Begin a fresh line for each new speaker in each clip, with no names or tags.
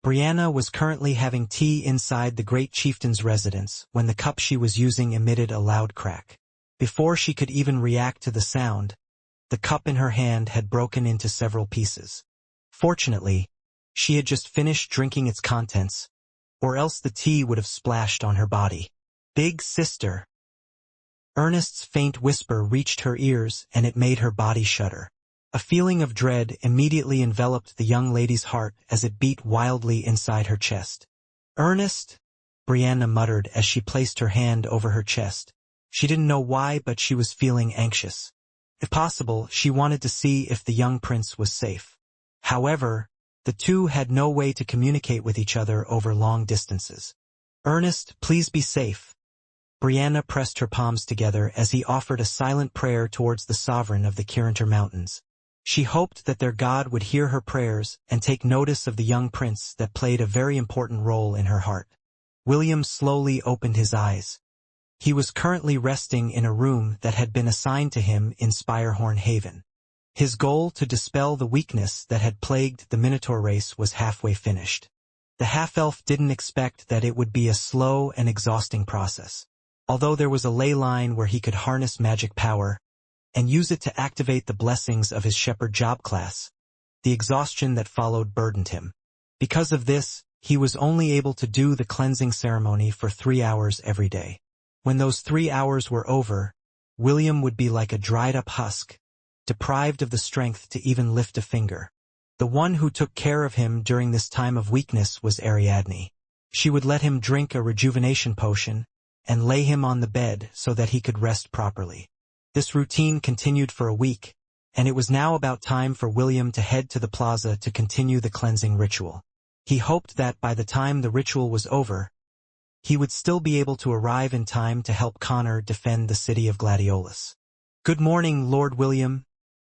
Brianna was currently having tea inside the great chieftain's residence when the cup she was using emitted a loud crack. Before she could even react to the sound, the cup in her hand had broken into several pieces. Fortunately, she had just finished drinking its contents, or else the tea would have splashed on her body. "Big sister." Ernest's faint whisper reached her ears, and it made her body shudder. A feeling of dread immediately enveloped the young lady's heart as it beat wildly inside her chest. "Ernest," Brianna muttered as she placed her hand over her chest. She didn't know why, but she was feeling anxious. If possible, she wanted to see if the young prince was safe. However, the two had no way to communicate with each other over long distances. "Ernest, please be safe." Brianna pressed her palms together as he offered a silent prayer towards the sovereign of the Kirinter Mountains. She hoped that their god would hear her prayers and take notice of the young prince that played a very important role in her heart. William slowly opened his eyes. He was currently resting in a room that had been assigned to him in Spirehorn Haven. His goal to dispel the weakness that had plagued the Minotaur race was halfway finished. The half-elf didn't expect that it would be a slow and exhausting process. Although there was a ley line where he could harness magic power and use it to activate the blessings of his shepherd job class, the exhaustion that followed burdened him. Because of this, he was only able to do the cleansing ceremony for 3 hours every day. When those 3 hours were over, William would be like a dried-up husk, deprived of the strength to even lift a finger. The one who took care of him during this time of weakness was Ariadne. She would let him drink a rejuvenation potion and lay him on the bed so that he could rest properly. This routine continued for a week, and it was now about time for William to head to the plaza to continue the cleansing ritual. He hoped that by the time the ritual was over, he would still be able to arrive in time to help Connor defend the city of Gladiolus. "Good morning, Lord William,"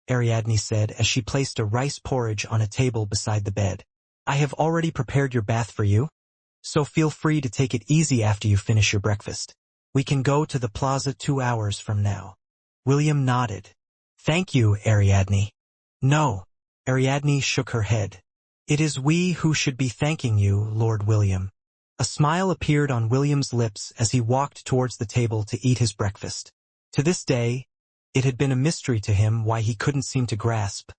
Ariadne said as she placed a rice porridge on a table beside the bed. "I have already prepared your bath for you, so feel free to take it easy after you finish your breakfast. We can go to the plaza 2 hours from now." William nodded. "Thank you, Ariadne." "No." Ariadne shook her head. "It is we who should be thanking you, Lord William." A smile appeared on William's lips as he walked towards the table to eat his breakfast. To this day, it had been a mystery to him why he couldn't seem to grasp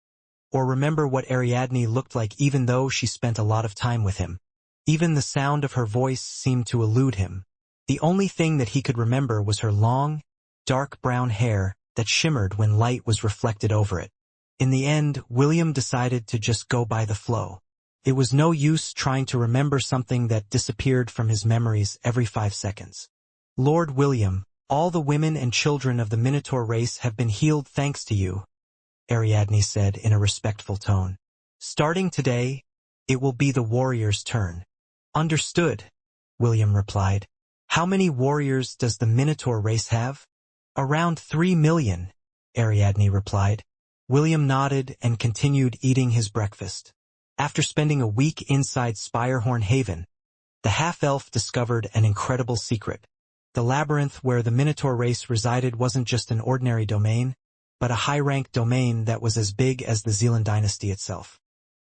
or remember what Ariadne looked like, even though she spent a lot of time with him. Even the sound of her voice seemed to elude him. The only thing that he could remember was her long, dark brown hair that shimmered when light was reflected over it. In the end, William decided to just go by the flow. It was no use trying to remember something that disappeared from his memories every 5 seconds. "Lord William, all the women and children of the Minotaur race have been healed thanks to you," Ariadne said in a respectful tone. "Starting today, it will be the warrior's turn." "Understood," William replied. "How many warriors does the Minotaur race have?" "Around 3 million, Ariadne replied. William nodded and continued eating his breakfast. After spending a week inside Spirehorn Haven, the half-elf discovered an incredible secret. The labyrinth where the Minotaur race resided wasn't just an ordinary domain, but a high-ranked domain that was as big as the Zealand dynasty itself.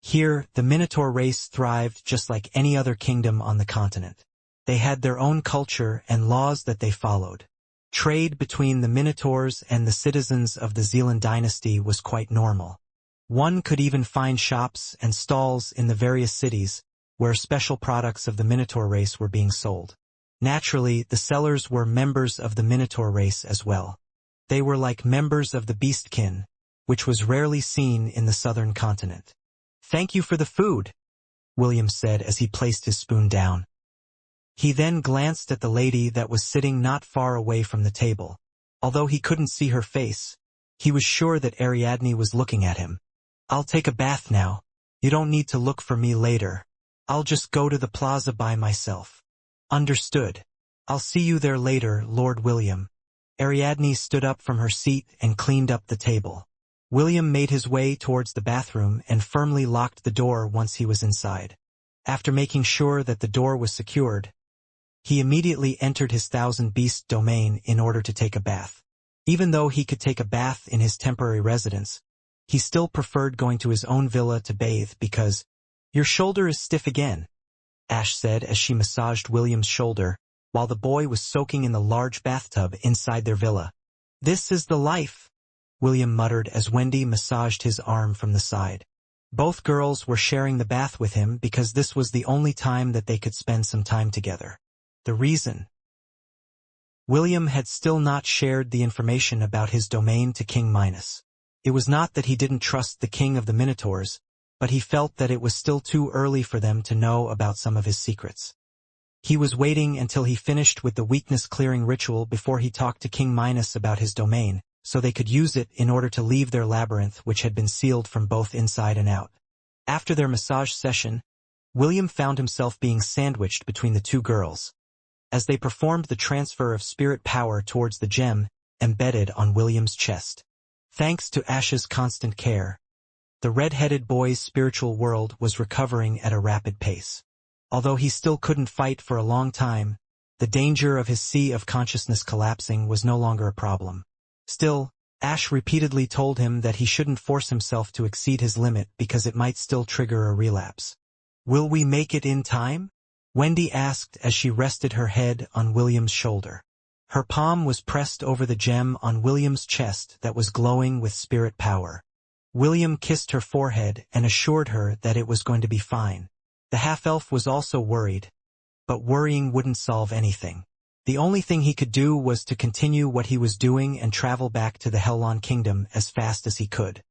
Here, the Minotaur race thrived just like any other kingdom on the continent. They had their own culture and laws that they followed. Trade between the Minotaurs and the citizens of the Zealand dynasty was quite normal. One could even find shops and stalls in the various cities where special products of the Minotaur race were being sold. Naturally, the sellers were members of the Minotaur race as well. They were like members of the Beastkin, which was rarely seen in the southern continent. "Thank you for the food," William said as he placed his spoon down. He then glanced at the lady that was sitting not far away from the table. Although he couldn't see her face, he was sure that Ariadne was looking at him. "I'll take a bath now. You don't need to look for me later. I'll just go to the plaza by myself." "Understood. I'll see you there later, Lord William." Ariadne stood up from her seat and cleaned up the table. William made his way towards the bathroom and firmly locked the door once he was inside. After making sure that the door was secured, he immediately entered his Thousand Beast domain in order to take a bath. Even though he could take a bath in his temporary residence, he still preferred going to his own villa to bathe because, Your shoulder is stiff again, Ash said as she massaged William's shoulder, while the boy was soaking in the large bathtub inside their villa. This is the life, William muttered as Wendy massaged his arm from the side. Both girls were sharing the bath with him because this was the only time that they could spend some time together. The reason. William had still not shared the information about his domain to King Minos. It was not that he didn't trust the king of the Minotaurs, but he felt that it was still too early for them to know about some of his secrets. He was waiting until he finished with the weakness-clearing ritual before he talked to King Minos about his domain, so they could use it in order to leave their labyrinth which had been sealed from both inside and out. After their massage session, William found himself being sandwiched between the two girls, as they performed the transfer of spirit power towards the gem embedded on William's chest. Thanks to Ash's constant care, the red-headed boy's spiritual world was recovering at a rapid pace. Although he still couldn't fight for a long time, the danger of his sea of consciousness collapsing was no longer a problem. Still, Ash repeatedly told him that he shouldn't force himself to exceed his limit because it might still trigger a relapse. Will we make it in time? Wendy asked as she rested her head on William's shoulder. Her palm was pressed over the gem on William's chest that was glowing with spirit power. William kissed her forehead and assured her that it was going to be fine. The half-elf was also worried, but worrying wouldn't solve anything. The only thing he could do was to continue what he was doing and travel back to the Helon Kingdom as fast as he could.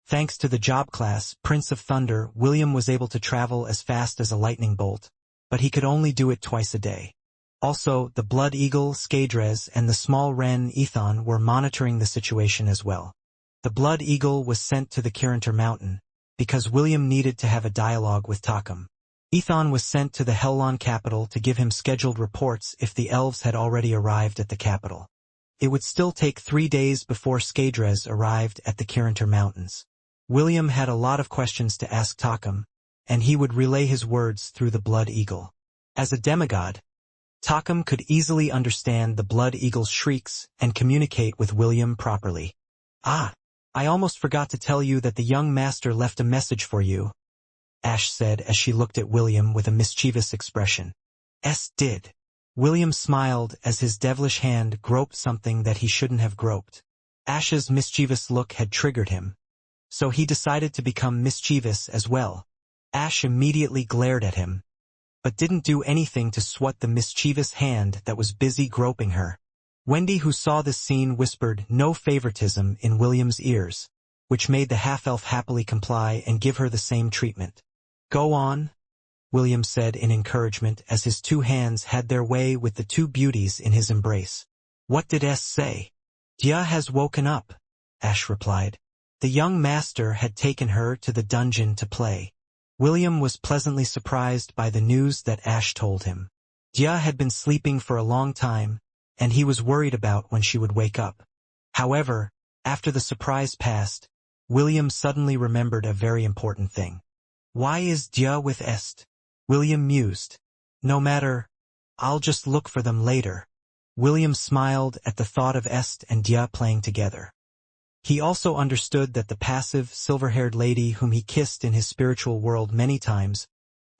Thanks to the job class, Prince of Thunder, William was able to travel as fast as a lightning bolt, but he could only do it twice a day. Also, the Blood Eagle, Skadres, and the small wren, Ethon, were monitoring the situation as well. The Blood Eagle was sent to the Kirinter Mountain, because William needed to have a dialogue with Takum. Ethon was sent to the Helon capital to give him scheduled reports if the elves had already arrived at the capital. It would still take 3 days before Skadres arrived at the Kirinter Mountains. William had a lot of questions to ask Takum, and he would relay his words through the Blood Eagle. As a demigod, Takum could easily understand the Blood Eagle's shrieks and communicate with William properly. Ah, I almost forgot to tell you that the young master left a message for you, Ash said as she looked at William with a mischievous expression. Did. William smiled as his devilish hand groped something that he shouldn't have groped. Ash's mischievous look had triggered him, so he decided to become mischievous as well. Ash immediately glared at him, but didn't do anything to swat the mischievous hand that was busy groping her. Wendy, who saw this scene, whispered no favoritism in William's ears, which made the half-elf happily comply and give her the same treatment. Go on, William said in encouragement as his two hands had their way with the two beauties in his embrace. What did S say? Dia has woken up, Ash replied. The young master had taken her to the dungeon to play. William was pleasantly surprised by the news that Ash told him. Dia had been sleeping for a long time, and he was worried about when she would wake up. However, after the surprise passed, William suddenly remembered a very important thing. Why is Dia with Est? William mused. No matter, I'll just look for them later. William smiled at the thought of Est and Dia playing together. He also understood that the passive, silver-haired lady whom he kissed in his spiritual world many times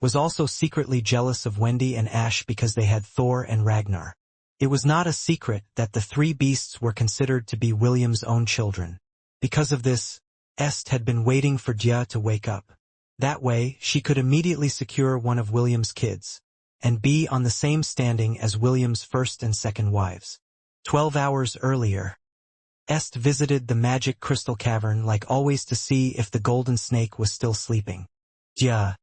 was also secretly jealous of Wendy and Ash because they had Thor and Ragnar. It was not a secret that the three beasts were considered to be William's own children. Because of this, Est had been waiting for Dia to wake up. That way, she could immediately secure one of William's kids, and be on the same standing as William's first and second wives. 12 hours earlier, Est visited the magic crystal cavern like always to see if the golden snake was still sleeping. Dia,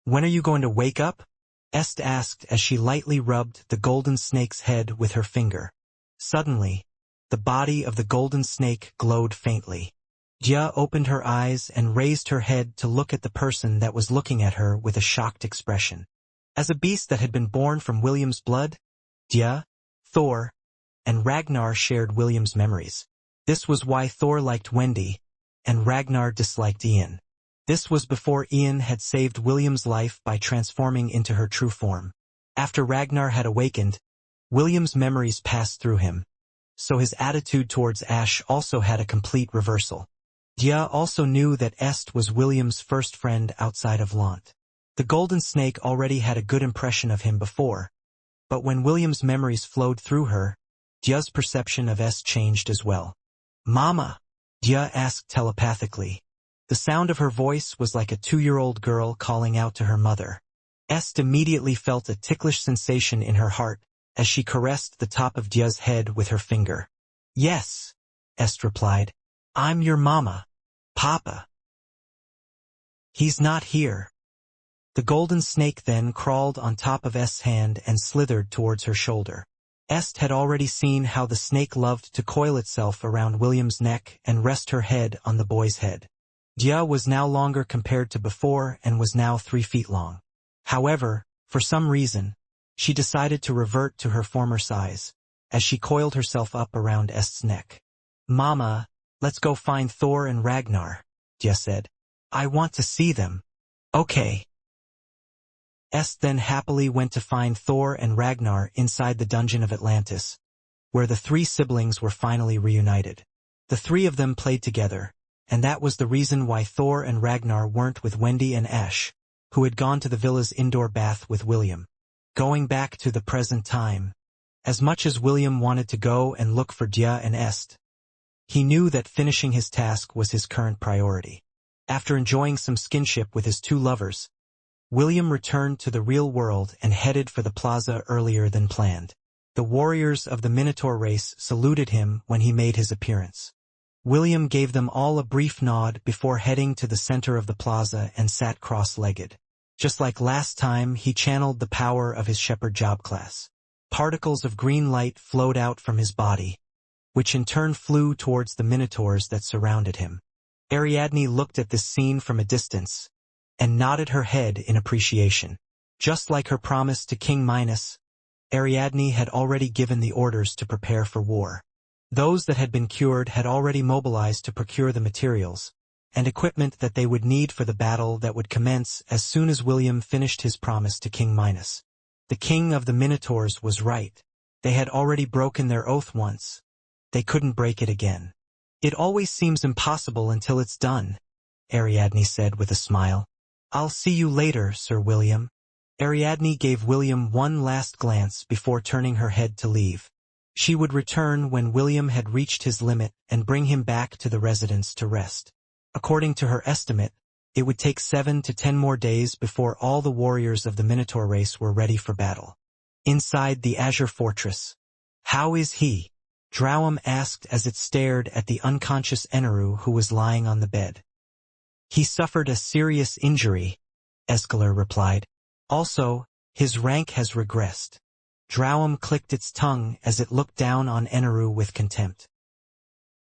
when are you going to wake up? Est asked as she lightly rubbed the golden snake's head with her finger. Suddenly, the body of the golden snake glowed faintly. Dia opened her eyes and raised her head to look at the person that was looking at her with a shocked expression. As a beast that had been born from William's blood, Dia, Thor, and Ragnar shared William's memories. This was why Thor liked Wendy, and Ragnar disliked Ian. This was before Ian had saved William's life by transforming into her true form. After Ragnar had awakened, William's memories passed through him, so his attitude towards Ash also had a complete reversal. Dia also knew that Est was William's first friend outside of Lant. The golden snake already had a good impression of him before, but when William's memories flowed through her, Dia's perception of S changed as well. "Mama?" Dia asked telepathically. The sound of her voice was like a 2-year-old girl calling out to her mother. Est immediately felt a ticklish sensation in her heart as she caressed the top of Dia's head with her finger. "Yes," Est replied. "I'm your mama. Papa." "He's not here." The golden snake then crawled on top of Est's hand and slithered towards her shoulder. Est had already seen how the snake loved to coil itself around William's neck and rest her head on the boy's head. Dia was now longer compared to before and was now 3 feet long. However, for some reason, she decided to revert to her former size, as she coiled herself up around Est's neck. "Mama, let's go find Thor and Ragnar," Dia said. "I want to see them." "Okay." Est then happily went to find Thor and Ragnar inside the dungeon of Atlantis, where the 3 siblings were finally reunited. The 3 of them played together, and that was the reason why Thor and Ragnar weren't with Wendy and Ash, who had gone to the villa's indoor bath with William. Going back to the present time, as much as William wanted to go and look for Dia and Est, he knew that finishing his task was his current priority. After enjoying some skinship with his 2 lovers, William returned to the real world and headed for the plaza earlier than planned. The warriors of the Minotaur race saluted him when he made his appearance. William gave them all a brief nod before heading to the center of the plaza and sat cross-legged. Just like last time, he channeled the power of his shepherd job class. Particles of green light flowed out from his body, which in turn flew towards the minotaurs that surrounded him. Ariadne looked at this scene from a distance and nodded her head in appreciation. Just like her promise to King Minos, Ariadne had already given the orders to prepare for war. Those that had been cured had already mobilized to procure the materials and equipment that they would need for the battle that would commence as soon as William finished his promise to King Minos. The king of the Minotaurs was right. They had already broken their oath once. They couldn't break it again. "It always seems impossible until it's done," Ariadne said with a smile. "I'll see you later, Sir William." Ariadne gave William one last glance before turning her head to leave. She would return when William had reached his limit and bring him back to the residence to rest. According to her estimate, it would take 7 to 10 more days before all the warriors of the Minotaur race were ready for battle. Inside the Azure Fortress. "How is he?" Drowam asked as it stared at the unconscious Eneru who was lying on the bed. "He suffered a serious injury," Escalar replied. "Also, his rank has regressed." Drowam clicked its tongue as it looked down on Eneru with contempt.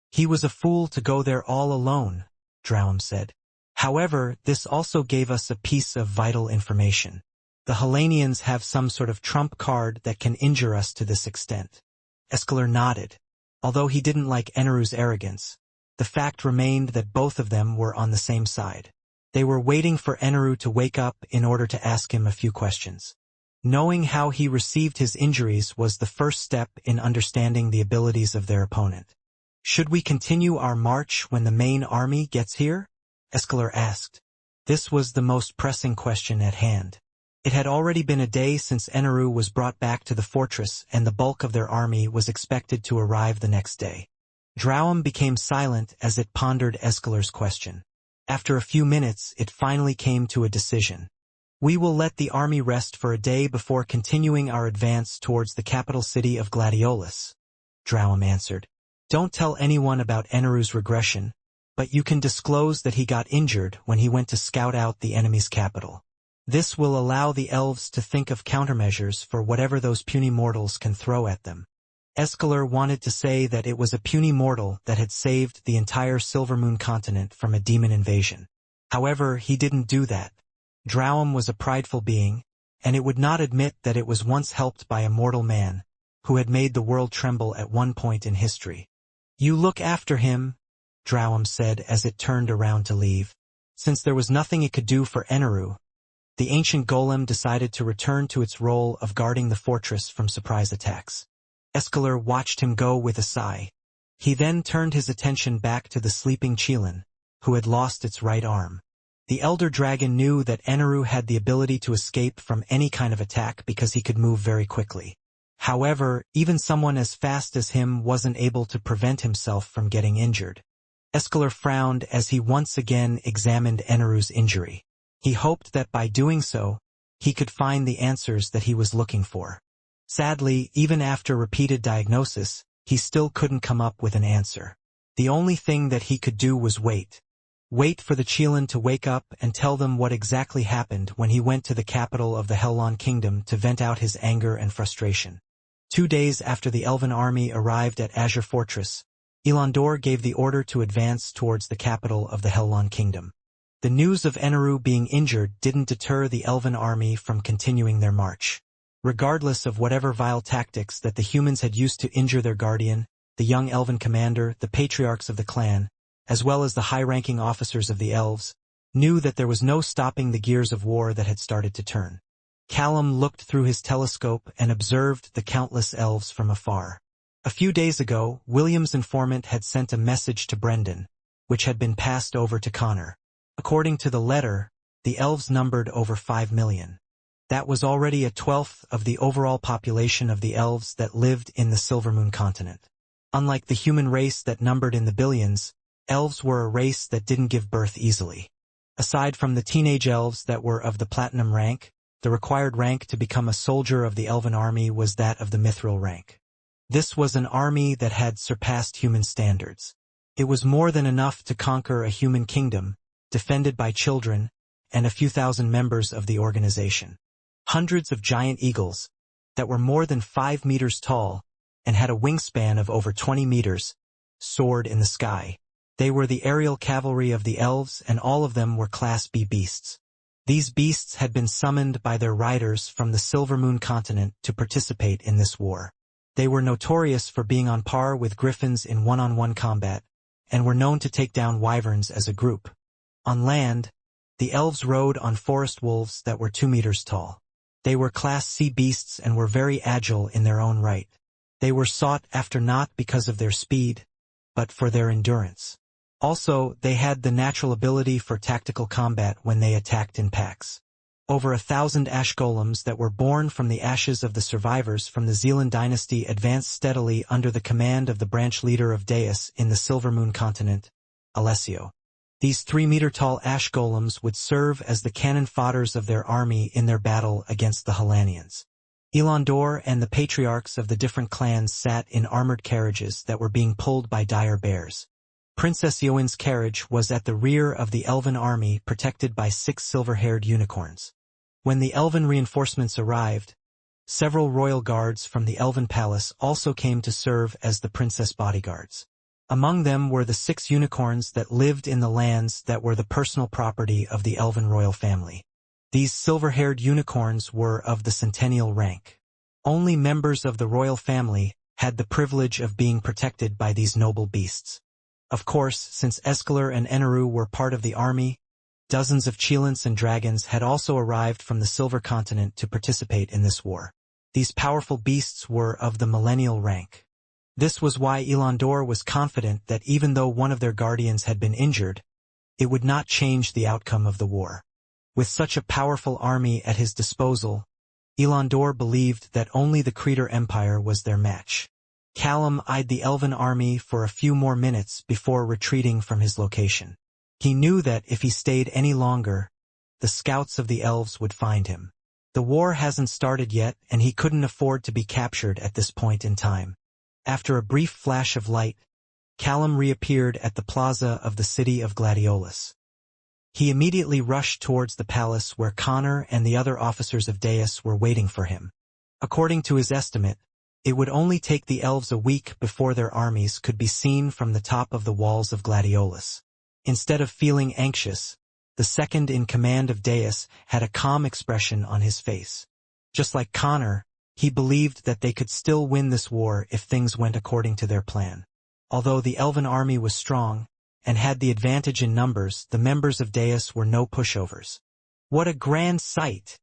"He was a fool to go there all alone," Drowam said. "However, this also gave us a piece of vital information. The Hellenians have some sort of trump card that can injure us to this extent." Escalar nodded. Although he didn't like Eneru's arrogance, the fact remained that both of them were on the same side. They were waiting for Eneru to wake up in order to ask him a few questions. Knowing how he received his injuries was the first step in understanding the abilities of their opponent. "Should we continue our march when the main army gets here?" Escalar asked. This was the most pressing question at hand. It had already been a day since Eneru was brought back to the fortress and the bulk of their army was expected to arrive the next day. Drowam became silent as it pondered Escalar's question. After a few minutes, it finally came to a decision. "We will let the army rest for a day before continuing our advance towards the capital city of Gladiolus," Drowam answered. "Don't tell anyone about Eneru's regression, but you can disclose that he got injured when he went to scout out the enemy's capital. This will allow the elves to think of countermeasures for whatever those puny mortals can throw at them." Escalar wanted to say that it was a puny mortal that had saved the entire Silvermoon continent from a demon invasion. However, he didn't do that. Drowam was a prideful being, and it would not admit that it was once helped by a mortal man, who had made the world tremble at one point in history. "You look after him," Drowam said as it turned around to leave. Since there was nothing it could do for Eneru, the ancient golem decided to return to its role of guarding the fortress from surprise attacks. Escalar watched him go with a sigh. He then turned his attention back to the sleeping Qilin, who had lost its right arm. The elder dragon knew that Eneru had the ability to escape from any kind of attack because he could move very quickly. However, even someone as fast as him wasn't able to prevent himself from getting injured. Escalar frowned as he once again examined Eneru's injury. He hoped that by doing so, he could find the answers that he was looking for. Sadly, even after repeated diagnosis, he still couldn't come up with an answer. The only thing that he could do was wait. Wait for the Qilin to wake up and tell them what exactly happened when he went to the capital of the Helon Kingdom to vent out his anger and frustration. 2 days after the Elven army arrived at Azure Fortress, Elandor gave the order to advance towards the capital of the Helon Kingdom. The news of Eneru being injured didn't deter the Elven army from continuing their march. Regardless of whatever vile tactics that the humans had used to injure their guardian, the young Elven commander, the patriarchs of the clan, as well as the high-ranking officers of the elves, knew that there was no stopping the gears of war that had started to turn. Callum looked through his telescope and observed the countless elves from afar. A few days ago, William's informant had sent a message to Brendan, which had been passed over to Connor. According to the letter, the elves numbered over 5 million. That was already a 1/12 of the overall population of the elves that lived in the Silvermoon continent. Unlike the human race that numbered in the billions, elves were a race that didn't give birth easily. Aside from the teenage elves that were of the platinum rank, the required rank to become a soldier of the Elven army was that of the mithril rank. This was an army that had surpassed human standards. It was more than enough to conquer a human kingdom, defended by children, and a few thousand members of the organization. Hundreds of giant eagles, that were more than 5 meters tall, and had a wingspan of over 20 meters, soared in the sky. They were the aerial cavalry of the elves, and all of them were Class B beasts. These beasts had been summoned by their riders from the Silvermoon continent to participate in this war. They were notorious for being on par with griffins in one-on-one combat, and were known to take down wyverns as a group. On land, the elves rode on forest wolves that were 2 meters tall. They were Class C beasts and were very agile in their own right. They were sought after not because of their speed, but for their endurance. Also, they had the natural ability for tactical combat when they attacked in packs. Over 1,000 ash golems that were born from the ashes of the survivors from the Zealand dynasty advanced steadily under the command of the branch leader of Deus in the Silvermoon continent, Alessio. These 3-meter-tall ash golems would serve as the cannon fodders of their army in their battle against the Helanians. Elandor and the patriarchs of the different clans sat in armored carriages that were being pulled by dire bears. Princess Yoan's carriage was at the rear of the Elven army, protected by 6 silver-haired unicorns. When the Elven reinforcements arrived, several royal guards from the Elven palace also came to serve as the princess bodyguards. Among them were the 6 unicorns that lived in the lands that were the personal property of the Elven royal family. These silver-haired unicorns were of the centennial rank. Only members of the royal family had the privilege of being protected by these noble beasts. Of course, since Escalar and Eneru were part of the army, dozens of Qilins and dragons had also arrived from the Silver Continent to participate in this war. These powerful beasts were of the millennial rank. This was why Elandor was confident that even though one of their guardians had been injured, it would not change the outcome of the war. With such a powerful army at his disposal, Elandor believed that only the Creator Empire was their match. Callum eyed the Elven army for a few more minutes before retreating from his location. He knew that if he stayed any longer, the scouts of the elves would find him. The war hasn't started yet, and he couldn't afford to be captured at this point in time. After a brief flash of light, Callum reappeared at the plaza of the city of Gladiolus. He immediately rushed towards the palace where Connor and the other officers of Deus were waiting for him. According to his estimate, it would only take the elves a week before their armies could be seen from the top of the walls of Gladiolus. Instead of feeling anxious, the second in command of Deus had a calm expression on his face. Just like Connor, he believed that they could still win this war if things went according to their plan. Although the Elven army was strong and had the advantage in numbers, the members of Deus were no pushovers. "What a grand sight,"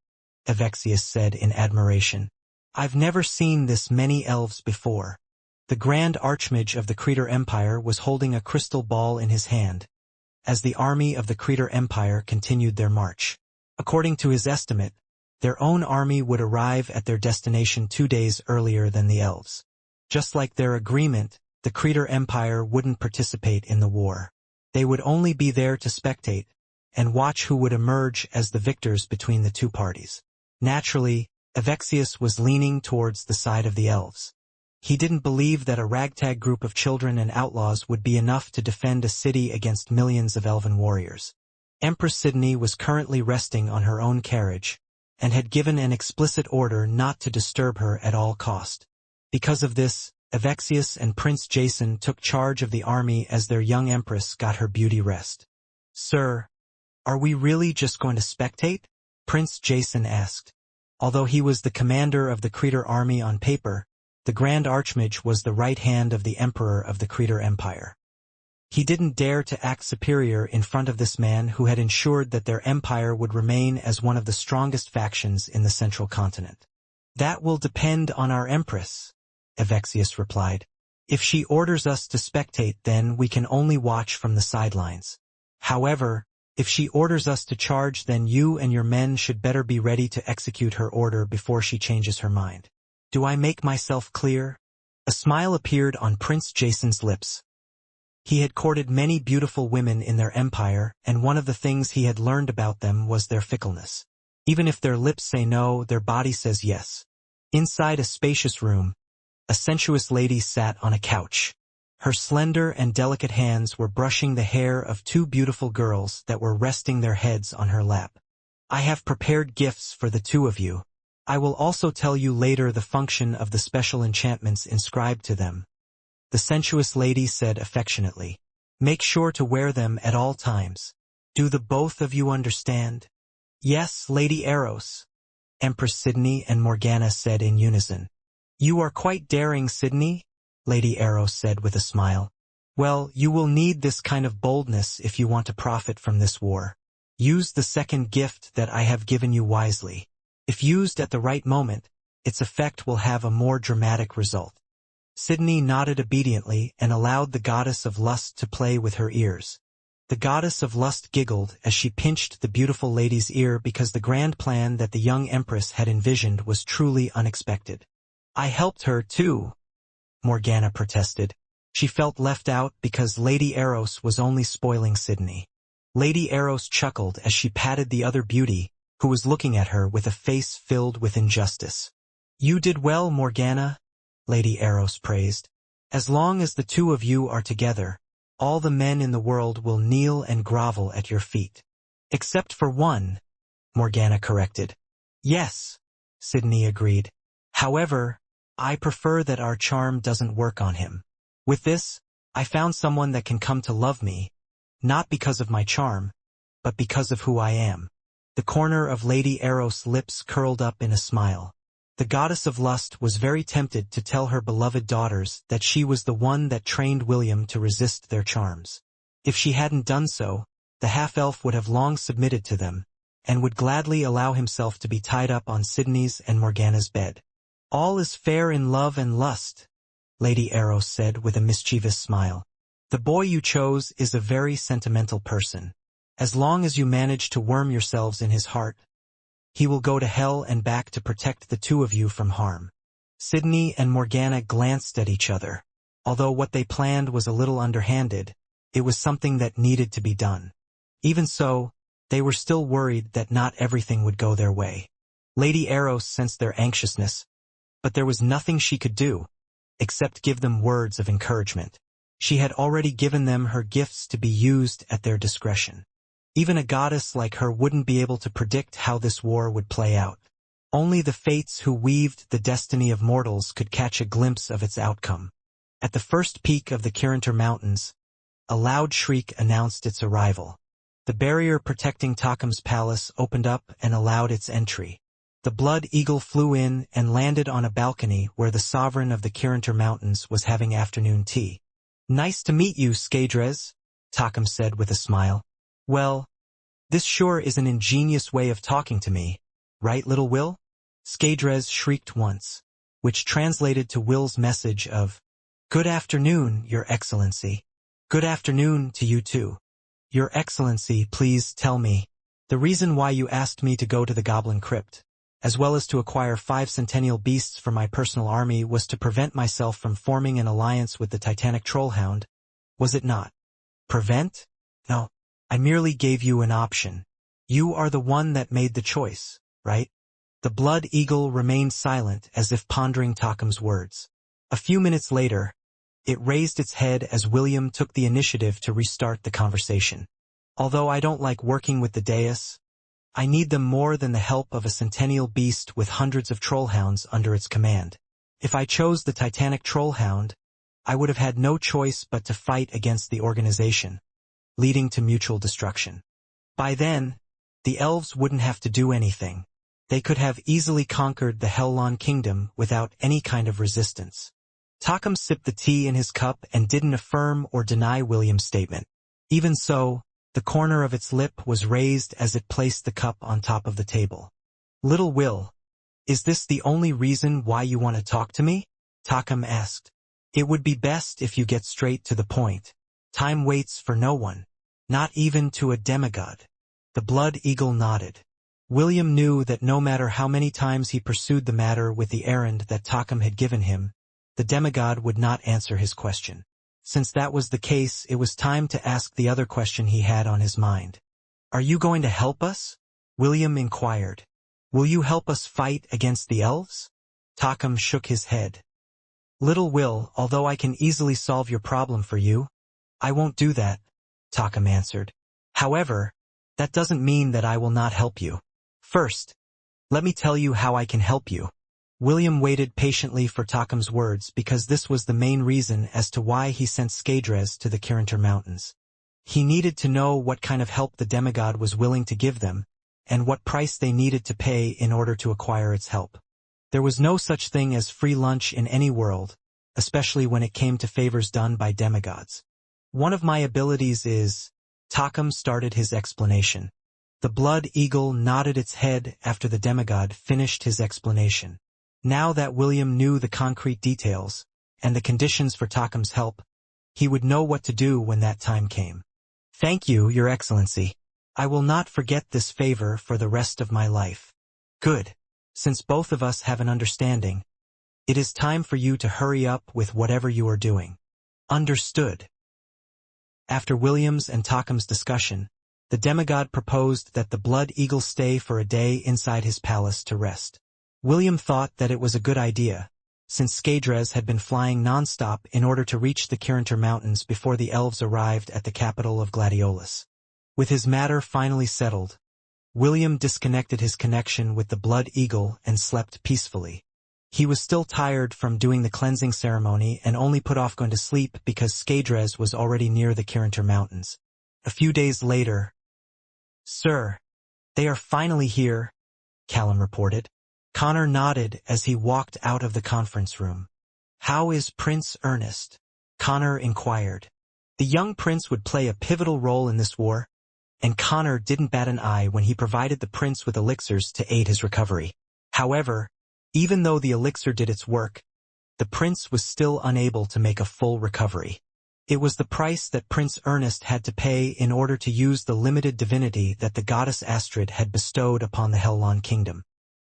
Evexius said in admiration. "I've never seen this many elves before." The Grand Archmage of the Creator Empire was holding a crystal ball in his hand, as the army of the Creator Empire continued their march. According to his estimate, their own army would arrive at their destination 2 days earlier than the elves. Just like their agreement, the Creator Empire wouldn't participate in the war. They would only be there to spectate and watch who would emerge as the victors between the two parties. Naturally, Avexius was leaning towards the side of the elves. He didn't believe that a ragtag group of children and outlaws would be enough to defend a city against millions of elven warriors. Empress Sidney was currently resting on her own carriage, and had given an explicit order not to disturb her at all cost. Because of this, Avexius and Prince Jason took charge of the army as their young empress got her beauty rest. "Sir, are we really just going to spectate?" Prince Jason asked. Although he was the commander of the Creator army on paper, the Grand Archmage was the right hand of the Emperor of the Creator Empire. He didn't dare to act superior in front of this man who had ensured that their empire would remain as one of the strongest factions in the central continent. "That will depend on our empress," Avexius replied. "If she orders us to spectate, then we can only watch from the sidelines. However, if she orders us to charge, then you and your men should better be ready to execute her order before she changes her mind. Do I make myself clear?" A smile appeared on Prince Jason's lips. He had courted many beautiful women in their empire, and one of the things he had learned about them was their fickleness. Even if their lips say no, their body says yes. Inside a spacious room, a sensuous lady sat on a couch. Her slender and delicate hands were brushing the hair of 2 beautiful girls that were resting their heads on her lap. "I have prepared gifts for the 2 of you. I will also tell you later the function of the special enchantments inscribed to them," the sensuous lady said affectionately. "Make sure to wear them at all times. Do the both of you understand?" "Yes, Lady Eros," Empress Sidney and Morgana said in unison. "You are quite daring, Sidney," Lady Eros said with a smile. "Well, you will need this kind of boldness if you want to profit from this war. Use the second gift that I have given you wisely. If used at the right moment, its effect will have a more dramatic result." Sidney nodded obediently and allowed the goddess of lust to play with her ears. The goddess of lust giggled as she pinched the beautiful lady's ear because the grand plan that the young empress had envisioned was truly unexpected. "I helped her, too," Morgana protested. She felt left out because Lady Eros was only spoiling Sidney. Lady Eros chuckled as she patted the other beauty, who was looking at her with a face filled with injustice. "You did well, Morgana," Lady Eros praised. "As long as the 2 of you are together, all the men in the world will kneel and grovel at your feet." "Except for one," Morgana corrected. "Yes," Sidney agreed. "However, I prefer that our charm doesn't work on him. With this, I found someone that can come to love me, not because of my charm, but because of who I am." The corner of Lady Eros' lips curled up in a smile. The goddess of lust was very tempted to tell her beloved daughters that she was the one that trained William to resist their charms. If she hadn't done so, the half-elf would have long submitted to them, and would gladly allow himself to be tied up on Sidney's and Morgana's bed. "All is fair in love and lust," Lady Eros said with a mischievous smile. "The boy you chose is a very sentimental person. As long as you manage to worm yourselves in his heart, he will go to hell and back to protect the 2 of you from harm." Sidney and Morgana glanced at each other. Although what they planned was a little underhanded, it was something that needed to be done. Even so, they were still worried that not everything would go their way. Lady Eros sensed their anxiousness, but there was nothing she could do, except give them words of encouragement. She had already given them her gifts to be used at their discretion. Even a goddess like her wouldn't be able to predict how this war would play out. Only the fates who weaved the destiny of mortals could catch a glimpse of its outcome. At the first peak of the Kirinter Mountains, a loud shriek announced its arrival. The barrier protecting Takkum's palace opened up and allowed its entry. The blood eagle flew in and landed on a balcony where the sovereign of the Kirinter Mountains was having afternoon tea. "Nice to meet you, Skadres," Takkum said with a smile. "Well, this sure is an ingenious way of talking to me, right, little Will?" Skadres shrieked once, which translated to Will's message of, "Good afternoon, Your Excellency. Good afternoon to you too. Your Excellency, please tell me. The reason why you asked me to go to the Goblin Crypt, as well as to acquire 5 centennial beasts for my personal army, was to prevent myself from forming an alliance with the Titanic Trollhound, was it not? Prevent? No. I merely gave you an option. You are the one that made the choice, right? The Blood Eagle remained silent as if pondering Tocum's words. A few minutes later, it raised its head as William took the initiative to restart the conversation. Although I don't like working with the dais, I need them more than the help of a centennial beast with hundreds of trollhounds under its command. If I chose the Titanic Trollhound, I would have had no choice but to fight against the organization, leading to mutual destruction. By then, the elves wouldn't have to do anything. They could have easily conquered the Hellon Kingdom without any kind of resistance. Tocum sipped the tea in his cup and didn't affirm or deny William's statement. Even so, the corner of its lip was raised as it placed the cup on top of the table. Little Will, is this the only reason why you want to talk to me? Tocum asked. It would be best if you get straight to the point. Time waits for no one, not even to a demigod. The Blood Eagle nodded. William knew that no matter how many times he pursued the matter with the errand that Tocum had given him, the demigod would not answer his question. Since that was the case, it was time to ask the other question he had on his mind. Are you going to help us? William inquired. Will you help us fight against the elves? Tocum shook his head. Little Will, although I can easily solve your problem for you, I won't do that, Tocum answered. However, that doesn't mean that I will not help you. First, let me tell you how I can help you. William waited patiently for Tocum's words because this was the main reason as to why he sent Skadres to the Kirinter Mountains. He needed to know what kind of help the demigod was willing to give them, and what price they needed to pay in order to acquire its help. There was no such thing as free lunch in any world, especially when it came to favors done by demigods. One of my abilities is... Tocum started his explanation. The Blood Eagle nodded its head after the demigod finished his explanation. Now that William knew the concrete details, and the conditions for Tocum's help, he would know what to do when that time came. Thank you, Your Excellency. I will not forget this favor for the rest of my life. Good. Since both of us have an understanding, it is time for you to hurry up with whatever you are doing. Understood. After William's and Tocum's discussion, the demigod proposed that the Blood Eagle stay for a day inside his palace to rest. William thought that it was a good idea, since Skadres had been flying non-stop in order to reach the Kirinter Mountains before the elves arrived at the capital of Gladiolus. With his matter finally settled, William disconnected his connection with the Blood Eagle and slept peacefully. He was still tired from doing the cleansing ceremony and only put off going to sleep because Skadres was already near the Kirinter Mountains. A few days later, Sir, they are finally here, Callum reported. Connor nodded as he walked out of the conference room. How is Prince Ernest? Connor inquired. The young prince would play a pivotal role in this war, and Connor didn't bat an eye when he provided the prince with elixirs to aid his recovery. However, even though the elixir did its work, the prince was still unable to make a full recovery. It was the price that Prince Ernest had to pay in order to use the limited divinity that the goddess Astrid had bestowed upon the Hellon Kingdom.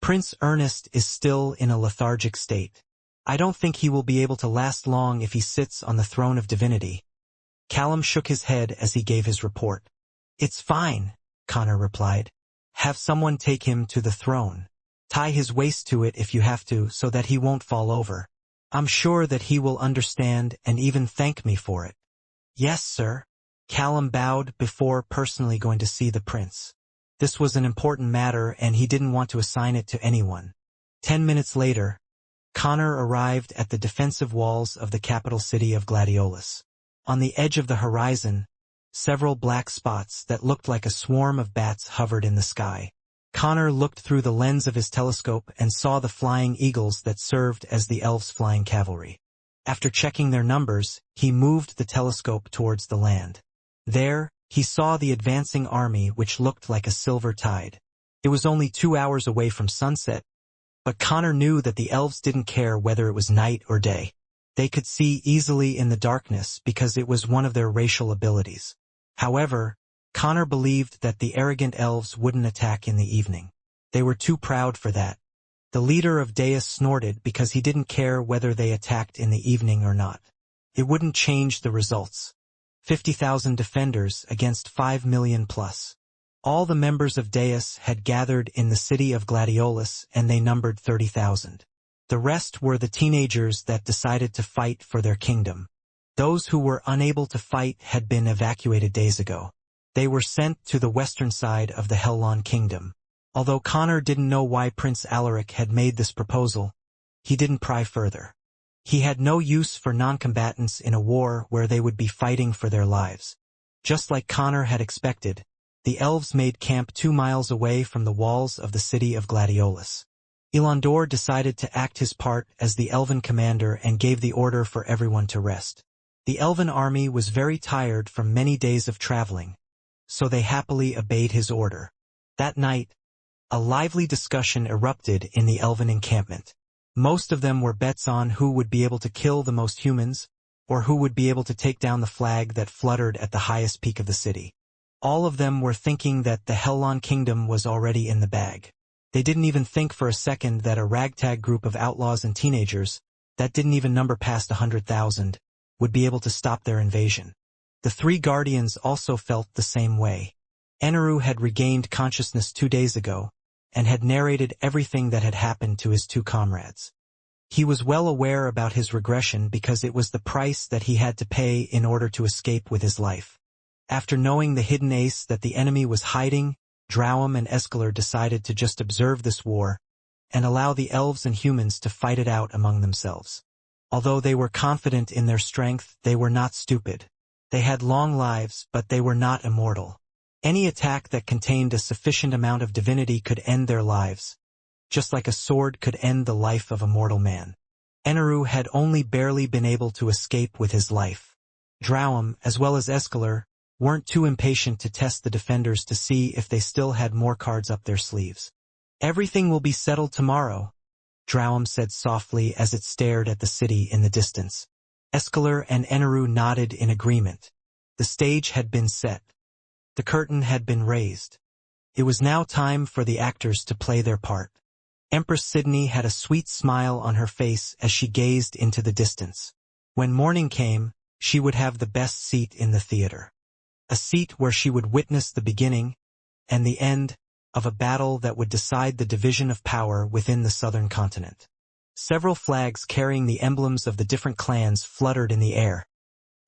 Prince Ernest is still in a lethargic state. I don't think he will be able to last long if he sits on the throne of divinity. Callum shook his head as he gave his report. It's fine, Connor replied. Have someone take him to the throne. Tie his waist to it if you have to so that he won't fall over. I'm sure that he will understand and even thank me for it. Yes, sir. Callum bowed before personally going to see the prince. This was an important matter and he didn't want to assign it to anyone. 10 minutes later, Connor arrived at the defensive walls of the capital city of Gladiolus. On the edge of the horizon, several black spots that looked like a swarm of bats hovered in the sky. Connor looked through the lens of his telescope and saw the flying eagles that served as the elves' flying cavalry. After checking their numbers, he moved the telescope towards the land. There, he saw the advancing army which looked like a silver tide. It was only 2 hours away from sunset, but Connor knew that the elves didn't care whether it was night or day. They could see easily in the darkness because it was one of their racial abilities. However, Connor believed that the arrogant elves wouldn't attack in the evening. They were too proud for that. The leader of Deus snorted because he didn't care whether they attacked in the evening or not. It wouldn't change the results. 50,000 defenders against 5 million plus. All the members of Deus had gathered in the city of Gladiolus, and they numbered 30,000. The rest were the teenagers that decided to fight for their kingdom. Those who were unable to fight had been evacuated days ago. They were sent to the western side of the Hellon kingdom. Although Connor didn't know why Prince Alaric had made this proposal, he didn't pry further. He had no use for non-combatants in a war where they would be fighting for their lives. Just like Connor had expected, the elves made camp 2 miles away from the walls of the city of Gladiolus. Ilandor decided to act his part as the elven commander and gave the order for everyone to rest. The elven army was very tired from many days of traveling, so they happily obeyed his order. That night, a lively discussion erupted in the elven encampment. Most of them were bets on who would be able to kill the most humans, or who would be able to take down the flag that fluttered at the highest peak of the city. All of them were thinking that the Hellon kingdom was already in the bag. They didn't even think for a second that a ragtag group of outlaws and teenagers, that didn't even number past 100,000, would be able to stop their invasion. The 3 guardians also felt the same way. Eneru had regained consciousness 2 days ago, and had narrated everything that had happened to his 2 comrades. He was well aware about his regression because it was the price that he had to pay in order to escape with his life. After knowing the hidden ace that the enemy was hiding, Drowum and Escalar decided to just observe this war, and allow the elves and humans to fight it out among themselves. Although they were confident in their strength, they were not stupid. They had long lives, but they were not immortal. Any attack that contained a sufficient amount of divinity could end their lives, just like a sword could end the life of a mortal man. Eneru had only barely been able to escape with his life. Drowum, as well as Escalar, weren't too impatient to test the defenders to see if they still had more cards up their sleeves. "Everything will be settled tomorrow," Drowum said softly as it stared at the city in the distance. Escalar and Eneru nodded in agreement. The stage had been set. The curtain had been raised. It was now time for the actors to play their part. Empress Sydney had a sweet smile on her face as she gazed into the distance. When morning came, she would have the best seat in the theater. A seat where she would witness the beginning and the end of a battle that would decide the division of power within the southern continent. Several flags carrying the emblems of the different clans fluttered in the air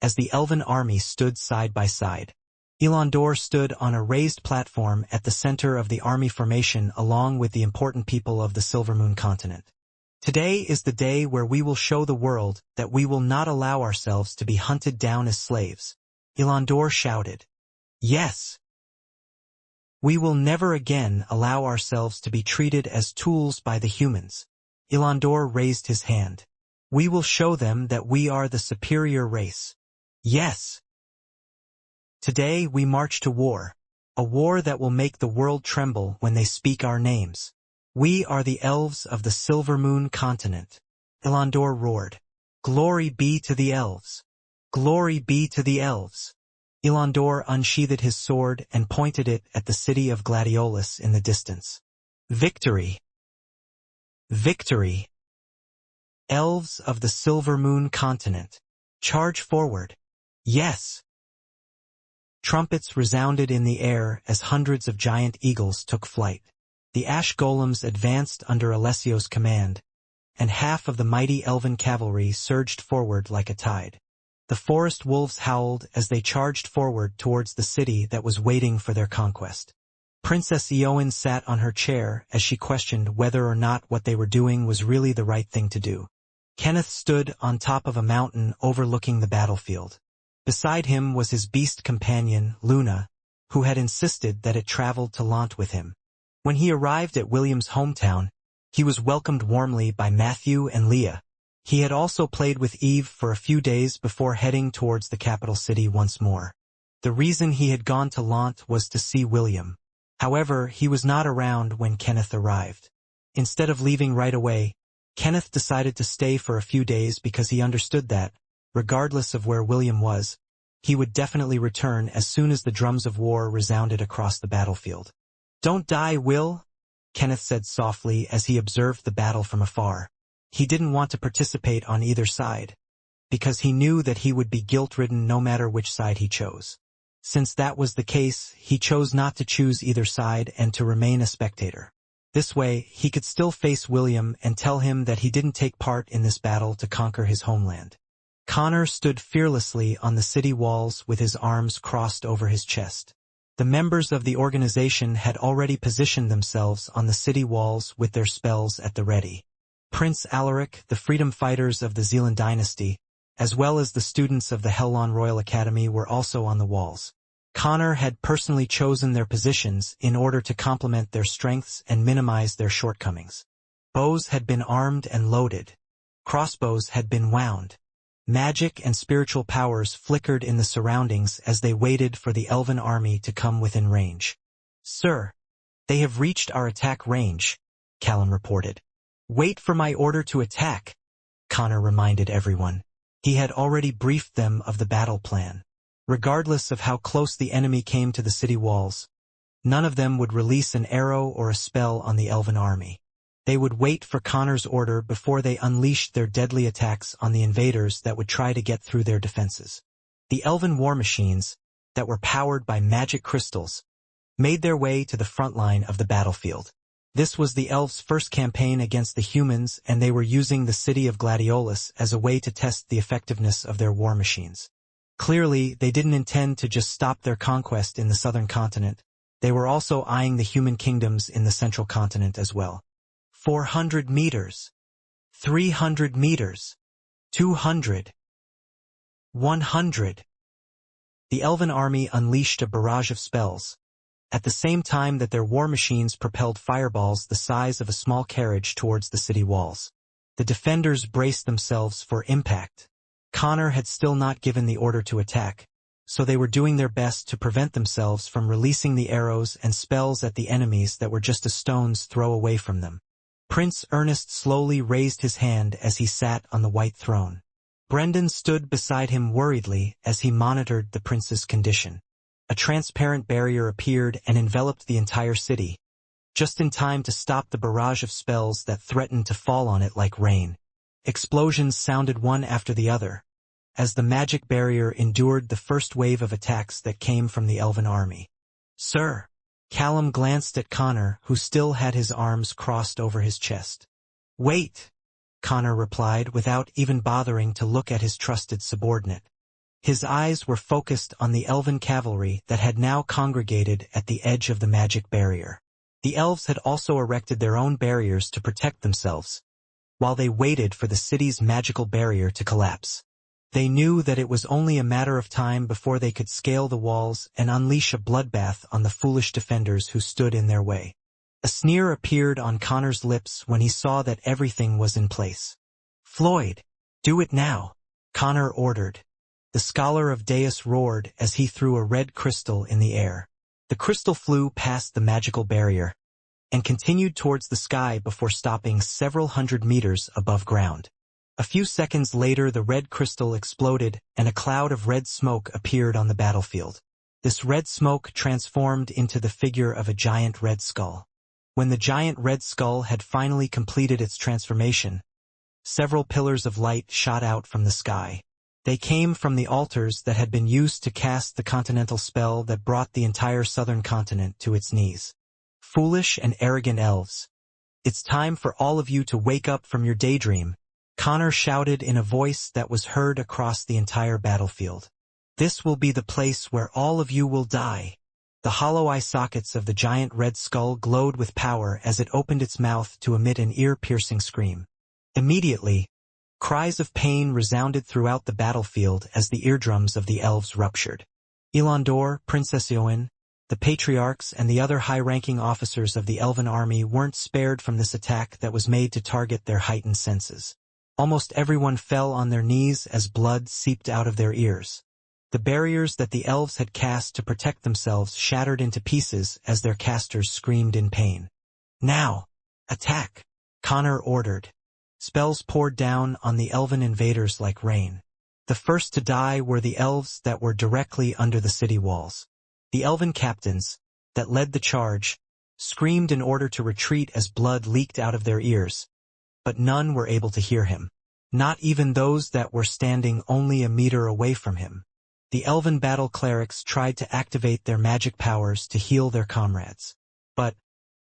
as the elven army stood side by side. Ilandor stood on a raised platform at the center of the army formation along with the important people of the Silvermoon continent. "Today is the day where we will show the world that we will not allow ourselves to be hunted down as slaves," Ilandor shouted. "Yes! We will never again allow ourselves to be treated as tools by the humans." Ilandor raised his hand. "We will show them that we are the superior race. Yes! Today we march to war, a war that will make the world tremble when they speak our names. We are the elves of the Silvermoon continent." Ilandor roared. "Glory be to the elves! Glory be to the elves!" Ilandor unsheathed his sword and pointed it at the city of Gladiolus in the distance. "Victory! Victory! Elves of the Silvermoon continent, charge forward! Yes!" Trumpets resounded in the air as hundreds of giant eagles took flight. The ash golems advanced under Alessio's command, and half of the mighty elven cavalry surged forward like a tide. The forest wolves howled as they charged forward towards the city that was waiting for their conquest. Princess Eowyn sat on her chair as she questioned whether or not what they were doing was really the right thing to do. Kenneth stood on top of a mountain overlooking the battlefield. Beside him was his beast companion, Luna, who had insisted that it traveled to Lant with him. When he arrived at William's hometown, he was welcomed warmly by Matthew and Leah. He had also played with Eve for a few days before heading towards the capital city once more. The reason he had gone to Lant was to see William. However, he was not around when Kenneth arrived. Instead of leaving right away, Kenneth decided to stay for a few days because he understood that, regardless of where William was, he would definitely return as soon as the drums of war resounded across the battlefield. "Don't die, Will," Kenneth said softly as he observed the battle from afar. He didn't want to participate on either side, because he knew that he would be guilt-ridden no matter which side he chose. Since that was the case, he chose not to choose either side and to remain a spectator. This way, he could still face William and tell him that he didn't take part in this battle to conquer his homeland. Connor stood fearlessly on the city walls with his arms crossed over his chest. The members of the organization had already positioned themselves on the city walls with their spells at the ready. Prince Alaric, the freedom fighters of the Zealand dynasty, as well as the students of the Hellon Royal Academy were also on the walls. Connor had personally chosen their positions in order to complement their strengths and minimize their shortcomings. Bows had been armed and loaded. Crossbows had been wound. Magic and spiritual powers flickered in the surroundings as they waited for the elven army to come within range. "Sir, they have reached our attack range," Callum reported. "Wait for my order to attack," Connor reminded everyone. He had already briefed them of the battle plan. Regardless of how close the enemy came to the city walls, none of them would release an arrow or a spell on the elven army. They would wait for Connor's order before they unleashed their deadly attacks on the invaders that would try to get through their defenses. The elven war machines, that were powered by magic crystals, made their way to the front line of the battlefield. This was the elves' first campaign against the humans, and they were using the city of Gladiolus as a way to test the effectiveness of their war machines. Clearly, they didn't intend to just stop their conquest in the southern continent. They were also eyeing the human kingdoms in the central continent as well. 400 meters. 300 meters. 200. 100. The elven army unleashed a barrage of spells, at the same time that their war machines propelled fireballs the size of a small carriage towards the city walls. The defenders braced themselves for impact. Connor had still not given the order to attack, so they were doing their best to prevent themselves from releasing the arrows and spells at the enemies that were just a stone's throw away from them. Prince Ernest slowly raised his hand as he sat on the white throne. Brendan stood beside him worriedly as he monitored the prince's condition. A transparent barrier appeared and enveloped the entire city, just in time to stop the barrage of spells that threatened to fall on it like rain. Explosions sounded one after the other, as the magic barrier endured the first wave of attacks that came from the elven army. "Sir," Callum glanced at Connor, who still had his arms crossed over his chest. "Wait," Connor replied without even bothering to look at his trusted subordinate. His eyes were focused on the elven cavalry that had now congregated at the edge of the magic barrier. The elves had also erected their own barriers to protect themselves, while they waited for the city's magical barrier to collapse. They knew that it was only a matter of time before they could scale the walls and unleash a bloodbath on the foolish defenders who stood in their way. A sneer appeared on Connor's lips when he saw that everything was in place. "Floyd, do it now," Connor ordered. The Scholar of Deus roared as he threw a red crystal in the air. The crystal flew past the magical barrier and continued towards the sky before stopping several hundred meters above ground. A few seconds later, the red crystal exploded and a cloud of red smoke appeared on the battlefield. This red smoke transformed into the figure of a giant red skull. When the giant red skull had finally completed its transformation, several pillars of light shot out from the sky. They came from the altars that had been used to cast the continental spell that brought the entire southern continent to its knees. "Foolish and arrogant elves, it's time for all of you to wake up from your daydream," Connor shouted in a voice that was heard across the entire battlefield. "This will be the place where all of you will die." The hollow eye sockets of the giant red skull glowed with power as it opened its mouth to emit an ear-piercing scream. Immediately, cries of pain resounded throughout the battlefield as the eardrums of the elves ruptured. Elandor, Princess Eowyn, the patriarchs and the other high-ranking officers of the elven army weren't spared from this attack that was made to target their heightened senses. Almost everyone fell on their knees as blood seeped out of their ears. The barriers that the elves had cast to protect themselves shattered into pieces as their casters screamed in pain. "Now, attack," Connor ordered. Spells poured down on the elven invaders like rain. The first to die were the elves that were directly under the city walls. The elven captains, that led the charge, screamed in order to retreat as blood leaked out of their ears, but none were able to hear him. Not even those that were standing only a meter away from him. The elven battle clerics tried to activate their magic powers to heal their comrades. But,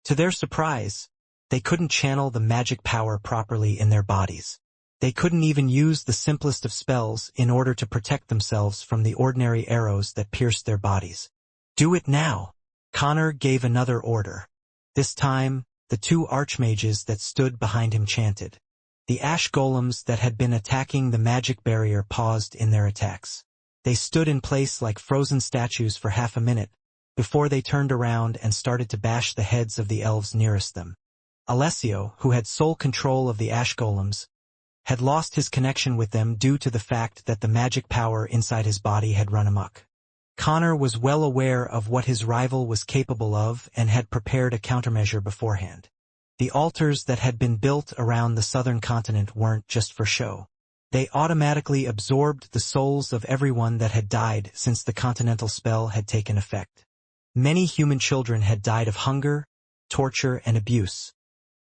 to their surprise, they couldn't channel the magic power properly in their bodies. They couldn't even use the simplest of spells in order to protect themselves from the ordinary arrows that pierced their bodies. "Do it now!" Connor gave another order. This time, the two archmages that stood behind him chanted. The ash golems that had been attacking the magic barrier paused in their attacks. They stood in place like frozen statues for half a minute, before they turned around and started to bash the heads of the elves nearest them. Alessio, who had sole control of the ash golems, had lost his connection with them due to the fact that the magic power inside his body had run amok. Connor was well aware of what his rival was capable of and had prepared a countermeasure beforehand. The altars that had been built around the southern continent weren't just for show. They automatically absorbed the souls of everyone that had died since the continental spell had taken effect. Many human children had died of hunger, torture, and abuse.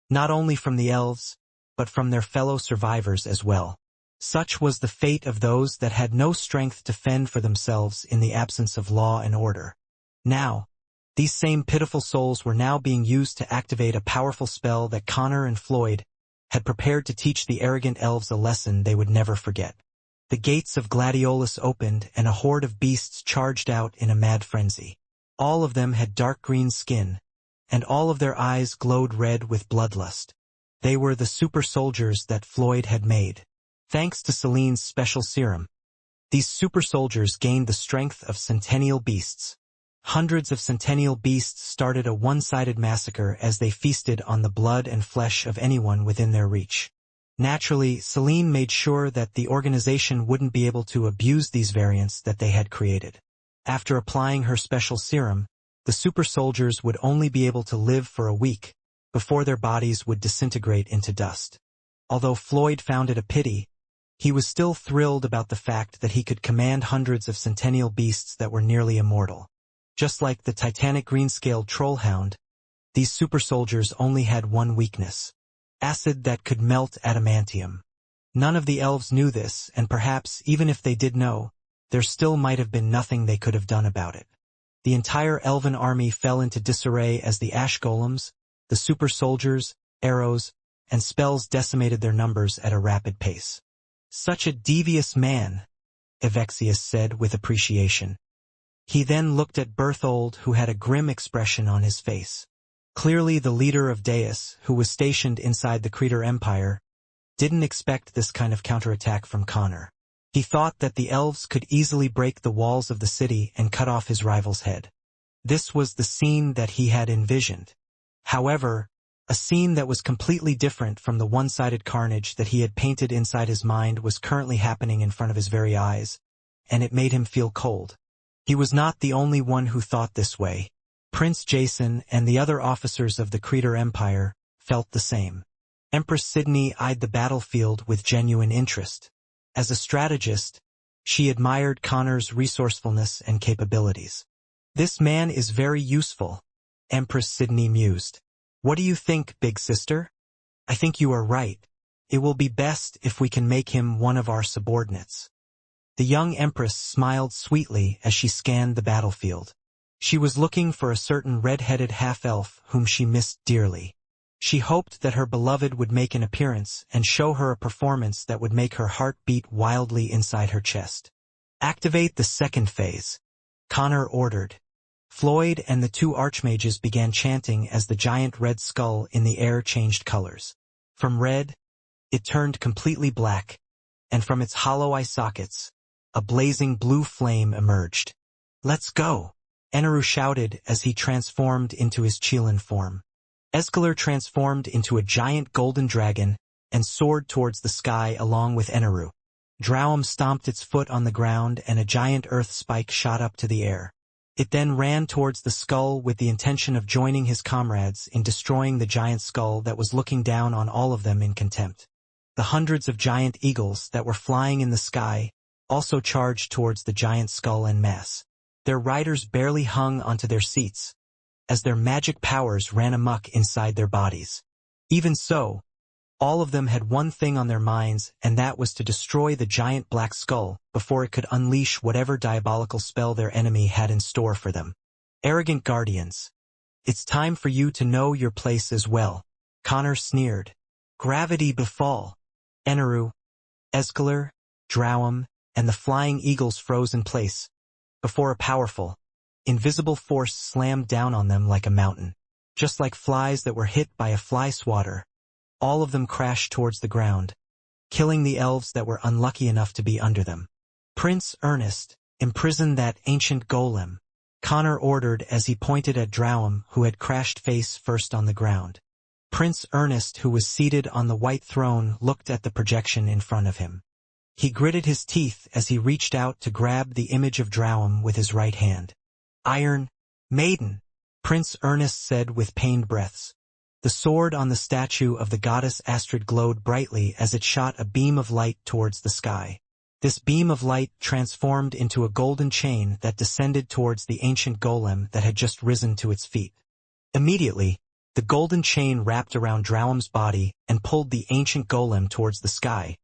Not only from the elves, but from their fellow survivors as well. Such was the fate of those that had no strength to fend for themselves in the absence of law and order. Now, these same pitiful souls were now being used to activate a powerful spell that Connor and Floyd had prepared to teach the arrogant elves a lesson they would never forget. The gates of Gladiolus opened and a horde of beasts charged out in a mad frenzy. All of them had dark green skin, and all of their eyes glowed red with bloodlust. They were the super soldiers that Floyd had made. Thanks to Celine's special serum, these super soldiers gained the strength of centennial beasts. Hundreds of centennial beasts started a one-sided massacre as they feasted on the blood and flesh of anyone within their reach. Naturally, Celine made sure that the organization wouldn't be able to abuse these variants that they had created. After applying her special serum, the super soldiers would only be able to live for a week, before their bodies would disintegrate into dust. Although Floyd found it a pity, he was still thrilled about the fact that he could command hundreds of centennial beasts that were nearly immortal. Just like the titanic green-scaled trollhound, these super soldiers only had one weakness: acid that could melt adamantium. None of the elves knew this, and perhaps, even if they did know, there still might have been nothing they could have done about it. The entire elven army fell into disarray as the ash golems, the super soldiers, arrows, and spells decimated their numbers at a rapid pace. "Such a devious man," Evexius said with appreciation. He then looked at Berthold, who had a grim expression on his face. Clearly the leader of Deus, who was stationed inside the Creator Empire, didn't expect this kind of counterattack from Connor. He thought that the elves could easily break the walls of the city and cut off his rival's head. This was the scene that he had envisioned. However, a scene that was completely different from the one-sided carnage that he had painted inside his mind was currently happening in front of his very eyes, and it made him feel cold. He was not the only one who thought this way. Prince Jason and the other officers of the Creator Empire felt the same. Empress Sydney eyed the battlefield with genuine interest. As a strategist, she admired Connor's resourcefulness and capabilities. "This man is very useful," Empress Sydney mused. "What do you think, big sister?" "I think you are right. It will be best if we can make him one of our subordinates." The young empress smiled sweetly as she scanned the battlefield. She was looking for a certain red-headed half-elf whom she missed dearly. She hoped that her beloved would make an appearance and show her a performance that would make her heart beat wildly inside her chest. "Activate the second phase," Connor ordered. Floyd and the two archmages began chanting as the giant red skull in the air changed colors. From red, it turned completely black, and from its hollow eye sockets, a blazing blue flame emerged. "Let's go!" Eneru shouted as he transformed into his Chelan form. Escalar transformed into a giant golden dragon and soared towards the sky along with Eneru. Droum stomped its foot on the ground and a giant earth spike shot up to the air. It then ran towards the skull with the intention of joining his comrades in destroying the giant skull that was looking down on all of them in contempt. The hundreds of giant eagles that were flying in the sky also charged towards the giant skull en masse. Their riders barely hung onto their seats, as their magic powers ran amok inside their bodies. Even so, all of them had one thing on their minds, and that was to destroy the giant black skull before it could unleash whatever diabolical spell their enemy had in store for them. Arrogant guardians. It's time for you to know your place as well, Connor sneered. Gravity befall. Eneru, Escalar, Drowum, and the flying eagles froze in place, before a powerful, invisible force slammed down on them like a mountain. Just like flies that were hit by a fly swatter, all of them crashed towards the ground, killing the elves that were unlucky enough to be under them. Prince Ernest, imprison that ancient golem, Connor ordered as he pointed at Drowum, who had crashed face first on the ground. Prince Ernest, who was seated on the white throne, looked at the projection in front of him. He gritted his teeth as he reached out to grab the image of Drowum with his right hand. Iron Maiden, Prince Ernest said with pained breaths. The sword on the statue of the goddess Astrid glowed brightly as it shot a beam of light towards the sky. This beam of light transformed into a golden chain that descended towards the ancient golem that had just risen to its feet. Immediately, the golden chain wrapped around Drowum's body and pulled the ancient golem towards the sky,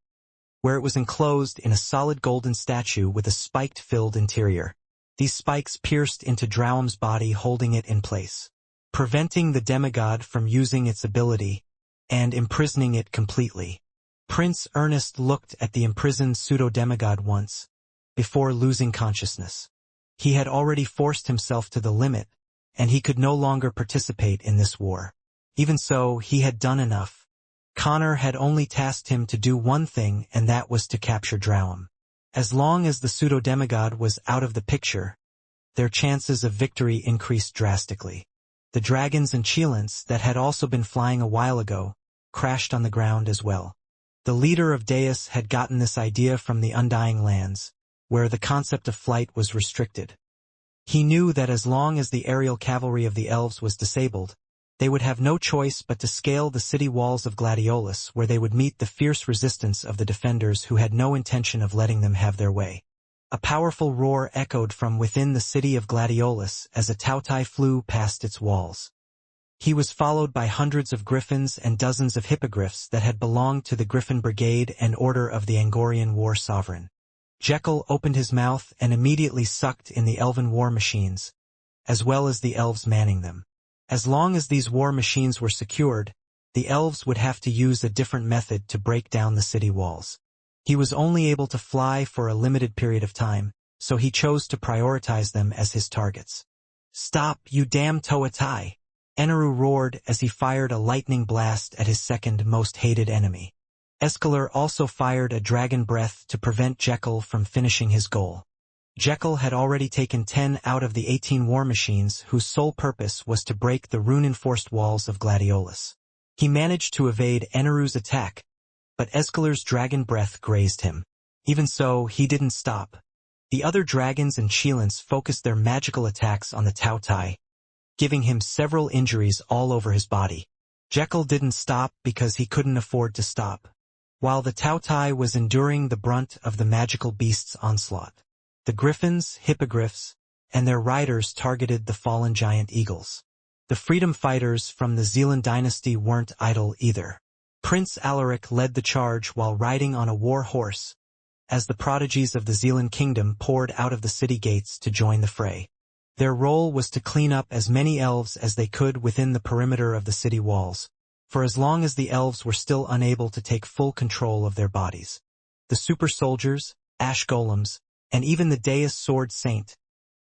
where it was enclosed in a solid golden statue with a spiked-filled interior. These spikes pierced into Drowum's body, holding it in place, preventing the demigod from using its ability, and imprisoning it completely. Prince Ernest looked at the imprisoned pseudo-demigod once, before losing consciousness. He had already forced himself to the limit, and he could no longer participate in this war. Even so, he had done enough. Connor had only tasked him to do one thing, and that was to capture Drowum. As long as the pseudo-demigod was out of the picture, their chances of victory increased drastically. The dragons and cheelants that had also been flying a while ago crashed on the ground as well. The leader of Deus had gotten this idea from the Undying Lands, where the concept of flight was restricted. He knew that as long as the aerial cavalry of the elves was disabled, they would have no choice but to scale the city walls of Gladiolus, where they would meet the fierce resistance of the defenders who had no intention of letting them have their way. A powerful roar echoed from within the city of Gladiolus as a tautai flew past its walls. He was followed by hundreds of griffins and dozens of hippogriffs that had belonged to the Griffin Brigade and Order of the Angorian War Sovereign. Jekyll opened his mouth and immediately sucked in the elven war machines, as well as the elves manning them. As long as these war machines were secured, the elves would have to use a different method to break down the city walls. He was only able to fly for a limited period of time, so he chose to prioritize them as his targets. Stop, you damn Toatai! Eneru roared as he fired a lightning blast at his second most hated enemy. Escalar also fired a dragon breath to prevent Jekyll from finishing his goal. Jekyll had already taken 10 out of the 18 war machines whose sole purpose was to break the rune-enforced walls of Gladiolus. He managed to evade Eneru's attack, but Escalar's dragon breath grazed him. Even so, he didn't stop. The other dragons and cheelants focused their magical attacks on the Tautai, giving him several injuries all over his body. Jekyll didn't stop because he couldn't afford to stop. While the Tautai was enduring the brunt of the magical beast's onslaught, the griffins, hippogriffs, and their riders targeted the fallen giant eagles. The freedom fighters from the Zealand dynasty weren't idle either. Prince Alaric led the charge while riding on a war horse, as the prodigies of the Zealand kingdom poured out of the city gates to join the fray. Their role was to clean up as many elves as they could within the perimeter of the city walls, for as long as the elves were still unable to take full control of their bodies. The super soldiers, ash golems, and even the Deus sword saint,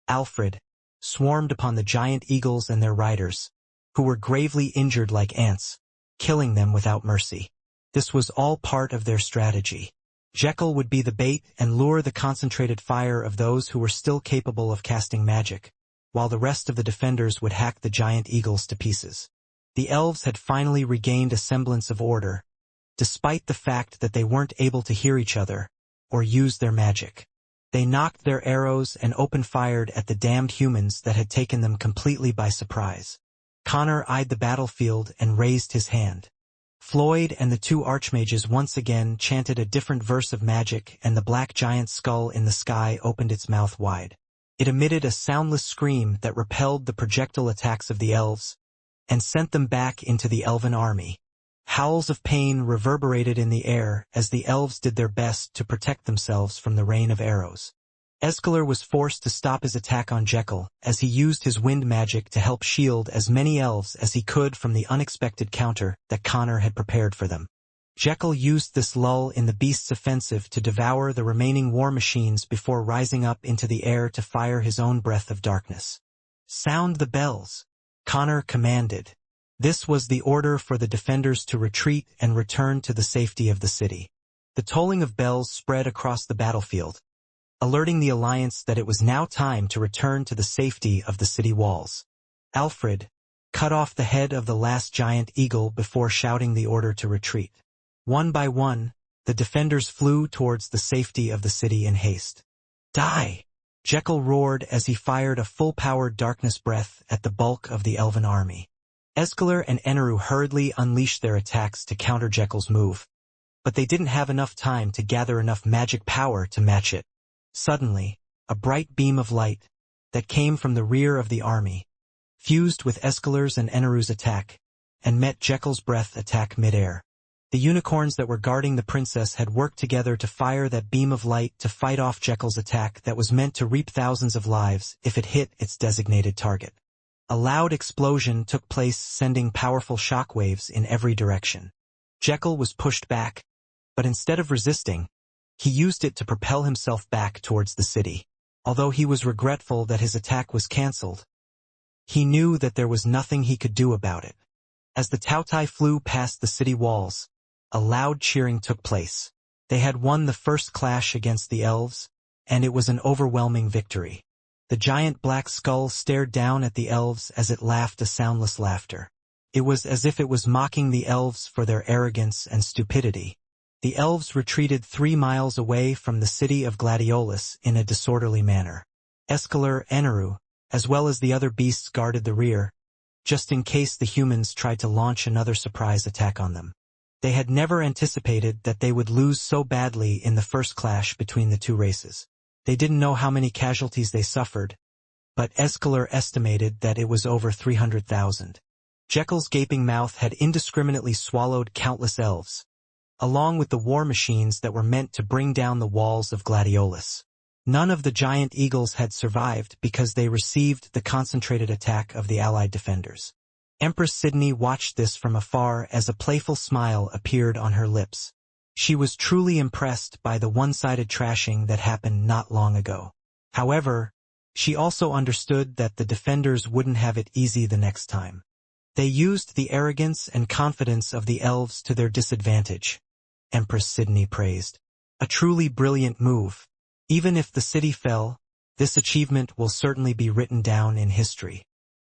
Alfred, swarmed upon the giant eagles and their riders, who were gravely injured like ants, killing them without mercy. This was all part of their strategy. Jekyll would be the bait and lure the concentrated fire of those who were still capable of casting magic, while the rest of the defenders would hack the giant eagles to pieces. The elves had finally regained a semblance of order, despite the fact that they weren't able to hear each other or use their magic. They knocked their arrows and open-fired at the damned humans that had taken them completely by surprise. Connor eyed the battlefield and raised his hand. Floyd and the two archmages once again chanted a different verse of magic, and the black giant skull in the sky opened its mouth wide. It emitted a soundless scream that repelled the projectile attacks of the elves and sent them back into the elven army. Howls of pain reverberated in the air as the elves did their best to protect themselves from the rain of arrows. Escalar was forced to stop his attack on Jekyll, as he used his wind magic to help shield as many elves as he could from the unexpected counter that Connor had prepared for them. Jekyll used this lull in the beast's offensive to devour the remaining war machines before rising up into the air to fire his own breath of darkness. "Sound the bells," Connor commanded. This was the order for the defenders to retreat and return to the safety of the city. The tolling of bells spread across the battlefield, alerting the alliance that it was now time to return to the safety of the city walls. Alfred cut off the head of the last giant eagle before shouting the order to retreat. One by one, the defenders flew towards the safety of the city in haste. "Die!" Jekyll roared as he fired a full-powered darkness breath at the bulk of the elven army. Escalar and Eneru hurriedly unleashed their attacks to counter Jekyll's move, but they didn't have enough time to gather enough magic power to match it. Suddenly, a bright beam of light that came from the rear of the army fused with Escalar's and Eneru's attack and met Jekyll's breath attack mid-air. The unicorns that were guarding the princess had worked together to fire that beam of light to fight off Jekyll's attack that was meant to reap thousands of lives if it hit its designated target. A loud explosion took place, sending powerful shockwaves in every direction. Jekyll was pushed back, but instead of resisting, he used it to propel himself back towards the city. Although he was regretful that his attack was cancelled, he knew that there was nothing he could do about it. As the Tautai flew past the city walls, a loud cheering took place. They had won the first clash against the elves, and it was an overwhelming victory. The giant black skull stared down at the elves as it laughed a soundless laughter. It was as if it was mocking the elves for their arrogance and stupidity. The elves retreated 3 miles away from the city of Gladiolus in a disorderly manner. Escalar, Eneru, as well as the other beasts guarded the rear, just in case the humans tried to launch another surprise attack on them. They had never anticipated that they would lose so badly in the first clash between the two races. They didn't know how many casualties they suffered, but Escalar estimated that it was over 300,000. Jekyll's gaping mouth had indiscriminately swallowed countless elves, along with the war machines that were meant to bring down the walls of Gladiolus. None of the giant eagles had survived because they received the concentrated attack of the allied defenders. Empress Sydney watched this from afar as a playful smile appeared on her lips. She was truly impressed by the one-sided trashing that happened not long ago. However, she also understood that the defenders wouldn't have it easy the next time. They used the arrogance and confidence of the elves to their disadvantage, Empress Sydney praised. A truly brilliant move. Even if the city fell, this achievement will certainly be written down in history.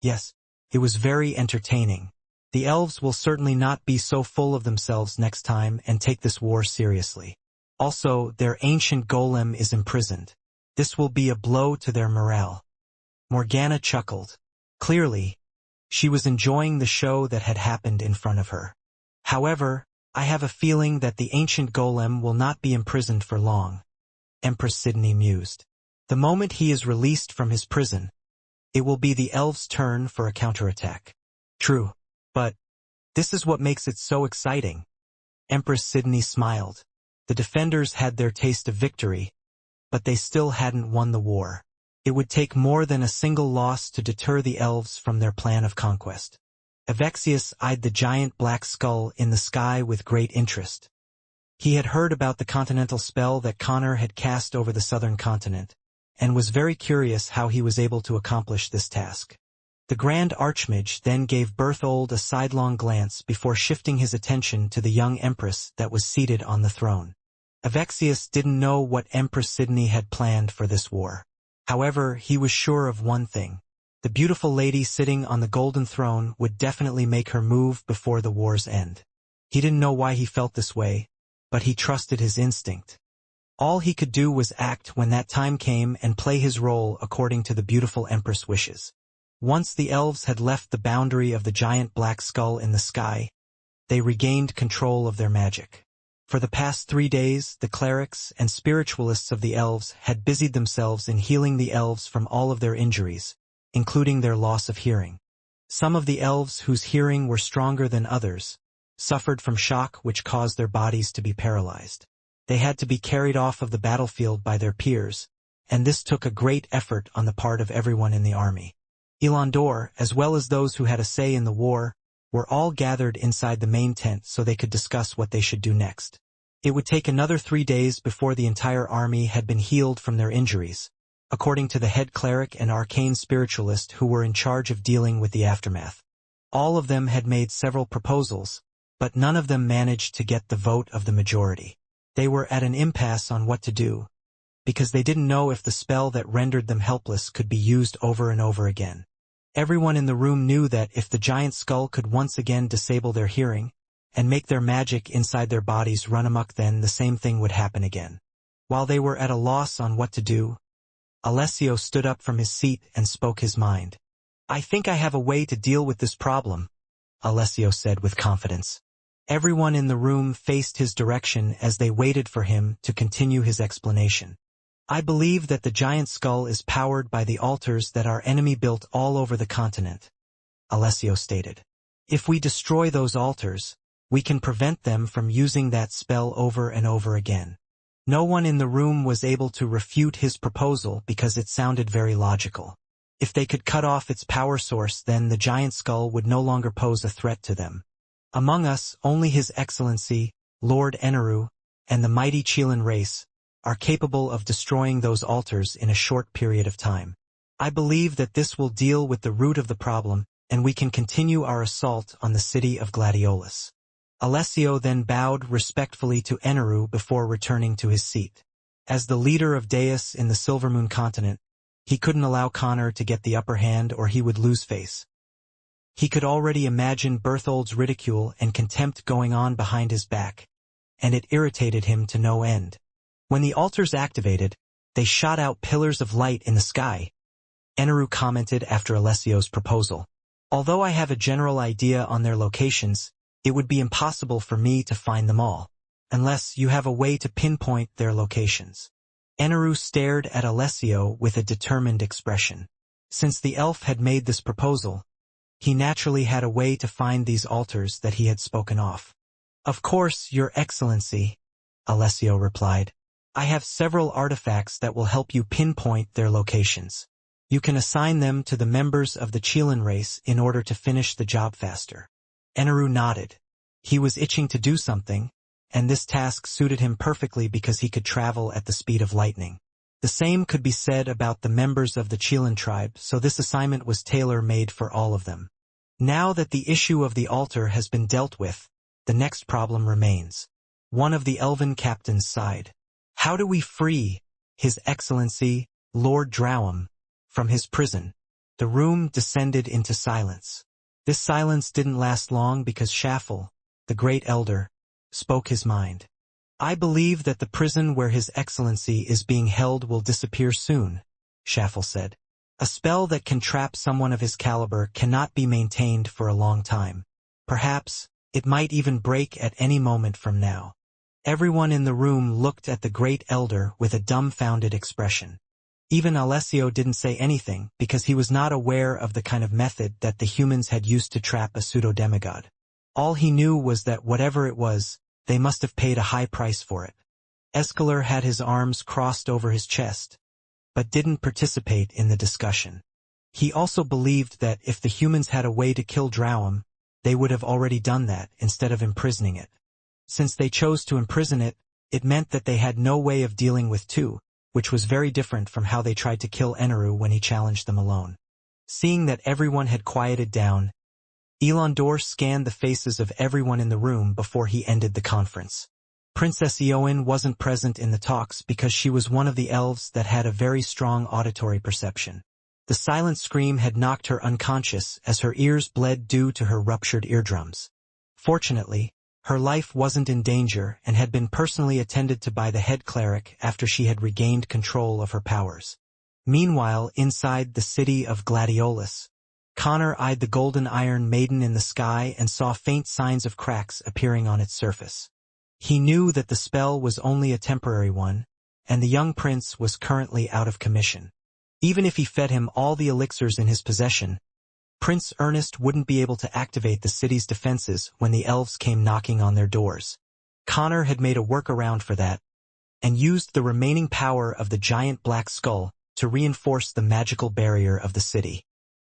Yes, it was very entertaining. The elves will certainly not be so full of themselves next time and take this war seriously. Also, their ancient golem is imprisoned. This will be a blow to their morale. Morgana chuckled. Clearly, she was enjoying the show that had happened in front of her. However, I have a feeling that the ancient golem will not be imprisoned for long, Empress Sydney mused. The moment he is released from his prison, it will be the elves' turn for a counterattack. True. But this is what makes it so exciting. Empress Sydney smiled. The defenders had their taste of victory, but they still hadn't won the war. It would take more than a single loss to deter the elves from their plan of conquest. Avexius eyed the giant black skull in the sky with great interest. He had heard about the continental spell that Connor had cast over the southern continent, and was very curious how he was able to accomplish this task. The Grand Archmage then gave Berthold a sidelong glance before shifting his attention to the young empress that was seated on the throne. Avexius didn't know what Empress Sydney had planned for this war. However, he was sure of one thing. The beautiful lady sitting on the golden throne would definitely make her move before the war's end. He didn't know why he felt this way, but he trusted his instinct. All he could do was act when that time came and play his role according to the beautiful empress' wishes. Once the elves had left the boundary of the giant black skull in the sky, they regained control of their magic. For the past 3 days, the clerics and spiritualists of the elves had busied themselves in healing the elves from all of their injuries, including their loss of hearing. Some of the elves whose hearing were stronger than others suffered from shock which caused their bodies to be paralyzed. They had to be carried off of the battlefield by their peers, and this took a great effort on the part of everyone in the army. Elandor, as well as those who had a say in the war, were all gathered inside the main tent so they could discuss what they should do next. It would take another 3 days before the entire army had been healed from their injuries, according to the head cleric and arcane spiritualist who were in charge of dealing with the aftermath. All of them had made several proposals, but none of them managed to get the vote of the majority. They were at an impasse on what to do, because they didn't know if the spell that rendered them helpless could be used over and over again. Everyone in the room knew that if the giant skull could once again disable their hearing, and make their magic inside their bodies run amok, then the same thing would happen again. While they were at a loss on what to do, Alessio stood up from his seat and spoke his mind. "I think I have a way to deal with this problem," Alessio said with confidence. Everyone in the room faced his direction as they waited for him to continue his explanation. "I believe that the giant skull is powered by the altars that our enemy built all over the continent," Alessio stated. "If we destroy those altars, we can prevent them from using that spell over and over again." No one in the room was able to refute his proposal because it sounded very logical. If they could cut off its power source, then the giant skull would no longer pose a threat to them. Among us, only His Excellency, Lord Eneru, and the mighty Chelan race are capable of destroying those altars in a short period of time. I believe that this will deal with the root of the problem, and we can continue our assault on the city of Gladiolus. Alessio then bowed respectfully to Eneru before returning to his seat. As the leader of Deus in the Silvermoon continent, he couldn't allow Connor to get the upper hand or he would lose face. He could already imagine Berthold's ridicule and contempt going on behind his back, and it irritated him to no end. When the altars activated, they shot out pillars of light in the sky, Eneru commented after Alessio's proposal. "Although I have a general idea on their locations, it would be impossible for me to find them all, unless you have a way to pinpoint their locations." Eneru stared at Alessio with a determined expression. Since the elf had made this proposal, he naturally had a way to find these altars that he had spoken of. "Of course, Your Excellency," Alessio replied. "I have several artifacts that will help you pinpoint their locations. You can assign them to the members of the Chelan race in order to finish the job faster." Eneru nodded. He was itching to do something, and this task suited him perfectly because he could travel at the speed of lightning. The same could be said about the members of the Chelan tribe, so this assignment was tailor-made for all of them. Now that the issue of the altar has been dealt with, the next problem remains. One of the elven captains sighed. "How do we free His Excellency, Lord Drowham, from his prison?" The room descended into silence. This silence didn't last long because Shaffel, the great elder, spoke his mind. "I believe that the prison where His Excellency is being held will disappear soon," Shaffel said. "A spell that can trap someone of his caliber cannot be maintained for a long time. Perhaps it might even break at any moment from now." Everyone in the room looked at the great elder with a dumbfounded expression. Even Alessio didn't say anything because he was not aware of the kind of method that the humans had used to trap a pseudo-demigod. All he knew was that whatever it was, they must have paid a high price for it. Escalar had his arms crossed over his chest, but didn't participate in the discussion. He also believed that if the humans had a way to kill Drowham, they would have already done that instead of imprisoning it. Since they chose to imprison it, it meant that they had no way of dealing with two, which was very different from how they tried to kill Eneru when he challenged them alone. Seeing that everyone had quieted down, Elandor scanned the faces of everyone in the room before he ended the conference. Princess Eowyn wasn't present in the talks because she was one of the elves that had a very strong auditory perception. The silent scream had knocked her unconscious as her ears bled due to her ruptured eardrums. Fortunately, her life wasn't in danger and had been personally attended to by the head cleric after she had regained control of her powers. Meanwhile, inside the city of Gladiolus, Connor eyed the golden iron maiden in the sky and saw faint signs of cracks appearing on its surface. He knew that the spell was only a temporary one, and the young prince was currently out of commission. Even if he fed him all the elixirs in his possession, Prince Ernest wouldn't be able to activate the city's defenses when the elves came knocking on their doors. Connor had made a workaround for that, and used the remaining power of the giant black skull to reinforce the magical barrier of the city.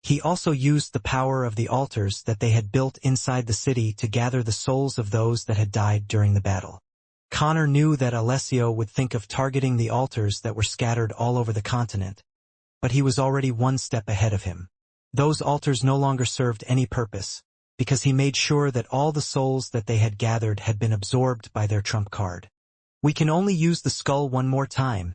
He also used the power of the altars that they had built inside the city to gather the souls of those that had died during the battle. Connor knew that Alessio would think of targeting the altars that were scattered all over the continent, but he was already one step ahead of him. Those altars no longer served any purpose, because he made sure that all the souls that they had gathered had been absorbed by their trump card. We can only use the skull one more time,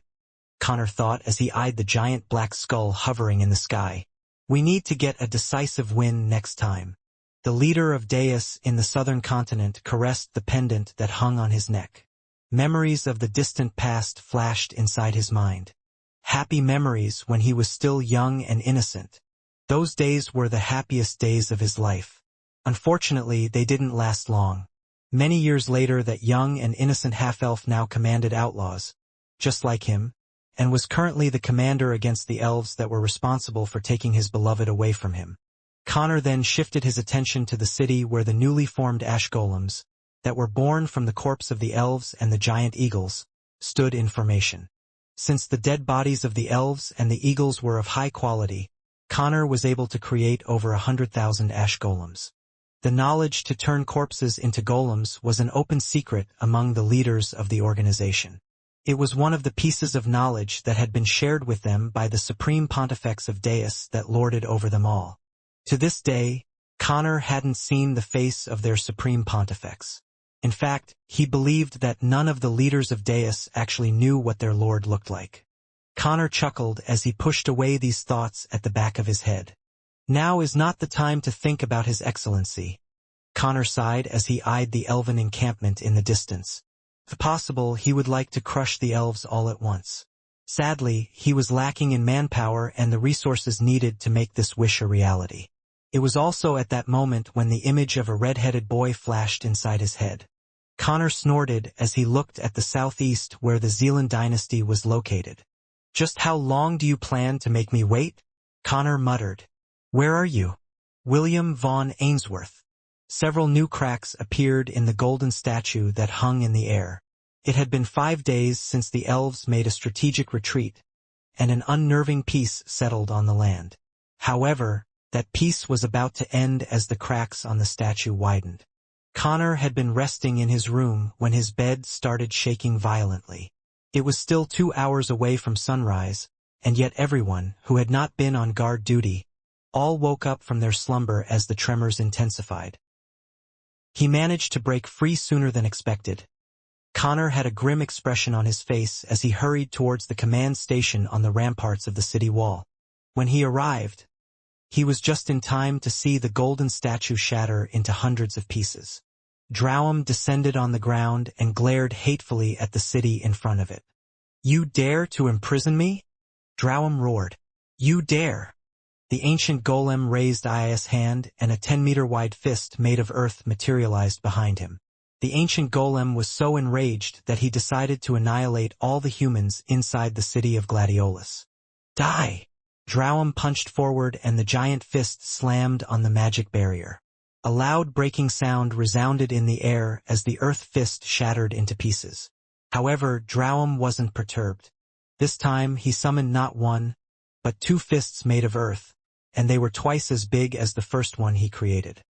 Connor thought as he eyed the giant black skull hovering in the sky. We need to get a decisive win next time. The leader of Deus in the southern continent caressed the pendant that hung on his neck. Memories of the distant past flashed inside his mind. Happy memories when he was still young and innocent. Those days were the happiest days of his life. Unfortunately, they didn't last long. Many years later, that young and innocent half-elf now commanded outlaws, just like him, and was currently the commander against the elves that were responsible for taking his beloved away from him. Connor then shifted his attention to the city where the newly formed ash golems, that were born from the corpse of the elves and the giant eagles, stood in formation. Since the dead bodies of the elves and the eagles were of high quality, Connor was able to create over 100,000 ash golems. The knowledge to turn corpses into golems was an open secret among the leaders of the organization. It was one of the pieces of knowledge that had been shared with them by the supreme pontifex of Deus that lorded over them all. To this day, Connor hadn't seen the face of their supreme pontifex. In fact, he believed that none of the leaders of Deus actually knew what their lord looked like. Connor chuckled as he pushed away these thoughts at the back of his head. Now is not the time to think about his excellency. Connor sighed as he eyed the elven encampment in the distance. If possible, he would like to crush the elves all at once. Sadly, he was lacking in manpower and the resources needed to make this wish a reality. It was also at that moment when the image of a red-headed boy flashed inside his head. Connor snorted as he looked at the southeast where the Zealand dynasty was located. "Just how long do you plan to make me wait?" Connor muttered. "Where are you?" William von Ainsworth. Several new cracks appeared in the golden statue that hung in the air. It had been 5 days since the elves made a strategic retreat, and an unnerving peace settled on the land. However, that peace was about to end as the cracks on the statue widened. Connor had been resting in his room when his bed started shaking violently. It was still 2 hours away from sunrise, and yet everyone, who had not been on guard duty, all woke up from their slumber as the tremors intensified. He managed to break free sooner than expected. Connor had a grim expression on his face as he hurried towards the command station on the ramparts of the city wall. When he arrived, he was just in time to see the golden statue shatter into hundreds of pieces. Drowum descended on the ground and glared hatefully at the city in front of it. "You dare to imprison me?" Drowum roared. "You dare!" The ancient golem raised Aya's hand, and a 10-meter-wide fist made of earth materialized behind him. The ancient golem was so enraged that he decided to annihilate all the humans inside the city of Gladiolus. "Die!" Drowum punched forward and the giant fist slammed on the magic barrier. A loud breaking sound resounded in the air as the earth fist shattered into pieces. However, Drowum wasn't perturbed. This time he summoned not one, but 2 fists made of earth, and they were twice as big as the first one he created.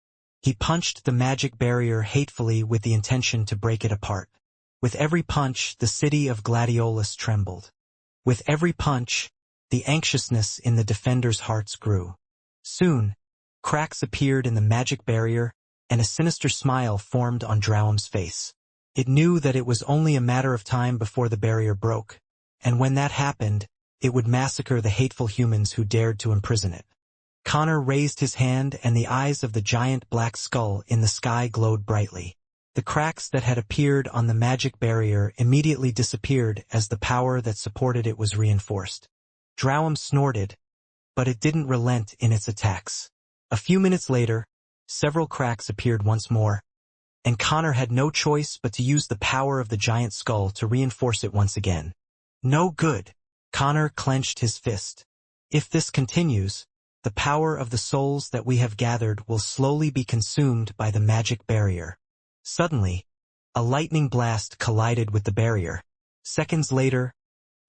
He punched the magic barrier hatefully with the intention to break it apart. With every punch, the city of Gladiolus trembled. With every punch, the anxiousness in the defenders' hearts grew. Soon, cracks appeared in the magic barrier, and a sinister smile formed on Drowum's face. It knew that it was only a matter of time before the barrier broke, and when that happened, it would massacre the hateful humans who dared to imprison it. Connor raised his hand and the eyes of the giant black skull in the sky glowed brightly. The cracks that had appeared on the magic barrier immediately disappeared as the power that supported it was reinforced. Drowum snorted, but it didn't relent in its attacks. A few minutes later, several cracks appeared once more, and Connor had no choice but to use the power of the giant skull to reinforce it once again. No good. Connor clenched his fist. If this continues, the power of the souls that we have gathered will slowly be consumed by the magic barrier. Suddenly, a lightning blast collided with the barrier. Seconds later,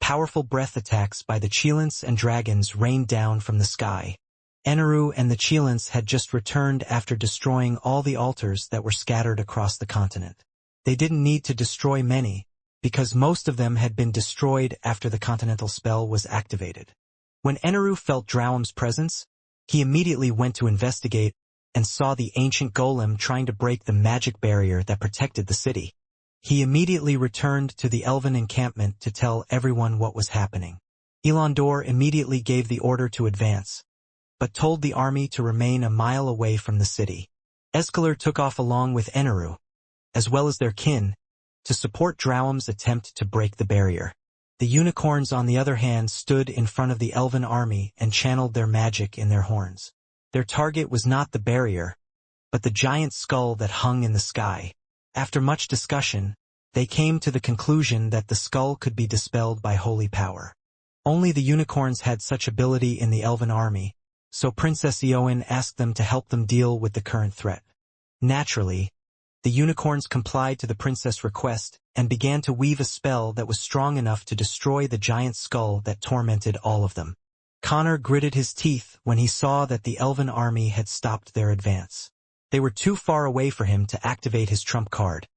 powerful breath attacks by the Cheilants and dragons rained down from the sky. Eneru and the Cheilants had just returned after destroying all the altars that were scattered across the continent. They didn't need to destroy many, because most of them had been destroyed after the continental spell was activated. When Eneru felt Drowam's presence, he immediately went to investigate and saw the ancient golem trying to break the magic barrier that protected the city. He immediately returned to the elven encampment to tell everyone what was happening. Elandor immediately gave the order to advance, but told the army to remain a mile away from the city. Escalar took off along with Eneru, as well as their kin, to support Drowam's attempt to break the barrier. The unicorns, on the other hand, stood in front of the elven army and channeled their magic in their horns. Their target was not the barrier, but the giant skull that hung in the sky. After much discussion, they came to the conclusion that the skull could be dispelled by holy power. Only the unicorns had such ability in the elven army, so Princess Eowyn asked them to help them deal with the current threat. Naturally, the unicorns complied to the princess' request and began to weave a spell that was strong enough to destroy the giant skull that tormented all of them. Connor gritted his teeth when he saw that the elven army had stopped their advance. They were too far away for him to activate his trump card,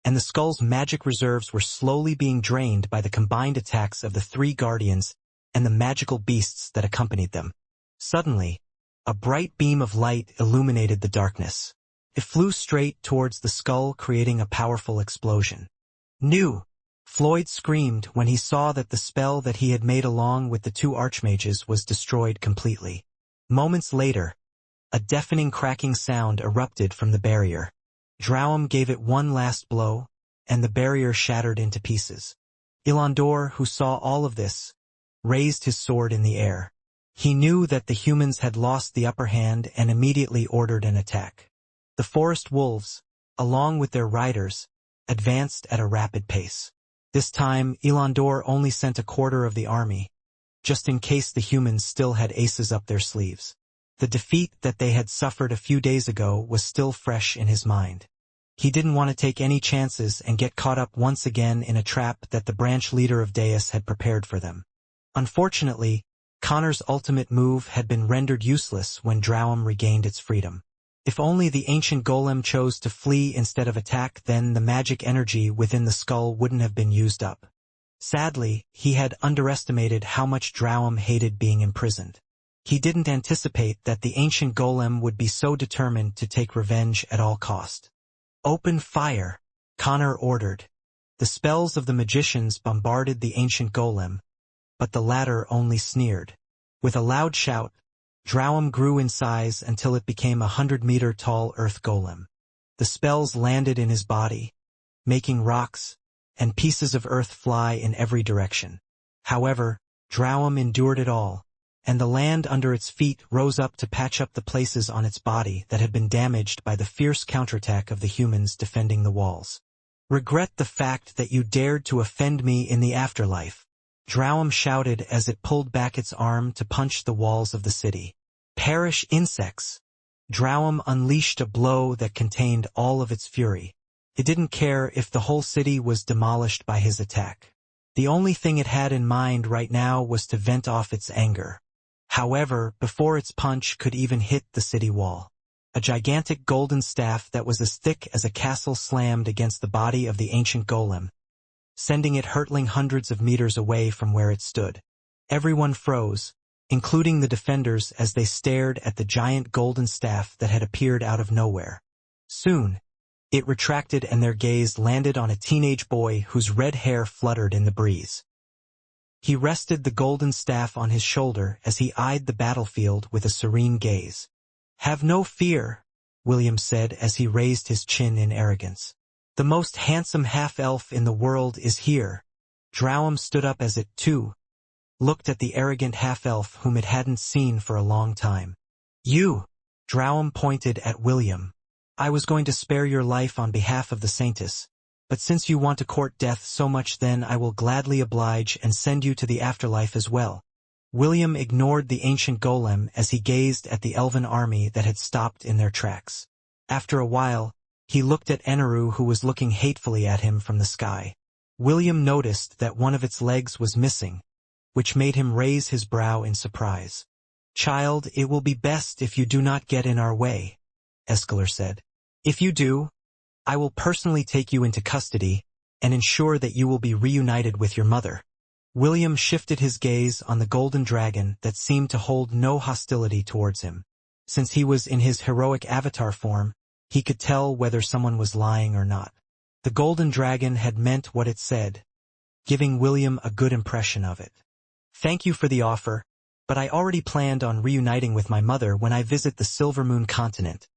and the skull's magic reserves were slowly being drained by the combined attacks of the three guardians and the magical beasts that accompanied them. Suddenly, a bright beam of light illuminated the darkness. It flew straight towards the skull, creating a powerful explosion. "New!" Floyd screamed when he saw that the spell that he had made along with the two archmages was destroyed completely. Moments later, a deafening cracking sound erupted from the barrier. Drowam gave it one last blow, and the barrier shattered into pieces. Elandor, who saw all of this, raised his sword in the air. He knew that the humans had lost the upper hand and immediately ordered an attack. The forest wolves, along with their riders, advanced at a rapid pace. This time, Elandor only sent a quarter of the army, just in case the humans still had aces up their sleeves. The defeat that they had suffered a few days ago was still fresh in his mind. He didn't want to take any chances and get caught up once again in a trap that the branch leader of Deus had prepared for them. Unfortunately, Connor's ultimate move had been rendered useless when Drowam regained its freedom. If only the ancient golem chose to flee instead of attack, then the magic energy within the skull wouldn't have been used up. Sadly, he had underestimated how much Drowam hated being imprisoned. He didn't anticipate that the ancient golem would be so determined to take revenge at all cost. "Open fire," Connor ordered. The spells of the magicians bombarded the ancient golem, but the latter only sneered. With a loud shout, Drowam grew in size until it became a 100-meter-tall earth golem. The spells landed in his body, making rocks and pieces of earth fly in every direction. However, Drowam endured it all, and the land under its feet rose up to patch up the places on its body that had been damaged by the fierce counterattack of the humans defending the walls. "Regret the fact that you dared to offend me in the afterlife," Drowam shouted as it pulled back its arm to punch the walls of the city. "Perish, insects!" Drowam unleashed a blow that contained all of its fury. It didn't care if the whole city was demolished by his attack. The only thing it had in mind right now was to vent off its anger. However, before its punch could even hit the city wall, a gigantic golden staff that was as thick as a castle slammed against the body of the ancient golem, sending it hurtling hundreds of meters away from where it stood. Everyone froze, including the defenders, as they stared at the giant golden staff that had appeared out of nowhere. Soon, it retracted and their gaze landed on a teenage boy whose red hair fluttered in the breeze. He rested the golden staff on his shoulder as he eyed the battlefield with a serene gaze. "Have no fear," William said as he raised his chin in arrogance. "The most handsome half-elf in the world is here." Drowam stood up as it, too, looked at the arrogant half-elf whom it hadn't seen for a long time. "You!" Drowum pointed at William. I was going to spare your life on behalf of the Saintess, but since you want to court death so much, then I will gladly oblige and send you to the afterlife as well. William ignored the ancient golem as he gazed at the elven army that had stopped in their tracks. After a while, he looked at Eneru, who was looking hatefully at him from the sky. William noticed that one of its legs was missing, which made him raise his brow in surprise. Child, it will be best if you do not get in our way, Escalar said. If you do, I will personally take you into custody and ensure that you will be reunited with your mother. William shifted his gaze on the golden dragon that seemed to hold no hostility towards him. Since he was in his heroic avatar form, he could tell whether someone was lying or not. The golden dragon had meant what it said, giving William a good impression of it. Thank you for the offer, but I already planned on reuniting with my mother when I visit the Silver Moon continent,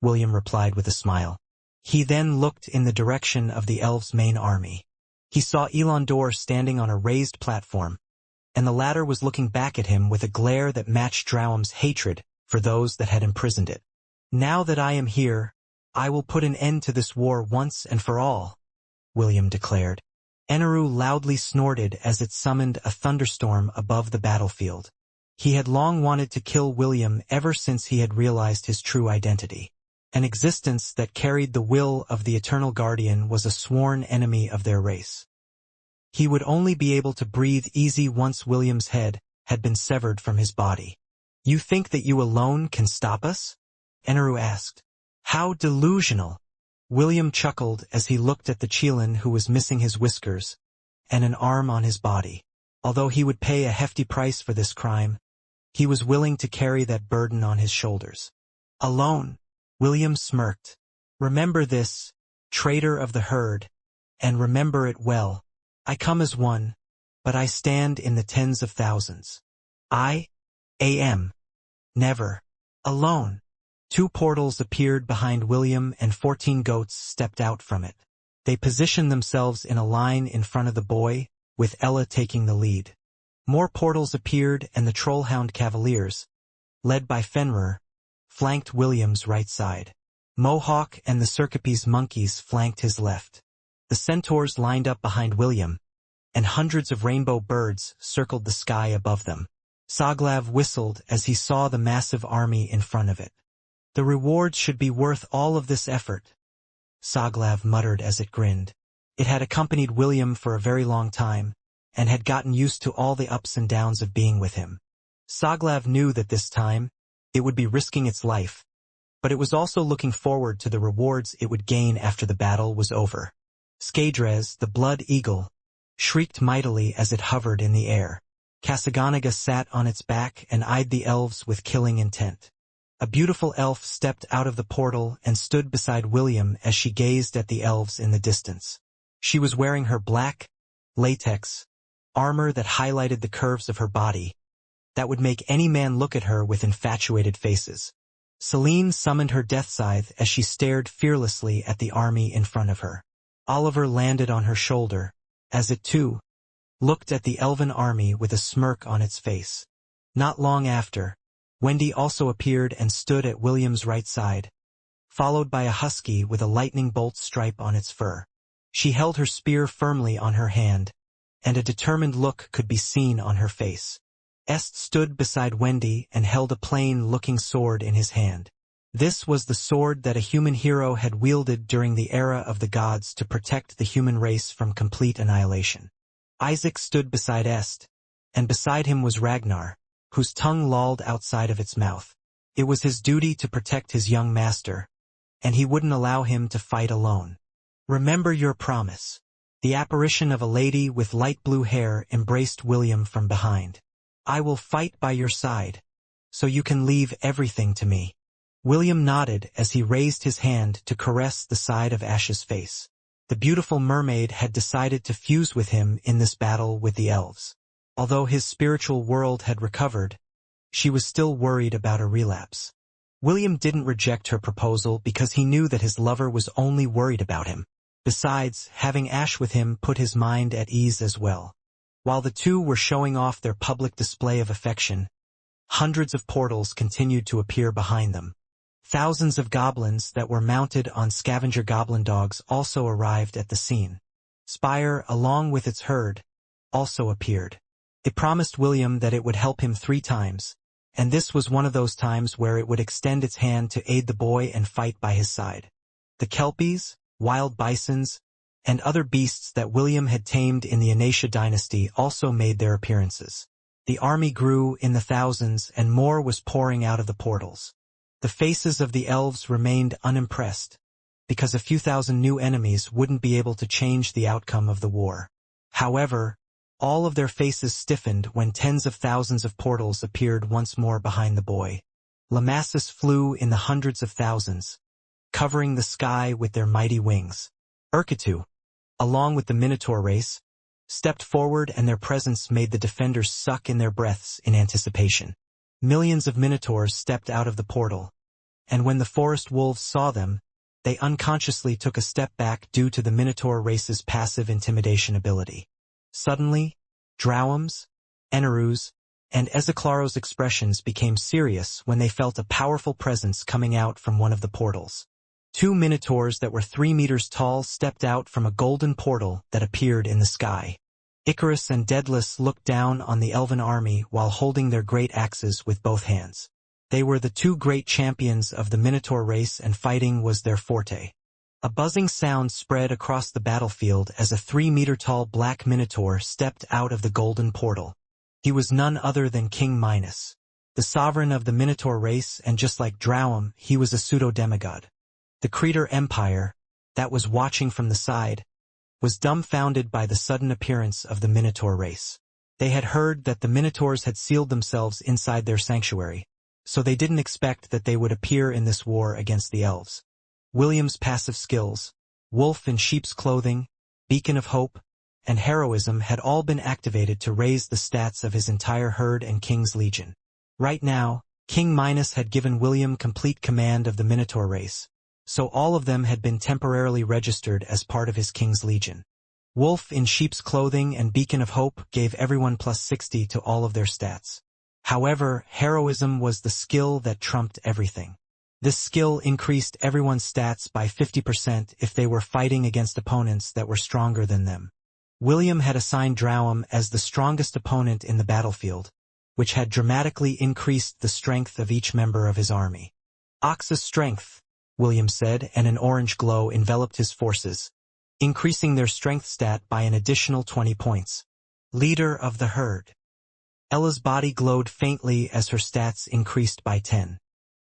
William replied with a smile. He then looked in the direction of the elves' main army. He saw Elandor standing on a raised platform, and the latter was looking back at him with a glare that matched Drowum's hatred for those that had imprisoned it. Now that I am here, I will put an end to this war once and for all, William declared. Eneru loudly snorted as it summoned a thunderstorm above the battlefield. He had long wanted to kill William ever since he had realized his true identity. An existence that carried the will of the Eternal Guardian was a sworn enemy of their race. He would only be able to breathe easy once William's head had been severed from his body. You think that you alone can stop us? Eneru asked. How delusional! William chuckled as he looked at the Chelan, who was missing his whiskers and an arm on his body. Although he would pay a hefty price for this crime, he was willing to carry that burden on his shoulders. Alone, William smirked. Remember this, traitor of the herd, and remember it well. I come as one, but I stand in the tens of thousands. I am never alone. 2 portals appeared behind William and 14 goats stepped out from it. They positioned themselves in a line in front of the boy, with Ella taking the lead. More portals appeared and the Trollhound Cavaliers, led by Fenrir, flanked William's right side. Mohawk and the Circapes monkeys flanked his left. The centaurs lined up behind William, and hundreds of rainbow birds circled the sky above them. Soglav whistled as he saw the massive army in front of it. The rewards should be worth all of this effort, Soglav muttered as it grinned. It had accompanied William for a very long time, and had gotten used to all the ups and downs of being with him. Soglav knew that this time, it would be risking its life, but it was also looking forward to the rewards it would gain after the battle was over. Skadrez, the blood eagle, shrieked mightily as it hovered in the air. Kasaganaga sat on its back and eyed the elves with killing intent. A beautiful elf stepped out of the portal and stood beside William as she gazed at the elves in the distance. She was wearing her black, latex, armor that highlighted the curves of her body, that would make any man look at her with infatuated faces. Celine summoned her death scythe as she stared fearlessly at the army in front of her. Oliver landed on her shoulder, as it too looked at the elven army with a smirk on its face. Not long after, Wendy also appeared and stood at William's right side, followed by a husky with a lightning bolt stripe on its fur. She held her spear firmly on her hand, and a determined look could be seen on her face. Est stood beside Wendy and held a plain-looking sword in his hand. This was the sword that a human hero had wielded during the era of the gods to protect the human race from complete annihilation. Isaac stood beside Est, and beside him was Ragnar, whose tongue lolled outside of its mouth. It was his duty to protect his young master, and he wouldn't allow him to fight alone. Remember your promise. The apparition of a lady with light blue hair embraced William from behind. I will fight by your side, so you can leave everything to me. William nodded as he raised his hand to caress the side of Ash's face. The beautiful mermaid had decided to fuse with him in this battle with the elves. Although his spiritual world had recovered, she was still worried about a relapse. William didn't reject her proposal because he knew that his lover was only worried about him. Besides, having Ash with him put his mind at ease as well. While the two were showing off their public display of affection, hundreds of portals continued to appear behind them. Thousands of goblins that were mounted on scavenger goblin dogs also arrived at the scene. Spire, along with its herd, also appeared. It promised William that it would help him 3 times, and this was one of those times where it would extend its hand to aid the boy and fight by his side. The kelpies, wild bisons, and other beasts that William had tamed in the Inauthentic dynasty also made their appearances. The army grew in the thousands and more was pouring out of the portals. The faces of the elves remained unimpressed, because a few thousand new enemies wouldn't be able to change the outcome of the war. However, all of their faces stiffened when tens of thousands of portals appeared once more behind the boy. Lamassus flew in the hundreds of thousands, covering the sky with their mighty wings. Urketu, along with the Minotaur race, stepped forward and their presence made the defenders suck in their breaths in anticipation. Millions of Minotaurs stepped out of the portal, and when the forest wolves saw them, they unconsciously took a step back due to the Minotaur race's passive intimidation ability. Suddenly, Drowum's, Eneru's, and Ezeklaro's expressions became serious when they felt a powerful presence coming out from one of the portals. 2 Minotaurs that were 3 meters tall stepped out from a golden portal that appeared in the sky. Icarus and Daedalus looked down on the elven army while holding their great axes with both hands. They were the 2 great champions of the Minotaur race and fighting was their forte. A buzzing sound spread across the battlefield as a 3-meter-tall black Minotaur stepped out of the golden portal. He was none other than King Minos, the sovereign of the Minotaur race, and just like Drowum, he was a pseudo-demigod. The Creator Empire, that was watching from the side, was dumbfounded by the sudden appearance of the Minotaur race. They had heard that the Minotaurs had sealed themselves inside their sanctuary, so they didn't expect that they would appear in this war against the elves. William's passive skills, wolf in sheep's clothing, beacon of hope, and heroism had all been activated to raise the stats of his entire herd and King's Legion. Right now, King Minos had given William complete command of the Minotaur race, so all of them had been temporarily registered as part of his King's Legion. Wolf in sheep's clothing and beacon of hope gave everyone plus 60 to all of their stats. However, heroism was the skill that trumped everything. This skill increased everyone's stats by 50% if they were fighting against opponents that were stronger than them. William had assigned Drowum as the strongest opponent in the battlefield, which had dramatically increased the strength of each member of his army. Ox's strength, William said, and an orange glow enveloped his forces, increasing their strength stat by an additional 20 points. Leader of the herd. Ella's body glowed faintly as her stats increased by 10.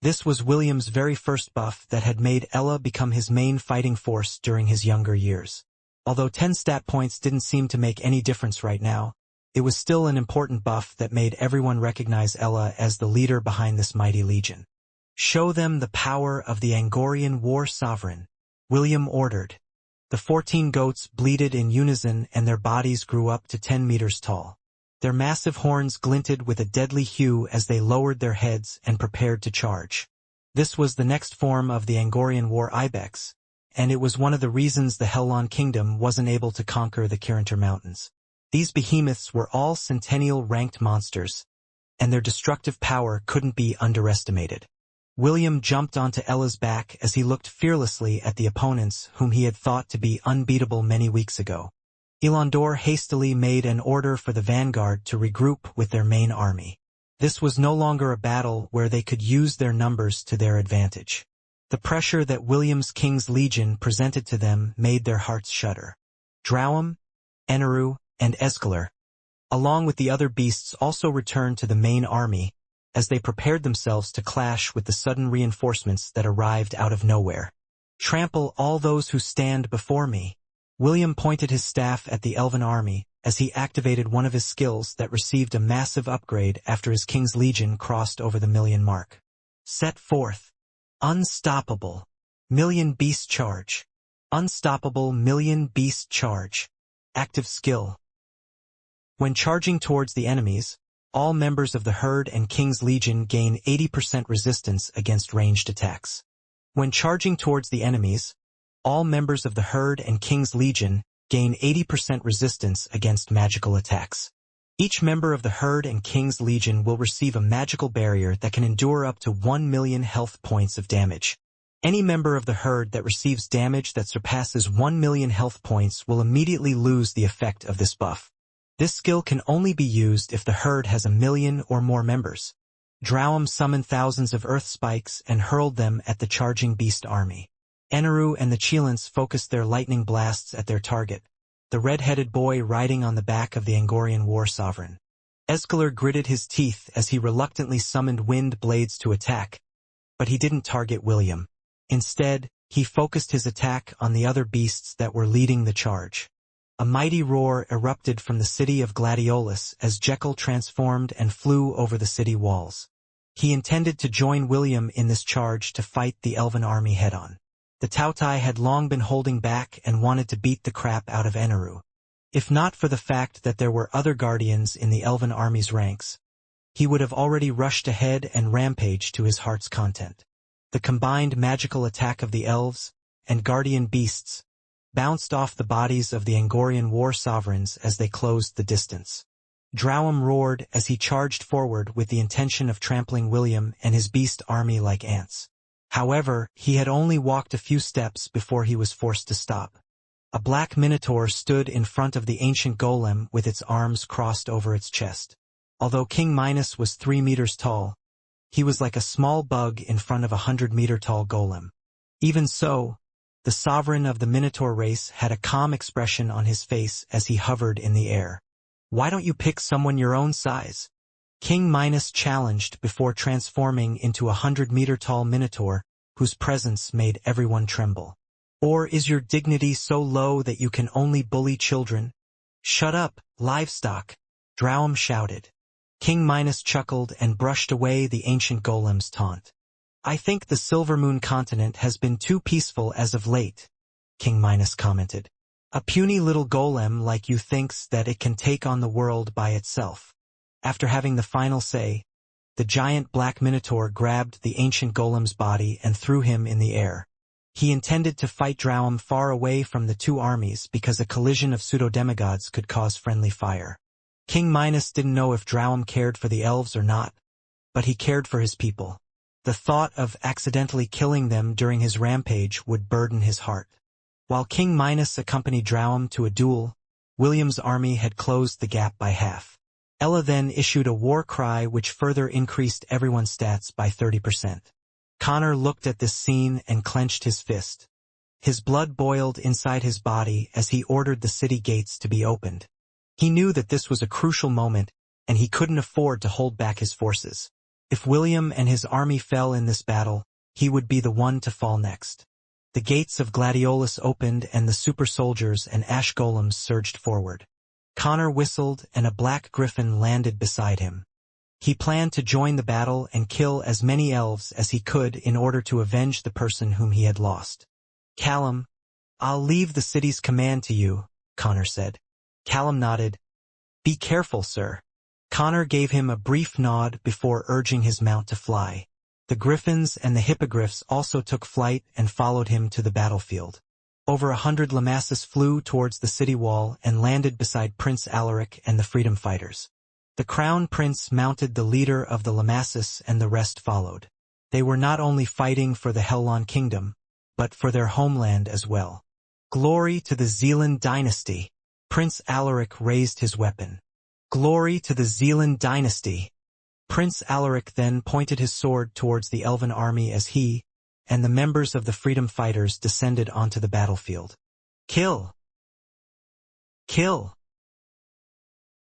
This was William's very first buff that had made Ella become his main fighting force during his younger years. Although 10 stat points didn't seem to make any difference right now, it was still an important buff that made everyone recognize Ella as the leader behind this mighty legion. Show them the power of the Angorian war sovereign, William ordered. The 14 goats bleated in unison and their bodies grew up to 10 meters tall. Their massive horns glinted with a deadly hue as they lowered their heads and prepared to charge. This was the next form of the Angorian war ibex, and it was one of the reasons the Hellon Kingdom wasn't able to conquer the Kirinter Mountains. These behemoths were all centennial-ranked monsters, and their destructive power couldn't be underestimated. William jumped onto Ella's back as he looked fearlessly at the opponents whom he had thought to be unbeatable many weeks ago. Elandor hastily made an order for the vanguard to regroup with their main army. This was no longer a battle where they could use their numbers to their advantage. The pressure that William's King's Legion presented to them made their hearts shudder. Drowum, Eneru, and Escalar, along with the other beasts, also returned to the main army as they prepared themselves to clash with the sudden reinforcements that arrived out of nowhere. Trample all those who stand before me. William pointed his staff at the elven army as he activated one of his skills that received a massive upgrade after his King's Legion crossed over the 1,000,000 mark. Set forth. Unstoppable. 1,000,000 beast charge. Unstoppable 1,000,000 beast charge. Active skill. When charging towards the enemies, all members of the herd and King's Legion gain 80% resistance against ranged attacks. When charging towards the enemies, all members of the herd and King's Legion gain 80% resistance against magical attacks. Each member of the herd and King's Legion will receive a magical barrier that can endure up to 1 million health points of damage. Any member of the herd that receives damage that surpasses 1 million health points will immediately lose the effect of this buff. This skill can only be used if the herd has 1 million or more members. Drowum summoned thousands of earth spikes and hurled them at the charging beast army. Eneru and the Cheelants focused their lightning blasts at their target, the red-headed boy riding on the back of the Angorian war sovereign. Escalar gritted his teeth as he reluctantly summoned wind blades to attack, but he didn't target William. Instead, he focused his attack on the other beasts that were leading the charge. A mighty roar erupted from the city of Gladiolus as Jekyll transformed and flew over the city walls. He intended to join William in this charge to fight the elven army head-on. The Tautai had long been holding back and wanted to beat the crap out of Eneru. If not for the fact that there were other guardians in the elven army's ranks, he would have already rushed ahead and rampaged to his heart's content. The combined magical attack of the elves and guardian beasts bounced off the bodies of the Angorian war sovereigns as they closed the distance. Drowum roared as he charged forward with the intention of trampling William and his beast army like ants. However, he had only walked a few steps before he was forced to stop. A black minotaur stood in front of the ancient golem with its arms crossed over its chest. Although King Minos was 3 meters tall, he was like a small bug in front of a 100-meter-tall golem. Even so, the sovereign of the minotaur race had a calm expression on his face as he hovered in the air. "Why don't you pick someone your own size?" King Minos challenged before transforming into a 100-meter-tall minotaur whose presence made everyone tremble. "Or is your dignity so low that you can only bully children?" "Shut up, livestock!" Drowum shouted. King Minos chuckled and brushed away the ancient golem's taunt. "I think the Silvermoon continent has been too peaceful as of late," King Minos commented. "A puny little golem like you thinks that it can take on the world by itself." After having the final say, the giant black minotaur grabbed the ancient golem's body and threw him in the air. He intended to fight Drowum far away from the two armies because a collision of pseudo-demigods could cause friendly fire. King Minos didn't know if Drowum cared for the elves or not, but he cared for his people. The thought of accidentally killing them during his rampage would burden his heart. While King Minos accompanied Drowum to a duel, William's army had closed the gap by half. Ella then issued a war cry which further increased everyone's stats by 30%. Connor looked at this scene and clenched his fist. His blood boiled inside his body as he ordered the city gates to be opened. He knew that this was a crucial moment, and he couldn't afford to hold back his forces. If William and his army fell in this battle, he would be the one to fall next. The gates of Gladiolus opened and the super soldiers and ash golems surged forward. Connor whistled and a black griffin landed beside him. He planned to join the battle and kill as many elves as he could in order to avenge the person whom he had lost. "Callum, I'll leave the city's command to you," Connor said. Callum nodded. "Be careful, sir." Connor gave him a brief nod before urging his mount to fly. The griffins and the hippogriffs also took flight and followed him to the battlefield. Over 100 Lamassus flew towards the city wall and landed beside Prince Alaric and the freedom fighters. The crown prince mounted the leader of the Lamassus and the rest followed. They were not only fighting for the Hellon kingdom, but for their homeland as well. "Glory to the Zealand dynasty!" Prince Alaric raised his weapon. "Glory to the Zealand dynasty!" Prince Alaric then pointed his sword towards the elven army as he and the members of the freedom fighters descended onto the battlefield. "Kill! Kill!"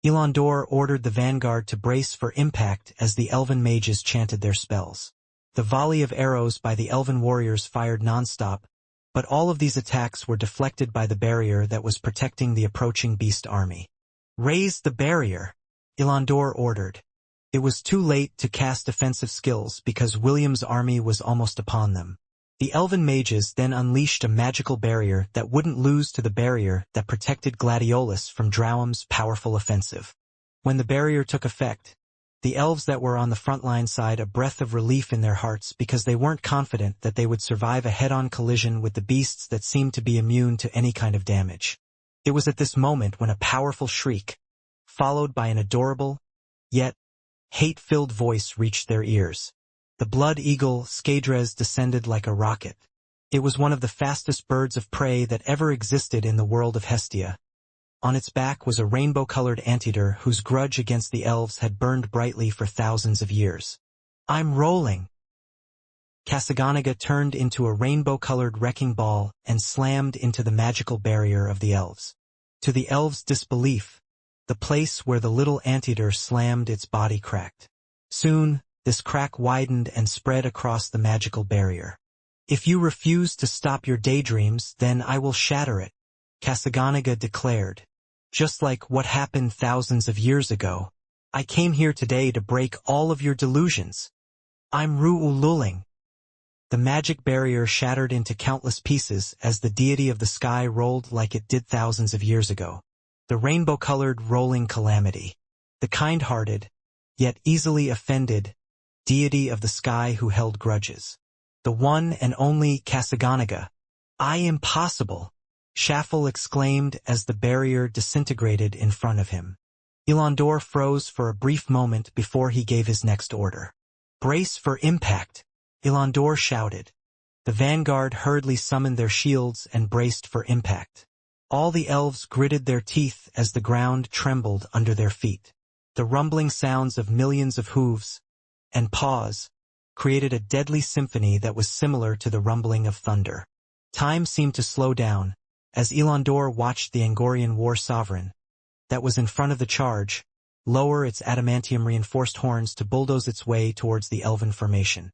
Elandor ordered the vanguard to brace for impact as the elven mages chanted their spells. The volley of arrows by the elven warriors fired non-stop, but all of these attacks were deflected by the barrier that was protecting the approaching beast army. "Raise the barrier," Elandor ordered. It was too late to cast offensive skills because William's army was almost upon them. The elven mages then unleashed a magical barrier that wouldn't lose to the barrier that protected Gladiolus from Drowum's powerful offensive. When the barrier took effect, the elves that were on the front line sighed a breath of relief in their hearts because they weren't confident that they would survive a head-on collision with the beasts that seemed to be immune to any kind of damage. It was at this moment when a powerful shriek, followed by an adorable, yet hate-filled voice reached their ears. The blood eagle, Skadres, descended like a rocket. It was one of the fastest birds of prey that ever existed in the world of Hestia. On its back was a rainbow-colored anteater whose grudge against the elves had burned brightly for thousands of years. "I'm rolling!" Kasaganaga turned into a rainbow-colored wrecking ball and slammed into the magical barrier of the elves. To the elves' disbelief, the place where the little anteater slammed its body cracked. Soon, this crack widened and spread across the magical barrier. "If you refuse to stop your daydreams, then I will shatter it," Kasaganaga declared. "Just like what happened thousands of years ago, I came here today to break all of your delusions. I'm Ru'ululing." The magic barrier shattered into countless pieces as the deity of the sky rolled like it did thousands of years ago. The rainbow-colored rolling calamity. The kind-hearted, yet easily offended, deity of the sky who held grudges. The one and only Kasaganaga. "Impossible!" Shaffel exclaimed as the barrier disintegrated in front of him. Ilandor froze for a brief moment before he gave his next order. "Brace for impact!" Ilandor shouted. The vanguard hurriedly summoned their shields and braced for impact. All the elves gritted their teeth as the ground trembled under their feet. The rumbling sounds of millions of hooves and paws created a deadly symphony that was similar to the rumbling of thunder. Time seemed to slow down as Ilandor watched the Angorian war sovereign that was in front of the charge lower its adamantium-reinforced horns to bulldoze its way towards the elven formation.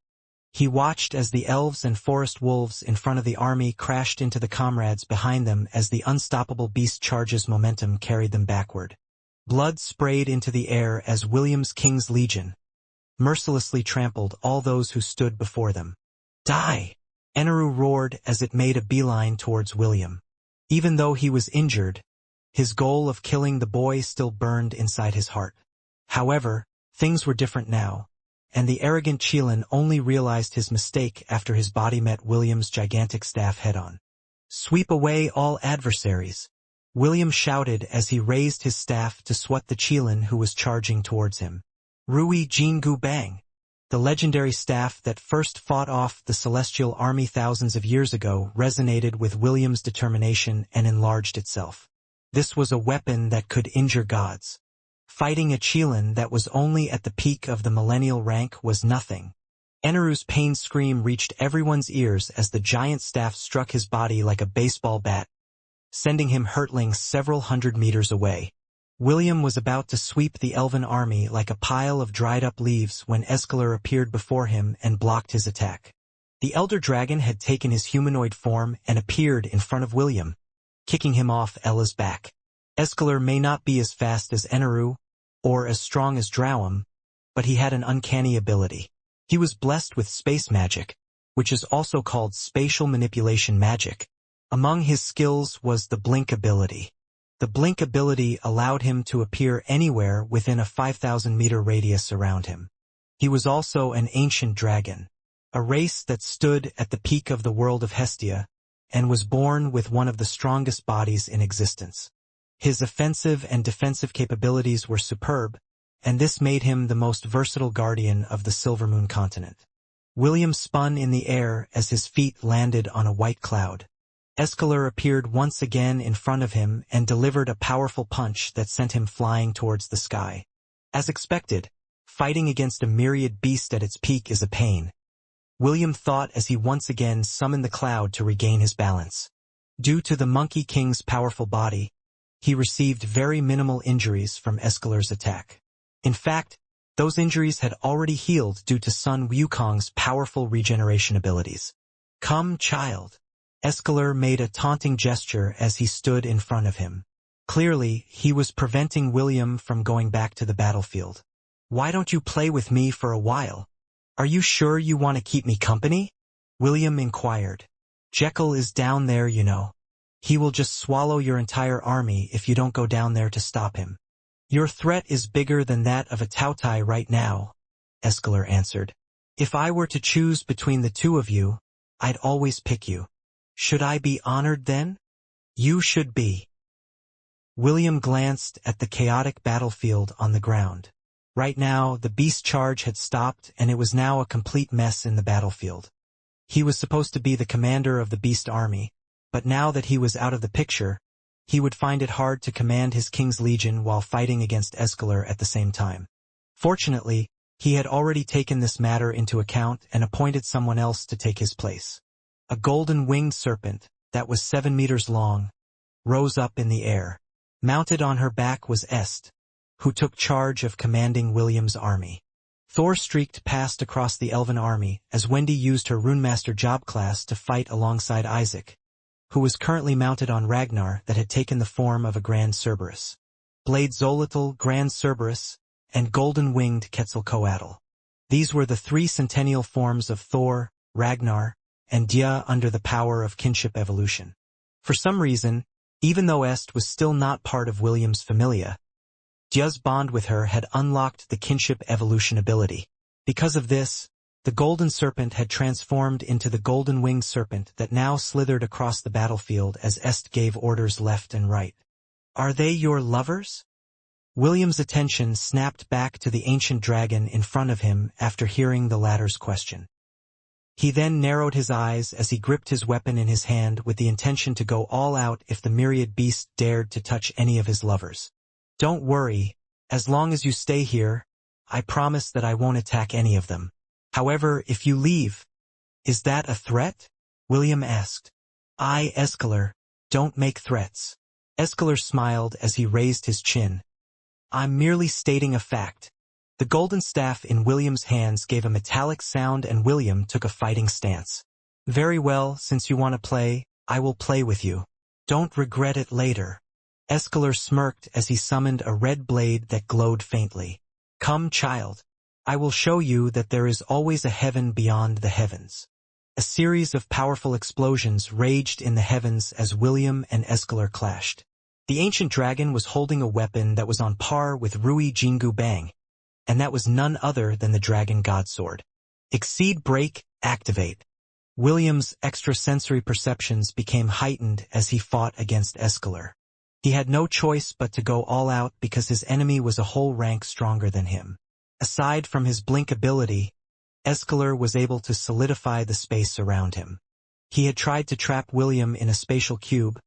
He watched as the elves and forest wolves in front of the army crashed into the comrades behind them as the unstoppable beast charge's momentum carried them backward. Blood sprayed into the air as William's King's Legion mercilessly trampled all those who stood before them. "Die!" Eneru roared as it made a beeline towards William. Even though he was injured, his goal of killing the boy still burned inside his heart. However, things were different now, and the arrogant Chelan only realized his mistake after his body met William's gigantic staff head-on. "Sweep away all adversaries," William shouted as he raised his staff to swat the Chelan who was charging towards him. "Rui Jingu Bang," the legendary staff that first fought off the celestial army thousands of years ago, resonated with William's determination and enlarged itself. This was a weapon that could injure gods. Fighting a Chelan that was only at the peak of the millennial rank was nothing. Eneru's pain scream reached everyone's ears as the giant staff struck his body like a baseball bat, sending him hurtling several hundred meters away. William was about to sweep the elven army like a pile of dried-up leaves when Escalar appeared before him and blocked his attack. The elder dragon had taken his humanoid form and appeared in front of William, kicking him off Ella's back. Escalar may not be as fast as Eneru, or as strong as Drowum, but he had an uncanny ability. He was blessed with space magic, which is also called spatial manipulation magic. Among his skills was the blink ability. The blink ability allowed him to appear anywhere within a 5,000-meter radius around him. He was also an ancient dragon, a race that stood at the peak of the world of Hestia, and was born with one of the strongest bodies in existence. His offensive and defensive capabilities were superb, and this made him the most versatile guardian of the Silvermoon continent. William spun in the air as his feet landed on a white cloud. Escalar appeared once again in front of him and delivered a powerful punch that sent him flying towards the sky. As expected, fighting against a myriad beast at its peak is a pain, William thought as he once again summoned the cloud to regain his balance. Due to the Monkey King's powerful body, he received very minimal injuries from Escalar's attack. In fact, those injuries had already healed due to Sun Wukong's powerful regeneration abilities. "Come, child." Escalar made a taunting gesture as he stood in front of him. Clearly, he was preventing William from going back to the battlefield. "Why don't you play with me for a while? Are you sure you want to keep me company?" William inquired. "Jekyll is down there, you know. He will just swallow your entire army if you don't go down there to stop him." "Your threat is bigger than that of a Tautai right now," Escalar answered. "If I were to choose between the two of you, I'd always pick you. Should I be honored then?" "You should be." William glanced at the chaotic battlefield on the ground. Right now, the beast charge had stopped and it was now a complete mess in the battlefield. He was supposed to be the commander of the beast army, but now that he was out of the picture, he would find it hard to command his king's legion while fighting against Escalar at the same time. Fortunately, he had already taken this matter into account and appointed someone else to take his place. A golden-winged serpent, that was 7 meters long, rose up in the air. Mounted on her back was Est, who took charge of commanding William's army. Thor streaked past across the elven army as Wendy used her Runemaster job class to fight alongside Isaac, who was currently mounted on Ragnar that had taken the form of a Grand Cerberus. Blade Zolitl, Grand Cerberus, and golden-winged Quetzalcoatl. These were the 3 centennial forms of Thor, Ragnar, and Dya under the power of kinship evolution. For some reason, even though Est was still not part of William's familia, Dya's bond with her had unlocked the kinship evolution ability. Because of this, the golden serpent had transformed into the golden-winged serpent that now slithered across the battlefield as Est gave orders left and right. "Are they your lovers?" William's attention snapped back to the ancient dragon in front of him after hearing the latter's question. He then narrowed his eyes as he gripped his weapon in his hand with the intention to go all out if the myriad beast dared to touch any of his lovers. "Don't worry, as long as you stay here, I promise that I won't attack any of them. However, if you leave..." "Is that a threat?" William asked. Escalar, don't make threats." Escalar smiled as he raised his chin. "I'm merely stating a fact." The golden staff in William's hands gave a metallic sound and William took a fighting stance. "Very well, since you want to play, I will play with you. Don't regret it later." Escalar smirked as he summoned a red blade that glowed faintly. "Come, child. I will show you that there is always a heaven beyond the heavens." A series of powerful explosions raged in the heavens as William and Escalar clashed. The ancient dragon was holding a weapon that was on par with Rui Jingu Bang, and that was none other than the Dragon Godsword. Exceed Break, activate. William's extrasensory perceptions became heightened as he fought against Escalar. He had no choice but to go all out because his enemy was a whole rank stronger than him. Aside from his blink ability, Escalar was able to solidify the space around him. He had tried to trap William in a spatial cube,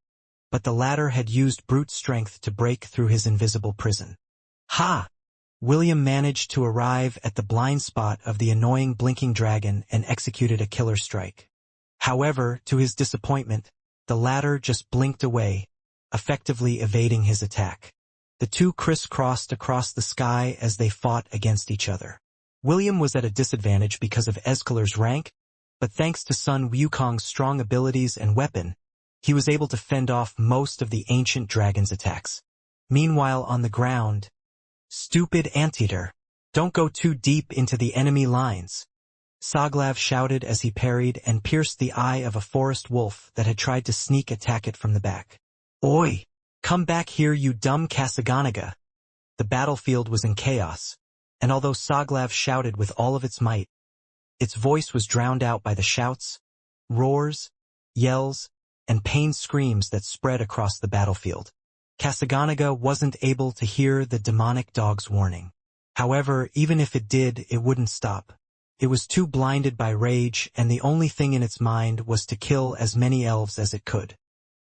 but the latter had used brute strength to break through his invisible prison. Ha! William managed to arrive at the blind spot of the annoying blinking dragon and executed a killer strike. However, to his disappointment, the latter just blinked away, effectively evading his attack. The two crisscrossed across the sky as they fought against each other. William was at a disadvantage because of Escalar's rank, but thanks to Sun Wukong's strong abilities and weapon, he was able to fend off most of the ancient dragon's attacks. Meanwhile, on the ground, "Stupid anteater! Don't go too deep into the enemy lines!" Saglav shouted as he parried and pierced the eye of a forest wolf that had tried to sneak attack it from the back. "Oi! Come back here, you dumb Kasaganaga!" The battlefield was in chaos, and although Saglav shouted with all of its might, its voice was drowned out by the shouts, roars, yells, and pained screams that spread across the battlefield. Kasaganaga wasn't able to hear the demonic dog's warning. However, even if it did, it wouldn't stop. It was too blinded by rage, and the only thing in its mind was to kill as many elves as it could.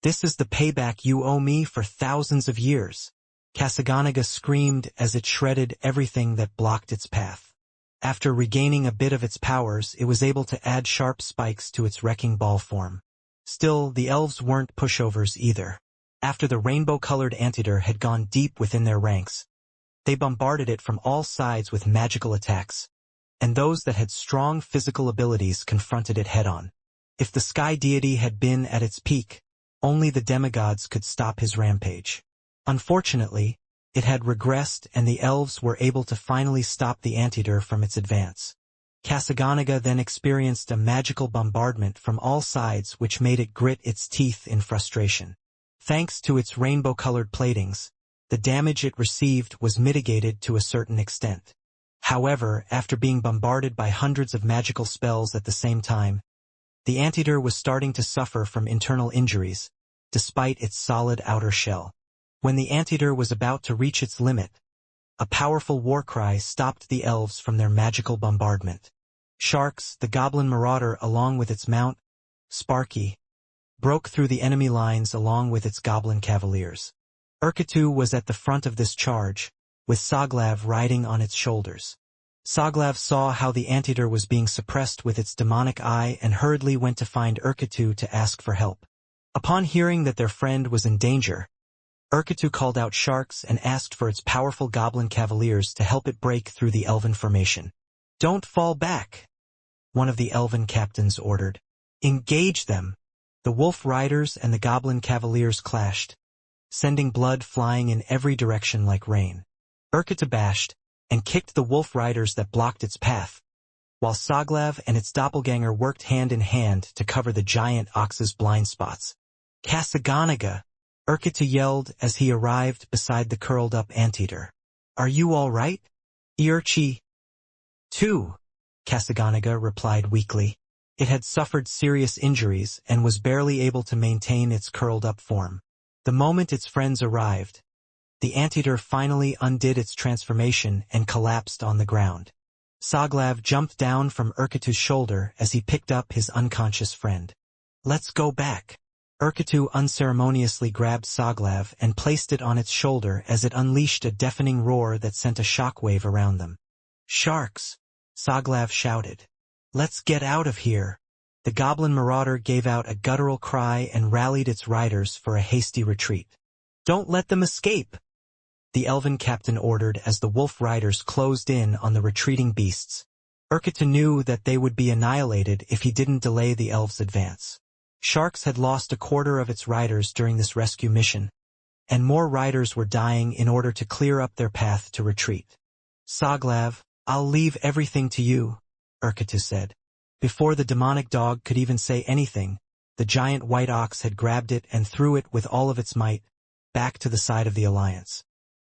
"This is the payback you owe me for thousands of years," Kasaganaga screamed as it shredded everything that blocked its path. After regaining a bit of its powers, it was able to add sharp spikes to its wrecking ball form. Still, the elves weren't pushovers either. After the rainbow-colored anteater had gone deep within their ranks, they bombarded it from all sides with magical attacks, and those that had strong physical abilities confronted it head-on. If the sky deity had been at its peak, only the demigods could stop his rampage. Unfortunately, it had regressed and the elves were able to finally stop the anteater from its advance. Kasaganaga then experienced a magical bombardment from all sides which made it grit its teeth in frustration. Thanks to its rainbow-colored platings, the damage it received was mitigated to a certain extent. However, after being bombarded by hundreds of magical spells at the same time, the anteater was starting to suffer from internal injuries, despite its solid outer shell. When the anteater was about to reach its limit, a powerful war cry stopped the elves from their magical bombardment. Sharks, the goblin marauder along with its mount, Sparky, broke through the enemy lines along with its goblin cavaliers. Urketu was at the front of this charge, with Soglav riding on its shoulders. Soglav saw how the anteater was being suppressed with its demonic eye and hurriedly went to find Urketu to ask for help. Upon hearing that their friend was in danger, Urketu called out Sharks and asked for its powerful goblin cavaliers to help it break through the elven formation. "Don't fall back," one of the elven captains ordered. "Engage them." The wolf riders and the goblin cavaliers clashed, sending blood flying in every direction like rain. Urketu bashed and kicked the wolf riders that blocked its path, while Soglav and its doppelganger worked hand in hand to cover the giant ox's blind spots. "Kasaganaga!" Urketu yelled as he arrived beside the curled-up anteater. "Are you all right?" "Irchi, too," Kasaganaga replied weakly. It had suffered serious injuries and was barely able to maintain its curled-up form. The moment its friends arrived, the anteater finally undid its transformation and collapsed on the ground. Soglav jumped down from Urketu's shoulder as he picked up his unconscious friend. "Let's go back." Urketu unceremoniously grabbed Soglav and placed it on its shoulder as it unleashed a deafening roar that sent a shockwave around them. "Sharks!" Soglav shouted. "Let's get out of here." The goblin marauder gave out a guttural cry and rallied its riders for a hasty retreat. "Don't let them escape," the elven captain ordered as the wolf riders closed in on the retreating beasts. Urketu knew that they would be annihilated if he didn't delay the elves' advance. Sharks had lost a quarter of its riders during this rescue mission, and more riders were dying in order to clear up their path to retreat. "Soglav, I'll leave everything to you," Urketu said. Before the demonic dog could even say anything, the giant white ox had grabbed it and threw it with all of its might, back to the side of the alliance.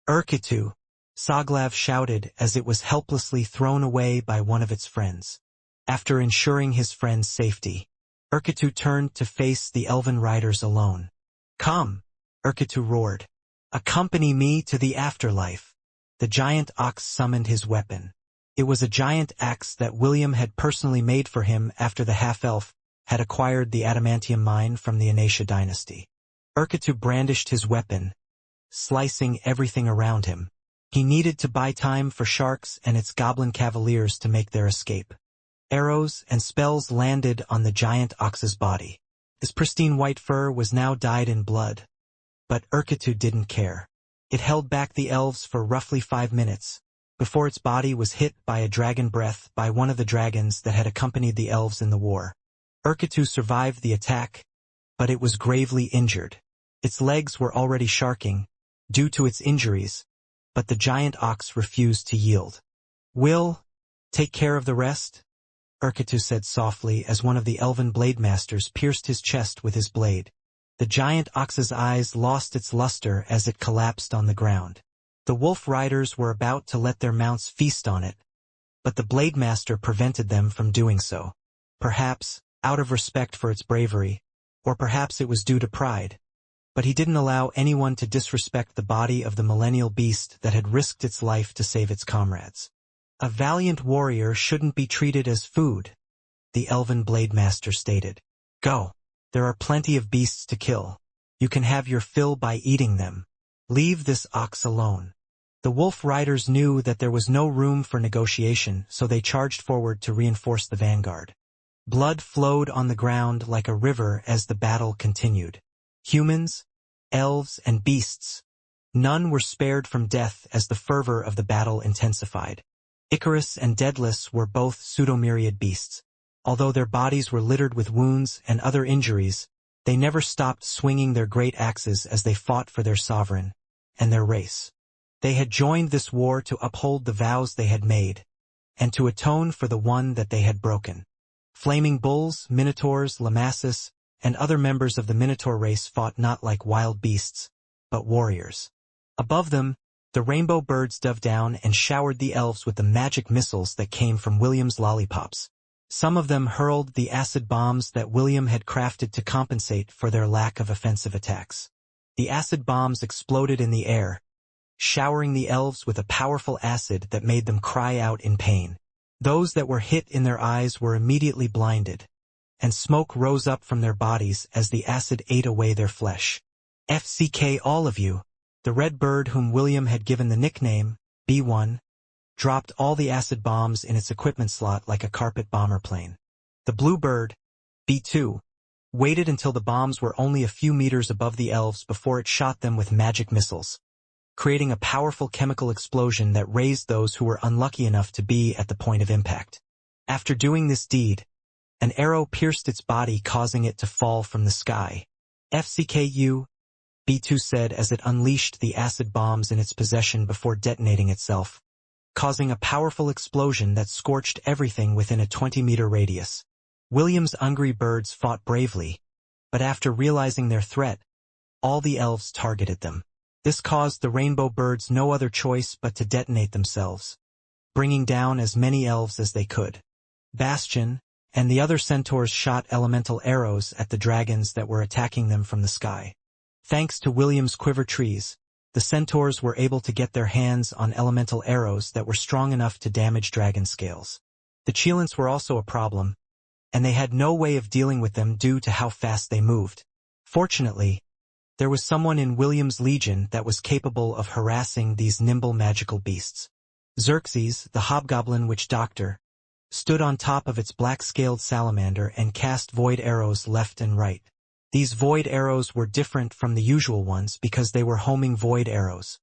"Urketu!" Soglav shouted as it was helplessly thrown away by one of its friends. After ensuring his friend's safety, Urketu turned to face the elven riders alone. "Come!" Urketu roared. "Accompany me to the afterlife." The giant ox summoned his weapon. It was a giant axe that William had personally made for him after the half-elf had acquired the adamantium mine from the Inauthentic dynasty. Urketu brandished his weapon, slicing everything around him. He needed to buy time for Sharks and its goblin cavaliers to make their escape. Arrows and spells landed on the giant ox's body. His pristine white fur was now dyed in blood. But Urketu didn't care. It held back the elves for roughly 5 minutes, before its body was hit by a dragon breath by one of the dragons that had accompanied the elves in the war. Urketu survived the attack, but it was gravely injured. Its legs were already sharking, due to its injuries, but the giant ox refused to yield. "Will, take care of the rest?" Urketu said softly as one of the elven blade masters pierced his chest with his blade. The giant ox's eyes lost its luster as it collapsed on the ground. The wolf riders were about to let their mounts feast on it, but the blade master prevented them from doing so. Perhaps out of respect for its bravery, or perhaps it was due to pride. But he didn't allow anyone to disrespect the body of the millennial beast that had risked its life to save its comrades. "A valiant warrior shouldn't be treated as food," the elven blade master stated. "Go. There are plenty of beasts to kill. You can have your fill by eating them. Leave this ox alone." The wolf riders knew that there was no room for negotiation, so they charged forward to reinforce the vanguard. Blood flowed on the ground like a river as the battle continued. Humans, elves, and beasts. None were spared from death as the fervor of the battle intensified. Icarus and Daedalus were both pseudomyriad beasts. Although their bodies were littered with wounds and other injuries, they never stopped swinging their great axes as they fought for their sovereign and their race. They had joined this war to uphold the vows they had made, and to atone for the one that they had broken. Flaming bulls, minotaurs, lamassus, and other members of the minotaur race fought not like wild beasts, but warriors. Above them, the rainbow birds dove down and showered the elves with the magic missiles that came from William's lollipops. Some of them hurled the acid bombs that William had crafted to compensate for their lack of offensive attacks. The acid bombs exploded in the air, showering the elves with a powerful acid that made them cry out in pain. Those that were hit in their eyes were immediately blinded, and smoke rose up from their bodies as the acid ate away their flesh. FCK all of you. The red bird, whom William had given the nickname B1, dropped all the acid bombs in its equipment slot like a carpet bomber plane. The blue bird, B2, waited until the bombs were only a few meters above the elves before it shot them with magic missiles, creating a powerful chemical explosion that raised those who were unlucky enough to be at the point of impact. After doing this deed, an arrow pierced its body, causing it to fall from the sky. FCKU, B2 said as it unleashed the acid bombs in its possession before detonating itself, causing a powerful explosion that scorched everything within a 20-meter radius. William's angry birds fought bravely, but after realizing their threat, all the elves targeted them. This caused the rainbow birds no other choice but to detonate themselves, bringing down as many elves as they could. Bastion and the other centaurs shot elemental arrows at the dragons that were attacking them from the sky. Thanks to William's quiver trees, the centaurs were able to get their hands on elemental arrows that were strong enough to damage dragon scales. The Cheelants were also a problem, and they had no way of dealing with them due to how fast they moved. Fortunately, there was someone in William's legion that was capable of harassing these nimble magical beasts. Xerxes, the hobgoblin witch doctor, stood on top of its black-scaled salamander and cast void arrows left and right. These void arrows were different from the usual ones because they were homing void arrows.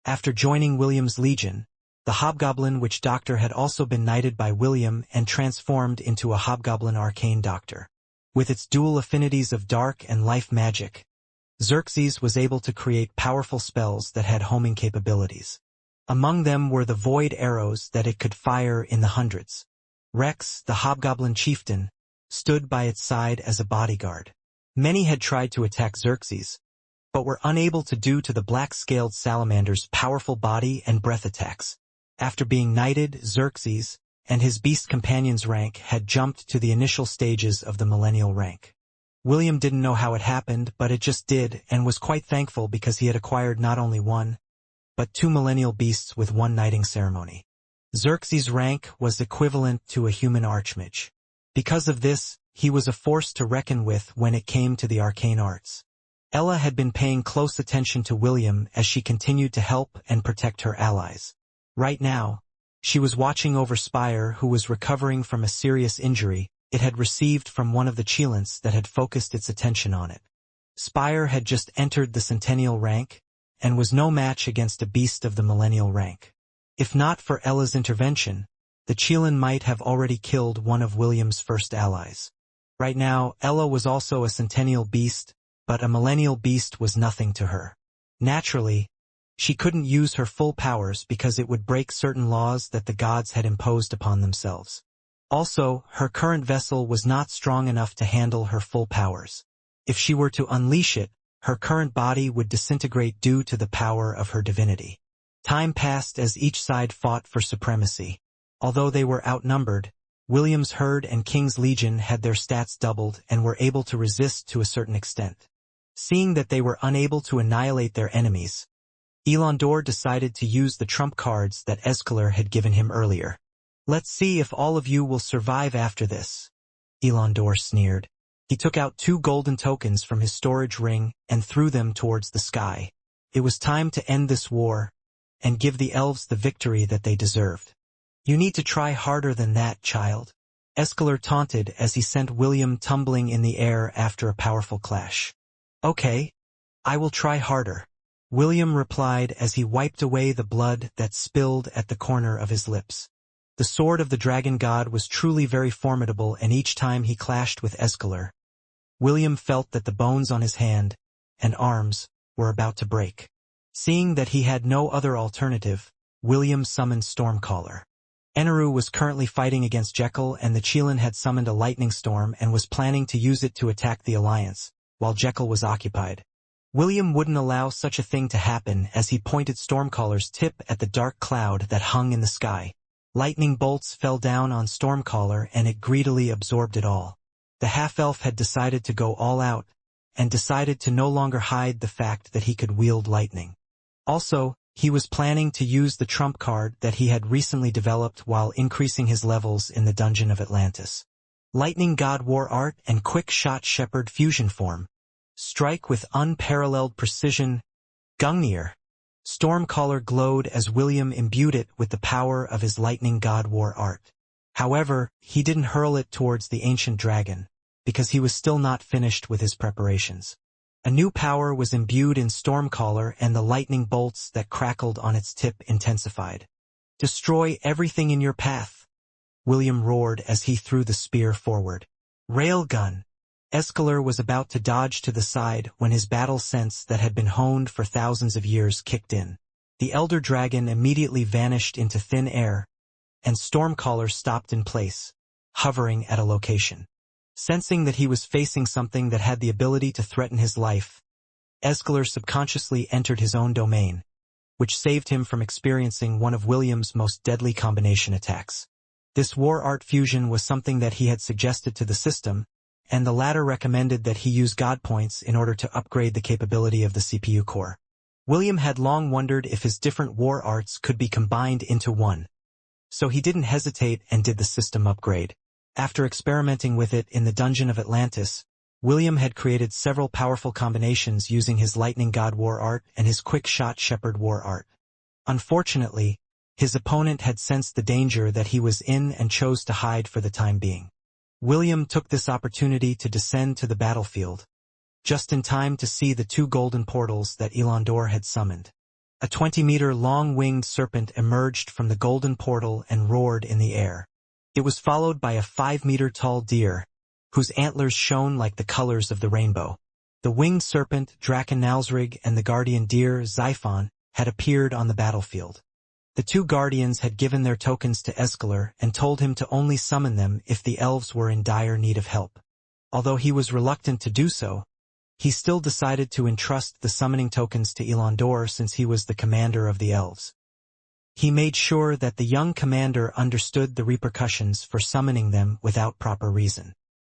After joining William's legion, the hobgoblin witch doctor had also been knighted by William and transformed into a hobgoblin arcane doctor. With its dual affinities of dark and life magic, Xerxes was able to create powerful spells that had homing capabilities. Among them were the void arrows that it could fire in the hundreds. Rex, the hobgoblin chieftain, stood by its side as a bodyguard. Many had tried to attack Xerxes, but were unable to due to the black-scaled salamander's powerful body and breath attacks. After being knighted, Xerxes and his beast companion's rank had jumped to the initial stages of the millennial rank. William didn't know how it happened, but it just did, and was quite thankful because he had acquired not only one, but 2 millennial beasts with 1 knighting ceremony. Xerxes' rank was equivalent to a human archmage. Because of this, he was a force to reckon with when it came to the arcane arts. Ella had been paying close attention to William as she continued to help and protect her allies. Right now, she was watching over Spire, who was recovering from a serious injury it had received from one of the Cheelants that had focused its attention on it. Spire had just entered the centennial rank, and was no match against a beast of the millennial rank. If not for Ella's intervention, the Cheelan might have already killed one of William's first allies. Right now, Ella was also a centennial beast, but a millennial beast was nothing to her. Naturally, she couldn't use her full powers because it would break certain laws that the gods had imposed upon themselves. Also, her current vessel was not strong enough to handle her full powers. If she were to unleash it, her current body would disintegrate due to the power of her divinity. Time passed as each side fought for supremacy. Although they were outnumbered, William's herd and King's Legion had their stats doubled and were able to resist to a certain extent. Seeing that they were unable to annihilate their enemies, Elandor decided to use the trump cards that Escalar had given him earlier. "Let's see if all of you will survive after this," Elandor sneered. He took out 2 golden tokens from his storage ring and threw them towards the sky. It was time to end this war and give the elves the victory that they deserved. "You need to try harder than that, child," Escalar taunted as he sent William tumbling in the air after a powerful clash. "Okay, I will try harder," William replied as he wiped away the blood that spilled at the corner of his lips. The sword of the dragon god was truly very formidable, and each time he clashed with Escalar, William felt that the bones on his hand and arms were about to break. Seeing that he had no other alternative, William summoned Stormcaller. Eneru was currently fighting against Jekyll, and the Cheelan had summoned a lightning storm and was planning to use it to attack the Alliance, while Jekyll was occupied. William wouldn't allow such a thing to happen as he pointed Stormcaller's tip at the dark cloud that hung in the sky. Lightning bolts fell down on Stormcaller and it greedily absorbed it all. The half-elf had decided to go all out, and decided to no longer hide the fact that he could wield lightning. Also, he was planning to use the trump card that he had recently developed while increasing his levels in the Dungeon of Atlantis. Lightning God War Art and Quick Shot Shepherd Fusion Form. Strike with unparalleled precision. Gungnir. Stormcaller glowed as William imbued it with the power of his Lightning God War Art. However, he didn't hurl it towards the ancient dragon, because he was still not finished with his preparations. A new power was imbued in Stormcaller, and the lightning bolts that crackled on its tip intensified. Destroy everything in your path, William roared as he threw the spear forward. Railgun. Escalar was about to dodge to the side when his battle sense that had been honed for thousands of years kicked in. The elder dragon immediately vanished into thin air, and Stormcaller stopped in place, hovering at a location. Sensing that he was facing something that had the ability to threaten his life, Escalar subconsciously entered his own domain, which saved him from experiencing one of William's most deadly combination attacks. This war art fusion was something that he had suggested to the system, and the latter recommended that he use God points in order to upgrade the capability of the CPU core. William had long wondered if his different war arts could be combined into one, so he didn't hesitate and did the system upgrade. After experimenting with it in the Dungeon of Atlantis, William had created several powerful combinations using his Lightning God War Art and his Quick Shot Shepherd War Art. Unfortunately, his opponent had sensed the danger that he was in and chose to hide for the time being. William took this opportunity to descend to the battlefield, just in time to see the two golden portals that Elandor had summoned. A 20-meter long winged serpent emerged from the golden portal and roared in the air. It was followed by a 5-meter tall deer, whose antlers shone like the colors of the rainbow. The winged serpent, Draken-Nalsrig, and the guardian deer, Xiphon, had appeared on the battlefield. The two guardians had given their tokens to Escalar and told him to only summon them if the elves were in dire need of help. Although he was reluctant to do so, he still decided to entrust the summoning tokens to Elandor since he was the commander of the elves. He made sure that the young commander understood the repercussions for summoning them without proper reason.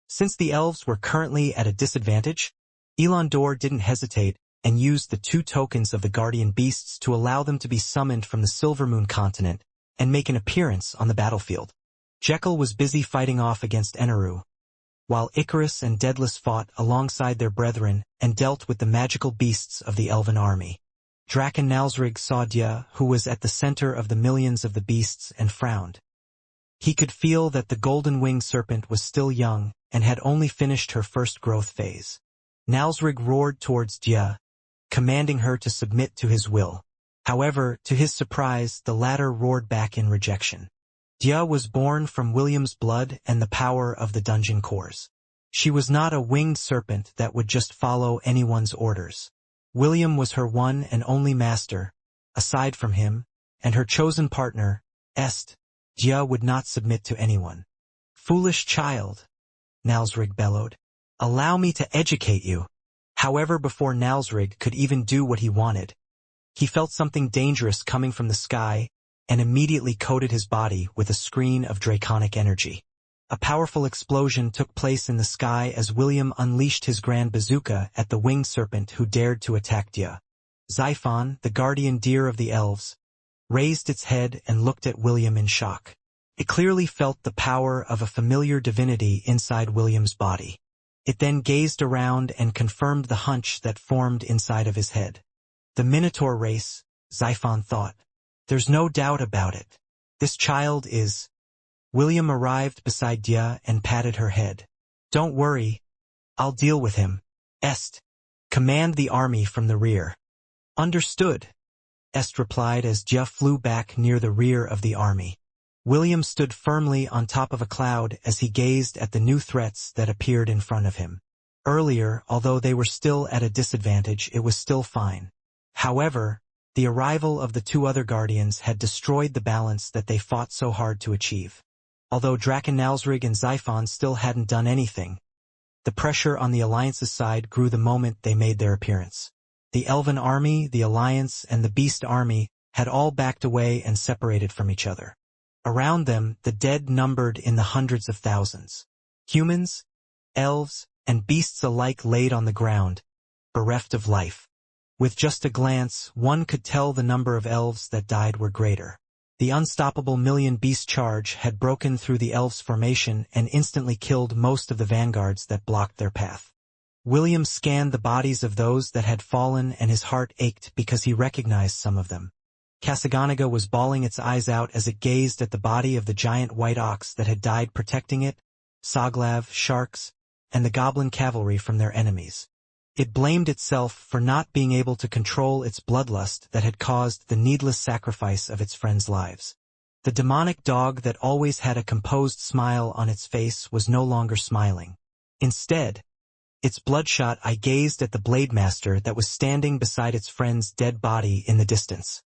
Since the elves were currently at a disadvantage, Elandor didn't hesitate and used the two tokens of the guardian beasts to allow them to be summoned from the Silvermoon continent and make an appearance on the battlefield. Jekyll was busy fighting off against Eneru, while Icarus and Daedalus fought alongside their brethren and dealt with the magical beasts of the elven army. Draken-Nalsrig saw Dia, who was at the center of the millions of the beasts, and frowned. He could feel that the golden-winged serpent was still young and had only finished her first growth phase. Nalsrig roared towards Dia, commanding her to submit to his will. However, to his surprise, the latter roared back in rejection. Dia was born from William's blood and the power of the dungeon cores. She was not a winged serpent that would just follow anyone's orders. William was her one and only master, aside from him, and her chosen partner, Est. Dia would not submit to anyone. Foolish child, Nalsrig bellowed. Allow me to educate you. However, before Nalsrig could even do what he wanted, he felt something dangerous coming from the sky and immediately coated his body with a screen of draconic energy. A powerful explosion took place in the sky as William unleashed his grand bazooka at the winged serpent who dared to attack Dia. Xiphon, the guardian deer of the elves, raised its head and looked at William in shock. It clearly felt the power of a familiar divinity inside William's body. It then gazed around and confirmed the hunch that formed inside of his head. The Minotaur race, Xiphon thought. There's no doubt about it. This child is... William arrived beside Dia and patted her head. Don't worry. I'll deal with him. Est. Command the army from the rear. Understood. Est replied as Dia flew back near the rear of the army. William stood firmly on top of a cloud as he gazed at the new threats that appeared in front of him. Earlier, although they were still at a disadvantage, it was still fine. However, the arrival of the two other guardians had destroyed the balance that they fought so hard to achieve. Although Draken-Nalsrig and Xiphon still hadn't done anything, the pressure on the Alliance's side grew the moment they made their appearance. The Elven army, the Alliance, and the Beast army had all backed away and separated from each other. Around them, the dead numbered in the hundreds of thousands. Humans, elves, and beasts alike laid on the ground, bereft of life. With just a glance, one could tell the number of elves that died were greater. The unstoppable million-beast charge had broken through the elves' formation and instantly killed most of the vanguards that blocked their path. William scanned the bodies of those that had fallen and his heart ached because he recognized some of them. Kasaganaga was bawling its eyes out as it gazed at the body of the giant white ox that had died protecting it, Soglav, sharks, and the goblin cavalry from their enemies. It blamed itself for not being able to control its bloodlust that had caused the needless sacrifice of its friends' lives. The demonic dog that always had a composed smile on its face was no longer smiling. Instead, its bloodshot eye gazed at the blade master that was standing beside its friend's dead body in the distance.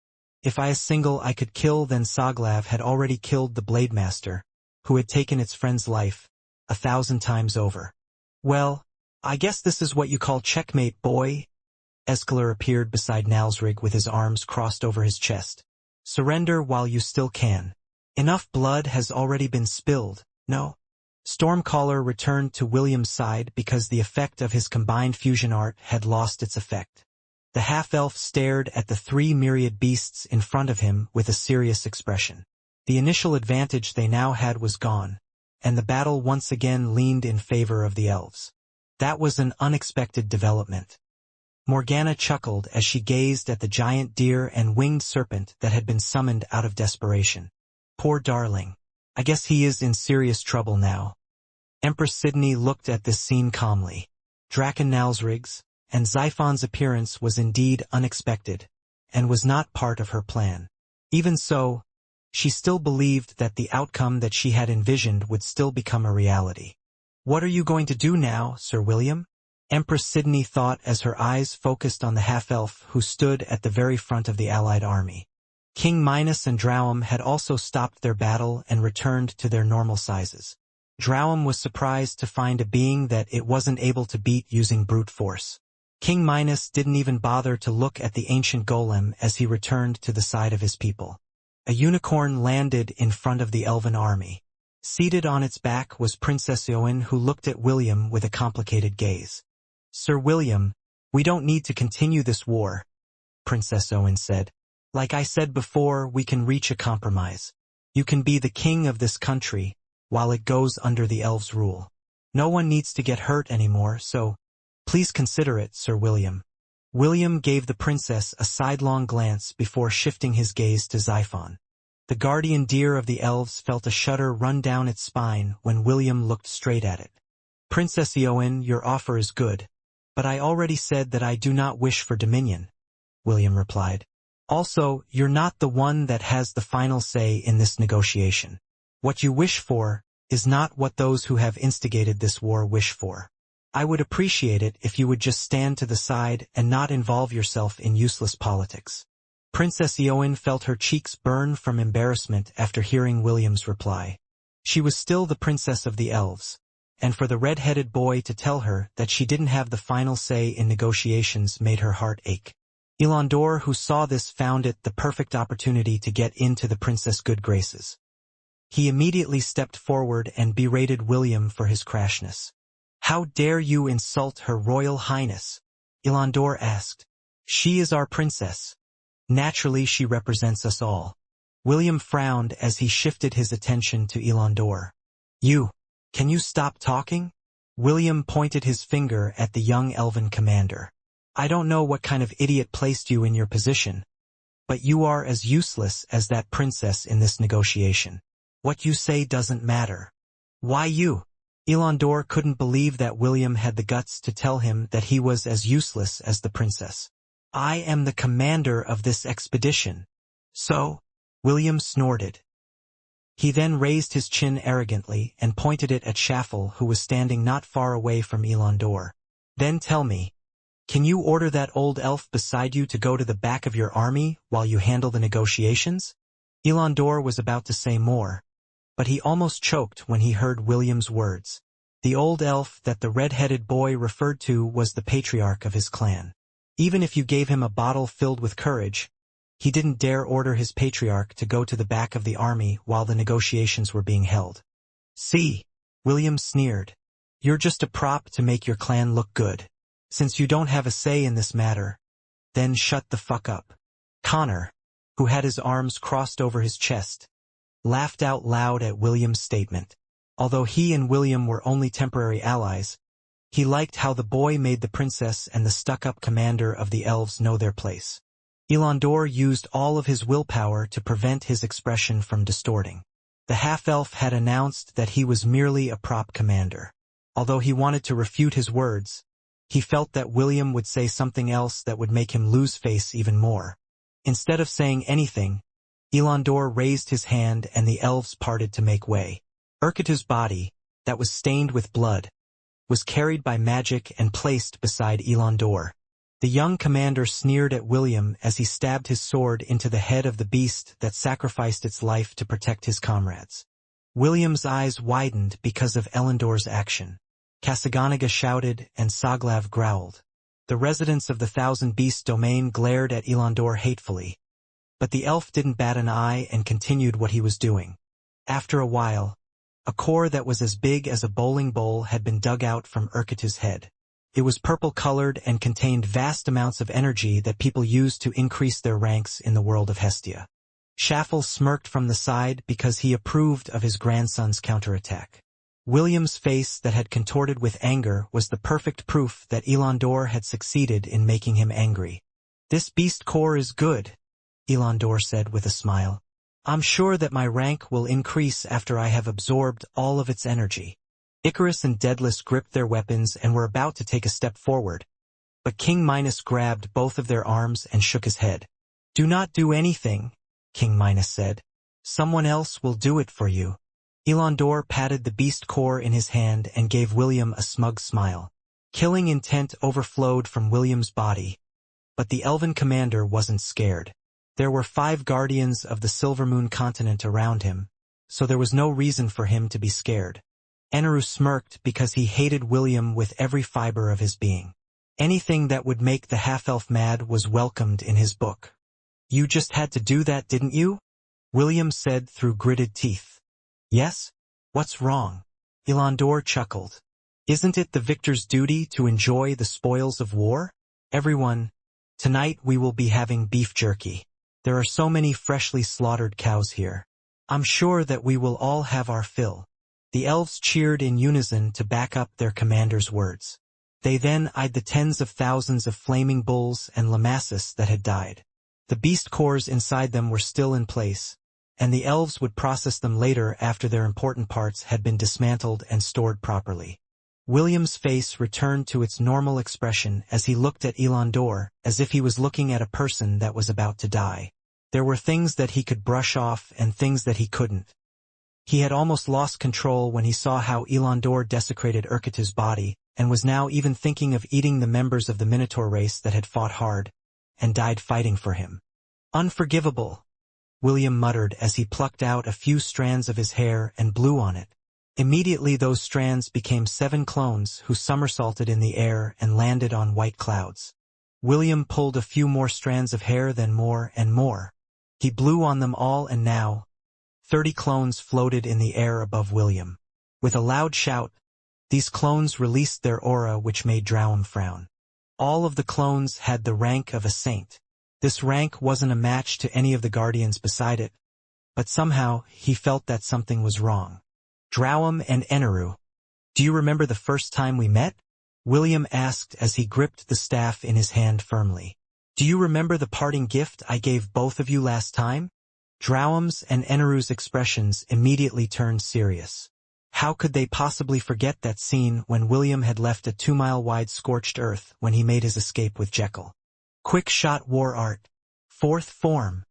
If I could kill, then Soglav had already killed the blade master, who had taken its friend's life 1,000 times over. Well, I guess this is what you call checkmate, boy. Escalar appeared beside Nalsrig with his arms crossed over his chest. Surrender while you still can. Enough blood has already been spilled, no? Stormcaller returned to William's side because the effect of his combined fusion art had lost its effect. The half-elf stared at the 3 myriad beasts in front of him with a serious expression. The initial advantage they now had was gone, and the battle once again leaned in favor of the elves. That was an unexpected development. Morgana chuckled as she gazed at the giant deer and winged serpent that had been summoned out of desperation. Poor darling. I guess he is in serious trouble now. Empress Sydney looked at this scene calmly. Draken Nalsrig's and Xiphon's appearance was indeed unexpected, and was not part of her plan. Even so, she still believed that the outcome that she had envisioned would still become a reality. What are you going to do now, Sir William? Empress Sydney thought as her eyes focused on the half-elf who stood at the very front of the allied army. King Minos and Drowum had also stopped their battle and returned to their normal sizes. Drowum was surprised to find a being that it wasn't able to beat using brute force. King Minos didn't even bother to look at the ancient golem as he returned to the side of his people. A unicorn landed in front of the elven army. Seated on its back was Princess Eowyn, who looked at William with a complicated gaze. Sir William, we don't need to continue this war, Princess Eowyn said. Like I said before, we can reach a compromise. You can be the king of this country, while it goes under the elves' rule. No one needs to get hurt anymore, so please consider it, Sir William. William gave the princess a sidelong glance before shifting his gaze to Xiphon. The guardian deer of the elves felt a shudder run down its spine when William looked straight at it. Princess Eowyn, your offer is good, but I already said that I do not wish for dominion, William replied. Also, you're not the one that has the final say in this negotiation. What you wish for is not what those who have instigated this war wish for. I would appreciate it if you would just stand to the side and not involve yourself in useless politics. Princess Eowyn felt her cheeks burn from embarrassment after hearing William's reply. She was still the princess of the elves, and for the red-headed boy to tell her that she didn't have the final say in negotiations made her heart ache. Elandor, who saw this, found it the perfect opportunity to get into the princess' good graces. He immediately stepped forward and berated William for his crashness. How dare you insult Her Royal Highness? Elandor asked. She is our princess. Naturally, she represents us all. William frowned as he shifted his attention to Elandor. Can you stop talking? William pointed his finger at the young elven commander. I don't know what kind of idiot placed you in your position, but you are as useless as that princess in this negotiation. What you say doesn't matter. Why you? Elandor couldn't believe that William had the guts to tell him that he was as useless as the princess. I am the commander of this expedition. So? William snorted. He then raised his chin arrogantly and pointed it at Shaffle, who was standing not far away from Elandor. Then tell me, can you order that old elf beside you to go to the back of your army while you handle the negotiations? Elandor was about to say more, but he almost choked when he heard William's words. The old elf that the red-headed boy referred to was the patriarch of his clan. Even if you gave him a bottle filled with courage, he didn't dare order his patriarch to go to the back of the army while the negotiations were being held. See, William sneered. You're just a prop to make your clan look good. Since you don't have a say in this matter, then shut the fuck up. Connor, who had his arms crossed over his chest, laughed out loud at William's statement. Although he and William were only temporary allies, he liked how the boy made the princess and the stuck-up commander of the elves know their place. Elandor used all of his willpower to prevent his expression from distorting. The half-elf had announced that he was merely a prop commander. Although he wanted to refute his words, he felt that William would say something else that would make him lose face even more. Instead of saying anything, Elandor raised his hand and the elves parted to make way. Urkatu's body, that was stained with blood, was carried by magic and placed beside Elandor. The young commander sneered at William as he stabbed his sword into the head of the beast that sacrificed its life to protect his comrades. William's eyes widened because of Elandor's action. Kasaganaga shouted and Saglav growled. The residents of the Thousand Beasts domain glared at Elandor hatefully. But the elf didn't bat an eye and continued what he was doing. After a while, a core that was as big as a bowling ball had been dug out from Urkatu's head. It was purple-colored and contained vast amounts of energy that people used to increase their ranks in the world of Hestia. Shaffle smirked from the side because he approved of his grandson's counterattack. William's face that had contorted with anger was the perfect proof that Elandor had succeeded in making him angry. "This beast core is good," Elandor said with a smile. "I'm sure that my rank will increase after I have absorbed all of its energy." Icarus and Daedalus gripped their weapons and were about to take a step forward, but King Minos grabbed both of their arms and shook his head. "Do not do anything," King Minos said. "Someone else will do it for you." Elandor patted the beast core in his hand and gave William a smug smile. Killing intent overflowed from William's body, but the elven commander wasn't scared. There were 5 guardians of the Silvermoon continent around him, so there was no reason for him to be scared. Eneru smirked because he hated William with every fiber of his being. Anything that would make the half-elf mad was welcomed in his book. "You just had to do that, didn't you?" William said through gritted teeth. "Yes? What's wrong?" Elandor chuckled. "Isn't it the victor's duty to enjoy the spoils of war? Everyone, tonight we will be having beef jerky. There are so many freshly slaughtered cows here. I'm sure that we will all have our fill." The elves cheered in unison to back up their commander's words. They then eyed the tens of thousands of flaming bulls and lamasis that had died. The beast cores inside them were still in place, and the elves would process them later after their important parts had been dismantled and stored properly. William's face returned to its normal expression as he looked at Elandor, as if he was looking at a person that was about to die. There were things that he could brush off and things that he couldn't. He had almost lost control when he saw how Elandor desecrated Urkatu's body, and was now even thinking of eating the members of the Minotaur race that had fought hard and died fighting for him. "Unforgivable," William muttered as he plucked out a few strands of his hair and blew on it. Immediately those strands became 7 clones who somersaulted in the air and landed on white clouds. William pulled a few more strands of hair, then more and more. He blew on them all, and now 30 clones floated in the air above William. With a loud shout, these clones released their aura, which made Drowum frown. All of the clones had the rank of a saint. This rank wasn't a match to any of the guardians beside it, but somehow he felt that something was wrong. "Drowum and Eneru, do you remember the first time we met?" William asked as he gripped the staff in his hand firmly. "Do you remember the parting gift I gave both of you last time?" Drowum's and Eneru's expressions immediately turned serious. How could they possibly forget that scene when William had left a 2-mile-wide scorched earth when he made his escape with Jekyll? Quick shot war art. 4th form.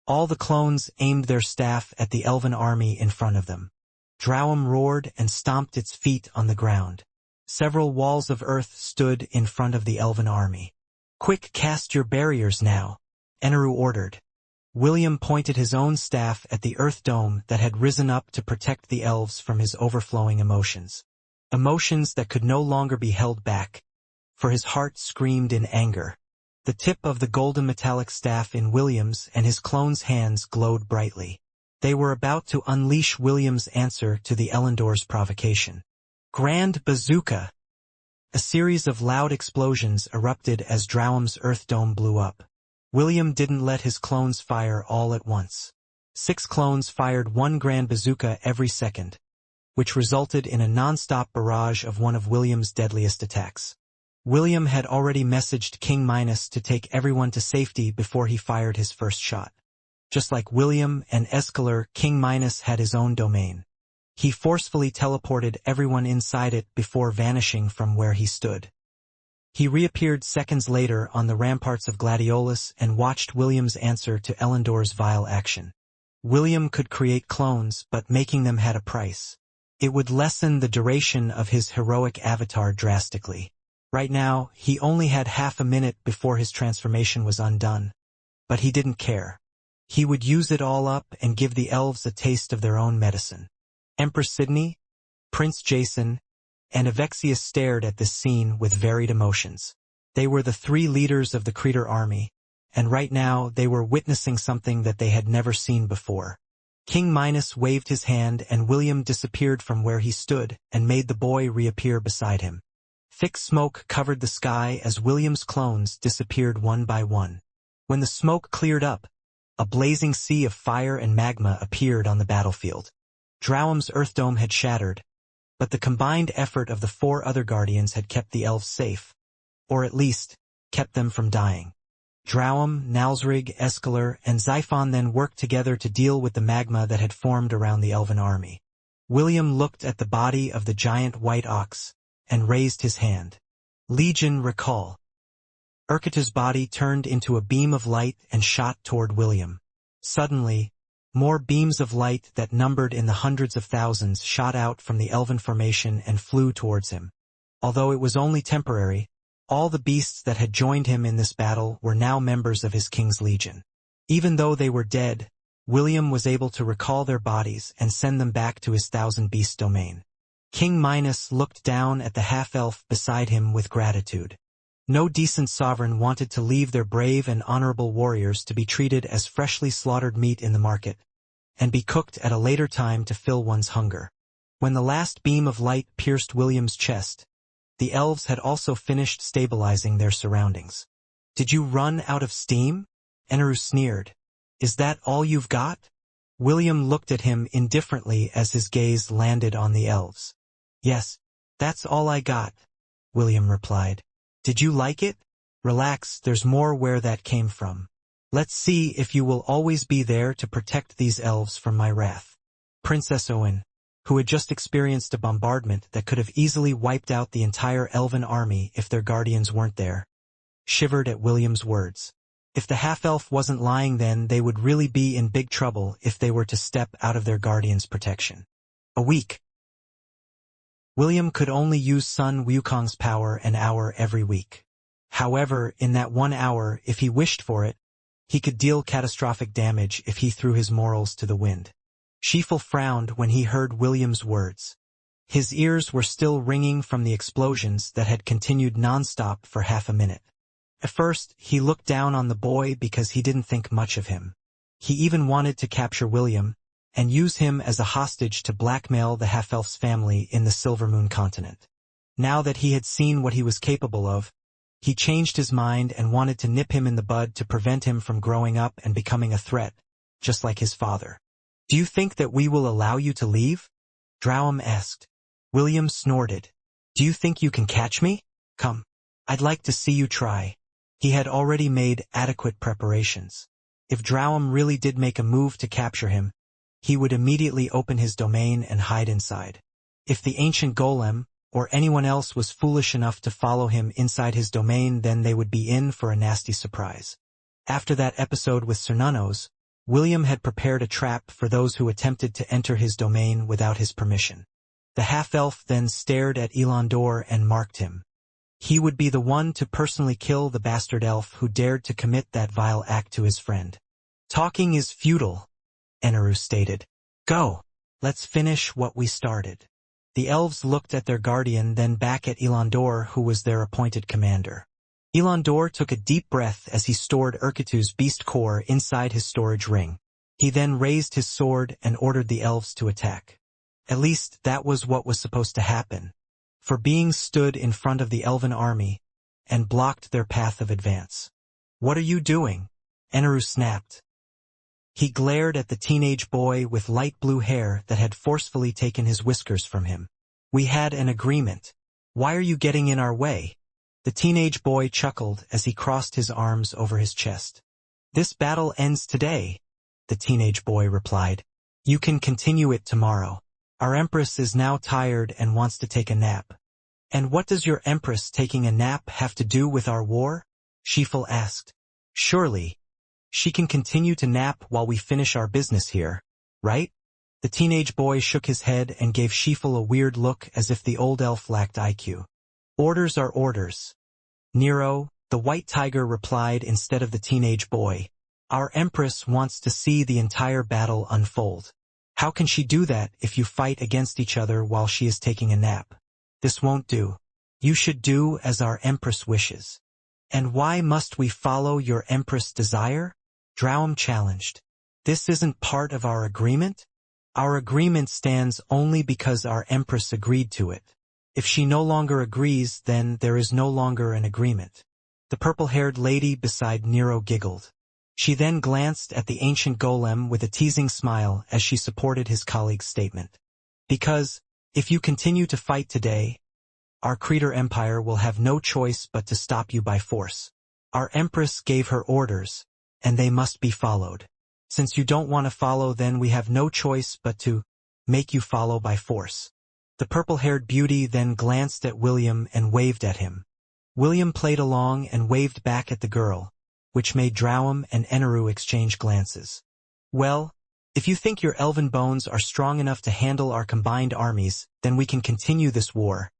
All the clones aimed their staff at the elven army in front of them. Drowum roared and stomped its feet on the ground. Several walls of earth stood in front of the elven army. "Quick, cast your barriers now," Eneru ordered. William pointed his own staff at the earth dome that had risen up to protect the elves from his overflowing emotions. Emotions that could no longer be held back, for his heart screamed in anger. The tip of the golden metallic staff in William's and his clone's hands glowed brightly. They were about to unleash William's answer to the Elandor's provocation. Grand Bazooka! A series of loud explosions erupted as Drowham's Earth Dome blew up. William didn't let his clones fire all at once. 6 clones fired 1 grand bazooka every second, which resulted in a non-stop barrage of one of William's deadliest attacks. William had already messaged King Minos to take everyone to safety before he fired his first shot. Just like William and Escalar, King Minos had his own domain. He forcefully teleported everyone inside it before vanishing from where he stood. He reappeared seconds later on the ramparts of Gladiolus and watched William's answer to Elendor's vile action. William could create clones, but making them had a price. It would lessen the duration of his heroic avatar drastically. Right now, he only had half a minute before his transformation was undone. But he didn't care. He would use it all up and give the elves a taste of their own medicine. Empress Sydney, Prince Jason, and Avexius stared at this scene with varied emotions. They were the 3 leaders of the Creator army, and right now they were witnessing something that they had never seen before. King Minos waved his hand and William disappeared from where he stood and made the boy reappear beside him. Thick smoke covered the sky as William's clones disappeared one by one. When the smoke cleared up, a blazing sea of fire and magma appeared on the battlefield. Drowham's Earth Dome had shattered, but the combined effort of the 4 other guardians had kept the elves safe, or at least, kept them from dying. Drowham, Nalsrig, Escalar, and Xiphon then worked together to deal with the magma that had formed around the elven army. William looked at the body of the giant white ox, and raised his hand. Legion recall. Urkuta's body turned into a beam of light and shot toward William. Suddenly, more beams of light that numbered in the hundreds of thousands shot out from the elven formation and flew towards him. Although it was only temporary, all the beasts that had joined him in this battle were now members of his king's legion. Even though they were dead, William was able to recall their bodies and send them back to his 1,000-beast domain. King Minos looked down at the half-elf beside him with gratitude. No decent sovereign wanted to leave their brave and honorable warriors to be treated as freshly slaughtered meat in the market, and be cooked at a later time to fill one's hunger. When the last beam of light pierced William's chest, the elves had also finished stabilizing their surroundings. "Did you run out of steam?" Eneru sneered. "Is that all you've got?" William looked at him indifferently as his gaze landed on the elves. "Yes, that's all I got," William replied. "Did you like it? Relax, there's more where that came from. Let's see if you will always be there to protect these elves from my wrath." Princess Owen, who had just experienced a bombardment that could have easily wiped out the entire elven army if their guardians weren't there, shivered at William's words. If the half-elf wasn't lying, then they would really be in big trouble if they were to step out of their guardian's protection. A week. William could only use Sun Wukong's power an hour every week. However, in that 1 hour, if he wished for it, he could deal catastrophic damage if he threw his morals to the wind. Scheffel frowned when he heard William's words. His ears were still ringing from the explosions that had continued non-stop for half a minute. At first, he looked down on the boy because he didn't think much of him. He even wanted to capture William and use him as a hostage to blackmail the half-elf's family in the Silvermoon continent. Now that he had seen what he was capable of, he changed his mind and wanted to nip him in the bud to prevent him from growing up and becoming a threat, just like his father. "Do you think that we will allow you to leave?" Drowham asked. William snorted. "Do you think you can catch me? Come. I'd like to see you try." He had already made adequate preparations. If Drowham really did make a move to capture him, he would immediately open his domain and hide inside. If the ancient golem, or anyone else, was foolish enough to follow him inside his domain, then they would be in for a nasty surprise. After that episode with Cernunnos, William had prepared a trap for those who attempted to enter his domain without his permission. The half-elf then stared at Elandor and marked him. He would be the one to personally kill the bastard elf who dared to commit that vile act to his friend. "Talking is futile," Eneru stated. "Go. Let's finish what we started." The elves looked at their guardian, then back at Elandor, who was their appointed commander. Elandor took a deep breath as he stored Urkutu's beast core inside his storage ring. He then raised his sword and ordered the elves to attack. At least that was what was supposed to happen. for being stood in front of the elven army and blocked their path of advance. "What are you doing?" Inaru snapped. He glared at the teenage boy with light blue hair that had forcefully taken his whiskers from him. "We had an agreement. Why are you getting in our way?" The teenage boy chuckled as he crossed his arms over his chest. "This battle ends today," the teenage boy replied. "You can continue it tomorrow. Our empress is now tired and wants to take a nap." "And what does your empress taking a nap have to do with our war?" Shifal asked. "Surely, she can continue to nap while we finish our business here, right?" The teenage boy shook his head and gave Shifal a weird look as if the old elf lacked IQ. "Orders are orders." Nero, the white tiger, replied instead of the teenage boy. "Our empress wants to see the entire battle unfold. How can she do that if you fight against each other while she is taking a nap? This won't do. You should do as our empress wishes." "And why must we follow your empress' desire?" Drowm challenged. "This isn't part of our agreement? Our agreement stands only because our empress agreed to it. If she no longer agrees, then there is no longer an agreement." The purple-haired lady beside Nero giggled. She then glanced at the ancient golem with a teasing smile as she supported his colleague's statement. "Because, if you continue to fight today, our Creator Empire will have no choice but to stop you by force. Our empress gave her orders, and they must be followed. Since you don't want to follow, then we have no choice but to make you follow by force." The purple-haired beauty then glanced at William and waved at him. William played along and waved back at the girl, which made Drowm and Inaru exchange glances. "Well, if you think your elven bones are strong enough to handle our combined armies, then we can continue this war,"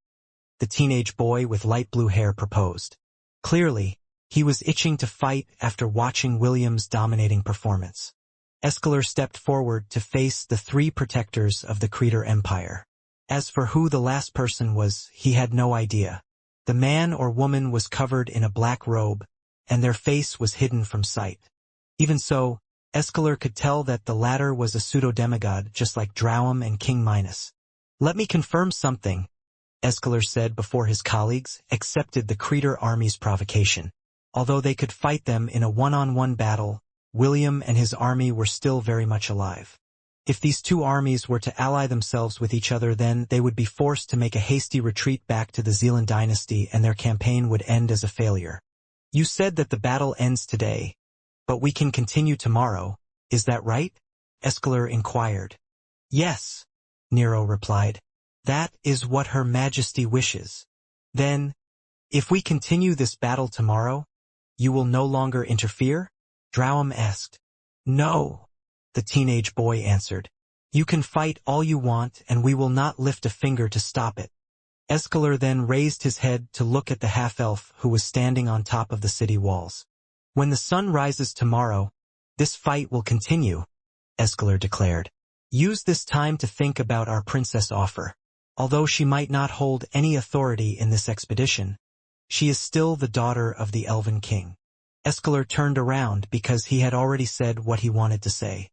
the teenage boy with light blue hair proposed. Clearly, he was itching to fight after watching William's dominating performance. Escalar stepped forward to face the three protectors of the Creator Empire. As for who the last person was, he had no idea. The man or woman was covered in a black robe, and their face was hidden from sight. Even so, Escalar could tell that the latter was a pseudo-demigod just like Drowm and King Minos. "Let me confirm something," Escalar said before his colleagues accepted the Creator army's provocation. Although they could fight them in a one-on-one battle, William and his army were still very much alive. If these two armies were to ally themselves with each other, then they would be forced to make a hasty retreat back to the Zealand dynasty, and their campaign would end as a failure. "You said that the battle ends today, but we can continue tomorrow, is that right?" Escalar inquired. "Yes," Nero replied. "That is what Her Majesty wishes." "Then, if we continue this battle tomorrow, you will no longer interfere?" Drowm asked. "No," the teenage boy answered. "You can fight all you want, and we will not lift a finger to stop it." Escalar then raised his head to look at the half-elf who was standing on top of the city walls. "When the sun rises tomorrow, this fight will continue," Escalar declared. "Use this time to think about our princess offer. Although she might not hold any authority in this expedition, she is still the daughter of the Elven King." Escalar turned around because he had already said what he wanted to say.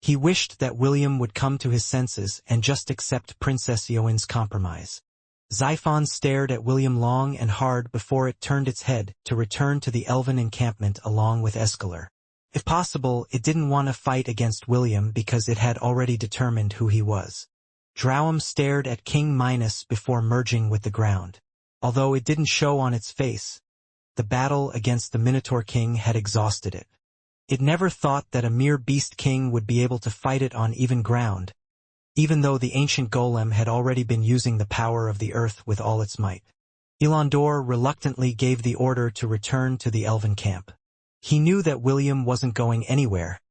He wished that William would come to his senses and just accept Princess Yoan's compromise. Xiphon stared at William long and hard before it turned its head to return to the elven encampment along with Escalar. If possible, it didn't want to fight against William because it had already determined who he was. Drowm stared at King Minos before merging with the ground. Although it didn't show on its face, the battle against the Minotaur King had exhausted it. It never thought that a mere beast king would be able to fight it on even ground, even though the ancient golem had already been using the power of the earth with all its might. Elandor reluctantly gave the order to return to the elven camp. He knew that William wasn't going anywhere,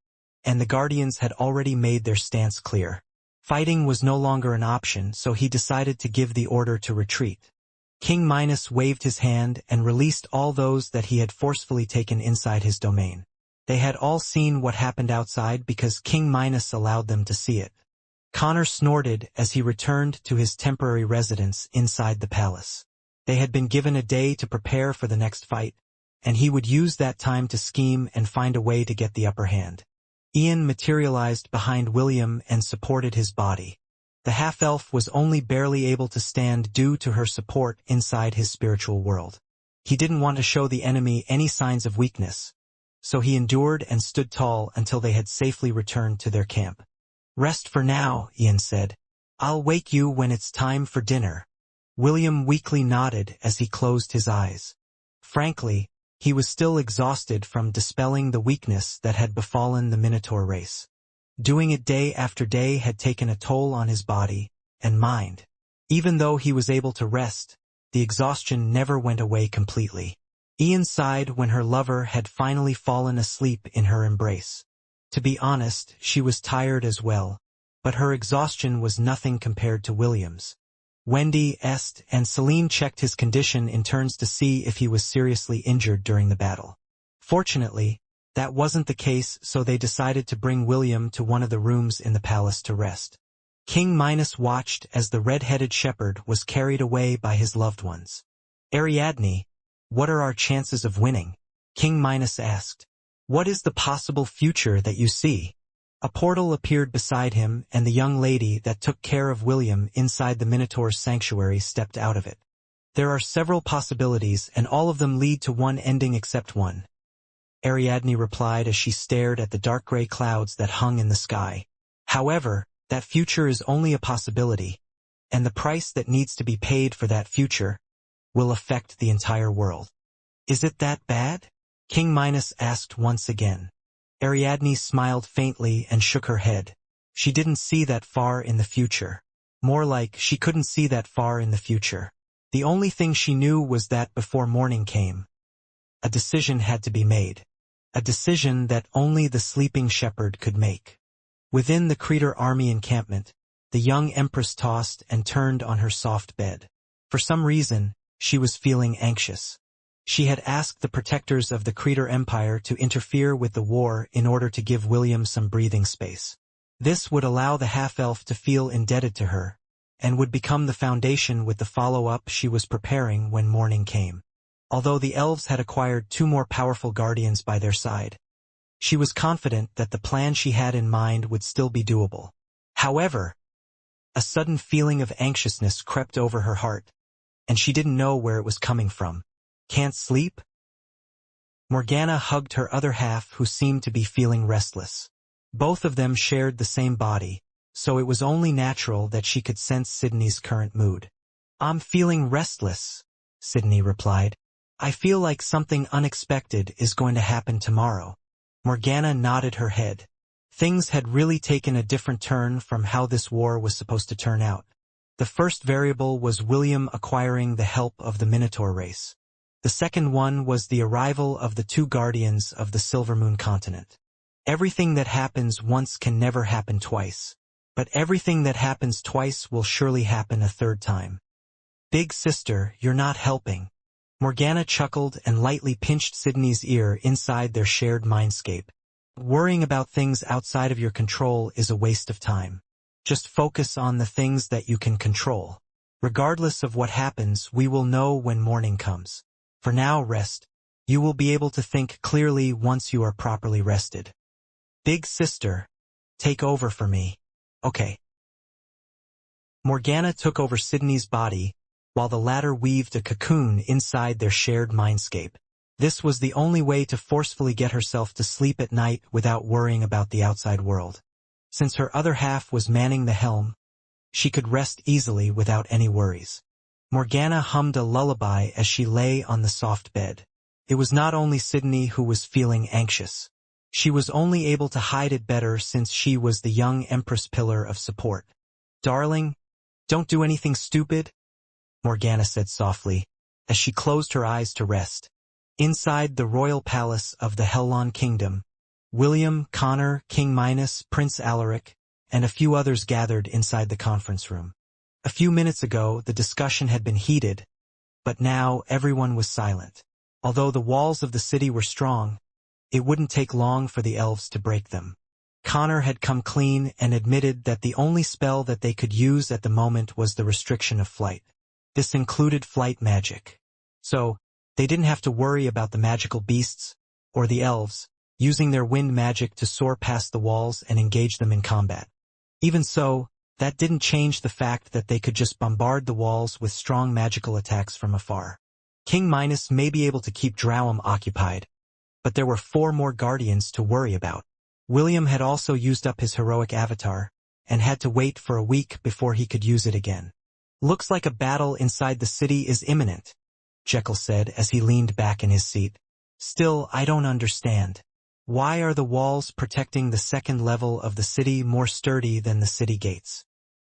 and the Guardians had already made their stance clear. Fighting was no longer an option, so he decided to give the order to retreat. King Minos waved his hand and released all those that he had forcefully taken inside his domain. They had all seen what happened outside because King Minos allowed them to see it. Connor snorted as he returned to his temporary residence inside the palace. They had been given a day to prepare for the next fight, and he would use that time to scheme and find a way to get the upper hand. Ian materialized behind William and supported his body. The half-elf was only barely able to stand due to her support inside his spiritual world. He didn't want to show the enemy any signs of weakness, so he endured and stood tall until they had safely returned to their camp. "Rest for now," Ian said. "I'll wake you when it's time for dinner." William weakly nodded as he closed his eyes. Frankly, he was still exhausted from dispelling the weakness that had befallen the Minotaur race. Doing it day after day had taken a toll on his body and mind. Even though he was able to rest, the exhaustion never went away completely. Ian sighed when her lover had finally fallen asleep in her embrace. To be honest, she was tired as well, but her exhaustion was nothing compared to William's. Wendy, Est, and Celine checked his condition in turns to see if he was seriously injured during the battle. Fortunately, that wasn't the case, so they decided to bring William to one of the rooms in the palace to rest. King Minos watched as the red-headed shepherd was carried away by his loved ones. "Ariadne, what are our chances of winning?" King Minos asked. "What is the possible future that you see?" A portal appeared beside him, and the young lady that took care of William inside the Minotaur's sanctuary stepped out of it. "There are several possibilities, and all of them lead to one ending except one," Ariadne replied as she stared at the dark gray clouds that hung in the sky. "However, that future is only a possibility, and the price that needs to be paid for that future will affect the entire world." "Is it that bad?" King Minos asked once again. Ariadne smiled faintly and shook her head. She didn't see that far in the future. More like she couldn't see that far in the future. The only thing she knew was that before morning came, a decision had to be made. A decision that only the sleeping shepherd could make. Within the Creator army encampment, the young empress tossed and turned on her soft bed. For some reason, she was feeling anxious. She had asked the protectors of the Creator Empire to interfere with the war in order to give William some breathing space. This would allow the half-elf to feel indebted to her, and would become the foundation with the follow-up she was preparing when morning came. Although the elves had acquired 2 more powerful guardians by their side, she was confident that the plan she had in mind would still be doable. However, a sudden feeling of anxiousness crept over her heart, and she didn't know where it was coming from. "Can't sleep?" Morgana hugged her other half, who seemed to be feeling restless. Both of them shared the same body, so it was only natural that she could sense Sydney's current mood. "I'm feeling restless," Sydney replied. "I feel like something unexpected is going to happen tomorrow." Morgana nodded her head. Things had really taken a different turn from how this war was supposed to turn out. The first variable was William acquiring the help of the Minotaur race. The second one was the arrival of the 2 guardians of the Silvermoon continent. Everything that happens once can never happen twice, but everything that happens twice will surely happen a third time. "Big sister, you're not helping." Morgana chuckled and lightly pinched Sydney's ear inside their shared mindscape. "Worrying about things outside of your control is a waste of time. Just focus on the things that you can control. Regardless of what happens, we will know when morning comes. For now, rest. You will be able to think clearly once you are properly rested. Big sister, take over for me." "Okay." Morgana took over Sydney's body, while the latter weaved a cocoon inside their shared mindscape. This was the only way to forcefully get herself to sleep at night without worrying about the outside world. Since her other half was manning the helm, she could rest easily without any worries. Morgana hummed a lullaby as she lay on the soft bed. It was not only Sydney who was feeling anxious. She was only able to hide it better since she was the young Empress pillar of support. "Darling, don't do anything stupid," Morgana said softly, as she closed her eyes to rest. Inside the royal palace of the Hellon Kingdom, William, Connor, King Minos, Prince Alaric, and a few others gathered inside the conference room. A few minutes ago, the discussion had been heated, but now everyone was silent. Although the walls of the city were strong, it wouldn't take long for the elves to break them. Connor had come clean and admitted that the only spell that they could use at the moment was the restriction of flight. This included flight magic. So, they didn't have to worry about the magical beasts, or the elves, using their wind magic to soar past the walls and engage them in combat. Even so, that didn't change the fact that they could just bombard the walls with strong magical attacks from afar. King Minos may be able to keep Drowum occupied, but there were 4 more guardians to worry about. William had also used up his heroic avatar, and had to wait for a week before he could use it again. "Looks like a battle inside the city is imminent," Jekyll said as he leaned back in his seat. "Still, I don't understand. Why are the walls protecting the 2nd level of the city more sturdy than the city gates?"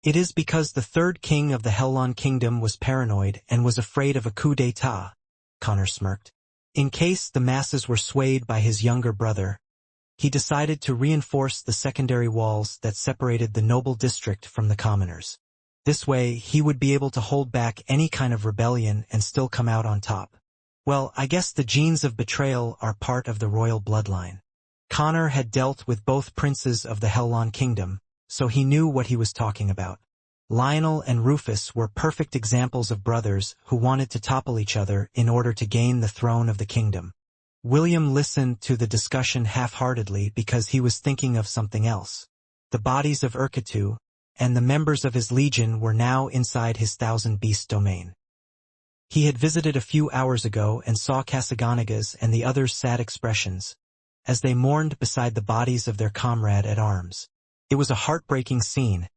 "It is because the 3rd king of the Hellon Kingdom was paranoid and was afraid of a coup d'état," Connor smirked. "In case the masses were swayed by his younger brother, he decided to reinforce the secondary walls that separated the noble district from the commoners. This way, he would be able to hold back any kind of rebellion and still come out on top. Well, I guess the genes of betrayal are part of the royal bloodline." Connor had dealt with both princes of the Hellon Kingdom, so he knew what he was talking about. Lionel and Rufus were perfect examples of brothers who wanted to topple each other in order to gain the throne of the kingdom. William listened to the discussion half-heartedly because he was thinking of something else. The bodies of Urketu and the members of his legion were now inside his 1,000-beast domain. He had visited a few hours ago and saw Casagonagas and the others' sad expressions, as they mourned beside the bodies of their comrade at arms. It was a heartbreaking scene,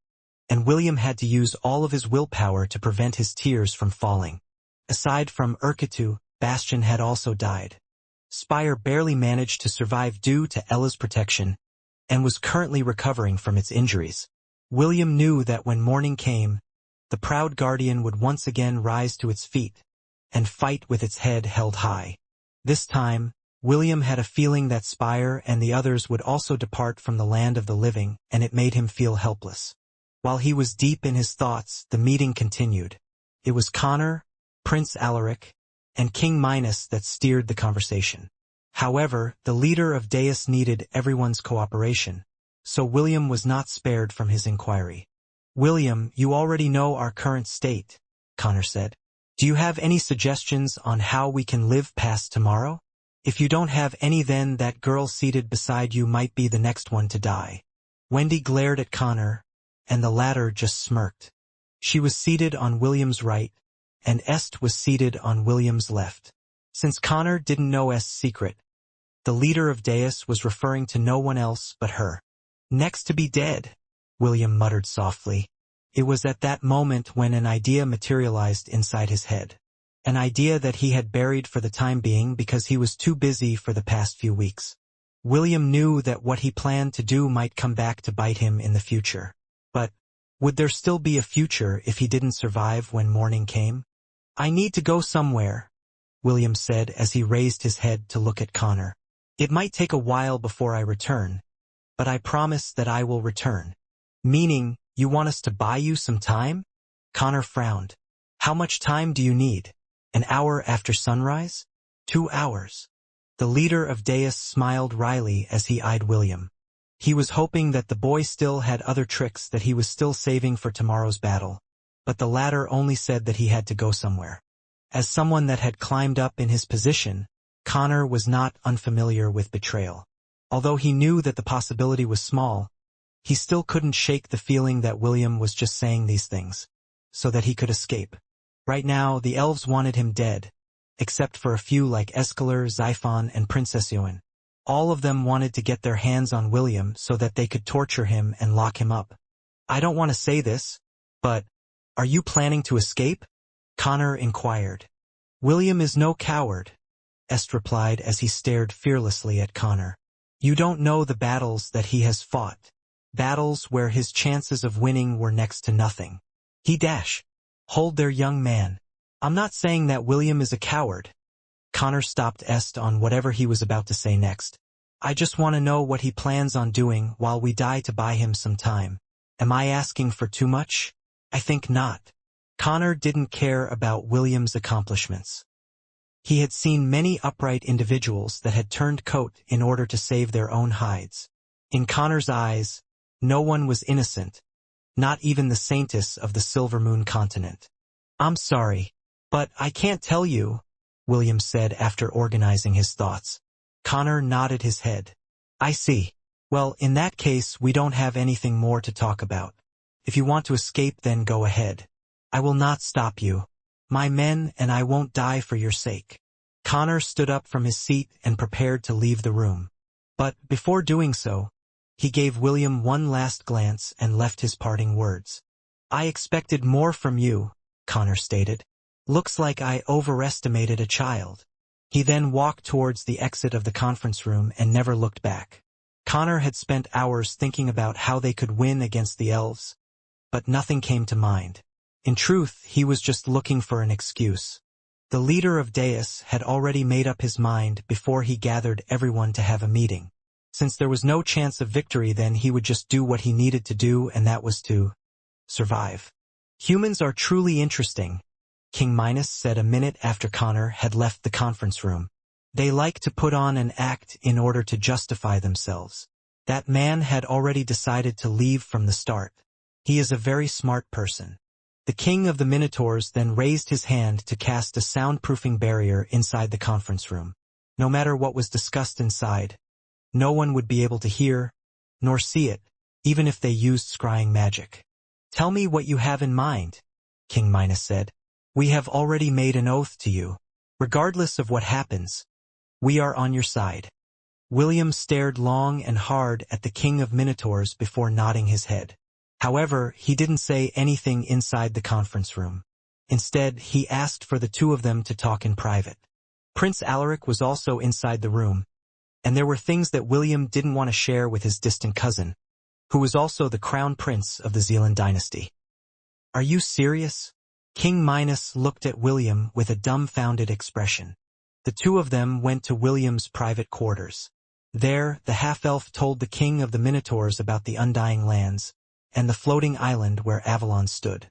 and William had to use all of his willpower to prevent his tears from falling. Aside from Urketu, Bastion had also died. Spire barely managed to survive due to Ella's protection, and was currently recovering from its injuries. William knew that when morning came, the proud guardian would once again rise to its feet, and fight with its head held high. This time, William had a feeling that Spire and the others would also depart from the land of the living, and it made him feel helpless. While he was deep in his thoughts, the meeting continued. It was Connor, Prince Alaric, and King Minos that steered the conversation. However, the leader of Deus needed everyone's cooperation, so William was not spared from his inquiry. "William, you already know our current state," Connor said. "Do you have any suggestions on how we can live past tomorrow? If you don't have any, then that girl seated beside you might be the next one to die." Wendy glared at Connor, and the latter just smirked. She was seated on William's right, and Est was seated on William's left. Since Connor didn't know Est's secret, the leader of Deus was referring to no one else but her. "Next to be dead," William muttered softly. It was at that moment when an idea materialized inside his head. An idea that he had buried for the time being because he was too busy for the past few weeks. William knew that what he planned to do might come back to bite him in the future. But would there still be a future if he didn't survive when morning came? "I need to go somewhere," William said as he raised his head to look at Connor. "It might take a while before I return, but I promise that I will return." "Meaning, you want us to buy you some time?" Connor frowned. "How much time do you need? An hour after sunrise? 2 hours?" The leader of Deus smiled wryly as he eyed William. He was hoping that the boy still had other tricks that he was still saving for tomorrow's battle, but the latter only said that he had to go somewhere. As someone that had climbed up in his position, Connor was not unfamiliar with betrayal. Although he knew that the possibility was small, he still couldn't shake the feeling that William was just saying these things so that he could escape. Right now, the elves wanted him dead, except for a few like Escalar, Xiphon, and Princess Ioan. All of them wanted to get their hands on William so that they could torture him and lock him up. "I don't want to say this, but are you planning to escape?" Connor inquired. "William is no coward," Est replied as he stared fearlessly at Connor. "You don't know the battles that he has fought. Battles where his chances of winning were next to nothing." Hold there, young man. I'm not saying that William is a coward." Connor stopped Est on whatever he was about to say next. "I just want to know what he plans on doing while we die to buy him some time. Am I asking for too much? I think not." Connor didn't care about William's accomplishments. He had seen many upright individuals that had turned coat in order to save their own hides. In Connor's eyes, no one was innocent, not even the saintess of the Silver Moon continent. "I'm sorry, but I can't tell you," William said after organizing his thoughts. Connor nodded his head. "I see. Well, in that case, we don't have anything more to talk about. If you want to escape, then go ahead. I will not stop you. My men and I won't die for your sake." Connor stood up from his seat and prepared to leave the room. But before doing so, he gave William one last glance and left his parting words. "I expected more from you," Connor stated. "Looks like I overestimated a child." He then walked towards the exit of the conference room and never looked back. Connor had spent hours thinking about how they could win against the elves, but nothing came to mind. In truth, he was just looking for an excuse. The leader of Deus had already made up his mind before he gathered everyone to have a meeting. Since there was no chance of victory, then he would just do what he needed to do, and that was to survive. "Humans are truly interesting," King Minos said a minute after Connor had left the conference room. "They like to put on an act in order to justify themselves." That man had already decided to leave from the start. He is a very smart person. The king of the Minotaurs then raised his hand to cast a soundproofing barrier inside the conference room. No matter what was discussed inside, no one would be able to hear, nor see it, even if they used scrying magic. "Tell me what you have in mind," King Minos said. "We have already made an oath to you. Regardless of what happens, we are on your side." William stared long and hard at the king of Minotaurs before nodding his head. However, he didn't say anything inside the conference room. Instead, he asked for the two of them to talk in private. Prince Alaric was also inside the room, and there were things that William didn't want to share with his distant cousin, who was also the crown prince of the Zealand dynasty. "Are you serious?" King Minos looked at William with a dumbfounded expression. The two of them went to William's private quarters. There, the half-elf told the king of the Minotaurs about the Undying Lands and the floating island where Avalon stood.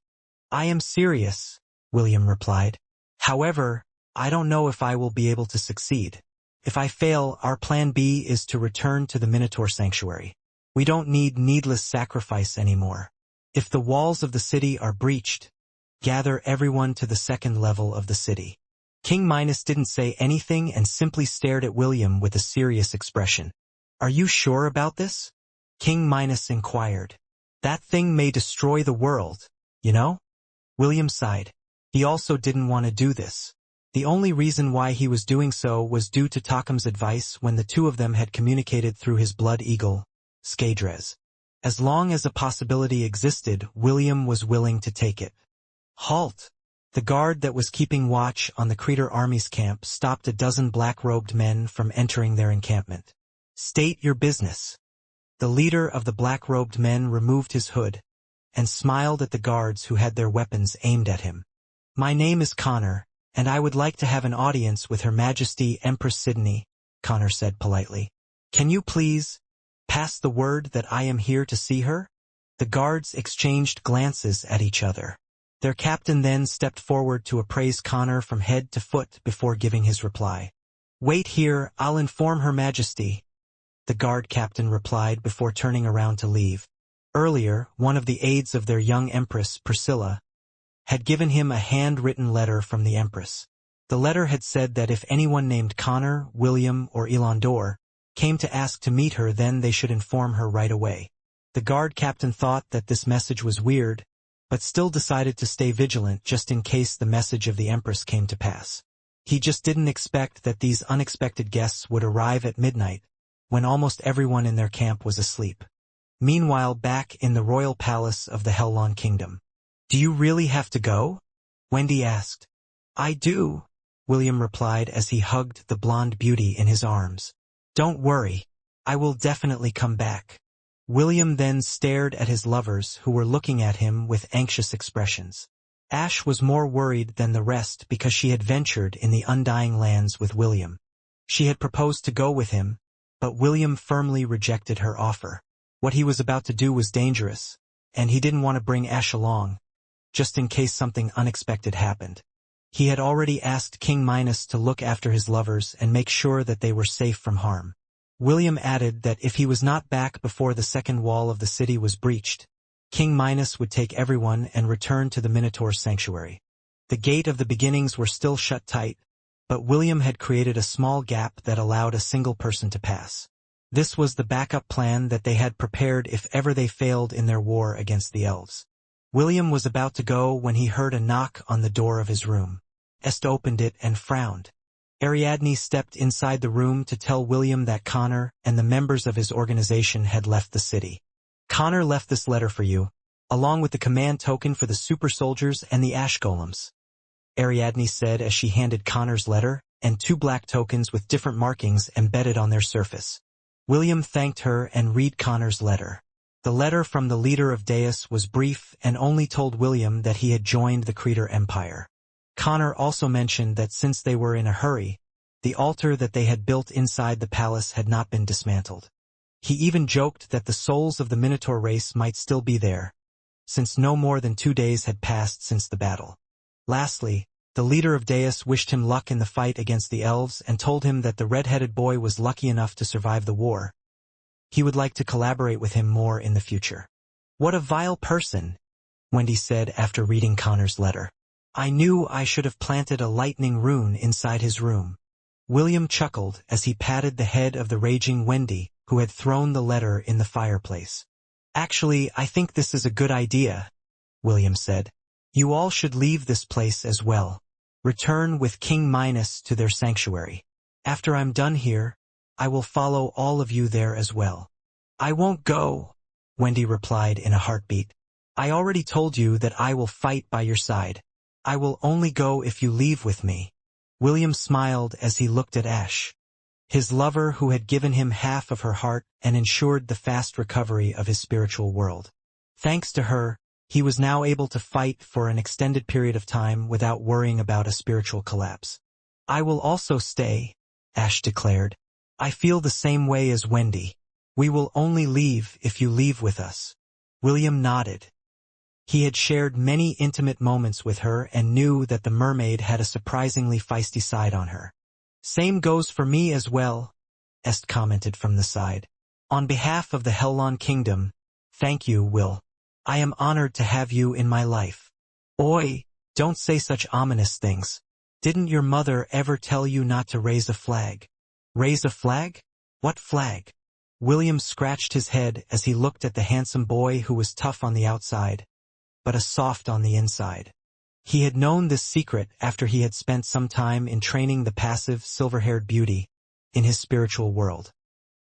"I am serious," William replied. "However, I don't know if I will be able to succeed. If I fail, our plan B is to return to the Minotaur sanctuary. We don't need needless sacrifice anymore. If the walls of the city are breached, gather everyone to the second level of the city." King Minos didn't say anything and simply stared at William with a serious expression. "Are you sure about this?" King Minos inquired. "That thing may destroy the world, you know?" William sighed. He also didn't want to do this. The only reason why he was doing so was due to Takum's advice when the two of them had communicated through his blood eagle, Skadres. As long as a possibility existed, William was willing to take it. "Halt!" The guard that was keeping watch on the Creator army's camp stopped a dozen black-robed men from entering their encampment. "State your business." The leader of the black-robed men removed his hood and smiled at the guards who had their weapons aimed at him. "My name is Connor, and I would like to have an audience with Her Majesty Empress Sydney," Connor said politely. "Can you please pass the word that I am here to see her?" The guards exchanged glances at each other. Their captain then stepped forward to appraise Connor from head to foot before giving his reply. "Wait here, I'll inform Her Majesty," the guard captain replied before turning around to leave. Earlier, one of the aides of their young empress, Priscilla, had given him a handwritten letter from the empress. The letter had said that if anyone named Connor, William, or Elandor came to ask to meet her, then they should inform her right away. The guard captain thought that this message was weird, but still decided to stay vigilant just in case the message of the empress came to pass. He just didn't expect that these unexpected guests would arrive at midnight, when almost everyone in their camp was asleep. Meanwhile, back in the royal palace of the Hellon Kingdom. "Do you really have to go?" Wendy asked. "I do," William replied as he hugged the blonde beauty in his arms. "Don't worry, I will definitely come back." William then stared at his lovers who were looking at him with anxious expressions. Ash was more worried than the rest because she had ventured in the Undying Lands with William. She had proposed to go with him, but William firmly rejected her offer. What he was about to do was dangerous, and he didn't want to bring Ash along, just in case something unexpected happened. He had already asked King Minos to look after his lovers and make sure that they were safe from harm. William added that if he was not back before the second wall of the city was breached, King Minos would take everyone and return to the Minotaur sanctuary. The gate of the beginnings were still shut tight, but William had created a small gap that allowed a single person to pass. This was the backup plan that they had prepared if ever they failed in their war against the elves. William was about to go when he heard a knock on the door of his room. Est opened it and frowned. Ariadne stepped inside the room to tell William that Connor and the members of his organization had left the city. Connor left this letter for you, along with the command token for the super soldiers and the ash golems. Ariadne said as she handed Connor's letter and 2 black tokens with different markings embedded on their surface. William thanked her and read Connor's letter. The letter from the leader of Deus was brief and only told William that he had joined the Creator Empire. Connor also mentioned that since they were in a hurry, the altar that they had built inside the palace had not been dismantled. He even joked that the souls of the Minotaur race might still be there, since no more than 2 days had passed since the battle. Lastly, the leader of Deus wished him luck in the fight against the elves and told him that the red-headed boy was lucky enough to survive the war. He would like to collaborate with him more in the future. What a vile person, Wendy said after reading Connor's letter. I knew I should have planted a lightning rune inside his room. William chuckled as he patted the head of the raging Wendy, who had thrown the letter in the fireplace. Actually, I think this is a good idea, William said. You all should leave this place as well. Return with King Minos to their sanctuary. After I'm done here, I will follow all of you there as well. I won't go, Wendy replied in a heartbeat. I already told you that I will fight by your side. I will only go if you leave with me. William smiled as he looked at Ash, his lover who had given him half of her heart and ensured the fast recovery of his spiritual world. Thanks to her, he was now able to fight for an extended period of time without worrying about a spiritual collapse. I will also stay, Ash declared. I feel the same way as Wendy. We will only leave if you leave with us. William nodded. He had shared many intimate moments with her and knew that the mermaid had a surprisingly feisty side on her. Same goes for me as well, Est commented from the side. On behalf of the Hellon Kingdom, thank you, Will. I am honored to have you in my life. Oi, don't say such ominous things. Didn't your mother ever tell you not to raise a flag? Raise a flag? What flag? William scratched his head as he looked at the handsome boy who was tough on the outside, but a soft on the inside. He had known this secret after he had spent some time in training the passive, silver-haired beauty in his spiritual world.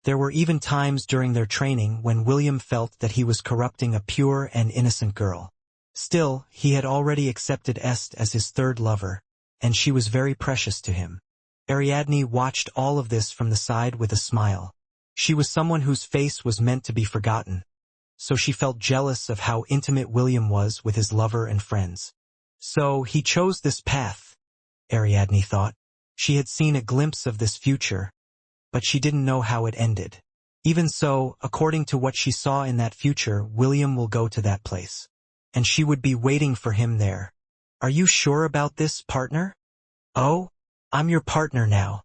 There were even times during their training when William felt that he was corrupting a pure and innocent girl. Still, he had already accepted Est as his third lover, and she was very precious to him. Ariadne watched all of this from the side with a smile. She was someone whose face was meant to be forgotten, so she felt jealous of how intimate William was with his lover and friends. So he chose this path, Ariadne thought. She had seen a glimpse of this future, but she didn't know how it ended. Even so, according to what she saw in that future, William will go to that place, and she would be waiting for him there. Are you sure about this, partner? Oh, I'm your partner now.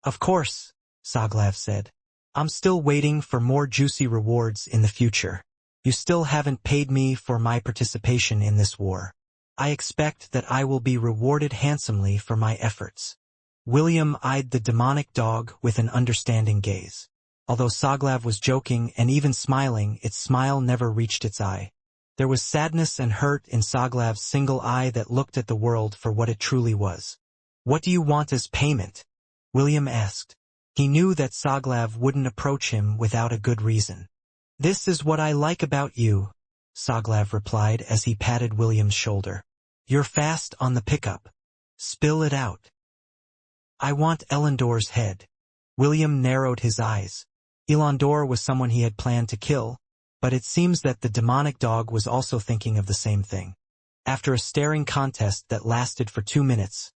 Of course, Saglav said. I'm still waiting for more juicy rewards in the future. You still haven't paid me for my participation in this war. I expect that I will be rewarded handsomely for my efforts. William eyed the demonic dog with an understanding gaze. Although Saglav was joking and even smiling, its smile never reached its eye. There was sadness and hurt in Saglav's single eye that looked at the world for what it truly was. What do you want as payment? William asked. He knew that Saglav wouldn't approach him without a good reason. This is what I like about you, Saglav replied as he patted William's shoulder. You're fast on the pickup. Spill it out. I want Elendor's head. William narrowed his eyes. Elendor was someone he had planned to kill, but it seems that the demonic dog was also thinking of the same thing. After a staring contest that lasted for 2 minutes,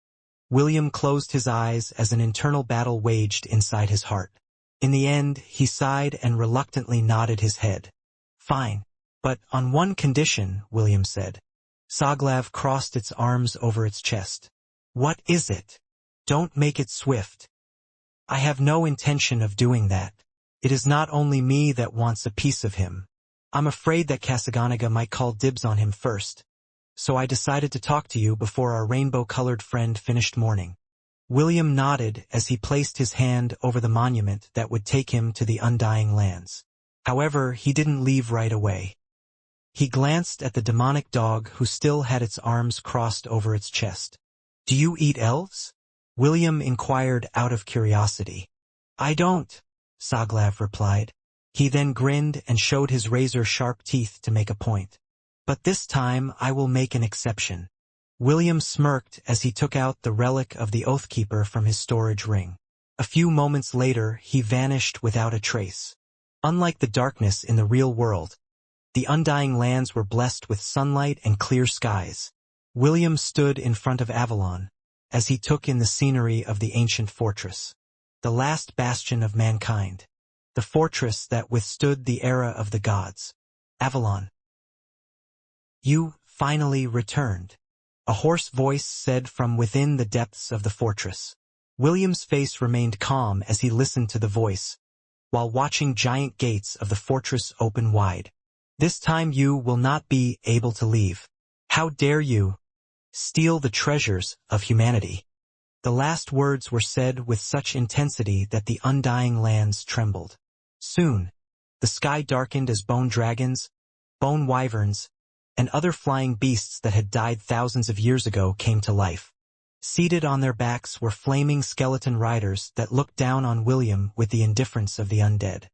William closed his eyes as an internal battle waged inside his heart. In the end, he sighed and reluctantly nodded his head. Fine. But on one condition, William said. Saglav crossed its arms over its chest. What is it? Don't make it swift. I have no intention of doing that. It is not only me that wants a piece of him. I'm afraid that Kasaganaga might call dibs on him first. So I decided to talk to you before our rainbow-colored friend finished mourning. William nodded as he placed his hand over the monument that would take him to the undying lands. However, he didn't leave right away. He glanced at the demonic dog who still had its arms crossed over its chest. "Do you eat elves?" William inquired out of curiosity. "I don't," Soglav replied. He then grinned and showed his razor-sharp teeth to make a point. "But this time I will make an exception." William smirked as he took out the relic of the Oathkeeper from his storage ring. A few moments later, he vanished without a trace. Unlike the darkness in the real world, the undying lands were blessed with sunlight and clear skies. William stood in front of Avalon, as he took in the scenery of the ancient fortress. The last bastion of mankind. The fortress that withstood the era of the gods. Avalon. "You finally returned," a hoarse voice said from within the depths of the fortress. William's face remained calm as he listened to the voice, while watching giant gates of the fortress open wide. "This time you will not be able to leave. How dare you steal the treasures of humanity?" The last words were said with such intensity that the undying lands trembled. Soon, the sky darkened as bone dragons, bone wyverns, and other flying beasts that had died thousands of years ago came to life. Seated on their backs were flaming skeleton riders that looked down on William with the indifference of the undead.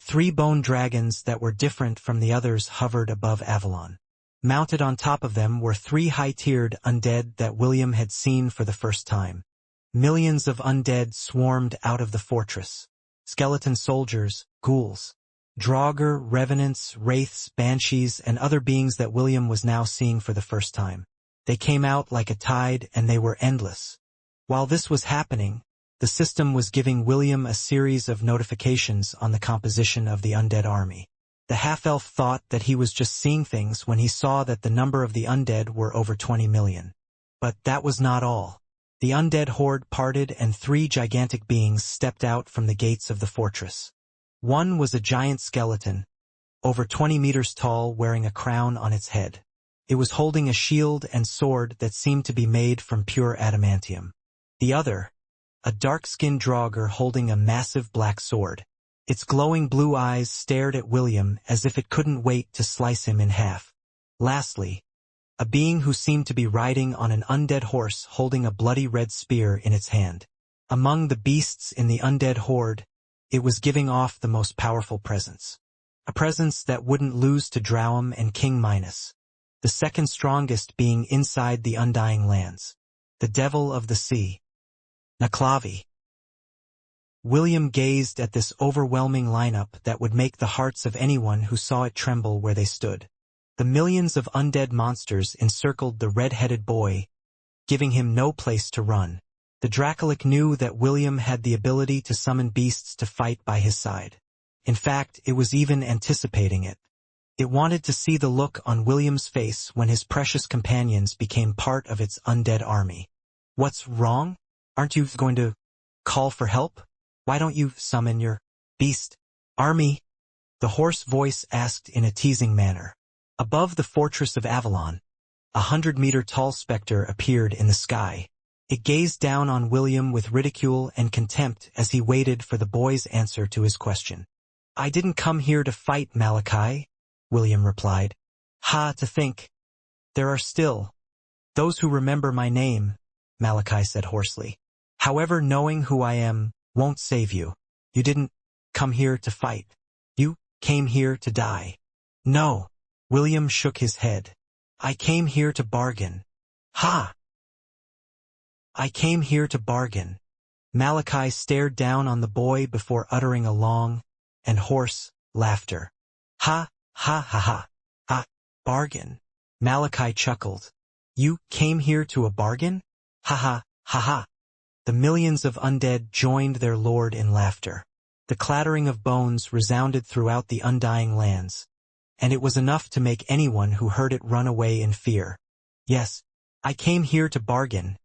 3 bone dragons that were different from the others hovered above Avalon. Mounted on top of them were 3 high-tiered undead that William had seen for the first time. Millions of undead swarmed out of the fortress. Skeleton soldiers, ghouls, Draugr, revenants, wraiths, banshees, and other beings that William was now seeing for the first time. They came out like a tide, and they were endless. While this was happening, the system was giving William a series of notifications on the composition of the undead army. The half-elf thought that he was just seeing things when he saw that the number of the undead were over 20 million. But that was not all. The undead horde parted and 3 gigantic beings stepped out from the gates of the fortress. One was a giant skeleton, over 20 meters tall, wearing a crown on its head. It was holding a shield and sword that seemed to be made from pure adamantium. The other, a dark-skinned Draugr holding a massive black sword. Its glowing blue eyes stared at William as if it couldn't wait to slice him in half. Lastly, a being who seemed to be riding on an undead horse holding a bloody red spear in its hand. Among the beasts in the undead horde, it was giving off the most powerful presence. A presence that wouldn't lose to Drowum and King Minos. The second strongest being inside the undying lands. The devil of the sea. Naklavi. William gazed at this overwhelming lineup that would make the hearts of anyone who saw it tremble where they stood. The millions of undead monsters encircled the red-headed boy, giving him no place to run. The Dracolic knew that William had the ability to summon beasts to fight by his side. In fact, it was even anticipating it. It wanted to see the look on William's face when his precious companions became part of its undead army. "What's wrong? Aren't you going to call for help? Why don't you summon your beast army?" the hoarse voice asked in a teasing manner. Above the fortress of Avalon, 100-meter-tall specter appeared in the sky. It gazed down on William with ridicule and contempt as he waited for the boy's answer to his question. "I didn't come here to fight, Malachi," William replied. "Ha, to think. There are still those who remember my name," Malachi said hoarsely. "However, knowing who I am won't save you. You didn't come here to fight. You came here to die." "No." William shook his head. "I came here to bargain." "Ha! I came here to bargain." Malachi stared down on the boy before uttering a long and hoarse laughter. "Ha, ha, ha, ha. Ah, bargain." Malachi chuckled. "You came here to a bargain? Ha, ha, ha, ha." The millions of undead joined their lord in laughter. The clattering of bones resounded throughout the undying lands, and it was enough to make anyone who heard it run away in fear. "Yes, I came here to bargain,"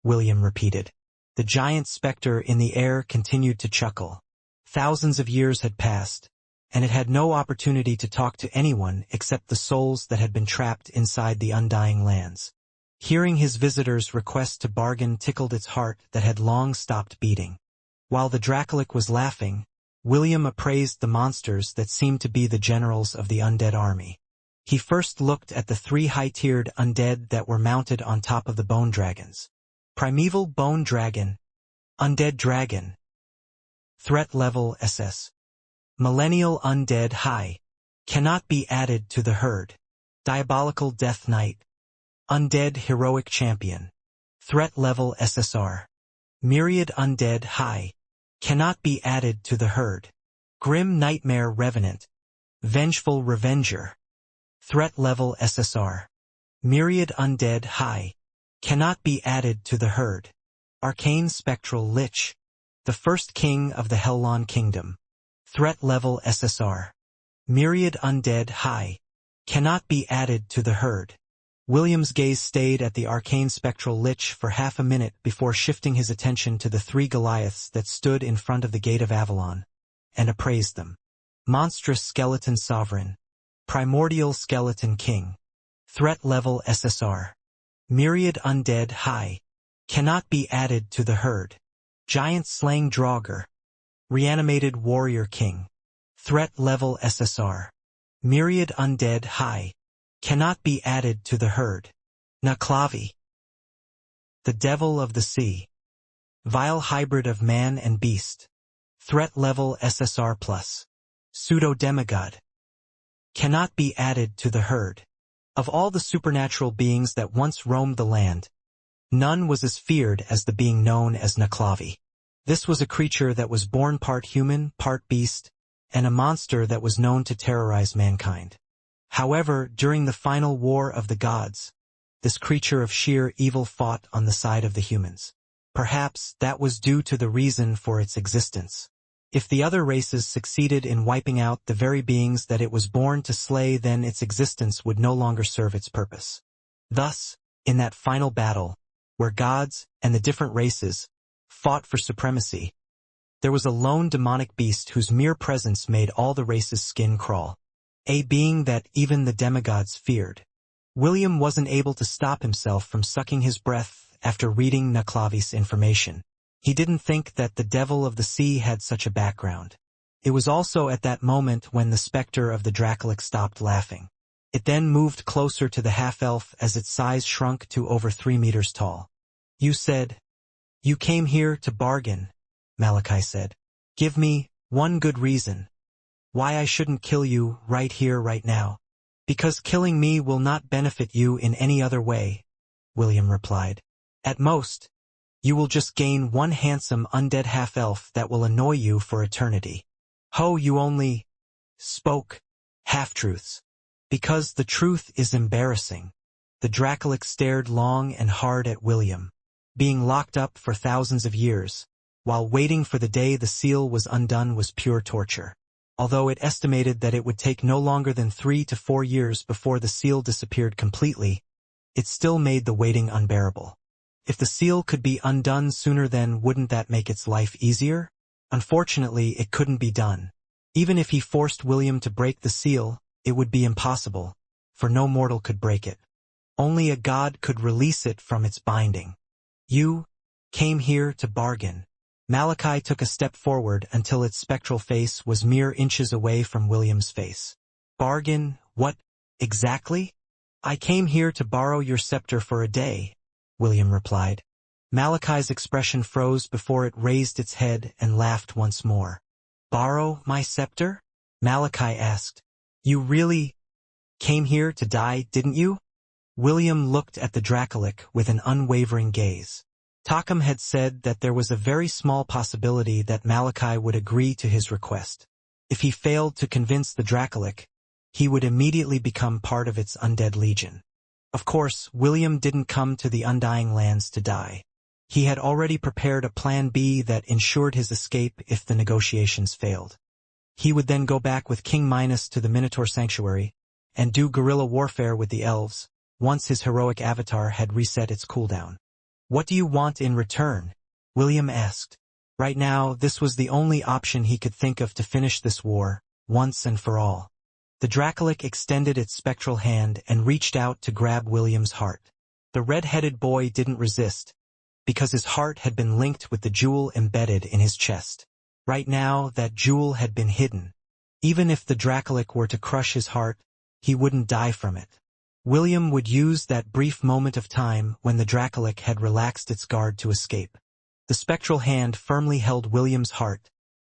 William repeated. The giant specter in the air continued to chuckle. Thousands of years had passed, and it had no opportunity to talk to anyone except the souls that had been trapped inside the undying lands. Hearing his visitor's request to bargain tickled its heart that had long stopped beating. While the Dracolic was laughing, William appraised the monsters that seemed to be the generals of the undead army. He first looked at the 3 high-tiered undead that were mounted on top of the bone dragons. Primeval Bone Dragon, Undead Dragon, Threat Level SS. Millennial Undead High, cannot be added to the herd. Diabolical Death Knight, Undead Heroic Champion, Threat Level SSR. Myriad Undead High, cannot be added to the herd. Grim Nightmare Revenant, Vengeful Revenger, Threat Level SSR. Myriad Undead High, cannot be added to the herd. Arcane Spectral Lich, the first king of the Hellon Kingdom, Threat Level SSR. Myriad Undead High, cannot be added to the herd. William's gaze stayed at the arcane spectral lich for half a minute before shifting his attention to the 3 Goliaths that stood in front of the Gate of Avalon, and appraised them. Monstrous Skeleton Sovereign, Primordial Skeleton King, Threat Level SSR. Myriad Undead High, cannot be added to the herd. Giant Slaying Draugr, Reanimated Warrior King, Threat Level SSR. Myriad Undead High, cannot be added to the herd. Naklavi, the Devil of the Sea, Vile Hybrid of Man and Beast, Threat Level SSR+. Pseudo-Demigod, cannot be added to the herd. Of all the supernatural beings that once roamed the land, none was as feared as the being known as Naklavi. This was a creature that was born part human, part beast, and a monster that was known to terrorize mankind. However, during the final war of the gods, this creature of sheer evil fought on the side of the humans. Perhaps that was due to the reason for its existence. If the other races succeeded in wiping out the very beings that it was born to slay, then its existence would no longer serve its purpose. Thus, in that final battle, where gods and the different races fought for supremacy, there was a lone demonic beast whose mere presence made all the race's skin crawl. A being that even the demigods feared. William wasn't able to stop himself from sucking his breath after reading Naklavi's information. He didn't think that the Devil of the Sea had such a background. It was also at that moment when the specter of the Dracolic stopped laughing. It then moved closer to the half-elf as its size shrunk to over 3 meters tall. You said, "You came here to bargain," Malachi said. "Give me one good reason why I shouldn't kill you right here, right now." "Because killing me will not benefit you in any other way," William replied. "At most, you will just gain one handsome undead half-elf that will annoy you for eternity." "Ho, you only spoke half-truths. Because the truth is embarrassing." The Dracolic stared long and hard at William. Being locked up for thousands of years, while waiting for the day the seal was undone, was pure torture. Although it estimated that it would take no longer than 3 to 4 years before the seal disappeared completely, it still made the waiting unbearable. If the seal could be undone sooner, then wouldn't that make its life easier? Unfortunately, it couldn't be done. Even if he forced William to break the seal, it would be impossible, for no mortal could break it. Only a god could release it from its binding. "You came here to bargain." Malachi took a step forward until its spectral face was mere inches away from William's face. "Bargain? What exactly?" "I came here to borrow your scepter for a day," William replied. Malachi's expression froze before it raised its head and laughed once more. "Borrow my scepter?" Malachi asked. "You really came here to die, didn't you?" William looked at the Dracolic with an unwavering gaze. Takam had said that there was a very small possibility that Malachi would agree to his request. If he failed to convince the Dracolic, he would immediately become part of its undead legion. Of course, William didn't come to the Undying Lands to die. He had already prepared a plan B that ensured his escape if the negotiations failed. He would then go back with King Minos to the Minotaur Sanctuary and do guerrilla warfare with the elves once his heroic avatar had reset its cooldown. "What do you want in return?" William asked. Right now, this was the only option he could think of to finish this war, once and for all. The Dracolic extended its spectral hand and reached out to grab William's heart. The red-headed boy didn't resist, because his heart had been linked with the jewel embedded in his chest. Right now, that jewel had been hidden. Even if the Dracolic were to crush his heart, he wouldn't die from it. William would use that brief moment of time when the Dracolic had relaxed its guard to escape. The spectral hand firmly held William's heart,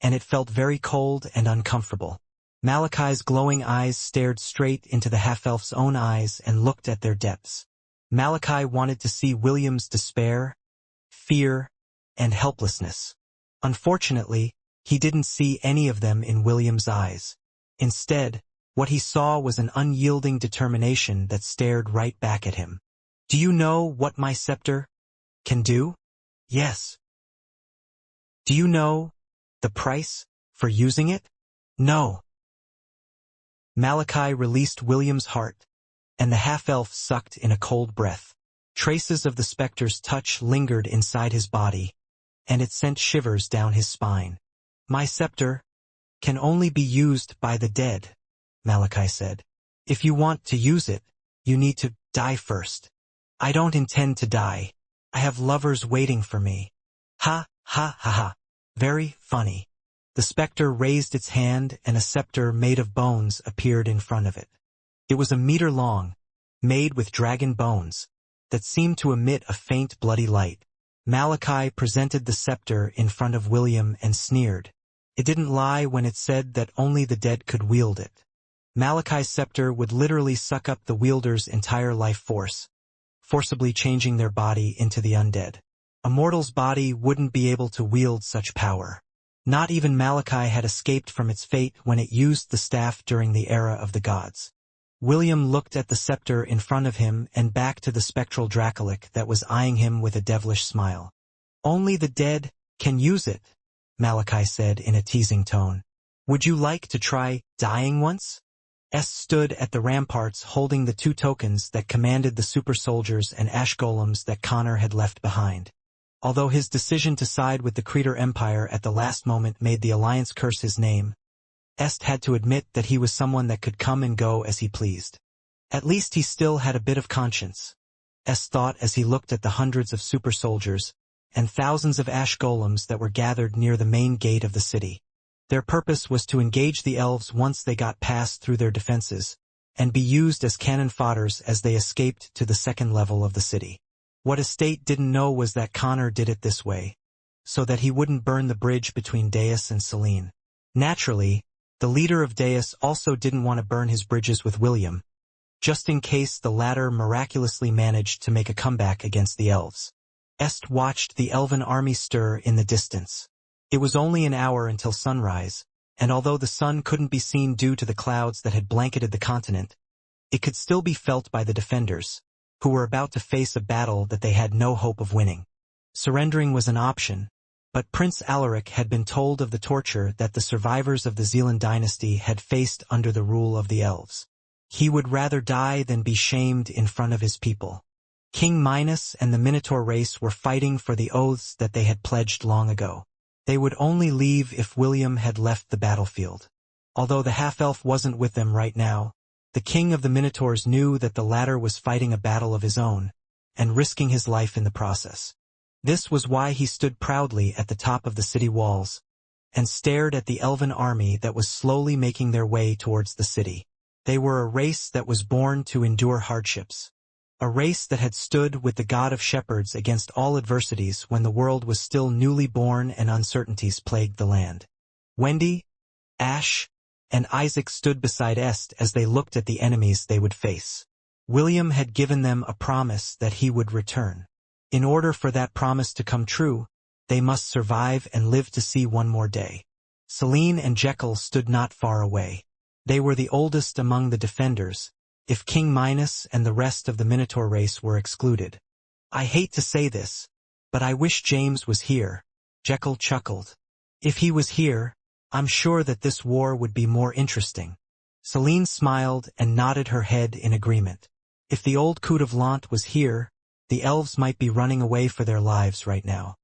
and it felt very cold and uncomfortable. Malachi's glowing eyes stared straight into the half-elf's own eyes and looked at their depths. Malachi wanted to see William's despair, fear, and helplessness. Unfortunately, he didn't see any of them in William's eyes. Instead, what he saw was an unyielding determination that stared right back at him. "Do you know what my scepter can do?" "Yes." "Do you know the price for using it?" "No." Malachi released William's heart, and the half-elf sucked in a cold breath. Traces of the specter's touch lingered inside his body, and it sent shivers down his spine. "My scepter can only be used by the dead," Malachi said. "If you want to use it, you need to die first." "I don't intend to die. I have lovers waiting for me." "Ha, ha, ha, ha. Very funny." The specter raised its hand, and a scepter made of bones appeared in front of it. It was a meter long, made with dragon bones, that seemed to emit a faint bloody light. Malachi presented the scepter in front of William and sneered. It didn't lie when it said that only the dead could wield it. Malachi's scepter would literally suck up the wielder's entire life force, forcibly changing their body into the undead. A mortal's body wouldn't be able to wield such power. Not even Malachi had escaped from its fate when it used the staff during the era of the gods. William looked at the scepter in front of him and back to the spectral Dracolic that was eyeing him with a devilish smile. "Only the dead can use it," Malachi said in a teasing tone. "Would you like to try dying once?" Stood at the ramparts holding the two tokens that commanded the super soldiers and ash golems that Connor had left behind. Although his decision to side with the Creator Empire at the last moment made the Alliance curse his name, Est had to admit that he was someone that could come and go as he pleased. At least he still had a bit of conscience, Est thought as he looked at the hundreds of super soldiers and thousands of ash golems that were gathered near the main gate of the city. Their purpose was to engage the elves once they got past through their defenses, and be used as cannon fodders as they escaped to the second level of the city. What Estate didn't know was that Connor did it this way, so that he wouldn't burn the bridge between Deus and Selene. Naturally, the leader of Deus also didn't want to burn his bridges with William, just in case the latter miraculously managed to make a comeback against the elves. Est watched the elven army stir in the distance. It was only an hour until sunrise, and although the sun couldn't be seen due to the clouds that had blanketed the continent, it could still be felt by the defenders, who were about to face a battle that they had no hope of winning. Surrendering was an option, but Prince Alaric had been told of the torture that the survivors of the Zealand dynasty had faced under the rule of the elves. He would rather die than be shamed in front of his people. King Minos and the Minotaur race were fighting for the oaths that they had pledged long ago. They would only leave if William had left the battlefield. Although the half-elf wasn't with them right now, the king of the Minotaurs knew that the latter was fighting a battle of his own, and risking his life in the process. This was why he stood proudly at the top of the city walls, and stared at the elven army that was slowly making their way towards the city. They were a race that was born to endure hardships. A race that had stood with the God of Shepherds against all adversities when the world was still newly born and uncertainties plagued the land. Wendy, Ash, and Isaac stood beside Est as they looked at the enemies they would face. William had given them a promise that he would return. In order for that promise to come true, they must survive and live to see one more day. Selene and Jekyll stood not far away. They were the oldest among the defenders, if King Minos and the rest of the Minotaur race were excluded. "I hate to say this, but I wish James was here," Jekyll chuckled. "If he was here, I'm sure that this war would be more interesting." Selene smiled and nodded her head in agreement. If the old Coup of Lant was here, the elves might be running away for their lives right now.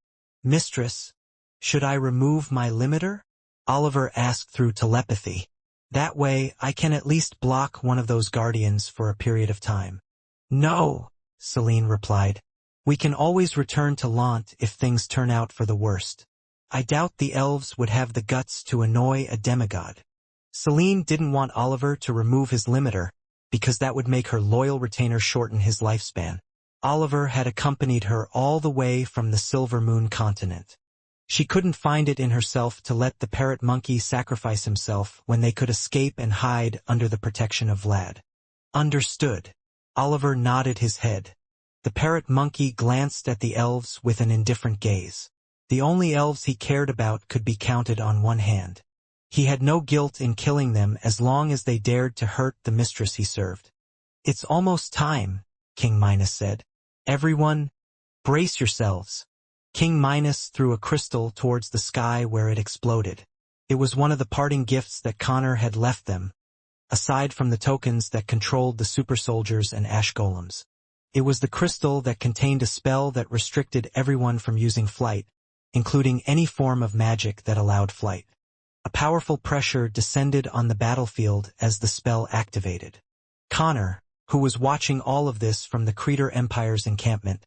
"Mistress, should I remove my limiter?" Oliver asked through telepathy. "That way I can at least block one of those guardians for a period of time." "No," Celine replied. "We can always return to Lant if things turn out for the worst. I doubt the elves would have the guts to annoy a demigod." Celine didn't want Oliver to remove his limiter, because that would make her loyal retainer shorten his lifespan. Oliver had accompanied her all the way from the Silver Moon continent. She couldn't find it in herself to let the parrot monkey sacrifice himself when they could escape and hide under the protection of Vlad. "Understood." Oliver nodded his head. The parrot monkey glanced at the elves with an indifferent gaze. The only elves he cared about could be counted on one hand. He had no guilt in killing them as long as they dared to hurt the mistress he served. "It's almost time," King Minos said. "Everyone, brace yourselves." King Minos threw a crystal towards the sky where it exploded. It was one of the parting gifts that Connor had left them, aside from the tokens that controlled the super soldiers and ash golems. It was the crystal that contained a spell that restricted everyone from using flight, including any form of magic that allowed flight. A powerful pressure descended on the battlefield as the spell activated. Connor, who was watching all of this from the Creator Empire's encampment,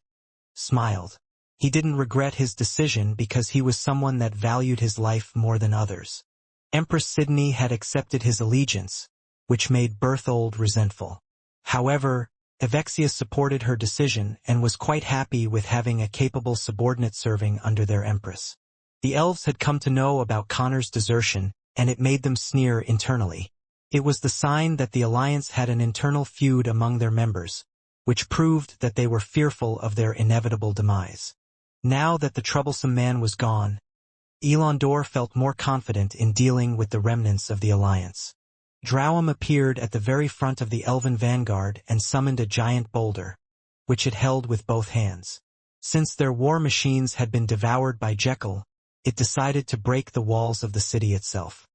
smiled. He didn't regret his decision because he was someone that valued his life more than others. Empress Sidney had accepted his allegiance, which made Berthold resentful. However, Evexia supported her decision and was quite happy with having a capable subordinate serving under their empress. The elves had come to know about Connor's desertion, and it made them sneer internally. It was the sign that the alliance had an internal feud among their members, which proved that they were fearful of their inevitable demise. Now that the troublesome man was gone, Elandor felt more confident in dealing with the remnants of the alliance. Drowam appeared at the very front of the elven vanguard and summoned a giant boulder, which it held with both hands. Since their war machines had been devoured by Jekyll, it decided to break the walls of the city itself.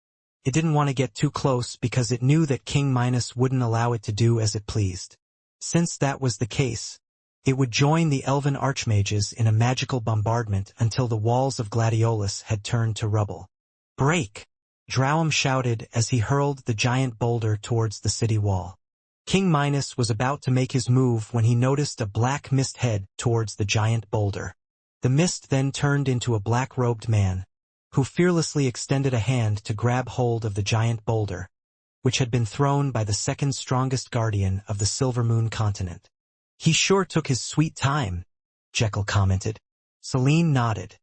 It didn't want to get too close because it knew that King Minos wouldn't allow it to do as it pleased. Since that was the case, it would join the elven archmages in a magical bombardment until the walls of Gladiolus had turned to rubble. "Break!" Drowam shouted as he hurled the giant boulder towards the city wall. King Minos was about to make his move when he noticed a black mist head towards the giant boulder. The mist then turned into a black-robed man, who fearlessly extended a hand to grab hold of the giant boulder, which had been thrown by the second strongest guardian of the Silver Moon continent. "He sure took his sweet time," Jekyll commented. Celine nodded.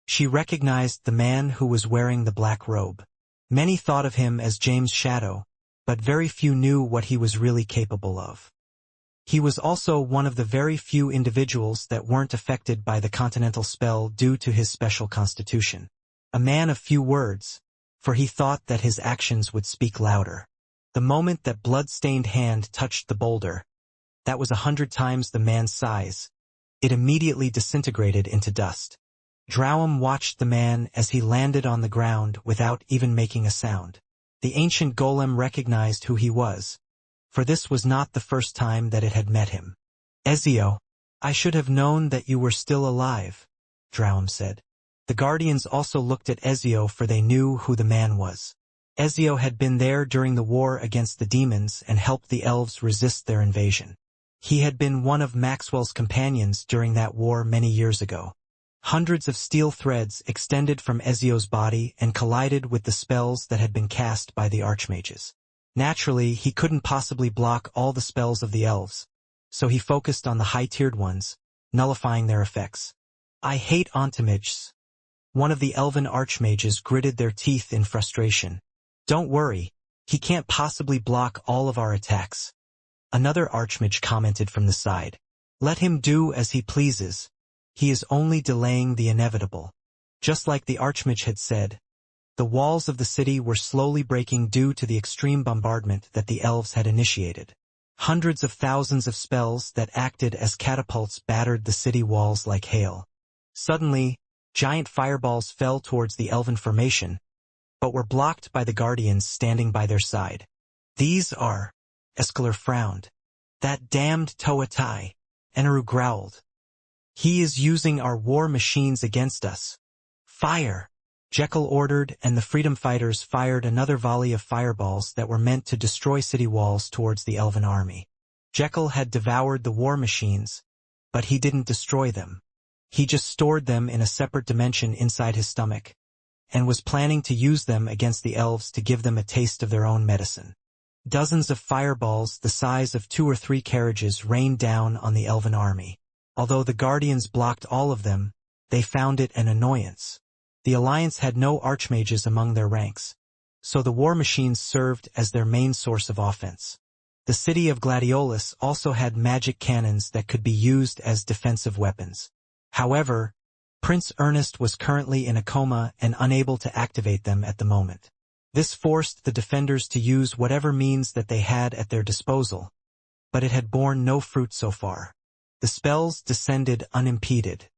She recognized the man who was wearing the black robe. Many thought of him as James Shadow, but very few knew what he was really capable of. He was also one of the very few individuals that weren't affected by the continental spell due to his special constitution. A man of few words, for he thought that his actions would speak louder. The moment that blood-stained hand touched the boulder, that was 100 times the man's size, it immediately disintegrated into dust. Drowam watched the man as he landed on the ground without even making a sound. The ancient golem recognized who he was, for this was not the first time that it had met him. "Ezio, I should have known that you were still alive," Drowam said. The guardians also looked at Ezio, for they knew who the man was. Ezio had been there during the war against the demons and helped the elves resist their invasion. He had been one of Maxwell's companions during that war many years ago. Hundreds of steel threads extended from Ezio's body and collided with the spells that had been cast by the archmages. Naturally, he couldn't possibly block all the spells of the elves, so he focused on the high-tiered ones, nullifying their effects. "I hate ontimiges." One of the elven archmages gritted their teeth in frustration. "Don't worry, he can't possibly block all of our attacks." Another archmage commented from the side. "Let him do as he pleases. He is only delaying the inevitable." Just like the archmage had said, the walls of the city were slowly breaking due to the extreme bombardment that the elves had initiated. Hundreds of thousands of spells that acted as catapults battered the city walls like hail. Suddenly, giant fireballs fell towards the elven formation, but were blocked by the guardians standing by their side. "These are..." Escalar frowned. "That damned Toatai," Eneru growled. "He is using our war machines against us." "Fire!" Jekyll ordered, and the freedom fighters fired another volley of fireballs that were meant to destroy city walls towards the elven army. Jekyll had devoured the war machines, but he didn't destroy them. He just stored them in a separate dimension inside his stomach, and was planning to use them against the elves to give them a taste of their own medicine. Dozens of fireballs the size of 2 or 3 carriages rained down on the elven army. Although the guardians blocked all of them, they found it an annoyance. The Alliance had no archmages among their ranks, so the war machines served as their main source of offense. The city of Gladiolus also had magic cannons that could be used as defensive weapons. However, Prince Ernest was currently in a coma and unable to activate them at the moment. This forced the defenders to use whatever means that they had at their disposal, but it had borne no fruit so far. The spells descended unimpeded.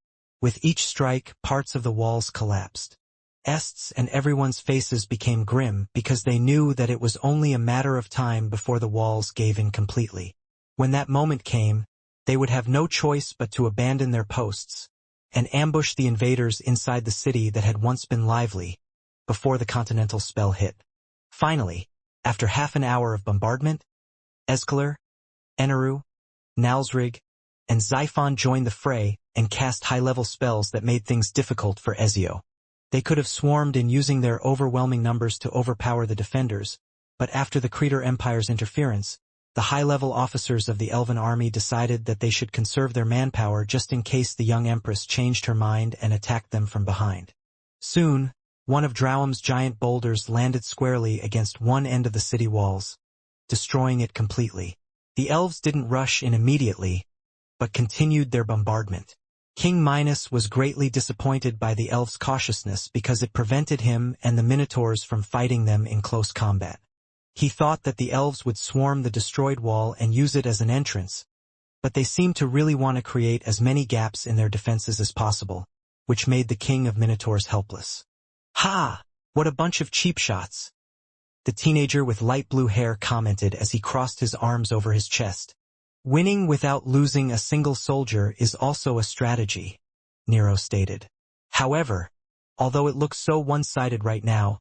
With each strike, parts of the walls collapsed. Est's and everyone's faces became grim because they knew that it was only a matter of time before the walls gave in completely. When that moment came, they would have no choice but to abandon their posts and ambush the invaders inside the city that had once been lively before the continental spell hit. Finally, after half an hour of bombardment, Escalar, Eneru, Nalsrig, and Xiphon joined the fray and cast high-level spells that made things difficult for Ezio. They could have swarmed in using their overwhelming numbers to overpower the defenders, but after the Creator Empire's interference, the high-level officers of the Elven army decided that they should conserve their manpower just in case the young Empress changed her mind and attacked them from behind. Soon, one of Drowham's giant boulders landed squarely against one end of the city walls, destroying it completely. The elves didn't rush in immediately, but continued their bombardment. King Minos was greatly disappointed by the elves' cautiousness because it prevented him and the Minotaurs from fighting them in close combat. He thought that the elves would swarm the destroyed wall and use it as an entrance, but they seemed to really want to create as many gaps in their defenses as possible, which made the King of Minotaurs helpless. "Ha! What a bunch of cheap shots!" the teenager with light blue hair commented as he crossed his arms over his chest. "Winning without losing a single soldier is also a strategy," Nero stated. However, although it looks so one-sided right now,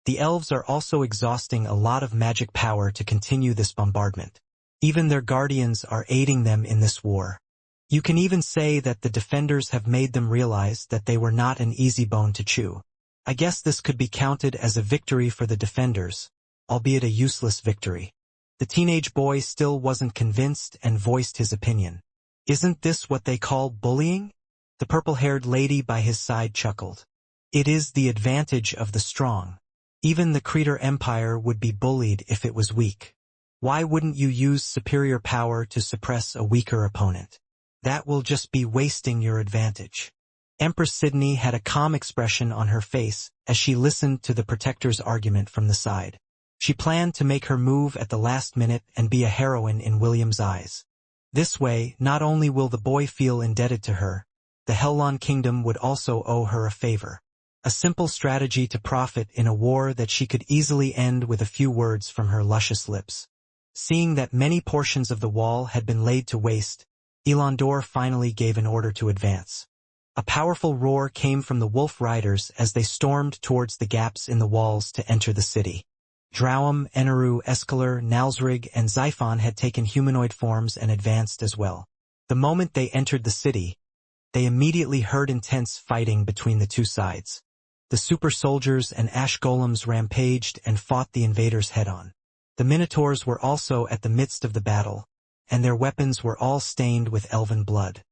the elves are also exhausting a lot of magic power to continue this bombardment. Even their guardians are aiding them in this war. You can even say that the defenders have made them realize that they were not an easy bone to chew. I guess this could be counted as a victory for the defenders, albeit a useless victory. The teenage boy still wasn't convinced and voiced his opinion. "Isn't this what they call bullying?" The purple-haired lady by his side chuckled. "It is the advantage of the strong. Even the Creator Empire would be bullied if it was weak. Why wouldn't you use superior power to suppress a weaker opponent? That will just be wasting your advantage." Empress Sidney had a calm expression on her face as she listened to the Protector's argument from the side. She planned to make her move at the last minute and be a heroine in William's eyes. This way, not only will the boy feel indebted to her, the Hellon Kingdom would also owe her a favor. A simple strategy to profit in a war that she could easily end with a few words from her luscious lips. Seeing that many portions of the wall had been laid to waste, Elandor finally gave an order to advance. A powerful roar came from the wolf riders as they stormed towards the gaps in the walls to enter the city. Drowham, Eneru, Escalar, Nalsrig, and Xiphon had taken humanoid forms and advanced as well. The moment they entered the city, they immediately heard intense fighting between the two sides. The super soldiers and ash golems rampaged and fought the invaders head-on. The Minotaurs were also at the midst of the battle, and their weapons were all stained with elven blood.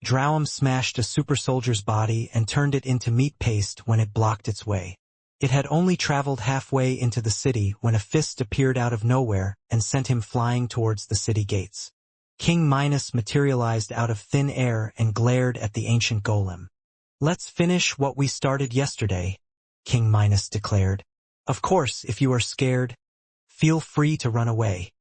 Drowham smashed a super soldier's body and turned it into meat paste when it blocked its way. It had only traveled halfway into the city when a fist appeared out of nowhere and sent him flying towards the city gates. King Minos materialized out of thin air and glared at the ancient golem. "Let's finish what we started yesterday," King Minos declared. "Of course, if you are scared, feel free to run away."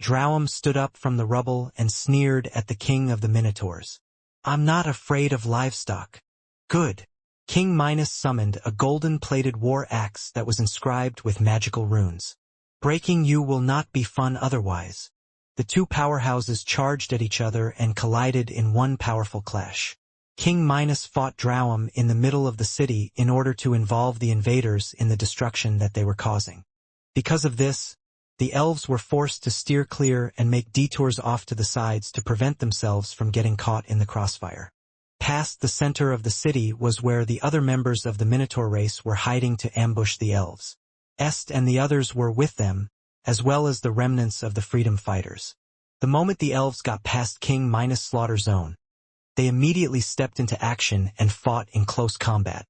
Drowham stood up from the rubble and sneered at the king of the Minotaurs. "I'm not afraid of livestock." "Good." King Minos summoned a golden-plated war axe that was inscribed with magical runes. "Breaking you will not be fun otherwise." The two powerhouses charged at each other and collided in one powerful clash. King Minos fought Drowham in the middle of the city in order to involve the invaders in the destruction that they were causing. Because of this, The elves were forced to steer clear and make detours off to the sides to prevent themselves from getting caught in the crossfire. Past the center of the city was where the other members of the Minotaur race were hiding to ambush the elves. Est and the others were with them, as well as the remnants of the freedom fighters. The moment the elves got past King-Slaughter Zone, they immediately stepped into action and fought in close combat.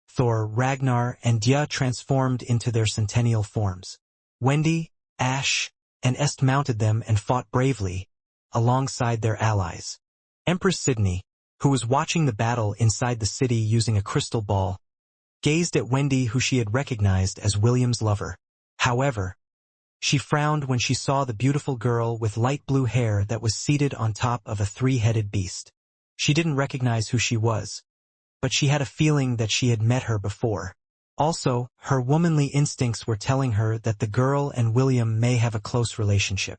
Thor, Ragnar, and Dya transformed into their centennial forms. Wendy, Ash, and Est mounted them and fought bravely, alongside their allies. Empress Sydney, who was watching the battle inside the city using a crystal ball, gazed at Wendy, who she had recognized as William's lover. However, she frowned when she saw the beautiful girl with light blue hair that was seated on top of a three-headed beast. She didn't recognize who she was, but she had a feeling that she had met her before. Also, her womanly instincts were telling her that the girl and William may have a close relationship.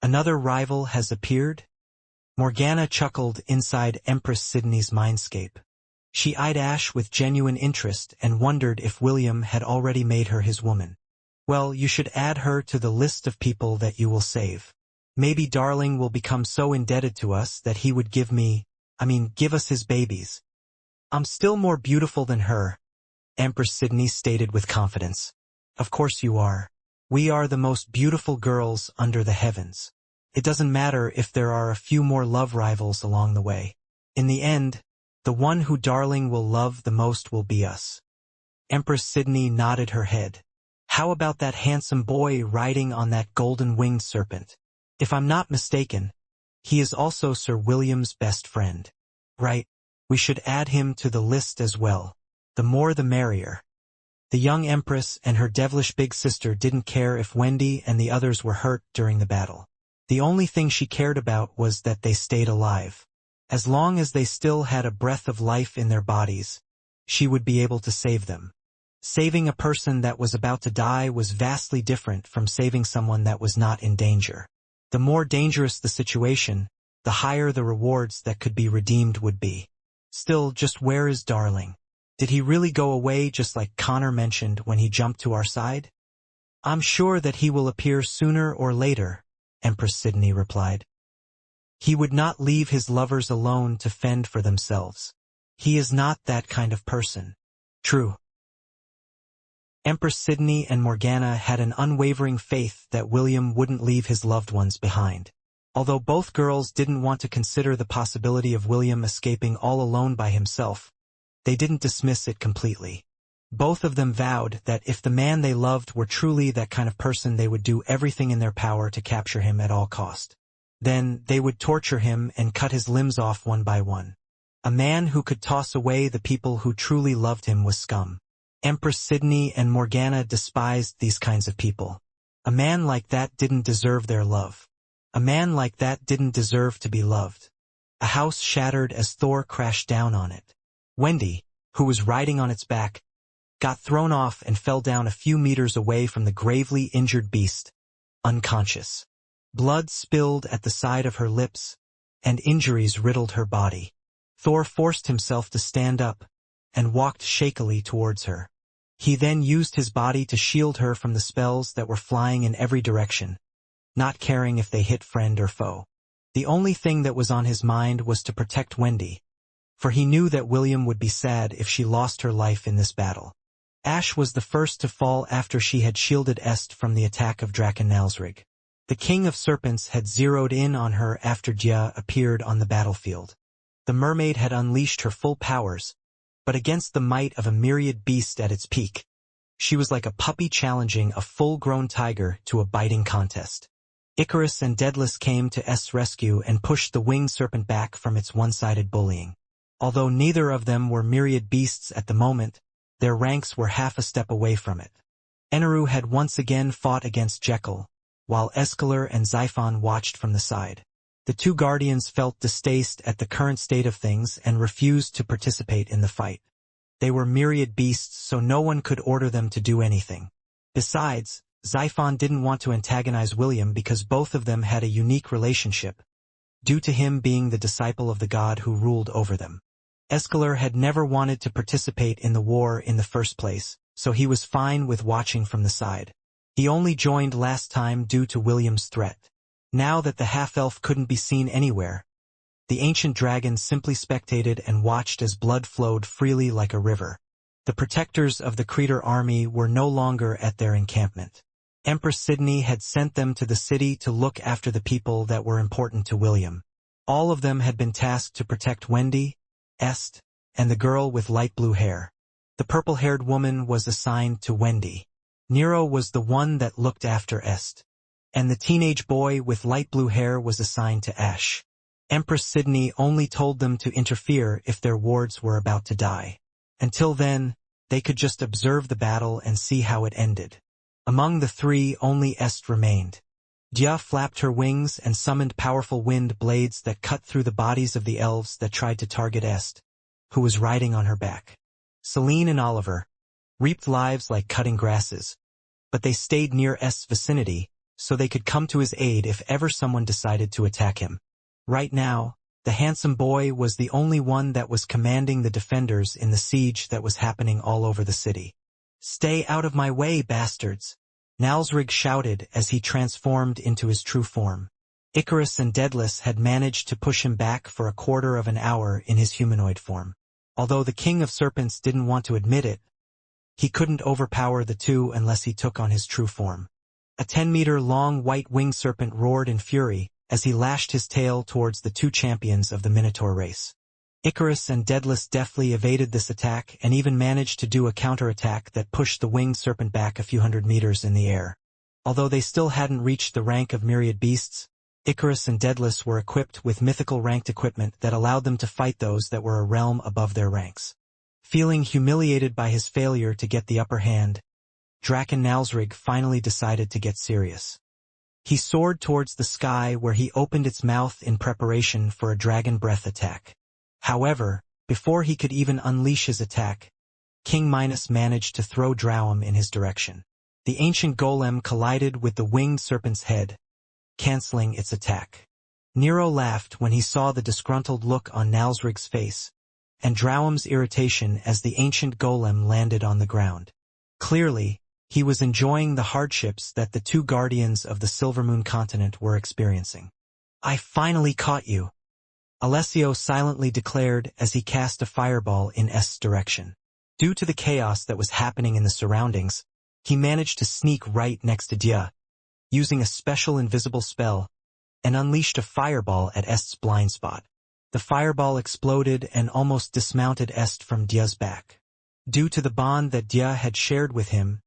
Another rival has appeared? Morgana chuckled inside Empress Sydney's mindscape. She eyed Ash with genuine interest and wondered if William had already made her his woman. Well, you should add her to the list of people that you will save. Maybe Darling will become so indebted to us that he would give us his babies. I'm still more beautiful than her, Empress Sydney stated with confidence. Of course you are. We are the most beautiful girls under the heavens. It doesn't matter if there are a few more love rivals along the way. In the end, the one who Darling will love the most will be us. Empress Sydney nodded her head. How about that handsome boy riding on that golden-winged serpent? If I'm not mistaken, he is also Sir William's best friend. Right, we should add him to the list as well. The more the merrier. The young Empress and her devilish big sister didn't care if Wendy and the others were hurt during the battle. The only thing she cared about was that they stayed alive. As long as they still had a breath of life in their bodies, she would be able to save them. Saving a person that was about to die was vastly different from saving someone that was not in danger. The more dangerous the situation, the higher the rewards that could be redeemed would be. Still, just where is Darling? Did he really go away just like Connor mentioned when he jumped to our side? I'm sure that he will appear sooner or later, Empress Sydney replied. He would not leave his lovers alone to fend for themselves. He is not that kind of person. True. Empress Sydney and Morgana had an unwavering faith that William wouldn't leave his loved ones behind. Although both girls didn't want to consider the possibility of William escaping all alone by himself, they didn't dismiss it completely. Both of them vowed that if the man they loved were truly that kind of person, they would do everything in their power to capture him at all cost. Then they would torture him and cut his limbs off one by one. A man who could toss away the people who truly loved him was scum. Empress Sydney and Morgana despised these kinds of people. A man like that didn't deserve their love. A man like that didn't deserve to be loved. A house shattered as Thor crashed down on it. Wendy, who was riding on its back, got thrown off and fell down a few meters away from the gravely injured beast, unconscious. Blood spilled at the side of her lips, and injuries riddled her body. Thor forced himself to stand up and walked shakily towards her. He then used his body to shield her from the spells that were flying in every direction, not caring if they hit friend or foe. The only thing that was on his mind was to protect Wendy, for he knew that William would be sad if she lost her life in this battle. Ash was the first to fall after she had shielded Est from the attack of Draken Nalsrig. The King of Serpents had zeroed in on her after Dya appeared on the battlefield. The mermaid had unleashed her full powers, but against the might of a myriad beast at its peak, she was like a puppy challenging a full-grown tiger to a biting contest. Icarus and Daedalus came to Est's rescue and pushed the winged serpent back from its one-sided bullying. Although neither of them were myriad beasts at the moment, their ranks were half a step away from it. Eneru had once again fought against Jekyll, while Escalar and Xiphon watched from the side. The two guardians felt distaste at the current state of things and refused to participate in the fight. They were myriad beasts, so no one could order them to do anything. Besides, Xiphon didn't want to antagonize William because both of them had a unique relationship, due to him being the disciple of the god who ruled over them. Escalar had never wanted to participate in the war in the first place, so he was fine with watching from the side. He only joined last time due to William's threat. Now that the half-elf couldn't be seen anywhere, the ancient dragon simply spectated and watched as blood flowed freely like a river. The protectors of the Creator army were no longer at their encampment. Empress Sydney had sent them to the city to look after the people that were important to William. All of them had been tasked to protect Wendy, Est, and the girl with light blue hair. The purple-haired woman was assigned to Wendy. Nero was the one that looked after Est, and the teenage boy with light blue hair was assigned to Ash. Empress Sydney only told them to interfere if their wards were about to die. Until then, they could just observe the battle and see how it ended. Among the three, only Est remained. Dia flapped her wings and summoned powerful wind blades that cut through the bodies of the elves that tried to target Est, who was riding on her back. Celine and Oliver reaped lives like cutting grasses, but they stayed near Est's vicinity so they could come to his aid if ever someone decided to attack him. Right now, the handsome boy was the only one that was commanding the defenders in the siege that was happening all over the city. "Stay out of my way, bastards!" Nalsrig shouted as he transformed into his true form. Icarus and Daedalus had managed to push him back for a quarter of an hour in his humanoid form. Although the King of Serpents didn't want to admit it, he couldn't overpower the two unless he took on his true form. A 10-meter-long white-winged serpent roared in fury as he lashed his tail towards the two champions of the Minotaur race. Icarus and Daedalus deftly evaded this attack and even managed to do a counterattack that pushed the winged serpent back a few hundred meters in the air. Although they still hadn't reached the rank of myriad beasts, Icarus and Daedalus were equipped with mythical ranked equipment that allowed them to fight those that were a realm above their ranks. Feeling humiliated by his failure to get the upper hand, Draken Nalsrig finally decided to get serious. He soared towards the sky where he opened its mouth in preparation for a dragon breath attack. However, before he could even unleash his attack, King Minos managed to throw Drowum in his direction. The ancient golem collided with the winged serpent's head, canceling its attack. Nero laughed when he saw the disgruntled look on Nalsrig's face, and Drowum's irritation as the ancient golem landed on the ground. Clearly, he was enjoying the hardships that the two guardians of the Silvermoon continent were experiencing. "I finally caught you," Alessio silently declared as he cast a fireball in Est's direction. Due to the chaos that was happening in the surroundings, he managed to sneak right next to Dia, using a special invisible spell, and unleashed a fireball at Est's blind spot. The fireball exploded and almost dismounted Est from Dia's back. Due to the bond that Dia had shared with him,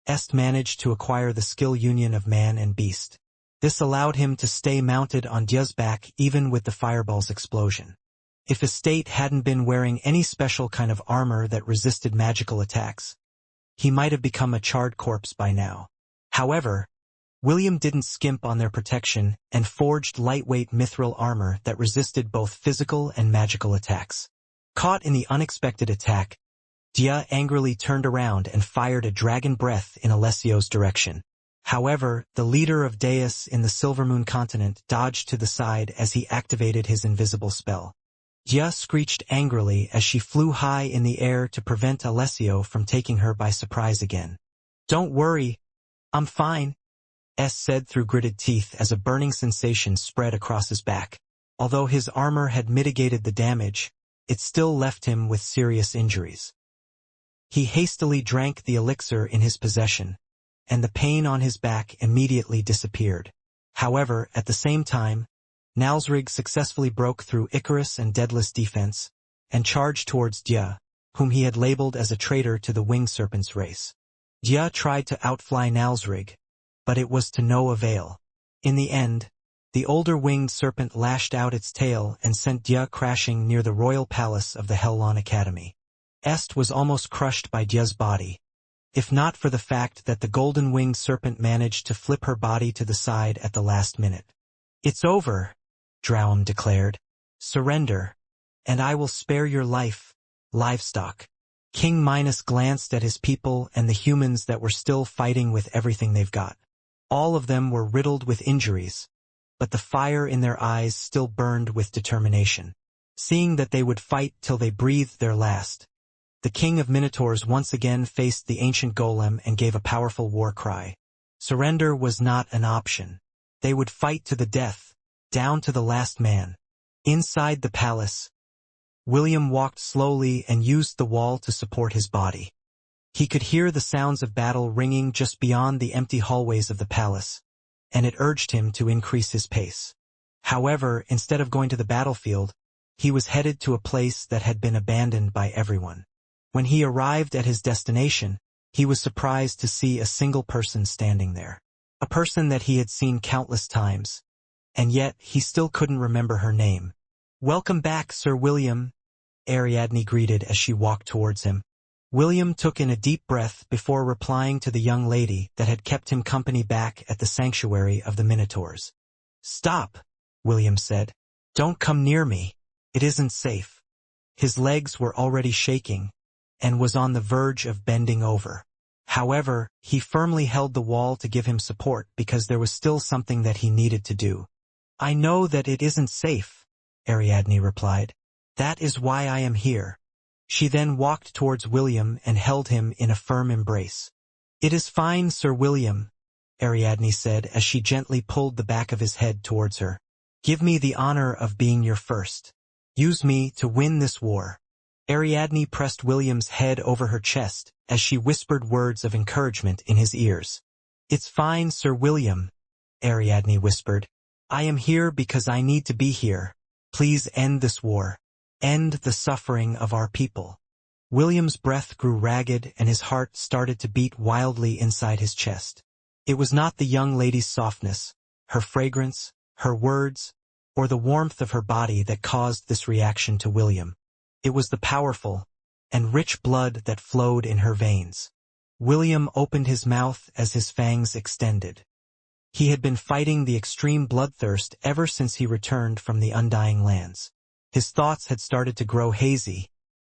Est managed to acquire the skill union of man and beast. This allowed him to stay mounted on Dia's back even with the fireball's explosion. If Estate hadn't been wearing any special kind of armor that resisted magical attacks, he might have become a charred corpse by now. However, William didn't skimp on their protection and forged lightweight mithril armor that resisted both physical and magical attacks. Caught in the unexpected attack, Dia angrily turned around and fired a dragon breath in Alessio's direction. However, the leader of Deus in the Silvermoon continent dodged to the side as he activated his invisible spell. Dia screeched angrily as she flew high in the air to prevent Alessio from taking her by surprise again. "Don't worry, I'm fine," S said through gritted teeth as a burning sensation spread across his back. Although his armor had mitigated the damage, it still left him with serious injuries. He hastily drank the elixir in his possession, and the pain on his back immediately disappeared. However, at the same time, Nalsrig successfully broke through Icarus and Daedalus' defense and charged towards Dia, whom he had labeled as a traitor to the winged serpent's race. Dia tried to outfly Nalsrig, but it was to no avail. In the end, the older winged serpent lashed out its tail and sent Dia crashing near the royal palace of the Hellon Academy. Est was almost crushed by Dia's body, if not for the fact that the golden-winged serpent managed to flip her body to the side at the last minute. "It's over," Drowum declared. "Surrender, and I will spare your life, livestock." King Minos glanced at his people and the humans that were still fighting with everything they've got. All of them were riddled with injuries, but the fire in their eyes still burned with determination. Seeing that they would fight till they breathed their last, the king of Minotaurs once again faced the ancient golem and gave a powerful war cry. Surrender was not an option. They would fight to the death, down to the last man. Inside the palace, William walked slowly and used the wall to support his body. He could hear the sounds of battle ringing just beyond the empty hallways of the palace, and it urged him to increase his pace. However, instead of going to the battlefield, he was headed to a place that had been abandoned by everyone. When he arrived at his destination, he was surprised to see a single person standing there. A person that he had seen countless times, and yet he still couldn't remember her name. "Welcome back, Sir William," Ariadne greeted as she walked towards him. William took in a deep breath before replying to the young lady that had kept him company back at the sanctuary of the Minotaurs. "Stop," William said. "Don't come near me. It isn't safe." His legs were already shaking, and was on the verge of bending over. However, he firmly held the wall to give him support because there was still something that he needed to do. "I know that it isn't safe," Ariadne replied. "That is why I am here." She then walked towards William and held him in a firm embrace. "It is fine, Sir William," Ariadne said as she gently pulled the back of his head towards her. "Give me the honor of being your first. Use me to win this war." Ariadne pressed William's head over her chest as she whispered words of encouragement in his ears. "It's fine, Sir William," Ariadne whispered. "I am here because I need to be here. Please end this war. End the suffering of our people." William's breath grew ragged and his heart started to beat wildly inside his chest. It was not the young lady's softness, her fragrance, her words, or the warmth of her body that caused this reaction to William. It was the powerful and rich blood that flowed in her veins. William opened his mouth as his fangs extended. He had been fighting the extreme bloodthirst ever since he returned from the Undying Lands. His thoughts had started to grow hazy,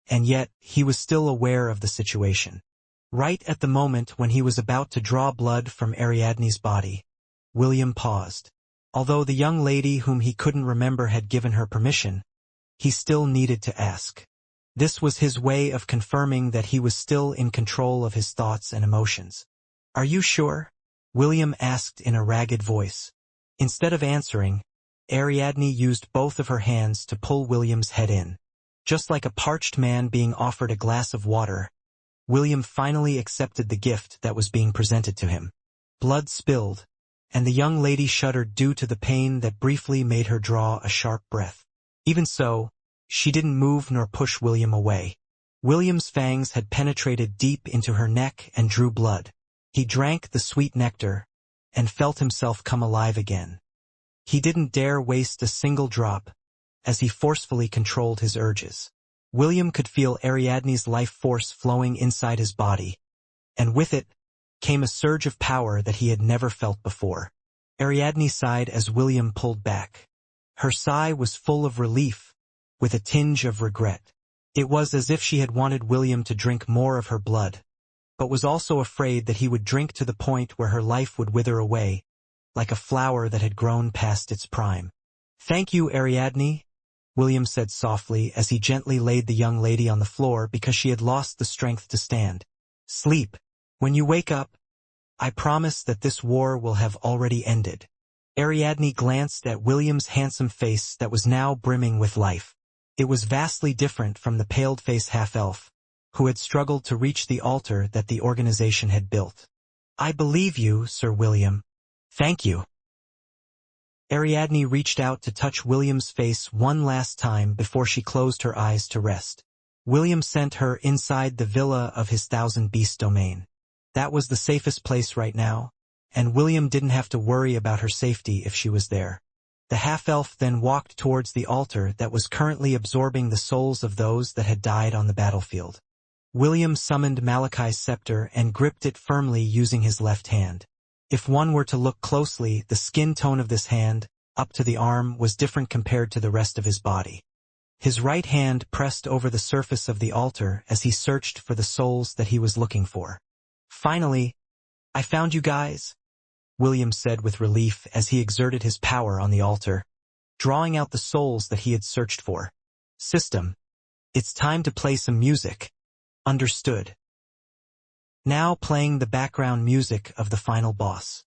and yet he was still aware of the situation. Right at the moment when he was about to draw blood from Ariadne's body, William paused. Although the young lady whom he couldn't remember had given her permission, he still needed to ask. This was his way of confirming that he was still in control of his thoughts and emotions. "Are you sure?" William asked in a ragged voice. Instead of answering, Ariadne used both of her hands to pull William's head in. Just like a parched man being offered a glass of water, William finally accepted the gift that was being presented to him. Blood spilled, and the young lady shuddered due to the pain that briefly made her draw a sharp breath. Even so, she didn't move nor push William away. William's fangs had penetrated deep into her neck and drew blood. He drank the sweet nectar and felt himself come alive again. He didn't dare waste a single drop, as he forcefully controlled his urges. William could feel Ariadne's life force flowing inside his body, and with it came a surge of power that he had never felt before. Ariadne sighed as William pulled back. Her sigh was full of relief, with a tinge of regret. It was as if she had wanted William to drink more of her blood, but was also afraid that he would drink to the point where her life would wither away, like a flower that had grown past its prime. "Thank you, Ariadne," William said softly as he gently laid the young lady on the floor because she had lost the strength to stand. "Sleep. When you wake up, I promise that this war will have already ended." Ariadne glanced at William's handsome face that was now brimming with life. It was vastly different from the paled-faced half-elf, who had struggled to reach the altar that the organization had built. "I believe you, Sir William. Thank you." Ariadne reached out to touch William's face one last time before she closed her eyes to rest. William sent her inside the villa of his Thousand Beast domain. That was the safest place right now, and William didn't have to worry about her safety if she was there. The half-elf then walked towards the altar that was currently absorbing the souls of those that had died on the battlefield. William summoned Malachi's scepter and gripped it firmly using his left hand. If one were to look closely, the skin tone of this hand, up to the arm, was different compared to the rest of his body. His right hand pressed over the surface of the altar as he searched for the souls that he was looking for. "Finally, I found you guys," William said with relief as he exerted his power on the altar, drawing out the souls that he had searched for. "System, it's time to play some music." "Understood." now playing the background music of the final boss.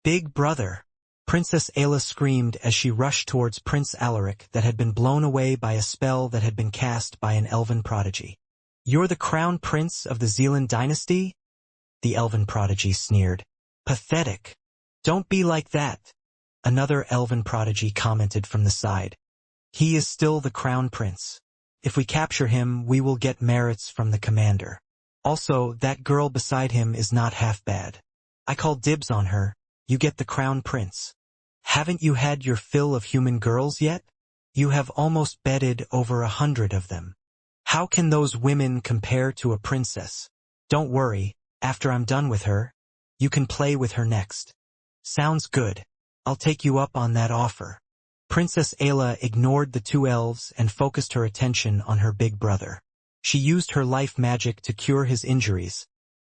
"Big brother!" Princess Ayla screamed as she rushed towards Prince Alaric that had been blown away by a spell that had been cast by an elven prodigy. "You're the crown prince of the Zealand dynasty?" The elven prodigy sneered. "Pathetic. Don't be like that," another elven prodigy commented from the side. "He is still the crown prince. If we capture him, we will get merits from the commander. Also, that girl beside him is not half bad. I call dibs on her. You get the crown prince. Haven't you had your fill of human girls yet? You have almost bedded over 100 of them. How can those women compare to a princess? Don't worry, after I'm done with her, you can play with her next." "Sounds good. I'll take you up on that offer." Princess Ayla ignored the two elves and focused her attention on her big brother. She used her life magic to cure his injuries,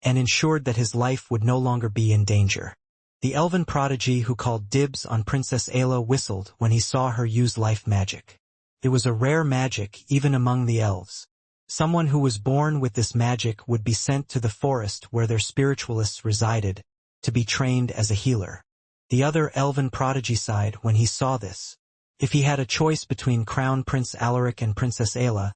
and ensured that his life would no longer be in danger. The elven prodigy who called dibs on Princess Ayla whistled when he saw her use life magic. It was a rare magic even among the elves. Someone who was born with this magic would be sent to the forest where their spiritualists resided, to be trained as a healer. The other elven prodigy sighed when he saw this. If he had a choice between Crown Prince Alaric and Princess Ayla,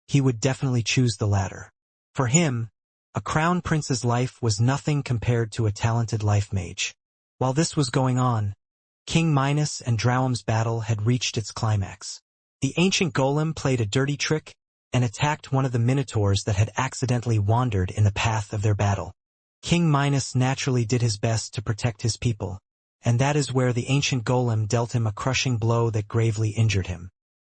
he would definitely choose the latter. For him, a crown prince's life was nothing compared to a talented life mage. While this was going on, King Minos and Drowum's battle had reached its climax. The ancient golem played a dirty trick and attacked one of the minotaurs that had accidentally wandered in the path of their battle. King Minos naturally did his best to protect his people, and that is where the ancient golem dealt him a crushing blow that gravely injured him.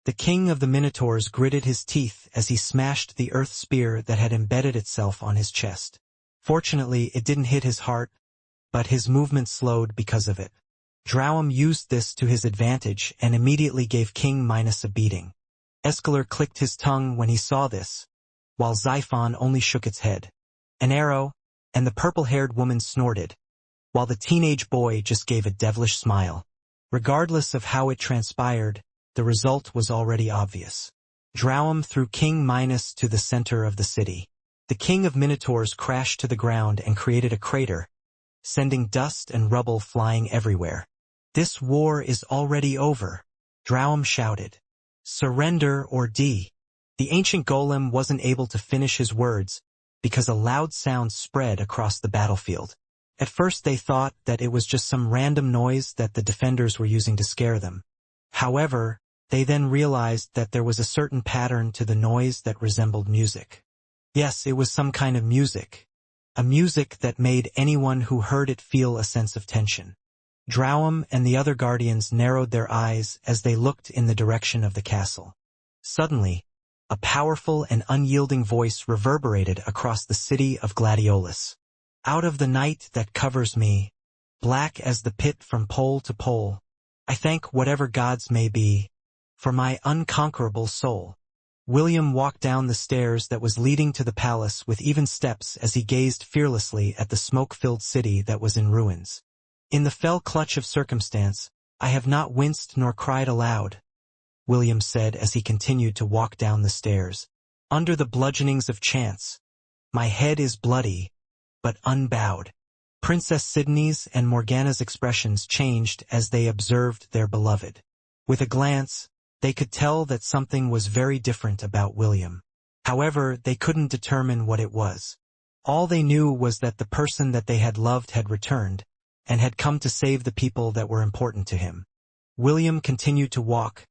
The king of the minotaurs gritted his teeth as he smashed the earth spear that had embedded itself on his chest. Fortunately, it didn't hit his heart, but his movement slowed because of it. Drowum used this to his advantage and immediately gave King Minos a beating. Escalar clicked his tongue when he saw this, while Xiphon only shook its head. An arrow, and the purple-haired woman snorted, while the teenage boy just gave a devilish smile. Regardless of how it transpired, the result was already obvious. Drowum threw King Minos to the center of the city. The king of Minotaurs crashed to the ground and created a crater, sending dust and rubble flying everywhere. "This war is already over," Drowum shouted. "Surrender or die." The ancient golem wasn't able to finish his words because a loud sound spread across the battlefield. At first they thought that it was just some random noise that the defenders were using to scare them. However, they then realized that there was a certain pattern to the noise that resembled music. Yes, it was some kind of music. A music that made anyone who heard it feel a sense of tension. Drowum and the other guardians narrowed their eyes as they looked in the direction of the castle. Suddenly, a powerful and unyielding voice reverberated across the city of Gladiolus. "Out of the night that covers me, black as the pit from pole to pole, I thank whatever gods may be, for my unconquerable soul." William walked down the stairs that was leading to the palace with even steps as he gazed fearlessly at the smoke-filled city that was in ruins. "In the fell clutch of circumstance, I have not winced nor cried aloud," William said as he continued to walk down the stairs. "Under the bludgeonings of chance, my head is bloody, but unbowed." Princess Sidney's and Morgana's expressions changed as they observed their beloved. With a glance, they could tell that something was very different about William. However, they couldn't determine what it was. All they knew was that the person that they had loved had returned, and had come to save the people that were important to him. William continued to walk,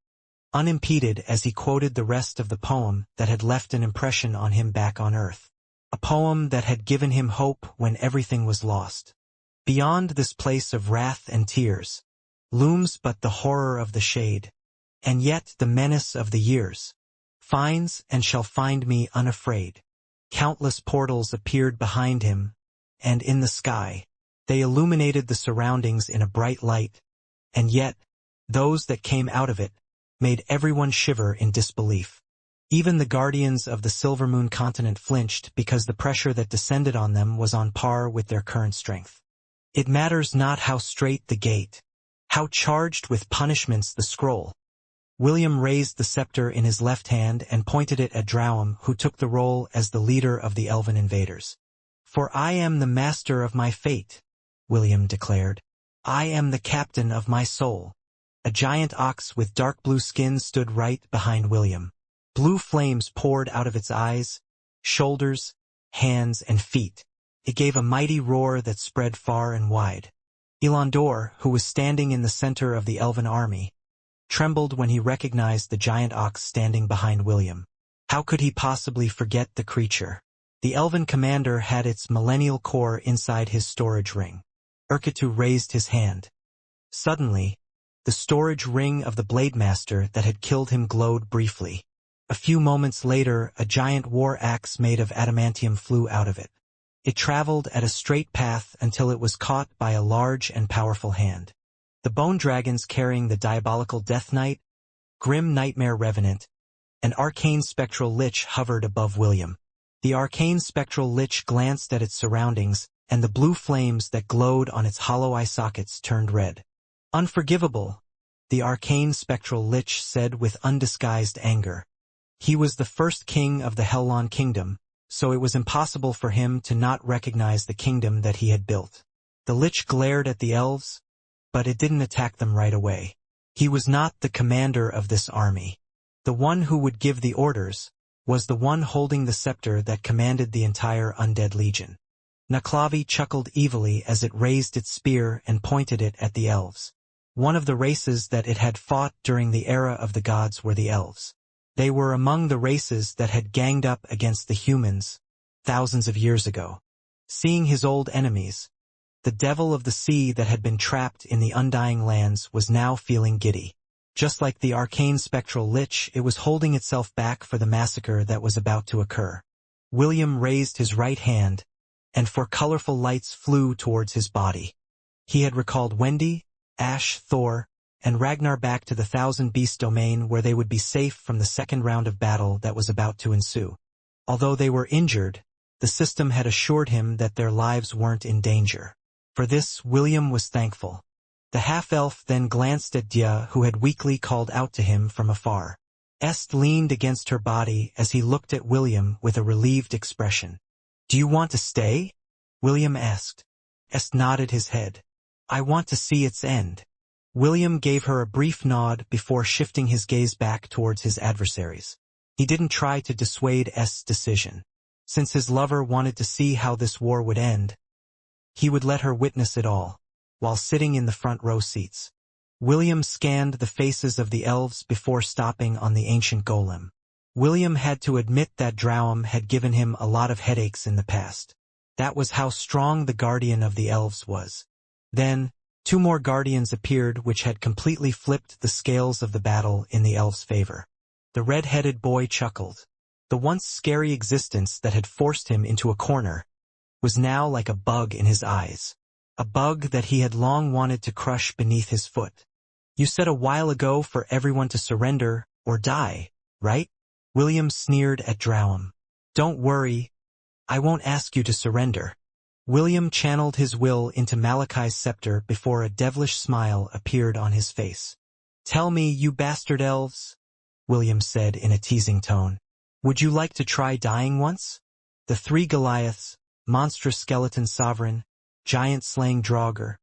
unimpeded as he quoted the rest of the poem that had left an impression on him back on Earth. A poem that had given him hope when everything was lost. "Beyond this place of wrath and tears, looms but the horror of the shade, and yet the menace of the years finds and shall find me unafraid." Countless portals appeared behind him, and in the sky, they illuminated the surroundings in a bright light, and yet, those that came out of it made everyone shiver in disbelief. Even the guardians of the Silvermoon continent flinched because the pressure that descended on them was on par with their current strength. "It matters not how straight the gate, how charged with punishments the scroll." William raised the scepter in his left hand and pointed it at Drowum, who took the role as the leader of the elven invaders. "For I am the master of my fate," William declared. "I am the captain of my soul." A giant ox with dark blue skin stood right behind William. Blue flames poured out of its eyes, shoulders, hands, and feet. It gave a mighty roar that spread far and wide. Elandor, who was standing in the center of the elven army, trembled when he recognized the giant ox standing behind William. How could he possibly forget the creature? The elven commander had its millennial core inside his storage ring. Urketu raised his hand. Suddenly, the storage ring of the Blade Master that had killed him glowed briefly. A few moments later, a giant war axe made of adamantium flew out of it. It traveled at a straight path until it was caught by a large and powerful hand. The bone dragons carrying the diabolical Death Knight, Grim Nightmare Revenant, and arcane spectral lich hovered above William. The arcane spectral lich glanced at its surroundings, and the blue flames that glowed on its hollow eye sockets turned red. "Unforgivable," the arcane spectral lich said with undisguised anger. He was the first king of the Hellon kingdom, so it was impossible for him to not recognize the kingdom that he had built. The lich glared at the elves, but it didn't attack them right away. He was not the commander of this army. The one who would give the orders was the one holding the scepter that commanded the entire undead legion. Naklavi chuckled evilly as it raised its spear and pointed it at the elves. One of the races that it had fought during the era of the gods were the elves. They were among the races that had ganged up against the humans thousands of years ago. Seeing his old enemies, the devil of the sea that had been trapped in the Undying Lands was now feeling giddy. Just like the arcane spectral lich, it was holding itself back for the massacre that was about to occur. William raised his right hand, and four colorful lights flew towards his body. He had recalled Wendy, Ash, Thor, and Ragnar back to the Thousand Beast domain where they would be safe from the second round of battle that was about to ensue. Although they were injured, the system had assured him that their lives weren't in danger. For this, William was thankful. The half-elf then glanced at Dia, who had weakly called out to him from afar. Est leaned against her body as he looked at William with a relieved expression. "Do you want to stay?" William asked. Est nodded his head. "I want to see its end." William gave her a brief nod before shifting his gaze back towards his adversaries. He didn't try to dissuade Est's decision. Since his lover wanted to see how this war would end, he would let her witness it all, while sitting in the front row seats. William scanned the faces of the elves before stopping on the ancient golem. William had to admit that Drowum had given him a lot of headaches in the past. That was how strong the guardian of the elves was. Then, two more guardians appeared which had completely flipped the scales of the battle in the elves' favor. The red-headed boy chuckled. The once scary existence that had forced him into a corner was now like a bug in his eyes. A bug that he had long wanted to crush beneath his foot. "You said a while ago for everyone to surrender or die, right?" William sneered at Drowum. "Don't worry, I won't ask you to surrender." William channeled his will into Malachi's scepter before a devilish smile appeared on his face. "Tell me, you bastard elves," William said in a teasing tone. "Would you like to try dying once?" The three Goliaths, monstrous skeleton sovereign, giant-slaying Draugr,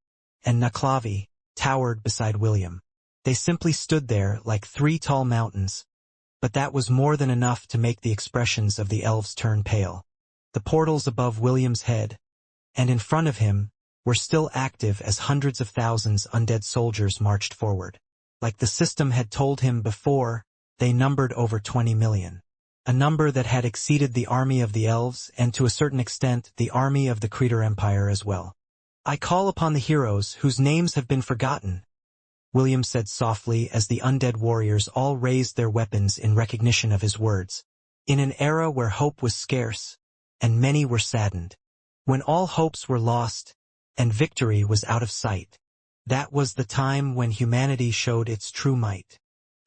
and Naklavi, towered beside William. They simply stood there like three tall mountains, but that was more than enough to make the expressions of the elves turn pale. The portals above William's head, and in front of him, were still active as hundreds of thousands undead soldiers marched forward. Like the system had told him before, they numbered over 20 million. A number that had exceeded the army of the elves and to a certain extent the army of the Creator Empire as well. "I call upon the heroes whose names have been forgotten," William said softly as the undead warriors all raised their weapons in recognition of his words. In an era where hope was scarce, and many were saddened, when all hopes were lost, and victory was out of sight, that was the time when humanity showed its true might.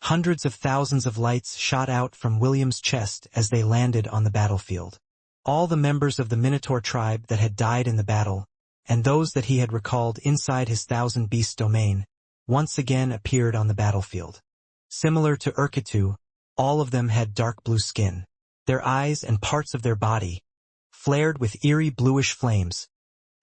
Hundreds of thousands of lights shot out from William's chest as they landed on the battlefield. All the members of the Minotaur tribe that had died in the battle, and those that he had recalled inside his Thousand Beast domain, once again appeared on the battlefield. Similar to Urketu, all of them had dark blue skin. Their eyes and parts of their body, flared with eerie bluish flames,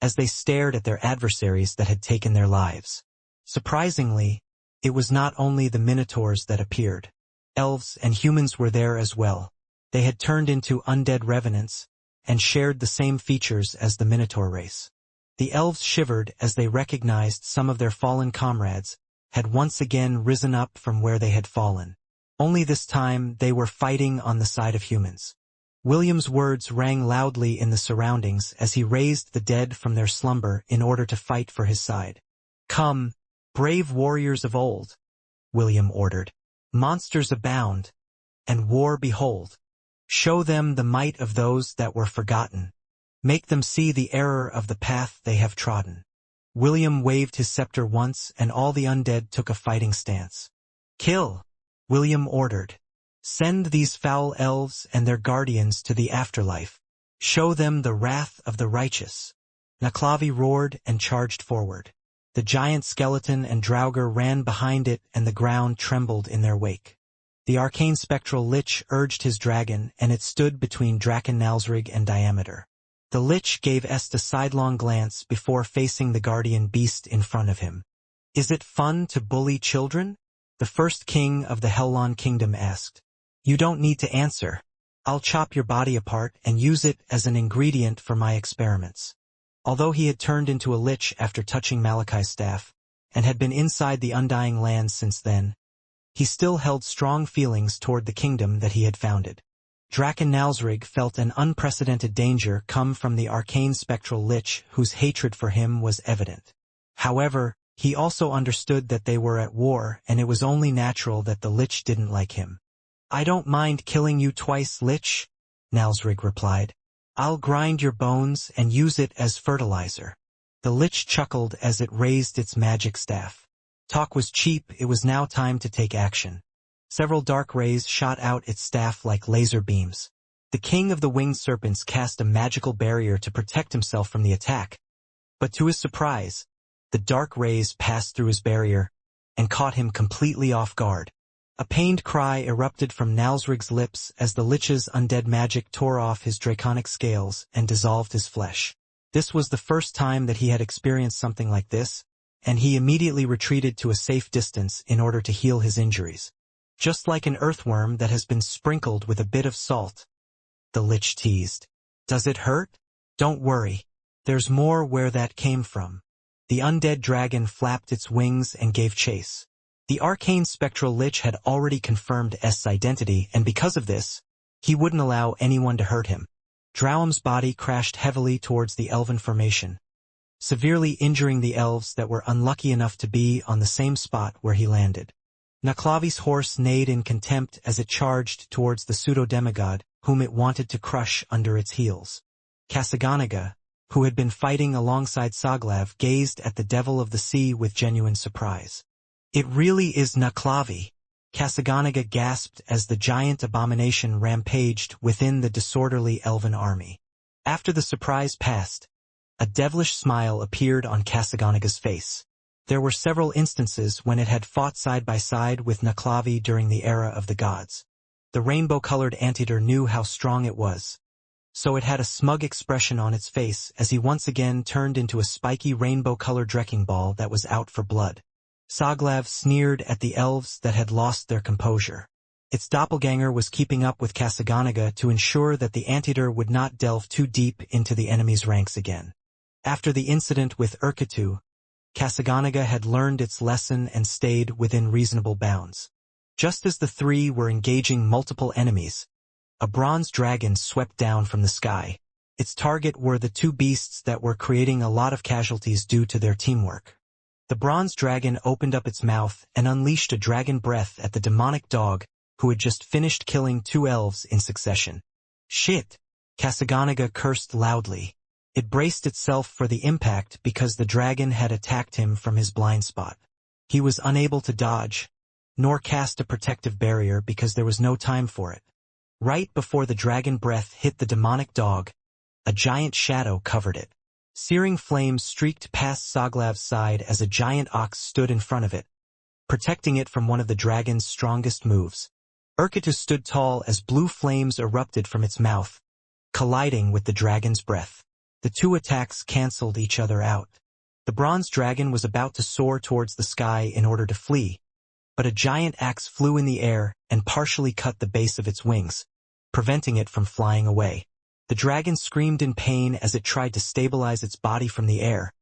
as they stared at their adversaries that had taken their lives. Surprisingly, it was not only the minotaurs that appeared. Elves and humans were there as well. They had turned into undead revenants, and shared the same features as the minotaur race. The elves shivered as they recognized some of their fallen comrades had once again risen up from where they had fallen. Only this time they were fighting on the side of humans. William's words rang loudly in the surroundings as he raised the dead from their slumber in order to fight for his side. "Come, brave warriors of old," William ordered. "Monsters abound, and war behold. Show them the might of those that were forgotten. Make them see the error of the path they have trodden." William waved his scepter once and all the undead took a fighting stance. "Kill," William ordered. "Send these foul elves and their guardians to the afterlife. Show them the wrath of the righteous." Naklavi roared and charged forward. The giant skeleton and Draugr ran behind it and the ground trembled in their wake. The arcane spectral lich urged his dragon and it stood between Draken Nalsrig and Diameter. The lich gave Est a sidelong glance before facing the guardian beast in front of him. "Is it fun to bully children?" the first king of the Hellon kingdom asked. "You don't need to answer. I'll chop your body apart and use it as an ingredient for my experiments." Although he had turned into a lich after touching Malachi's staff, and had been inside the Undying Lands since then, he still held strong feelings toward the kingdom that he had founded. Draken Nalsrig felt an unprecedented danger come from the arcane spectral lich whose hatred for him was evident. However, he also understood that they were at war and it was only natural that the lich didn't like him. "I don't mind killing you twice, lich," Nalsrig replied. "I'll grind your bones and use it as fertilizer." The lich chuckled as it raised its magic staff. Talk was cheap, it was now time to take action. Several dark rays shot out its staff like laser beams. The king of the winged serpents cast a magical barrier to protect himself from the attack, but to his surprise, the dark rays passed through his barrier and caught him completely off guard. A pained cry erupted from Nalsrig's lips as the lich's undead magic tore off his draconic scales and dissolved his flesh. This was the first time that he had experienced something like this, and he immediately retreated to a safe distance in order to heal his injuries. "Just like an earthworm that has been sprinkled with a bit of salt," the lich teased. "Does it hurt? Don't worry. There's more where that came from." The undead dragon flapped its wings and gave chase. The arcane spectral lich had already confirmed Est's identity, and because of this, he wouldn't allow anyone to hurt him. Drauam's body crashed heavily towards the elven formation, severely injuring the elves that were unlucky enough to be on the same spot where he landed. Naklavi's horse neighed in contempt as it charged towards the pseudo-demigod, whom it wanted to crush under its heels. Kasaganaga, who had been fighting alongside Saglav, gazed at the devil of the sea with genuine surprise. "It really is Naklavi," Kasaganaga gasped as the giant abomination rampaged within the disorderly elven army. After the surprise passed, a devilish smile appeared on Kasaganaga's face. There were several instances when it had fought side by side with Naklavi during the era of the gods. The rainbow-colored anteater knew how strong it was, so it had a smug expression on its face as he once again turned into a spiky rainbow-colored wrecking ball that was out for blood. Saglav sneered at the elves that had lost their composure. Its doppelganger was keeping up with Kasaganaga to ensure that the anteater would not delve too deep into the enemy's ranks again. After the incident with Urketu, Kasaganaga had learned its lesson and stayed within reasonable bounds. Just as the three were engaging multiple enemies, a bronze dragon swept down from the sky. Its target were the two beasts that were creating a lot of casualties due to their teamwork. The bronze dragon opened up its mouth and unleashed a dragon breath at the demonic dog who had just finished killing two elves in succession. "Shit!" Kasaganaga cursed loudly. It braced itself for the impact because the dragon had attacked him from his blind spot. He was unable to dodge, nor cast a protective barrier because there was no time for it. Right before the dragon breath hit the demonic dog, a giant shadow covered it. Searing flames streaked past Saglav's side as a giant ox stood in front of it, protecting it from one of the dragon's strongest moves. Urketu stood tall as blue flames erupted from its mouth, colliding with the dragon's breath. The two attacks canceled each other out. The bronze dragon was about to soar towards the sky in order to flee, but a giant axe flew in the air and partially cut the base of its wings, preventing it from flying away. The dragon screamed in pain as it tried to stabilize its body from the air,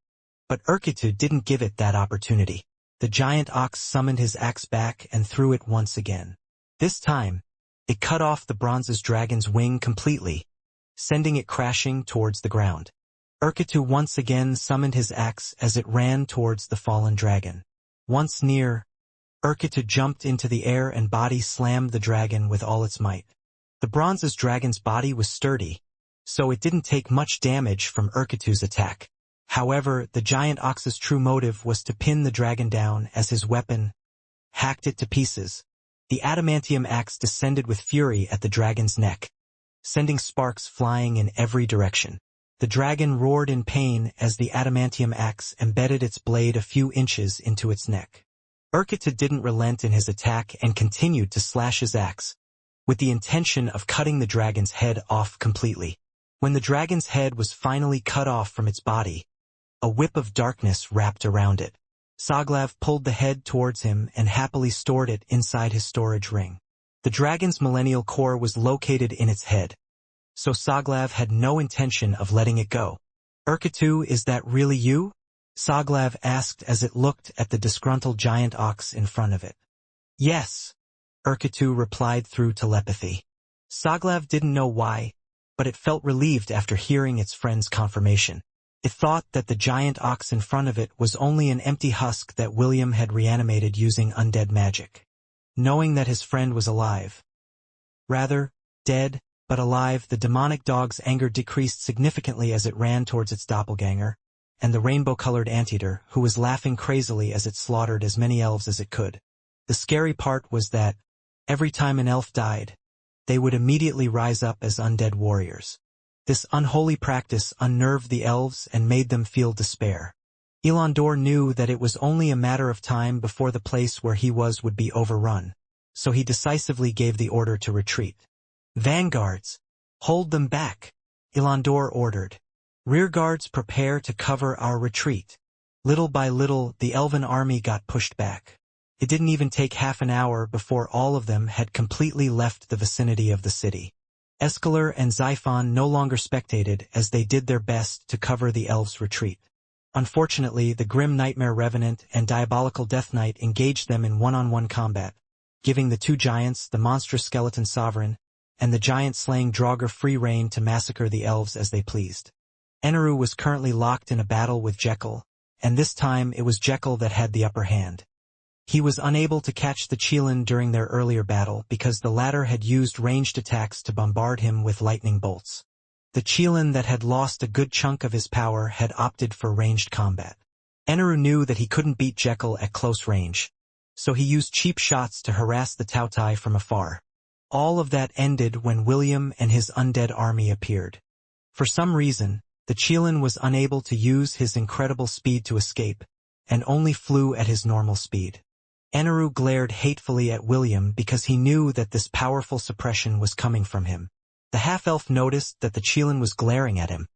but Urkitu didn't give it that opportunity. The giant ox summoned his axe back and threw it once again. This time, it cut off the bronze's dragon's wing completely, sending it crashing towards the ground. Urkitu once again summoned his axe as it ran towards the fallen dragon. Once near, Urkitu jumped into the air and body slammed the dragon with all its might. The bronze's dragon's body was sturdy, so it didn't take much damage from Urkitu's attack. However, the giant ox's true motive was to pin the dragon down as his weapon hacked it to pieces. The adamantium axe descended with fury at the dragon's neck, sending sparks flying in every direction. The dragon roared in pain as the adamantium axe embedded its blade a few inches into its neck. Urkitu didn't relent in his attack and continued to slash his axe, with the intention of cutting the dragon's head off completely. When the dragon's head was finally cut off from its body, a whip of darkness wrapped around it. Soglav pulled the head towards him and happily stored it inside his storage ring. The dragon's millennial core was located in its head, so Soglav had no intention of letting it go. "Urkitu, is that really you?" Soglav asked as it looked at the disgruntled giant ox in front of it. "Yes," Urkitu replied through telepathy. Soglav didn't know why, but it felt relieved after hearing its friend's confirmation. It thought that the giant ox in front of it was only an empty husk that William had reanimated using undead magic. Knowing that his friend was alive, rather, dead, but alive, the demonic dog's anger decreased significantly as it ran towards its doppelganger, and the rainbow-colored anteater, who was laughing crazily as it slaughtered as many elves as it could. The scary part was that, every time an elf died, they would immediately rise up as undead warriors. This unholy practice unnerved the elves and made them feel despair. Elandor knew that it was only a matter of time before the place where he was would be overrun, so he decisively gave the order to retreat. "Vanguards, hold them back," Elandor ordered. "Rearguards, prepare to cover our retreat." Little by little, the elven army got pushed back. It didn't even take half an hour before all of them had completely left the vicinity of the city. Escalar and Xiphon no longer spectated as they did their best to cover the elves' retreat. Unfortunately, the Grim Nightmare Revenant and Diabolical Death Knight engaged them in one-on-one combat, giving the two giants, the monstrous skeleton sovereign, and the giant-slaying Draugr free rein to massacre the elves as they pleased. Eneru was currently locked in a battle with Jekyll, and this time it was Jekyll that had the upper hand. He was unable to catch the Chelan during their earlier battle because the latter had used ranged attacks to bombard him with lightning bolts. The Chelan that had lost a good chunk of his power had opted for ranged combat. Eneru knew that he couldn't beat Jekyll at close range, so he used cheap shots to harass the Tautai from afar. All of that ended when William and his undead army appeared. For some reason, the Chelan was unable to use his incredible speed to escape, and only flew at his normal speed. Eneru glared hatefully at William because he knew that this powerful suppression was coming from him. The half-elf noticed that the Chelan was glaring at him,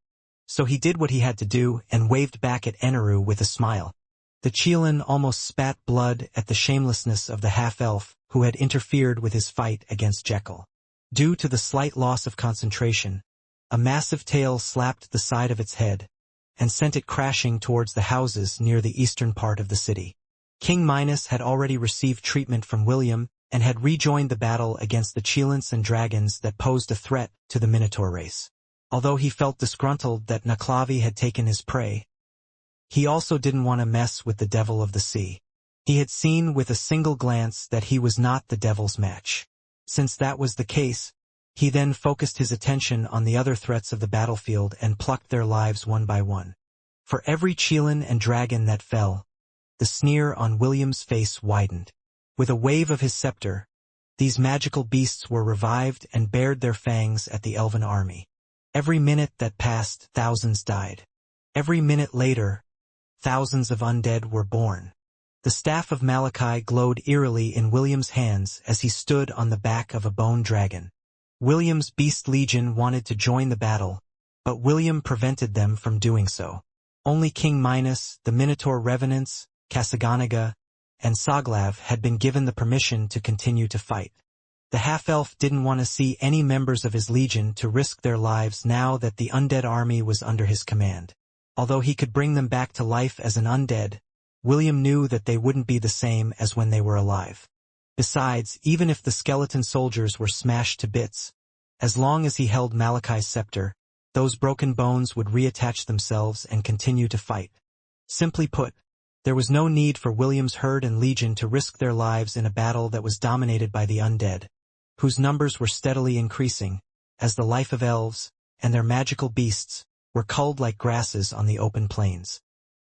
so he did what he had to do and waved back at Eneru with a smile. The Chelan almost spat blood at the shamelessness of the half-elf who had interfered with his fight against Jekyll. Due to the slight loss of concentration, a massive tail slapped the side of its head and sent it crashing towards the houses near the eastern part of the city. King Minos had already received treatment from William and had rejoined the battle against the Chelants and dragons that posed a threat to the Minotaur race. Although he felt disgruntled that Naklavi had taken his prey, he also didn't want to mess with the devil of the sea. He had seen with a single glance that he was not the devil's match. Since that was the case, he then focused his attention on the other threats of the battlefield and plucked their lives one by one. For every Chelan and dragon that fell, the sneer on William's face widened. With a wave of his scepter, these magical beasts were revived and bared their fangs at the elven army. Every minute that passed, thousands died. Every minute later, thousands of undead were born. The staff of Malachi glowed eerily in William's hands as he stood on the back of a bone dragon. William's Beast Legion wanted to join the battle, but William prevented them from doing so. Only King Minos, the Minotaur Revenants, Kasaganaga, and Soglav had been given the permission to continue to fight. The half-elf didn't want to see any members of his legion to risk their lives now that the undead army was under his command. Although he could bring them back to life as an undead, William knew that they wouldn't be the same as when they were alive. Besides, even if the skeleton soldiers were smashed to bits, as long as he held Malachi's scepter, those broken bones would reattach themselves and continue to fight. Simply put, there was no need for William's herd and legion to risk their lives in a battle that was dominated by the undead, whose numbers were steadily increasing, as the life of elves, and their magical beasts, were culled like grasses on the open plains.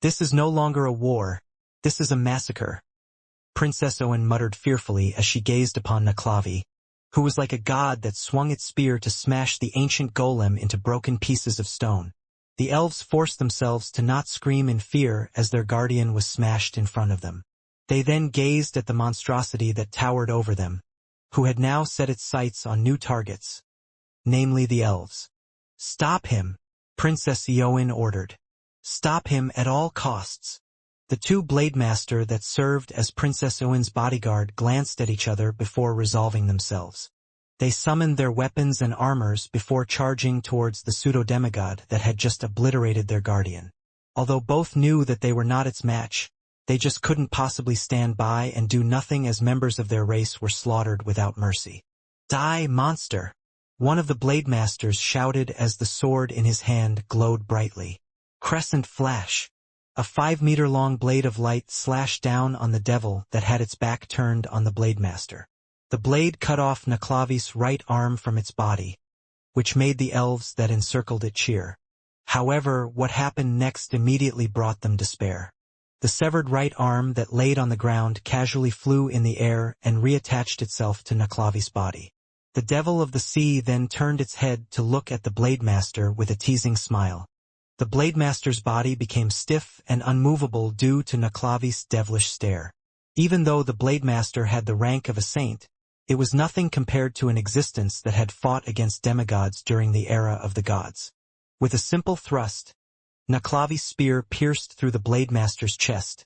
"This is no longer a war, this is a massacre," Princess Owen muttered fearfully as she gazed upon Naklavi, who was like a god that swung its spear to smash the ancient golem into broken pieces of stone. The elves forced themselves to not scream in fear as their guardian was smashed in front of them. They then gazed at the monstrosity that towered over them, who had now set its sights on new targets, namely the elves. "Stop him," Princess Eowyn ordered. "Stop him at all costs." The two Blademaster that served as Princess Eowyn's bodyguard glanced at each other before resolving themselves. They summoned their weapons and armors before charging towards the pseudo-demigod that had just obliterated their guardian. Although both knew that they were not its match, they just couldn't possibly stand by and do nothing as members of their race were slaughtered without mercy. "Die, monster!" one of the Blademasters shouted as the sword in his hand glowed brightly. Crescent flash. A 5-meter-long blade of light slashed down on the devil that had its back turned on the Blademaster. The blade cut off Naklavi's right arm from its body, which made the elves that encircled it cheer. However, what happened next immediately brought them despair. The severed right arm that laid on the ground casually flew in the air and reattached itself to Naklavi's body. The devil of the sea then turned its head to look at the Blademaster with a teasing smile. The Blademaster's body became stiff and unmovable due to Naklavi's devilish stare. Even though the Blademaster had the rank of a saint, it was nothing compared to an existence that had fought against demigods during the era of the gods. With a simple thrust, Naklavi's spear pierced through the Blademaster's chest,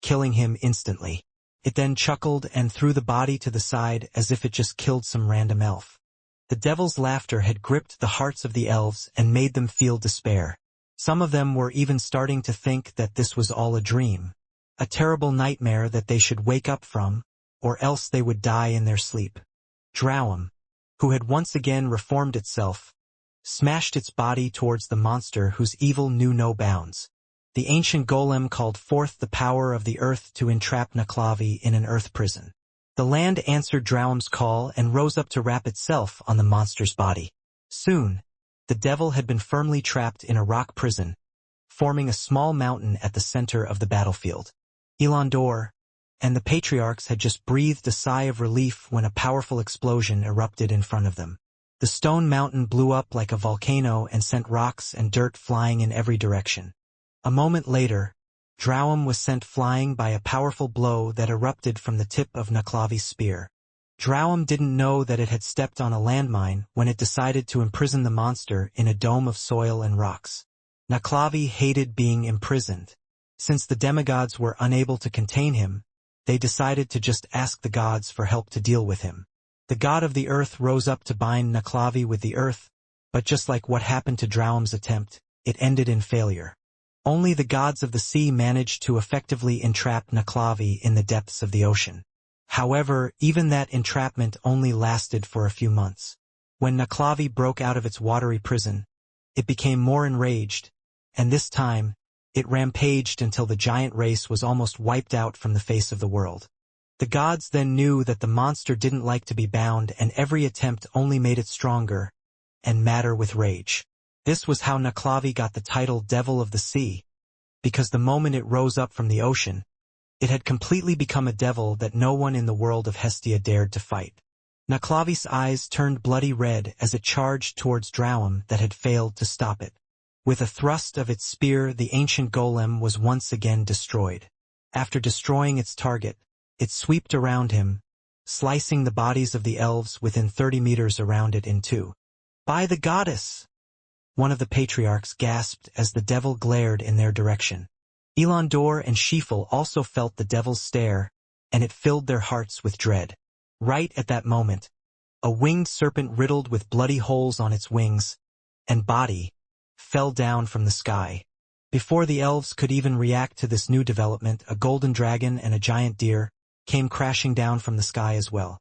killing him instantly. It then chuckled and threw the body to the side as if it just killed some random elf. The devil's laughter had gripped the hearts of the elves and made them feel despair. Some of them were even starting to think that this was all a dream, a terrible nightmare that they should wake up from, or else they would die in their sleep. Drowum, who had once again reformed itself, smashed its body towards the monster whose evil knew no bounds. The ancient golem called forth the power of the earth to entrap Naklavi in an earth prison. The land answered Drowum's call and rose up to wrap itself on the monster's body. Soon, the devil had been firmly trapped in a rock prison, forming a small mountain at the center of the battlefield. Elandor and the patriarchs had just breathed a sigh of relief when a powerful explosion erupted in front of them. The stone mountain blew up like a volcano and sent rocks and dirt flying in every direction. A moment later, Drowum was sent flying by a powerful blow that erupted from the tip of Naklavi's spear. Drowum didn't know that it had stepped on a landmine when it decided to imprison the monster in a dome of soil and rocks. Naklavi hated being imprisoned. Since the demigods were unable to contain him, they decided to just ask the gods for help to deal with him. The god of the earth rose up to bind Naklavi with the earth, but just like what happened to Drowum's attempt, it ended in failure. Only the gods of the sea managed to effectively entrap Naklavi in the depths of the ocean. However, even that entrapment only lasted for a few months. When Naklavi broke out of its watery prison, it became more enraged, and this time, it rampaged until the giant race was almost wiped out from the face of the world. The gods then knew that the monster didn't like to be bound, and every attempt only made it stronger and madder with rage. This was how Naklavi got the title Devil of the Sea, because the moment it rose up from the ocean, it had completely become a devil that no one in the world of Hestia dared to fight. Naklavi's eyes turned bloody red as it charged towards Drowum that had failed to stop it. With a thrust of its spear, the ancient golem was once again destroyed. After destroying its target, it swept around him, slicing the bodies of the elves within 30 meters around it in two. "By the goddess!" one of the patriarchs gasped as the devil glared in their direction. Elandor and Scheffel also felt the devil's stare, and it filled their hearts with dread. Right at that moment, a winged serpent riddled with bloody holes on its wings and body fell down from the sky. Before the elves could even react to this new development, a golden dragon and a giant deer came crashing down from the sky as well.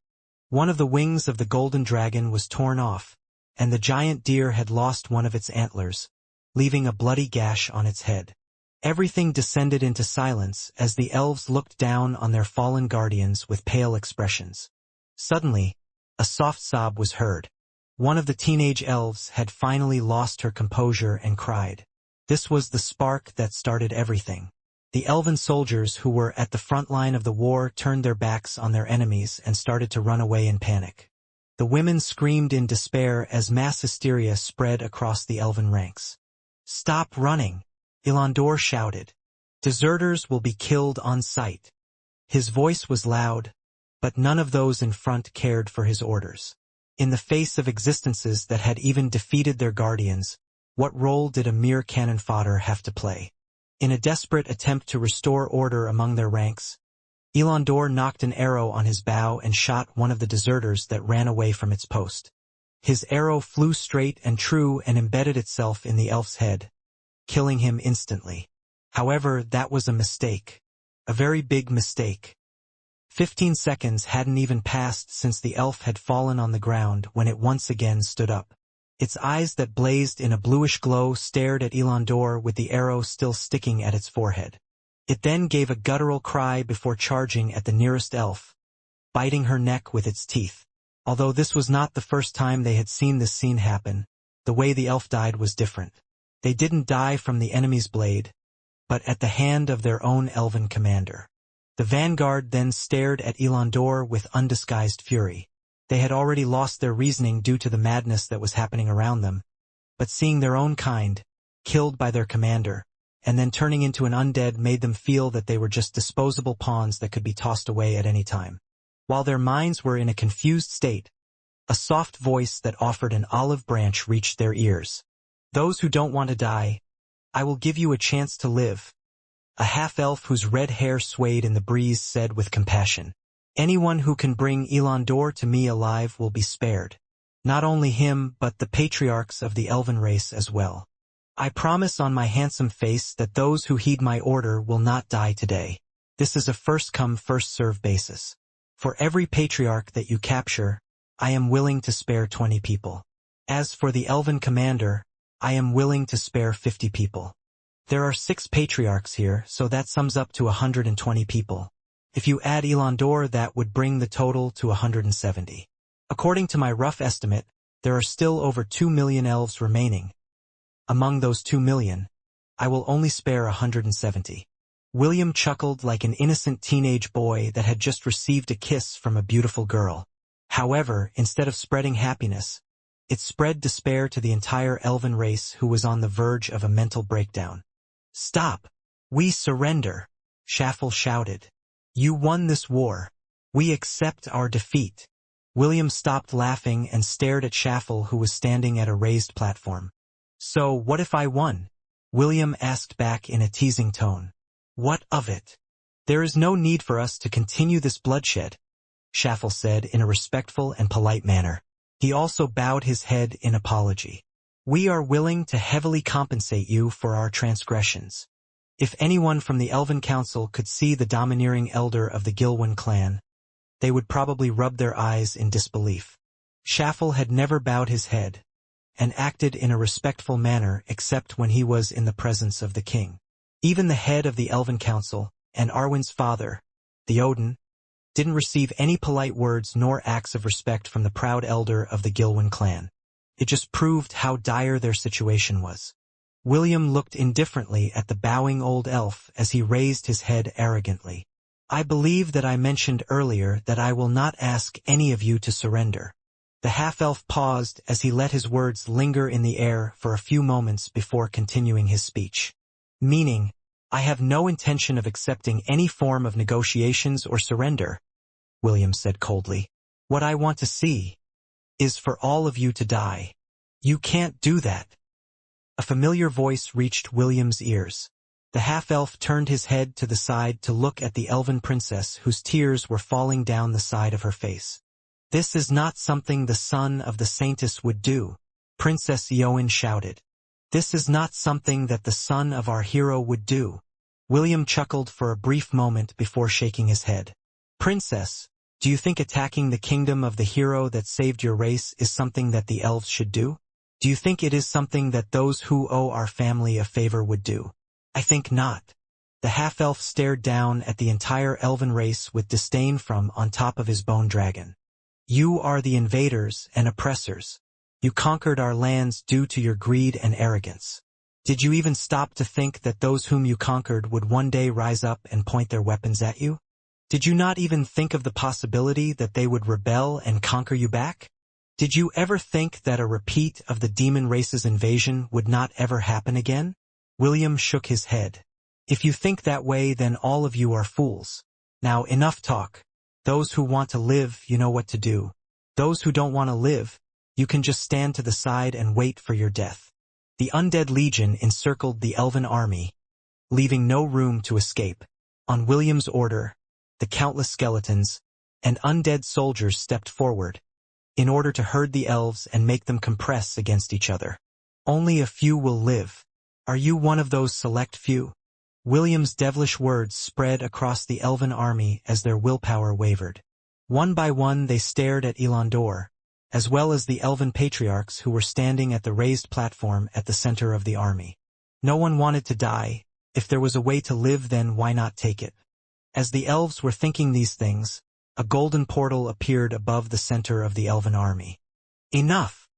One of the wings of the golden dragon was torn off, and the giant deer had lost one of its antlers, leaving a bloody gash on its head. Everything descended into silence as the elves looked down on their fallen guardians with pale expressions. Suddenly, a soft sob was heard. One of the teenage elves had finally lost her composure and cried. This was the spark that started everything. The elven soldiers who were at the front line of the war turned their backs on their enemies and started to run away in panic. The women screamed in despair as mass hysteria spread across the elven ranks. "Stop running!" Elandor shouted. "Deserters will be killed on sight." His voice was loud, but none of those in front cared for his orders. In the face of existences that had even defeated their guardians, what role did a mere cannon fodder have to play? In a desperate attempt to restore order among their ranks, Elandor knocked an arrow on his bow and shot one of the deserters that ran away from its post. His arrow flew straight and true and embedded itself in the elf's head, killing him instantly. However, that was a mistake. A very big mistake. 15 seconds hadn't even passed since the elf had fallen on the ground when it once again stood up. Its eyes that blazed in a bluish glow stared at Elandor with the arrow still sticking at its forehead. It then gave a guttural cry before charging at the nearest elf, biting her neck with its teeth. Although this was not the first time they had seen this scene happen, the way the elf died was different. They didn't die from the enemy's blade, but at the hand of their own elven commander. The vanguard then stared at Elandor with undisguised fury. They had already lost their reasoning due to the madness that was happening around them, but seeing their own kind killed by their commander, and then turning into an undead made them feel that they were just disposable pawns that could be tossed away at any time. While their minds were in a confused state, a soft voice that offered an olive branch reached their ears. "Those who don't want to die, I will give you a chance to live." A half-elf whose red hair swayed in the breeze said with compassion. "Anyone who can bring Elandor to me alive will be spared. Not only him, but the patriarchs of the elven race as well. I promise on my handsome face that those who heed my order will not die today. This is a first-come, first-served basis. For every patriarch that you capture, I am willing to spare 20 people. As for the elven commander, I am willing to spare 50 people. There are 6 patriarchs here, so that sums up to 120 people. If you add Elandor, that would bring the total to 170. According to my rough estimate, there are still over 2 million elves remaining. Among those 2 million, I will only spare 170. William chuckled like an innocent teenage boy that had just received a kiss from a beautiful girl. However, instead of spreading happiness, it spread despair to the entire elven race who was on the verge of a mental breakdown. "Stop! We surrender!" Scheffel shouted. "You won this war. We accept our defeat." William stopped laughing and stared at Scheffel, who was standing at a raised platform. "So, what if I won?" William asked back in a teasing tone. "What of it? There is no need for us to continue this bloodshed," Scheffel said in a respectful and polite manner. He also bowed his head in apology. "We are willing to heavily compensate you for our transgressions." If anyone from the Elven Council could see the domineering elder of the Gilwen clan, they would probably rub their eyes in disbelief. Scheffel had never bowed his head, and acted in a respectful manner except when he was in the presence of the king. Even the head of the Elven Council, and Arwen's father, the Odin, didn't receive any polite words nor acts of respect from the proud elder of the Gilwen clan. It just proved how dire their situation was. William looked indifferently at the bowing old elf as he raised his head arrogantly. "I believe that I mentioned earlier that I will not ask any of you to surrender." The half-elf paused as he let his words linger in the air for a few moments before continuing his speech. "Meaning, I have no intention of accepting any form of negotiations or surrender. William said coldly. What I want to see is for all of you to die. You can't do that. A familiar voice reached William's ears. The half-elf turned his head to the side to look at the elven princess whose tears were falling down the side of her face. This is not something the son of the saintess would do, Princess Yoan shouted. This is not something that the son of our hero would do. William chuckled for a brief moment before shaking his head. Princess, do you think attacking the kingdom of the hero that saved your race is something that the elves should do? Do you think it is something that those who owe our family a favor would do? I think not. The half-elf stared down at the entire elven race with disdain from on top of his bone dragon. You are the invaders and oppressors. You conquered our lands due to your greed and arrogance. Did you even stop to think that those whom you conquered would one day rise up and point their weapons at you? Did you not even think of the possibility that they would rebel and conquer you back? Did you ever think that a repeat of the demon race's invasion would not ever happen again? William shook his head. If you think that way, then all of you are fools. Now enough talk. Those who want to live, you know what to do. Those who don't want to live, you can just stand to the side and wait for your death. The undead legion encircled the elven army, leaving no room to escape. On William's order, the countless skeletons and undead soldiers stepped forward, in order to herd the elves and make them compress against each other. Only a few will live. Are you one of those select few? William's devilish words spread across the elven army as their willpower wavered. One by one they stared at Elandor, as well as the elven patriarchs who were standing at the raised platform at the center of the army. No one wanted to die. If there was a way to live, then why not take it? As the elves were thinking these things, a golden portal appeared above the center of the elven army. Enough!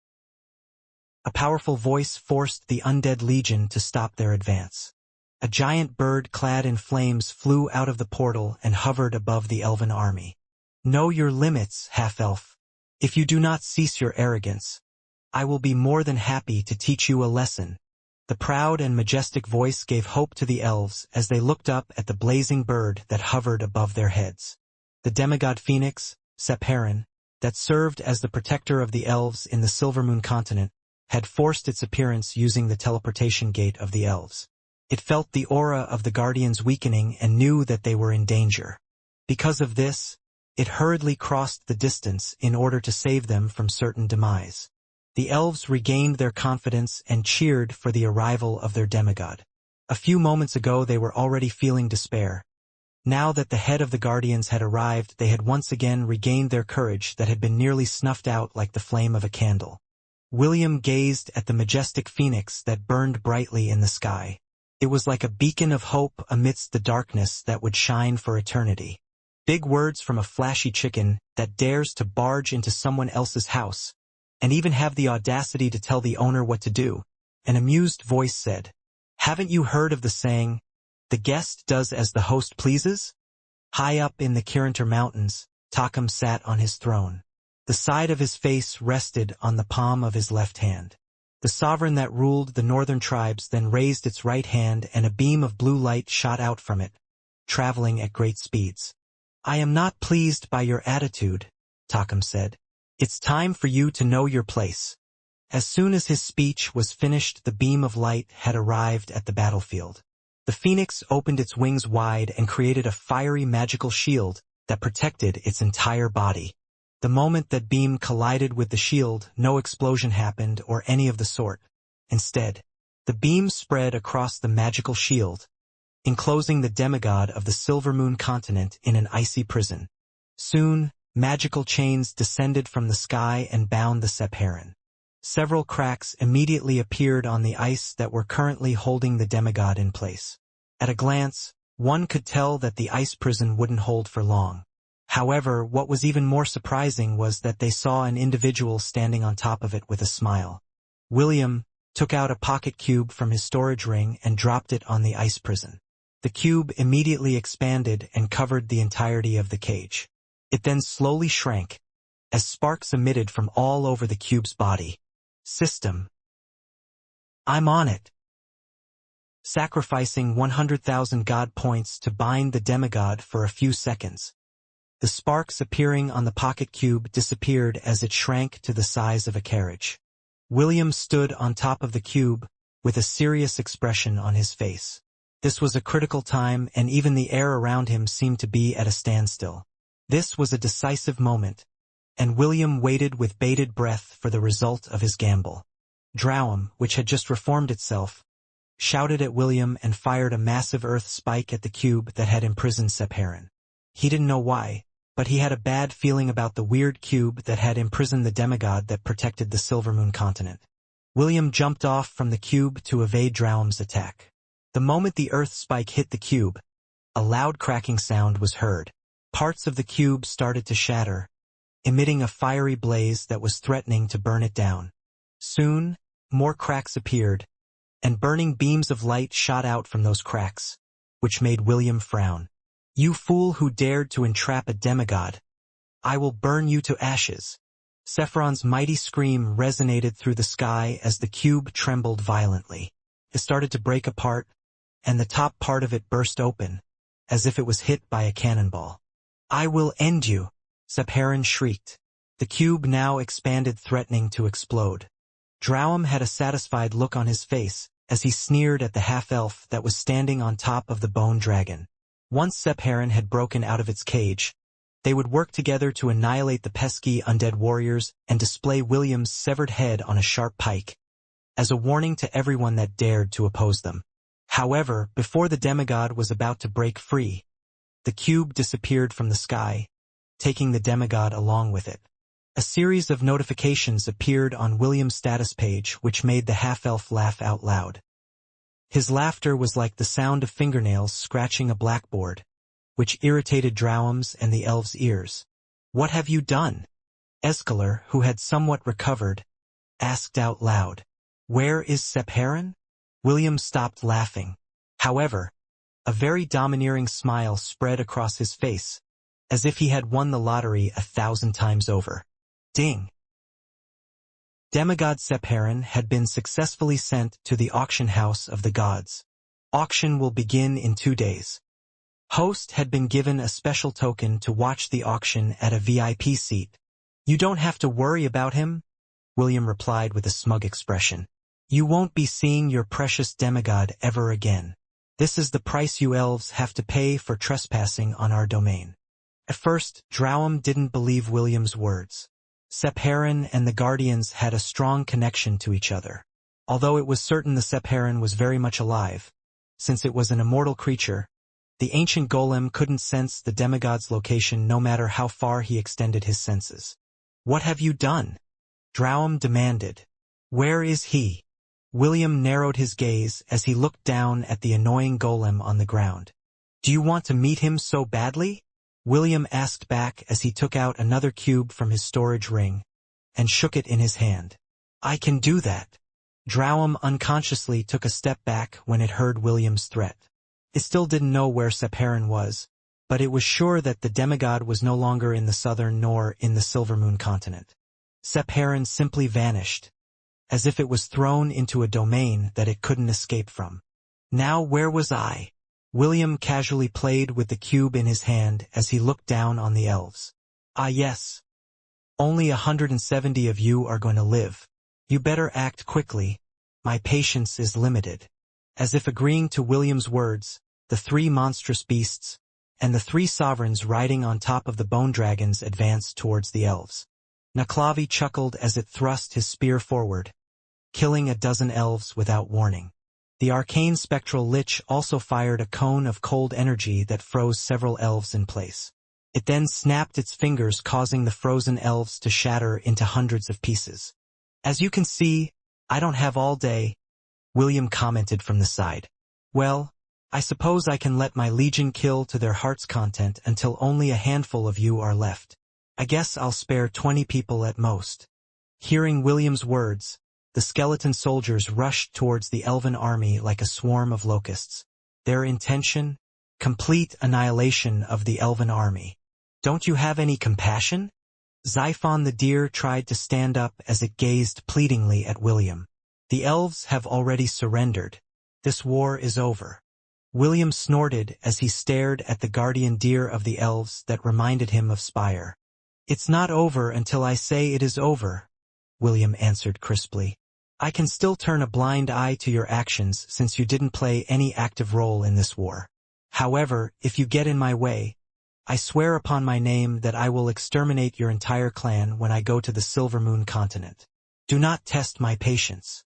A powerful voice forced the undead legion to stop their advance. A giant bird clad in flames flew out of the portal and hovered above the elven army. Know your limits, half-elf. If you do not cease your arrogance, I will be more than happy to teach you a lesson. The proud and majestic voice gave hope to the elves as they looked up at the blazing bird that hovered above their heads. The demigod phoenix, Sepharon, that served as the protector of the elves in the Silvermoon continent, had forced its appearance using the teleportation gate of the elves. It felt the aura of the guardians weakening and knew that they were in danger. Because of this, it hurriedly crossed the distance in order to save them from certain demise. The elves regained their confidence and cheered for the arrival of their demigod. A few moments ago they were already feeling despair. Now that the head of the guardians had arrived, they had once again regained their courage that had been nearly snuffed out like the flame of a candle. William gazed at the majestic phoenix that burned brightly in the sky. It was like a beacon of hope amidst the darkness that would shine for eternity. Big words from a flashy chicken that dares to barge into someone else's house, and even have the audacity to tell the owner what to do, an amused voice said. Haven't you heard of the saying, the guest does as the host pleases? High up in the Kirinter Mountains, Takam sat on his throne. The side of his face rested on the palm of his left hand. The sovereign that ruled the northern tribes then raised its right hand and a beam of blue light shot out from it, traveling at great speeds. I am not pleased by your attitude, Takam said. It's time for you to know your place. As soon as his speech was finished, the beam of light had arrived at the battlefield. The phoenix opened its wings wide and created a fiery magical shield that protected its entire body. The moment that beam collided with the shield, no explosion happened or any of the sort. Instead, the beam spread across the magical shield, enclosing the demigod of the Silvermoon continent in an icy prison. Soon, magical chains descended from the sky and bound the Sepharon. Several cracks immediately appeared on the ice that were currently holding the demigod in place. At a glance, one could tell that the ice prison wouldn't hold for long. However, what was even more surprising was that they saw an individual standing on top of it with a smile. William took out a pocket cube from his storage ring and dropped it on the ice prison. The cube immediately expanded and covered the entirety of the cage. It then slowly shrank, as sparks emitted from all over the cube's body. System. I'm on it. Sacrificing 100,000 god points to bind the demigod for a few seconds. The sparks appearing on the pocket cube disappeared as it shrank to the size of a carriage. William stood on top of the cube, with a serious expression on his face. This was a critical time, and even the air around him seemed to be at a standstill. This was a decisive moment, and William waited with bated breath for the result of his gamble. Drowum, which had just reformed itself, shouted at William and fired a massive earth spike at the cube that had imprisoned Sepharon. He didn't know why, but he had a bad feeling about the weird cube that had imprisoned the demigod that protected the Silvermoon continent. William jumped off from the cube to evade Drowum's attack. The moment the earth spike hit the cube, a loud cracking sound was heard. Parts of the cube started to shatter, emitting a fiery blaze that was threatening to burn it down. Soon, more cracks appeared, and burning beams of light shot out from those cracks, which made William frown. "You fool who dared to entrap a demigod! I will burn you to ashes!" Sephiron's mighty scream resonated through the sky as the cube trembled violently. It started to break apart, and the top part of it burst open, as if it was hit by a cannonball. "I will end you!" Sepharon shrieked. The cube now expanded, threatening to explode. Drowum had a satisfied look on his face as he sneered at the half-elf that was standing on top of the bone dragon. Once Sepharon had broken out of its cage, they would work together to annihilate the pesky undead warriors and display William's severed head on a sharp pike, as a warning to everyone that dared to oppose them. However, before the demigod was about to break free, the cube disappeared from the sky, taking the demigod along with it. A series of notifications appeared on William's status page, which made the half-elf laugh out loud. His laughter was like the sound of fingernails scratching a blackboard, which irritated Drowum's and the elves' ears. "What have you done?" Escalar, who had somewhat recovered, asked out loud. "Where is Sepharon?" William stopped laughing. However, a very domineering smile spread across his face, as if he had won the lottery 1,000 times over. Ding! Demigod Sepharon had been successfully sent to the auction house of the gods. Auction will begin in 2 days. Host had been given a special token to watch the auction at a VIP seat. "You don't have to worry about him," William replied with a smug expression. "You won't be seeing your precious demigod ever again. This is the price you elves have to pay for trespassing on our domain." At first, Drowum didn't believe William's words. Sepharon and the Guardians had a strong connection to each other. Although it was certain the Sepharon was very much alive, since it was an immortal creature, the ancient golem couldn't sense the demigod's location no matter how far he extended his senses. "What have you done?" Drowum demanded. "Where is he?" William narrowed his gaze as he looked down at the annoying golem on the ground. "Do you want to meet him so badly?" William asked back as he took out another cube from his storage ring and shook it in his hand. "I can do that." Drowum unconsciously took a step back when it heard William's threat. It still didn't know where Sepharon was, but it was sure that the demigod was no longer in the southern nor in the Silvermoon continent. Sepharon simply vanished, as if it was thrown into a domain that it couldn't escape from. Now where was I? William casually played with the cube in his hand as he looked down on the elves. "Ah yes. Only 170 of you are going to live. You better act quickly. My patience is limited." As if agreeing to William's words, the 3 monstrous beasts, and the 3 sovereigns riding on top of the bone dragons advanced towards the elves. Naklavi chuckled as it thrust his spear forward, killing a dozen elves without warning. The arcane spectral lich also fired a cone of cold energy that froze several elves in place. It then snapped its fingers, causing the frozen elves to shatter into hundreds of pieces. "As you can see, I don't have all day," William commented from the side. "Well, I suppose I can let my legion kill to their heart's content until only a handful of you are left. I guess I'll spare 20 people at most." Hearing William's words, the skeleton soldiers rushed towards the elven army like a swarm of locusts. Their intention? Complete annihilation of the elven army. "Don't you have any compassion?" Xiphon the deer tried to stand up as it gazed pleadingly at William. "The elves have already surrendered. This war is over." William snorted as he stared at the guardian deer of the elves that reminded him of Spire. "It's not over until I say it is over," William answered crisply. "I can still turn a blind eye to your actions since you didn't play any active role in this war. However, if you get in my way, I swear upon my name that I will exterminate your entire clan when I go to the Silver Moon continent. Do not test my patience."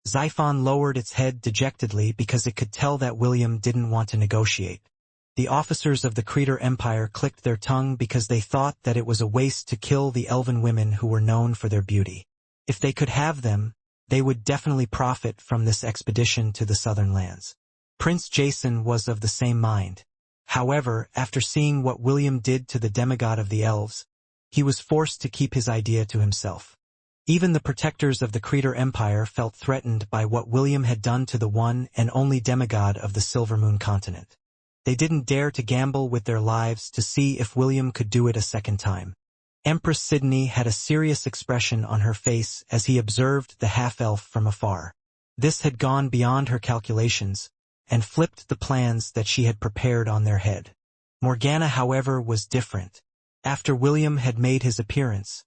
Xiphon lowered its head dejectedly because it could tell that William didn't want to negotiate. The officers of the Creator Empire clicked their tongue because they thought that it was a waste to kill the elven women who were known for their beauty. If they could have them, they would definitely profit from this expedition to the southern lands. Prince Jason was of the same mind. However, after seeing what William did to the demigod of the elves, he was forced to keep his idea to himself. Even the protectors of the Creator Empire felt threatened by what William had done to the one and only demigod of the Silver Moon continent. They didn't dare to gamble with their lives to see if William could do it a second time. Empress Sydney had a serious expression on her face as he observed the half-elf from afar. This had gone beyond her calculations and flipped the plans that she had prepared on their head. Morgana, however, was different. After William had made his appearance,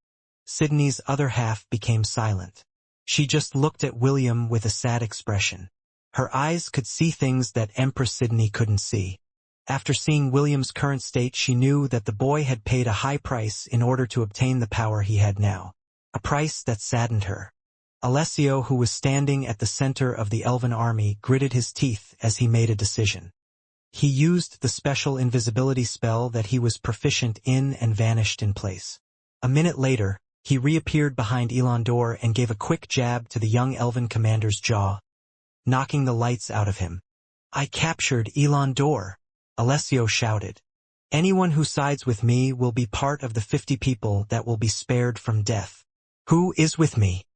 Sydney's other half became silent. She just looked at William with a sad expression. Her eyes could see things that Empress Sydney couldn't see. After seeing William's current state, she knew that the boy had paid a high price in order to obtain the power he had now. A price that saddened her. Alessio, who was standing at the center of the elven army, gritted his teeth as he made a decision. He used the special invisibility spell that he was proficient in and vanished in place. A minute later, he reappeared behind Elandor and gave a quick jab to the young elven commander's jaw, knocking the lights out of him. "I captured Elandor," Alessio shouted. "Anyone who sides with me will be part of the 50 people that will be spared from death." "Who is with me?"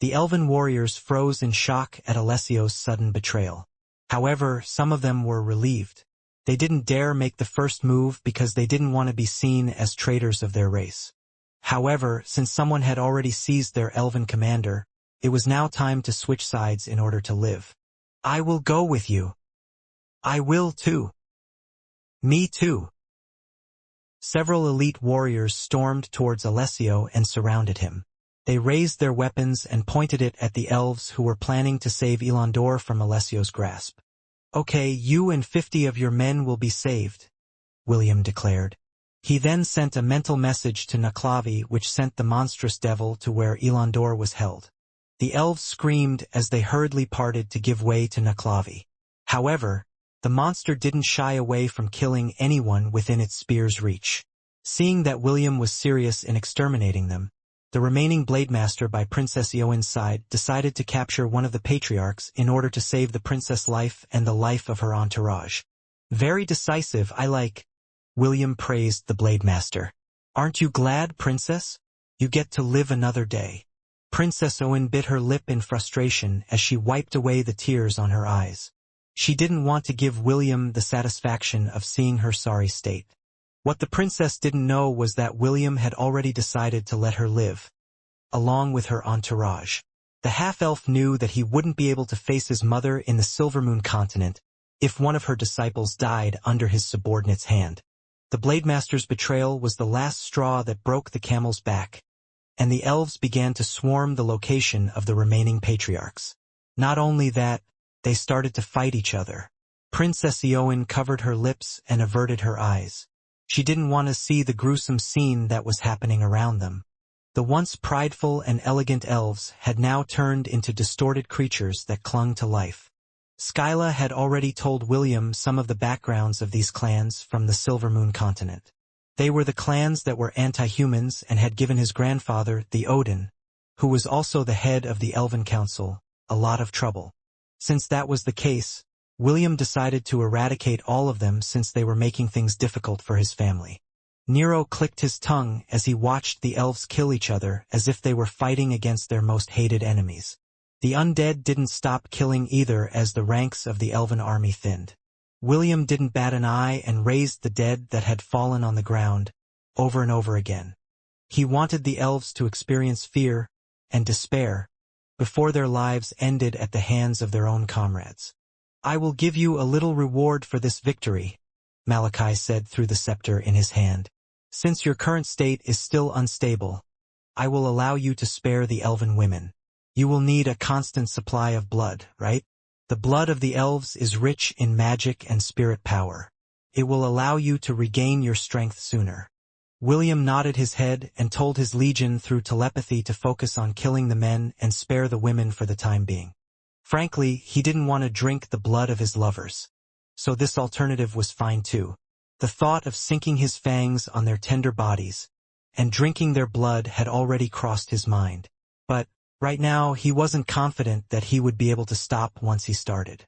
The elven warriors froze in shock at Alessio's sudden betrayal. However, some of them were relieved. They didn't dare make the first move because they didn't want to be seen as traitors of their race. However, since someone had already seized their elven commander, it was now time to switch sides in order to live. "I will go with you." "I will too." "Me too." Several elite warriors stormed towards Alessio and surrounded him. They raised their weapons and pointed it at the elves who were planning to save Elandor from Alessio's grasp. "Okay, you and 50 of your men will be saved," William declared. He then sent a mental message to Naklavi which sent the monstrous devil to where Elandor was held. The elves screamed as they hurriedly parted to give way to Naklavi. However, the monster didn't shy away from killing anyone within its spear's reach. Seeing that William was serious in exterminating them, the remaining Blademaster by Princess Eowyn's side decided to capture one of the patriarchs in order to save the princess' life and the life of her entourage. "Very decisive, I like," William praised the Blademaster. "Aren't you glad, princess? You get to live another day." Princess Eowyn bit her lip in frustration as she wiped away the tears on her eyes. She didn't want to give William the satisfaction of seeing her sorry state. What the princess didn't know was that William had already decided to let her live, along with her entourage. The half-elf knew that he wouldn't be able to face his mother in the Silver Moon continent if one of her disciples died under his subordinate's hand. The Blademaster's betrayal was the last straw that broke the camel's back, and the elves began to swarm the location of the remaining patriarchs. Not only that, they started to fight each other. Princess Eowyn covered her lips and averted her eyes. She didn't want to see the gruesome scene that was happening around them. The once prideful and elegant elves had now turned into distorted creatures that clung to life. Skyla had already told William some of the backgrounds of these clans from the Silver Moon continent. They were the clans that were anti-humans and had given his grandfather, the Odin, who was also the head of the Elven Council, a lot of trouble. Since that was the case, William decided to eradicate all of them since they were making things difficult for his family. Nero clicked his tongue as he watched the elves kill each other as if they were fighting against their most hated enemies. The undead didn't stop killing either as the ranks of the elven army thinned. William didn't bat an eye and raised the dead that had fallen on the ground, over and over again. He wanted the elves to experience fear and despair before their lives ended at the hands of their own comrades. "I will give you a little reward for this victory," Malachi said through the scepter in his hand. "Since your current state is still unstable, I will allow you to spare the elven women. You will need a constant supply of blood, right? The blood of the elves is rich in magic and spirit power. It will allow you to regain your strength sooner." William nodded his head and told his legion through telepathy to focus on killing the men and spare the women for the time being. Frankly, he didn't want to drink the blood of his lovers. So this alternative was fine too. The thought of sinking his fangs on their tender bodies and drinking their blood had already crossed his mind. But right now he wasn't confident that he would be able to stop once he started.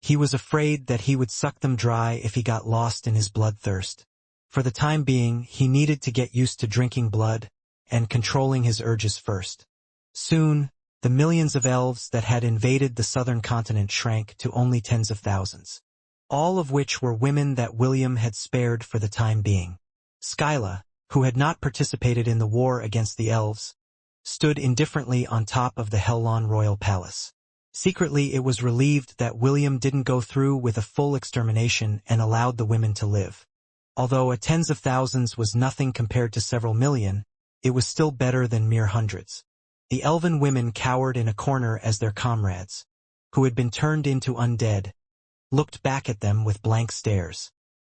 He was afraid that he would suck them dry if he got lost in his bloodthirst. For the time being, he needed to get used to drinking blood and controlling his urges first. Soon, the millions of elves that had invaded the southern continent shrank to only tens of thousands, all of which were women that William had spared for the time being. Skyla, who had not participated in the war against the elves, stood indifferently on top of the Hellon royal palace. Secretly, it was relieved that William didn't go through with a full extermination and allowed the women to live. Although a tens of thousands was nothing compared to several million, it was still better than mere hundreds. The elven women cowered in a corner as their comrades, who had been turned into undead, looked back at them with blank stares.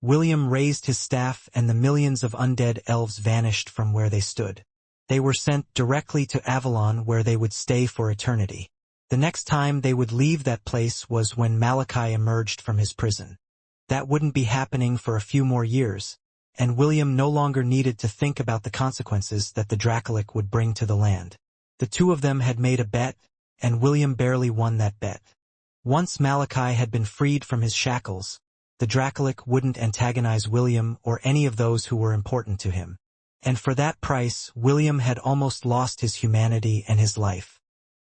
William raised his staff and the millions of undead elves vanished from where they stood. They were sent directly to Avalon where they would stay for eternity. The next time they would leave that place was when Malachi emerged from his prison. That wouldn't be happening for a few more years, and William no longer needed to think about the consequences that the Dracolic would bring to the land. The two of them had made a bet, and William barely won that bet. Once Malachi had been freed from his shackles, the Dracolic wouldn't antagonize William or any of those who were important to him. And for that price, William had almost lost his humanity and his life.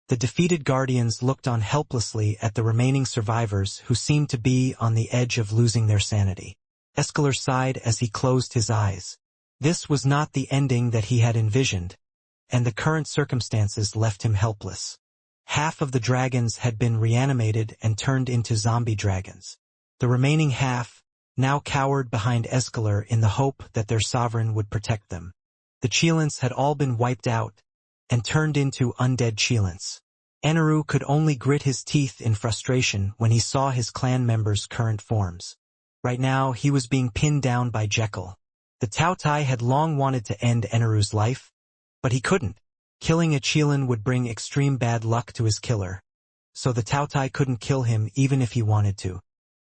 The defeated Guardians looked on helplessly at the remaining survivors who seemed to be on the edge of losing their sanity. Escalar sighed as he closed his eyes. This was not the ending that he had envisioned, and the current circumstances left him helpless. Half of the dragons had been reanimated and turned into zombie dragons. The remaining half now cowered behind Escalar in the hope that their sovereign would protect them. The Cheilants had all been wiped out and turned into undead Cheilants. Eneru could only grit his teeth in frustration when he saw his clan members' current forms. Right now, he was being pinned down by Jekyll. The Tautai had long wanted to end Eneru's life, but he couldn't. Killing a Cheelan would bring extreme bad luck to his killer, so the Tautai couldn't kill him even if he wanted to.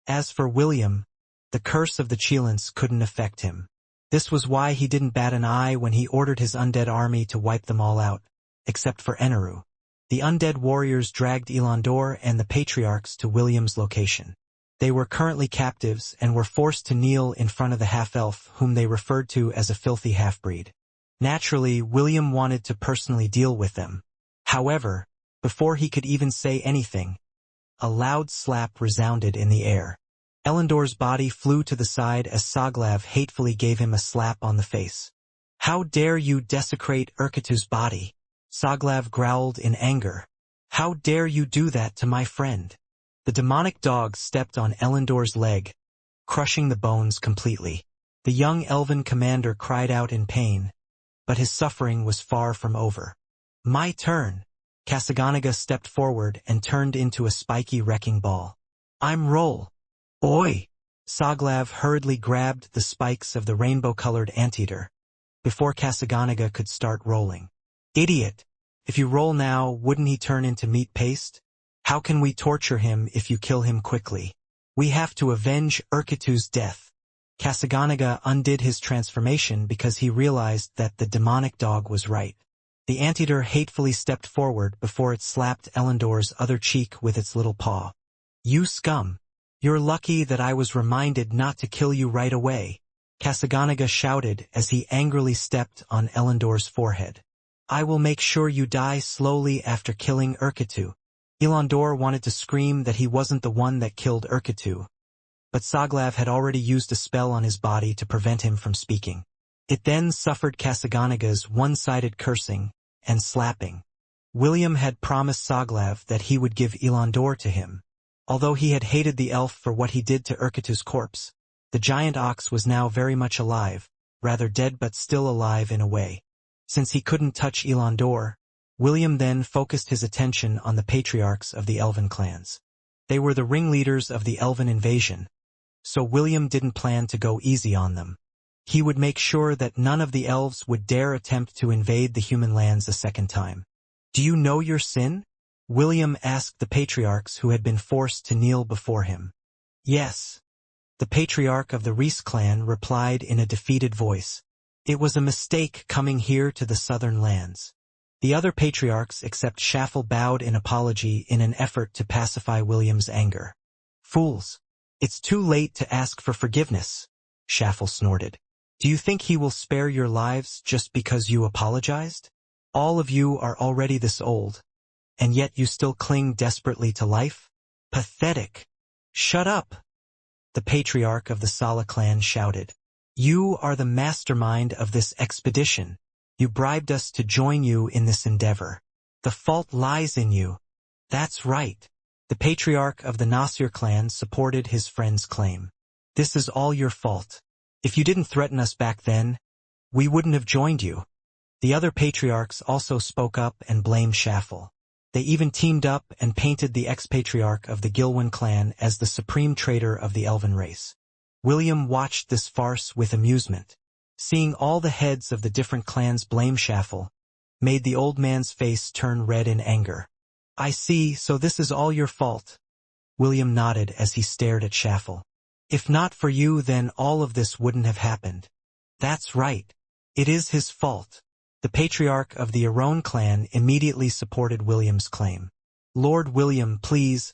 As for William, the curse of the Cheilants couldn't affect him. This was why he didn't bat an eye when he ordered his undead army to wipe them all out, except for Eneru. The undead warriors dragged Elandor and the patriarchs to William's location. They were currently captives and were forced to kneel in front of the half-elf whom they referred to as a filthy half-breed. Naturally, William wanted to personally deal with them. However, before he could even say anything, a loud slap resounded in the air. Elandor's body flew to the side as Soglav hatefully gave him a slap on the face. "How dare you desecrate Urkatu's body?" Soglav growled in anger. "How dare you do that to my friend?" The demonic dog stepped on Elandor's leg, crushing the bones completely. The young elven commander cried out in pain, but his suffering was far from over. "My turn." Kasaganaga stepped forward and turned into a spiky wrecking ball. "I'm roll." "Oi!" Soglav hurriedly grabbed the spikes of the rainbow-colored anteater before Kasaganaga could start rolling. "Idiot! If you roll now, wouldn't he turn into meat paste? How can we torture him if you kill him quickly? We have to avenge Urkatu's death." Kasaganaga undid his transformation because he realized that the demonic dog was right. The anteater hatefully stepped forward before it slapped Elandor's other cheek with its little paw. "You scum! You're lucky that I was reminded not to kill you right away," Kasaganaga shouted as he angrily stepped on Elandor's forehead. "I will make sure you die slowly after killing Urkatu." Elandor wanted to scream that he wasn't the one that killed Urkatu, but Soglav had already used a spell on his body to prevent him from speaking. It then suffered Kasaganaga's one-sided cursing and slapping. William had promised Soglav that he would give Elandor to him, Although he had hated the elf for what he did to Urkatu's corpse, the giant ox was now very much alive, rather dead but still alive in a way. Since he couldn't touch Elandor, William then focused his attention on the patriarchs of the elven clans. They were the ringleaders of the elven invasion, so William didn't plan to go easy on them. He would make sure that none of the elves would dare attempt to invade the human lands a second time. "Do you know your sin?" William asked the patriarchs who had been forced to kneel before him. "Yes." The patriarch of the Reese clan replied in a defeated voice. "It was a mistake coming here to the southern lands." The other patriarchs except Shaffle bowed in apology in an effort to pacify William's anger. "Fools! It's too late to ask for forgiveness," Shaffle snorted. "Do you think he will spare your lives just because you apologized? All of you are already this old, and yet you still cling desperately to life? Pathetic!" "Shut up!" the patriarch of the Sala clan shouted. "You are the mastermind of this expedition. You bribed us to join you in this endeavor. The fault lies in you." "That's right." The patriarch of the Nasir clan supported his friend's claim. "This is all your fault. If you didn't threaten us back then, we wouldn't have joined you." The other patriarchs also spoke up and blamed Shaffle. They even teamed up and painted the ex-patriarch of the Gilwen clan as the supreme traitor of the elven race. William watched this farce with amusement. Seeing all the heads of the different clans blame Shaffle made the old man's face turn red in anger. "I see, so this is all your fault." William nodded as he stared at Shaffle. "If not for you, then all of this wouldn't have happened." "That's right. It is his fault." The patriarch of the Aron clan immediately supported William's claim. "Lord William, please,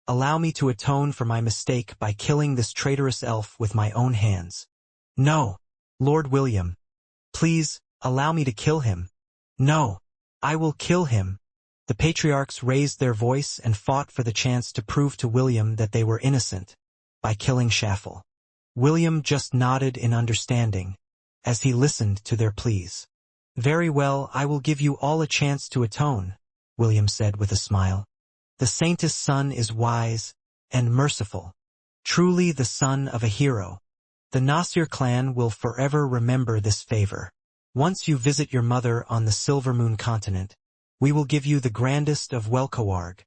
allow me to atone for my mistake by killing this traitorous elf with my own hands." "No, Lord William. Please, allow me to kill him." "No, I will kill him." The patriarchs raised their voice and fought for the chance to prove to William that they were innocent by killing Shaffle. William just nodded in understanding as he listened to their pleas. "Very well, I will give you all a chance to atone," William said with a smile. "The Saint's son is wise and merciful, truly the son of a hero. The Nasir clan will forever remember this favor. Once you visit your mother on the Silver Moon continent, we will give you the grandest of Welkowarg."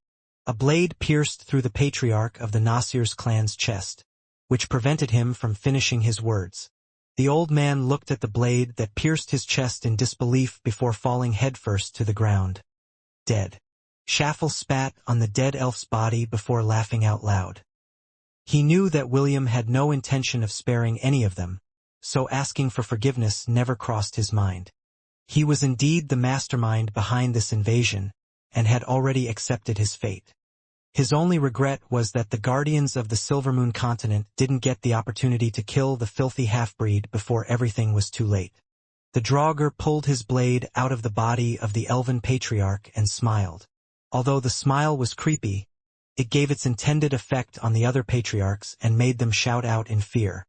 A blade pierced through the patriarch of the Nasir's clan's chest, which prevented him from finishing his words. The old man looked at the blade that pierced his chest in disbelief before falling headfirst to the ground. Dead. Shaffle spat on the dead elf's body before laughing out loud. He knew that William had no intention of sparing any of them, so asking for forgiveness never crossed his mind. He was indeed the mastermind behind this invasion, and had already accepted his fate. His only regret was that the guardians of the Silver Moon continent didn't get the opportunity to kill the filthy half-breed before everything was too late. The Draugr pulled his blade out of the body of the elven patriarch and smiled. Although the smile was creepy, it gave its intended effect on the other patriarchs and made them shout out in fear.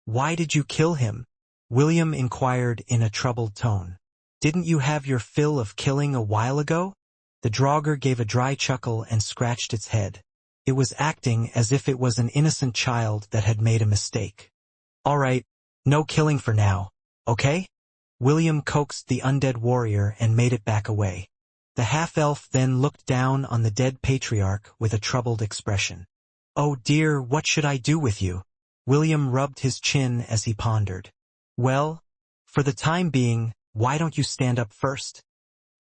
"Why did you kill him?" William inquired in a troubled tone. "Didn't you have your fill of killing a while ago?" The Draugr gave a dry chuckle and scratched its head. It was acting as if it was an innocent child that had made a mistake. "All right, no killing for now, okay?" William coaxed the undead warrior and made it back away. The half-elf then looked down on the dead patriarch with a troubled expression. "Oh dear, what should I do with you?" William rubbed his chin as he pondered. "Well, for the time being, why don't you stand up first?"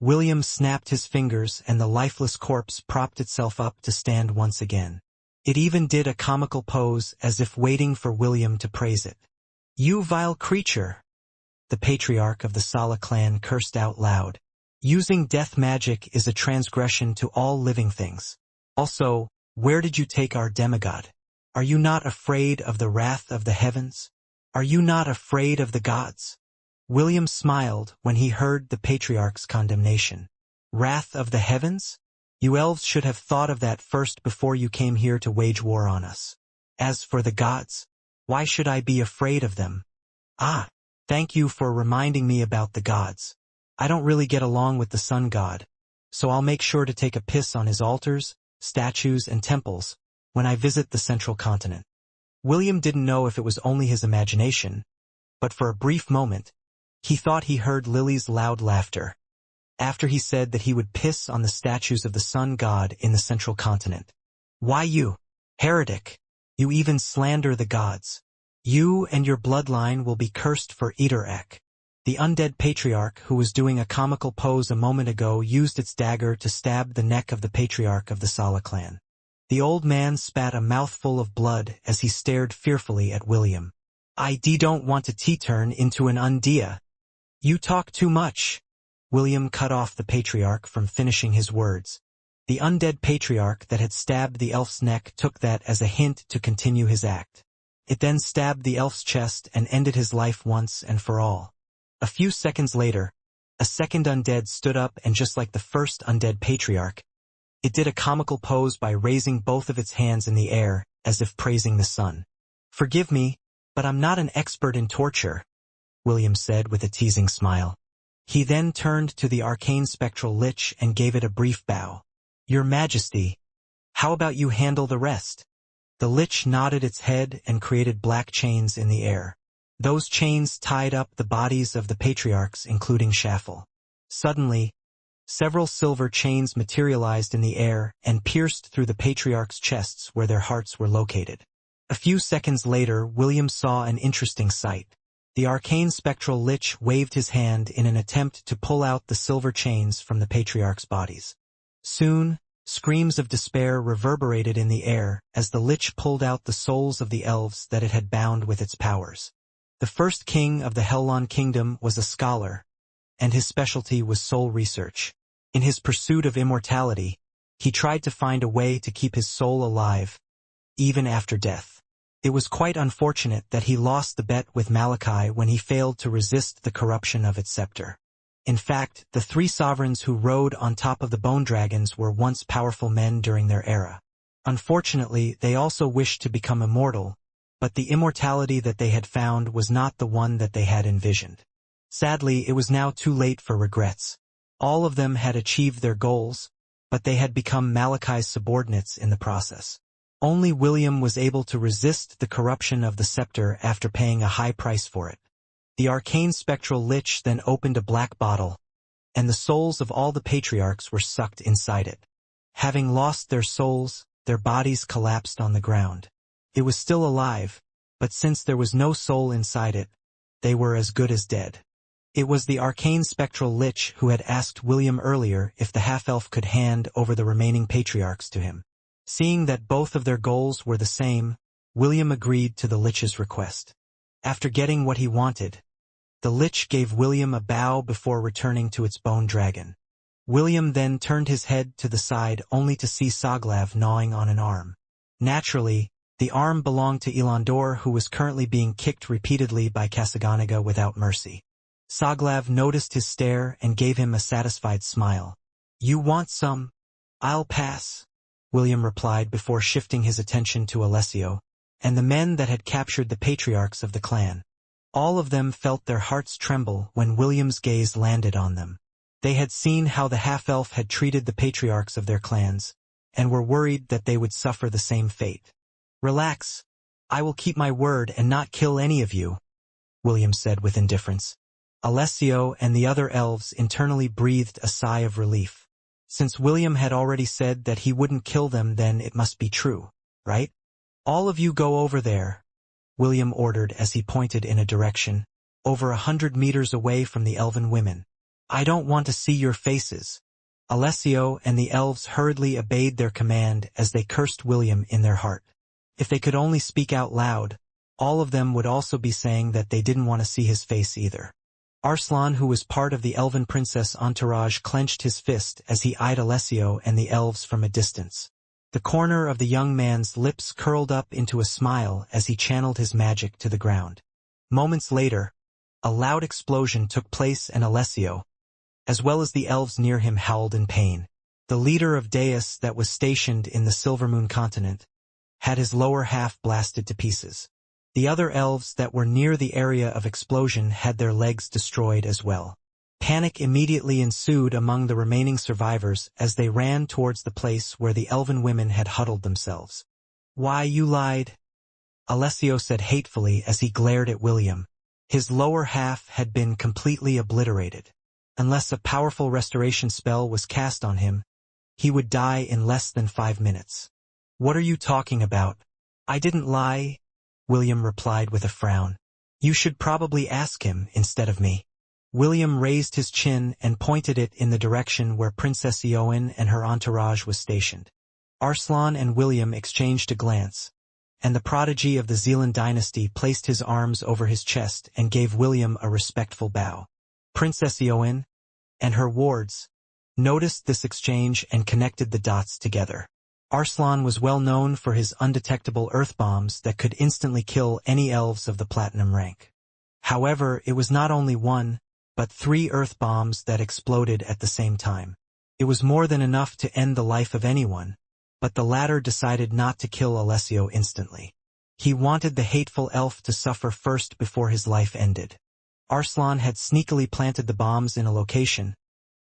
William snapped his fingers and the lifeless corpse propped itself up to stand once again. It even did a comical pose as if waiting for William to praise it. "You vile creature!" The patriarch of the Sala clan cursed out loud. "Using death magic is a transgression to all living things. Also, where did you take our demigod? Are you not afraid of the wrath of the heavens? Are you not afraid of the gods?" William smiled when he heard the patriarch's condemnation. "Wrath of the heavens? You elves should have thought of that first before you came here to wage war on us. As for the gods, why should I be afraid of them?" "Ah, thank you for reminding me about the gods. I don't really get along with the sun god, so I'll make sure to take a piss on his altars, statues, and temples when I visit the central continent. William didn't know if it was only his imagination, but for a brief moment, he thought he heard Lily's loud laughter, after he said that he would piss on the statues of the sun god in the central continent. Why you, heretic? You even slander the gods. You and your bloodline will be cursed for Eater-ek. The undead patriarch, who was doing a comical pose a moment ago, used its dagger to stab the neck of the patriarch of the Sala clan. The old man spat a mouthful of blood as he stared fearfully at William. I don't want to turn into an undia. You talk too much. William cut off the patriarch from finishing his words. The undead patriarch that had stabbed the elf's neck took that as a hint to continue his act. It then stabbed the elf's chest and ended his life once and for all. A few seconds later, a second undead stood up, and just like the first undead patriarch, it did a comical pose by raising both of its hands in the air, as if praising the sun. Forgive me, but I'm not an expert in torture, William said with a teasing smile. He then turned to the arcane spectral lich and gave it a brief bow. Your Majesty, how about you handle the rest? The lich nodded its head and created black chains in the air. Those chains tied up the bodies of the patriarchs, including Shaffle. Suddenly, several silver chains materialized in the air and pierced through the patriarchs' chests where their hearts were located. A few seconds later, William saw an interesting sight. The arcane spectral lich waved his hand in an attempt to pull out the silver chains from the patriarchs' bodies. Soon, screams of despair reverberated in the air as the lich pulled out the souls of the elves that it had bound with its powers. The first king of the Hellon Kingdom was a scholar, and his specialty was soul research. In his pursuit of immortality, he tried to find a way to keep his soul alive, even after death. It was quite unfortunate that he lost the bet with Malachi when he failed to resist the corruption of its scepter. In fact, the three sovereigns who rode on top of the bone dragons were once powerful men during their era. Unfortunately, they also wished to become immortal, but the immortality that they had found was not the one that they had envisioned. Sadly, it was now too late for regrets. All of them had achieved their goals, but they had become Malachi's subordinates in the process. Only William was able to resist the corruption of the scepter after paying a high price for it. The arcane spectral lich then opened a black bottle, and the souls of all the patriarchs were sucked inside it. Having lost their souls, their bodies collapsed on the ground. It was still alive, but since there was no soul inside it, they were as good as dead. It was the arcane spectral lich who had asked William earlier if the half-elf could hand over the remaining patriarchs to him. Seeing that both of their goals were the same, William agreed to the lich's request. After getting what he wanted, the lich gave William a bow before returning to its bone dragon. William then turned his head to the side only to see Soglav gnawing on an arm. Naturally, the arm belonged to Elandor, who was currently being kicked repeatedly by Kasaganaga without mercy. Soglav noticed his stare and gave him a satisfied smile. You want some? I'll pass, William replied before shifting his attention to Alessio, and the men that had captured the patriarchs of the clan. All of them felt their hearts tremble when William's gaze landed on them. They had seen how the half-elf had treated the patriarchs of their clans, and were worried that they would suffer the same fate. Relax. I will keep my word and not kill any of you, William said with indifference. Alessio and the other elves internally breathed a sigh of relief. Since William had already said that he wouldn't kill them, then it must be true, right? All of you go over there, William ordered as he pointed in a direction, over 100 meters away from the elven women. I don't want to see your faces. Alessio and the elves hurriedly obeyed their command as they cursed William in their heart. If they could only speak out loud, all of them would also be saying that they didn't want to see his face either. Arslan, who was part of the elven princess entourage, clenched his fist as he eyed Alessio and the elves from a distance. The corner of the young man's lips curled up into a smile as he channeled his magic to the ground. Moments later, a loud explosion took place and Alessio, as well as the elves near him, howled in pain. The leader of Deus that was stationed in the Silvermoon continent had his lower half blasted to pieces. The other elves that were near the area of explosion had their legs destroyed as well. Panic immediately ensued among the remaining survivors as they ran towards the place where the elven women had huddled themselves. Why, you lied, Alessio said hatefully as he glared at William. His lower half had been completely obliterated. Unless a powerful restoration spell was cast on him, he would die in less than 5 minutes. What are you talking about? I didn't lie, William replied with a frown. You should probably ask him instead of me. William raised his chin and pointed it in the direction where Princess Ioan and her entourage was stationed. Arslan and William exchanged a glance, and the prodigy of the Zealand dynasty placed his arms over his chest and gave William a respectful bow. Princess Ioan and her wards noticed this exchange and connected the dots together. Arslan was well known for his undetectable earth bombs that could instantly kill any elves of the platinum rank. However, it was not only one, but 3 earth bombs that exploded at the same time. It was more than enough to end the life of anyone, but the latter decided not to kill Alessio instantly. He wanted the hateful elf to suffer first before his life ended. Arslan had sneakily planted the bombs in a location,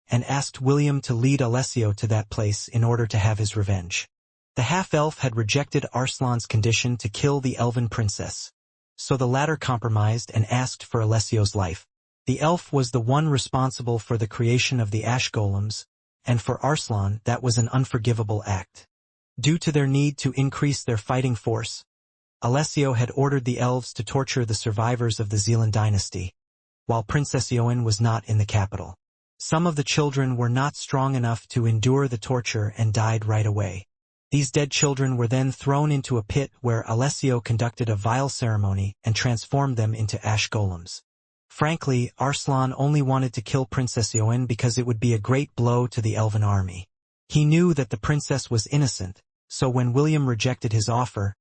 and asked William to lead Alessio to that place in order to have his revenge. The half-elf had rejected Arslan's condition to kill the elven princess, so the latter compromised and asked for Alessio's life. The elf was the one responsible for the creation of the ash golems, and for Arslan that was an unforgivable act. Due to their need to increase their fighting force, Alessio had ordered the elves to torture the survivors of the Zealand dynasty, while Princess Ioan was not in the capital. Some of the children were not strong enough to endure the torture and died right away. These dead children were then thrown into a pit where Alessio conducted a vile ceremony and transformed them into ash golems. Frankly, Arslan only wanted to kill Princess Ioan because it would be a great blow to the elven army. He knew that the princess was innocent, so when William rejected his offer,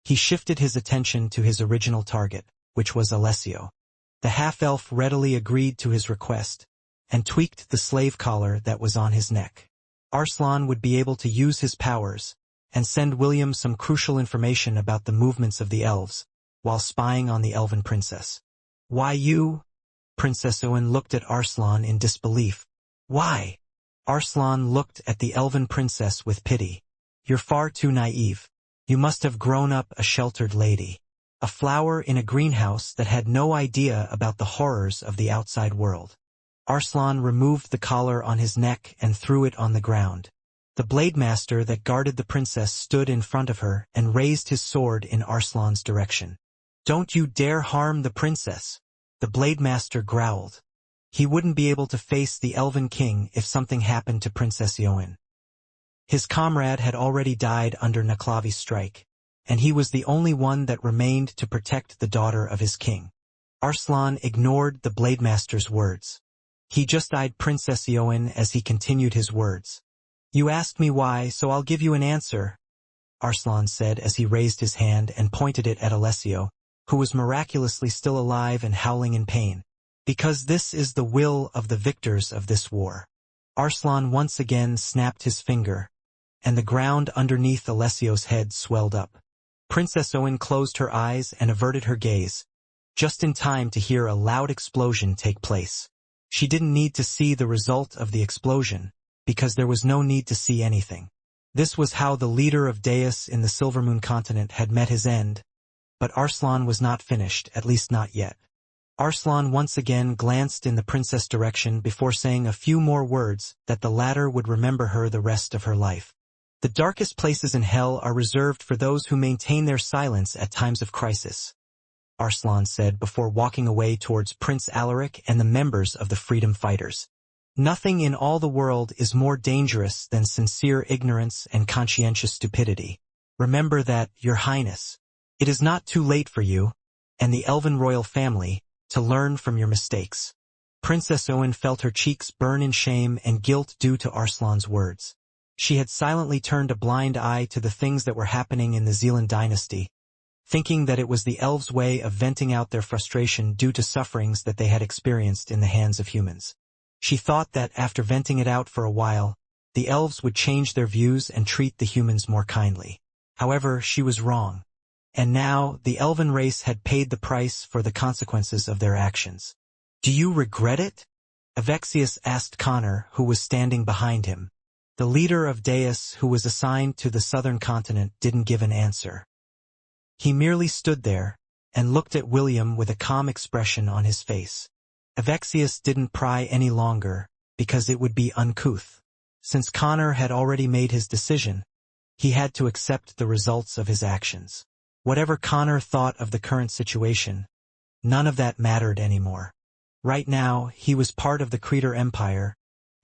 he shifted his attention to his original target, which was Alessio. The half-elf readily agreed to his request, and tweaked the slave collar that was on his neck. Arslan would be able to use his powers, and send William some crucial information about the movements of the elves, while spying on the elven princess. Why you? Princess Ioan looked at Arslan in disbelief. Why? Arslan looked at the elven princess with pity. You're far too naive. You must have grown up a sheltered lady. A flower in a greenhouse that had no idea about the horrors of the outside world. Arslan removed the collar on his neck and threw it on the ground. The blade master that guarded the princess stood in front of her and raised his sword in Arslan's direction. Don't you dare harm the princess, the blade master growled. He wouldn't be able to face the elven king if something happened to Princess Ioan. His comrade had already died under Naklavi's strike, and he was the only one that remained to protect the daughter of his king. Arslan ignored the blade master's words. He just eyed Princess Ioan as he continued his words. You asked me why, so I'll give you an answer, Arslan said as he raised his hand and pointed it at Alessio, who was miraculously still alive and howling in pain. Because this is the will of the victors of this war. Arslan once again snapped his finger, and the ground underneath Alessio's head swelled up. Princess Ioan closed her eyes and averted her gaze, just in time to hear a loud explosion take place. She didn't need to see the result of the explosion, because there was no need to see anything. This was how the leader of Deus in the Silvermoon continent had met his end, but Arslan was not finished, at least not yet. Arslan once again glanced in the princess' direction before saying a few more words that the latter would remember her the rest of her life. The darkest places in hell are reserved for those who maintain their silence at times of crisis, Arslan said before walking away towards Prince Alaric and the members of the freedom fighters. Nothing in all the world is more dangerous than sincere ignorance and conscientious stupidity. Remember that, Your Highness. It is not too late for you, and the elven royal family, to learn from your mistakes. Princess Ioan felt her cheeks burn in shame and guilt due to Arslan's words. She had silently turned a blind eye to the things that were happening in the Zealand dynasty, thinking that it was the elves' way of venting out their frustration due to sufferings that they had experienced in the hands of humans. She thought that after venting it out for a while, the elves would change their views and treat the humans more kindly. However, she was wrong. And now, the elven race had paid the price for the consequences of their actions. Do you regret it? Avexius asked Connor, who was standing behind him. The leader of Deus, who was assigned to the southern continent, didn't give an answer. He merely stood there and looked at William with a calm expression on his face. Avexius didn't pry any longer, because it would be uncouth. Since Connor had already made his decision, he had to accept the results of his actions. Whatever Connor thought of the current situation, none of that mattered anymore. Right now, he was part of the Creator Empire,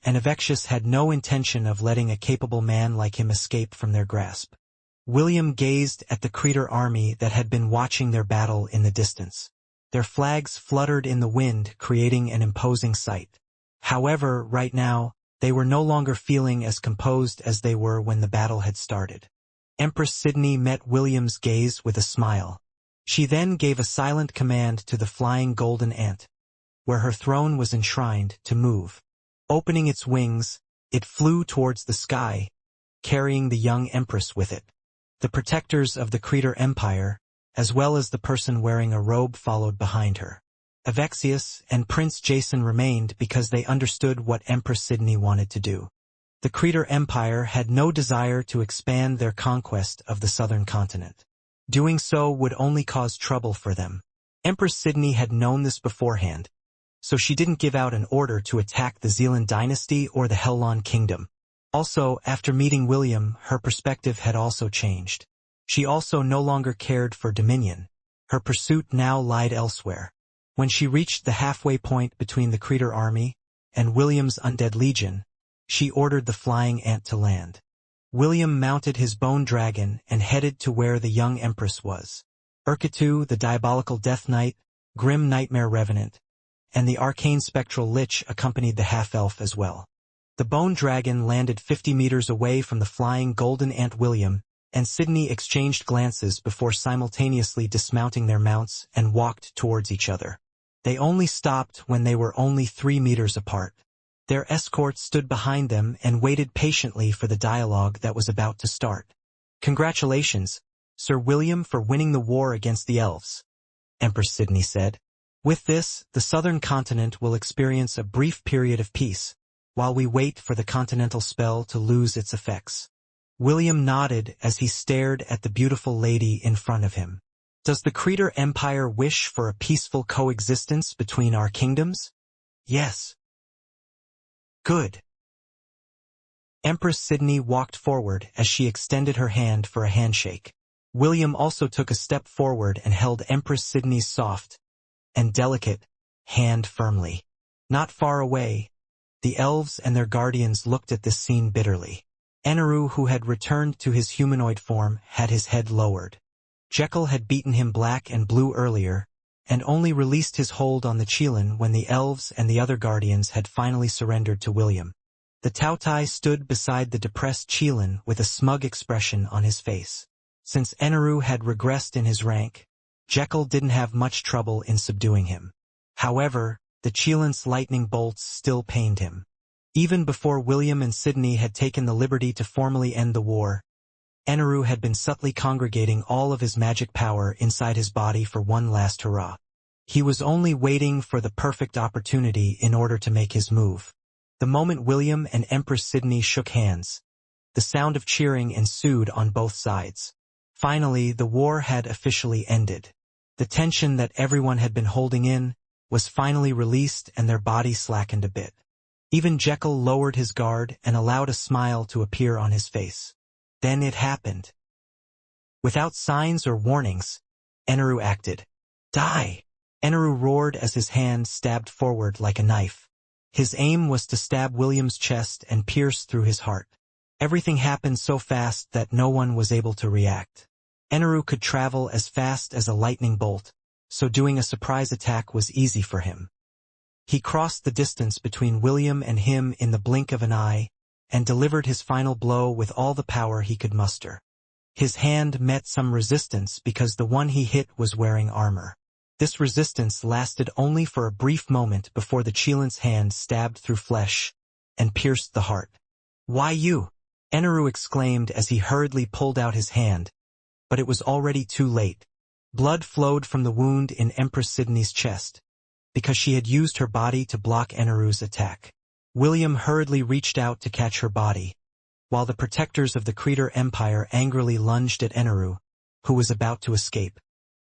and Avexius had no intention of letting a capable man like him escape from their grasp. William gazed at the Creator army that had been watching their battle in the distance. Their flags fluttered in the wind, creating an imposing sight. However, right now, they were no longer feeling as composed as they were when the battle had started. Empress Sydney met William's gaze with a smile. She then gave a silent command to the flying golden ant, where her throne was enshrined, to move. Opening its wings, it flew towards the sky, carrying the young empress with it. The protectors of the Creator Empire, as well as the person wearing a robe, followed behind her. Avexius and Prince Jason remained because they understood what Empress Sydney wanted to do. The Creator Empire had no desire to expand their conquest of the southern continent. Doing so would only cause trouble for them. Empress Sydney had known this beforehand, so she didn't give out an order to attack the Zealand dynasty or the Hellon kingdom. Also, after meeting William, her perspective had also changed. She also no longer cared for dominion. Her pursuit now lied elsewhere. When she reached the halfway point between the Creator army and William's undead legion, she ordered the flying ant to land. William mounted his bone dragon and headed to where the young empress was. Urkitu, the diabolical death knight, grim nightmare revenant, and the arcane spectral lich accompanied the half-elf as well. The bone dragon landed 50 meters away from the flying golden ant. William and Sydney exchanged glances before simultaneously dismounting their mounts and walked towards each other. They only stopped when they were only 3 meters apart. Their escorts stood behind them and waited patiently for the dialogue that was about to start. "Congratulations, Sir William, for winning the war against the elves," Empress Sydney said. "With this, the southern continent will experience a brief period of peace, while we wait for the continental spell to lose its effects." William nodded as he stared at the beautiful lady in front of him. "Does the Creator Empire wish for a peaceful coexistence between our kingdoms?" "Yes." "Good." Empress Sydney walked forward as she extended her hand for a handshake. William also took a step forward and held Empress Sydney's soft and delicate hand firmly. Not far away, the elves and their guardians looked at this scene bitterly. Eneru, who had returned to his humanoid form, had his head lowered. Jekyll had beaten him black and blue earlier, and only released his hold on the Qilin when the elves and the other guardians had finally surrendered to William. The Tautai stood beside the depressed Qilin with a smug expression on his face. Since Eneru had regressed in his rank, Jekyll didn't have much trouble in subduing him. However, the Qilin's lightning bolts still pained him. Even before William and Sydney had taken the liberty to formally end the war, Eneru had been subtly congregating all of his magic power inside his body for one last hurrah. He was only waiting for the perfect opportunity in order to make his move. The moment William and Empress Sydney shook hands, the sound of cheering ensued on both sides. Finally, the war had officially ended. The tension that everyone had been holding in was finally released, and their body slackened a bit. Even Jekyll lowered his guard and allowed a smile to appear on his face. Then it happened. Without signs or warnings, Eneru acted. "Die!" Eneru roared as his hand stabbed forward like a knife. His aim was to stab William's chest and pierce through his heart. Everything happened so fast that no one was able to react. Eneru could travel as fast as a lightning bolt, so doing a surprise attack was easy for him. He crossed the distance between William and him in the blink of an eye, and delivered his final blow with all the power he could muster. His hand met some resistance because the one he hit was wearing armor. This resistance lasted only for a brief moment before the Qilin's hand stabbed through flesh and pierced the heart. "Why you?" Eneru exclaimed as he hurriedly pulled out his hand, but it was already too late. Blood flowed from the wound in Empress Sydney's chest, because she had used her body to block Eneru's attack. William hurriedly reached out to catch her body, while the protectors of the Creator Empire angrily lunged at Eneru, who was about to escape.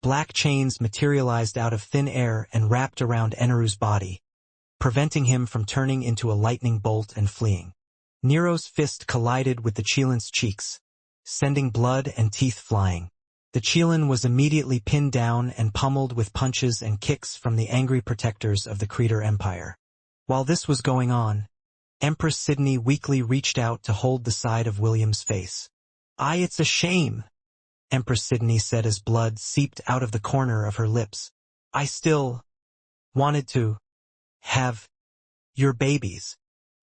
Black chains materialized out of thin air and wrapped around Eneru's body, preventing him from turning into a lightning bolt and fleeing. Nero's fist collided with the Chelan's cheeks, sending blood and teeth flying. The Chelan was immediately pinned down and pummeled with punches and kicks from the angry protectors of the Creator Empire. While this was going on, Empress Sydney weakly reached out to hold the side of William's face. It's a shame," Empress Sydney said as blood seeped out of the corner of her lips. "I still wanted to have your babies."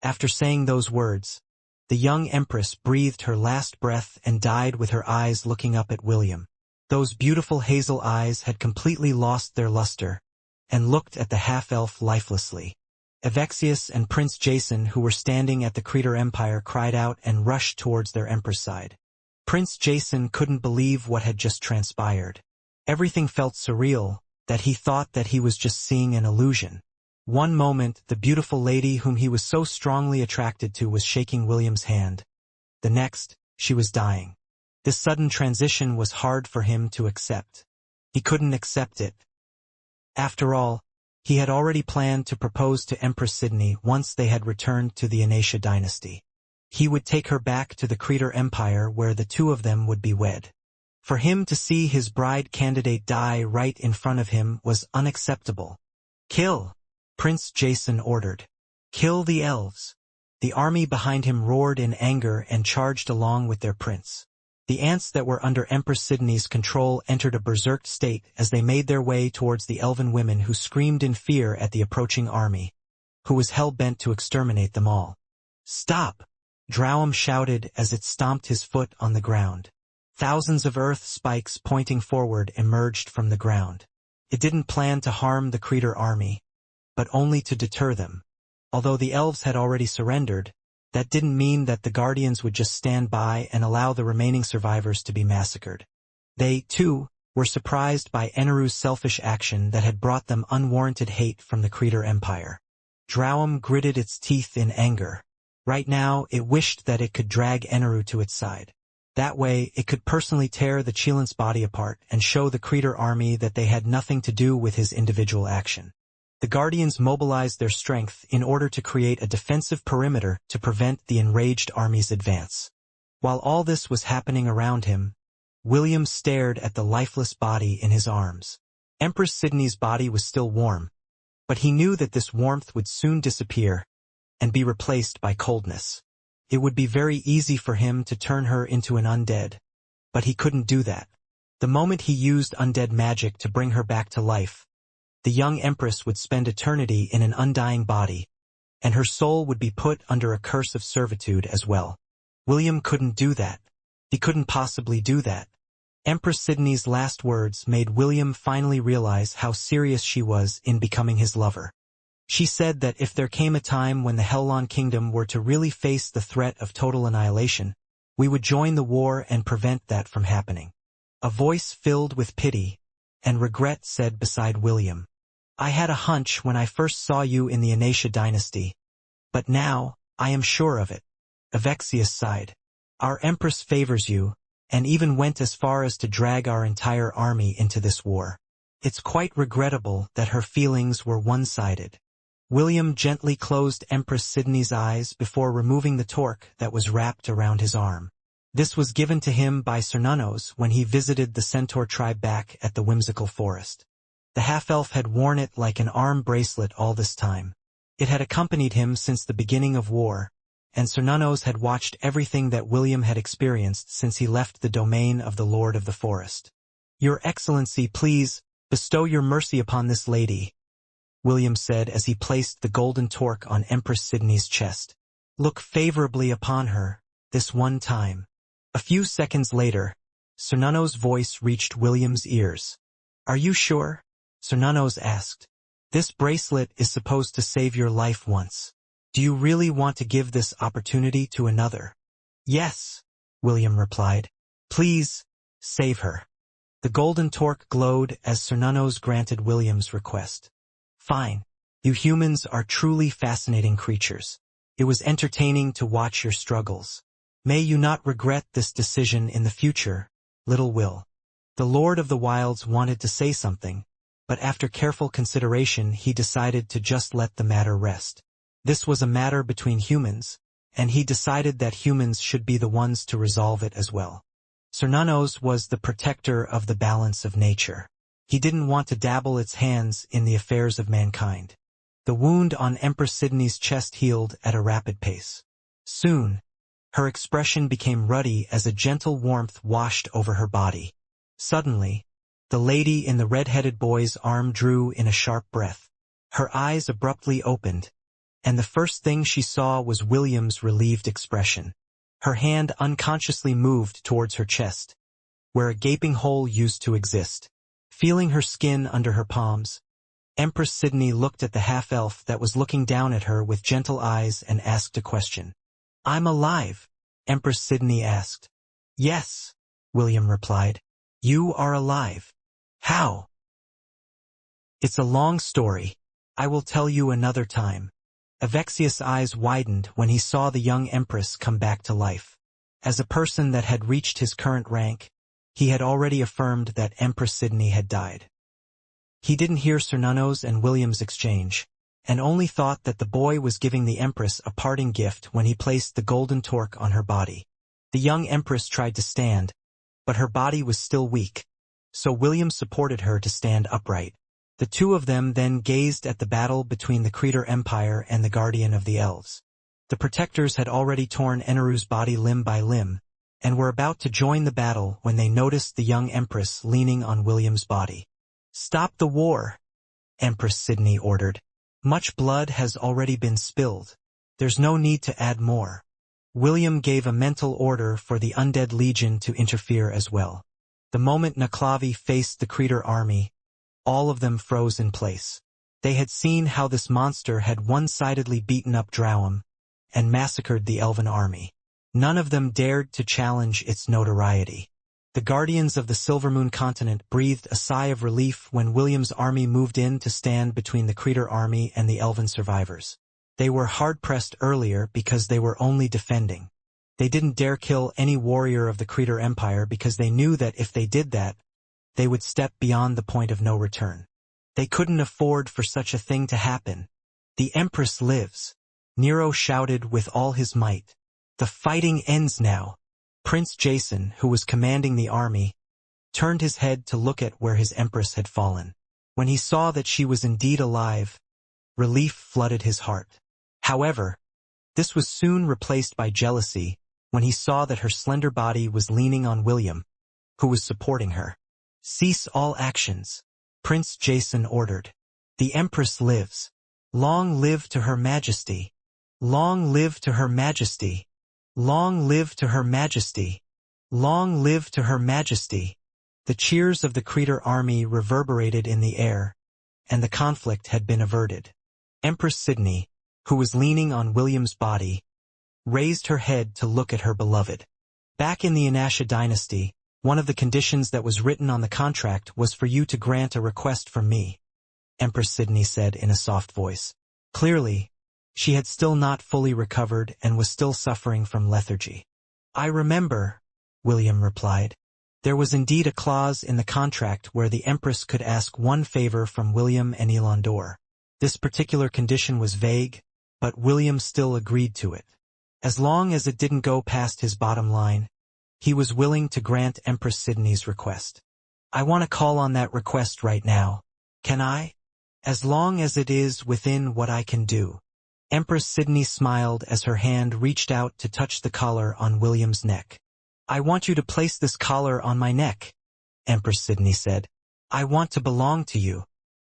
After saying those words, the young Empress breathed her last breath and died with her eyes looking up at William. Those beautiful hazel eyes had completely lost their luster, and looked at the half-elf lifelessly. Evexius and Prince Jason, who were standing at the Creator Empire, cried out and rushed towards their Empress side. Prince Jason couldn't believe what had just transpired. Everything felt surreal, that he thought that he was just seeing an illusion. One moment, the beautiful lady whom he was so strongly attracted to was shaking William's hand. The next, she was dying. This sudden transition was hard for him to accept. He couldn't accept it. After all, he had already planned to propose to Empress Sydney once they had returned to the Inauthentic dynasty. He would take her back to the Creator Empire where the two of them would be wed. For him to see his bride candidate die right in front of him was unacceptable. "Kill!" Prince Jason ordered. "Kill the elves!" The army behind him roared in anger and charged along with their prince. The ants that were under Empress Sydney's control entered a berserk state as they made their way towards the elven women, who screamed in fear at the approaching army, who was hell-bent to exterminate them all. "Stop!" Drowum shouted as it stomped his foot on the ground. Thousands of earth spikes pointing forward emerged from the ground. It didn't plan to harm the Creator army, but only to deter them. Although the elves had already surrendered, that didn't mean that the Guardians would just stand by and allow the remaining survivors to be massacred. They, too, were surprised by Eneru's selfish action that had brought them unwarranted hate from the Creator Empire. Drowum gritted its teeth in anger. Right now, it wished that it could drag Eneru to its side. That way, it could personally tear the Chelan's body apart and show the Creator army that they had nothing to do with his individual action. The Guardians mobilized their strength in order to create a defensive perimeter to prevent the enraged army's advance. While all this was happening around him, William stared at the lifeless body in his arms. Empress Sydney's body was still warm, but he knew that this warmth would soon disappear and be replaced by coldness. It would be very easy for him to turn her into an undead, but he couldn't do that. The moment he used undead magic to bring her back to life, the young Empress would spend eternity in an undying body, and her soul would be put under a curse of servitude as well. William couldn't do that. He couldn't possibly do that. Empress Sydney's last words made William finally realize how serious she was in becoming his lover. She said that if there came a time when the Hellon Kingdom were to really face the threat of total annihilation, we would join the war and prevent that from happening. A voice filled with pity and regret said beside William, "I had a hunch when I first saw you in the Inauthentic dynasty, but now, I am sure of it." Evexius sighed. "Our Empress favors you, and even went as far as to drag our entire army into this war. It's quite regrettable that her feelings were one-sided." William gently closed Empress Sydney's eyes before removing the torque that was wrapped around his arm. This was given to him by Cernunnos when he visited the Centaur tribe back at the whimsical forest. The half-elf had worn it like an arm bracelet all this time. It had accompanied him since the beginning of war, and Cernunnos had watched everything that William had experienced since he left the domain of the Lord of the Forest. "Your Excellency, please, bestow your mercy upon this lady," William said as he placed the golden torque on Empress Sydney's chest. "Look favorably upon her, this one time." A few seconds later, Cernunnos' voice reached William's ears. "Are you sure?" Cernunnos asked. "This bracelet is supposed to save your life once. Do you really want to give this opportunity to another?" "Yes," William replied. "Please, save her." The golden torque glowed as Cernunnos granted William's request. "Fine. You humans are truly fascinating creatures. It was entertaining to watch your struggles. May you not regret this decision in the future, little Will. The Lord of the Wilds wanted to say something, but after careful consideration he decided to just let the matter rest. This was a matter between humans, and he decided that humans should be the ones to resolve it as well. Cernunnos was the protector of the balance of nature. He didn't want to dabble its hands in the affairs of mankind. The wound on Empress Sydney's chest healed at a rapid pace. Soon, her expression became ruddy as a gentle warmth washed over her body. Suddenly, the lady in the red-headed boy's arm drew in a sharp breath. Her eyes abruptly opened, and the first thing she saw was William's relieved expression. Her hand unconsciously moved towards her chest, where a gaping hole used to exist. Feeling her skin under her palms, Empress Sydney looked at the half-elf that was looking down at her with gentle eyes and asked a question. "I'm alive," Empress Sydney asked. "Yes," William replied. "You are alive. How?" "It's a long story. I will tell you another time." Avexius' eyes widened when he saw the young empress come back to life. As a person that had reached his current rank, he had already affirmed that Empress Sydney had died. He didn't hear Cernunnos and William's exchange, and only thought that the boy was giving the empress a parting gift when he placed the golden torque on her body. The young empress tried to stand, but her body was still weak, so William supported her to stand upright. The two of them then gazed at the battle between the Creator Empire and the Guardian of the Elves. The protectors had already torn Eneru's body limb by limb, and were about to join the battle when they noticed the young empress leaning on William's body. "Stop the war," Empress Sydney ordered. "Much blood has already been spilled. There's no need to add more." William gave a mental order for the Undead Legion to interfere as well. The moment Naklavi faced the Creator army, all of them froze in place. They had seen how this monster had one-sidedly beaten up Drowum and massacred the Elven army. None of them dared to challenge its notoriety. The Guardians of the Silvermoon continent breathed a sigh of relief when William's army moved in to stand between the Creator army and the Elven survivors. They were hard-pressed earlier because they were only defending. They didn't dare kill any warrior of the Creator Empire because they knew that if they did that, they would step beyond the point of no return. They couldn't afford for such a thing to happen. "The Empress lives," Nero shouted with all his might. "The fighting ends now." Prince Jason, who was commanding the army, turned his head to look at where his empress had fallen. When he saw that she was indeed alive, relief flooded his heart. However, this was soon replaced by jealousy when he saw that her slender body was leaning on William, who was supporting her. "Cease all actions," Prince Jason ordered. "The Empress lives. Long live to Her Majesty. Long live to Her Majesty. Long live to Her Majesty. Long live to Her Majesty." The cheers of the Creator army reverberated in the air, and the conflict had been averted. Empress Sydney, who was leaning on William's body, raised her head to look at her beloved. Back in the Inasha dynasty, one of the conditions that was written on the contract was for you to grant a request from me, Empress Sydney said in a soft voice. Clearly, she had still not fully recovered and was still suffering from lethargy. "I remember," William replied. There was indeed a clause in the contract where the Empress could ask one favor from William and Elandor. This particular condition was vague, but William still agreed to it. As long as it didn't go past his bottom line, he was willing to grant Empress Sydney's request. "I want to call on that request right now. Can I? As long as it is within what I can do." Empress Sydney smiled as her hand reached out to touch the collar on William's neck. "I want you to place this collar on my neck," Empress Sydney said. "I want to belong to you."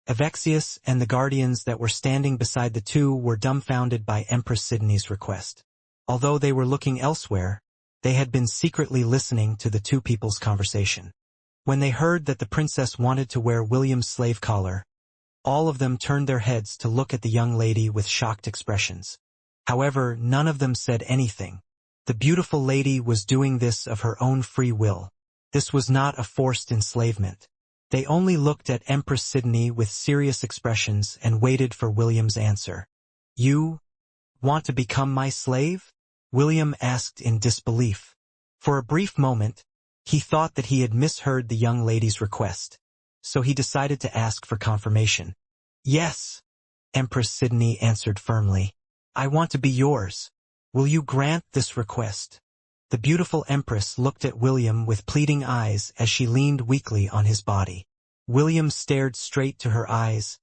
Avexius and the guardians that were standing beside the two were dumbfounded by Empress Sydney's request. Although they were looking elsewhere, they had been secretly listening to the two people's conversation. When they heard that the princess wanted to wear William's slave collar, all of them turned their heads to look at the young lady with shocked expressions. However, none of them said anything. The beautiful lady was doing this of her own free will. This was not a forced enslavement. They only looked at Empress Sydney with serious expressions and waited for William's answer. "You want to become my slave?" William asked in disbelief. For a brief moment, he thought that he had misheard the young lady's request, so he decided to ask for confirmation. Yes, Empress Sidney answered firmly. I want to be yours. Will you grant this request? The beautiful Empress looked at William with pleading eyes as she leaned weakly on his body. William stared straight to her eyes,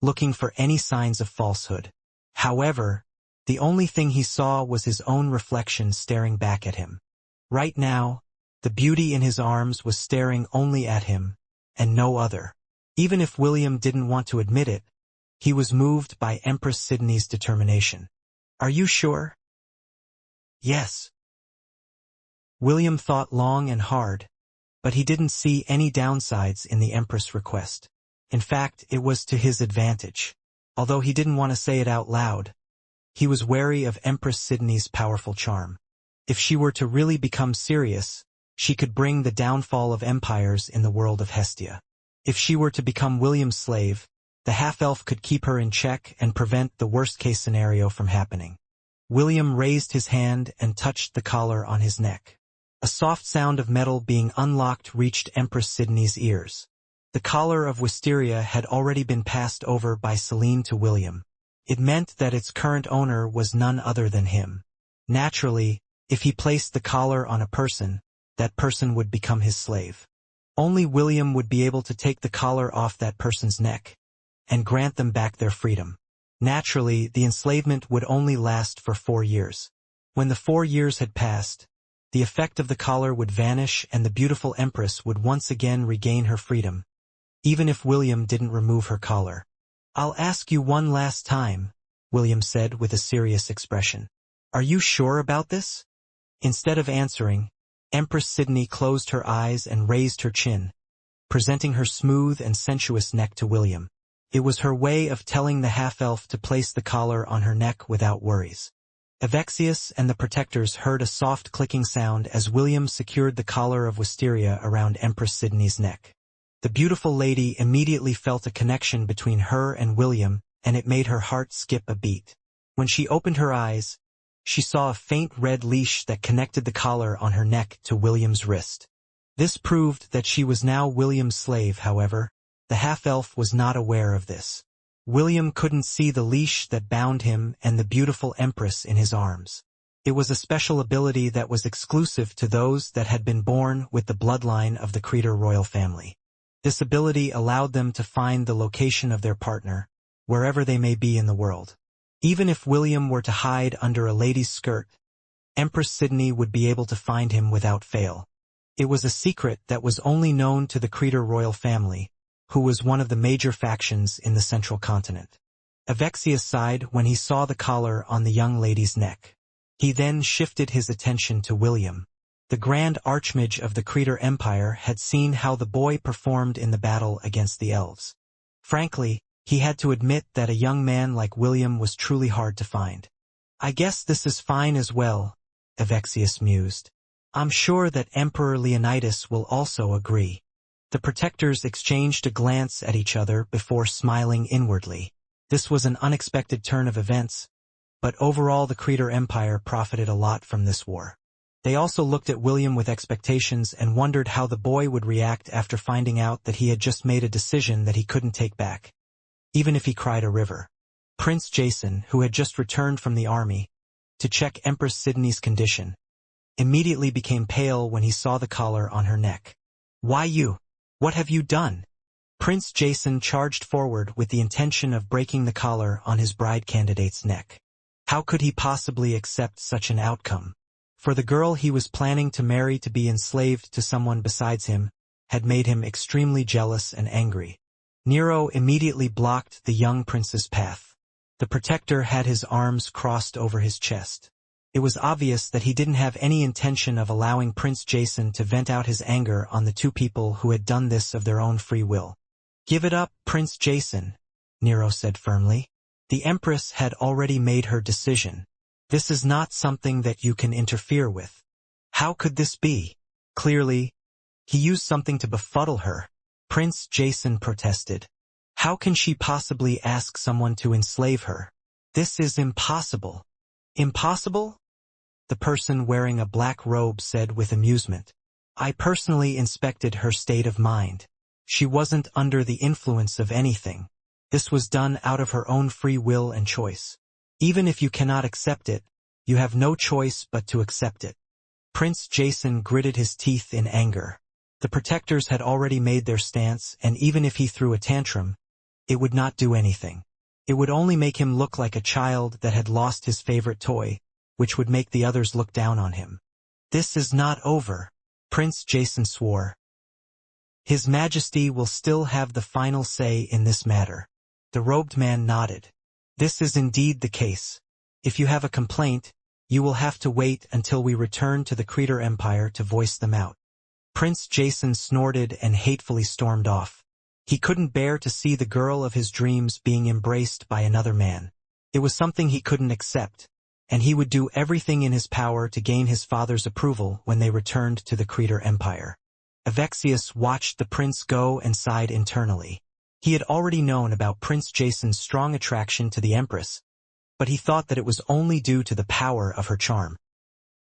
looking for any signs of falsehood. However, the only thing he saw was his own reflection staring back at him. Right now, the beauty in his arms was staring only at him, and no other. Even if William didn't want to admit it, he was moved by Empress Sidney's determination. Are you sure? Yes. William thought long and hard, but he didn't see any downsides in the Empress' request. In fact, it was to his advantage. Although he didn't want to say it out loud, he was wary of Empress Sidney's powerful charm. If she were to really become serious, she could bring the downfall of empires in the world of Hestia. If she were to become William's slave, the half-elf could keep her in check and prevent the worst-case scenario from happening. William raised his hand and touched the collar on his neck. A soft sound of metal being unlocked reached Empress Sidney's ears. The collar of Wisteria had already been passed over by Celine to William. It meant that its current owner was none other than him. Naturally, if he placed the collar on a person, that person would become his slave. Only William would be able to take the collar off that person's neck and grant them back their freedom. Naturally, the enslavement would only last for 4 years. When the 4 years had passed, the effect of the collar would vanish and the beautiful Empress would once again regain her freedom, even if William didn't remove her collar. I'll ask you one last time, William said with a serious expression. Are you sure about this? Instead of answering, Empress Sidney closed her eyes and raised her chin, presenting her smooth and sensuous neck to William. It was her way of telling the half-elf to place the collar on her neck without worries. Avexius and the protectors heard a soft clicking sound as William secured the collar of Wisteria around Empress Sidney's neck. The beautiful lady immediately felt a connection between her and William, and it made her heart skip a beat. When she opened her eyes, she saw a faint red leash that connected the collar on her neck to William's wrist. This proved that she was now William's slave. However, the half-elf was not aware of this. William couldn't see the leash that bound him and the beautiful Empress in his arms. It was a special ability that was exclusive to those that had been born with the bloodline of the Creator royal family. This ability allowed them to find the location of their partner, wherever they may be in the world. Even if William were to hide under a lady's skirt, Empress Sidney would be able to find him without fail. It was a secret that was only known to the Creator royal family, who was one of the major factions in the central continent. Avexius sighed when he saw the collar on the young lady's neck. He then shifted his attention to William. The Grand Archmage of the Creator Empire had seen how the boy performed in the battle against the elves. Frankly, he had to admit that a young man like William was truly hard to find. I guess this is fine as well, Avexius mused. I'm sure that Emperor Leonidas will also agree. The protectors exchanged a glance at each other before smiling inwardly. This was an unexpected turn of events, but overall the Creator Empire profited a lot from this war. They also looked at William with expectations and wondered how the boy would react after finding out that he had just made a decision that he couldn't take back, even if he cried a river. Prince Jason, who had just returned from the army to check Empress Sidney's condition, immediately became pale when he saw the collar on her neck. Why you? What have you done? Prince Jason charged forward with the intention of breaking the collar on his bride candidate's neck. How could he possibly accept such an outcome? For the girl he was planning to marry to be enslaved to someone besides him had made him extremely jealous and angry. Nero immediately blocked the young prince's path. The protector had his arms crossed over his chest. It was obvious that he didn't have any intention of allowing Prince Jason to vent out his anger on the two people who had done this of their own free will. Give it up, Prince Jason, Nero said firmly. The Empress had already made her decision. This is not something that you can interfere with. How could this be? Clearly, he used something to befuddle her. Prince Jason protested. How can she possibly ask someone to enslave her? This is impossible. Impossible? the person wearing a black robe said with amusement. I personally inspected her state of mind. She wasn't under the influence of anything. This was done out of her own free will and choice. Even if you cannot accept it, you have no choice but to accept it. Prince Jason gritted his teeth in anger. The protectors had already made their stance, and even if he threw a tantrum, it would not do anything. It would only make him look like a child that had lost his favorite toy, which would make the others look down on him. This is not over, Prince Jason swore. His Majesty will still have the final say in this matter. The robed man nodded. This is indeed the case. If you have a complaint, you will have to wait until we return to the Creator Empire to voice them out. Prince Jason snorted and hatefully stormed off. He couldn't bear to see the girl of his dreams being embraced by another man. It was something he couldn't accept, and he would do everything in his power to gain his father's approval when they returned to the Creator Empire. Avexius watched the prince go and sighed internally. He had already known about Prince Jason's strong attraction to the Empress, but he thought that it was only due to the power of her charm.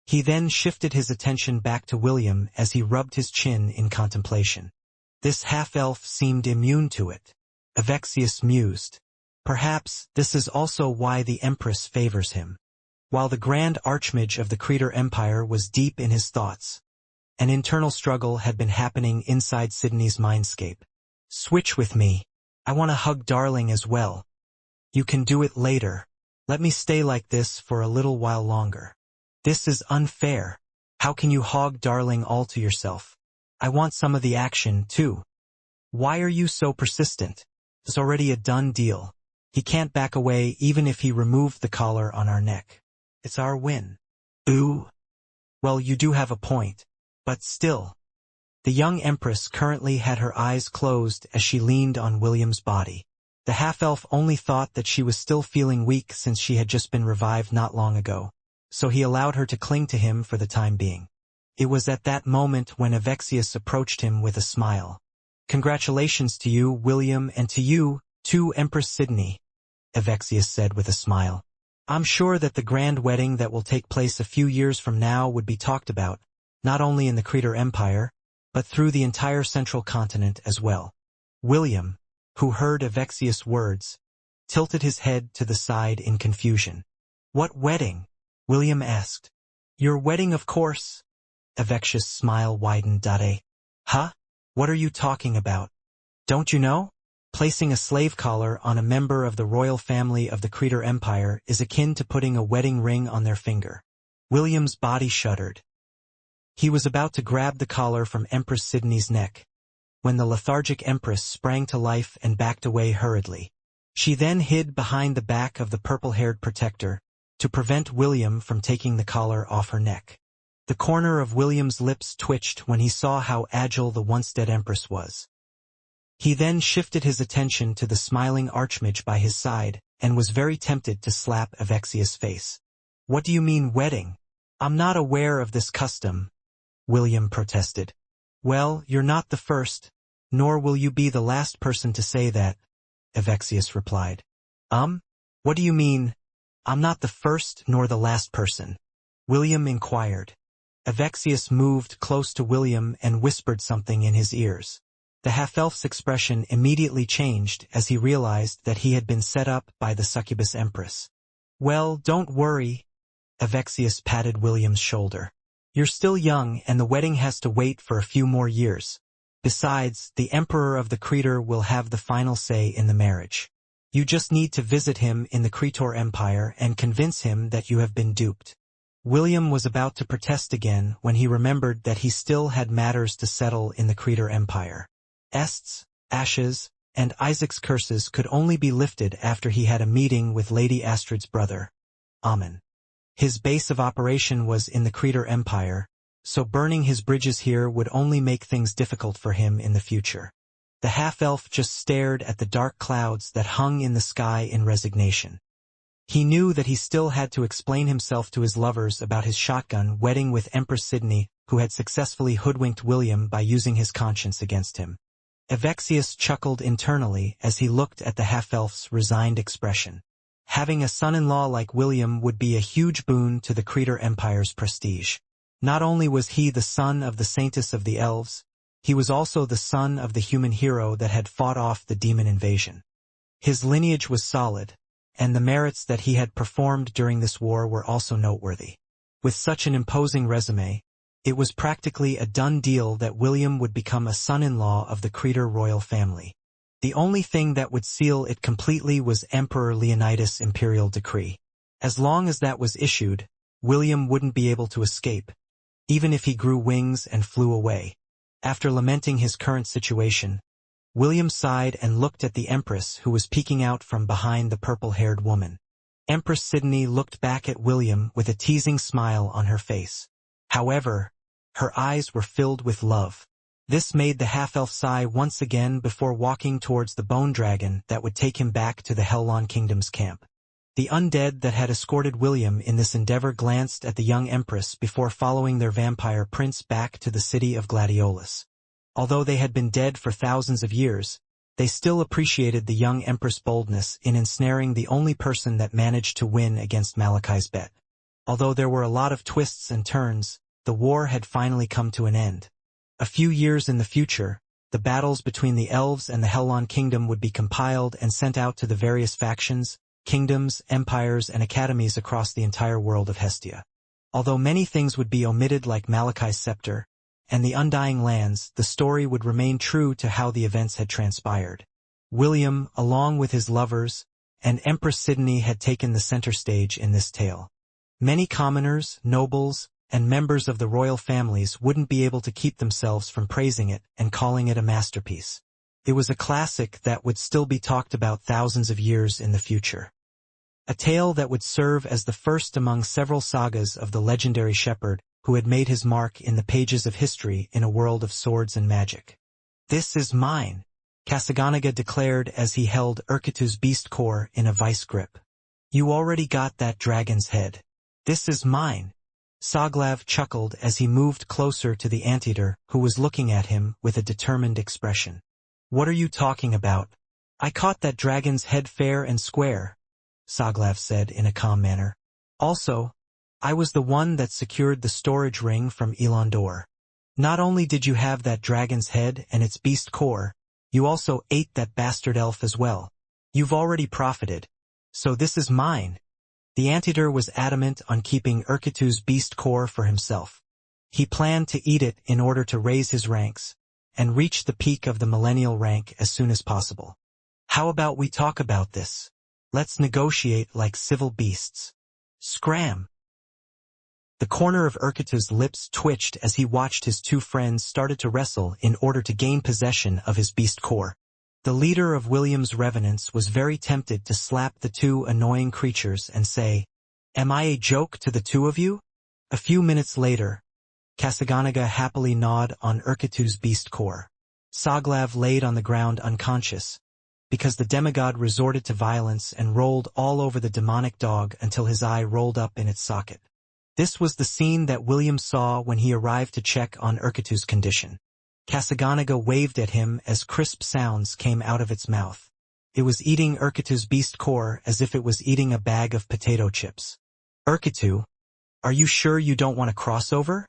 He then shifted his attention back to William as he rubbed his chin in contemplation. This half-elf seemed immune to it. Avexius mused. Perhaps this is also why the Empress favors him. While the Grand Archmage of the Creator Empire was deep in his thoughts, an internal struggle had been happening inside Sydney's mindscape. Switch with me. I want to hug Darling as well. You can do it later. Let me stay like this for a little while longer. This is unfair. How can you hog Darling all to yourself? I want some of the action, too. Why are you so persistent? It's already a done deal. He can't back away even if he removed the collar on our neck. It's our win. Ooh. Well, you do have a point. But still. The young Empress currently had her eyes closed as she leaned on William's body. The half-elf only thought that she was still feeling weak since she had just been revived not long ago, so he allowed her to cling to him for the time being. It was at that moment when Avexius approached him with a smile. Congratulations to you, William, and to you, too, Empress Sydney, Avexius said with a smile. I'm sure that the grand wedding that will take place a few years from now would be talked about, not only in the Creator Empire, but through the entire central continent as well. William, who heard Avexius' words, tilted his head to the side in confusion. What wedding? William asked. Your wedding, of course. Avexius' smile widened. Huh? What are you talking about? Don't you know? Placing a slave collar on a member of the royal family of the Creator Empire is akin to putting a wedding ring on their finger. William's body shuddered. He was about to grab the collar from Empress Sydney's neck, when the lethargic Empress sprang to life and backed away hurriedly. She then hid behind the back of the purple-haired protector to prevent William from taking the collar off her neck. The corner of William's lips twitched when he saw how agile the once-dead Empress was. He then shifted his attention to the smiling Archmage by his side and was very tempted to slap Avexius' face. What do you mean wedding? I'm not aware of this custom, William protested. Well, you're not the first, nor will you be the last person to say that, Avexius replied. What do you mean? I'm not the first nor the last person, William inquired. Avexius moved close to William and whispered something in his ears. The half-elf's expression immediately changed as he realized that he had been set up by the succubus Empress. Well, don't worry, Avexius patted William's shoulder. You're still young and the wedding has to wait for a few more years. Besides, the Emperor of the Creator will have the final say in the marriage. You just need to visit him in the Creator Empire and convince him that you have been duped. William was about to protest again when he remembered that he still had matters to settle in the Creator Empire. Est's, Ash's, and Isaac's curses could only be lifted after he had a meeting with Lady Astrid's brother, Amun. His base of operation was in the Creator Empire, so burning his bridges here would only make things difficult for him in the future. The half-elf just stared at the dark clouds that hung in the sky in resignation. He knew that he still had to explain himself to his lovers about his shotgun wedding with Empress Sydney, who had successfully hoodwinked William by using his conscience against him. Avexius chuckled internally as he looked at the half-elf's resigned expression. Having a son-in-law like William would be a huge boon to the Creator Empire's prestige. Not only was he the son of the Saintess of the Elves, he was also the son of the human hero that had fought off the demon invasion. His lineage was solid, and the merits that he had performed during this war were also noteworthy. With such an imposing resume, it was practically a done deal that William would become a son-in-law of the Creator royal family. The only thing that would seal it completely was Emperor Leonidas' imperial decree. As long as that was issued, William wouldn't be able to escape, even if he grew wings and flew away. After lamenting his current situation, William sighed and looked at the Empress who was peeking out from behind the purple-haired woman. Empress Sidney looked back at William with a teasing smile on her face. However, her eyes were filled with love. This made the half-elf sigh once again before walking towards the bone dragon that would take him back to the Hellon Kingdom's camp. The undead that had escorted William in this endeavor glanced at the young Empress before following their vampire prince back to the city of Gladiolus. Although they had been dead for thousands of years, they still appreciated the young Empress' boldness in ensnaring the only person that managed to win against Malachi's bet. Although there were a lot of twists and turns, the war had finally come to an end. A few years in the future, the battles between the elves and the Hellon Kingdom would be compiled and sent out to the various factions, kingdoms, empires, and academies across the entire world of Hestia. Although many things would be omitted like Malachi's scepter and the Undying Lands, the story would remain true to how the events had transpired. William, along with his lovers, and Empress Sidney had taken the center stage in this tale. Many commoners, nobles, and members of the royal families wouldn't be able to keep themselves from praising it and calling it a masterpiece. It was a classic that would still be talked about thousands of years in the future. A tale that would serve as the first among several sagas of the legendary shepherd who had made his mark in the pages of history in a world of swords and magic. "This is mine," Kasaganaga declared as he held Urkitu's beast core in a vice grip. "You already got that dragon's head. This is mine." Soglav chuckled as he moved closer to the anteater who was looking at him with a determined expression. "What are you talking about? I caught that dragon's head fair and square," Soglav said in a calm manner. "Also, I was the one that secured the storage ring from Elondor. Not only did you have that dragon's head and its beast core, you also ate that bastard elf as well. You've already profited. So this is mine." The anteater was adamant on keeping Urkitu's beast core for himself. He planned to eat it in order to raise his ranks and reach the peak of the millennial rank as soon as possible. "How about we talk about this? Let's negotiate like civil beasts." Scram! The corner of Urkitu's lips twitched as he watched his two friends started to wrestle in order to gain possession of his beast core. The leader of William's revenants was very tempted to slap the two annoying creatures and say, "Am I a joke to the two of you?" A few minutes later, Kasaganaga happily gnawed on Urkitu's beast core. Soglav laid on the ground unconscious, because the demigod resorted to violence and rolled all over the demonic dog until his eye rolled up in its socket. This was the scene that William saw when he arrived to check on Urkitu's condition. Kasaganaga waved at him as crisp sounds came out of its mouth. It was eating Urkitu's beast core as if it was eating a bag of potato chips. "Urkitu, are you sure you don't want to cross over?"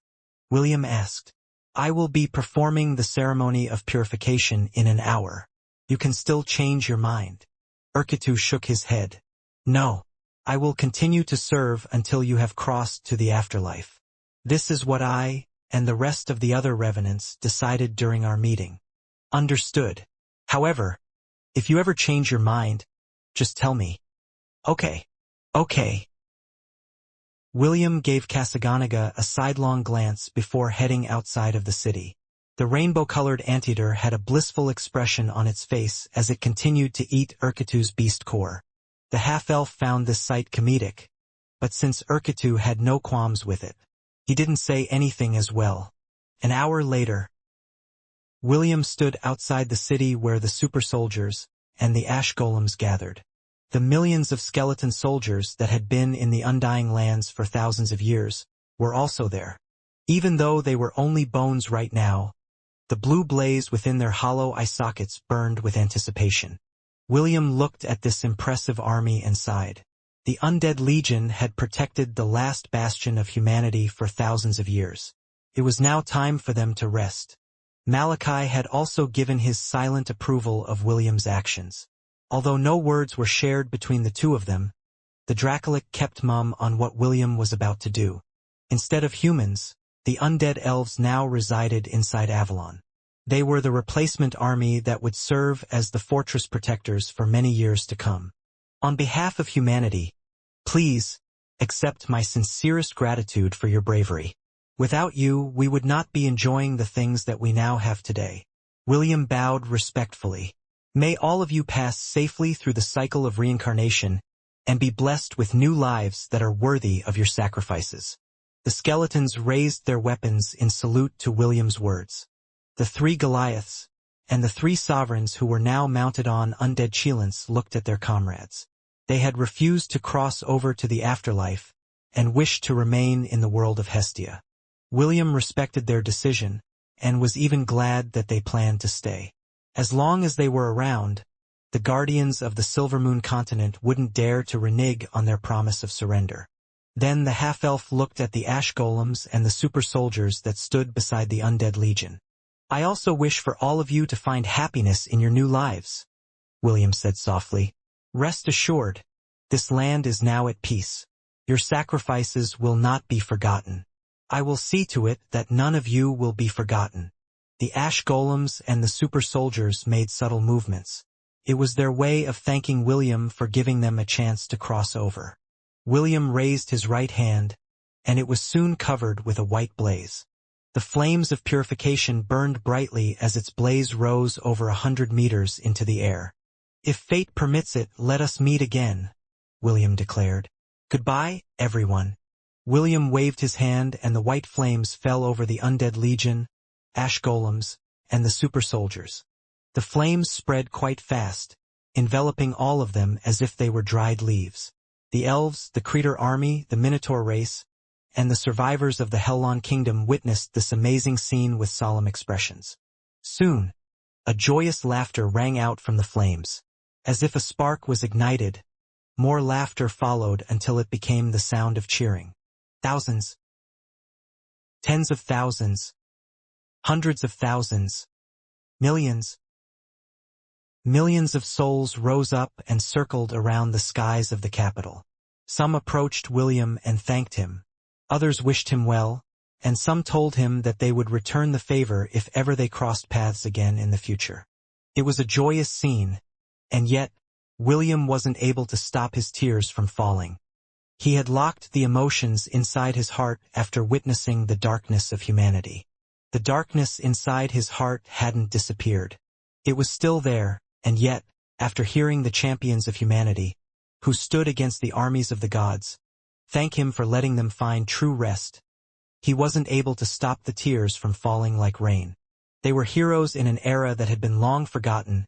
William asked. "I will be performing the ceremony of purification in an hour. You can still change your mind." Urkitu shook his head. "No, I will continue to serve until you have crossed to the afterlife. This is what I and the rest of the other revenants decided during our meeting." "Understood. However, if you ever change your mind, just tell me." "Okay. Okay." William gave Kasaganaga a sidelong glance before heading outside of the city. The rainbow-colored anteater had a blissful expression on its face as it continued to eat Urkitu's beast core. The half-elf found this sight comedic, but since Urkitu had no qualms with it, he didn't say anything as well. An hour later, William stood outside the city where the super soldiers and the ash golems gathered. The millions of skeleton soldiers that had been in the Undying Lands for thousands of years were also there. Even though they were only bones right now, the blue blaze within their hollow eye sockets burned with anticipation. William looked at this impressive army and sighed. The Undead Legion had protected the last bastion of humanity for thousands of years. It was now time for them to rest. Malachi had also given his silent approval of William's actions. Although no words were shared between the two of them, the Dracolic kept mum on what William was about to do. Instead of humans, the undead elves now resided inside Avalon. They were the replacement army that would serve as the fortress protectors for many years to come. On behalf of humanity, please accept my sincerest gratitude for your bravery. Without you, we would not be enjoying the things that we now have today. William bowed respectfully. May all of you pass safely through the cycle of reincarnation and be blessed with new lives that are worthy of your sacrifices. The skeletons raised their weapons in salute to William's words. The 3 Goliaths and the 3 sovereigns who were now mounted on undead Cheilants looked at their comrades. They had refused to cross over to the afterlife and wished to remain in the world of Hestia. William respected their decision and was even glad that they planned to stay. As long as they were around, the guardians of the Silvermoon continent wouldn't dare to renege on their promise of surrender. Then the half-elf looked at the ash golems and the super soldiers that stood beside the undead legion. I also wish for all of you to find happiness in your new lives, William said softly. Rest assured, this land is now at peace. Your sacrifices will not be forgotten. I will see to it that none of you will be forgotten. The ash golems and the super soldiers made subtle movements. It was their way of thanking William for giving them a chance to cross over. William raised his right hand, and it was soon covered with a white blaze. The flames of purification burned brightly as its blaze rose over 100 meters into the air. If fate permits it, let us meet again, William declared. Goodbye, everyone. William waved his hand and the white flames fell over the undead legion, ash golems, and the super soldiers. The flames spread quite fast, enveloping all of them as if they were dried leaves. The elves, the Creator army, the Minotaur race, and the survivors of the Hellon kingdom witnessed this amazing scene with solemn expressions. Soon, a joyous laughter rang out from the flames. As if a spark was ignited, more laughter followed until it became the sound of cheering. Thousands, tens of thousands, hundreds of thousands, millions. Millions of souls rose up and circled around the skies of the capital. Some approached William and thanked him. Others wished him well, and some told him that they would return the favor if ever they crossed paths again in the future. It was a joyous scene, and yet, William wasn't able to stop his tears from falling. He had locked the emotions inside his heart after witnessing the darkness of humanity. The darkness inside his heart hadn't disappeared. It was still there, and yet, after hearing the champions of humanity, who stood against the armies of the gods, thank him for letting them find true rest, he wasn't able to stop the tears from falling like rain. They were heroes in an era that had been long forgotten,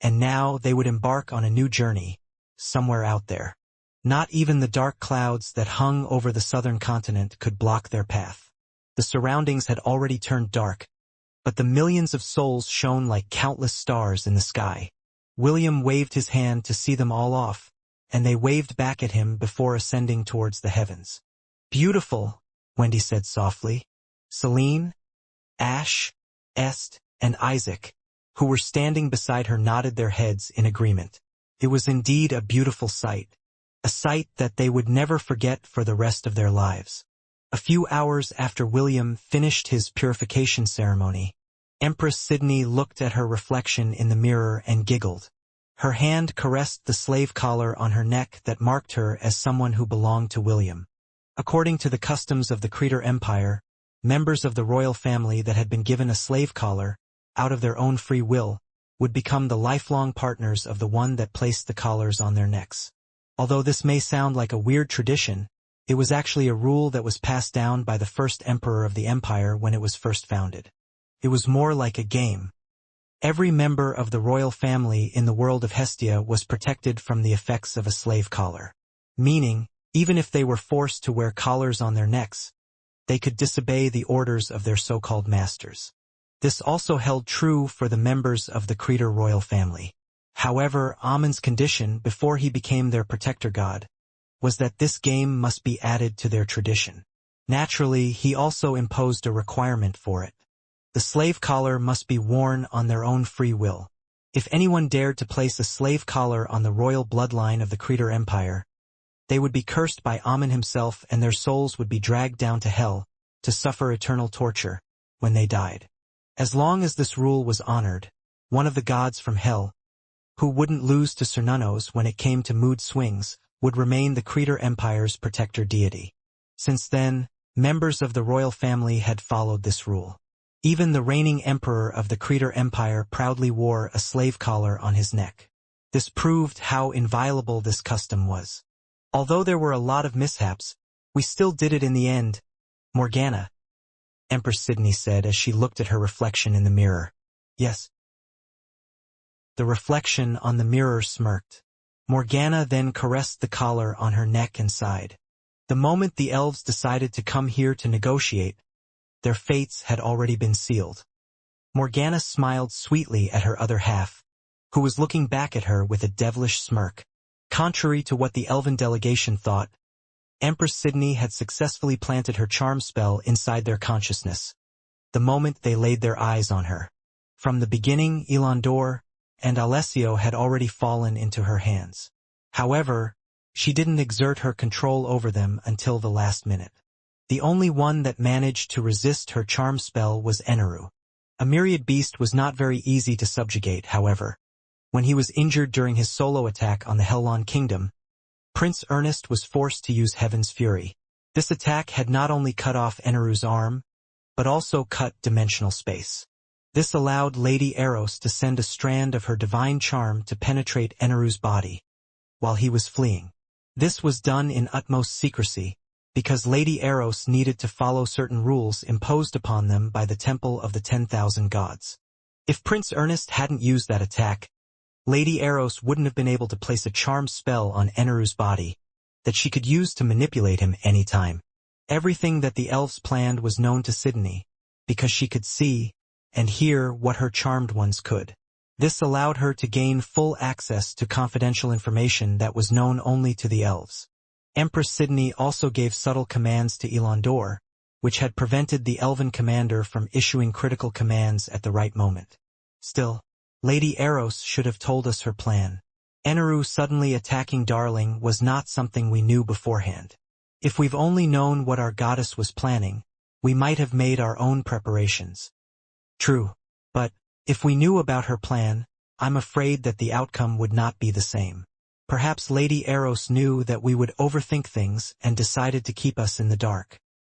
and now they would embark on a new journey, somewhere out there. Not even the dark clouds that hung over the southern continent could block their path. The surroundings had already turned dark, but the millions of souls shone like countless stars in the sky. William waved his hand to see them all off, and they waved back at him before ascending towards the heavens. Beautiful, Wendy said softly. Celine, Ash, Est, and Isaac, who were standing beside her, nodded their heads in agreement. It was indeed a beautiful sight, a sight that they would never forget for the rest of their lives. A few hours after William finished his purification ceremony, Empress Sydney looked at her reflection in the mirror and giggled. Her hand caressed the slave collar on her neck that marked her as someone who belonged to William. According to the customs of the Creator Empire, members of the royal family that had been given a slave collar, out of their own free will, would become the lifelong partners of the one that placed the collars on their necks. Although this may sound like a weird tradition, it was actually a rule that was passed down by the first emperor of the empire when it was first founded. It was more like a game. Every member of the royal family in the world of Hestia was protected from the effects of a slave collar. Meaning, even if they were forced to wear collars on their necks, they could disobey the orders of their so-called masters. This also held true for the members of the Creator royal family. However, Amun's condition before he became their protector god was that this game must be added to their tradition. Naturally, he also imposed a requirement for it. The slave collar must be worn on their own free will. If anyone dared to place a slave collar on the royal bloodline of the Creator Empire, they would be cursed by Amun himself and their souls would be dragged down to hell to suffer eternal torture when they died. As long as this rule was honored, one of the gods from hell, who wouldn't lose to Cernunnos when it came to mood swings, would remain the Creator Empire's protector deity. Since then, members of the royal family had followed this rule. Even the reigning emperor of the Creator Empire proudly wore a slave collar on his neck. This proved how inviolable this custom was. Although there were a lot of mishaps, we still did it in the end, Morgana, Empress Sydney said as she looked at her reflection in the mirror. Yes. The reflection on the mirror smirked. Morgana then caressed the collar on her neck and sighed. The moment the elves decided to come here to negotiate, their fates had already been sealed. Morgana smiled sweetly at her other half, who was looking back at her with a devilish smirk. Contrary to what the elven delegation thought, Empress Sydney had successfully planted her charm spell inside their consciousness, the moment they laid their eyes on her. From the beginning, Elandor and Alessio had already fallen into her hands. However, she didn't exert her control over them until the last minute. The only one that managed to resist her charm spell was Eneru. A myriad beast was not very easy to subjugate, however. When he was injured during his solo attack on the Hellon Kingdom, Prince Ernest was forced to use Heaven's Fury. This attack had not only cut off Eneru's arm, but also cut dimensional space. This allowed Lady Eros to send a strand of her divine charm to penetrate Eneru's body, while he was fleeing. This was done in utmost secrecy, because Lady Eros needed to follow certain rules imposed upon them by the Temple of the 10,000 Gods. If Prince Ernest hadn't used that attack, Lady Eros wouldn't have been able to place a charm spell on Eneru's body that she could use to manipulate him anytime. Everything that the elves planned was known to Sydney, because she could see and hear what her charmed ones could. This allowed her to gain full access to confidential information that was known only to the elves. Empress Sydney also gave subtle commands to Elandor, which had prevented the elven commander from issuing critical commands at the right moment. Still, Lady Eros should have told us her plan. Eneru suddenly attacking Darling was not something we knew beforehand. If we've only known what our goddess was planning, we might have made our own preparations. True, but if we knew about her plan, I'm afraid that the outcome would not be the same. Perhaps Lady Eros knew that we would overthink things and decided to keep us in the dark.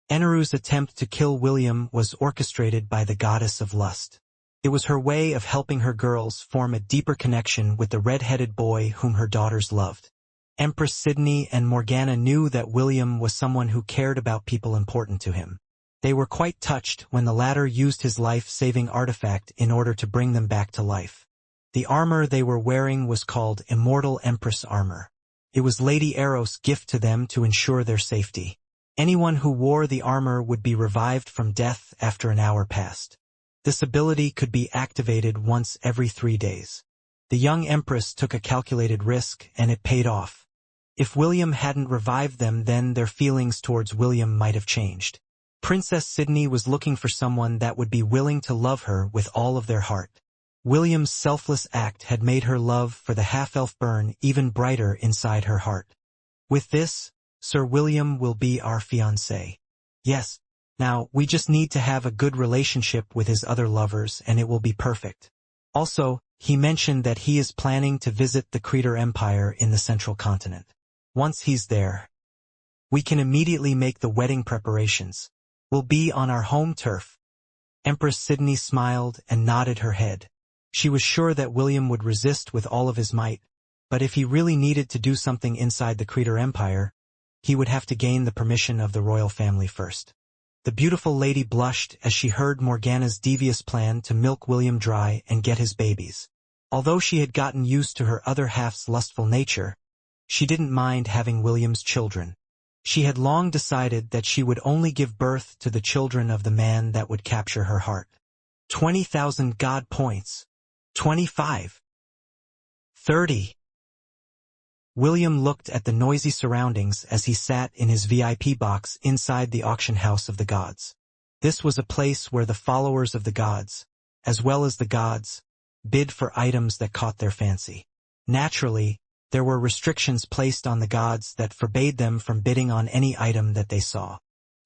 Eneru's attempt to kill William was orchestrated by the goddess of lust. It was her way of helping her girls form a deeper connection with the red-headed boy whom her daughters loved. Empress Sydney and Morgana knew that William was someone who cared about people important to him. They were quite touched when the latter used his life-saving artifact in order to bring them back to life. The armor they were wearing was called Immortal Empress Armor. It was Lady Eros' gift to them to ensure their safety. Anyone who wore the armor would be revived from death after an hour passed. This ability could be activated once every 3 days. The young empress took a calculated risk, and it paid off. If William hadn't revived them, then their feelings towards William might have changed. Princess Sydney was looking for someone that would be willing to love her with all of their heart. William's selfless act had made her love for the half-elf burn even brighter inside her heart. With this, Sir William will be our fiancé. Yes. Now, we just need to have a good relationship with his other lovers and it will be perfect. Also, he mentioned that he is planning to visit the Creator Empire in the Central Continent. Once he's there, we can immediately make the wedding preparations. We'll be on our home turf. Empress Sydney smiled and nodded her head. She was sure that William would resist with all of his might, but if he really needed to do something inside the Creator Empire, he would have to gain the permission of the royal family first. The beautiful lady blushed as she heard Morgana's devious plan to milk William dry and get his babies. Although she had gotten used to her other half's lustful nature, she didn't mind having William's children. She had long decided that she would only give birth to the children of the man that would capture her heart. 20,000 God points. 25. 30. William looked at the noisy surroundings as he sat in his VIP box inside the auction house of the gods. This was a place where the followers of the gods, as well as the gods, bid for items that caught their fancy. Naturally, there were restrictions placed on the gods that forbade them from bidding on any item that they saw.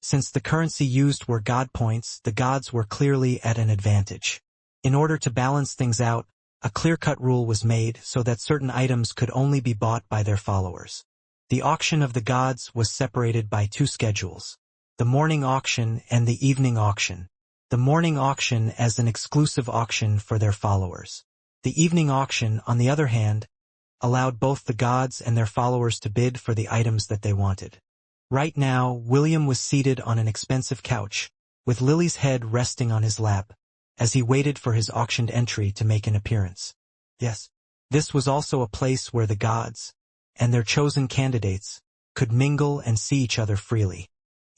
Since the currency used were god points, the gods were clearly at an advantage. In order to balance things out, a clear-cut rule was made so that certain items could only be bought by their followers. The auction of the gods was separated by two schedules: the morning auction and the evening auction. The morning auction as an exclusive auction for their followers. The evening auction, on the other hand, allowed both the gods and their followers to bid for the items that they wanted. Right now, William was seated on an expensive couch, with Lily's head resting on his lap, as he waited for his auctioned entry to make an appearance. Yes, this was also a place where the gods, and their chosen candidates, could mingle and see each other freely.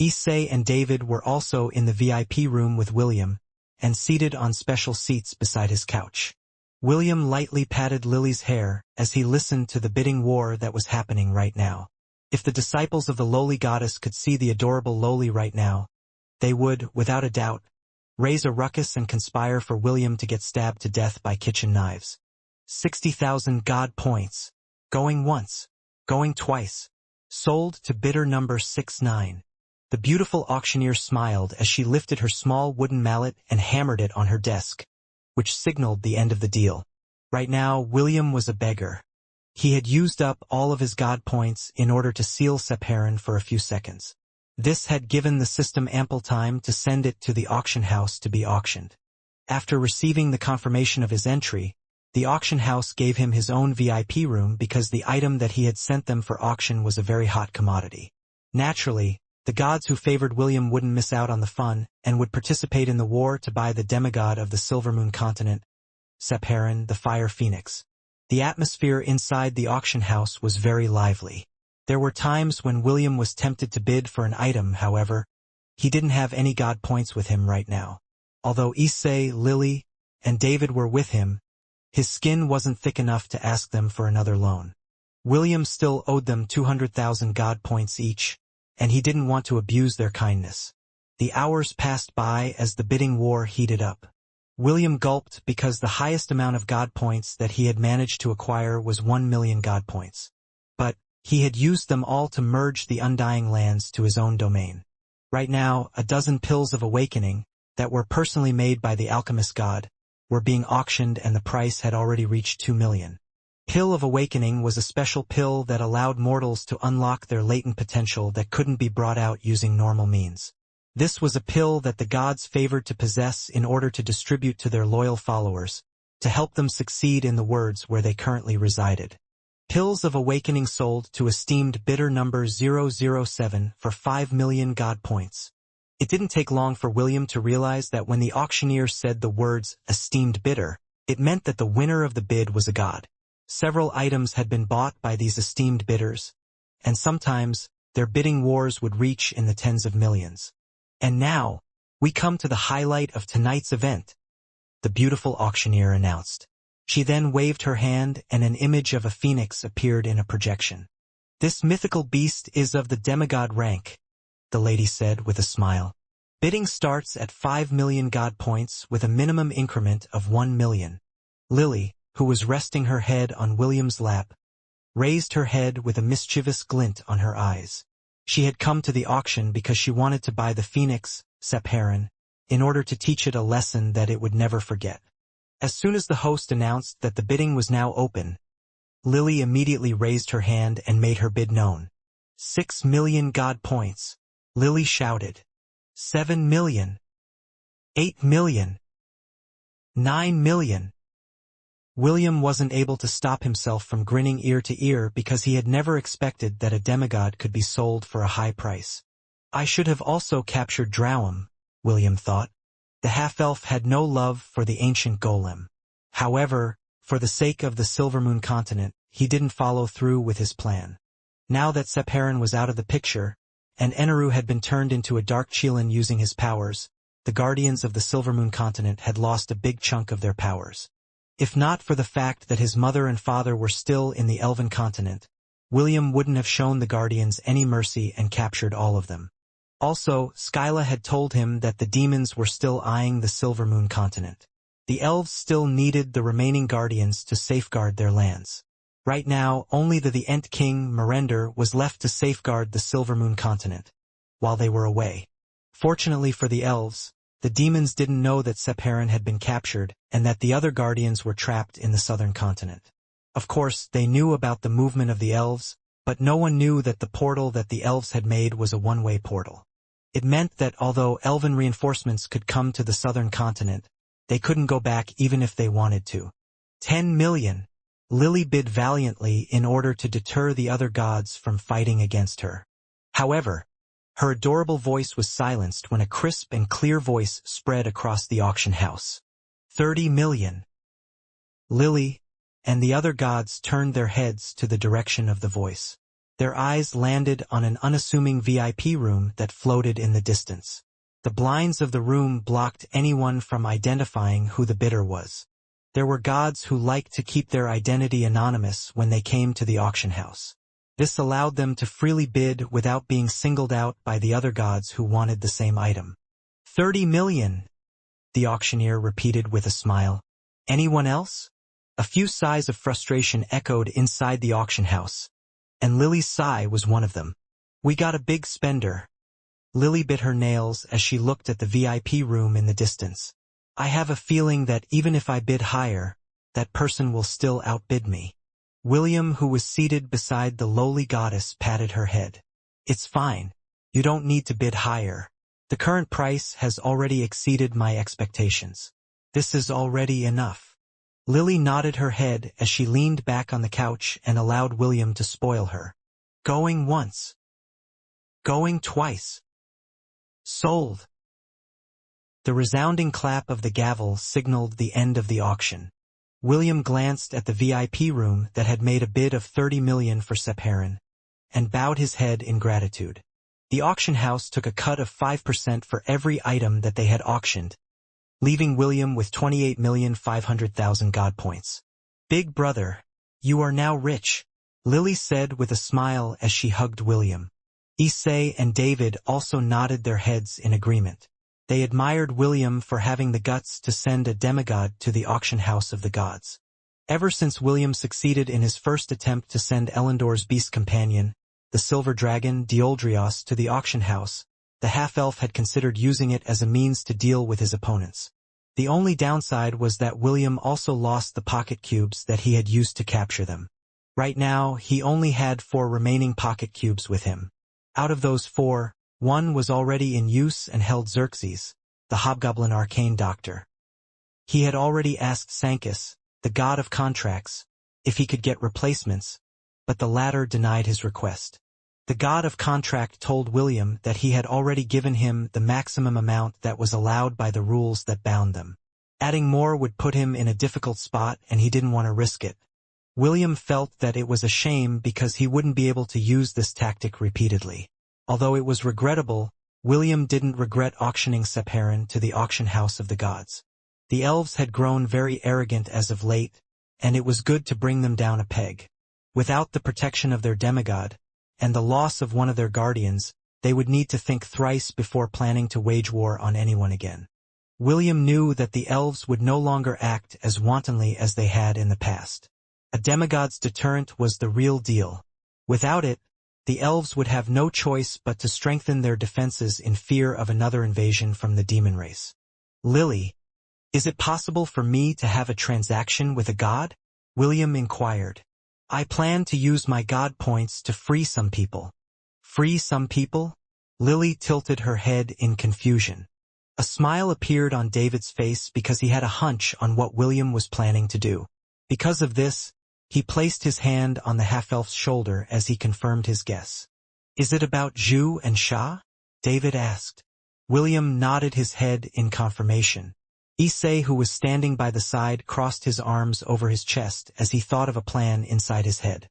Issei and David were also in the VIP room with William, and seated on special seats beside his couch. William lightly patted Lily's hair as he listened to the bidding war that was happening right now. If the disciples of the lowly goddess could see the adorable lowly right now, they would, without a doubt, raise a ruckus and conspire for William to get stabbed to death by kitchen knives. 60,000 god points. Going once. Going twice. Sold to bidder number 69. The beautiful auctioneer smiled as she lifted her small wooden mallet and hammered it on her desk, which signaled the end of the deal. Right now, William was a beggar. He had used up all of his god points in order to seal Separan for a few seconds. This had given the system ample time to send it to the auction house to be auctioned. After receiving the confirmation of his entry, the auction house gave him his own VIP room because the item that he had sent them for auction was a very hot commodity. Naturally, the gods who favored William wouldn't miss out on the fun and would participate in the war to buy the demigod of the Silver Moon continent, Separan, the Fire Phoenix. The atmosphere inside the auction house was very lively. There were times when William was tempted to bid for an item, however, he didn't have any god points with him right now. Although Issei, Lily, and David were with him, his skin wasn't thick enough to ask them for another loan. William still owed them 200,000 god points each, and he didn't want to abuse their kindness. The hours passed by as the bidding war heated up. William gulped because the highest amount of god points that he had managed to acquire was 1 million god points. But he had used them all to merge the Undying Lands to his own domain. Right now, a dozen pills of awakening, that were personally made by the alchemist god, were being auctioned and the price had already reached 2 million. Pill of Awakening was a special pill that allowed mortals to unlock their latent potential that couldn't be brought out using normal means. This was a pill that the gods favored to possess in order to distribute to their loyal followers, to help them succeed in the worlds where they currently resided. Pills of Awakening sold to esteemed bidder number 007 for 5 million god points. It didn't take long for William to realize that when the auctioneer said the words esteemed bidder, it meant that the winner of the bid was a god. Several items had been bought by these esteemed bidders, and sometimes their bidding wars would reach in the tens of millions. And now, we come to the highlight of tonight's event, the beautiful auctioneer announced. She then waved her hand and an image of a phoenix appeared in a projection. This mythical beast is of the demigod rank, the lady said with a smile. Bidding starts at 5 million god points with a minimum increment of 1 million. Lily, who was resting her head on William's lap, raised her head with a mischievous glint on her eyes. She had come to the auction because she wanted to buy the phoenix, Separan, in order to teach it a lesson that it would never forget. As soon as the host announced that the bidding was now open, Lily immediately raised her hand and made her bid known. 6 million god points. Lily shouted. 7 million. 8 million. 9 million. William wasn't able to stop himself from grinning ear to ear because he had never expected that a demigod could be sold for a high price. I should have also captured Drowum, William thought. The half-elf had no love for the ancient golem. However, for the sake of the Silver Moon continent, he didn't follow through with his plan. Now that Separan was out of the picture, and Eneru had been turned into a dark Qilin using his powers, the guardians of the Silver Moon continent had lost a big chunk of their powers. If not for the fact that his mother and father were still in the Elven continent, William wouldn't have shown the Guardians any mercy and captured all of them. Also, Skyla had told him that the demons were still eyeing the Silver Moon continent. The elves still needed the remaining Guardians to safeguard their lands. Right now, only the Ent King, Merender, was left to safeguard the Silver Moon continent, while they were away. Fortunately for the elves, the demons didn't know that Separan had been captured and that the other Guardians were trapped in the southern continent. Of course, they knew about the movement of the elves, but no one knew that the portal that the elves had made was a one-way portal. It meant that although elven reinforcements could come to the southern continent, they couldn't go back even if they wanted to. 10 million. Lily bid valiantly in order to deter the other gods from fighting against her. However, her adorable voice was silenced when a crisp and clear voice spread across the auction house. 30 million. Lily and the other gods turned their heads to the direction of the voice. Their eyes landed on an unassuming VIP room that floated in the distance. The blinds of the room blocked anyone from identifying who the bidder was. There were gods who liked to keep their identity anonymous when they came to the auction house. This allowed them to freely bid without being singled out by the other gods who wanted the same item. 30 million, the auctioneer repeated with a smile. Anyone else? A few sighs of frustration echoed inside the auction house, and Lily's sigh was one of them. We got a big spender. Lily bit her nails as she looked at the VIP room in the distance. I have a feeling that even if I bid higher, that person will still outbid me. William, who was seated beside the lowly goddess, patted her head. It's fine. You don't need to bid higher. The current price has already exceeded my expectations. This is already enough. Lily nodded her head as she leaned back on the couch and allowed William to spoil her. Going once. Going twice. Sold. The resounding clap of the gavel signaled the end of the auction. William glanced at the VIP room that had made a bid of 30 million for Separan, and bowed his head in gratitude. The auction house took a cut of 5% for every item that they had auctioned, leaving William with 28,500,000 god points. Big brother, you are now rich, Lily said with a smile as she hugged William. Issei and David also nodded their heads in agreement. They admired William for having the guts to send a demigod to the auction house of the gods. Ever since William succeeded in his first attempt to send Elendor's beast companion, the silver dragon Dioldrios, to the auction house, the half-elf had considered using it as a means to deal with his opponents. The only downside was that William also lost the pocket cubes that he had used to capture them. Right now, he only had 4 remaining pocket cubes with him. Out of those 4, one was already in use and held Xerxes, the hobgoblin arcane doctor. He had already asked Sancus, the god of contracts, if he could get replacements, but the latter denied his request. The god of contract told William that he had already given him the maximum amount that was allowed by the rules that bound them. Adding more would put him in a difficult spot and he didn't want to risk it. William felt that it was a shame because he wouldn't be able to use this tactic repeatedly. Although it was regrettable, William didn't regret auctioning Separan to the auction house of the gods. The elves had grown very arrogant as of late, and it was good to bring them down a peg. Without the protection of their demigod, and the loss of one of their guardians, they would need to think thrice before planning to wage war on anyone again. William knew that the elves would no longer act as wantonly as they had in the past. A demigod's deterrent was the real deal. Without it, the elves would have no choice but to strengthen their defenses in fear of another invasion from the demon race. Lily, is it possible for me to have a transaction with a god? William inquired. I plan to use my god points to free some people. Free some people? Lily tilted her head in confusion. A smile appeared on David's face because he had a hunch on what William was planning to do. Because of this, he placed his hand on the half-elf's shoulder as he confirmed his guess. Is it about Zhu and Sha? David asked. William nodded his head in confirmation. Issei, who was standing by the side, crossed his arms over his chest as he thought of a plan inside his head.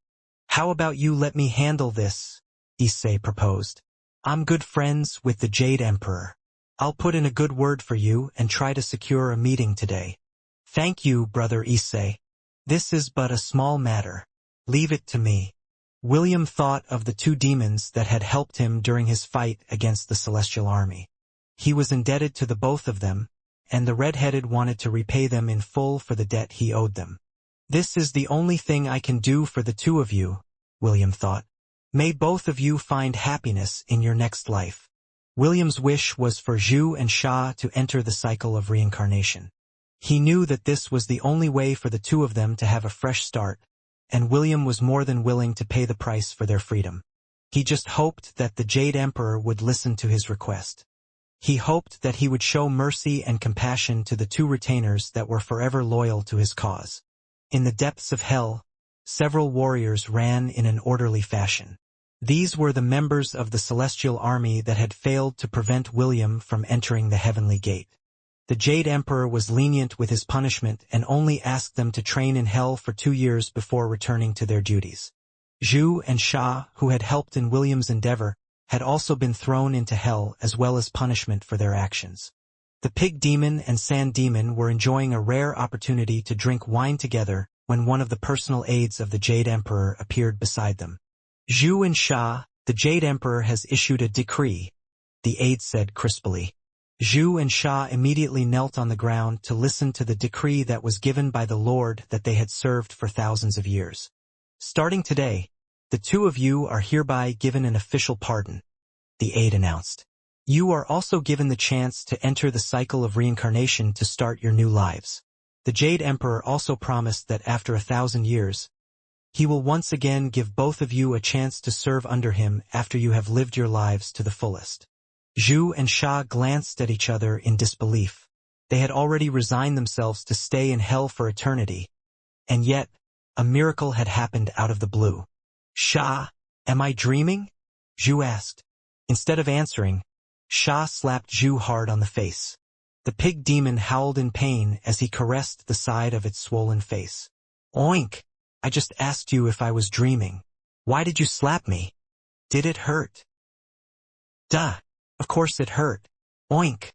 How about you let me handle this? Issei proposed. I'm good friends with the Jade Emperor. I'll put in a good word for you and try to secure a meeting today. Thank you, brother Issei. This is but a small matter. Leave it to me. William thought of the two demons that had helped him during his fight against the celestial army. He was indebted to the both of them, and the red-headed wanted to repay them in full for the debt he owed them. This is the only thing I can do for the two of you, William thought. May both of you find happiness in your next life. William's wish was for Zhu and Sha to enter the cycle of reincarnation. He knew that this was the only way for the two of them to have a fresh start, and William was more than willing to pay the price for their freedom. He just hoped that the Jade Emperor would listen to his request. He hoped that he would show mercy and compassion to the two retainers that were forever loyal to his cause. In the depths of hell, several warriors ran in an orderly fashion. These were the members of the celestial army that had failed to prevent William from entering the heavenly gate. The Jade Emperor was lenient with his punishment and only asked them to train in hell for 2 years before returning to their duties. Zhu and Sha, who had helped in William's endeavor, had also been thrown into hell as well as punishment for their actions. The pig demon and sand demon were enjoying a rare opportunity to drink wine together when one of the personal aides of the Jade Emperor appeared beside them. Zhu and Sha, the Jade Emperor has issued a decree, the aide said crisply. Zhu and Sha immediately knelt on the ground to listen to the decree that was given by the Lord that they had served for thousands of years. Starting today, the two of you are hereby given an official pardon, the aide announced. You are also given the chance to enter the cycle of reincarnation to start your new lives. The Jade Emperor also promised that after 1,000 years, he will once again give both of you a chance to serve under him after you have lived your lives to the fullest. Zhu and Sha glanced at each other in disbelief. They had already resigned themselves to stay in hell for eternity, and yet, a miracle had happened out of the blue. Sha, am I dreaming? Zhu asked. Instead of answering, Sha slapped Zhu hard on the face. The pig demon howled in pain as he caressed the side of its swollen face. Oink! I just asked you if I was dreaming. Why did you slap me? Did it hurt? Duh! Of course it hurt. Oink!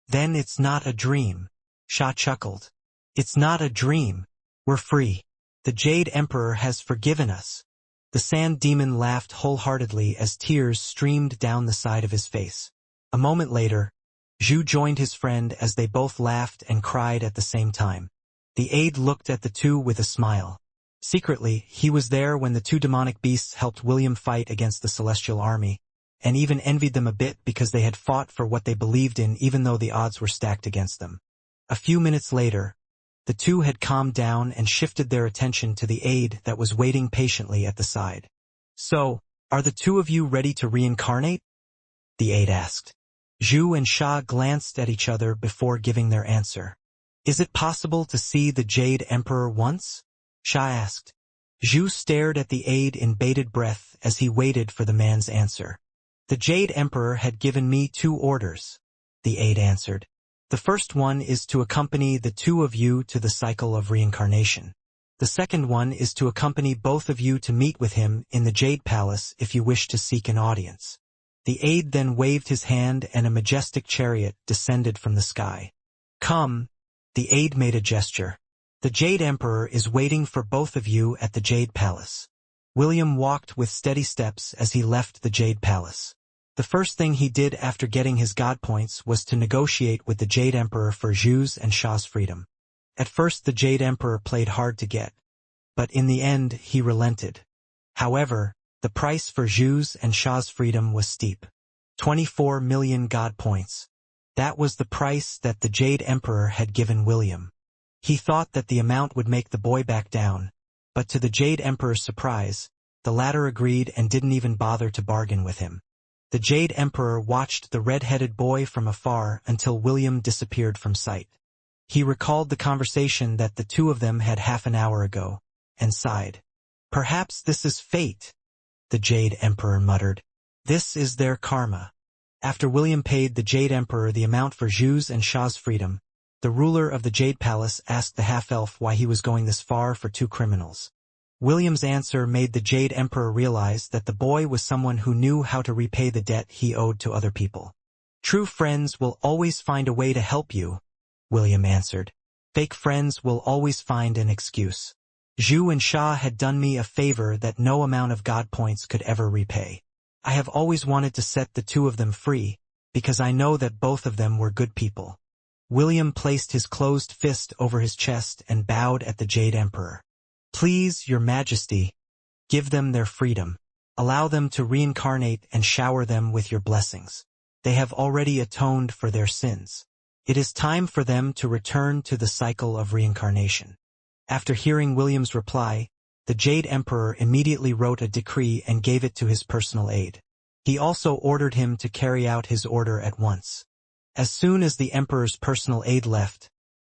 Then it's not a dream. Sha chuckled. It's not a dream. We're free. The Jade Emperor has forgiven us. The sand demon laughed wholeheartedly as tears streamed down the side of his face. A moment later, Zhu joined his friend as they both laughed and cried at the same time. The aide looked at the two with a smile. Secretly, he was there when the two demonic beasts helped William fight against the celestial army, and even envied them a bit because they had fought for what they believed in even though the odds were stacked against them. A few minutes later, the two had calmed down and shifted their attention to the aide that was waiting patiently at the side. So, are the two of you ready to reincarnate? The aide asked. Zhu and Sha glanced at each other before giving their answer. Is it possible to see the Jade Emperor once? Sha asked. Zhu stared at the aide in bated breath as he waited for the man's answer. The Jade Emperor had given me 2 orders, the aide answered. The first one is to accompany the two of you to the cycle of reincarnation. The second one is to accompany both of you to meet with him in the Jade Palace if you wish to seek an audience. The aide then waved his hand and a majestic chariot descended from the sky. Come, the aide made a gesture. The Jade Emperor is waiting for both of you at the Jade Palace. William walked with steady steps as he left the Jade Palace. The first thing he did after getting his god points was to negotiate with the Jade Emperor for Zhu's and Sha's freedom. At first the Jade Emperor played hard to get, but in the end he relented. However, the price for Zhu's and Sha's freedom was steep. 24 million god points. That was the price that the Jade Emperor had given William. He thought that the amount would make the boy back down, but to the Jade Emperor's surprise, the latter agreed and didn't even bother to bargain with him. The Jade Emperor watched the red-headed boy from afar until William disappeared from sight. He recalled the conversation that the two of them had half an hour ago, and sighed. Perhaps this is fate, the Jade Emperor muttered. This is their karma. After William paid the Jade Emperor the amount for Zhu's and Sha's freedom, the ruler of the Jade Palace asked the half-elf why he was going this far for 2 criminals. William's answer made the Jade Emperor realize that the boy was someone who knew how to repay the debt he owed to other people. True friends will always find a way to help you, William answered. Fake friends will always find an excuse. Zhu and Sha had done me a favor that no amount of God points could ever repay. I have always wanted to set the two of them free, because I know that both of them were good people. William placed his closed fist over his chest and bowed at the Jade Emperor. Please, Your Majesty, give them their freedom. Allow them to reincarnate and shower them with your blessings. They have already atoned for their sins. It is time for them to return to the cycle of reincarnation. After hearing William's reply, the Jade Emperor immediately wrote a decree and gave it to his personal aide. He also ordered him to carry out his order at once. As soon as the Emperor's personal aide left,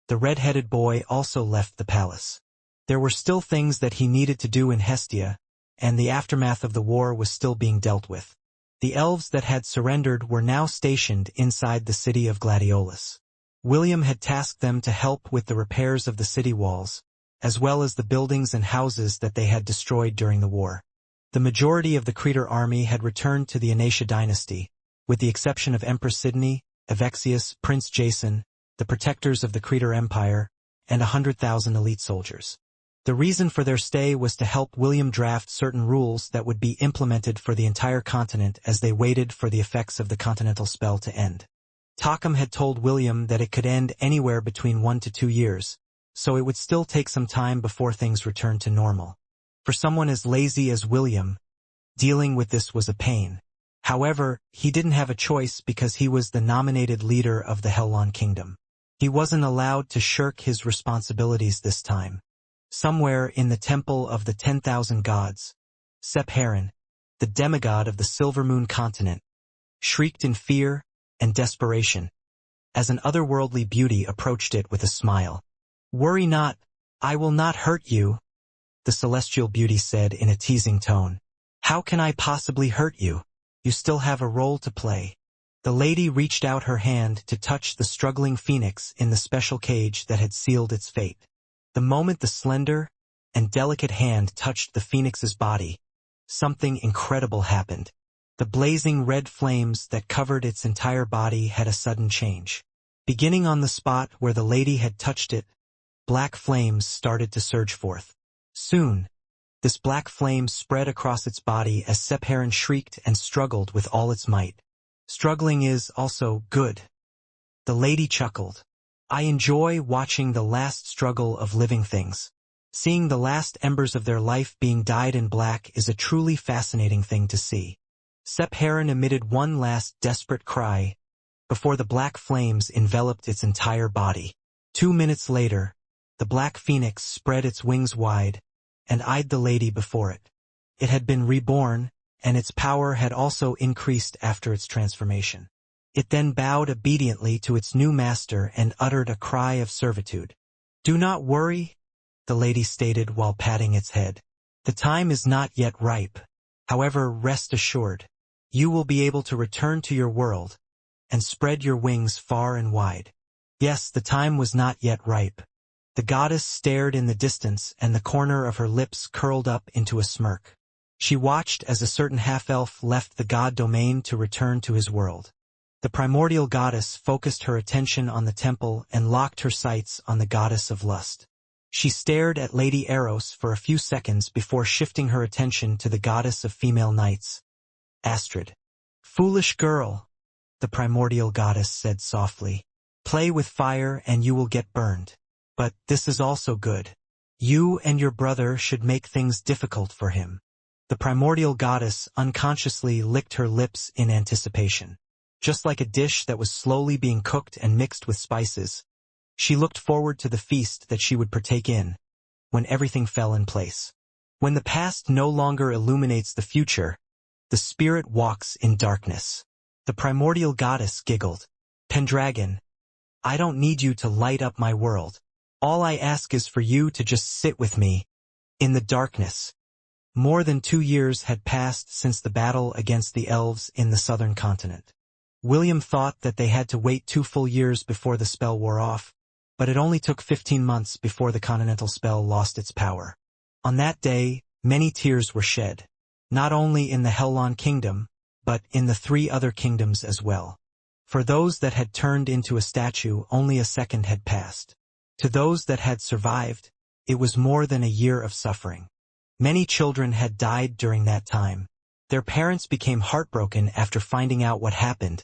the red-headed boy also left the palace. There were still things that he needed to do in Hestia, and the aftermath of the war was still being dealt with. The elves that had surrendered were now stationed inside the city of Gladiolus. William had tasked them to help with the repairs of the city walls, as well as the buildings and houses that they had destroyed during the war. The majority of the Creator army had returned to the Inauthentic dynasty, with the exception of Empress Sidney, Evexius, Prince Jason, the protectors of the Creator Empire, and 100,000 elite soldiers. The reason for their stay was to help William draft certain rules that would be implemented for the entire continent as they waited for the effects of the continental spell to end. Tockham had told William that it could end anywhere between 1 to 2 years, so it would still take some time before things returned to normal. For someone as lazy as William, dealing with this was a pain. However, he didn't have a choice because he was the nominated leader of the Hellon Kingdom. He wasn't allowed to shirk his responsibilities this time. Somewhere in the Temple of the 10,000 Gods, Sephiron, the demigod of the Silver Moon continent, shrieked in fear and desperation as an otherworldly beauty approached it with a smile. "Worry not, I will not hurt you," the celestial beauty said in a teasing tone. "How can I possibly hurt you? You still have a role to play." The lady reached out her hand to touch the struggling phoenix in the special cage that had sealed its fate. The moment the slender and delicate hand touched the phoenix's body, something incredible happened. The blazing red flames that covered its entire body had a sudden change. Beginning on the spot where the lady had touched it, black flames started to surge forth. Soon, this black flame spread across its body as Sephiron shrieked and struggled with all its might. "Struggling is also good." The lady chuckled. "I enjoy watching the last struggle of living things. Seeing the last embers of their life being dyed in black is a truly fascinating thing to see." Sephiron emitted one last desperate cry before the black flames enveloped its entire body. 2 minutes later, the black phoenix spread its wings wide and eyed the lady before it. It had been reborn, and its power had also increased after its transformation. It then bowed obediently to its new master and uttered a cry of servitude. "Do not worry," the lady stated while patting its head. "The time is not yet ripe. However, rest assured, you will be able to return to your world and spread your wings far and wide." Yes, the time was not yet ripe. The goddess stared in the distance, and the corner of her lips curled up into a smirk. She watched as a certain half-elf left the god domain to return to his world. The primordial goddess focused her attention on the temple and locked her sights on the goddess of lust. She stared at Lady Eros for a few seconds before shifting her attention to the goddess of female knights, Astrid. "Foolish girl," the primordial goddess said softly. "Play with fire and you will get burned. But this is also good. You and your brother should make things difficult for him." The primordial goddess unconsciously licked her lips in anticipation. Just like a dish that was slowly being cooked and mixed with spices, she looked forward to the feast that she would partake in, when everything fell in place. When the past no longer illuminates the future, the spirit walks in darkness. The primordial goddess giggled. "Pendragon, I don't need you to light up my world. All I ask is for you to just sit with me in the darkness." More than 2 years had passed since the battle against the elves in the southern continent. William thought that they had to wait 2 full years before the spell wore off, but it only took 15 months before the continental spell lost its power. On that day, many tears were shed, not only in the Hellon Kingdom, but in the 3 other kingdoms as well. For those that had turned into a statue, only a second had passed. To those that had survived, it was more than a year of suffering. Many children had died during that time. Their parents became heartbroken after finding out what happened,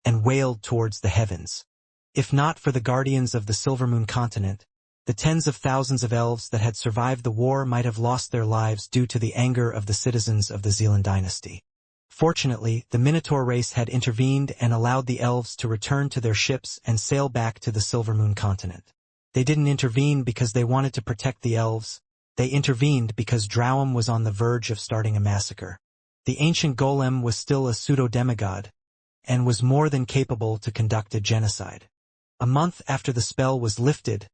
and wailed towards the heavens. If not for the guardians of the Silvermoon continent, the tens of thousands of elves that had survived the war might have lost their lives due to the anger of the citizens of the Zealand dynasty. Fortunately, the Minotaur race had intervened and allowed the elves to return to their ships and sail back to the Silvermoon continent. They didn't intervene because they wanted to protect the elves. They intervened because Drowum was on the verge of starting a massacre. The ancient golem was still a pseudo-demigod, and was more than capable to conduct a genocide. A month after the spell was lifted,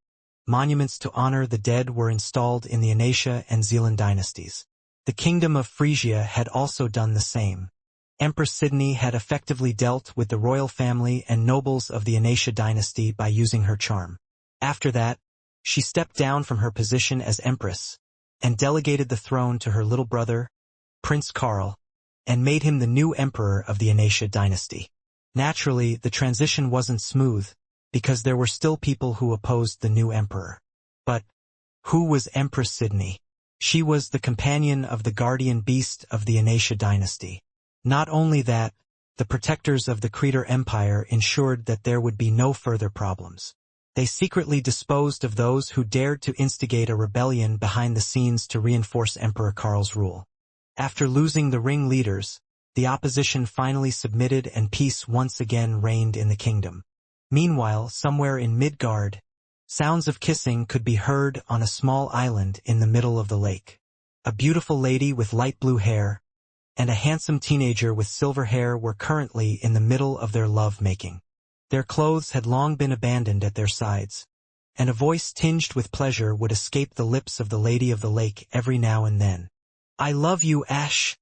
monuments to honor the dead were installed in the Inauthentic and Zealand dynasties. The kingdom of Frisia had also done the same. Empress Sidney had effectively dealt with the royal family and nobles of the Inauthentic dynasty by using her charm. After that, she stepped down from her position as empress, and delegated the throne to her little brother, Prince Karl, and made him the new emperor of the Inauthentic dynasty. Naturally, the transition wasn't smooth, because there were still people who opposed the new emperor. But who was Empress Sidney? She was the companion of the guardian beast of the Inauthentic dynasty. Not only that, the protectors of the Creator Empire ensured that there would be no further problems. They secretly disposed of those who dared to instigate a rebellion behind the scenes to reinforce Emperor Karl's rule. After losing the ringleaders, the opposition finally submitted and peace once again reigned in the kingdom. Meanwhile, somewhere in Midgard, sounds of kissing could be heard on a small island in the middle of the lake. A beautiful lady with light blue hair and a handsome teenager with silver hair were currently in the middle of their love-making. Their clothes had long been abandoned at their sides, and a voice tinged with pleasure would escape the lips of the Lady of the Lake every now and then. "I love you, Ash,"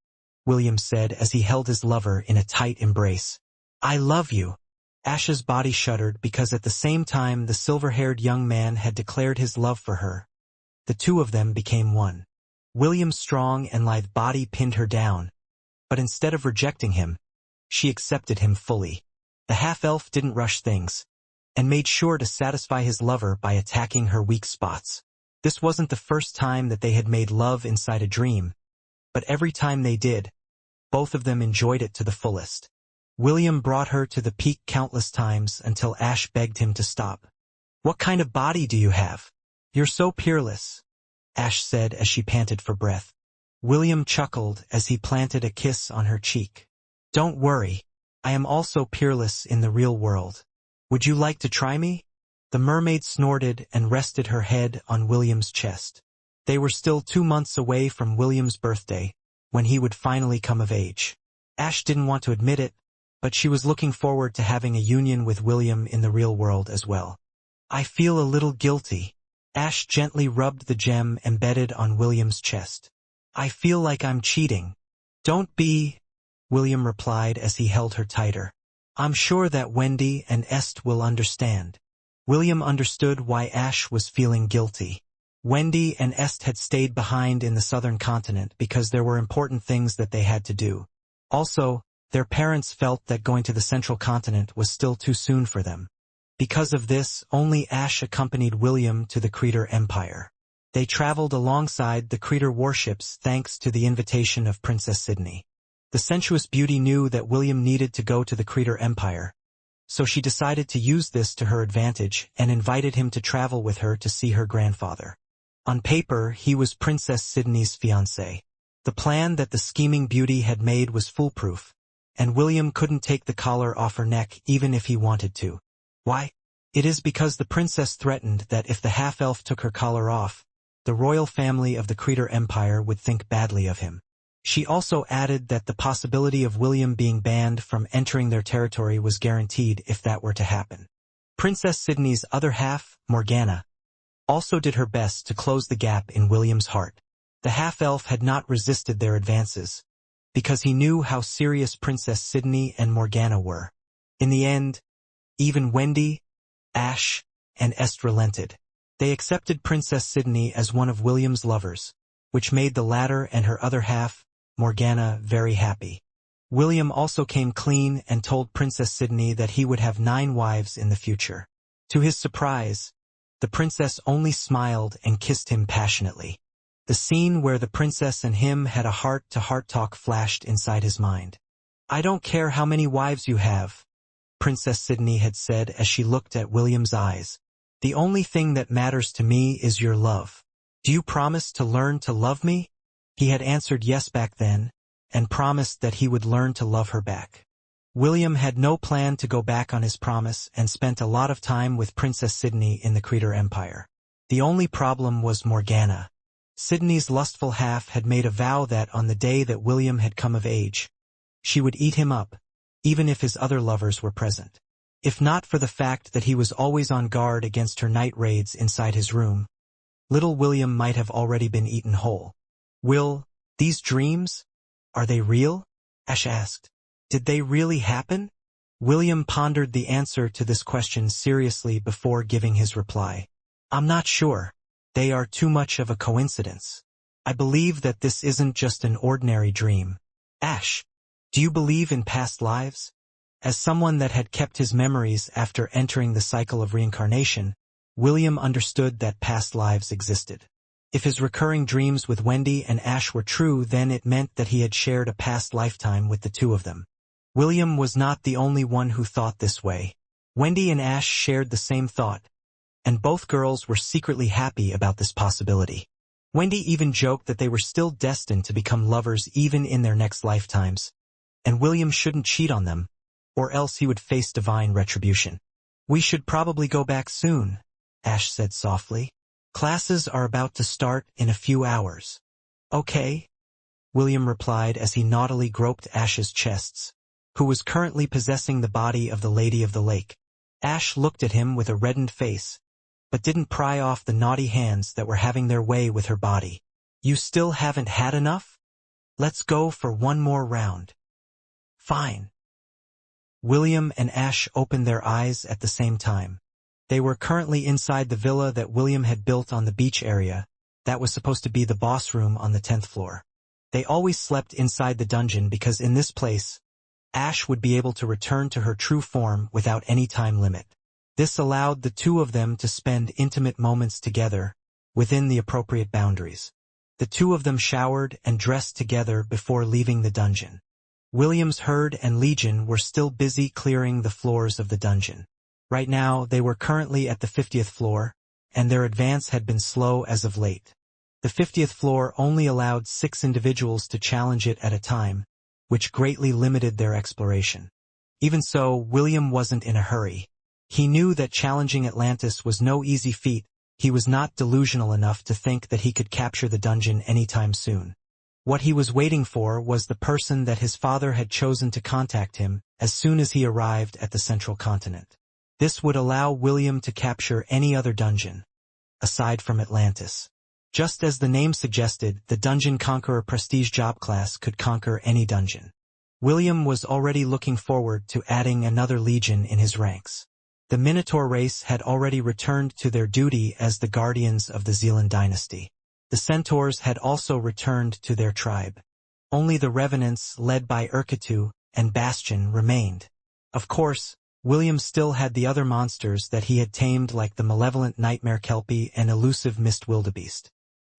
William said as he held his lover in a tight embrace. "I love you." Ash's body shuddered because at the same time the silver-haired young man had declared his love for her. The two of them became one. William's strong and lithe body pinned her down, but instead of rejecting him, she accepted him fully. The half-elf didn't rush things, and made sure to satisfy his lover by attacking her weak spots. This wasn't the first time that they had made love inside a dream, but every time they did, both of them enjoyed it to the fullest. William brought her to the peak countless times until Ash begged him to stop. "What kind of body do you have? You're so peerless," Ash said as she panted for breath. William chuckled as he planted a kiss on her cheek. "Don't worry, I am also peerless in the real world. Would you like to try me?" The mermaid snorted and rested her head on William's chest. They were still 2 months away from William's birthday, when he would finally come of age. Ash didn't want to admit it, but she was looking forward to having a union with William in the real world as well. "I feel a little guilty." Ash gently rubbed the gem embedded on William's chest. "I feel like I'm cheating." "Don't be," William replied as he held her tighter. "I'm sure that Wendy and Est will understand." William understood why Ash was feeling guilty. Wendy and Est had stayed behind in the southern continent because there were important things that they had to do. Also, their parents felt that going to the central continent was still too soon for them. Because of this, only Ash accompanied William to the Creator Empire. They traveled alongside the Creator warships thanks to the invitation of Princess Sidney. The sensuous beauty knew that William needed to go to the Creator Empire, so she decided to use this to her advantage and invited him to travel with her to see her grandfather. On paper, he was Princess Sidney's fiancé. The plan that the scheming beauty had made was foolproof, and William couldn't take the collar off her neck even if he wanted to. Why? It is because the princess threatened that if the half-elf took her collar off, the royal family of the Creator Empire would think badly of him. She also added that the possibility of William being banned from entering their territory was guaranteed if that were to happen. Princess Sidney's other half, Morgana, also did her best to close the gap in William's heart. The half-elf had not resisted their advances, because he knew how serious Princess Sidney and Morgana were. In the end, even Wendy, Ash, and Est relented. They accepted Princess Sidney as one of William's lovers, which made the latter and her other half, Morgana, very happy. William also came clean and told Princess Sidney that he would have 9 wives in the future. To his surprise, The princess only smiled and kissed him passionately. The scene where the princess and him had a heart-to-heart talk flashed inside his mind. "I don't care how many wives you have," Princess Sydney had said as she looked at William's eyes. "The only thing that matters to me is your love. Do you promise to learn to love me?" He had answered yes back then, and promised that he would learn to love her back. William had no plan to go back on his promise and spent a lot of time with Princess Sydney in the Creator Empire. The only problem was Morgana. Sydney's lustful half had made a vow that on the day that William had come of age, she would eat him up, even if his other lovers were present. If not for the fact that he was always on guard against her night raids inside his room, little William might have already been eaten whole. "These dreams? Are they real?" Ash asked. "Did they really happen?" William pondered the answer to this question seriously before giving his reply. "I'm not sure. They are too much of a coincidence. I believe that this isn't just an ordinary dream." "Ash, do you believe in past lives?" As someone that had kept his memories after entering the cycle of reincarnation, William understood that past lives existed. If his recurring dreams with Wendy and Ash were true, then it meant that he had shared a past lifetime with the two of them. William was not the only one who thought this way. Wendy and Ash shared the same thought, and both girls were secretly happy about this possibility. Wendy even joked that they were still destined to become lovers even in their next lifetimes, and William shouldn't cheat on them, or else he would face divine retribution. "We should probably go back soon," Ash said softly. "Classes are about to start in a few hours." "Okay," William replied as he naughtily groped Ash's chests, who was currently possessing the body of the Lady of the Lake. Ash looked at him with a reddened face, but didn't pry off the naughty hands that were having their way with her body. "You still haven't had enough? Let's go for one more round." "Fine." William and Ash opened their eyes at the same time. They were currently inside the villa that William had built on the beach area, that was supposed to be the boss room on the 10th floor. They always slept inside the dungeon because in this place, Ash would be able to return to her true form without any time limit. This allowed the two of them to spend intimate moments together, within the appropriate boundaries. The two of them showered and dressed together before leaving the dungeon. William's herd and legion were still busy clearing the floors of the dungeon. Right now, they were currently at the 50th floor, and their advance had been slow as of late. The 50th floor only allowed 6 individuals to challenge it at a time, which greatly limited their exploration. Even so, William wasn't in a hurry. He knew that challenging Atlantis was no easy feat. He was not delusional enough to think that he could capture the dungeon anytime soon. What he was waiting for was the person that his father had chosen to contact him as soon as he arrived at the central continent. This would allow William to capture any other dungeon, aside from Atlantis. Just as the name suggested, the Dungeon Conqueror Prestige job class could conquer any dungeon. William was already looking forward to adding another legion in his ranks. The Minotaur race had already returned to their duty as the guardians of the Zealand dynasty. The Centaurs had also returned to their tribe. Only the Revenants, led by Urketu and Bastion, remained. Of course, William still had the other monsters that he had tamed, like the malevolent Nightmare Kelpie and elusive Mist Wildebeest.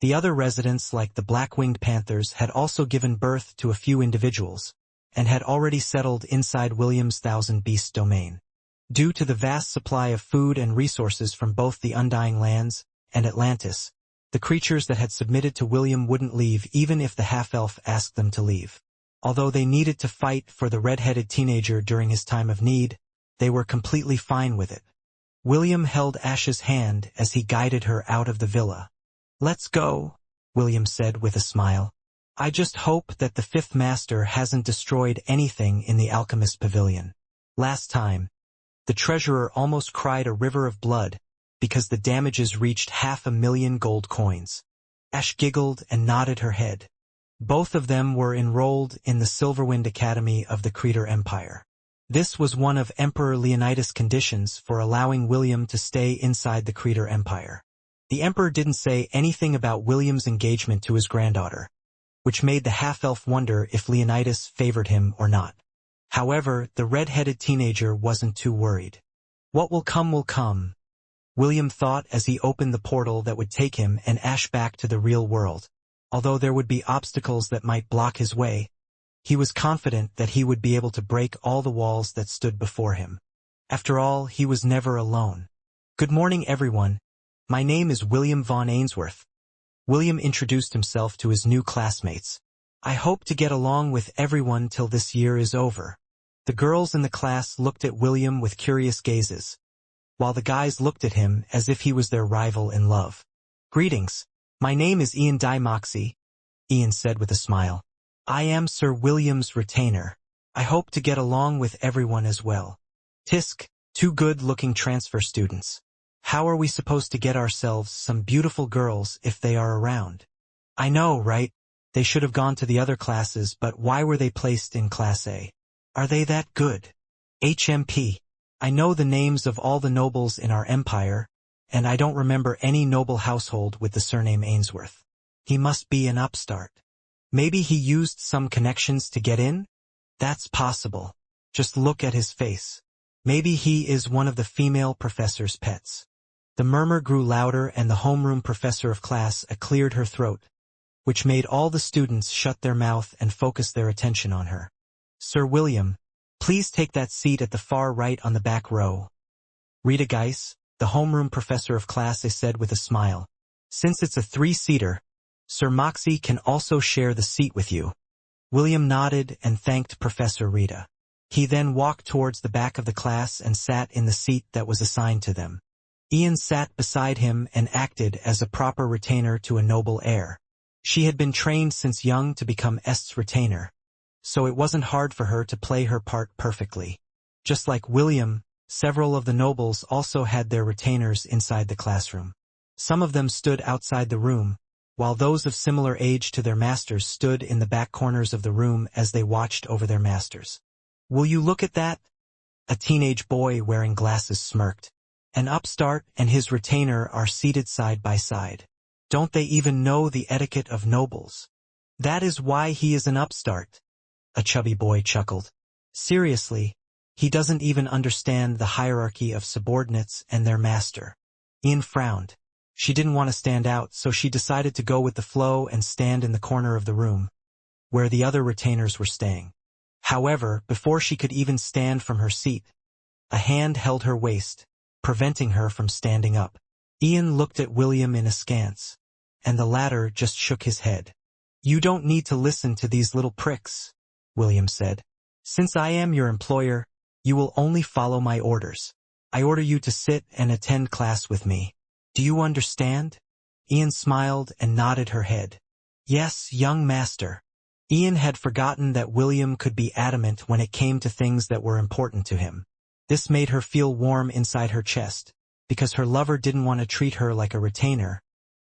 The other residents, like the Black-Winged Panthers, had also given birth to a few individuals, and had already settled inside William's Thousand Beasts domain. Due to the vast supply of food and resources from both the Undying Lands and Atlantis, the creatures that had submitted to William wouldn't leave even if the half-elf asked them to leave. Although they needed to fight for the red-headed teenager during his time of need, they were completely fine with it. William held Ash's hand as he guided her out of the villa. "Let's go," William said with a smile. "I just hope that the Fifth Master hasn't destroyed anything in the Alchemist Pavilion. Last time, the treasurer almost cried a river of blood because the damages reached 500,000 gold coins." Ash giggled and nodded her head. Both of them were enrolled in the Silverwind Academy of the Creator Empire. This was one of Emperor Leonidas' conditions for allowing William to stay inside the Creator Empire. The Emperor didn't say anything about William's engagement to his granddaughter, which made the half-elf wonder if Leonidas favored him or not. However, the red-headed teenager wasn't too worried. "What will come will come," William thought as he opened the portal that would take him and Ash back to the real world. Although there would be obstacles that might block his way, he was confident that he would be able to break all the walls that stood before him. After all, he was never alone. Good morning, everyone. My name is William von Ainsworth. William introduced himself to his new classmates. I hope to get along with everyone till this year is over. The girls in the class looked at William with curious gazes, while the guys looked at him as if he was their rival in love. Greetings. My name is Ian Moxie, Ian said with a smile. I am Sir William's retainer. I hope to get along with everyone as well. Tisk, two good-looking transfer students. How are we supposed to get ourselves some beautiful girls if they are around? I know, right? They should have gone to the other classes, but why were they placed in Class A? Are they that good? HMP. I know the names of all the nobles in our empire, and I don't remember any noble household with the surname Ainsworth. He must be an upstart. Maybe he used some connections to get in? That's possible. Just look at his face. Maybe he is one of the female professor's pets. The murmur grew louder and the homeroom professor of class A cleared her throat, which made all the students shut their mouth and focus their attention on her. Sir William, please take that seat at the far right on the back row. Rita Geiss, the homeroom professor of class A said with a smile. Since it's a three-seater, Sir Moxie can also share the seat with you. William nodded and thanked Professor Rita. He then walked towards the back of the class and sat in the seat that was assigned to them. Ian sat beside him and acted as a proper retainer to a noble heir. She had been trained since young to become Est's retainer, so it wasn't hard for her to play her part perfectly. Just like William, several of the nobles also had their retainers inside the classroom. Some of them stood outside the room, while those of similar age to their masters stood in the back corners of the room as they watched over their masters. Will you look at that? A teenage boy wearing glasses smirked. An upstart and his retainer are seated side by side. Don't they even know the etiquette of nobles? That is why he is an upstart. A chubby boy chuckled. Seriously, he doesn't even understand the hierarchy of subordinates and their master. Ian frowned. She didn't want to stand out, so she decided to go with the flow and stand in the corner of the room, where the other retainers were staying. However, before she could even stand from her seat, a hand held her waist, preventing her from standing up. Ian looked at William in askance, and the latter just shook his head. You don't need to listen to these little pricks, William said. Since I am your employer, you will only follow my orders. I order you to sit and attend class with me. Do you understand? Ian smiled and nodded her head. Yes, young master. Ian had forgotten that William could be adamant when it came to things that were important to him. This made her feel warm inside her chest, because her lover didn't want to treat her like a retainer,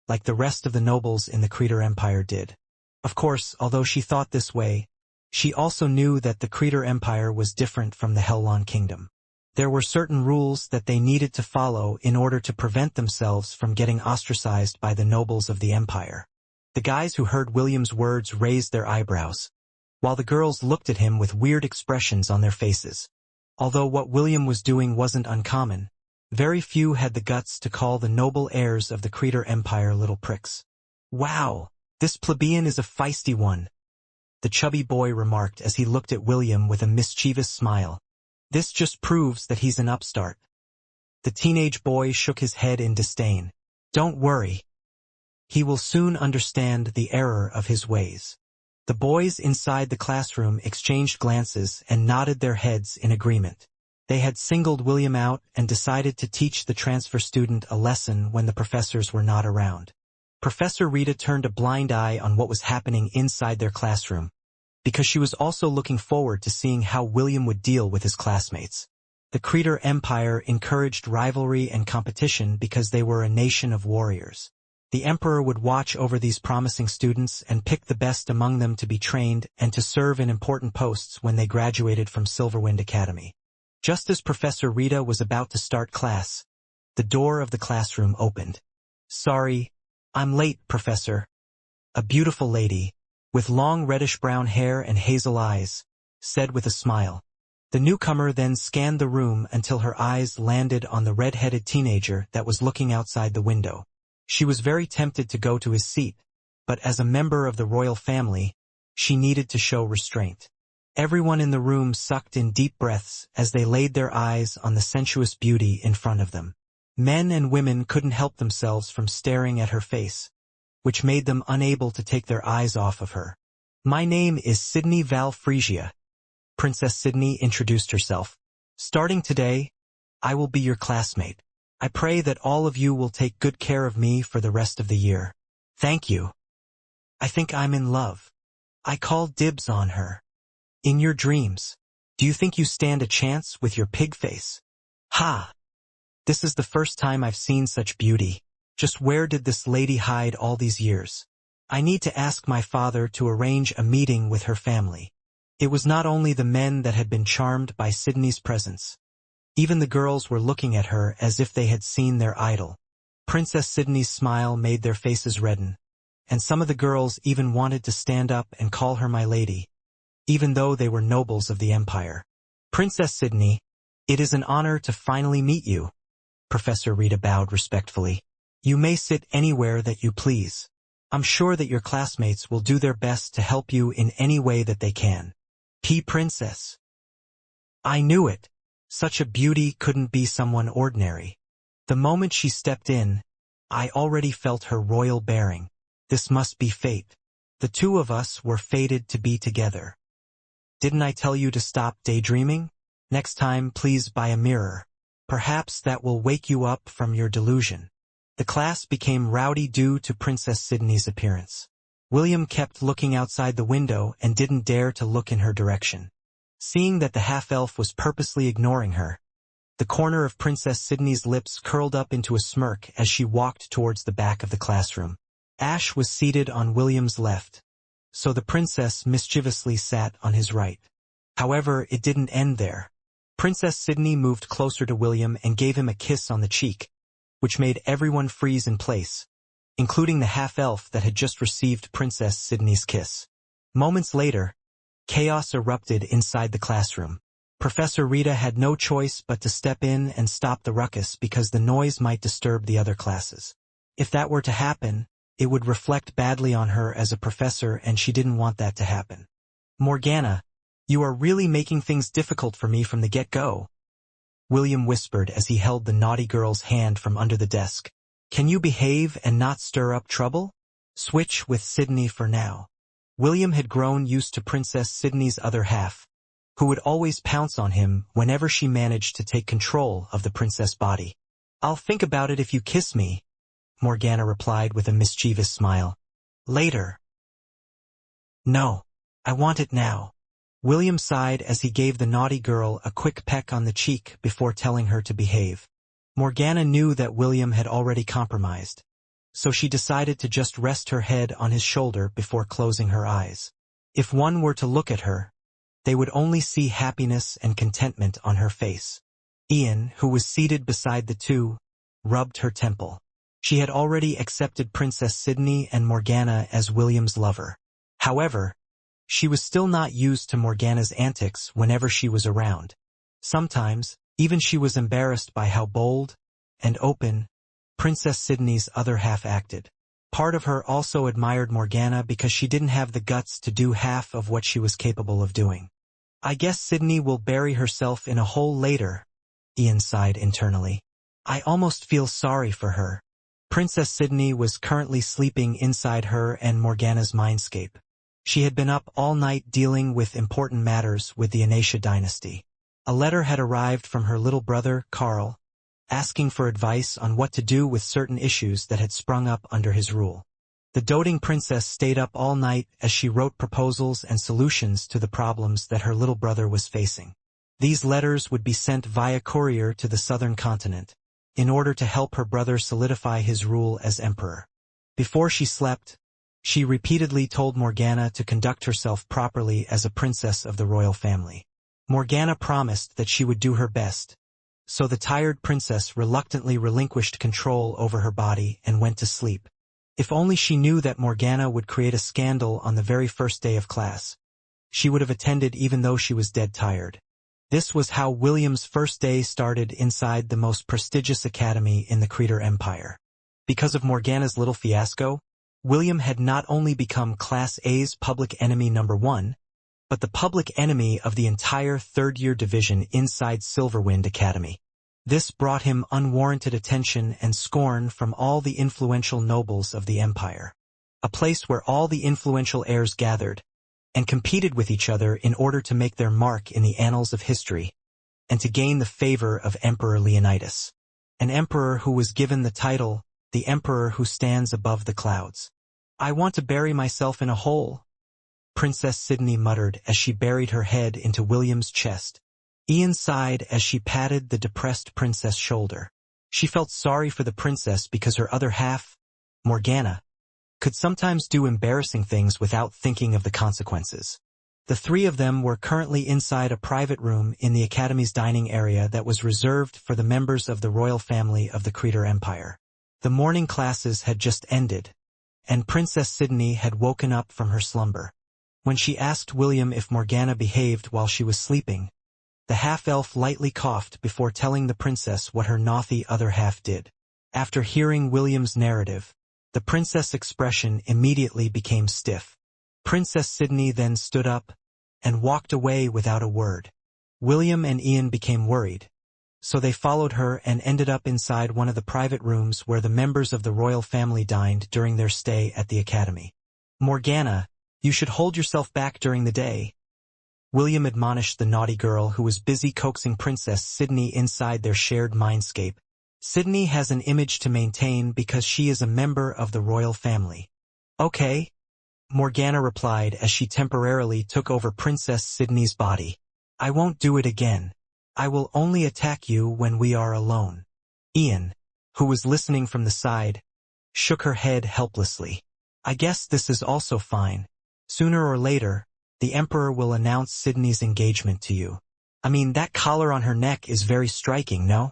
like the rest of the nobles in the Creator Empire did. Of course, although she thought this way, she also knew that the Creator Empire was different from the Hellon Kingdom. There were certain rules that they needed to follow in order to prevent themselves from getting ostracized by the nobles of the Empire. The guys who heard William's words raised their eyebrows, while the girls looked at him with weird expressions on their faces. Although what William was doing wasn't uncommon, very few had the guts to call the noble heirs of the Creator Empire little pricks. Wow, this plebeian is a feisty one, the chubby boy remarked as he looked at William with a mischievous smile. This just proves that he's an upstart. The teenage boy shook his head in disdain. Don't worry. He will soon understand the error of his ways. The boys inside the classroom exchanged glances and nodded their heads in agreement. They had singled William out and decided to teach the transfer student a lesson when the professors were not around. Professor Rita turned a blind eye on what was happening inside their classroom, because she was also looking forward to seeing how William would deal with his classmates. The Creator Empire encouraged rivalry and competition because they were a nation of warriors. The Emperor would watch over these promising students and pick the best among them to be trained and to serve in important posts when they graduated from Silverwind Academy. Just as Professor Rita was about to start class, the door of the classroom opened. Sorry, I'm late, Professor. A beautiful lady, with long reddish-brown hair and hazel eyes, said with a smile. The newcomer then scanned the room until her eyes landed on the red-headed teenager that was looking outside the window. She was very tempted to go to his seat, but as a member of the royal family, she needed to show restraint. Everyone in the room sucked in deep breaths as they laid their eyes on the sensuous beauty in front of them. Men and women couldn't help themselves from staring at her face, which made them unable to take their eyes off of her. "My name is Sydney Val Frisia," Princess Sydney introduced herself. "Starting today, I will be your classmate. I pray that all of you will take good care of me for the rest of the year." "Thank you. I think I'm in love." "I call dibs on her." "In your dreams. Do you think you stand a chance with your pig face?" "Ha! This is the first time I've seen such beauty. Just where did this lady hide all these years? I need to ask my father to arrange a meeting with her family." It was not only the men that had been charmed by Sydney's presence. Even the girls were looking at her as if they had seen their idol. Princess Sydney's smile made their faces redden, and some of the girls even wanted to stand up and call her my lady, even though they were nobles of the empire. "Princess Sydney, it is an honor to finally meet you." Professor Rita bowed respectfully. "You may sit anywhere that you please. I'm sure that your classmates will do their best to help you in any way that they can." Princess. I knew it. Such a beauty couldn't be someone ordinary. The moment she stepped in, I already felt her royal bearing. This must be fate. The two of us were fated to be together. "Didn't I tell you to stop daydreaming? Next time, please buy a mirror. Perhaps that will wake you up from your delusion." The class became rowdy due to Princess Sydney's appearance. William kept looking outside the window and didn't dare to look in her direction. Seeing that the half-elf was purposely ignoring her, the corner of Princess Sydney's lips curled up into a smirk as she walked towards the back of the classroom. Ash was seated on William's left, so the princess mischievously sat on his right. However, it didn't end there. Princess Sydney moved closer to William and gave him a kiss on the cheek, which made everyone freeze in place, including the half-elf that had just received Princess Sydney's kiss. Moments later, chaos erupted inside the classroom. Professor Rita had no choice but to step in and stop the ruckus because the noise might disturb the other classes. If that were to happen, it would reflect badly on her as a professor, and she didn't want that to happen. "Morgana, you are really making things difficult for me from the get-go," William whispered as he held the naughty girl's hand from under the desk. "Can you behave and not stir up trouble? Switch with Sydney for now." William had grown used to Princess Sydney's other half, who would always pounce on him whenever she managed to take control of the princess body. "I'll think about it if you kiss me," Morgana replied with a mischievous smile. "Later." "No, I want it now." William sighed as he gave the naughty girl a quick peck on the cheek before telling her to behave. Morgana knew that William had already compromised, so she decided to just rest her head on his shoulder before closing her eyes. If one were to look at her, they would only see happiness and contentment on her face. Ian, who was seated beside the two, rubbed her temple. She had already accepted Princess Sydney and Morgana as William's lover. However, she was still not used to Morgana's antics whenever she was around. Sometimes, even she was embarrassed by how bold and open Princess Sydney's other half acted. Part of her also admired Morgana because she didn't have the guts to do half of what she was capable of doing. "I guess Sydney will bury herself in a hole later," Ian sighed internally. "I almost feel sorry for her." Princess Sydney was currently sleeping inside her and Morgana's mindscape. She had been up all night dealing with important matters with the Inauthentic dynasty. A letter had arrived from her little brother, Carl, asking for advice on what to do with certain issues that had sprung up under his rule. The doting princess stayed up all night as she wrote proposals and solutions to the problems that her little brother was facing. These letters would be sent via courier to the southern continent, in order to help her brother solidify his rule as emperor. Before she slept, she repeatedly told Morgana to conduct herself properly as a princess of the royal family. Morgana promised that she would do her best, so the tired princess reluctantly relinquished control over her body and went to sleep. If only she knew that Morgana would create a scandal on the very first day of class. She would have attended even though she was dead tired. This was how William's first day started inside the most prestigious academy in the Creator Empire. Because of Morgana's little fiasco, William had not only become Class A's public enemy number 1, but the public enemy of the entire third-year division inside Silverwind Academy. This brought him unwarranted attention and scorn from all the influential nobles of the empire, a place where all the influential heirs gathered and competed with each other in order to make their mark in the annals of history and to gain the favor of Emperor Leonidas, an emperor who was given the title, the Emperor who stands above the clouds. "I want to bury myself in a hole," Princess Sydney muttered as she buried her head into William's chest. Ian sighed as she patted the depressed princess' shoulder. She felt sorry for the princess because her other half, Morgana, could sometimes do embarrassing things without thinking of the consequences. The three of them were currently inside a private room in the Academy's dining area that was reserved for the members of the royal family of the Creator Empire. The morning classes had just ended, and Princess Sydney had woken up from her slumber. When she asked William if Morgana behaved while she was sleeping, the half-elf lightly coughed before telling the princess what her naughty other half did. After hearing William's narrative, the princess' expression immediately became stiff. Princess Sydney then stood up and walked away without a word. William and Ian became worried, so they followed her and ended up inside one of the private rooms where the members of the royal family dined during their stay at the academy. "Morgana, you should hold yourself back during the day," William admonished the naughty girl who was busy coaxing Princess Sydney inside their shared mindscape. "Sydney has an image to maintain because she is a member of the royal family." "Okay," Morgana replied as she temporarily took over Princess Sydney's body. "I won't do it again. I will only attack you when we are alone." Ian, who was listening from the side, shook her head helplessly. "I guess this is also fine. Sooner or later, the Emperor will announce Sydney's engagement to you. I mean, that collar on her neck is very striking, no?"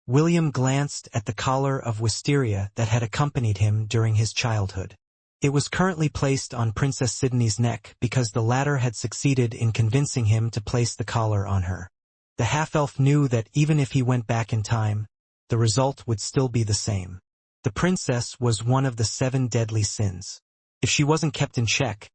William glanced at the collar of wisteria that had accompanied him during his childhood. It was currently placed on Princess Sydney's neck because the latter had succeeded in convincing him to place the collar on her. The half-elf knew that even if he went back in time, the result would still be the same. The princess was one of the 7 deadly sins. If she wasn't kept in check,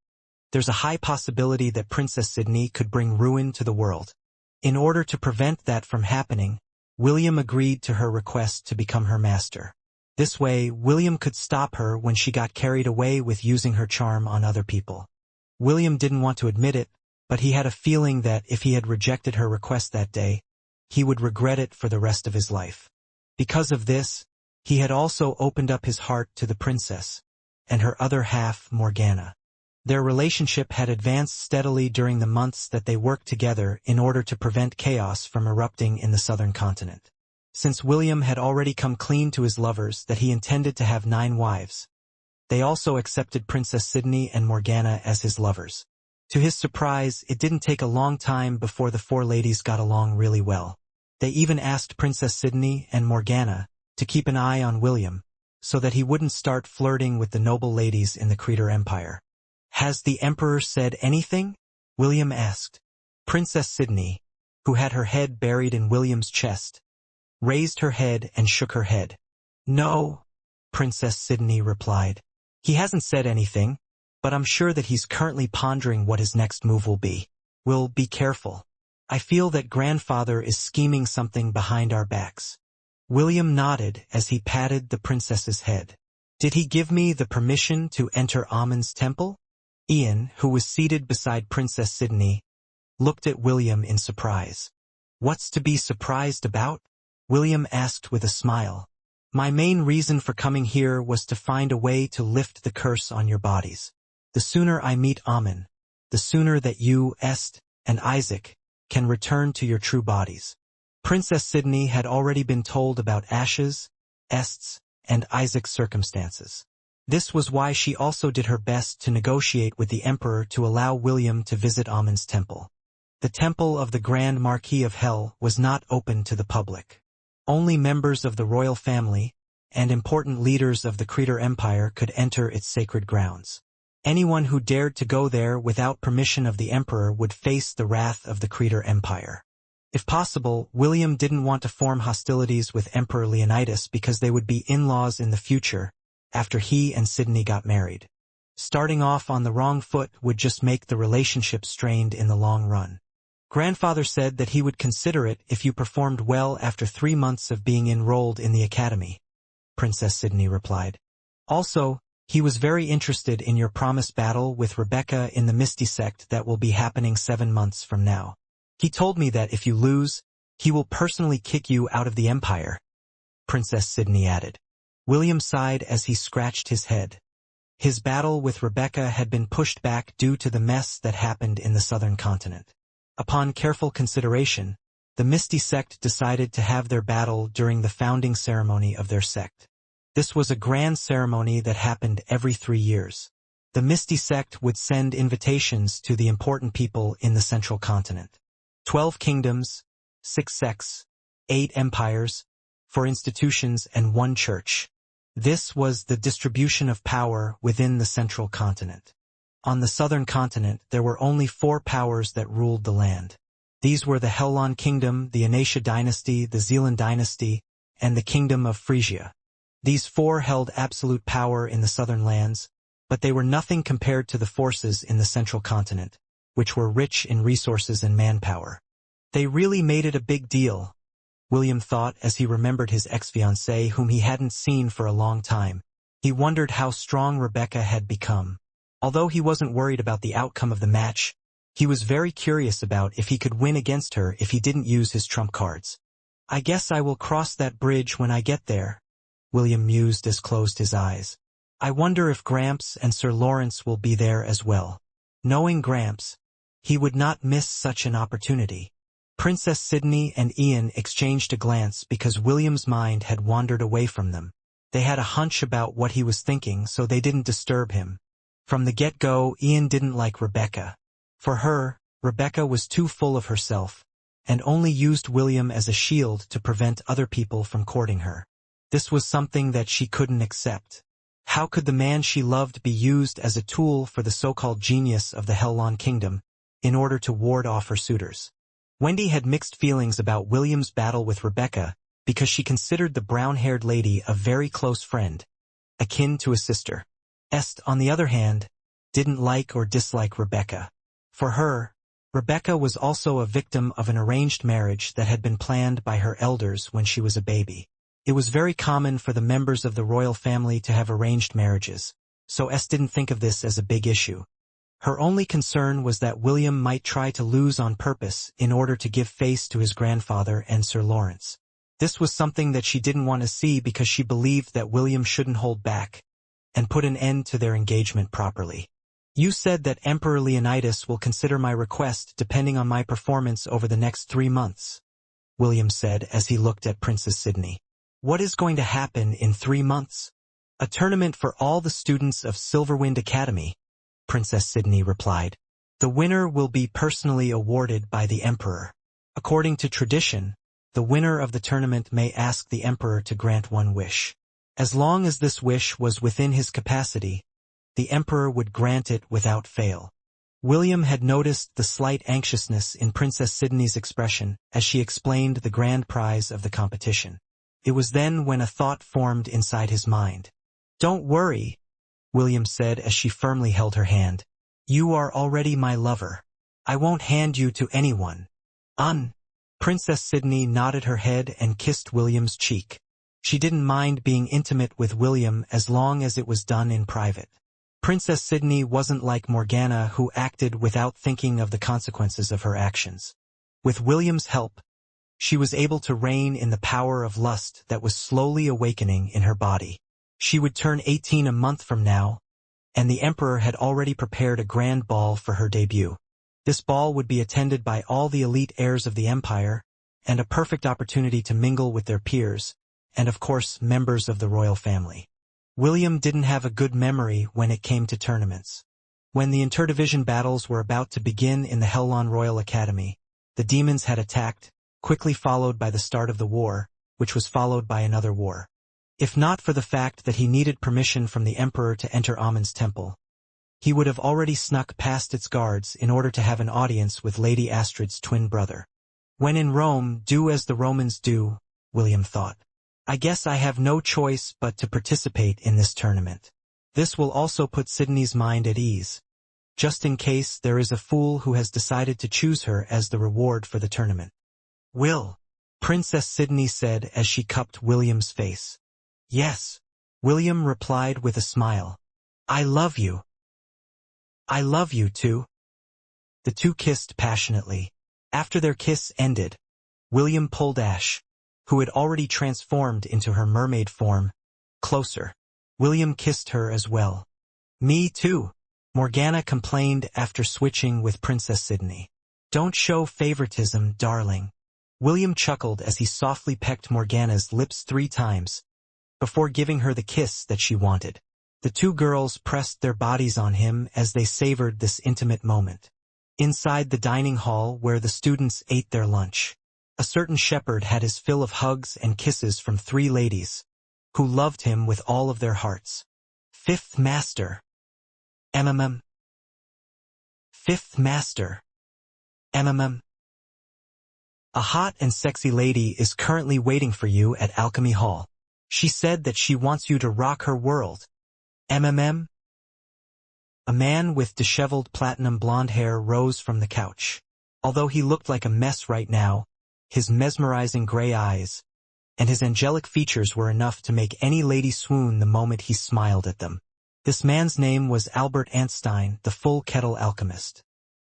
there's a high possibility that Princess Sydney could bring ruin to the world. In order to prevent that from happening, William agreed to her request to become her master. This way, William could stop her when she got carried away with using her charm on other people. William didn't want to admit it, but he had a feeling that if he had rejected her request that day, he would regret it for the rest of his life. Because of this, he had also opened up his heart to the princess, and her other half, Morgana. Their relationship had advanced steadily during the months that they worked together in order to prevent chaos from erupting in the southern continent. Since William had already come clean to his lovers that he intended to have 9 wives, they also accepted Princess Sydney and Morgana as his lovers. To his surprise, it didn't take a long time before the 4 ladies got along really well. They even asked Princess Sydney and Morgana to keep an eye on William, so that he wouldn't start flirting with the noble ladies in the Creator Empire. "Has the Emperor said anything?" William asked. Princess Sydney, who had her head buried in William's chest, raised her head and shook her head. "No," Princess Sydney replied. "He hasn't said anything, but I'm sure that he's currently pondering what his next move will be. We'll be careful. I feel that grandfather is scheming something behind our backs." William nodded as he patted the princess's head. "Did he give me the permission to enter Amon's temple?" Ian, who was seated beside Princess Sydney, looked at William in surprise. "What's to be surprised about?" William asked with a smile. "My main reason for coming here was to find a way to lift the curse on your bodies. The sooner I meet Amon, the sooner that you, Est, and Isaac can return to your true bodies." Princess Sydney had already been told about Ash's, Est's, and Isaac's circumstances. This was why she also did her best to negotiate with the Emperor to allow William to visit Amon's temple. The temple of the Grand Marquis of Hell was not open to the public. Only members of the royal family and important leaders of the Creator Empire could enter its sacred grounds. Anyone who dared to go there without permission of the Emperor would face the wrath of the Creator Empire. If possible, William didn't want to form hostilities with Emperor Leonidas because they would be in-laws in the future, after he and Sydney got married. Starting off on the wrong foot would just make the relationship strained in the long run. Grandfather said that he would consider it if you performed well after 3 months of being enrolled in the academy, Princess Sydney replied. Also, he was very interested in your promised battle with Rebecca in the Misty sect that will be happening 7 months from now. He told me that if you lose, he will personally kick you out of the empire, Princess Sydney added. William sighed as he scratched his head. His battle with Rebecca had been pushed back due to the mess that happened in the southern continent. Upon careful consideration, the Misty sect decided to have their battle during the founding ceremony of their sect. This was a grand ceremony that happened every 3 years. The Misty sect would send invitations to the important people in the central continent. 12 kingdoms, 6 sects, 8 empires, 4 institutions and 1 church. This was the distribution of power within the central continent. On the southern continent, there were only 4 powers that ruled the land. These were the Helon Kingdom, the Inauthentic dynasty, the Zealand dynasty, and the Kingdom of Phrygia. These 4 held absolute power in the southern lands, but they were nothing compared to the forces in the central continent, which were rich in resources and manpower. They really made it a big deal, William thought as he remembered his ex-fiancée whom he hadn't seen for a long time. He wondered how strong Rebecca had become. Although he wasn't worried about the outcome of the match, he was very curious about if he could win against her if he didn't use his trump cards. I guess I will cross that bridge when I get there, William mused as closed his eyes. I wonder if Gramps and Sir Lawrence will be there as well. Knowing Gramps, he would not miss such an opportunity. Princess Sydney and Ian exchanged a glance because William's mind had wandered away from them. They had a hunch about what he was thinking, so they didn't disturb him. From the get-go, Ian didn't like Rebecca. For her, Rebecca was too full of herself, and only used William as a shield to prevent other people from courting her. This was something that she couldn't accept. How could the man she loved be used as a tool for the so-called genius of the Helon Kingdom in order to ward off her suitors? Wendy had mixed feelings about William's battle with Rebecca because she considered the brown-haired lady a very close friend, akin to a sister. Est, on the other hand, didn't like or dislike Rebecca. For her, Rebecca was also a victim of an arranged marriage that had been planned by her elders when she was a baby. It was very common for the members of the royal family to have arranged marriages, so Est didn't think of this as a big issue. Her only concern was that William might try to lose on purpose in order to give face to his grandfather and Sir Lawrence. This was something that she didn't want to see because she believed that William shouldn't hold back and put an end to their engagement properly. You said that Emperor Leonidas will consider my request depending on my performance over the next 3 months, William said as he looked at Princess Sydney. What is going to happen in 3 months? A tournament for all the students of Silverwind Academy, Princess Sydney replied. The winner will be personally awarded by the Emperor. According to tradition, the winner of the tournament may ask the Emperor to grant one wish. As long as this wish was within his capacity, the Emperor would grant it without fail. William had noticed the slight anxiousness in Princess Sydney's expression as she explained the grand prize of the competition. It was then when a thought formed inside his mind. Don't worry, William said as she firmly held her hand. You are already my lover. I won't hand you to anyone. Princess Sydney nodded her head and kissed William's cheek. She didn't mind being intimate with William as long as it was done in private. Princess Sydney wasn't like Morgana, who acted without thinking of the consequences of her actions. With William's help, she was able to rein in the power of lust that was slowly awakening in her body. She would turn 18 a month from now, and the Emperor had already prepared a grand ball for her debut. This ball would be attended by all the elite heirs of the empire, and a perfect opportunity to mingle with their peers, and of course members of the royal family. William didn't have a good memory when it came to tournaments. When the interdivision battles were about to begin in the Helon Royal Academy, the demons had attacked, quickly followed by the start of the war, which was followed by another war. If not for the fact that he needed permission from the Emperor to enter Amun's temple, he would have already snuck past its guards in order to have an audience with Lady Astrid's twin brother. When in Rome, do as the Romans do, William thought. I guess I have no choice but to participate in this tournament. This will also put Sydney's mind at ease, just in case there is a fool who has decided to choose her as the reward for the tournament. Will, Princess Sydney said as she cupped William's face. Yes, William replied with a smile. I love you. I love you too. The two kissed passionately. After their kiss ended, William pulled Ash, who had already transformed into her mermaid form, closer. William kissed her as well. Me too, Morgana complained after switching with Princess Sydney. Don't show favoritism, darling. William chuckled as he softly pecked Morgana's lips 3 times, before giving her the kiss that she wanted. The two girls pressed their bodies on him as they savored this intimate moment. Inside the dining hall where the students ate their lunch, a certain shepherd had his fill of hugs and kisses from 3 ladies, who loved him with all of their hearts. Fifth Master. MMM. Fifth Master. MMM. A hot and sexy lady is currently waiting for you at Alchemy Hall. She said that she wants you to rock her world. MMM. A man with disheveled platinum blonde hair rose from the couch. Although he looked like a mess right now, his mesmerizing gray eyes and his angelic features were enough to make any lady swoon the moment he smiled at them. This man's name was Albert Anstein, the Full Kettle Alchemist.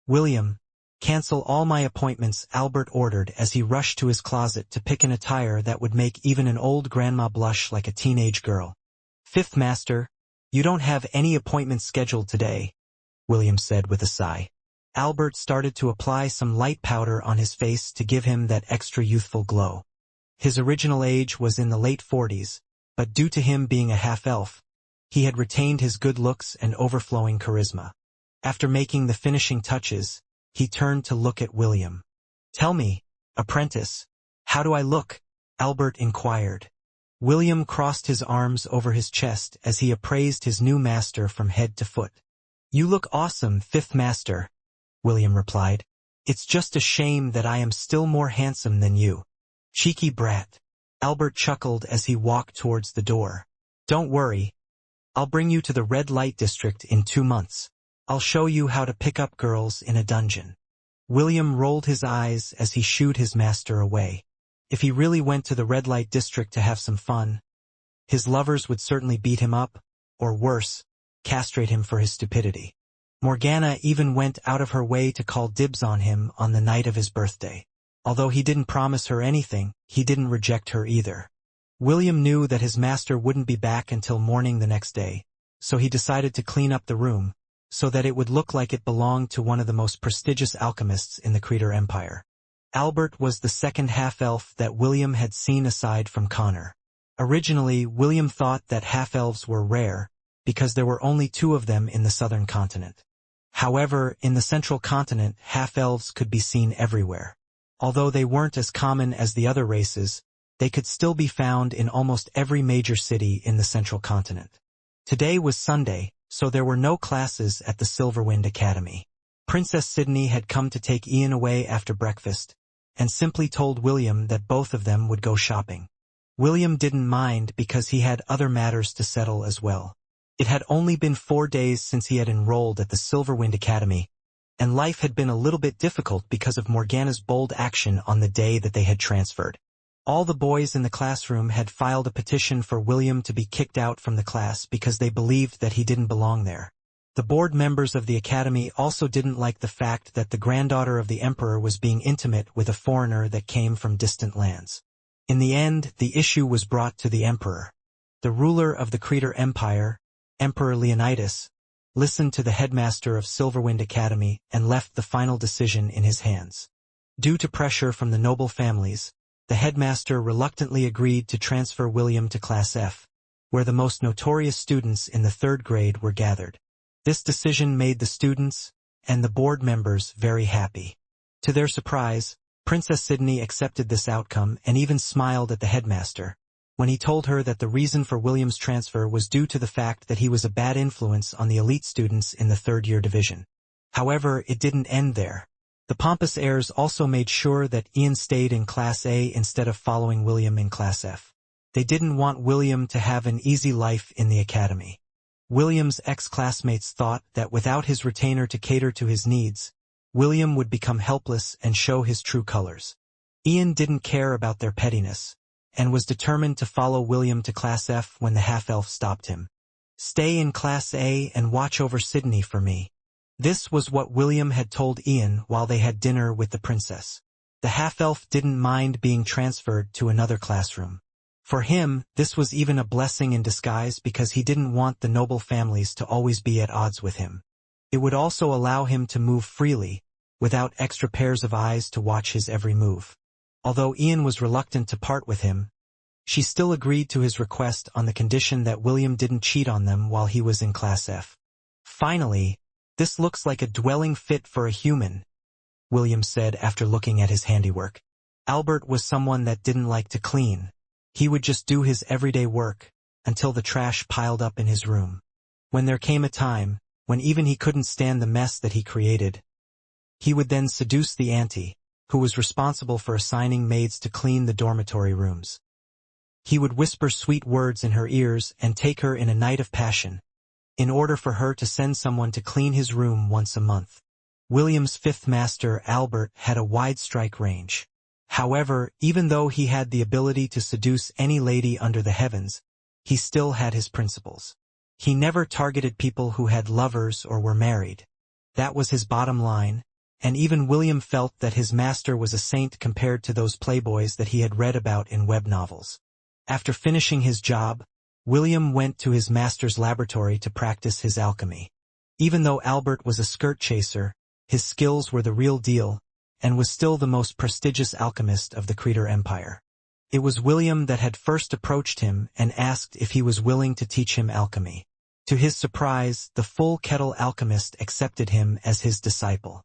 William, cancel all my appointments, Albert ordered as he rushed to his closet to pick an attire that would make even an old grandma blush like a teenage girl. Fifth Master, you don't have any appointments scheduled today, William said with a sigh. Albert started to apply some light powder on his face to give him that extra youthful glow. His original age was in the late 40s, but due to him being a half-elf, he had retained his good looks and overflowing charisma. After making the finishing touches, he turned to look at William. Tell me, apprentice, how do I look? Albert inquired. William crossed his arms over his chest as he appraised his new master from head to foot. You look awesome, Fifth Master, William replied. It's just a shame that I am still more handsome than you. Cheeky brat. Albert chuckled as he walked towards the door. Don't worry. I'll bring you to the red light district in 2 months. I'll show you how to pick up girls in a dungeon. William rolled his eyes as he shooed his master away. If he really went to the red light district to have some fun, his lovers would certainly beat him up, or worse, castrate him for his stupidity. Morgana even went out of her way to call dibs on him on the night of his birthday. Although he didn't promise her anything, he didn't reject her either. William knew that his master wouldn't be back until morning the next day, so he decided to clean up the room, so that it would look like it belonged to one of the most prestigious alchemists in the Creator Empire. Albert was the second half-elf that William had seen aside from Connor. Originally, William thought that half-elves were rare, because there were only 2 of them in the southern continent. However, in the central continent, half-elves could be seen everywhere. Although they weren't as common as the other races, they could still be found in almost every major city in the central continent. Today was Sunday, so there were no classes at the Silverwind Academy. Princess Sydney had come to take Ian away after breakfast, and simply told William that both of them would go shopping. William didn't mind because he had other matters to settle as well. It had only been 4 days since he had enrolled at the Silverwind Academy, and life had been a little bit difficult because of Morgana's bold action on the day that they had transferred. All the boys in the classroom had filed a petition for William to be kicked out from the class because they believed that he didn't belong there. The board members of the academy also didn't like the fact that the granddaughter of the emperor was being intimate with a foreigner that came from distant lands. In the end, the issue was brought to the emperor. The ruler of the Creator Empire, Emperor Leonidas, listened to the headmaster of Silverwind Academy and left the final decision in his hands. Due to pressure from the noble families, the headmaster reluctantly agreed to transfer William to Class F, where the most notorious students in the 3rd grade were gathered. This decision made the students and the board members very happy. To their surprise, Princess Sydney accepted this outcome and even smiled at the headmaster when he told her that the reason for William's transfer was due to the fact that he was a bad influence on the elite students in the 3rd-year division. However, it didn't end there. The pompous heirs also made sure that Ian stayed in Class A instead of following William in Class F. They didn't want William to have an easy life in the academy. William's ex-classmates thought that without his retainer to cater to his needs, William would become helpless and show his true colors. Ian didn't care about their pettiness, and was determined to follow William to Class F when the half-elf stopped him. "Stay in Class A and watch over Sydney for me." This was what William had told Ian while they had dinner with the princess. The half-elf didn't mind being transferred to another classroom. For him, this was even a blessing in disguise because he didn't want the noble families to always be at odds with him. It would also allow him to move freely, without extra pairs of eyes to watch his every move. Although Ian was reluctant to part with him, she still agreed to his request on the condition that William didn't cheat on them while he was in Class F. "Finally, this looks like a dwelling fit for a human," William said after looking at his handiwork. Albert was someone that didn't like to clean. He would just do his everyday work, until the trash piled up in his room. When there came a time, when even he couldn't stand the mess that he created, he would then seduce the auntie, who was responsible for assigning maids to clean the dormitory rooms. He would whisper sweet words in her ears and take her in a night of passion, in order for her to send someone to clean his room once a month. William's fifth master, Albert, had a wide strike range. However, even though he had the ability to seduce any lady under the heavens, he still had his principles. He never targeted people who had lovers or were married. That was his bottom line, and even William felt that his master was a saint compared to those playboys that he had read about in web novels. After finishing his job, William went to his master's laboratory to practice his alchemy. Even though Albert was a skirt chaser, his skills were the real deal, and was still the most prestigious alchemist of the Creator Empire. It was William that had first approached him and asked if he was willing to teach him alchemy. To his surprise, the Full Kettle alchemist accepted him as his disciple.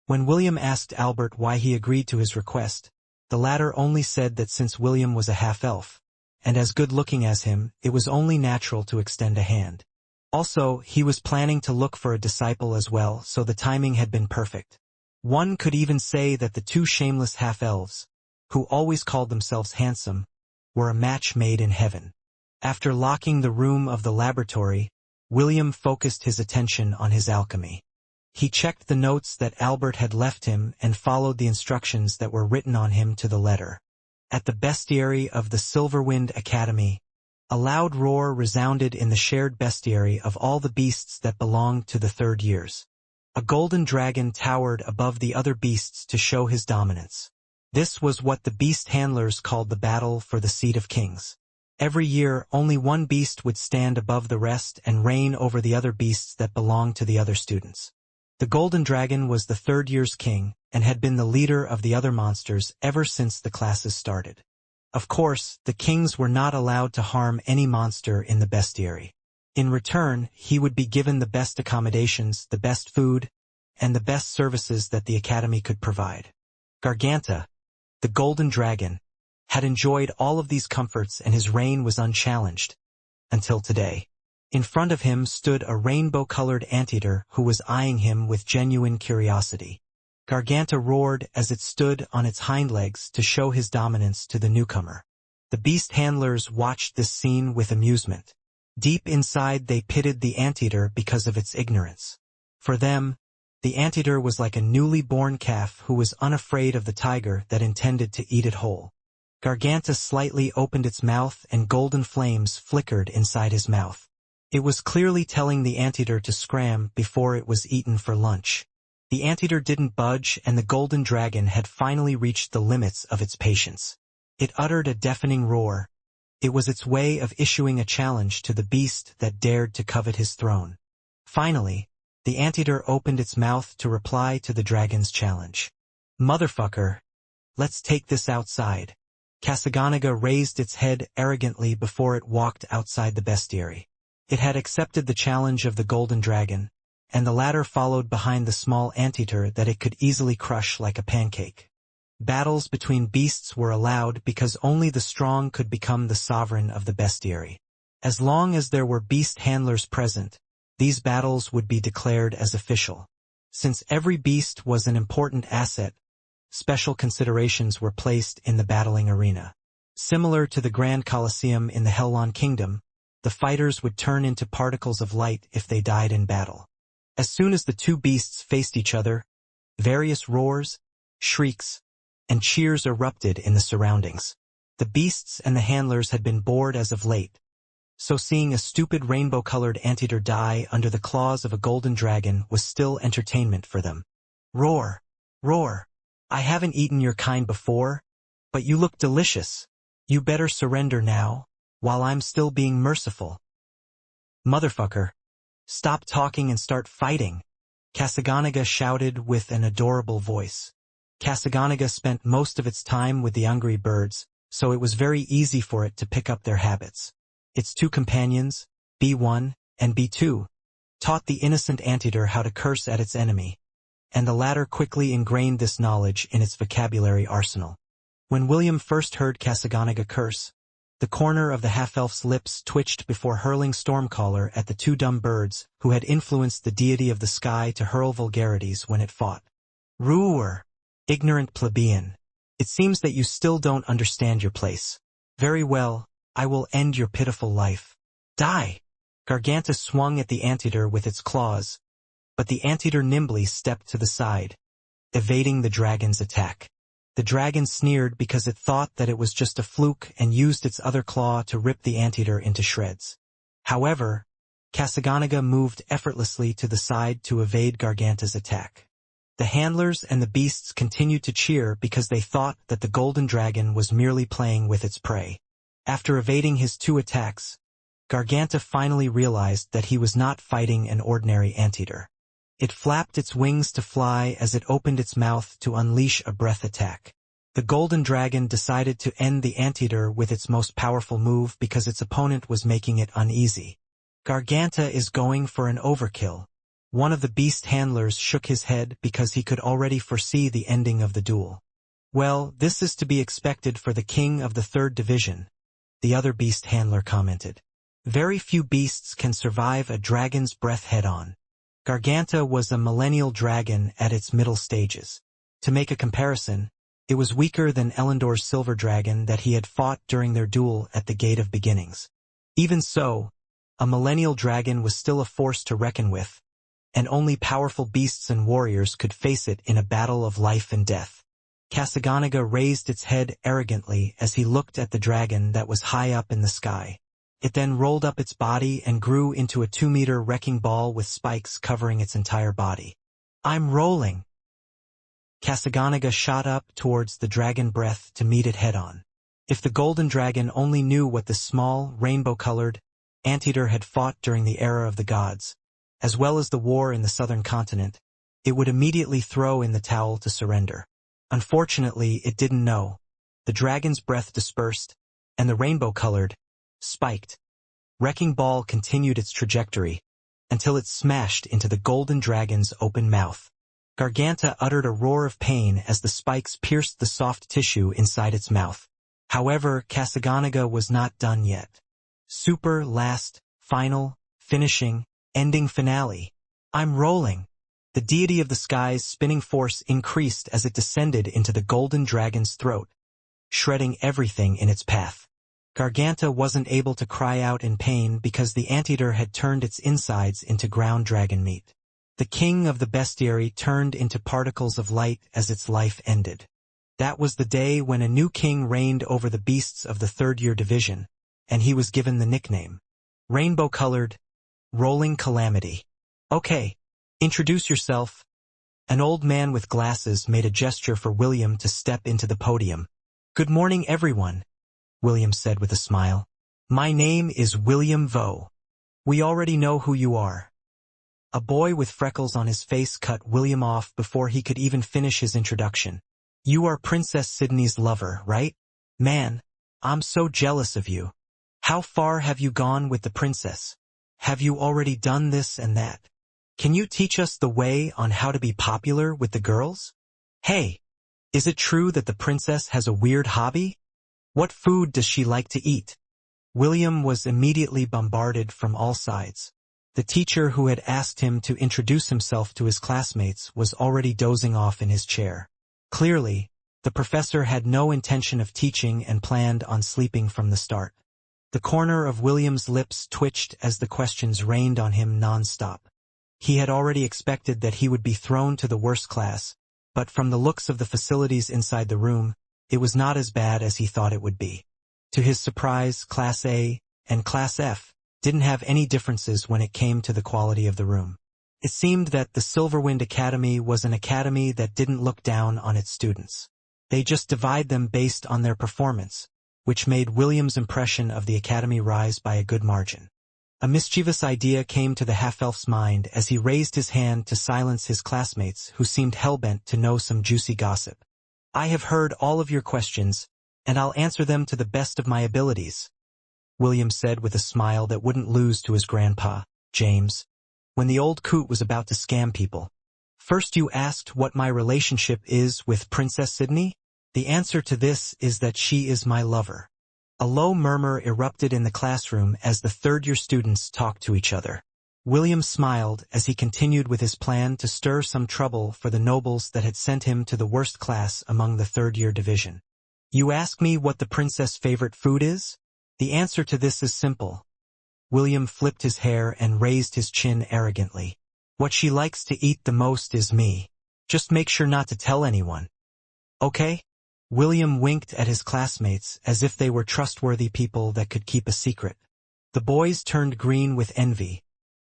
When William asked Albert why he agreed to his request, the latter only said that since William was a half-elf, and as good-looking as him, it was only natural to extend a hand. Also, he was planning to look for a disciple as well, so the timing had been perfect. One could even say that the two shameless half-elves, who always called themselves handsome, were a match made in heaven. After locking the room of the laboratory, William focused his attention on his alchemy. He checked the notes that Albert had left him and followed the instructions that were written on him to the letter. At the bestiary of the Silverwind Academy, a loud roar resounded in the shared bestiary of all the beasts that belonged to the third years. A golden dragon towered above the other beasts to show his dominance. This was what the beast handlers called the battle for the seat of kings. Every year, only one beast would stand above the rest and reign over the other beasts that belonged to the other students. The golden dragon was the third year's king and had been the leader of the other monsters ever since the classes started. Of course, the kings were not allowed to harm any monster in the bestiary. In return, he would be given the best accommodations, the best food, and the best services that the academy could provide. Garganta, the golden dragon, had enjoyed all of these comforts and his reign was unchallenged. Until today. In front of him stood a rainbow-colored anteater who was eyeing him with genuine curiosity. Garganta roared as it stood on its hind legs to show his dominance to the newcomer. The beast handlers watched this scene with amusement. Deep inside they pitied the anteater because of its ignorance. For them, the anteater was like a newly born calf who was unafraid of the tiger that intended to eat it whole. Garganta slightly opened its mouth and golden flames flickered inside his mouth. It was clearly telling the anteater to scram before it was eaten for lunch. The anteater didn't budge and the golden dragon had finally reached the limits of its patience. It uttered a deafening roar. It was its way of issuing a challenge to the beast that dared to covet his throne. Finally, the anteater opened its mouth to reply to the dragon's challenge. "Motherfucker, let's take this outside." Kasaganaga raised its head arrogantly before it walked outside the bestiary. It had accepted the challenge of the golden dragon, and the latter followed behind the small anteater that it could easily crush like a pancake. Battles between beasts were allowed because only the strong could become the sovereign of the bestiary. As long as there were beast handlers present, these battles would be declared as official. Since every beast was an important asset, special considerations were placed in the battling arena. Similar to the Grand Colosseum in the Helon Kingdom, the fighters would turn into particles of light if they died in battle. As soon as the two beasts faced each other, various roars, shrieks, and cheers erupted in the surroundings. The beasts and the handlers had been bored as of late, so seeing a stupid rainbow-colored anteater die under the claws of a golden dragon was still entertainment for them. Roar! Roar! I haven't eaten your kind before, but you look delicious. You better surrender now, while I'm still being merciful. Motherfucker! Stop talking and start fighting! Kasaganaga shouted with an adorable voice. Kasaganaga spent most of its time with the angry birds, so it was very easy for it to pick up their habits. Its two companions, B1 and B2, taught the innocent anteater how to curse at its enemy, and the latter quickly ingrained this knowledge in its vocabulary arsenal. When William first heard Kasaganaga curse, the corner of the half-elf's lips twitched before hurling Stormcaller at the two dumb birds who had influenced the deity of the sky to hurl vulgarities when it fought. Roar! Ignorant plebeian! It seems that you still don't understand your place. Very well, I will end your pitiful life. Die! Garganta swung at the anteater with its claws, but the anteater nimbly stepped to the side, evading the dragon's attack. The dragon sneered because it thought that it was just a fluke and used its other claw to rip the anteater into shreds. However, Kasaganaga moved effortlessly to the side to evade Garganta's attack. The handlers and the beasts continued to cheer because they thought that the golden dragon was merely playing with its prey. After evading his two attacks, Garganta finally realized that he was not fighting an ordinary anteater. It flapped its wings to fly as it opened its mouth to unleash a breath attack. The golden dragon decided to end the anteater with its most powerful move because its opponent was making it uneasy. Garganta is going for an overkill. One of the beast handlers shook his head because he could already foresee the ending of the duel. Well, this is to be expected for the king of the 3rd division, the other beast handler commented. Very few beasts can survive a dragon's breath head-on. Garganta was a millennial dragon at its middle stages. To make a comparison, it was weaker than Elendor's silver dragon that he had fought during their duel at the Gate of Beginnings. Even so, a millennial dragon was still a force to reckon with, and only powerful beasts and warriors could face it in a battle of life and death. Kasaganaga raised its head arrogantly as he looked at the dragon that was high up in the sky. It then rolled up its body and grew into a 2-meter wrecking ball with spikes covering its entire body. I'm rolling! Kasaganaga shot up towards the dragon breath to meet it head-on. If the golden dragon only knew what the small, rainbow-colored anteater had fought during the era of the gods, as well as the war in the southern continent, it would immediately throw in the towel to surrender. Unfortunately, it didn't know. The dragon's breath dispersed, and the rainbow-colored, spiked wrecking ball continued its trajectory until it smashed into the golden dragon's open mouth. Garganta uttered a roar of pain as the spikes pierced the soft tissue inside its mouth. However, Kasaganaga was not done yet. Super, last, final, finishing, ending finale. I'm rolling. The deity of the sky's spinning force increased as it descended into the golden dragon's throat, shredding everything in its path. Garganta wasn't able to cry out in pain because the anteater had turned its insides into ground dragon meat. The king of the bestiary turned into particles of light as its life ended. That was the day when a new king reigned over the beasts of the 3rd year division, and he was given the nickname Rainbow-Colored, Rolling Calamity. Okay, introduce yourself. An old man with glasses made a gesture for William to step into the podium. Good morning, everyone, William said with a smile. My name is William Vo. We already know who you are. A boy with freckles on his face cut William off before he could even finish his introduction. You are Princess Sydney's lover, right? Man, I'm so jealous of you. How far have you gone with the princess? Have you already done this and that? Can you teach us the way on how to be popular with the girls? Hey, is it true that the princess has a weird hobby? What food does she like to eat? William was immediately bombarded from all sides. The teacher who had asked him to introduce himself to his classmates was already dozing off in his chair. Clearly, the professor had no intention of teaching and planned on sleeping from the start. The corner of William's lips twitched as the questions rained on him non-stop. He had already expected that he would be thrown to the worst class, but from the looks of the facilities inside the room, it was not as bad as he thought it would be. To his surprise, Class A and Class F didn't have any differences when it came to the quality of the room. It seemed that the Silverwind Academy was an academy that didn't look down on its students. They just divide them based on their performance, which made William's impression of the academy rise by a good margin. A mischievous idea came to the half-elf's mind as he raised his hand to silence his classmates who seemed hell-bent to know some juicy gossip. "I have heard all of your questions, and I'll answer them to the best of my abilities," William said with a smile that wouldn't lose to his grandpa, James, when the old coot was about to scam people. "First you asked what my relationship is with Princess Sydney? The answer to this is that she is my lover." A low murmur erupted in the classroom as the third-year students talked to each other. William smiled as he continued with his plan to stir some trouble for the nobles that had sent him to the worst class among the third-year division. "You ask me what the princess' favorite food is? The answer to this is simple." William flipped his hair and raised his chin arrogantly. "What she likes to eat the most is me. Just make sure not to tell anyone. Okay?" William winked at his classmates as if they were trustworthy people that could keep a secret. The boys turned green with envy,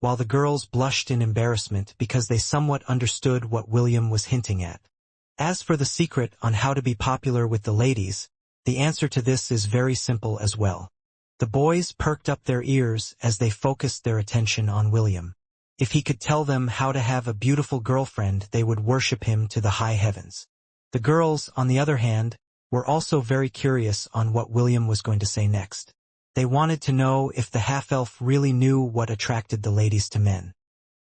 while the girls blushed in embarrassment because they somewhat understood what William was hinting at. As for the secret on how to be popular with the ladies, the answer to this is very simple as well. The boys perked up their ears as they focused their attention on William. If he could tell them how to have a beautiful girlfriend, they would worship him to the high heavens. The girls, on the other hand, were also very curious on what William was going to say next. They wanted to know if the half-elf really knew what attracted the ladies to men.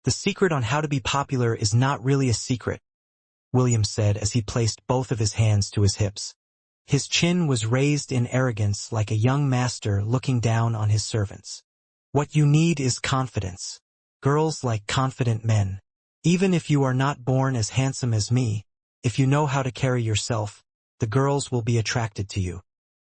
"The secret on how to be popular is not really a secret," William said as he placed both of his hands to his hips. His chin was raised in arrogance like a young master looking down on his servants. "What you need is confidence. Girls like confident men. Even if you are not born as handsome as me, if you know how to carry yourself, the girls will be attracted to you."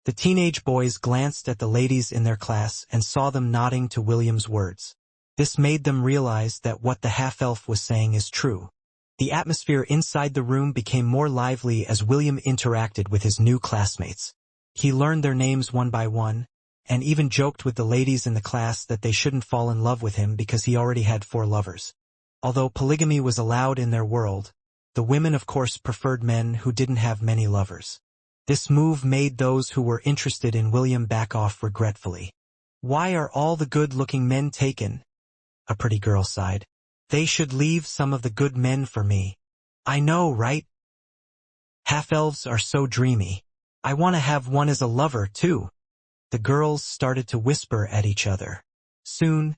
The teenage boys glanced at the ladies in their class and saw them nodding to William's words. This made them realize that what the half-elf was saying is true. The atmosphere inside the room became more lively as William interacted with his new classmates. He learned their names one by one, and even joked with the ladies in the class that they shouldn't fall in love with him because he already had 4 lovers. Although polygamy was allowed in their world, the women of course preferred men who didn't have many lovers. This move made those who were interested in William back off regretfully. "Why are all the good-looking men taken?" a pretty girl sighed. "They should leave some of the good men for me." "I know, right? Half-elves are so dreamy. I want to have one as a lover, too." The girls started to whisper at each other. Soon,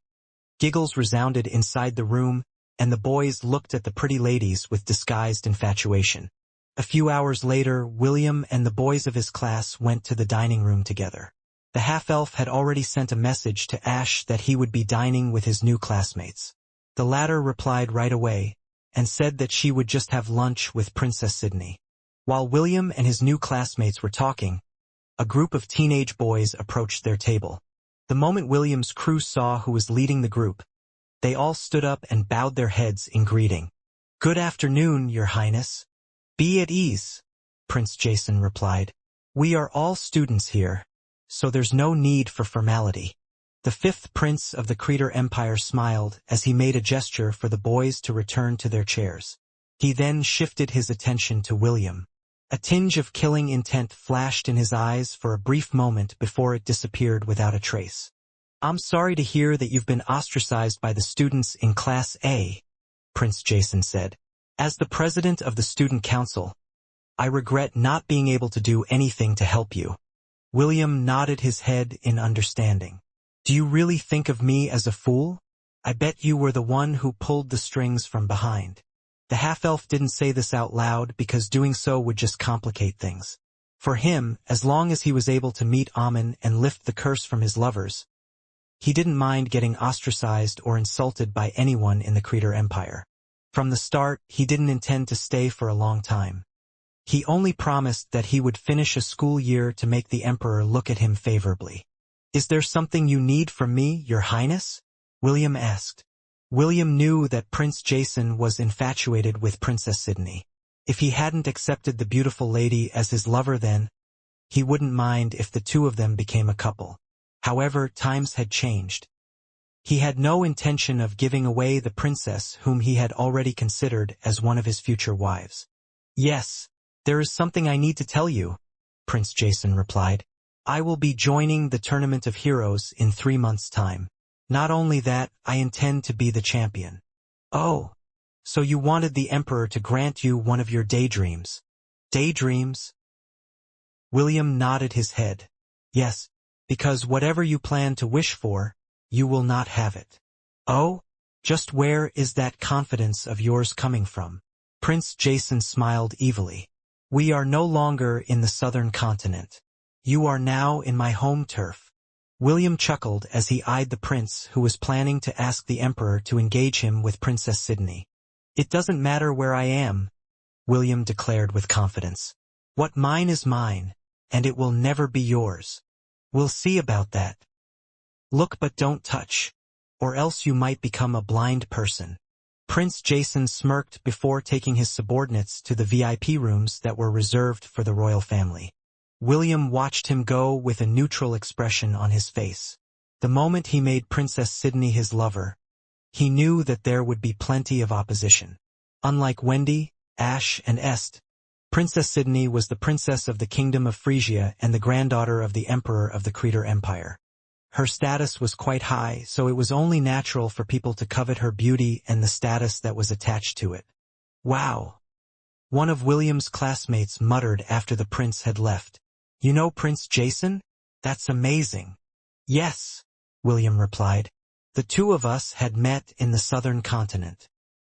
giggles resounded inside the room, and the boys looked at the pretty ladies with disguised infatuation. A few hours later, William and the boys of his class went to the dining room together. The half-elf had already sent a message to Ash that he would be dining with his new classmates. The latter replied right away, and said that she would just have lunch with Princess Sydney. While William and his new classmates were talking, a group of teenage boys approached their table. The moment William's crew saw who was leading the group, they all stood up and bowed their heads in greeting. "Good afternoon, Your Highness." "Be at ease," Prince Jason replied. "We are all students here, so there's no need for formality." The 5th prince of the Creator Empire smiled as he made a gesture for the boys to return to their chairs. He then shifted his attention to William. A tinge of killing intent flashed in his eyes for a brief moment before it disappeared without a trace. "I'm sorry to hear that you've been ostracized by the students in Class A," Prince Jason said. "As the president of the student council, I regret not being able to do anything to help you." William nodded his head in understanding. "Do you really think of me as a fool? I bet you were the one who pulled the strings from behind." The half-elf didn't say this out loud because doing so would just complicate things. For him, as long as he was able to meet Amun and lift the curse from his lovers, He didn't mind getting ostracized or insulted by anyone in the Creator Empire. From the start, he didn't intend to stay for a long time. He only promised that he would finish a school year to make the Emperor look at him favorably. "Is there something you need from me, Your Highness?" William asked. William knew that Prince Jason was infatuated with Princess Sydney. If he hadn't accepted the beautiful lady as his lover then, he wouldn't mind if the two of them became a couple. However, times had changed. He had no intention of giving away the princess whom he had already considered as one of his future wives. "Yes, there is something I need to tell you," Prince Jason replied. "I will be joining the Tournament of Heroes in 3 months' time. Not only that, I intend to be the champion." "Oh, so you wanted the Emperor to grant you one of your daydreams." "Daydreams?" William nodded his head. "Yes, because whatever you plan to wish for, you will not have it." "Oh? Just where is that confidence of yours coming from?" Prince Jason smiled evilly. "We are no longer in the southern continent. You are now in my home turf." William chuckled as he eyed the prince who was planning to ask the Emperor to engage him with Princess Sydney. "It doesn't matter where I am," William declared with confidence. "What mine is mine, and it will never be yours. We'll see about that. Look but don't touch, or else you might become a blind person." Prince Jason smirked before taking his subordinates to the VIP rooms that were reserved for the royal family. William watched him go with a neutral expression on his face. The moment he made Princess Sydney his lover, he knew that there would be plenty of opposition. Unlike Wendy, Ash, and Est, Princess Sydney was the princess of the Kingdom of Frisia and the granddaughter of the Emperor of the Creator Empire. Her status was quite high, so it was only natural for people to covet her beauty and the status that was attached to it. "Wow!" one of William's classmates muttered after the prince had left. "You know Prince Jason? That's amazing." "Yes," William replied. "The two of us had met in the southern continent."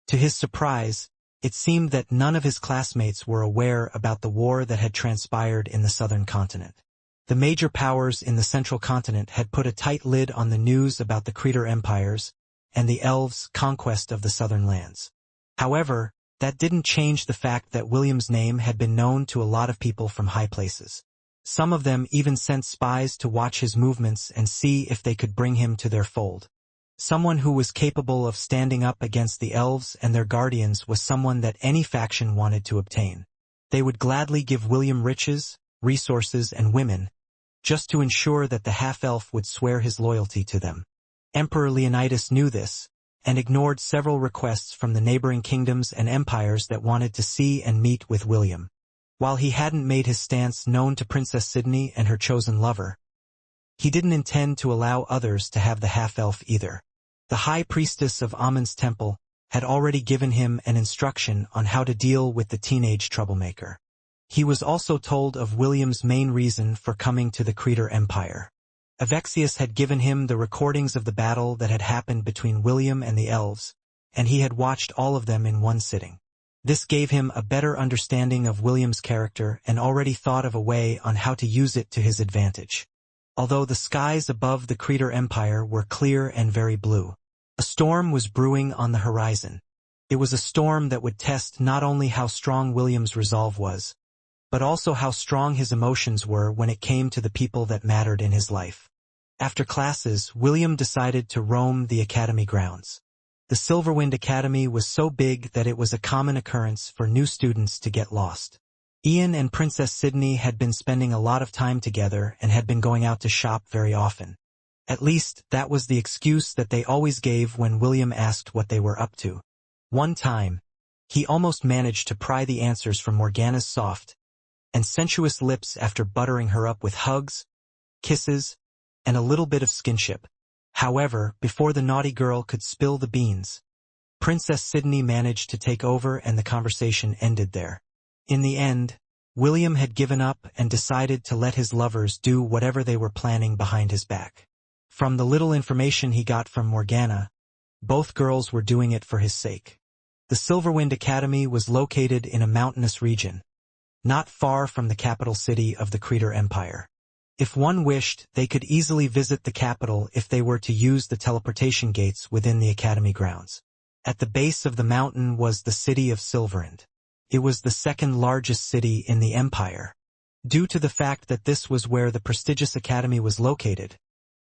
To his surprise, it seemed that none of his classmates were aware about the war that had transpired in the southern continent. The major powers in the central continent had put a tight lid on the news about the Creator Empires and the elves' conquest of the southern lands. However, that didn't change the fact that William's name had been known to a lot of people from high places. Some of them even sent spies to watch his movements and see if they could bring him to their fold. Someone who was capable of standing up against the elves and their guardians was someone that any faction wanted to obtain. They would gladly give William riches, resources, and women, just to ensure that the half-elf would swear his loyalty to them. Emperor Leonidas knew this, and ignored several requests from the neighboring kingdoms and empires that wanted to see and meet with William. While he hadn't made his stance known to Princess Sydney and her chosen lover, he didn't intend to allow others to have the half-elf either. The High Priestess of Amun's temple had already given him an instruction on how to deal with the teenage troublemaker. He was also told of William's main reason for coming to the Creator Empire. Avexius had given him the recordings of the battle that had happened between William and the elves, and he had watched all of them in one sitting. This gave him a better understanding of William's character and already thought of a way on how to use it to his advantage. Although the skies above the Creator Empire were clear and very blue, a storm was brewing on the horizon. It was a storm that would test not only how strong William's resolve was, but also how strong his emotions were when it came to the people that mattered in his life. After classes, William decided to roam the academy grounds. The Silverwind Academy was so big that it was a common occurrence for new students to get lost. Ian and Princess Sydney had been spending a lot of time together and had been going out to shop very often. At least, that was the excuse that they always gave when William asked what they were up to. One time, he almost managed to pry the answers from Morgana's soft and sensuous lips after buttering her up with hugs, kisses, and a little bit of skinship. However, before the naughty girl could spill the beans, Princess Sydney managed to take over and the conversation ended there. In the end, William had given up and decided to let his lovers do whatever they were planning behind his back. From the little information he got from Morgana, both girls were doing it for his sake. The Silverwind Academy was located in a mountainous region, not far from the capital city of the Creator Empire. If one wished, they could easily visit the capital if they were to use the teleportation gates within the academy grounds. At the base of the mountain was the city of Silverand. It was the second largest city in the empire. Due to the fact that this was where the prestigious academy was located,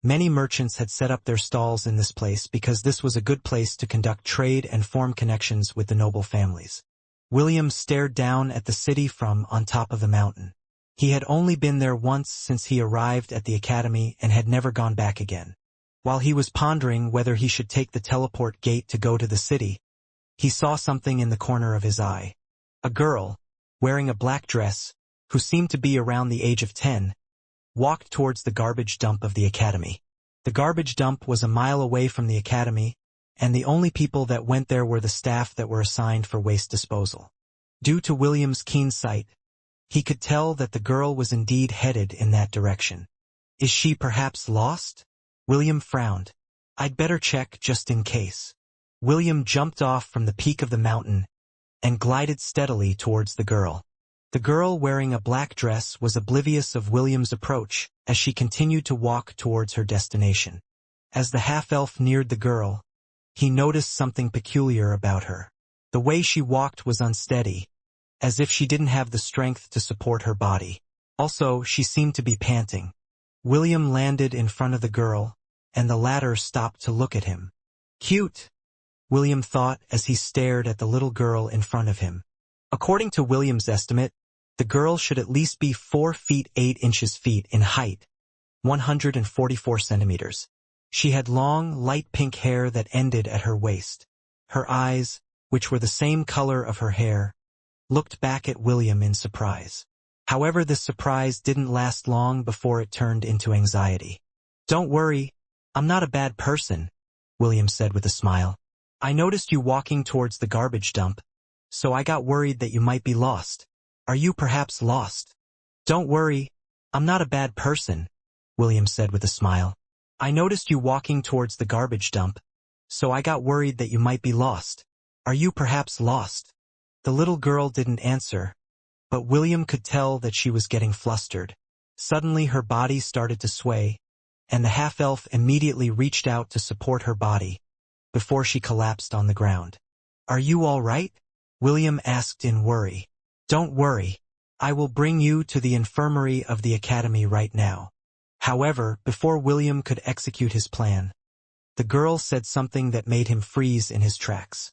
many merchants had set up their stalls in this place because this was a good place to conduct trade and form connections with the noble families. William stared down at the city from on top of the mountain. He had only been there once since he arrived at the academy and had never gone back again. While he was pondering whether he should take the teleport gate to go to the city, he saw something in the corner of his eye. A girl, wearing a black dress, who seemed to be around the age of 10, walked towards the garbage dump of the academy. The garbage dump was a mile away from the academy, and the only people that went there were the staff that were assigned for waste disposal. Due to William's keen sight, he could tell that the girl was indeed headed in that direction. Is she perhaps lost? William frowned. I'd better check just in case. William jumped off from the peak of the mountain and glided steadily towards the girl. The girl wearing a black dress was oblivious of William's approach as she continued to walk towards her destination. As the half-elf neared the girl, he noticed something peculiar about her. The way she walked was unsteady, as if she didn't have the strength to support her body. Also, she seemed to be panting. William landed in front of the girl, and the latter stopped to look at him. Cute, William thought as he stared at the little girl in front of him. According to William's estimate, the girl should at least be 4 feet 8 inches in height, 144 centimeters. She had long, light pink hair that ended at her waist. Her eyes, which were the same color of her hair, looked back at William in surprise. However, this surprise didn't last long before it turned into anxiety. Don't worry, I'm not a bad person, William said with a smile. I noticed you walking towards the garbage dump, so I got worried that you might be lost. Are you perhaps lost? Don't worry, I'm not a bad person, William said with a smile. I noticed you walking towards the garbage dump, so I got worried that you might be lost. Are you perhaps lost? The little girl didn't answer, but William could tell that she was getting flustered. Suddenly her body started to sway, and the half-elf immediately reached out to support her body, before she collapsed on the ground. Are you all right? William asked in worry. Don't worry, I will bring you to the infirmary of the academy right now. However, before William could execute his plan, the girl said something that made him freeze in his tracks.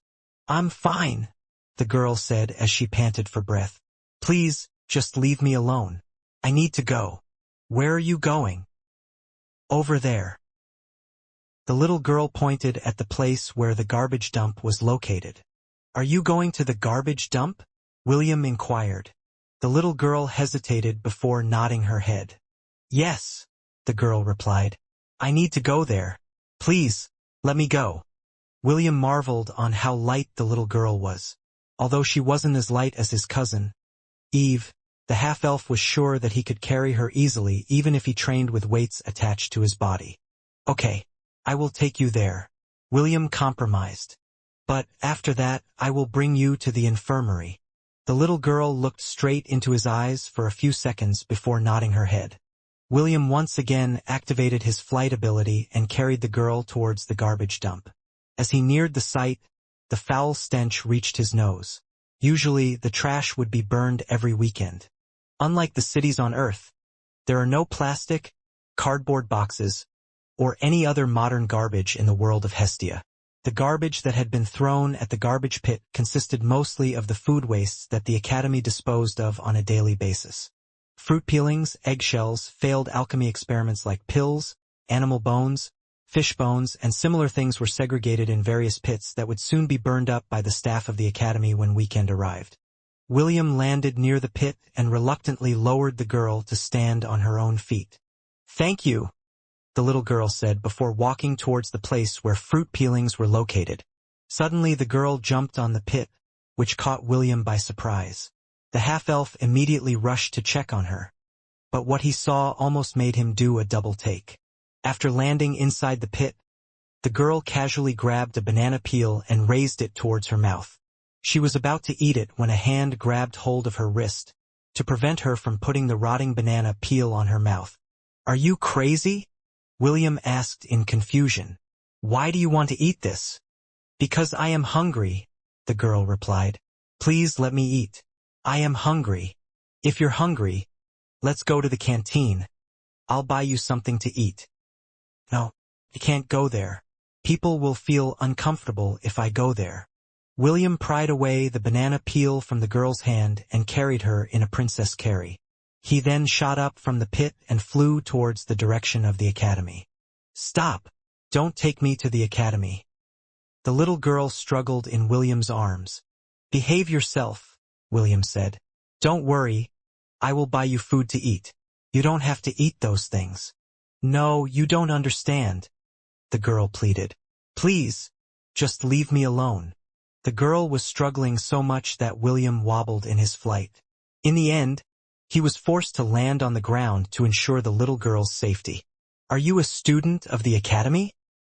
I'm fine, the girl said as she panted for breath. Please, just leave me alone. I need to go. Where are you going? Over there. The little girl pointed at the place where the garbage dump was located. Are you going to the garbage dump? William inquired. The little girl hesitated before nodding her head. Yes, the girl replied. I need to go there. Please, let me go. William marveled on how light the little girl was. Although she wasn't as light as his cousin, Eve, the half-elf was sure that he could carry her easily even if he trained with weights attached to his body. Okay, I will take you there. William compromised. But after that, I will bring you to the infirmary. The little girl looked straight into his eyes for a few seconds before nodding her head. William once again activated his flight ability and carried the girl towards the garbage dump. As he neared the site, the foul stench reached his nose. Usually, the trash would be burned every weekend. Unlike the cities on Earth, there are no plastic, cardboard boxes, or any other modern garbage in the world of Hestia. The garbage that had been thrown at the garbage pit consisted mostly of the food wastes that the Academy disposed of on a daily basis. Fruit peelings, eggshells, failed alchemy experiments like pills, animal bones, fish bones, and similar things were segregated in various pits that would soon be burned up by the staff of the Academy when weekend arrived. William landed near the pit and reluctantly lowered the girl to stand on her own feet. Thank you, the little girl said before walking towards the place where fruit peelings were located. Suddenly the girl jumped on the pit, which caught William by surprise. The half-elf immediately rushed to check on her, but what he saw almost made him do a double take. After landing inside the pit, the girl casually grabbed a banana peel and raised it towards her mouth. She was about to eat it when a hand grabbed hold of her wrist, to prevent her from putting the rotting banana peel on her mouth. Are you crazy? William asked in confusion. Why do you want to eat this? Because I am hungry, the girl replied. Please let me eat. I am hungry. If you're hungry, let's go to the canteen. I'll buy you something to eat. No, you can't go there. People will feel uncomfortable if I go there. William pried away the banana peel from the girl's hand and carried her in a princess carry. He then shot up from the pit and flew towards the direction of the academy. Stop! Don't take me to the academy. The little girl struggled in William's arms. Behave yourself, William said. Don't worry, I will buy you food to eat. You don't have to eat those things. No, you don't understand, the girl pleaded. Please, just leave me alone. The girl was struggling so much that William wobbled in his flight. In the end, he was forced to land on the ground to ensure the little girl's safety. Are you a student of the academy?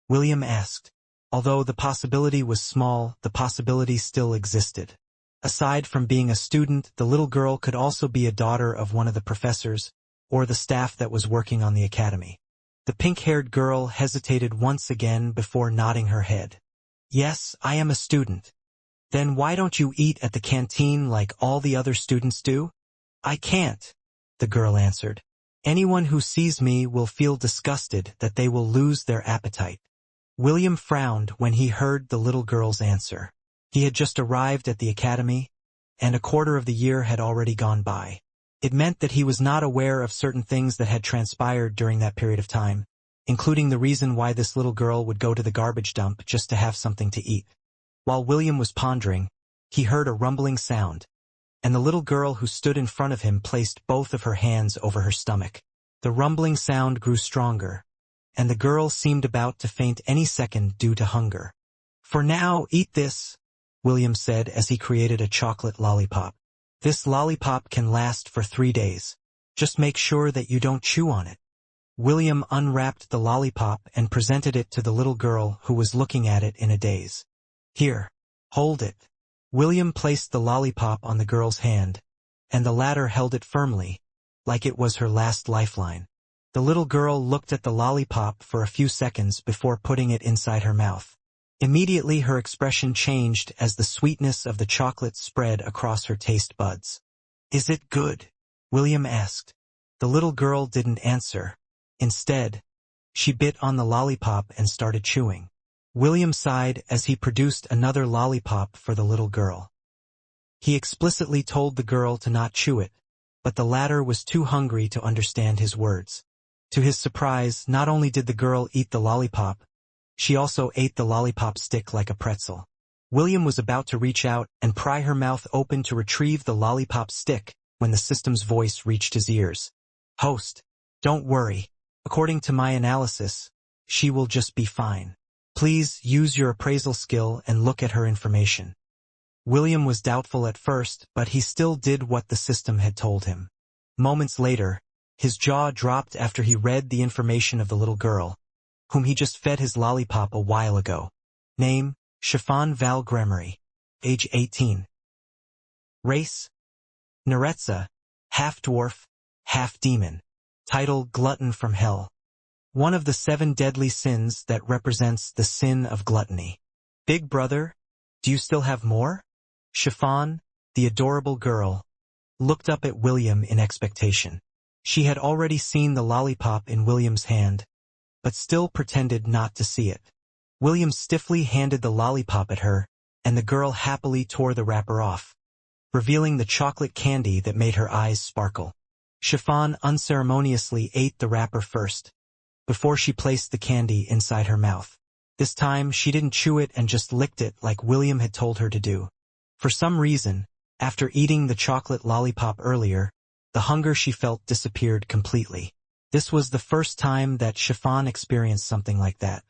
William asked. Although the possibility was small, the possibility still existed. Aside from being a student, the little girl could also be a daughter of one of the professors, or the staff that was working on the academy. The pink-haired girl hesitated once again before nodding her head. Yes, I am a student. Then why don't you eat at the canteen like all the other students do? I can't, the girl answered. Anyone who sees me will feel disgusted that they will lose their appetite. William frowned when he heard the little girl's answer. He had just arrived at the academy, and a quarter of the year had already gone by. It meant that he was not aware of certain things that had transpired during that period of time, including the reason why this little girl would go to the garbage dump just to have something to eat. While William was pondering, he heard a rumbling sound, and the little girl who stood in front of him placed both of her hands over her stomach. The rumbling sound grew stronger, and the girl seemed about to faint any second due to hunger. For now, eat this, William said as he created a chocolate lollipop. This lollipop can last for 3 days. Just make sure that you don't chew on it. William unwrapped the lollipop and presented it to the little girl who was looking at it in a daze. Here, hold it. William placed the lollipop on the girl's hand, and the latter held it firmly, like it was her last lifeline. The little girl looked at the lollipop for a few seconds before putting it inside her mouth. Immediately her expression changed as the sweetness of the chocolate spread across her taste buds. Is it good? William asked. The little girl didn't answer. Instead, she bit on the lollipop and started chewing. William sighed as he produced another lollipop for the little girl. He explicitly told the girl to not chew it, but the latter was too hungry to understand his words. To his surprise, not only did the girl eat the lollipop, she also ate the lollipop stick like a pretzel. William was about to reach out and pry her mouth open to retrieve the lollipop stick when the system's voice reached his ears. Host, don't worry. According to my analysis, she will just be fine. Please use your appraisal skill and look at her information. William was doubtful at first, but he still did what the system had told him. Moments later, his jaw dropped after he read the information of the little girl, whom he just fed his lollipop a while ago. Name, Chiffon Val Gremery. Age 18. Race, Neretza, half-dwarf, half-demon. Title, Glutton from Hell. One of the 7 deadly sins that represents the sin of gluttony. Big brother, do you still have more? Chiffon, the adorable girl, looked up at William in expectation. She had already seen the lollipop in William's hand, but still pretended not to see it. William stiffly handed the lollipop at her, and the girl happily tore the wrapper off, revealing the chocolate candy that made her eyes sparkle. Chiffon unceremoniously ate the wrapper first, before she placed the candy inside her mouth. This time, she didn't chew it and just licked it like William had told her to do. For some reason, after eating the chocolate lollipop earlier, the hunger she felt disappeared completely. This was the first time that Chiffon experienced something like that.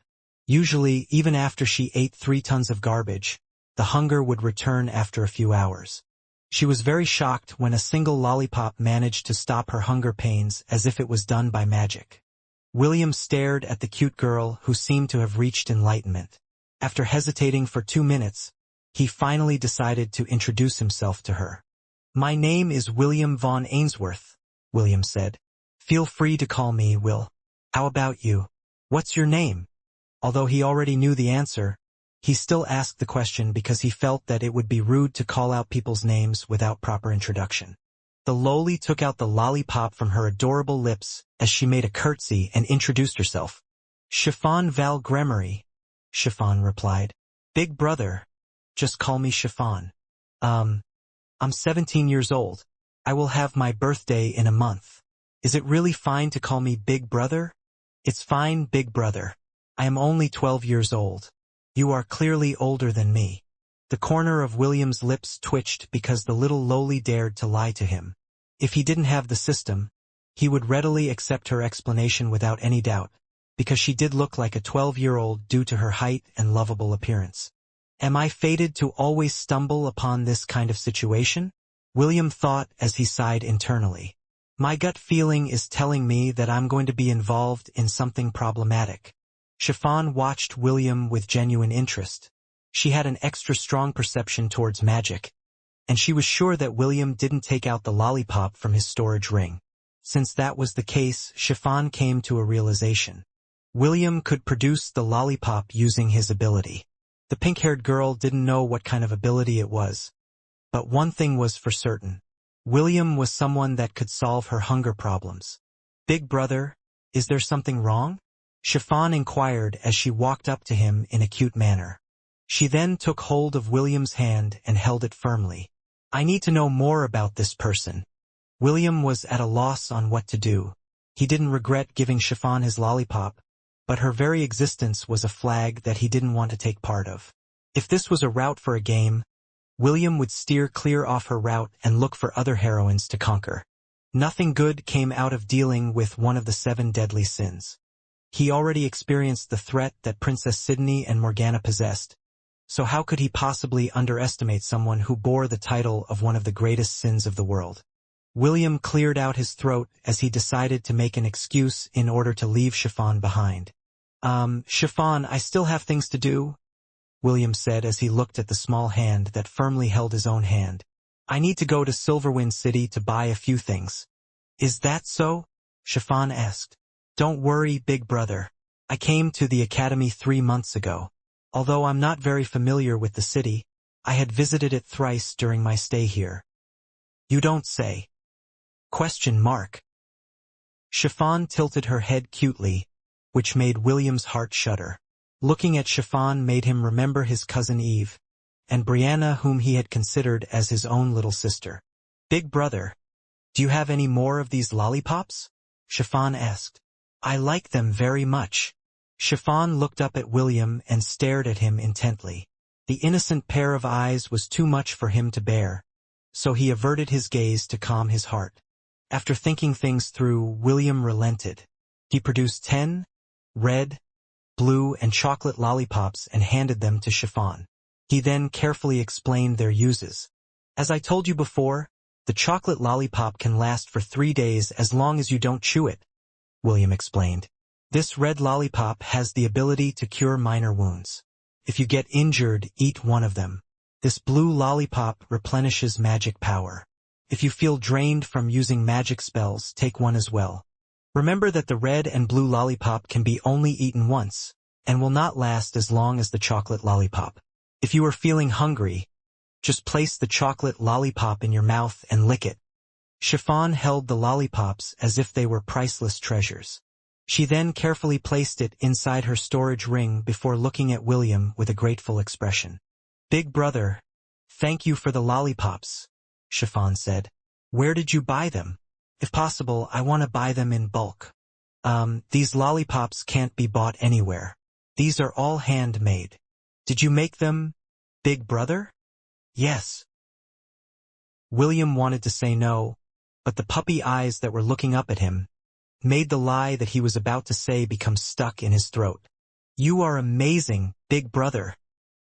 Usually, even after she ate 3 tons of garbage, the hunger would return after a few hours. She was very shocked when a single lollipop managed to stop her hunger pains as if it was done by magic. William stared at the cute girl who seemed to have reached enlightenment. After hesitating for 2 minutes, he finally decided to introduce himself to her. My name is William von Ainsworth, William said. Feel free to call me Will. How about you? What's your name? Although he already knew the answer, he still asked the question because he felt that it would be rude to call out people's names without proper introduction. The loli took out the lollipop from her adorable lips as she made a curtsy and introduced herself. Chiffon Val Gremery, Chiffon replied. Big brother. Just call me Chiffon. I'm 17 years old. I will have my birthday in a month. Is it really fine to call me Big Brother? It's fine, Big Brother. I am only 12 years old. You are clearly older than me. The corner of William's lips twitched because the little loli dared to lie to him. If he didn't have the system, he would readily accept her explanation without any doubt, because she did look like a 12-year-old due to her height and lovable appearance. Am I fated to always stumble upon this kind of situation? William thought as he sighed internally. My gut feeling is telling me that I'm going to be involved in something problematic. Chiffon watched William with genuine interest. She had an extra strong perception towards magic, and she was sure that William didn't take out the lollipop from his storage ring. Since that was the case, Chiffon came to a realization. William could produce the lollipop using his ability. The pink-haired girl didn't know what kind of ability it was, but one thing was for certain. William was someone that could solve her hunger problems. Big brother, is there something wrong? Chiffon inquired as she walked up to him in a cute manner. She then took hold of William's hand and held it firmly. I need to know more about this person. William was at a loss on what to do. He didn't regret giving Chiffon his lollipop, but her very existence was a flag that he didn't want to take part of. If this was a route for a game, William would steer clear off her route and look for other heroines to conquer. Nothing good came out of dealing with one of the 7 deadly sins. He already experienced the threat that Princess Sydney and Morgana possessed, so how could he possibly underestimate someone who bore the title of one of the greatest sins of the world? William cleared out his throat as he decided to make an excuse in order to leave Chiffon behind. Chiffon, I still have things to do, William said as he looked at the small hand that firmly held his own hand. I need to go to Silverwind City to buy a few things. Is that so? Chiffon asked. Don't worry, big brother. I came to the academy 3 months ago. Although I'm not very familiar with the city, I had visited it thrice during my stay here. You don't say. ? Chiffon tilted her head cutely, which made William's heart shudder. Looking at Chiffon made him remember his cousin Eve, and Brianna, whom he had considered as his own little sister. Big brother, do you have any more of these lollipops? Chiffon asked. I like them very much. Chiffon looked up at William and stared at him intently. The innocent pair of eyes was too much for him to bear, so he averted his gaze to calm his heart. After thinking things through, William relented. He produced 10 red, blue, and chocolate lollipops and handed them to Chiffon. He then carefully explained their uses. As I told you before, the chocolate lollipop can last for 3 days as long as you don't chew it, William explained. This red lollipop has the ability to cure minor wounds. If you get injured, eat one of them. This blue lollipop replenishes magic power. If you feel drained from using magic spells, take one as well. Remember that the red and blue lollipop can be only eaten once, and will not last as long as the chocolate lollipop. If you are feeling hungry, just place the chocolate lollipop in your mouth and lick it. Chiffon held the lollipops as if they were priceless treasures. She then carefully placed it inside her storage ring before looking at William with a grateful expression. Big brother, thank you for the lollipops, Chiffon said. Where did you buy them? If possible, I want to buy them in bulk. These lollipops can't be bought anywhere. These are all handmade. Did you make them, big brother? Yes. William wanted to say no, but the puppy eyes that were looking up at him made the lie that he was about to say become stuck in his throat. You are amazing, big brother,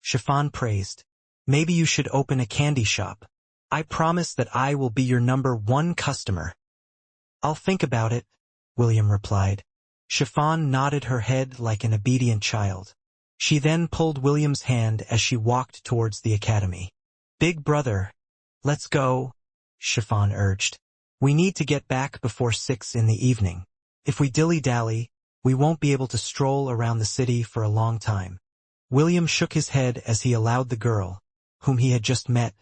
Chiffon praised. Maybe you should open a candy shop. I promise that I will be your #1 customer. I'll think about it, William replied. Chiffon nodded her head like an obedient child. She then pulled William's hand as she walked towards the academy. Big brother, let's go, Chiffon urged. We need to get back before 6 in the evening. If we dilly-dally, we won't be able to stroll around the city for a long time. William shook his head as he allowed the girl, whom he had just met,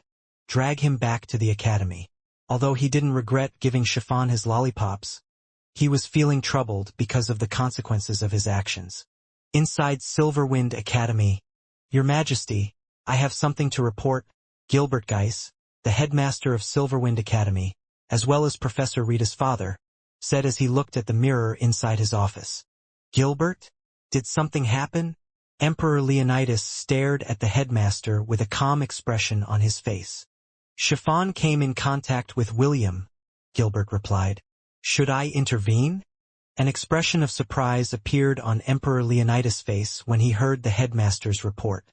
drag him back to the academy. Although he didn't regret giving Chiffon his lollipops, he was feeling troubled because of the consequences of his actions. Inside Silverwind Academy, Your Majesty, I have something to report. Gilbert Geiss, the headmaster of Silverwind Academy, as well as Professor Rita's father, said as he looked at the mirror inside his office. Gilbert? Did something happen? Emperor Leonidas stared at the headmaster with a calm expression on his face. Chiffon came in contact with William, Gilbert replied. Should I intervene? An expression of surprise appeared on Emperor Leonidas' face when he heard the headmaster's report.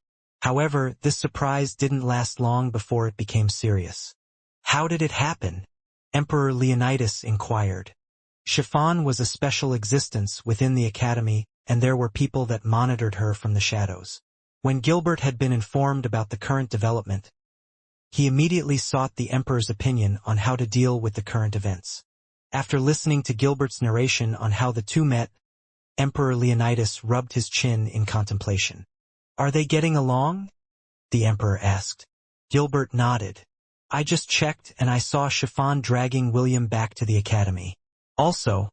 However, this surprise didn't last long before it became serious. How did it happen? Emperor Leonidas inquired. Chiffon was a special existence within the academy, and there were people that monitored her from the shadows. When Gilbert had been informed about the current development, he immediately sought the emperor's opinion on how to deal with the current events. After listening to Gilbert's narration on how the two met, Emperor Leonidas rubbed his chin in contemplation. Are they getting along? The emperor asked. Gilbert nodded. I just checked and I saw Chiffon dragging William back to the academy. Also,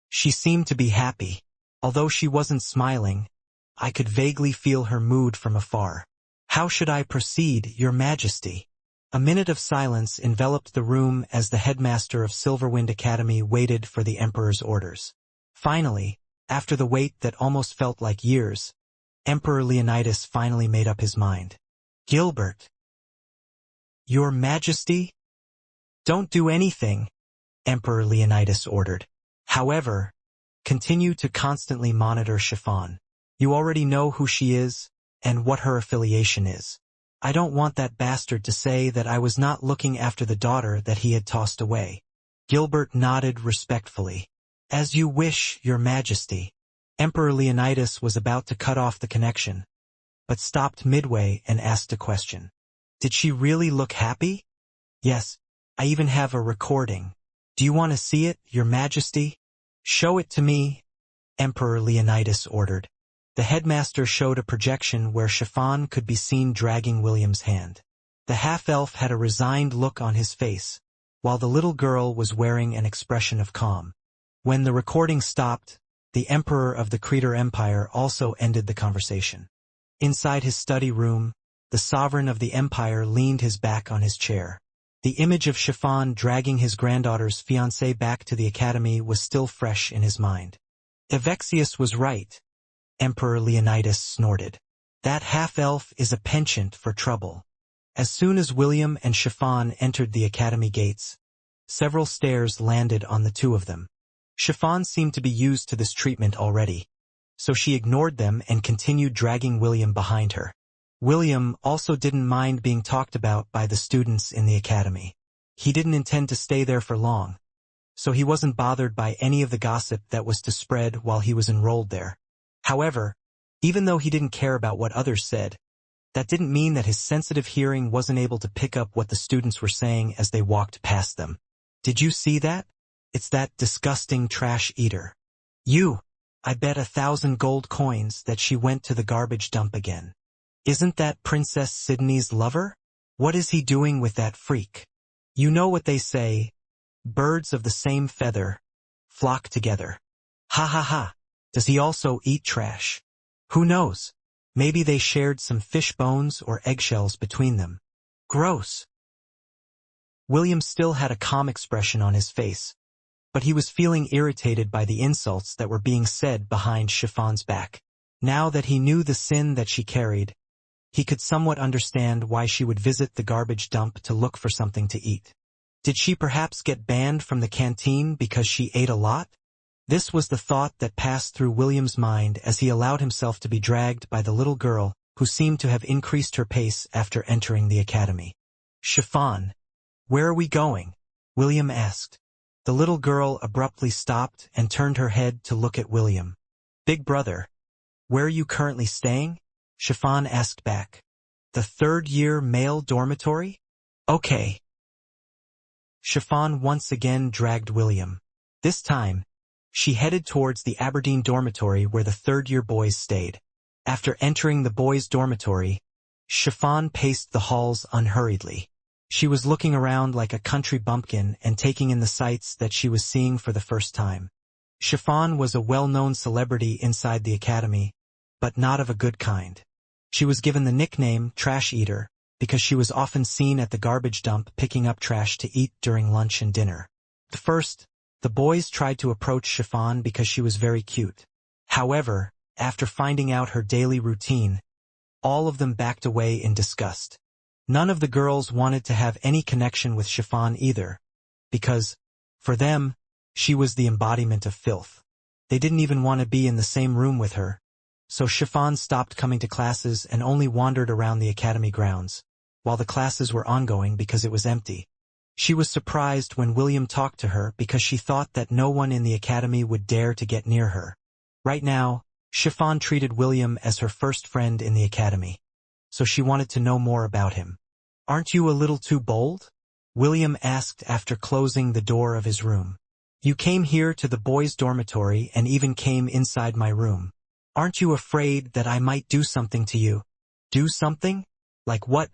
she seemed to be happy. Although she wasn't smiling, I could vaguely feel her mood from afar. How should I proceed, Your Majesty? A minute of silence enveloped the room as the headmaster of Silverwind Academy waited for the emperor's orders. Finally, after the wait that almost felt like years, Emperor Leonidas finally made up his mind. Gilbert. Your Majesty? Don't do anything, Emperor Leonidas ordered. However, continue to constantly monitor Chiffon. You already know who she is and what her affiliation is. I don't want that bastard to say that I was not looking after the daughter that he had tossed away. Gilbert nodded respectfully. As you wish, Your Majesty. Emperor Leonidas was about to cut off the connection, but stopped midway and asked a question. Did she really look happy? Yes, I even have a recording. Do you want to see it, Your Majesty? Show it to me, Emperor Leonidas ordered. The headmaster showed a projection where Chiffon could be seen dragging William's hand. The half-elf had a resigned look on his face, while the little girl was wearing an expression of calm. When the recording stopped, the Emperor of the Creator Empire also ended the conversation. Inside his study room, the sovereign of the empire leaned his back on his chair. The image of Chiffon dragging his granddaughter's fiancé back to the academy was still fresh in his mind. Evexius was right, Emperor Leonidas snorted. That half-elf is a penchant for trouble. As soon as William and Chiffon entered the academy gates, several stares landed on the two of them. Chiffon seemed to be used to this treatment already, so she ignored them and continued dragging William behind her. William also didn't mind being talked about by the students in the academy. He didn't intend to stay there for long, so he wasn't bothered by any of the gossip that was to spread while he was enrolled there. However, even though he didn't care about what others said, that didn't mean that his sensitive hearing wasn't able to pick up what the students were saying as they walked past them. Did you see that? It's that disgusting trash eater. I bet 1,000 gold coins that she went to the garbage dump again. Isn't that Princess Sydney's lover? What is he doing with that freak? You know what they say, birds of the same feather flock together. Ha ha ha. Does he also eat trash? Who knows? Maybe they shared some fish bones or eggshells between them. Gross. William still had a calm expression on his face, but he was feeling irritated by the insults that were being said behind Chiffon's back. Now that he knew the sin that she carried, he could somewhat understand why she would visit the garbage dump to look for something to eat. Did she perhaps get banned from the canteen because she ate a lot? This was the thought that passed through William's mind as he allowed himself to be dragged by the little girl, who seemed to have increased her pace after entering the academy. Chiffon, where are we going? William asked. The little girl abruptly stopped and turned her head to look at William. Big brother, where are you currently staying? Chiffon asked back. The third-year male dormitory? Okay. Chiffon once again dragged William. This time, she headed towards the Aberdeen dormitory where the third-year boys stayed. After entering the boys' dormitory, Chiffon paced the halls unhurriedly. She was looking around like a country bumpkin and taking in the sights that she was seeing for the first time. Chiffon was a well-known celebrity inside the academy, but not of a good kind. She was given the nickname Trash Eater because she was often seen at the garbage dump picking up trash to eat during lunch and dinner. At first, the boys tried to approach Chiffon because she was very cute. However, after finding out her daily routine, all of them backed away in disgust. None of the girls wanted to have any connection with Chiffon either, because, for them, she was the embodiment of filth. They didn't even want to be in the same room with her, so Chiffon stopped coming to classes and only wandered around the academy grounds, while the classes were ongoing because it was empty. She was surprised when William talked to her because she thought that no one in the academy would dare to get near her. Right now, Chiffon treated William as her first friend in the academy, so she wanted to know more about him. "Aren't you a little too bold?" William asked after closing the door of his room. "You came here to the boys' dormitory and even came inside my room. Aren't you afraid that I might do something to you?" "Do something? Like what,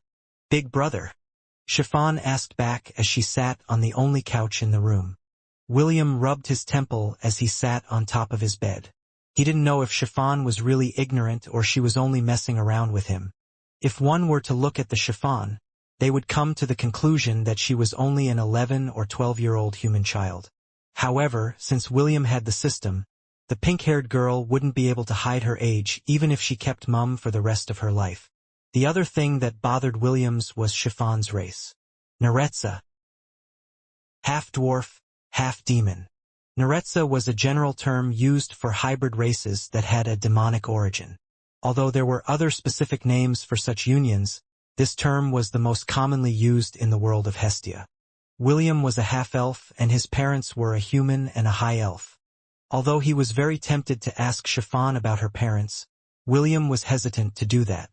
big brother?" Chiffon asked back as she sat on the only couch in the room. William rubbed his temple as he sat on top of his bed. He didn't know if Chiffon was really ignorant or she was only messing around with him. If one were to look at the Chiffon, they would come to the conclusion that she was only an 11 or 12-year-old human child. However, since William had the system, the pink-haired girl wouldn't be able to hide her age even if she kept mum for the rest of her life. The other thing that bothered Williams was Chiffon's race. Naretsa. Half-dwarf, half-demon. Naretsa was a general term used for hybrid races that had a demonic origin. Although there were other specific names for such unions, this term was the most commonly used in the world of Hestia. William was a half-elf and his parents were a human and a high elf. Although he was very tempted to ask Chiffon about her parents, William was hesitant to do that.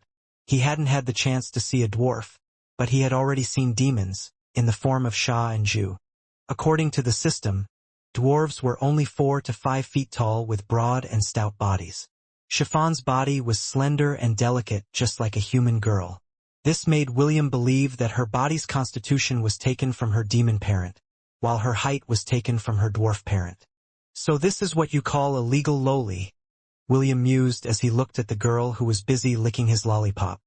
He hadn't had the chance to see a dwarf, but he had already seen demons, in the form of Sha and Ju. According to the system, dwarves were only 4 to 5 feet tall with broad and stout bodies. Chiffon's body was slender and delicate just like a human girl. This made William believe that her body's constitution was taken from her demon parent, while her height was taken from her dwarf parent. "So this is what you call a legal lowly," William mused as he looked at the girl who was busy licking his lollipop.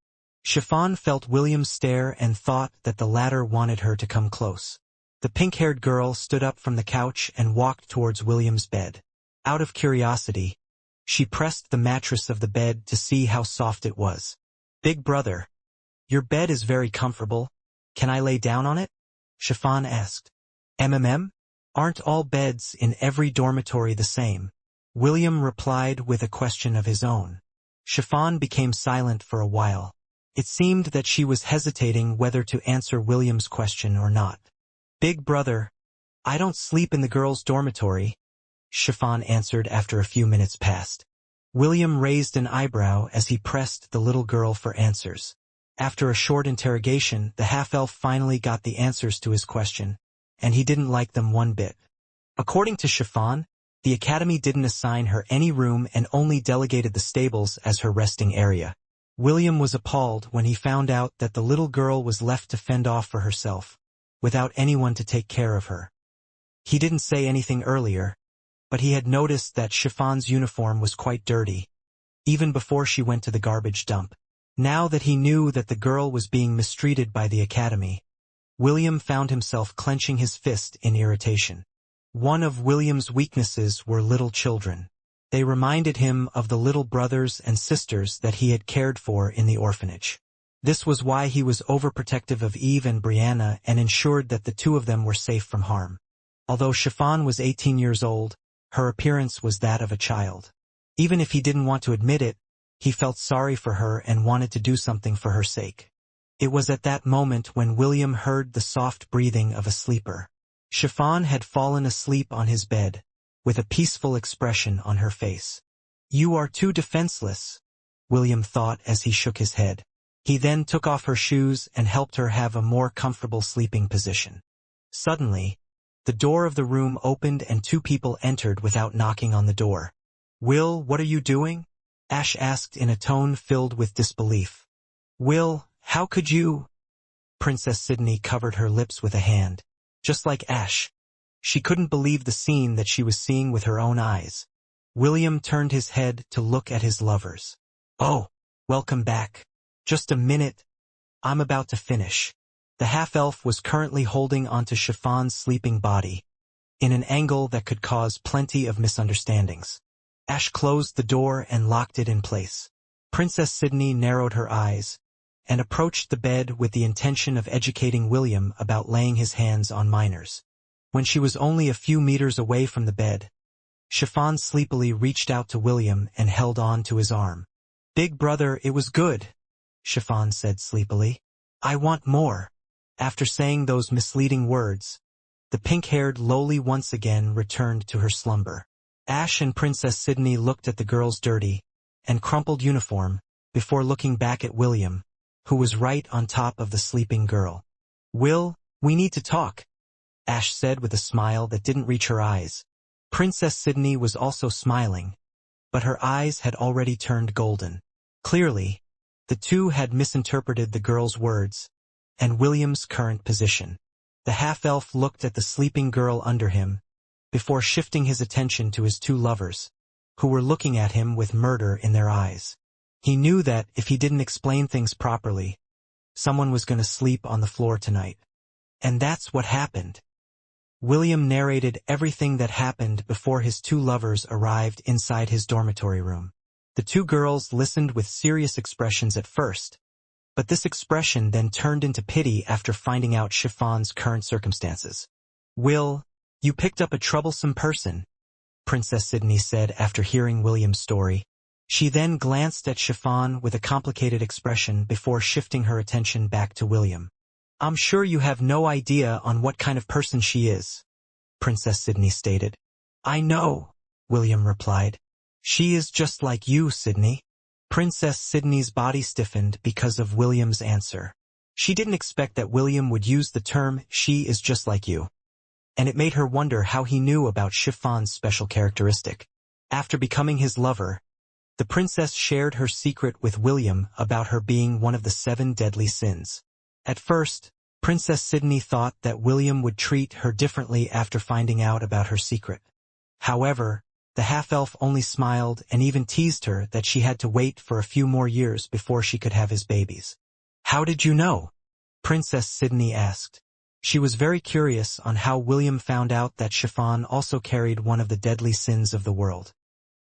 Chiffon felt William's stare and thought that the latter wanted her to come close. The pink-haired girl stood up from the couch and walked towards William's bed. Out of curiosity, she pressed the mattress of the bed to see how soft it was. "Big brother, your bed is very comfortable. Can I lay down on it?" Chiffon asked. Aren't all beds in every dormitory the same?" William replied with a question of his own. Chiffon became silent for a while. It seemed that she was hesitating whether to answer William's question or not. "Big brother, I don't sleep in the girls' dormitory," Chiffon answered after a few minutes passed. William raised an eyebrow as he pressed the little girl for answers. After a short interrogation, the half-elf finally got the answers to his question, and he didn't like them one bit. According to Chiffon, the academy didn't assign her any room and only delegated the stables as her resting area. William was appalled when he found out that the little girl was left to fend off for herself, without anyone to take care of her. He didn't say anything earlier, but he had noticed that Chiffon's uniform was quite dirty, even before she went to the garbage dump. Now that he knew that the girl was being mistreated by the academy, William found himself clenching his fist in irritation. One of William's weaknesses were little children. They reminded him of the little brothers and sisters that he had cared for in the orphanage. This was why he was overprotective of Eve and Brianna and ensured that the two of them were safe from harm. Although Chiffon was 18 years old, her appearance was that of a child. Even if he didn't want to admit it, he felt sorry for her and wanted to do something for her sake. It was at that moment when William heard the soft breathing of a sleeper. Chiffon had fallen asleep on his bed, with a peaceful expression on her face. "You are too defenseless," William thought as he shook his head. He then took off her shoes and helped her have a more comfortable sleeping position. Suddenly, the door of the room opened and two people entered without knocking on the door. "Will, what are you doing?" Ash asked in a tone filled with disbelief. "Will, how could you?" Princess Sydney covered her lips with a hand. Just like Ash, she couldn't believe the scene that she was seeing with her own eyes. William turned his head to look at his lovers. "Oh, welcome back. Just a minute. I'm about to finish." The half-elf was currently holding onto Chiffon's sleeping body, in an angle that could cause plenty of misunderstandings. Ash closed the door and locked it in place. Princess Sydney narrowed her eyes and approached the bed with the intention of educating William about laying his hands on minors. When she was only a few meters away from the bed, Chiffon sleepily reached out to William and held on to his arm. "Big brother, it was good," Chiffon said sleepily. "I want more." After saying those misleading words, the pink-haired lowly once again returned to her slumber. Ash and Princess Sydney looked at the girl's dirty and crumpled uniform before looking back at William, who was right on top of the sleeping girl. "Will, we need to talk," Ash said with a smile that didn't reach her eyes. Princess Sydney was also smiling, but her eyes had already turned golden. Clearly, the two had misinterpreted the girl's words and William's current position. The half-elf looked at the sleeping girl under him before shifting his attention to his two lovers, who were looking at him with murder in their eyes. He knew that if he didn't explain things properly, someone was going to sleep on the floor tonight. And that's what happened. William narrated everything that happened before his two lovers arrived inside his dormitory room. The two girls listened with serious expressions at first, but this expression then turned into pity after finding out Chiffon's current circumstances. "Will, you picked up a troublesome person," Princess Sydney said after hearing William's story. She then glanced at Chiffon with a complicated expression before shifting her attention back to William. "I'm sure you have no idea on what kind of person she is," Princess Sydney stated. "I know," William replied. "She is just like you, Sydney." Princess Sydney's body stiffened because of William's answer. She didn't expect that William would use the term, "she is just like you," and it made her wonder how he knew about Chiffon's special characteristic. After becoming his lover, the princess shared her secret with William about her being one of the 7 deadly sins. At first, Princess Sydney thought that William would treat her differently after finding out about her secret. However, the half-elf only smiled and even teased her that she had to wait for a few more years before she could have his babies. "How did you know?" Princess Sydney asked. She was very curious on how William found out that Chiffon also carried one of the deadly sins of the world.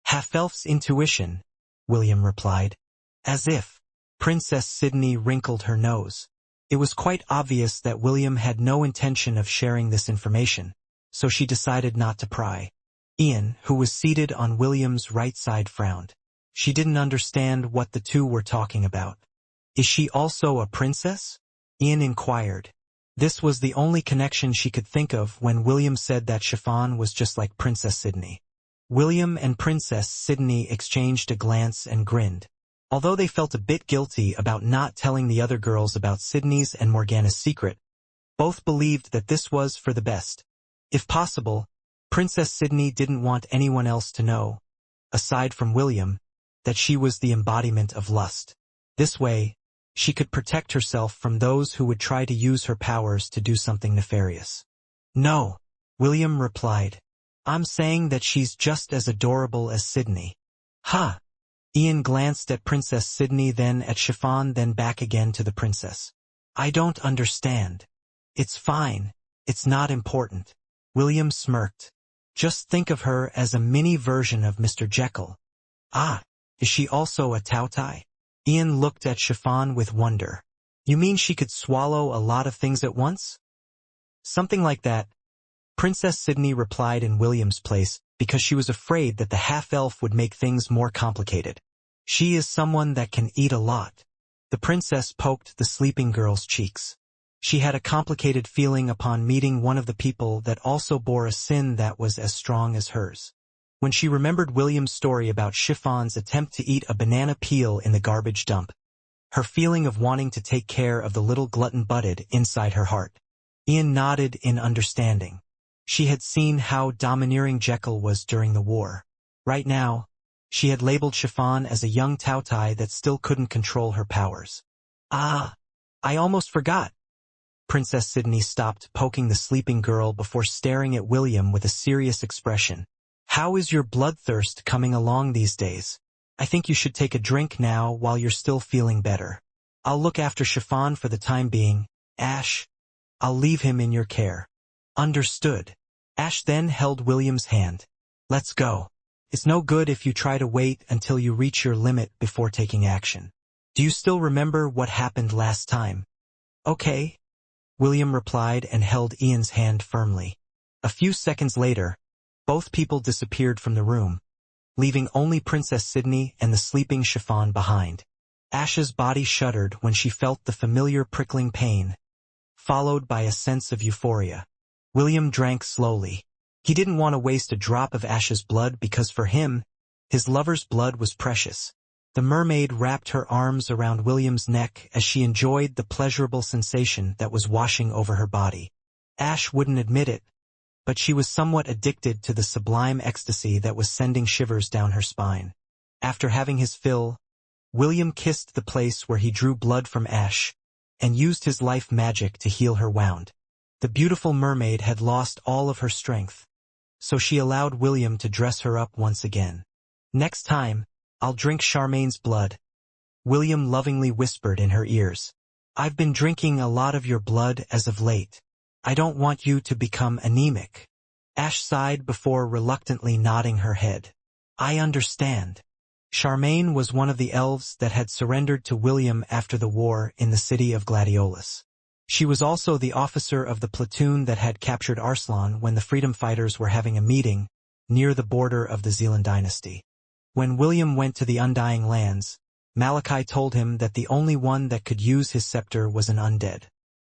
"Half-elf's intuition," William replied. "As if." Princess Sydney wrinkled her nose. It was quite obvious that William had no intention of sharing this information, so she decided not to pry. Ian, who was seated on William's right side, frowned. She didn't understand what the two were talking about. "Is she also a princess?" Ian inquired. This was the only connection she could think of when William said that Chiffon was just like Princess Sydney. William and Princess Sydney exchanged a glance and grinned. Although they felt a bit guilty about not telling the other girls about Sydney's and Morgana's secret, both believed that this was for the best. If possible, Princess Sydney didn't want anyone else to know, aside from William, that she was the embodiment of lust. This way, she could protect herself from those who would try to use her powers to do something nefarious. "No," William replied. "I'm saying that she's just as adorable as Sydney." "Huh." Ian glanced at Princess Sydney, then at Chiffon, then back again to the princess. "I don't understand." "It's fine. It's not important." William smirked. "Just think of her as a mini version of Mr. Jekyll." "Ah, is she also a Tautai?" Ian looked at Chiffon with wonder. "You mean she could swallow a lot of things at once?" "Something like that," Princess Sydney replied in William's place, because she was afraid that the half-elf would make things more complicated. "She is someone that can eat a lot." The princess poked the sleeping girl's cheeks. She had a complicated feeling upon meeting one of the people that also bore a sin that was as strong as hers. When she remembered William's story about Chiffon's attempt to eat a banana peel in the garbage dump, her feeling of wanting to take care of the little glutton budded inside her heart. Ian nodded in understanding. She had seen how domineering Jekyll was during the war. Right now, she had labeled Chiffon as a young Tautai that still couldn't control her powers. Ah, I almost forgot. Princess Sydney stopped poking the sleeping girl before staring at William with a serious expression. How is your bloodthirst coming along these days? I think you should take a drink now while you're still feeling better. I'll look after Chiffon for the time being. Ash, I'll leave him in your care. Understood. Ash then held William's hand. Let's go. It's no good if you try to wait until you reach your limit before taking action. Do you still remember what happened last time? Okay. William replied and held Ian's hand firmly. A few seconds later, both people disappeared from the room, leaving only Princess Sydney and the sleeping Chiffon behind. Ash's body shuddered when she felt the familiar prickling pain, followed by a sense of euphoria. William drank slowly. He didn't want to waste a drop of Ash's blood because for him, his lover's blood was precious. The mermaid wrapped her arms around William's neck as she enjoyed the pleasurable sensation that was washing over her body. Ash wouldn't admit it, but she was somewhat addicted to the sublime ecstasy that was sending shivers down her spine. After having his fill, William kissed the place where he drew blood from Ash, and used his life magic to heal her wound. The beautiful mermaid had lost all of her strength, so she allowed William to dress her up once again. Next time, I'll drink Charmaine's blood, William lovingly whispered in her ears. I've been drinking a lot of your blood as of late. I don't want you to become anemic. Ash sighed before reluctantly nodding her head. I understand. Charmaine was one of the elves that had surrendered to William after the war in the city of Gladiolus. She was also the officer of the platoon that had captured Arslan when the freedom fighters were having a meeting near the border of the Zealand dynasty. When William went to the Undying Lands, Malachi told him that the only one that could use his scepter was an undead.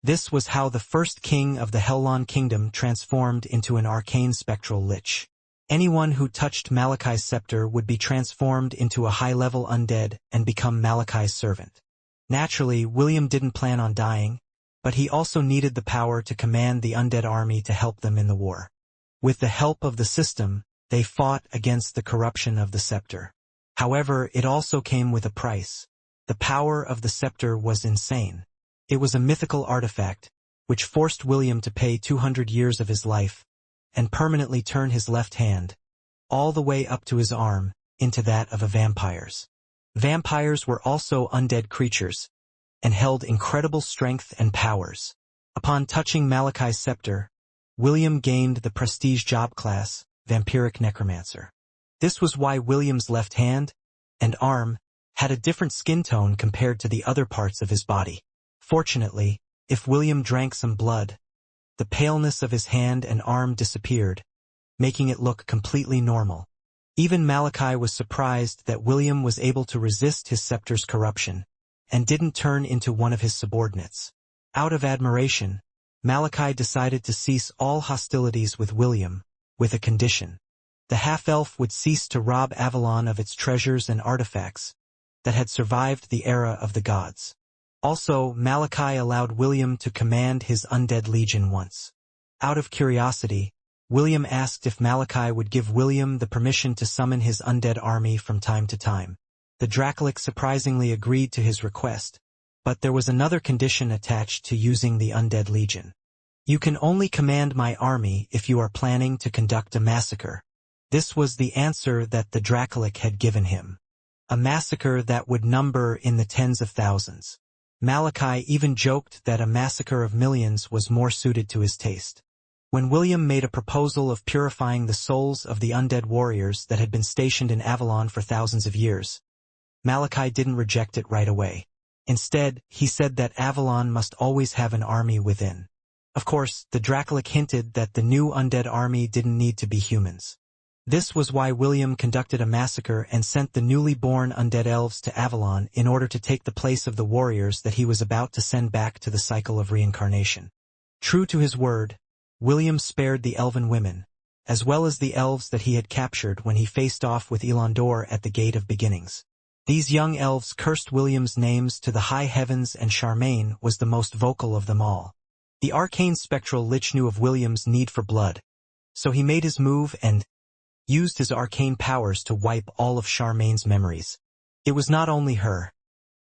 This was how the first king of the Hellon kingdom transformed into an arcane spectral lich. Anyone who touched Malachi's scepter would be transformed into a high-level undead and become Malachi's servant. Naturally, William didn't plan on dying, but he also needed the power to command the undead army to help them in the war. With the help of the system, they fought against the corruption of the scepter. However, it also came with a price. The power of the scepter was insane. It was a mythical artifact, which forced William to pay 200 years of his life, and permanently turn his left hand, all the way up to his arm, into that of a vampire's. Vampires were also undead creatures, and held incredible strength and powers. Upon touching Malachi's scepter, William gained the prestige job class, Vampiric Necromancer. This was why William's left hand and arm had a different skin tone compared to the other parts of his body. Fortunately, if William drank some blood, the paleness of his hand and arm disappeared, making it look completely normal. Even Malachi was surprised that William was able to resist his scepter's corruption, and didn't turn into one of his subordinates. Out of admiration, Malachi decided to cease all hostilities with William, with a condition. The half-elf would cease to rob Avalon of its treasures and artifacts that had survived the era of the gods. Also, Malachi allowed William to command his undead legion once. Out of curiosity, William asked if Malachi would give William the permission to summon his undead army from time to time. The Dracolic surprisingly agreed to his request, but there was another condition attached to using the undead legion. You can only command my army if you are planning to conduct a massacre. This was the answer that the Dracolic had given him. A massacre that would number in the tens of thousands. Malachi even joked that a massacre of millions was more suited to his taste. When William made a proposal of purifying the souls of the undead warriors that had been stationed in Avalon for thousands of years, Malachi didn't reject it right away. Instead, he said that Avalon must always have an army within. Of course, the Dracolic hinted that the new undead army didn't need to be humans. This was why William conducted a massacre and sent the newly born undead elves to Avalon in order to take the place of the warriors that he was about to send back to the cycle of reincarnation. True to his word, William spared the elven women, as well as the elves that he had captured when he faced off with Elandor at the Gate of Beginnings. These young elves cursed William's names to the high heavens, and Charmaine was the most vocal of them all. The arcane spectral lich knew of William's need for blood, so he made his move and used his arcane powers to wipe all of Charmaine's memories. It was not only her.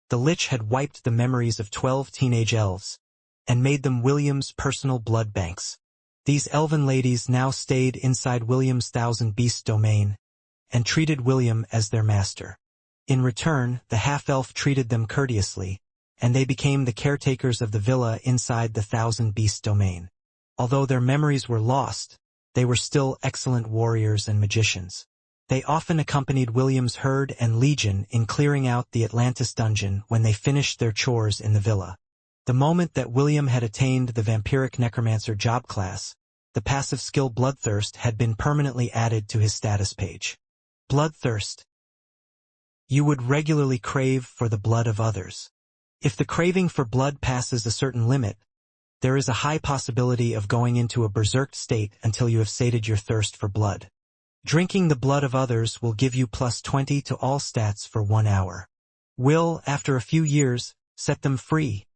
The lich had wiped the memories of 12 teenage elves and made them William's personal blood banks. These elven ladies now stayed inside William's Thousand Beast domain and treated William as their master. In return, the half-elf treated them courteously, and they became the caretakers of the villa inside the Thousand Beast domain. Although their memories were lost, they were still excellent warriors and magicians. They often accompanied William's herd and legion in clearing out the Atlantis dungeon when they finished their chores in the villa. The moment that William had attained the vampiric necromancer job class, the passive skill Bloodthirst had been permanently added to his status page. Bloodthirst. You would regularly crave for the blood of others. If the craving for blood passes a certain limit, there is a high possibility of going into a berserk state until you have sated your thirst for blood. Drinking the blood of others will give you +20 to all stats for 1 hour. Will, after a few years, set them free,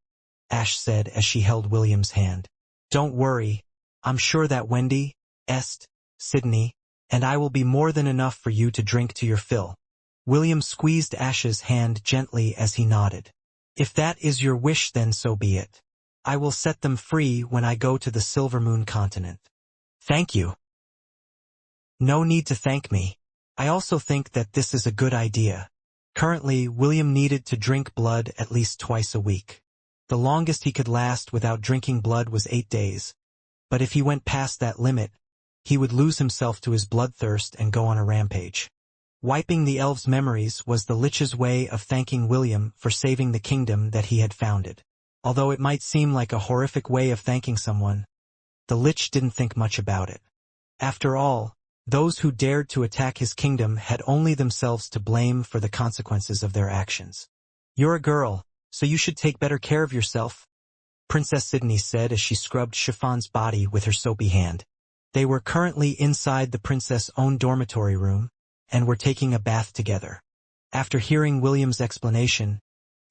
Ash said as she held William's hand. Don't worry, I'm sure that Wendy, Est, Sydney, and I will be more than enough for you to drink to your fill. William squeezed Ash's hand gently as he nodded. If that is your wish, then so be it. I will set them free when I go to the Silver Moon continent. Thank you. No need to thank me. I also think that this is a good idea. Currently, William needed to drink blood at least twice a week. The longest he could last without drinking blood was 8 days. But if he went past that limit, he would lose himself to his bloodthirst and go on a rampage. Wiping the elves' memories was the lich's way of thanking William for saving the kingdom that he had founded. Although it might seem like a horrific way of thanking someone, the lich didn't think much about it. After all, those who dared to attack his kingdom had only themselves to blame for the consequences of their actions. You're a girl, so you should take better care of yourself, Princess Sydney said as she scrubbed Chiffon's body with her soapy hand. They were currently inside the princess' own dormitory room, and were taking a bath together. After hearing William's explanation,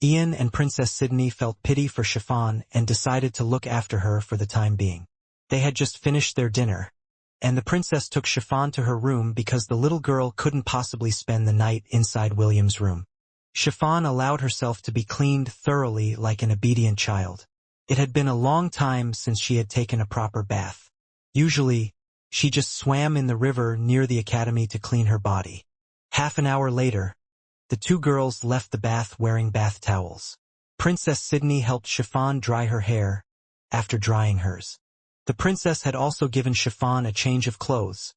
Ian and Princess Sydney felt pity for Chiffon and decided to look after her for the time being. They had just finished their dinner, and the princess took Chiffon to her room because the little girl couldn't possibly spend the night inside William's room. Chiffon allowed herself to be cleaned thoroughly like an obedient child. It had been a long time since she had taken a proper bath. Usually, she just swam in the river near the academy to clean her body. Half an hour later, the two girls left the bath wearing bath towels. Princess Sydney helped Chiffon dry her hair after drying hers. The princess had also given Chiffon a change of clothes,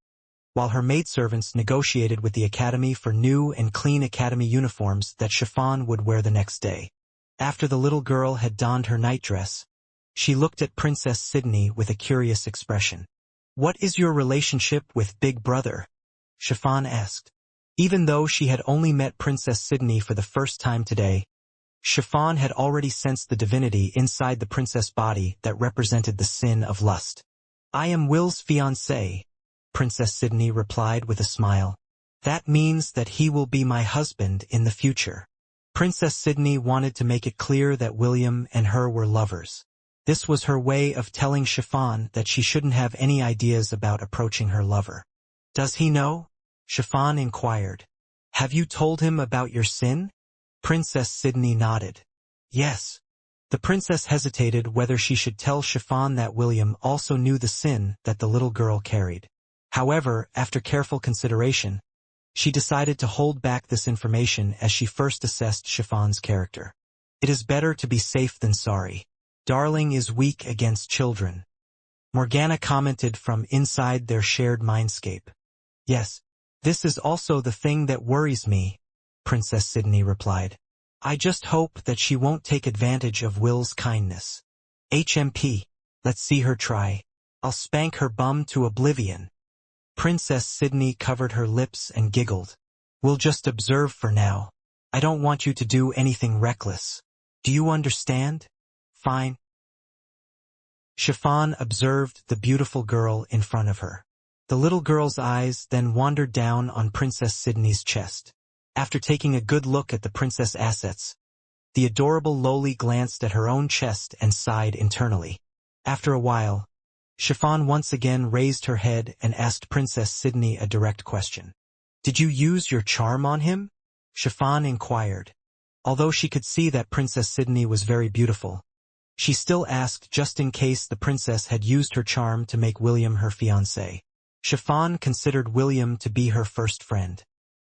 while her maidservants negotiated with the academy for new and clean academy uniforms that Chiffon would wear the next day. After the little girl had donned her nightdress, she looked at Princess Sydney with a curious expression. What is your relationship with Big Brother? Chiffon asked. Even though she had only met Princess Sydney for the first time today, Chiffon had already sensed the divinity inside the princess body that represented the sin of lust. I am Will's fiancée, Princess Sydney replied with a smile. That means that he will be my husband in the future. Princess Sydney wanted to make it clear that William and her were lovers. This was her way of telling Chiffon that she shouldn't have any ideas about approaching her lover. Does he know? Chiffon inquired. Have you told him about your sin? Princess Sydney nodded. Yes. The princess hesitated whether she should tell Chiffon that William also knew the sin that the little girl carried. However, after careful consideration, she decided to hold back this information as she first assessed Chiffon's character. It is better to be safe than sorry. Darling is weak against children. Morgana commented from inside their shared mindscape. Yes, this is also the thing that worries me, Princess Sydney replied. I just hope that she won't take advantage of Will's kindness. HMP, let's see her try. I'll spank her bum to oblivion. Princess Sydney covered her lips and giggled. We'll just observe for now. I don't want you to do anything reckless. Do you understand? Fine. Chiffon observed the beautiful girl in front of her. The little girl's eyes then wandered down on Princess Sydney's chest. After taking a good look at the princess assets, the adorable Loli glanced at her own chest and sighed internally. After a while, Chiffon once again raised her head and asked Princess Sydney a direct question. "Did you use your charm on him?" Chiffon inquired. Although she could see that Princess Sydney was very beautiful, she still asked just in case the princess had used her charm to make William her fiancé. Chiffon considered William to be her first friend.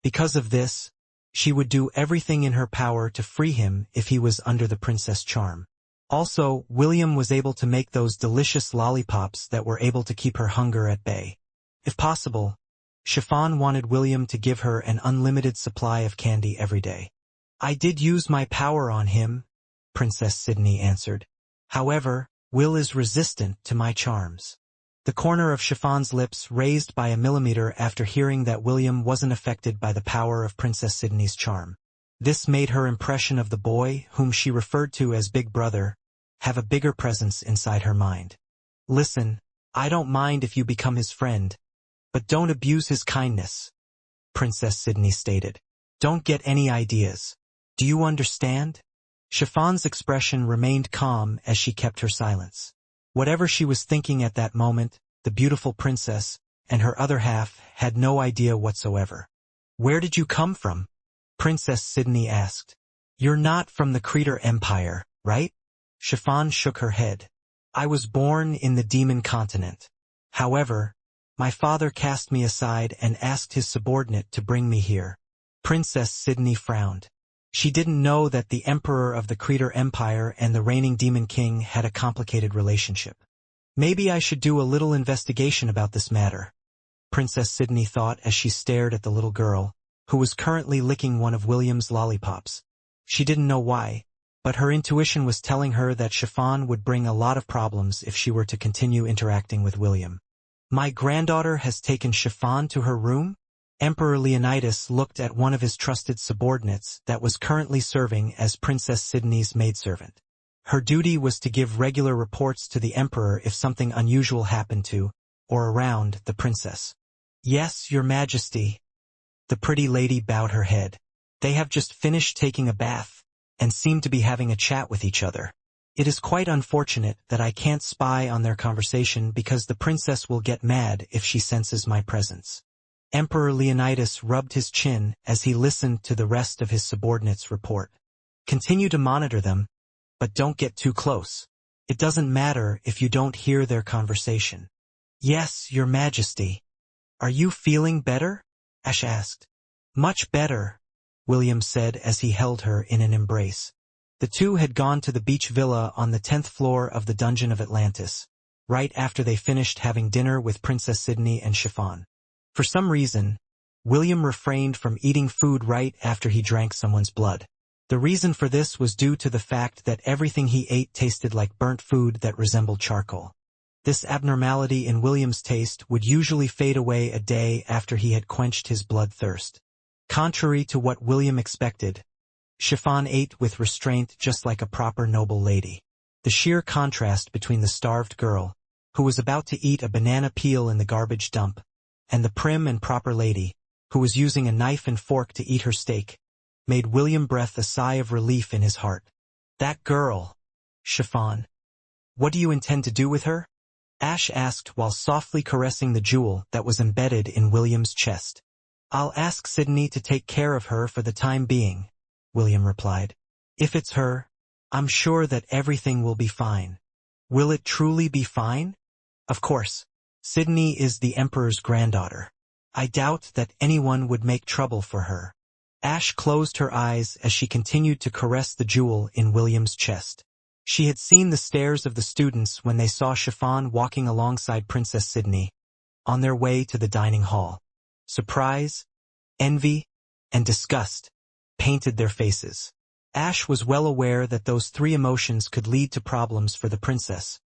Because of this, she would do everything in her power to free him if he was under the princess' charm. Also, William was able to make those delicious lollipops that were able to keep her hunger at bay. If possible, Chiffon wanted William to give her an unlimited supply of candy every day. "I did use my power on him," Princess Sydney answered. "However, Will is resistant to my charms." The corner of Chiffon's lips raised by a millimeter after hearing that William wasn't affected by the power of Princess Sydney's charm. This made her impression of the boy, whom she referred to as Big Brother, have a bigger presence inside her mind. "Listen, I don't mind if you become his friend, but don't abuse his kindness," Princess Sydney stated. "Don't get any ideas. Do you understand?" Chiffon's expression remained calm as she kept her silence. Whatever she was thinking at that moment, the beautiful princess, and her other half, had no idea whatsoever. "Where did you come from?" Princess Sydney asked. "You're not from the Creator Empire, right?" Chiffon shook her head. "I was born in the Demon Continent. However, my father cast me aside and asked his subordinate to bring me here." Princess Sydney frowned. She didn't know that the Emperor of the Creator Empire and the reigning Demon King had a complicated relationship. "Maybe I should do a little investigation about this matter," Princess Sydney thought as she stared at the little girl, who was currently licking one of William's lollipops. She didn't know why, but her intuition was telling her that Chiffon would bring a lot of problems if she were to continue interacting with William. "My granddaughter has taken Chiffon to her room?" Emperor Leonidas looked at one of his trusted subordinates that was currently serving as Princess Sydney's maidservant. Her duty was to give regular reports to the emperor if something unusual happened to, or around, the princess. "Yes, your majesty." The pretty lady bowed her head. "They have just finished taking a bath, and seem to be having a chat with each other. It is quite unfortunate that I can't spy on their conversation because the princess will get mad if she senses my presence." Emperor Leonidas rubbed his chin as he listened to the rest of his subordinates' report. "Continue to monitor them, but don't get too close. It doesn't matter if you don't hear their conversation." "Yes, your majesty." "Are you feeling better?" Ash asked. "Much better," William said as he held her in an embrace. The two had gone to the beach villa on the 10th floor of the Dungeon of Atlantis, right after they finished having dinner with Princess Sydney and Chiffon. For some reason, William refrained from eating food right after he drank someone's blood. The reason for this was due to the fact that everything he ate tasted like burnt food that resembled charcoal. This abnormality in William's taste would usually fade away a day after he had quenched his bloodthirst. Contrary to what William expected, Chiffon ate with restraint just like a proper noble lady. The sheer contrast between the starved girl, who was about to eat a banana peel in the garbage dump, and the prim and proper lady, who was using a knife and fork to eat her steak, made William breathe a sigh of relief in his heart. "That girl, Chiffon. What do you intend to do with her?" Ash asked while softly caressing the jewel that was embedded in William's chest. "I'll ask Sydney to take care of her for the time being," William replied. "If it's her, I'm sure that everything will be fine." "Will it truly be fine?" "Of course. Sydney is the Emperor's granddaughter. I doubt that anyone would make trouble for her." Ash closed her eyes as she continued to caress the jewel in William's chest. She had seen the stares of the students when they saw Chiffon walking alongside Princess Sydney, on their way to the dining hall. Surprise, envy, and disgust painted their faces. Ash was well aware that those three emotions could lead to problems for the princess,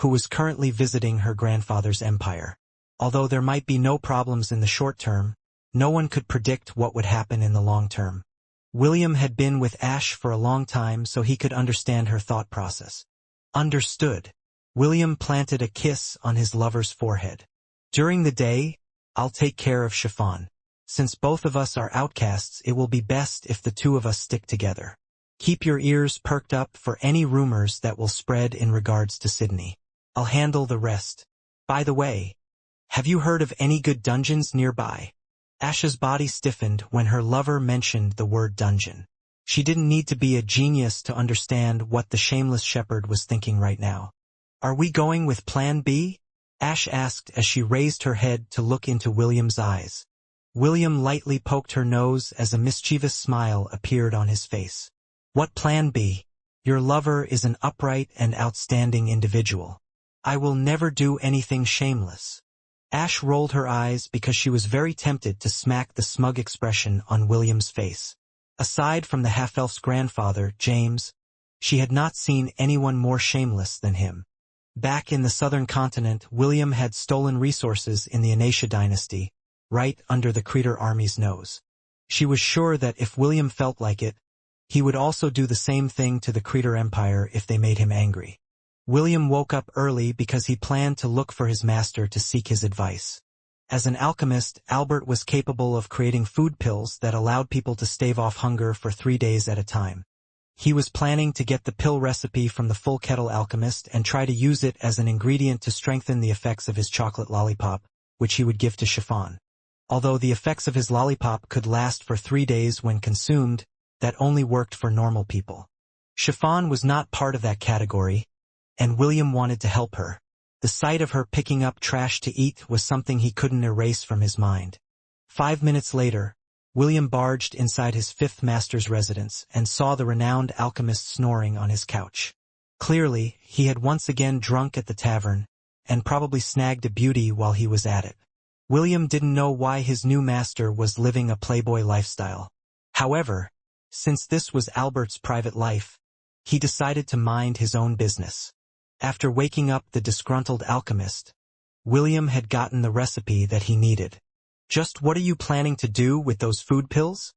who was currently visiting her grandfather's empire. Although there might be no problems in the short term, no one could predict what would happen in the long term. William had been with Ash for a long time, so he could understand her thought process. Understood. William planted a kiss on his lover's forehead. "During the day, I'll take care of Chiffon. Since both of us are outcasts, it will be best if the two of us stick together. Keep your ears perked up for any rumors that will spread in regards to Sydney." I'll handle the rest. By the way, have you heard of any good dungeons nearby? Ash's body stiffened when her lover mentioned the word dungeon. She didn't need to be a genius to understand what the shameless shepherd was thinking right now. Are we going with Plan B? Ash asked as she raised her head to look into William's eyes. William lightly poked her nose as a mischievous smile appeared on his face. What Plan B? Your lover is an upright and outstanding individual. I will never do anything shameless. Ash rolled her eyes because she was very tempted to smack the smug expression on William's face. Aside from the half-elf's grandfather, James, she had not seen anyone more shameless than him. Back in the southern continent, William had stolen resources in the Inauthentic dynasty, right under the Creator army's nose. She was sure that if William felt like it, he would also do the same thing to the Creator Empire if they made him angry. William woke up early because he planned to look for his master to seek his advice. As an alchemist, Albert was capable of creating food pills that allowed people to stave off hunger for 3 days at a time. He was planning to get the pill recipe from the Full Kettle Alchemist and try to use it as an ingredient to strengthen the effects of his chocolate lollipop, which he would give to Chiffon. Although the effects of his lollipop could last for 3 days when consumed, that only worked for normal people. Chiffon was not part of that category, and William wanted to help her. The sight of her picking up trash to eat was something he couldn't erase from his mind. 5 minutes later, William barged inside his fifth master's residence and saw the renowned alchemist snoring on his couch. Clearly, he had once again drunk at the tavern, and probably snagged a beauty while he was at it. William didn't know why his new master was living a playboy lifestyle. However, since this was Albert's private life, he decided to mind his own business. After waking up the disgruntled alchemist, William had gotten the recipe that he needed. Just what are you planning to do with those food pills?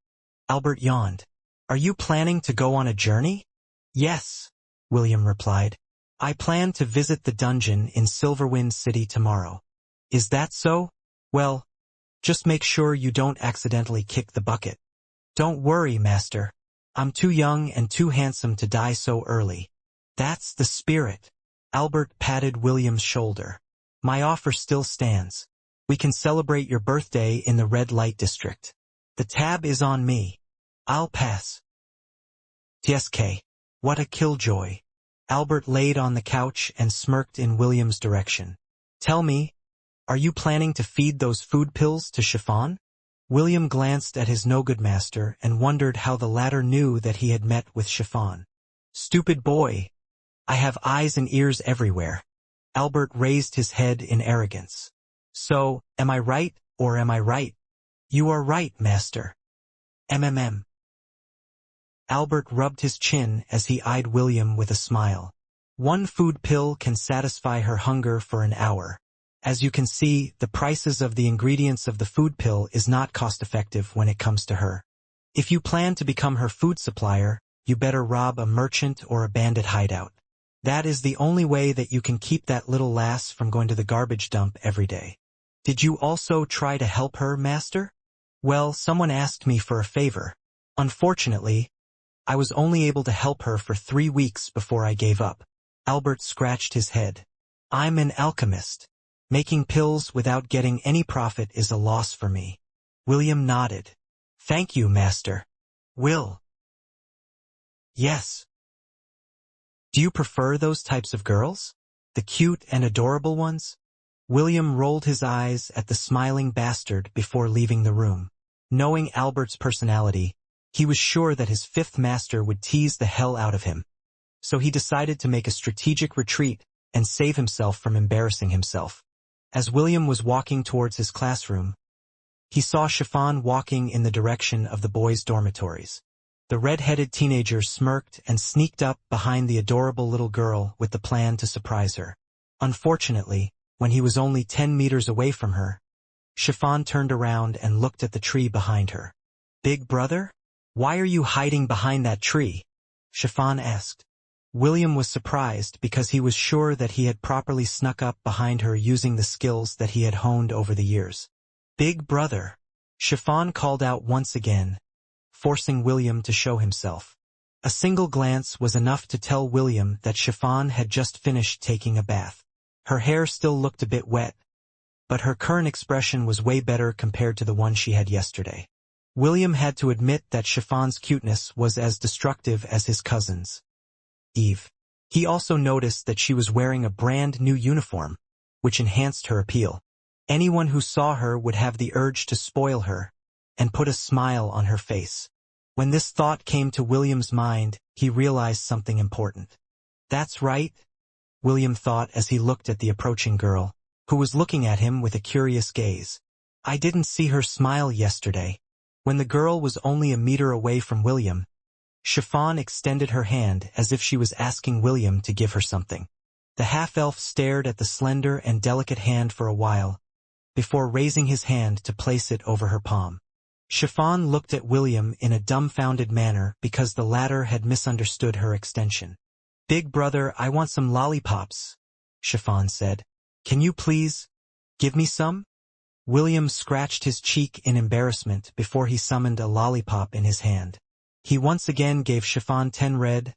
Albert yawned. Are you planning to go on a journey? Yes, William replied. I plan to visit the dungeon in Silverwind City tomorrow. Is that so? Well, just make sure you don't accidentally kick the bucket. Don't worry, master. I'm too young and too handsome to die so early. That's the spirit. Albert patted William's shoulder. My offer still stands. We can celebrate your birthday in the red light district. The tab is on me. I'll pass. TSK. What a killjoy. Albert laid on the couch and smirked in William's direction. Tell me, are you planning to feed those food pills to Chiffon? William glanced at his no-good master and wondered how the latter knew that he had met with Chiffon. Stupid boy. I have eyes and ears everywhere. Albert raised his head in arrogance. So, am I right, or am I right? You are right, master. MMM. Albert rubbed his chin as he eyed William with a smile. One food pill can satisfy her hunger for an hour. As you can see, the prices of the ingredients of the food pill is not cost-effective when it comes to her. If you plan to become her food supplier, you better rob a merchant or a bandit hideout. That is the only way that you can keep that little lass from going to the garbage dump every day. Did you also try to help her, master? Well, someone asked me for a favor. Unfortunately, I was only able to help her for 3 weeks before I gave up. Albert scratched his head. I'm an alchemist. Making pills without getting any profit is a loss for me. William nodded. Thank you, master. Will. Yes. Do you prefer those types of girls? The cute and adorable ones? William rolled his eyes at the smiling bastard before leaving the room. Knowing Albert's personality, he was sure that his fifth master would tease the hell out of him. So he decided to make a strategic retreat and save himself from embarrassing himself. As William was walking towards his classroom, he saw Chiffon walking in the direction of the boys' dormitories. The red-headed teenager smirked and sneaked up behind the adorable little girl with the plan to surprise her. Unfortunately, when he was only 10 meters away from her, Chiffon turned around and looked at the tree behind her. Big brother? Why are you hiding behind that tree? Chiffon asked. William was surprised because he was sure that he had properly snuck up behind her using the skills that he had honed over the years. Big brother. Chiffon called out once again, forcing William to show himself. A single glance was enough to tell William that Chiffon had just finished taking a bath. Her hair still looked a bit wet, but her current expression was way better compared to the one she had yesterday. William had to admit that Chiffon's cuteness was as destructive as his cousin's. Eve. He also noticed that she was wearing a brand new uniform, which enhanced her appeal. Anyone who saw her would have the urge to spoil her and put a smile on her face. When this thought came to William's mind, he realized something important. That's right, William thought as he looked at the approaching girl, who was looking at him with a curious gaze. I didn't see her smile yesterday. When the girl was only a meter away from William, Chiffon extended her hand as if she was asking William to give her something. The half-elf stared at the slender and delicate hand for a while, before raising his hand to place it over her palm. Chiffon looked at William in a dumbfounded manner because the latter had misunderstood her extension. Big brother, I want some lollipops, Chiffon said. Can you please give me some? William scratched his cheek in embarrassment before he summoned a lollipop in his hand. He once again gave Chiffon 10 red,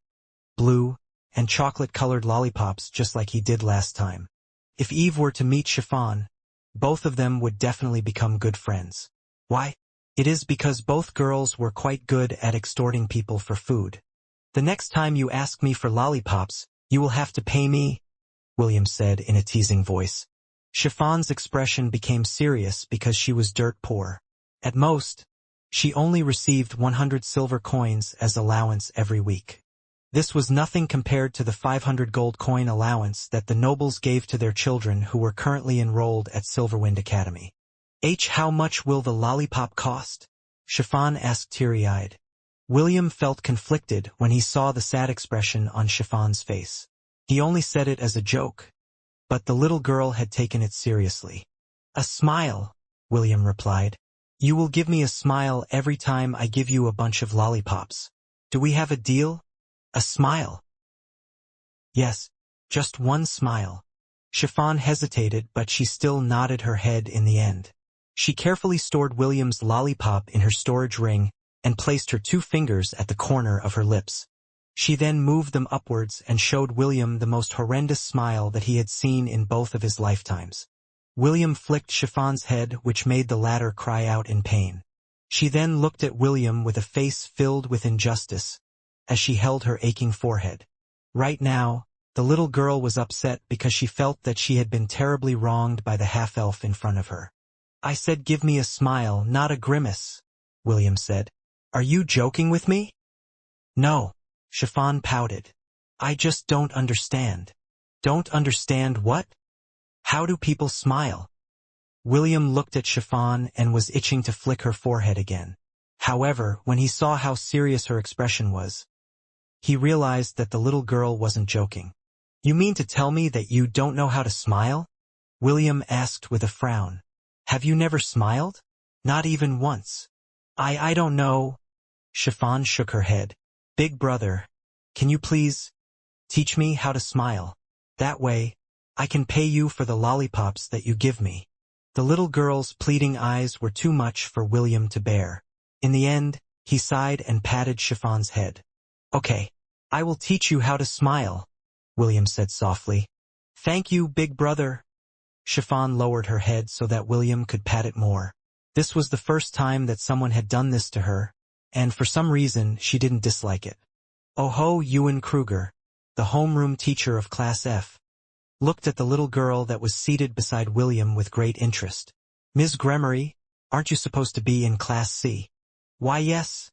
blue, and chocolate-colored lollipops just like he did last time. If Eve were to meet Chiffon, both of them would definitely become good friends. Why? It is because both girls were quite good at extorting people for food. The next time you ask me for lollipops, you will have to pay me, William said in a teasing voice. Chiffon's expression became serious because she was dirt poor. At most, she only received 100 silver coins as allowance every week. This was nothing compared to the 500 gold coin allowance that the nobles gave to their children who were currently enrolled at Silverwind Academy. How much will the lollipop cost? Chiffon asked teary-eyed. William felt conflicted when he saw the sad expression on Chiffon's face. He only said it as a joke, but the little girl had taken it seriously. A smile, William replied. You will give me a smile every time I give you a bunch of lollipops. Do we have a deal? A smile. Yes, just one smile. Chiffon hesitated, but she still nodded her head in the end. She carefully stored William's lollipop in her storage ring and placed her 2 fingers at the corner of her lips. She then moved them upwards and showed William the most horrendous smile that he had seen in both of his lifetimes. William flicked Chiffon's head, which made the latter cry out in pain. She then looked at William with a face filled with injustice, as she held her aching forehead. Right now, the little girl was upset because she felt that she had been terribly wronged by the half-elf in front of her. I said give me a smile, not a grimace, William said. Are you joking with me? No, Chiffon pouted. I just don't understand. Don't understand what? How do people smile? William looked at Chiffon and was itching to flick her forehead again. However, when he saw how serious her expression was, he realized that the little girl wasn't joking. You mean to tell me that you don't know how to smile? William asked with a frown. Have you never smiled? Not even once. I don't know. Chiffon shook her head. Big brother, can you please teach me how to smile? That way, I can pay you for the lollipops that you give me. The little girl's pleading eyes were too much for William to bear. In the end, he sighed and patted Chiffon's head. Okay, I will teach you how to smile, William said softly. Thank you, big brother. Chiffon lowered her head so that William could pat it more. This was the first time that someone had done this to her, and for some reason she didn't dislike it. Oh-ho, Ewan Kruger, the homeroom teacher of Class F, looked at the little girl that was seated beside William with great interest. Ms. Gremory, aren't you supposed to be in Class C? Why yes,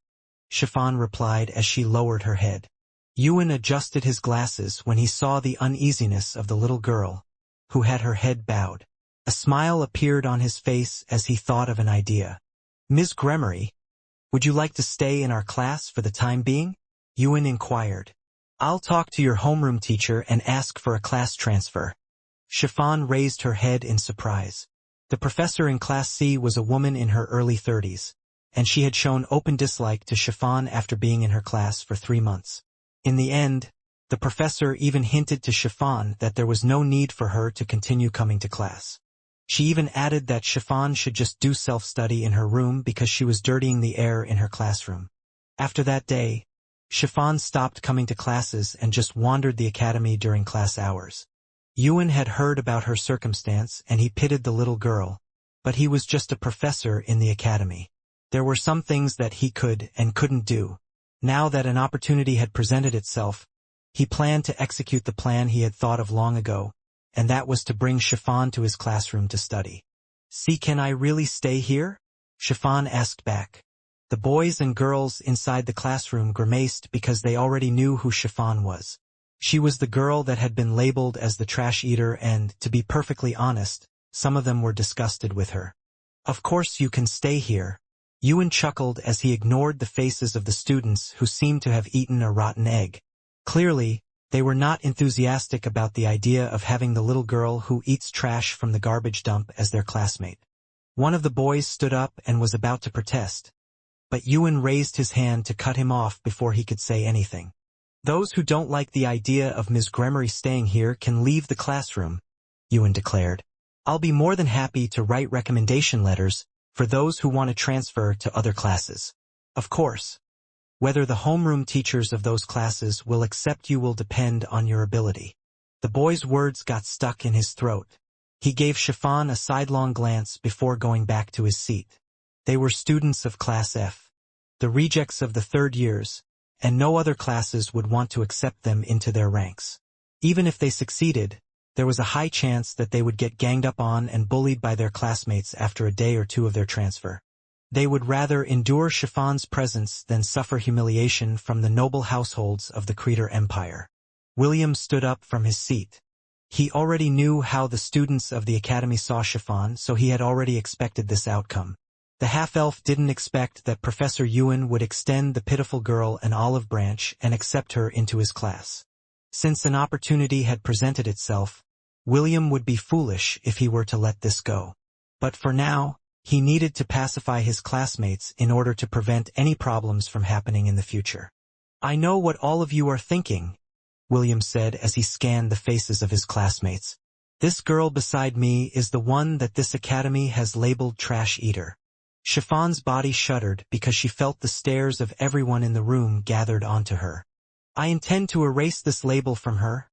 Chiffon replied as she lowered her head. Ewan adjusted his glasses when he saw the uneasiness of the little girl, who had her head bowed. A smile appeared on his face as he thought of an idea. Ms. Gremory, would you like to stay in our class for the time being? Ewan inquired. I'll talk to your homeroom teacher and ask for a class transfer. Chiffon raised her head in surprise. The professor in Class C was a woman in her early 30s, and she had shown open dislike to Chiffon after being in her class for 3 months. In the end, the professor even hinted to Chiffon that there was no need for her to continue coming to class. She even added that Chiffon should just do self-study in her room because she was dirtying the air in her classroom. After that day, Chiffon stopped coming to classes and just wandered the academy during class hours. Ewan had heard about her circumstance and he pitied the little girl, but he was just a professor in the academy. There were some things that he could and couldn't do. Now that an opportunity had presented itself, he planned to execute the plan he had thought of long ago, and that was to bring Chiffon to his classroom to study. "See, can I really stay here?" Chiffon asked back. The boys and girls inside the classroom grimaced because they already knew who Chiffon was. She was the girl that had been labeled as the trash eater and, to be perfectly honest, some of them were disgusted with her. "Of course you can stay here." Ewan chuckled as he ignored the faces of the students who seemed to have eaten a rotten egg. Clearly, they were not enthusiastic about the idea of having the little girl who eats trash from the garbage dump as their classmate. One of the boys stood up and was about to protest, but Ewan raised his hand to cut him off before he could say anything. "Those who don't like the idea of Ms. Gremory staying here can leave the classroom," Ewan declared. "I'll be more than happy to write recommendation letters for those who want to transfer to other classes. Of course, whether the homeroom teachers of those classes will accept you will depend on your ability." The boy's words got stuck in his throat. He gave Chiffon a sidelong glance before going back to his seat. They were students of Class F, the rejects of the third years, and no other classes would want to accept them into their ranks. Even if they succeeded, there was a high chance that they would get ganged up on and bullied by their classmates after a day or two of their transfer. They would rather endure Chiffon's presence than suffer humiliation from the noble households of the Creator Empire. William stood up from his seat. He already knew how the students of the academy saw Chiffon, so he had already expected this outcome. The half-elf didn't expect that Professor Ewan would extend the pitiful girl an olive branch and accept her into his class. Since an opportunity had presented itself, William would be foolish if he were to let this go. But for now, he needed to pacify his classmates in order to prevent any problems from happening in the future. "I know what all of you are thinking," William said as he scanned the faces of his classmates. "This girl beside me is the one that this academy has labeled Trash Eater." Chiffon's body shuddered because she felt the stares of everyone in the room gathered onto her. "I intend to erase this label from her,"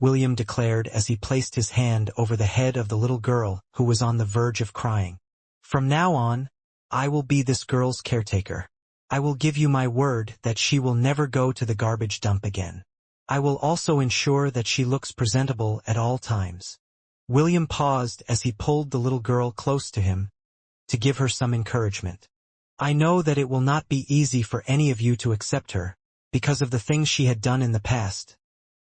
William declared as he placed his hand over the head of the little girl who was on the verge of crying. "From now on, I will be this girl's caretaker. I will give you my word that she will never go to the garbage dump again. I will also ensure that she looks presentable at all times." William paused as he pulled the little girl close to him to give her some encouragement. "I know that it will not be easy for any of you to accept her, because of the things she had done in the past,"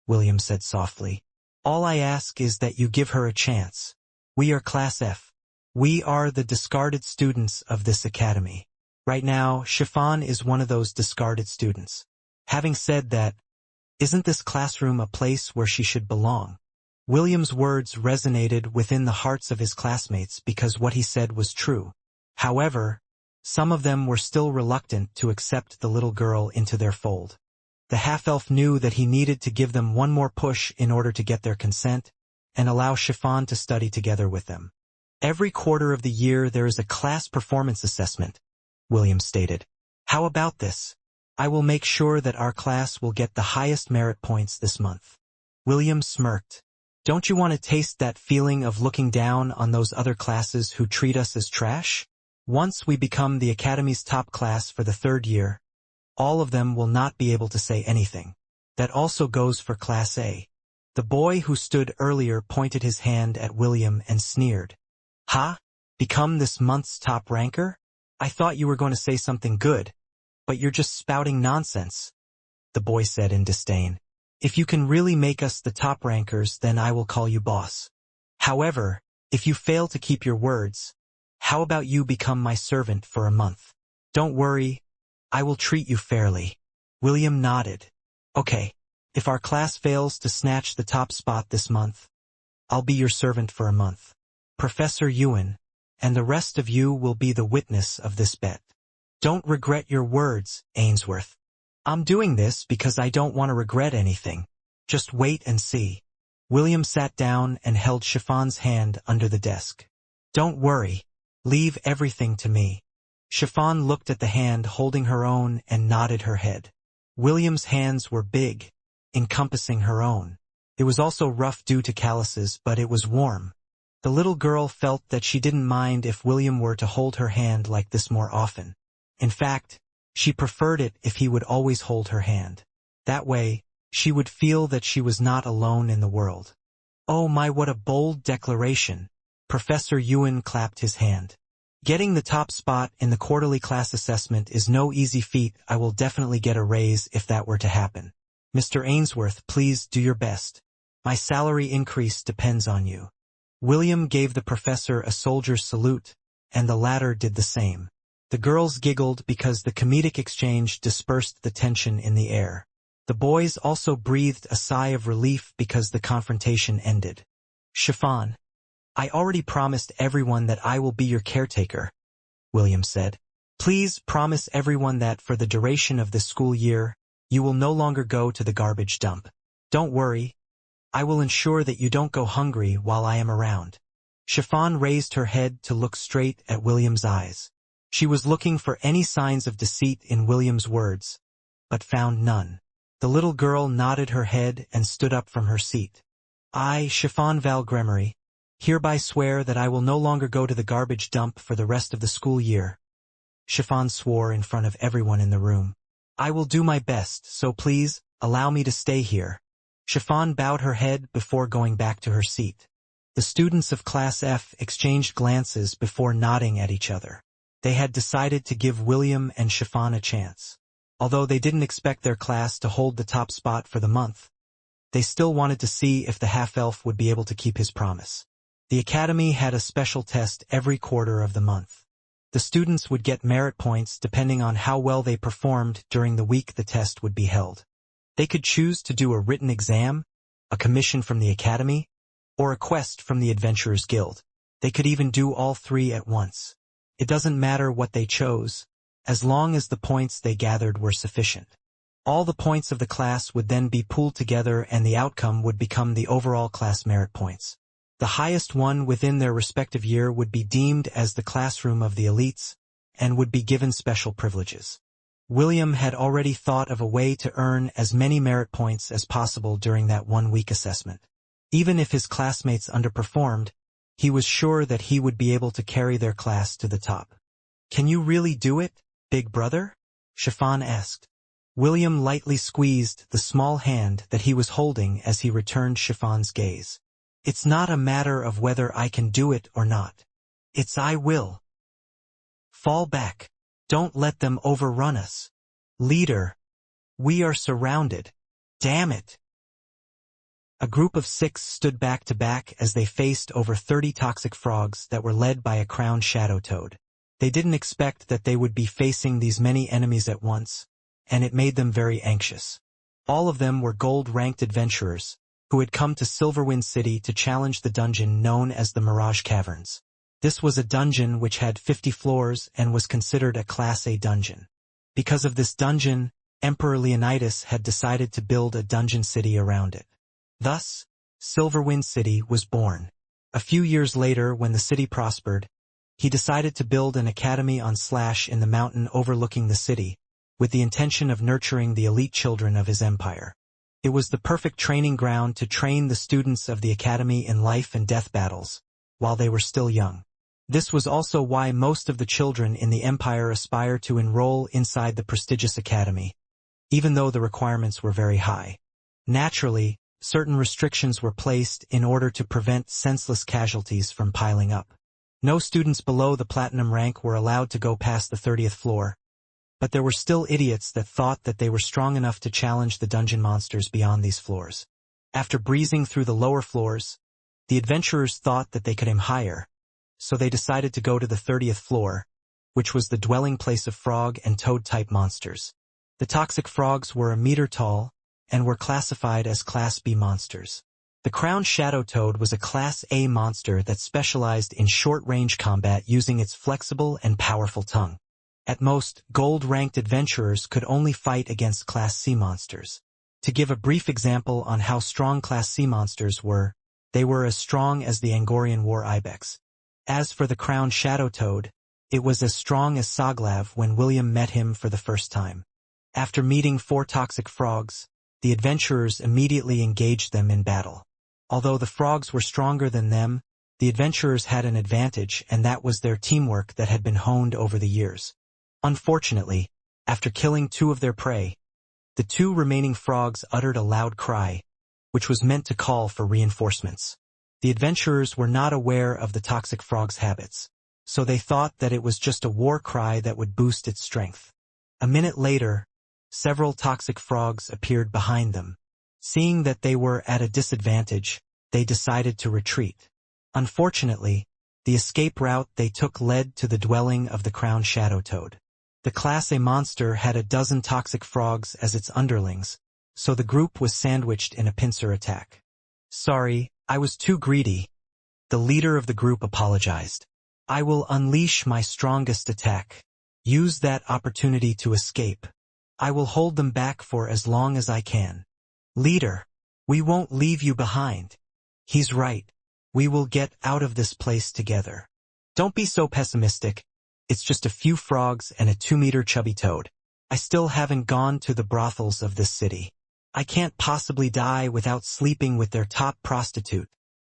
William said softly. "All I ask is that you give her a chance. We are Class F. We are the discarded students of this academy. Right now, Chiffon is one of those discarded students. Having said that, isn't this classroom a place where she should belong?" William's words resonated within the hearts of his classmates because what he said was true. However, some of them were still reluctant to accept the little girl into their fold. The half-elf knew that he needed to give them one more push in order to get their consent and allow Chiffon to study together with them. "Every quarter of the year there is a class performance assessment," William stated. "How about this? I will make sure that our class will get the highest merit points this month." William smirked. "Don't you want to taste that feeling of looking down on those other classes who treat us as trash? Once we become the Academy's top class for the third year, all of them will not be able to say anything. That also goes for Class A." The boy who stood earlier pointed his hand at William and sneered. "Ha? Become this month's top ranker? I thought you were going to say something good, but you're just spouting nonsense," the boy said in disdain. "If you can really make us the top rankers, then I will call you boss. However, if you fail to keep your words, how about you become my servant for a month? Don't worry, I will treat you fairly." William nodded. "Okay, if our class fails to snatch the top spot this month, I'll be your servant for a month. Professor Ewan, and the rest of you will be the witness of this bet. Don't regret your words, Ainsworth. I'm doing this because I don't want to regret anything. Just wait and see." William sat down and held Chiffon's hand under the desk. "Don't worry. Leave everything to me." Chiffon looked at the hand holding her own and nodded her head. William's hands were big, encompassing her own. It was also rough due to calluses, but it was warm. The little girl felt that she didn't mind if William were to hold her hand like this more often. In fact, she preferred it if he would always hold her hand. That way, she would feel that she was not alone in the world. Oh my, what a bold declaration! Professor Ewan clapped his hand. Getting the top spot in the quarterly class assessment is no easy feat. I will definitely get a raise if that were to happen. Mr. Ainsworth, please do your best. My salary increase depends on you. William gave the professor a soldier's salute, and the latter did the same. The girls giggled because the comedic exchange dispersed the tension in the air. The boys also breathed a sigh of relief because the confrontation ended. Chiffon, I already promised everyone that I will be your caretaker, William said. Please promise everyone that for the duration of this school year, you will no longer go to the garbage dump. Don't worry. I will ensure that you don't go hungry while I am around. Chiffon raised her head to look straight at William's eyes. She was looking for any signs of deceit in William's words, but found none. The little girl nodded her head and stood up from her seat. I, Chiffon Valgremery, hereby swear that I will no longer go to the garbage dump for the rest of the school year. Chiffon swore in front of everyone in the room. I will do my best, so please, allow me to stay here. Chiffon bowed her head before going back to her seat. The students of Class F exchanged glances before nodding at each other. They had decided to give William and Chiffon a chance. Although they didn't expect their class to hold the top spot for the month, they still wanted to see if the half-elf would be able to keep his promise. The academy had a special test every quarter of the month. The students would get merit points depending on how well they performed during the week the test would be held. They could choose to do a written exam, a commission from the academy, or a quest from the Adventurers Guild. They could even do all three at once. It doesn't matter what they chose, as long as the points they gathered were sufficient. All the points of the class would then be pooled together and the outcome would become the overall class merit points. The highest one within their respective year would be deemed as the classroom of the elites and would be given special privileges. William had already thought of a way to earn as many merit points as possible during that 1-week assessment. Even if his classmates underperformed, he was sure that he would be able to carry their class to the top. Can you really do it, big brother? Chiffon asked. William lightly squeezed the small hand that he was holding as he returned Chiffon's gaze. It's not a matter of whether I can do it or not. It's I will. Fall back. Don't let them overrun us. Leader. We are surrounded. Damn it. A group of 6 stood back to back as they faced over 30 toxic frogs that were led by a crowned shadow toad. They didn't expect that they would be facing these many enemies at once, and it made them very anxious. All of them were gold-ranked adventurers, who had come to Silverwind City to challenge the dungeon known as the Mirage Caverns. This was a dungeon which had 50 floors and was considered a Class A dungeon. Because of this dungeon, Emperor Leonidas had decided to build a dungeon city around it. Thus, Silverwind City was born. A few years later, when the city prospered, he decided to build an academy on Slash in the mountain overlooking the city, with the intention of nurturing the elite children of his empire. It was the perfect training ground to train the students of the academy in life and death battles, while they were still young. This was also why most of the children in the empire aspire to enroll inside the prestigious academy, even though the requirements were very high. Naturally, certain restrictions were placed in order to prevent senseless casualties from piling up. No students below the platinum rank were allowed to go past the 30th floor, but there were still idiots that thought that they were strong enough to challenge the dungeon monsters beyond these floors. After breezing through the lower floors, the adventurers thought that they could aim higher, so they decided to go to the 30th floor, which was the dwelling place of frog and toad-type monsters. The toxic frogs were a meter tall and were classified as Class B monsters. The crowned shadow toad was a Class A monster that specialized in short-range combat using its flexible and powerful tongue. At most, gold-ranked adventurers could only fight against Class C monsters. To give a brief example on how strong Class C monsters were, they were as strong as the Angorian war ibex. As for the crowned shadow toad, it was as strong as Soglav when William met him for the first time. After meeting 4 toxic frogs, the adventurers immediately engaged them in battle. Although the frogs were stronger than them, the adventurers had an advantage, and that was their teamwork that had been honed over the years. Unfortunately, after killing 2 of their prey, the 2 remaining frogs uttered a loud cry, which was meant to call for reinforcements. The adventurers were not aware of the toxic frog's habits, so they thought that it was just a war cry that would boost its strength. A minute later, several toxic frogs appeared behind them. Seeing that they were at a disadvantage, they decided to retreat. Unfortunately, the escape route they took led to the dwelling of the crowned shadow toad. The Class A monster had a dozen toxic frogs as its underlings, so the group was sandwiched in a pincer attack. "Sorry, I was too greedy." The leader of the group apologized. "I will unleash my strongest attack. Use that opportunity to escape. I will hold them back for as long as I can." "Leader, we won't leave you behind." "He's right. We will get out of this place together." "Don't be so pessimistic. It's just a few frogs and a 2-meter chubby toad. I still haven't gone to the brothels of this city. I can't possibly die without sleeping with their top prostitute."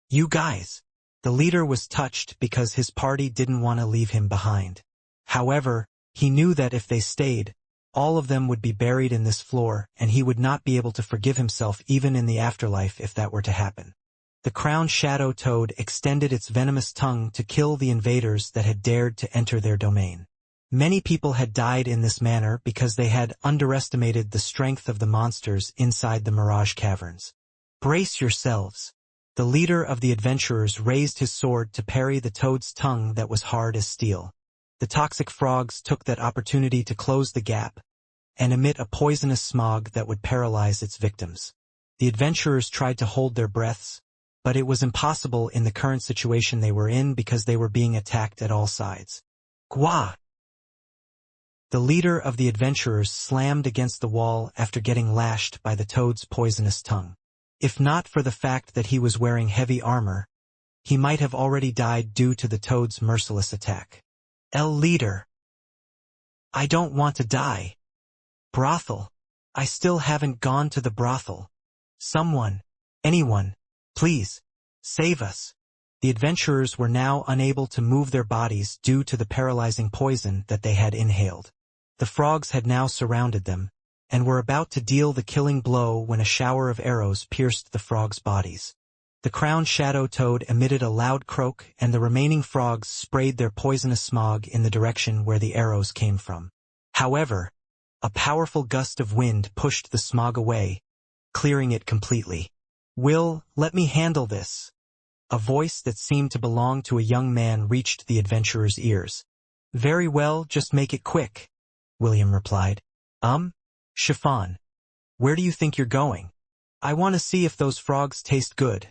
"You guys." The leader was touched because his party didn't want to leave him behind. However, he knew that if they stayed, all of them would be buried in this floor, and he would not be able to forgive himself even in the afterlife if that were to happen. The crowned shadow toad extended its venomous tongue to kill the invaders that had dared to enter their domain. Many people had died in this manner because they had underestimated the strength of the monsters inside the Mirage Caverns. "Brace yourselves." The leader of the adventurers raised his sword to parry the toad's tongue that was hard as steel. The toxic frogs took that opportunity to close the gap and emit a poisonous smog that would paralyze its victims. The adventurers tried to hold their breaths, but it was impossible in the current situation they were in because they were being attacked at all sides. "Gwa!" The leader of the adventurers slammed against the wall after getting lashed by the toad's poisonous tongue. If not for the fact that he was wearing heavy armor, he might have already died due to the toad's merciless attack. Leader. I don't want to die." "Brothel. I still haven't gone to the brothel. Someone, anyone, please, save us." The adventurers were now unable to move their bodies due to the paralyzing poison that they had inhaled. The frogs had now surrounded them, and were about to deal the killing blow when a shower of arrows pierced the frogs' bodies. The crowned shadow toad emitted a loud croak, and the remaining frogs sprayed their poisonous smog in the direction where the arrows came from. However, a powerful gust of wind pushed the smog away, clearing it completely. Let me handle this." A voice that seemed to belong to a young man reached the adventurer's ears. "Very well, just make it quick," William replied. Chiffon, where do you think you're going?" "I want to see if those frogs taste good,"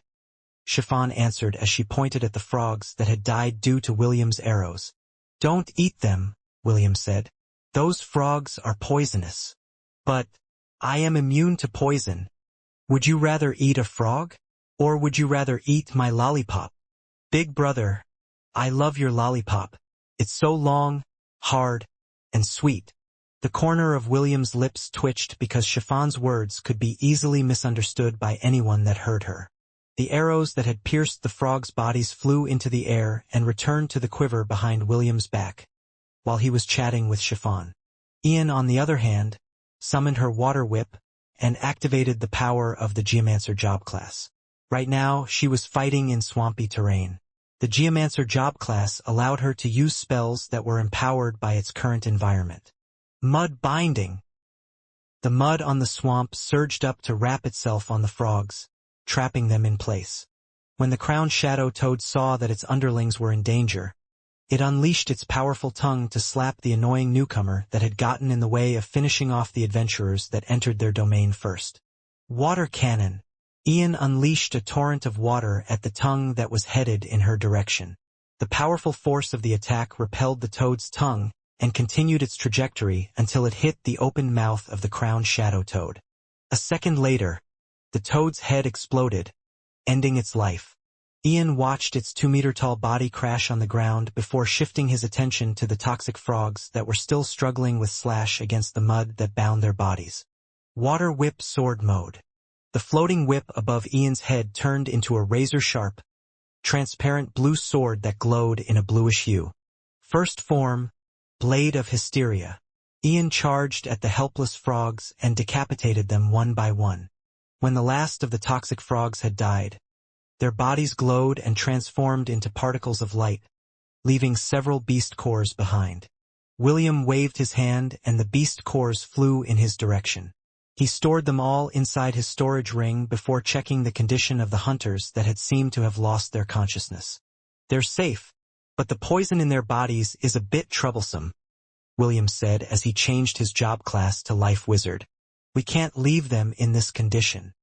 Chiffon answered as she pointed at the frogs that had died due to William's arrows. "Don't eat them," William said. "Those frogs are poisonous." "But I am immune to poison. Would you rather eat a frog? Or would you rather eat my lollipop?" "Big brother, I love your lollipop. It's so long, hard, and sweet." The corner of William's lips twitched because Chiffon's words could be easily misunderstood by anyone that heard her. The arrows that had pierced the frogs' bodies flew into the air and returned to the quiver behind William's back, while he was chatting with Chiffon. Ian, on the other hand, summoned her water whip and activated the power of the Geomancer job class. Right now, she was fighting in swampy terrain. The Geomancer job class allowed her to use spells that were empowered by its current environment. Mud binding. The mud on the swamp surged up to wrap itself on the frogs, trapping them in place. When the crowned shadow toad saw that its underlings were in danger, it unleashed its powerful tongue to slap the annoying newcomer that had gotten in the way of finishing off the adventurers that entered their domain first. Water cannon. Ian unleashed a torrent of water at the tongue that was headed in her direction. The powerful force of the attack repelled the toad's tongue and continued its trajectory until it hit the open mouth of the crowned shadow toad. A second later, the toad's head exploded, ending its life. Ian watched its 2-meter-tall body crash on the ground before shifting his attention to the toxic frogs that were still struggling with slash against the mud that bound their bodies. Water whip sword mode. The floating whip above Ian's head turned into a razor-sharp, transparent blue sword that glowed in a bluish hue. First form, Blade of Hysteria. Ian charged at the helpless frogs and decapitated them one by one. When the last of the toxic frogs had died, their bodies glowed and transformed into particles of light, leaving several beast cores behind. William waved his hand and the beast cores flew in his direction. He stored them all inside his storage ring before checking the condition of the hunters that had seemed to have lost their consciousness. They're safe, but the poison in their bodies is a bit troublesome, William said as he changed his job class to Life Wizard. We can't leave them in this condition.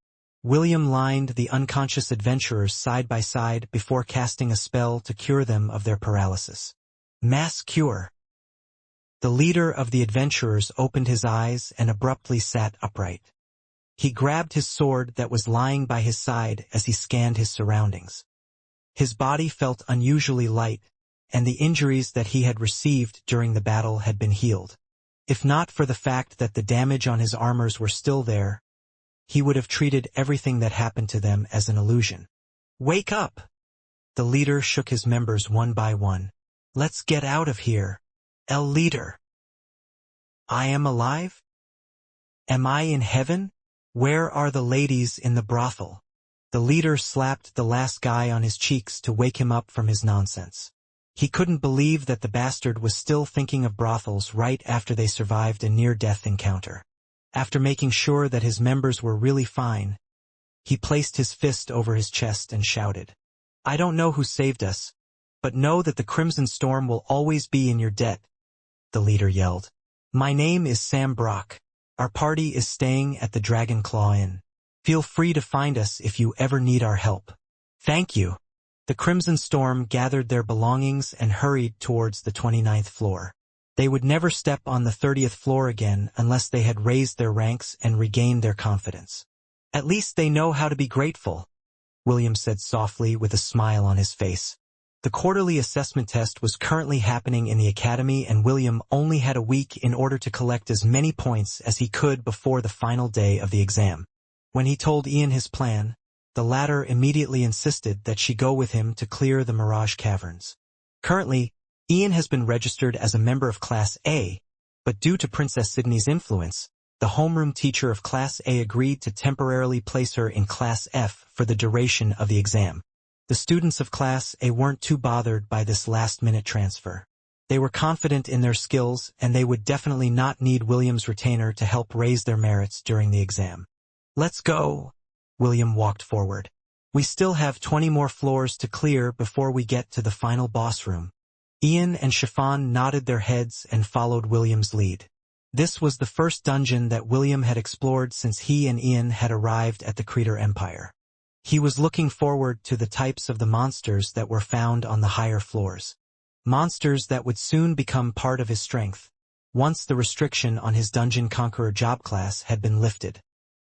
William lined the unconscious adventurers side by side before casting a spell to cure them of their paralysis. Mass cure. The leader of the adventurers opened his eyes and abruptly sat upright. He grabbed his sword that was lying by his side as he scanned his surroundings. His body felt unusually light, and the injuries that he had received during the battle had been healed. If not for the fact that the damage on his armors were still there, he would have treated everything that happened to them as an illusion. Wake up! The leader shook his members one by one. Let's get out of here. El leader. I am alive? Am I in heaven? Where are the ladies in the brothel? The leader slapped the last guy on his cheeks to wake him up from his nonsense. He couldn't believe that the bastard was still thinking of brothels right after they survived a near-death encounter. After making sure that his members were really fine, he placed his fist over his chest and shouted, I don't know who saved us, but know that the Crimson Storm will always be in your debt, the leader yelled. My name is Sam Brock. Our party is staying at the Dragon Claw Inn. Feel free to find us if you ever need our help. Thank you. The Crimson Storm gathered their belongings and hurried towards the 29th floor. They would never step on the 30th floor again unless they had raised their ranks and regained their confidence. At least they know how to be grateful, William said softly with a smile on his face. The quarterly assessment test was currently happening in the academy and William only had a week in order to collect as many points as he could before the final day of the exam. When he told Ian his plan, the latter immediately insisted that she go with him to clear the Mirage Caverns. Currently, Ian has been registered as a member of Class A, but due to Princess Sydney's influence, the homeroom teacher of Class A agreed to temporarily place her in Class F for the duration of the exam. The students of Class A weren't too bothered by this last-minute transfer. They were confident in their skills and they would definitely not need William's retainer to help raise their merits during the exam. Let's go. William walked forward. We still have 20 more floors to clear before we get to the final boss room. Ian and Chiffon nodded their heads and followed William's lead. This was the first dungeon that William had explored since he and Ian had arrived at the Creator Empire. He was looking forward to the types of the monsters that were found on the higher floors. Monsters that would soon become part of his strength, once the restriction on his Dungeon Conqueror job class had been lifted.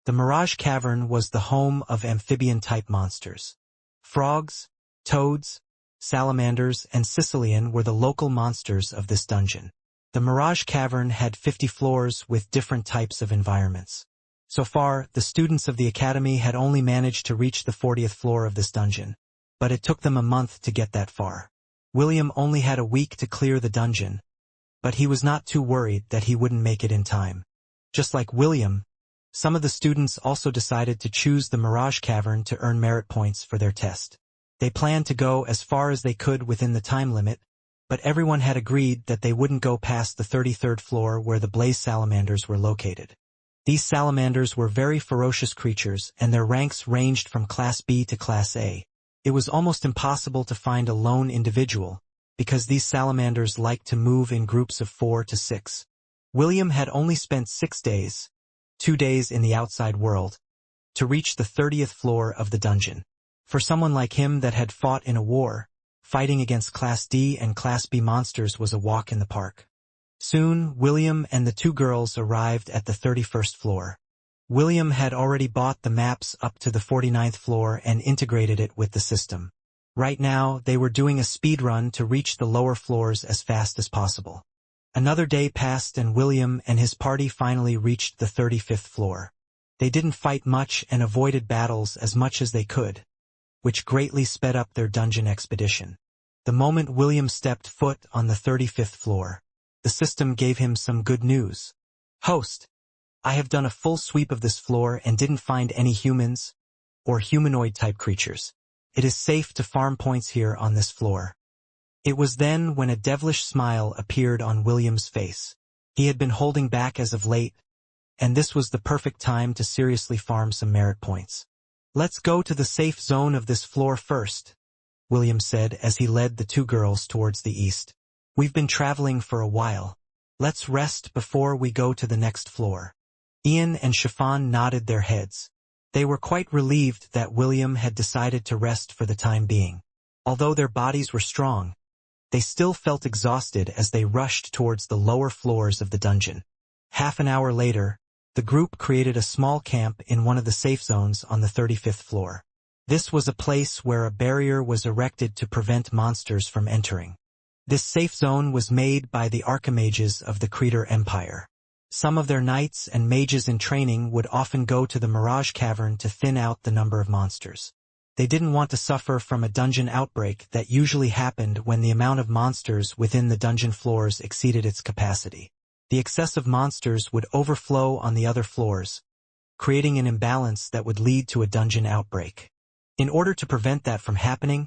The Mirage Cavern was the home of amphibian-type monsters. Frogs, toads, salamanders, and Sicilian were the local monsters of this dungeon. The Mirage Cavern had 50 floors with different types of environments. So far, the students of the academy had only managed to reach the 40th floor of this dungeon, but it took them a month to get that far. William only had a week to clear the dungeon, but he was not too worried that he wouldn't make it in time. Just like William, some of the students also decided to choose the Mirage Cavern to earn merit points for their test. They planned to go as far as they could within the time limit, but everyone had agreed that they wouldn't go past the 33rd floor where the blaze salamanders were located. These salamanders were very ferocious creatures, and their ranks ranged from Class B to Class A. It was almost impossible to find a lone individual, because these salamanders liked to move in groups of 4 to 6. William had only spent 6 days, 2 days in the outside world, to reach the 30th floor of the dungeon. For someone like him that had fought in a war, fighting against Class D and Class B monsters was a walk in the park. Soon, William and the 2 girls arrived at the 31st floor. William had already bought the maps up to the 49th floor and integrated it with the system. Right now, they were doing a speed run to reach the lower floors as fast as possible. Another day passed and William and his party finally reached the 35th floor. They didn't fight much and avoided battles as much as they could, which greatly sped up their dungeon expedition. The moment William stepped foot on the 35th floor, the system gave him some good news. Host, I have done a full sweep of this floor and didn't find any humans or humanoid-type creatures. It is safe to farm points here on this floor. It was then when a devilish smile appeared on William's face. He had been holding back as of late, and this was the perfect time to seriously farm some merit points. Let's go to the safe zone of this floor first, William said as he led the two girls towards the east. We've been traveling for a while. Let's rest before we go to the next floor. Ian and Chiffon nodded their heads. They were quite relieved that William had decided to rest for the time being. Although their bodies were strong, they still felt exhausted as they rushed towards the lower floors of the dungeon. Half an hour later, the group created a small camp in one of the safe zones on the 35th floor. This was a place where a barrier was erected to prevent monsters from entering. This safe zone was made by the archimages of the Creator Empire. Some of their knights and mages in training would often go to the Mirage Cavern to thin out the number of monsters. They didn't want to suffer from a dungeon outbreak that usually happened when the amount of monsters within the dungeon floors exceeded its capacity. The excessive monsters would overflow on the other floors, creating an imbalance that would lead to a dungeon outbreak. In order to prevent that from happening,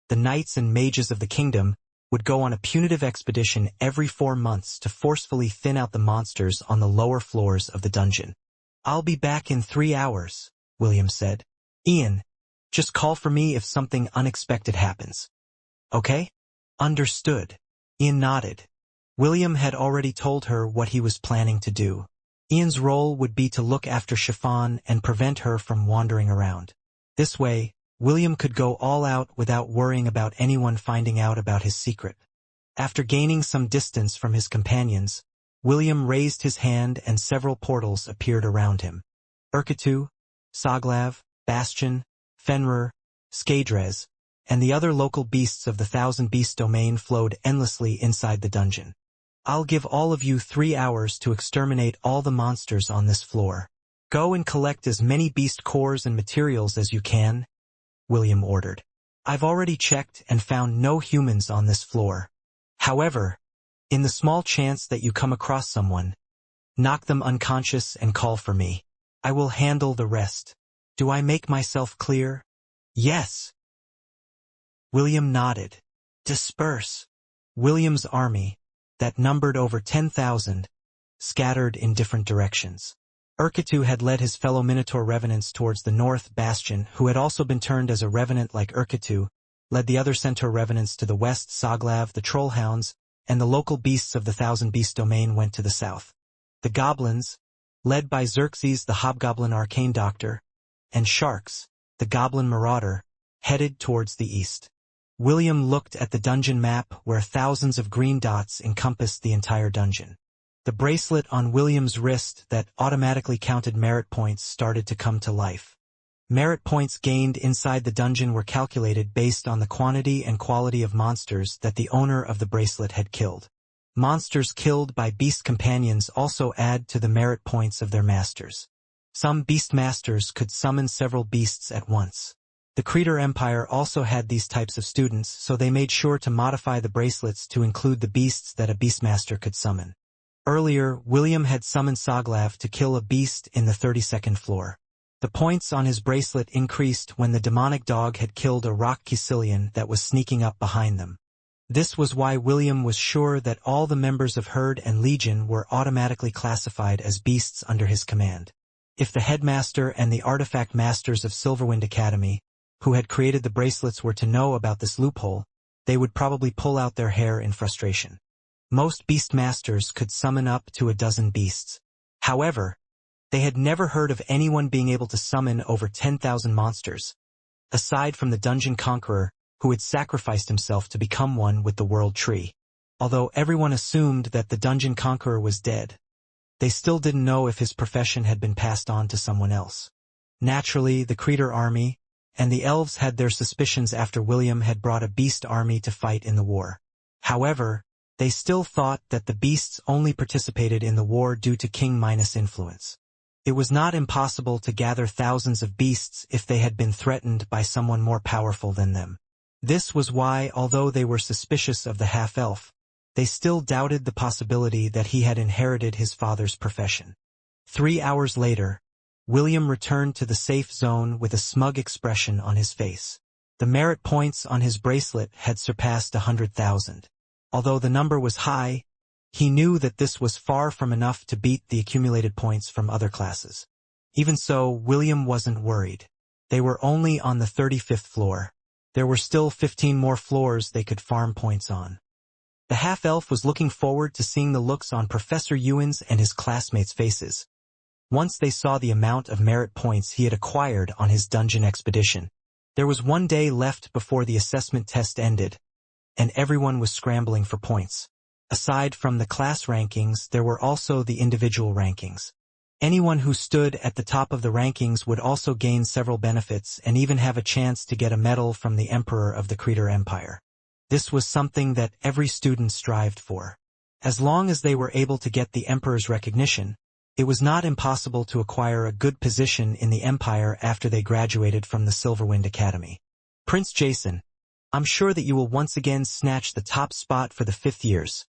the knights and mages of the kingdom would go on a punitive expedition every 4 months to forcefully thin out the monsters on the lower floors of the dungeon. I'll be back in 3 hours, William said. Ian, just call for me if something unexpected happens. Okay? Understood. Ian nodded. William had already told her what he was planning to do. Ian's role would be to look after Chiffon and prevent her from wandering around. This way, William could go all out without worrying about anyone finding out about his secret. After gaining some distance from his companions, William raised his hand and several portals appeared around him. Urketu, Soglav, Bastion, Fenrir, Skadrez, and the other local beasts of the Thousand Beast domain flowed endlessly inside the dungeon. I'll give all of you 3 hours to exterminate all the monsters on this floor. Go and collect as many beast cores and materials as you can, William ordered. I've already checked and found no humans on this floor. However, in the small chance that you come across someone, knock them unconscious and call for me. I will handle the rest. Do I make myself clear? Yes. William nodded. Disperse. William's army, that numbered over 10,000, scattered in different directions. Urketu had led his fellow Minotaur revenants towards the north. Bastion, who had also been turned as a revenant like Urketu, led the other Centaur revenants to the west. Soglav, the Trollhounds, and the local beasts of the Thousand Beast domain went to the south. The goblins, led by Xerxes the Hobgoblin Arcane Doctor, and Sharks, the Goblin Marauder, headed towards the east. William looked at the dungeon map where thousands of green dots encompassed the entire dungeon. The bracelet on William's wrist that automatically counted merit points started to come to life. Merit points gained inside the dungeon were calculated based on the quantity and quality of monsters that the owner of the bracelet had killed. Monsters killed by beast companions also add to the merit points of their masters. Some beast masters could summon several beasts at once. The Creator Empire also had these types of students, so they made sure to modify the bracelets to include the beasts that a beastmaster could summon. Earlier, William had summoned Soglav to kill a beast in the 32nd floor. The points on his bracelet increased when the demonic dog had killed a rock Caecilian that was sneaking up behind them. This was why William was sure that all the members of Herd and Legion were automatically classified as beasts under his command. If the headmaster and the artifact masters of Silverwind Academy, who had created the bracelets, were to know about this loophole, they would probably pull out their hair in frustration. Most beastmasters could summon up to a dozen beasts. However, they had never heard of anyone being able to summon over 10,000 monsters, aside from the dungeon conqueror who had sacrificed himself to become one with the world tree. Although everyone assumed that the dungeon conqueror was dead, they still didn't know if his profession had been passed on to someone else. Naturally, the Creator army and the elves had their suspicions after William had brought a beast army to fight in the war. However, they still thought that the beasts only participated in the war due to King Minos' influence. It was not impossible to gather thousands of beasts if they had been threatened by someone more powerful than them. This was why, although they were suspicious of the half-elf, they still doubted the possibility that he had inherited his father's profession. 3 hours later, William returned to the safe zone with a smug expression on his face. The merit points on his bracelet had surpassed 100,000. Although the number was high, he knew that this was far from enough to beat the accumulated points from other classes. Even so, William wasn't worried. They were only on the 35th floor. There were still 15 more floors they could farm points on. The half-elf was looking forward to seeing the looks on Professor Ewan's and his classmates' faces. Once they saw the amount of merit points he had acquired on his dungeon expedition. There was 1 day left before the assessment test ended, and everyone was scrambling for points. Aside from the class rankings, there were also the individual rankings. Anyone who stood at the top of the rankings would also gain several benefits and even have a chance to get a medal from the Emperor of the Creator Empire. This was something that every student strived for. As long as they were able to get the Emperor's recognition, it was not impossible to acquire a good position in the Empire after they graduated from the Silverwind Academy. Prince Jason, I'm sure that you will once again snatch the top spot for the 5th years.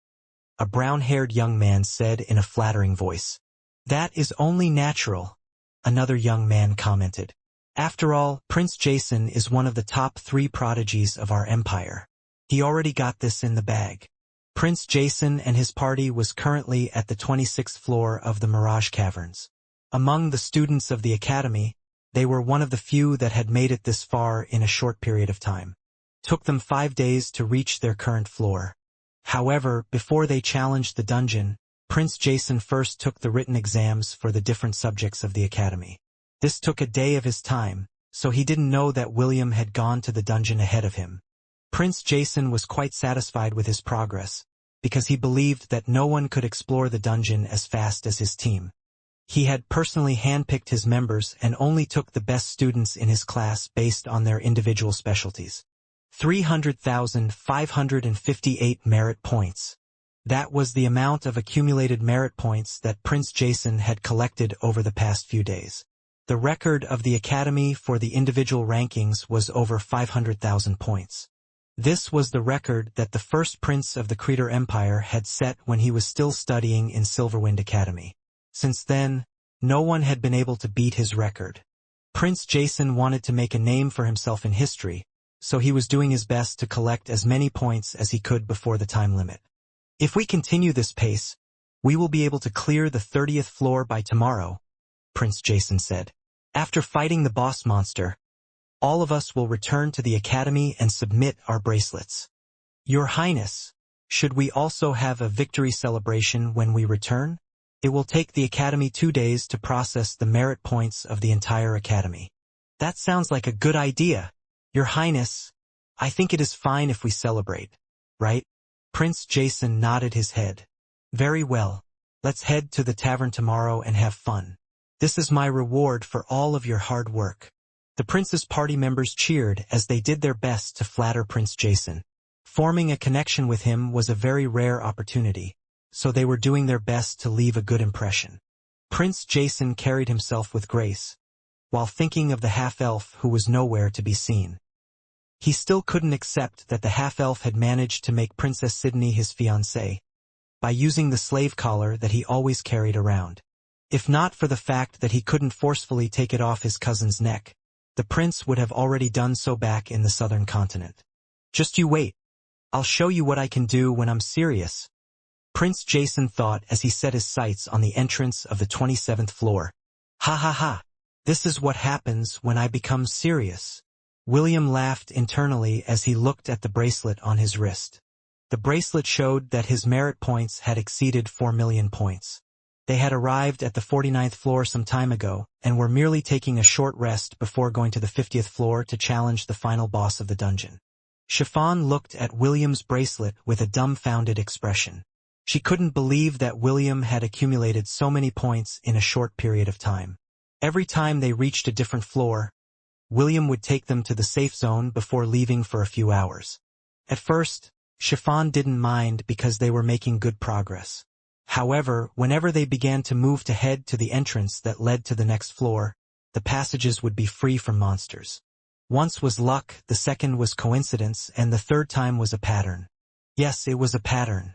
A brown-haired young man said in a flattering voice. That is only natural, another young man commented. After all, Prince Jason is one of the top 3 prodigies of our empire. He already got this in the bag. Prince Jason and his party was currently at the 26th floor of the Mirage Caverns. Among the students of the academy, they were one of the few that had made it this far in a short period of time. Took them 5 days to reach their current floor. However, before they challenged the dungeon, Prince Jason first took the written exams for the different subjects of the academy. This took a day of his time, so he didn't know that William had gone to the dungeon ahead of him. Prince Jason was quite satisfied with his progress, because he believed that no one could explore the dungeon as fast as his team. He had personally handpicked his members and only took the best students in his class based on their individual specialties. 300,558 merit points. That was the amount of accumulated merit points that Prince Jason had collected over the past few days. The record of the Academy for the individual rankings was over 500,000 points. This was the record that the first prince of the Creator Empire had set when he was still studying in Silverwind Academy. Since then, no one had been able to beat his record. Prince Jason wanted to make a name for himself in history, so he was doing his best to collect as many points as he could before the time limit. If we continue this pace, we will be able to clear the 30th floor by tomorrow, Prince Jason said. After fighting the boss monster, all of us will return to the academy and submit our bracelets. Your Highness, should we also have a victory celebration when we return? It will take the academy 2 days to process the merit points of the entire academy. That sounds like a good idea. Your Highness, I think it is fine if we celebrate, right? Prince Jason nodded his head. Very well. Let's head to the tavern tomorrow and have fun. This is my reward for all of your hard work. The prince's party members cheered as they did their best to flatter Prince Jason. Forming a connection with him was a very rare opportunity, so they were doing their best to leave a good impression. Prince Jason carried himself with grace, while thinking of the half-elf who was nowhere to be seen. He still couldn't accept that the half-elf had managed to make Princess Sydney his fiancée by using the slave collar that he always carried around. If not for the fact that he couldn't forcefully take it off his cousin's neck, the prince would have already done so back in the southern continent. Just you wait. I'll show you what I can do when I'm serious, Prince Jason thought as he set his sights on the entrance of the 27th floor. Ha ha ha. This is what happens when I become serious. William laughed internally as he looked at the bracelet on his wrist. The bracelet showed that his merit points had exceeded 4 million points. They had arrived at the 49th floor some time ago, and were merely taking a short rest before going to the 50th floor to challenge the final boss of the dungeon. Chiffon looked at William's bracelet with a dumbfounded expression. She couldn't believe that William had accumulated so many points in a short period of time. Every time they reached a different floor, William would take them to the safe zone before leaving for a few hours. At first, Chiffon didn't mind because they were making good progress. However, whenever they began to move to head to the entrance that led to the next floor, the passages would be free from monsters. Once was luck, the second was coincidence, and the third time was a pattern. Yes, it was a pattern.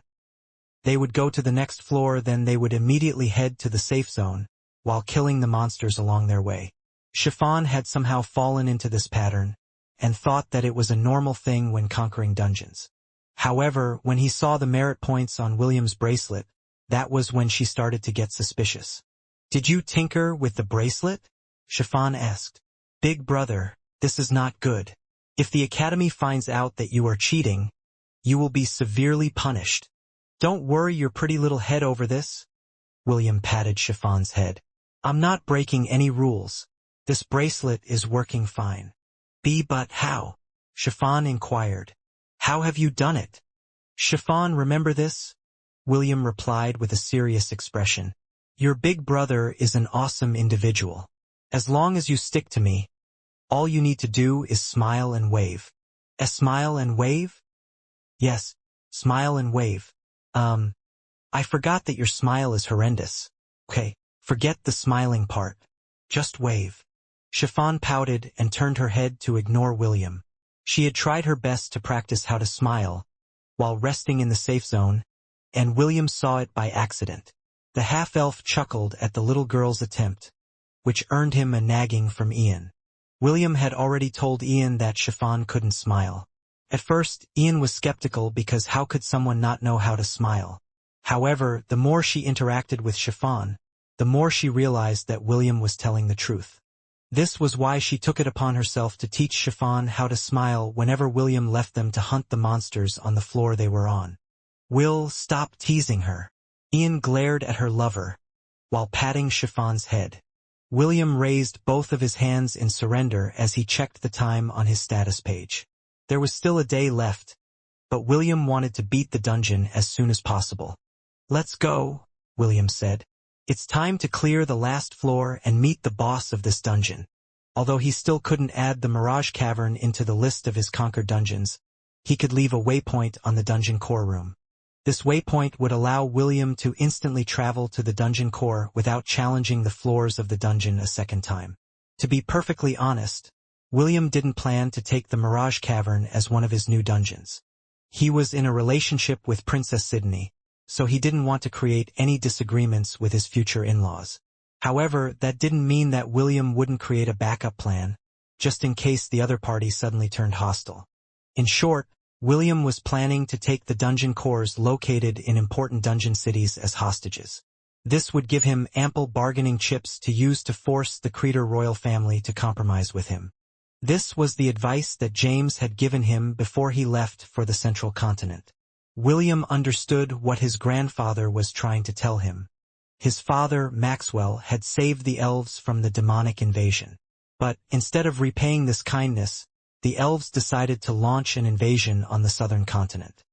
They would go to the next floor, then they would immediately head to the safe zone, while killing the monsters along their way. Chiffon had somehow fallen into this pattern, and thought that it was a normal thing when conquering dungeons. However, when he saw the merit points on William's bracelet, that was when she started to get suspicious. "Did you tinker with the bracelet?" Chiffon asked. "Big brother, this is not good. If the Academy finds out that you are cheating, you will be severely punished. Don't worry your pretty little head over this." William patted Chiffon's head. "I'm not breaking any rules. This bracelet is working fine." But how?" Chiffon inquired. "How have you done it?" "Chiffon, remember this?" William replied with a serious expression. "Your big brother is an awesome individual. As long as you stick to me, all you need to do is smile and wave." "A smile and wave?" "Yes, smile and wave. I forgot that your smile is horrendous. Okay, forget the smiling part. Just wave." Chiffon pouted and turned her head to ignore William. She had tried her best to practice how to smile, while resting in the safe zone, and William saw it by accident. The half-elf chuckled at the little girl's attempt, which earned him a nagging from Ian. William had already told Ian that Chiffon couldn't smile. At first, Ian was skeptical because how could someone not know how to smile? However, the more she interacted with Chiffon, the more she realized that William was telling the truth. This was why she took it upon herself to teach Chiffon how to smile whenever William left them to hunt the monsters on the floor they were on. "Will, stop teasing her." Ian glared at her lover, while patting Chiffon's head. William raised both of his hands in surrender as he checked the time on his status page. There was still a day left, but William wanted to beat the dungeon as soon as possible. "Let's go," William said. "It's time to clear the last floor and meet the boss of this dungeon." Although he still couldn't add the Mirage Cavern into the list of his conquered dungeons, he could leave a waypoint on the dungeon core room. This waypoint would allow William to instantly travel to the dungeon core without challenging the floors of the dungeon a second time. To be perfectly honest, William didn't plan to take the Mirage Cavern as one of his new dungeons. He was in a relationship with Princess Sydney, so he didn't want to create any disagreements with his future in-laws. However, that didn't mean that William wouldn't create a backup plan, just in case the other party suddenly turned hostile. In short, William was planning to take the dungeon cores located in important dungeon cities as hostages. This would give him ample bargaining chips to use to force the Creator royal family to compromise with him. This was the advice that James had given him before he left for the Central Continent. William understood what his grandfather was trying to tell him. His father, Maxwell, had saved the elves from the demonic invasion. But instead of repaying this kindness, the elves decided to launch an invasion on the southern continent.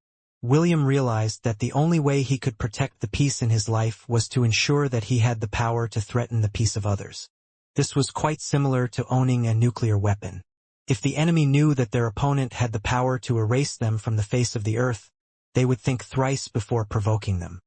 William realized that the only way he could protect the peace in his life was to ensure that he had the power to threaten the peace of others. This was quite similar to owning a nuclear weapon. If the enemy knew that their opponent had the power to erase them from the face of the earth, they would think thrice before provoking them.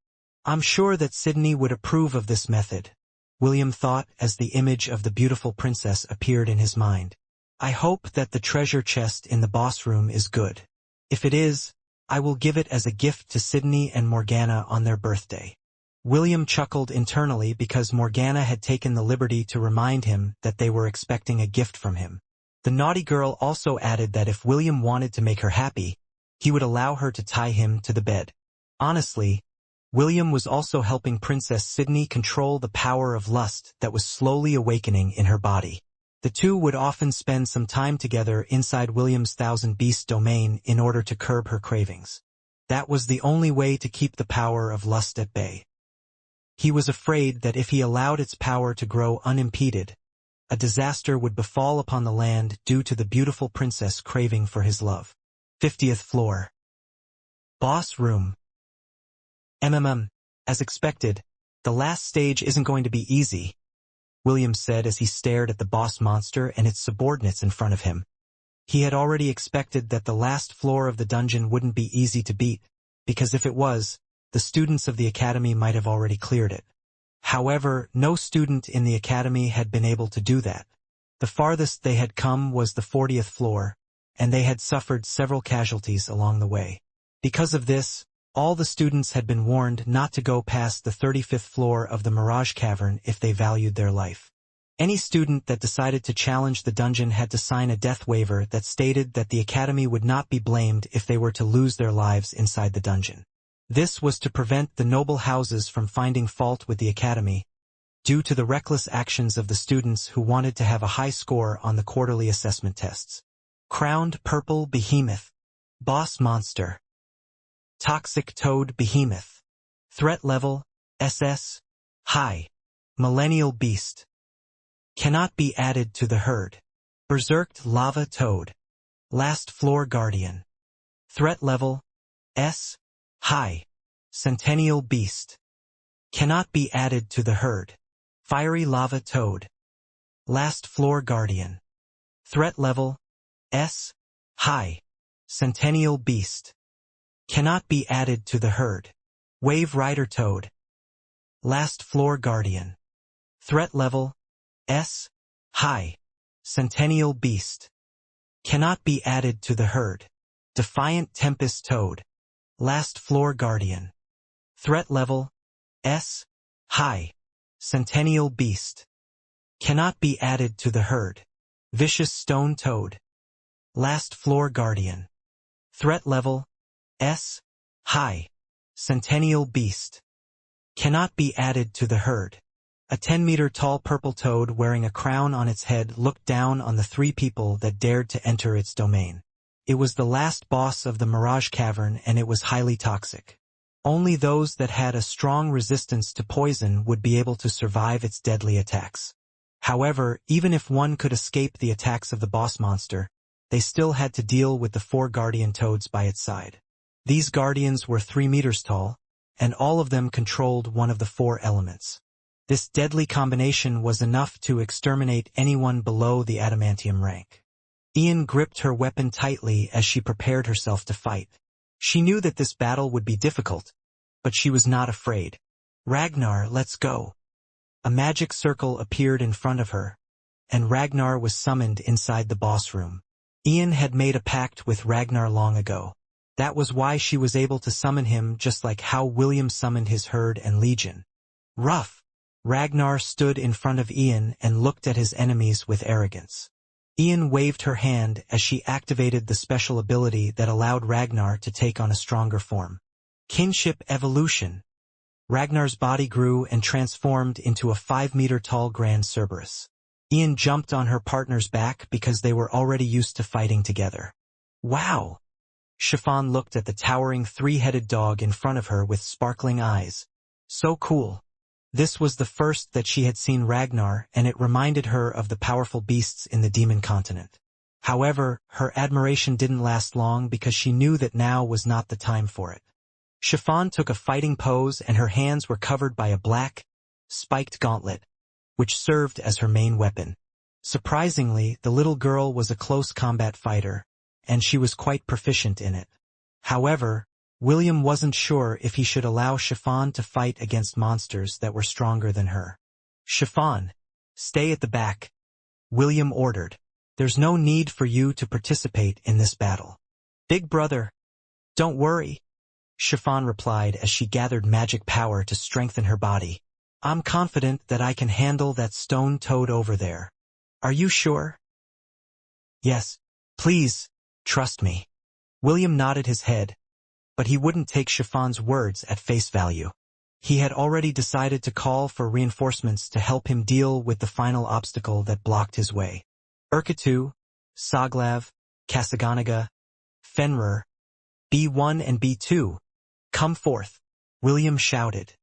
"I'm sure that Sydney would approve of this method," William thought as the image of the beautiful princess appeared in his mind. "I hope that the treasure chest in the boss room is good. If it is, I will give it as a gift to Sydney and Morgana on their birthday." William chuckled internally because Morgana had taken the liberty to remind him that they were expecting a gift from him. The naughty girl also added that if William wanted to make her happy, he would allow her to tie him to the bed. Honestly, William was also helping Princess Sydney control the power of lust that was slowly awakening in her body. The two would often spend some time together inside William's Thousand Beast domain in order to curb her cravings. That was the only way to keep the power of lust at bay. He was afraid that if he allowed its power to grow unimpeded, a disaster would befall upon the land due to the beautiful princess craving for his love. 50th floor. Boss room. As expected, the last stage isn't going to be easy, William said as he stared at the boss monster and its subordinates in front of him. He had already expected that the last floor of the dungeon wouldn't be easy to beat, because if it was, the students of the academy might have already cleared it. However, no student in the academy had been able to do that. The farthest they had come was the 40th floor, and they had suffered several casualties along the way. Because of this, all the students had been warned not to go past the 35th floor of the Mirage Cavern if they valued their life. Any student that decided to challenge the dungeon had to sign a death waiver that stated that the academy would not be blamed if they were to lose their lives inside the dungeon. This was to prevent the noble houses from finding fault with the academy, due to the reckless actions of the students who wanted to have a high score on the quarterly assessment tests. Crowned Purple Behemoth. Boss Monster. Toxic Toad Behemoth. Threat Level, SS. High. Millennial Beast. Cannot be added to the herd. Berserked Lava Toad. Last Floor Guardian. Threat Level, S. High. Centennial Beast. Cannot be added to the herd. Fiery Lava Toad. Last Floor Guardian. Threat Level, S. High. Centennial Beast. Cannot be added to the herd. Wave Rider Toad. Last Floor Guardian. Threat Level, S. High. Centennial Beast. Cannot be added to the herd. Defiant Tempest Toad. Last Floor Guardian. Threat Level, S. High. Centennial Beast. Cannot be added to the herd. Vicious Stone Toad. Last Floor Guardian. Threat Level, S. High. Centennial Beast. Cannot be added to the herd. A 10-meter-tall purple toad wearing a crown on its head looked down on the 3 people that dared to enter its domain. It was the last boss of the Mirage Cavern, and it was highly toxic. Only those that had a strong resistance to poison would be able to survive its deadly attacks. However, even if one could escape the attacks of the boss monster, they still had to deal with the 4 guardian toads by its side. These guardians were 3 meters tall, and all of them controlled one of the 4 elements. This deadly combination was enough to exterminate anyone below the adamantium rank. Ian gripped her weapon tightly as she prepared herself to fight. She knew that this battle would be difficult, but she was not afraid. Ragnar, let's go. A magic circle appeared in front of her, and Ragnar was summoned inside the boss room. Ian had made a pact with Ragnar long ago. That was why she was able to summon him, just like how William summoned his herd and legion. Rough. Ragnar stood in front of Ian and looked at his enemies with arrogance. Ian waved her hand as she activated the special ability that allowed Ragnar to take on a stronger form. Kinship Evolution. Ragnar's body grew and transformed into a 5-meter-tall Grand Cerberus. Ian jumped on her partner's back because they were already used to fighting together. Wow! Chiffon looked at the towering 3-headed dog in front of her with sparkling eyes. So cool. This was the first that she had seen Ragnar, and it reminded her of the powerful beasts in the demon continent. However, her admiration didn't last long because she knew that now was not the time for it. Chiffon took a fighting pose, and her hands were covered by a black, spiked gauntlet, which served as her main weapon. Surprisingly, the little girl was a close combat fighter, and she was quite proficient in it. However, William wasn't sure if he should allow Chiffon to fight against monsters that were stronger than her. Chiffon, stay at the back, William ordered. There's no need for you to participate in this battle. Big brother, don't worry, Chiffon replied as she gathered magic power to strengthen her body. I'm confident that I can handle that stone toad over there. Are you sure? Yes, please, trust me. William nodded his head, but he wouldn't take Chiffon's words at face value. He had already decided to call for reinforcements to help him deal with the final obstacle that blocked his way. Urketu, Soglav, Kasaganaga, Fenrir, B1 and B2, come forth, William shouted.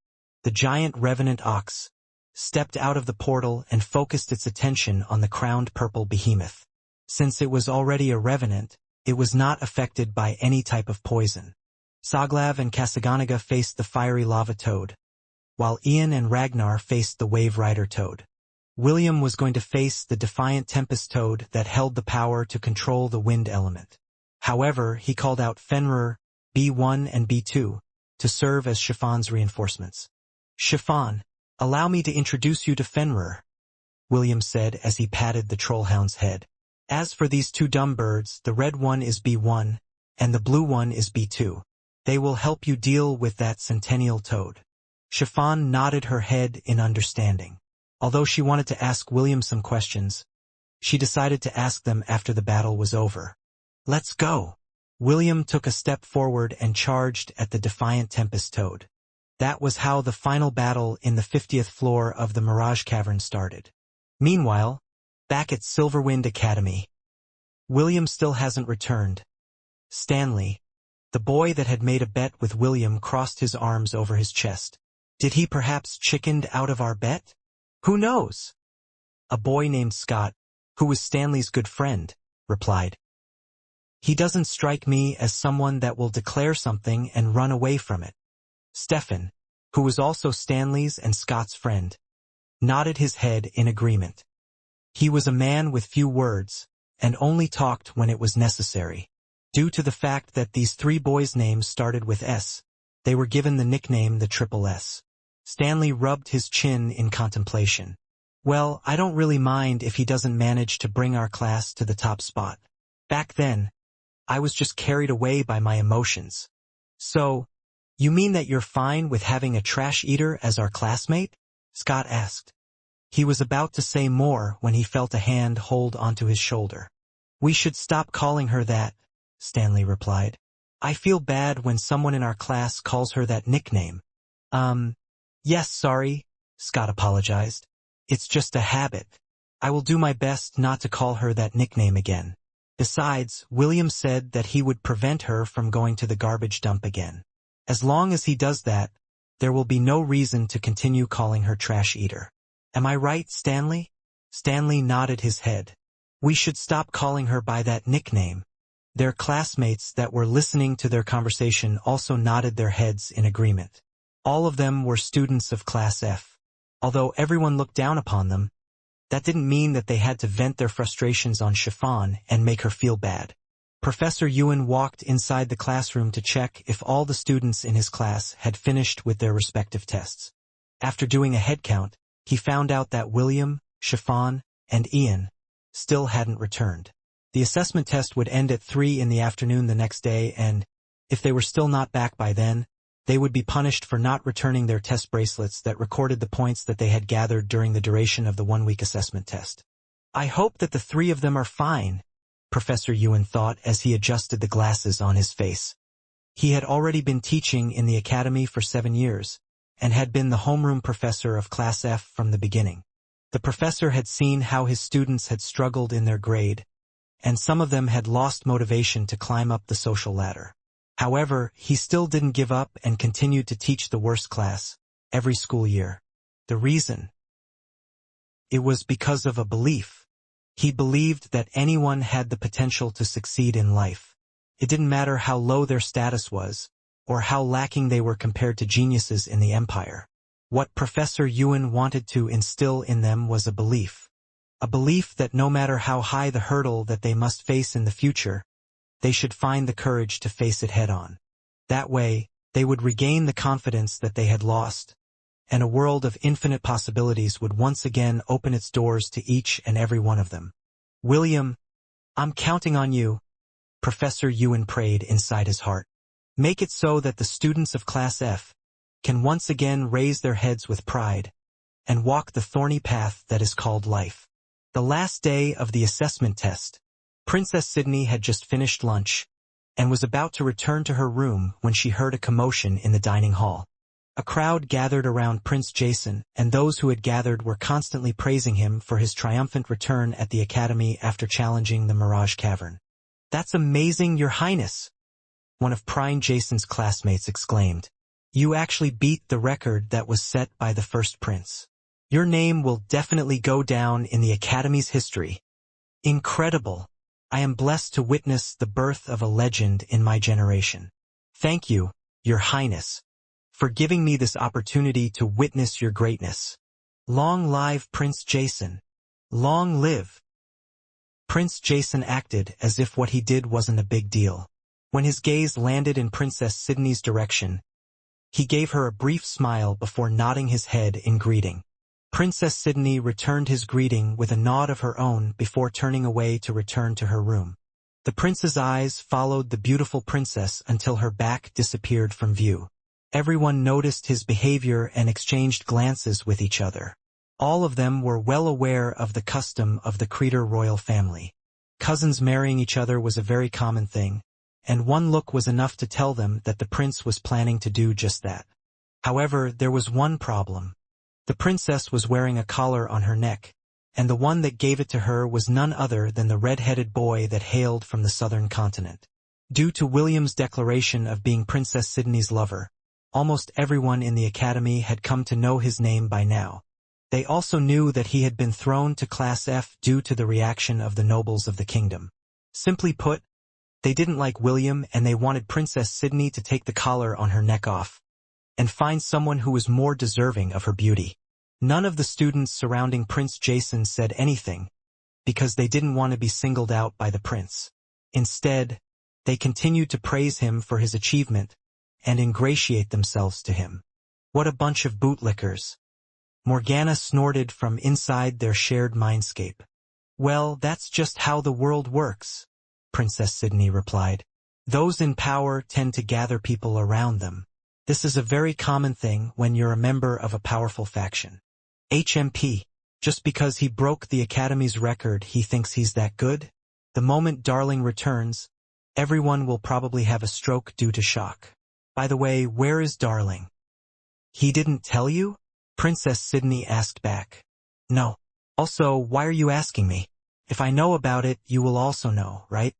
The giant revenant ox stepped out of the portal and focused its attention on the crowned purple behemoth. Since it was already a revenant, it was not affected by any type of poison. Soglav and Kasaganaga faced the fiery lava toad, while Ian and Ragnar faced the wave rider toad. William was going to face the defiant tempest toad that held the power to control the wind element. However, he called out Fenrir, B1 and B2, to serve as Chiffon's reinforcements. "Chiffon, allow me to introduce you to Fenrir," William said as he patted the trollhound's head. "As for these two dumb birds, the red one is B1, and the blue one is B2. They will help you deal with that centennial toad." Chiffon nodded her head in understanding. Although she wanted to ask William some questions, she decided to ask them after the battle was over. "Let's go." William took a step forward and charged at the defiant Tempest Toad. That was how the final battle in the 50th floor of the Mirage Cavern started. Meanwhile, back at Silverwind Academy, William still hasn't returned. Stanley, the boy that had made a bet with William, crossed his arms over his chest. "Did he perhaps chickened out of our bet? Who knows?" A boy named Scott, who was Stanley's good friend, replied. "He doesn't strike me as someone that will declare something and run away from it." Stefan, who was also Stanley's and Scott's friend, nodded his head in agreement. He was a man with few words, and only talked when it was necessary. Due to the fact that these three boys' names started with S, they were given the nickname the Triple S. Stanley rubbed his chin in contemplation. "Well, I don't really mind if he doesn't manage to bring our class to the top spot. Back then, I was just carried away by my emotions." "So, you mean that you're fine with having a trash eater as our classmate?" Scott asked. He was about to say more when he felt a hand hold onto his shoulder. "We should stop calling her that," Stanley replied. "I feel bad when someone in our class calls her that nickname." Yes, sorry," Scott apologized. "It's just a habit. I will do my best not to call her that nickname again." Besides, William said that he would prevent her from going to the garbage dump again. As long as he does that, there will be no reason to continue calling her trash eater. "Am I right, Stanley?" Stanley nodded his head. "We should stop calling her by that nickname." Their classmates that were listening to their conversation also nodded their heads in agreement. All of them were students of Class F. Although everyone looked down upon them, that didn't mean that they had to vent their frustrations on Chiffon and make her feel bad. Professor Ewan walked inside the classroom to check if all the students in his class had finished with their respective tests. After doing a head count, he found out that William, Chiffon, and Ian still hadn't returned. The assessment test would end at 3 in the afternoon the next day, and if they were still not back by then, they would be punished for not returning their test bracelets that recorded the points that they had gathered during the duration of the one-week assessment test. "I hope that the three of them are fine," Professor Ewan thought as he adjusted the glasses on his face. He had already been teaching in the academy for 7 years, and had been the homeroom professor of Class F from the beginning. The professor had seen how his students had struggled in their grade, and some of them had lost motivation to climb up the social ladder. However, he still didn't give up and continued to teach the worst class every school year. The reason? It was because of a belief. He believed that anyone had the potential to succeed in life. It didn't matter how low their status was, or how lacking they were compared to geniuses in the empire. What Professor Ewan wanted to instill in them was a belief. A belief that no matter how high the hurdle that they must face in the future, they should find the courage to face it head-on. That way, they would regain the confidence that they had lost, and a world of infinite possibilities would once again open its doors to each and every one of them. "William, I'm counting on you," Professor Ewan prayed inside his heart. "Make it so that the students of Class F can once again raise their heads with pride and walk the thorny path that is called life." The last day of the assessment test, Princess Sydney had just finished lunch and was about to return to her room when she heard a commotion in the dining hall. A crowd gathered around Prince Jason, and those who had gathered were constantly praising him for his triumphant return at the academy after challenging the Mirage Cavern. "That's amazing, Your Highness," one of Prince Jason's classmates exclaimed. "You actually beat the record that was set by the first prince. Your name will definitely go down in the academy's history. Incredible. I am blessed to witness the birth of a legend in my generation. Thank you, Your Highness, for giving me this opportunity to witness your greatness. Long live Prince Jason. Long live." Prince Jason acted as if what he did wasn't a big deal. When his gaze landed in Princess Sydney's direction, He gave her a brief smile before nodding his head in greeting. Princess Sydney returned his greeting with a nod of her own before turning away to return to her room. The prince's eyes followed the beautiful princess until her back disappeared from view. Everyone noticed his behavior and exchanged glances with each other. All of them were well aware of the custom of the Creator royal family. Cousins marrying each other was a very common thing, and one look was enough to tell them that the prince was planning to do just that. However, there was one problem. The princess was wearing a collar on her neck, and the one that gave it to her was none other than the red-headed boy that hailed from the southern continent. Due to William's declaration of being Princess Sydney's lover, almost everyone in the academy had come to know his name by now. They also knew that he had been thrown to Class F due to the reaction of the nobles of the kingdom. Simply put, they didn't like William and they wanted Princess Sydney to take the collar on her neck off and find someone who was more deserving of her beauty. None of the students surrounding Prince Jason said anything because they didn't want to be singled out by the prince. Instead, they continued to praise him for his achievement and ingratiate themselves to him. What a bunch of bootlickers! Morgana snorted from inside their shared mindscape. Well, that's just how the world works, Princess Sydney replied. Those in power tend to gather people around them. This is a very common thing when you're a member of a powerful faction. HMP. Just because he broke the Academy's record, he thinks he's that good? The moment Darling returns, everyone will probably have a stroke due to shock. By the way, where is Darling? He didn't tell you? Princess Sydney asked back. No. Also, why are you asking me? If I know about it, you will also know, right?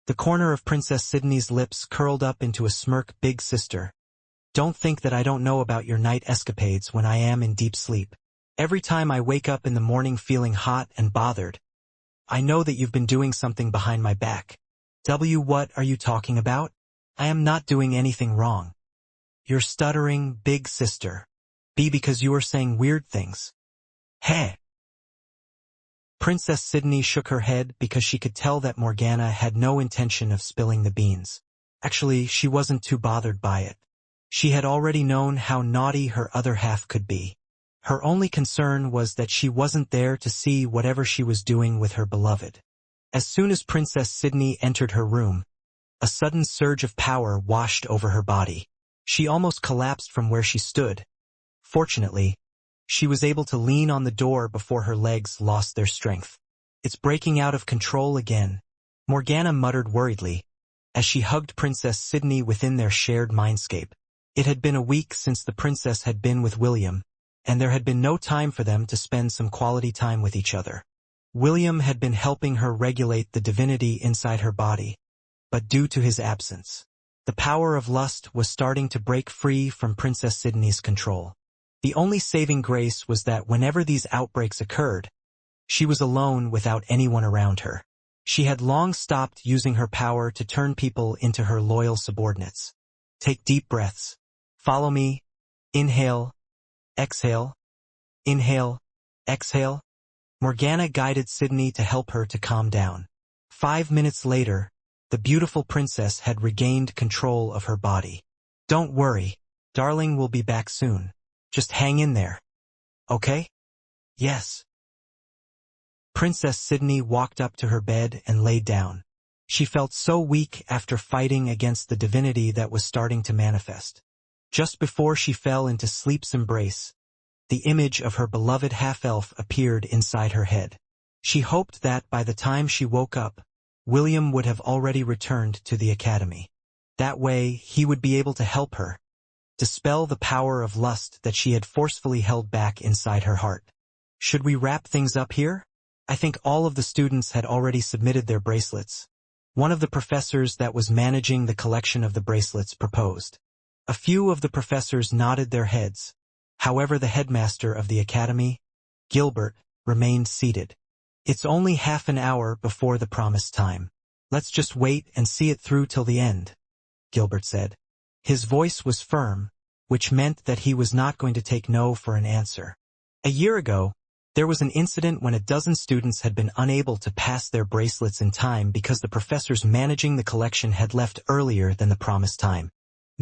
The corner of Princess Sydney's lips curled up into a smirk. Big sister. Don't think that I don't know about your night escapades when I am in deep sleep. Every time I wake up in the morning feeling hot and bothered, I know that you've been doing something behind my back. What are you talking about? I am not doing anything wrong. You're stuttering, big sister. Because you are saying weird things. Hey. Princess Sydney shook her head because she could tell that Morgana had no intention of spilling the beans. Actually, she wasn't too bothered by it. She had already known how naughty her other half could be. Her only concern was that she wasn't there to see whatever she was doing with her beloved. As soon as Princess Sydney entered her room, a sudden surge of power washed over her body. She almost collapsed from where she stood. Fortunately, she was able to lean on the door before her legs lost their strength. It's breaking out of control again, Morgana muttered worriedly, as she hugged Princess Sydney within their shared mindscape. It had been a week since the princess had been with William, and there had been no time for them to spend some quality time with each other. William had been helping her regulate the divinity inside her body, but due to his absence, the power of lust was starting to break free from Princess Sydney's control. The only saving grace was that whenever these outbreaks occurred, she was alone without anyone around her. She had long stopped using her power to turn people into her loyal subordinates. Take deep breaths. Follow me. Inhale. Exhale. Inhale. Exhale. Morgana guided Sydney to help her to calm down. 5 minutes later, the beautiful princess had regained control of her body. Don't worry. Darling will be back soon. Just hang in there. Okay? Yes. Princess Sydney walked up to her bed and lay down. She felt so weak after fighting against the divinity that was starting to manifest. Just before she fell into sleep's embrace, the image of her beloved half-elf appeared inside her head. She hoped that by the time she woke up, William would have already returned to the academy. That way, he would be able to help her dispel the power of lust that she had forcefully held back inside her heart. Should we wrap things up here? I think all of the students had already submitted their bracelets. One of the professors that was managing the collection of the bracelets proposed. A few of the professors nodded their heads. However, the headmaster of the academy, Gilbert, remained seated. It's only half an hour before the promised time. Let's just wait and see it through till the end, Gilbert said. His voice was firm, which meant that he was not going to take no for an answer. A year ago, there was an incident when a dozen students had been unable to pass their bracelets in time because the professors managing the collection had left earlier than the promised time.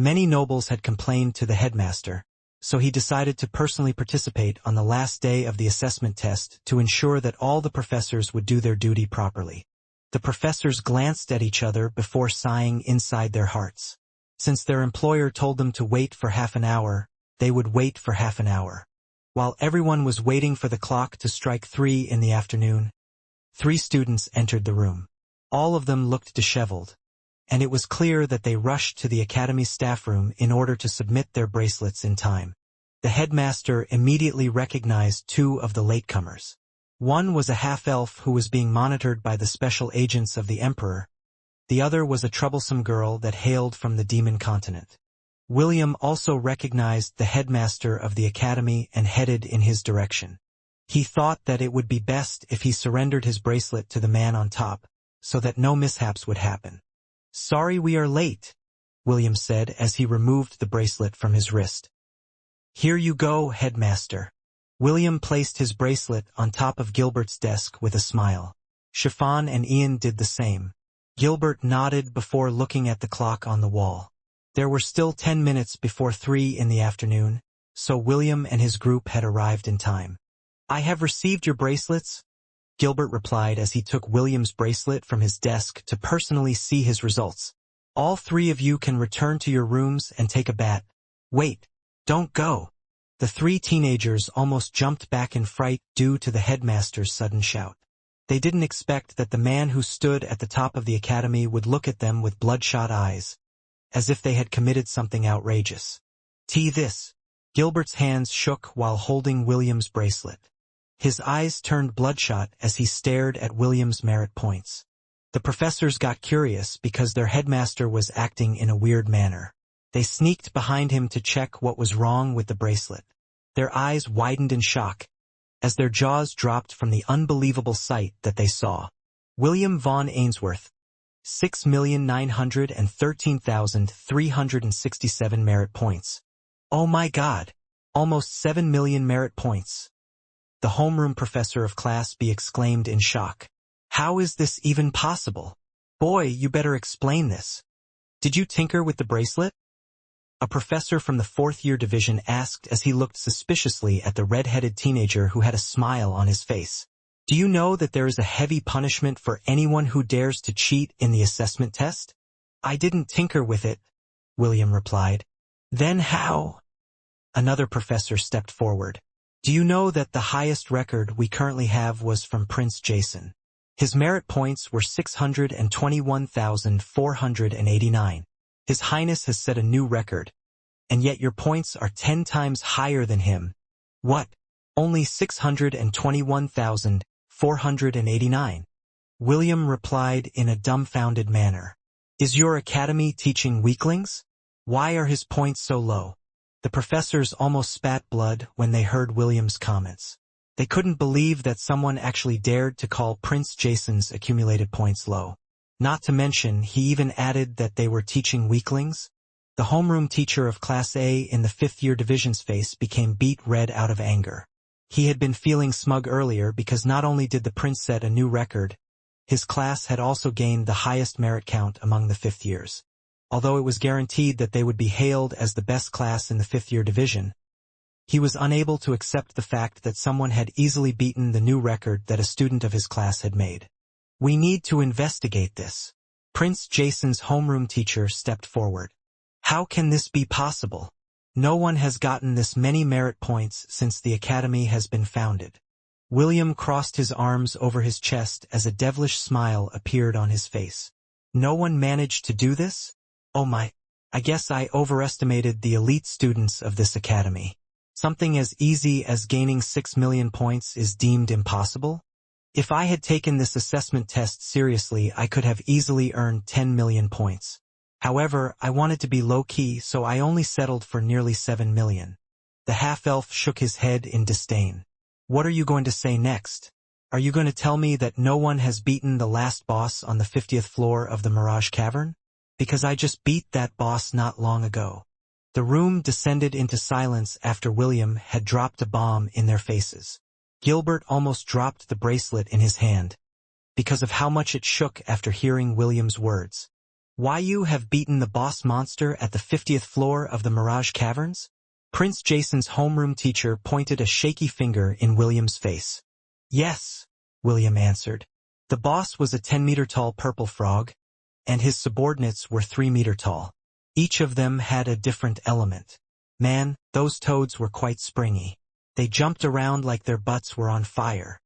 Many nobles had complained to the headmaster, so he decided to personally participate on the last day of the assessment test to ensure that all the professors would do their duty properly. The professors glanced at each other before sighing inside their hearts. Since their employer told them to wait for half an hour, they would wait for half an hour. While everyone was waiting for the clock to strike 3 in the afternoon, 3 students entered the room. All of them looked disheveled, and it was clear that they rushed to the academy's staff room in order to submit their bracelets in time. The headmaster immediately recognized 2 of the latecomers. One was a half-elf who was being monitored by the special agents of the Emperor. The other was a troublesome girl that hailed from the demon continent. William also recognized the headmaster of the academy and headed in his direction. He thought that it would be best if he surrendered his bracelet to the man on top, so that no mishaps would happen. "Sorry we are late," William said as he removed the bracelet from his wrist. "Here you go, headmaster." William placed his bracelet on top of Gilbert's desk with a smile. Chiffon and Ian did the same. Gilbert nodded before looking at the clock on the wall. There were still 10 minutes before 3 in the afternoon, so William and his group had arrived in time. "I have received your bracelets," Gilbert replied as he took William's bracelet from his desk to personally see his results. "All 3 of you can return to your rooms and take a bath." "Wait, don't go." The 3 teenagers almost jumped back in fright due to the headmaster's sudden shout. They didn't expect that the man who stood at the top of the academy would look at them with bloodshot eyes, as if they had committed something outrageous. This. Gilbert's hands shook while holding William's bracelet. His eyes turned bloodshot as he stared at William's merit points. The professors got curious because their headmaster was acting in a weird manner. They sneaked behind him to check what was wrong with the bracelet. Their eyes widened in shock as their jaws dropped from the unbelievable sight that they saw. William von Ainsworth, 6,913,367 merit points. "Oh my God! Almost 7 million merit points!" The homeroom professor of Class B exclaimed in shock. "How is this even possible? Boy, you better explain this. Did you tinker with the bracelet?" A professor from the 4th-year division asked as he looked suspiciously at the red-headed teenager who had a smile on his face. "Do you know that there is a heavy punishment for anyone who dares to cheat in the assessment test?" "I didn't tinker with it," William replied. "Then how?" Another professor stepped forward. "Do you know that the highest record we currently have was from Prince Jason? His merit points were 621,489. His Highness has set a new record, and yet your points are 10 times higher than him." "What? Only 621,489? William replied in a dumbfounded manner. "Is your academy teaching weaklings? Why are his points so low?" The professors almost spat blood when they heard William's comments. They couldn't believe that someone actually dared to call Prince Jason's accumulated points low. Not to mention, he even added that they were teaching weaklings. The homeroom teacher of Class A in the 5th-year division's face became beet red out of anger. He had been feeling smug earlier because not only did the prince set a new record, his class had also gained the highest merit count among the 5th years. Although it was guaranteed that they would be hailed as the best class in the 5th-year division, he was unable to accept the fact that someone had easily beaten the new record that a student of his class had made. "We need to investigate this." Prince Jason's homeroom teacher stepped forward. "How can this be possible? No one has gotten this many merit points since the academy has been founded." William crossed his arms over his chest as a devilish smile appeared on his face. "No one managed to do this? Oh my, I guess I overestimated the elite students of this academy. Something as easy as gaining 6 million points is deemed impossible? If I had taken this assessment test seriously, I could have easily earned 10 million points. However, I wanted to be low-key, so I only settled for nearly 7 million. The half-elf shook his head in disdain. "What are you going to say next? Are you going to tell me that no one has beaten the last boss on the 50th floor of the Mirage Cavern? Because I just beat that boss not long ago." The room descended into silence after William had dropped a bomb in their faces. Gilbert almost dropped the bracelet in his hand because of how much it shook after hearing William's words. Why you have beaten the boss monster at the 50th floor of the Mirage Caverns? Prince Jason's homeroom teacher pointed a shaky finger in William's face. Yes, William answered. The boss was a 10-meter tall purple frog, and his subordinates were 3-meter tall. Each of them had a different element. Man, those toads were quite springy. They jumped around like their butts were on fire.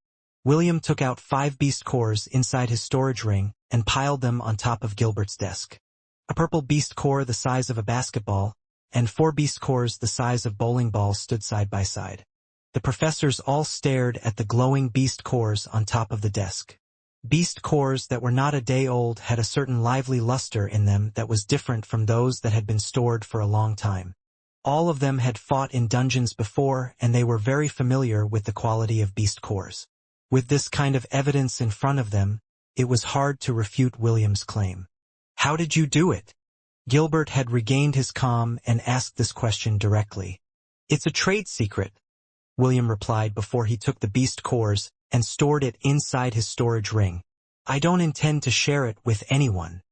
William took out 5 beast cores inside his storage ring and piled them on top of Gilbert's desk. A purple beast core the size of a basketball, and 4 beast cores the size of bowling balls stood side by side. The professors all stared at the glowing beast cores on top of the desk. Beast cores that were not a day old had a certain lively luster in them that was different from those that had been stored for a long time. All of them had fought in dungeons before, and they were very familiar with the quality of beast cores. With this kind of evidence in front of them, it was hard to refute William's claim. How did you do it? Gilbert had regained his calm and asked this question directly. It's a trade secret, William replied before he took the beast cores and stored it inside his storage ring. I don't intend to share it with anyone.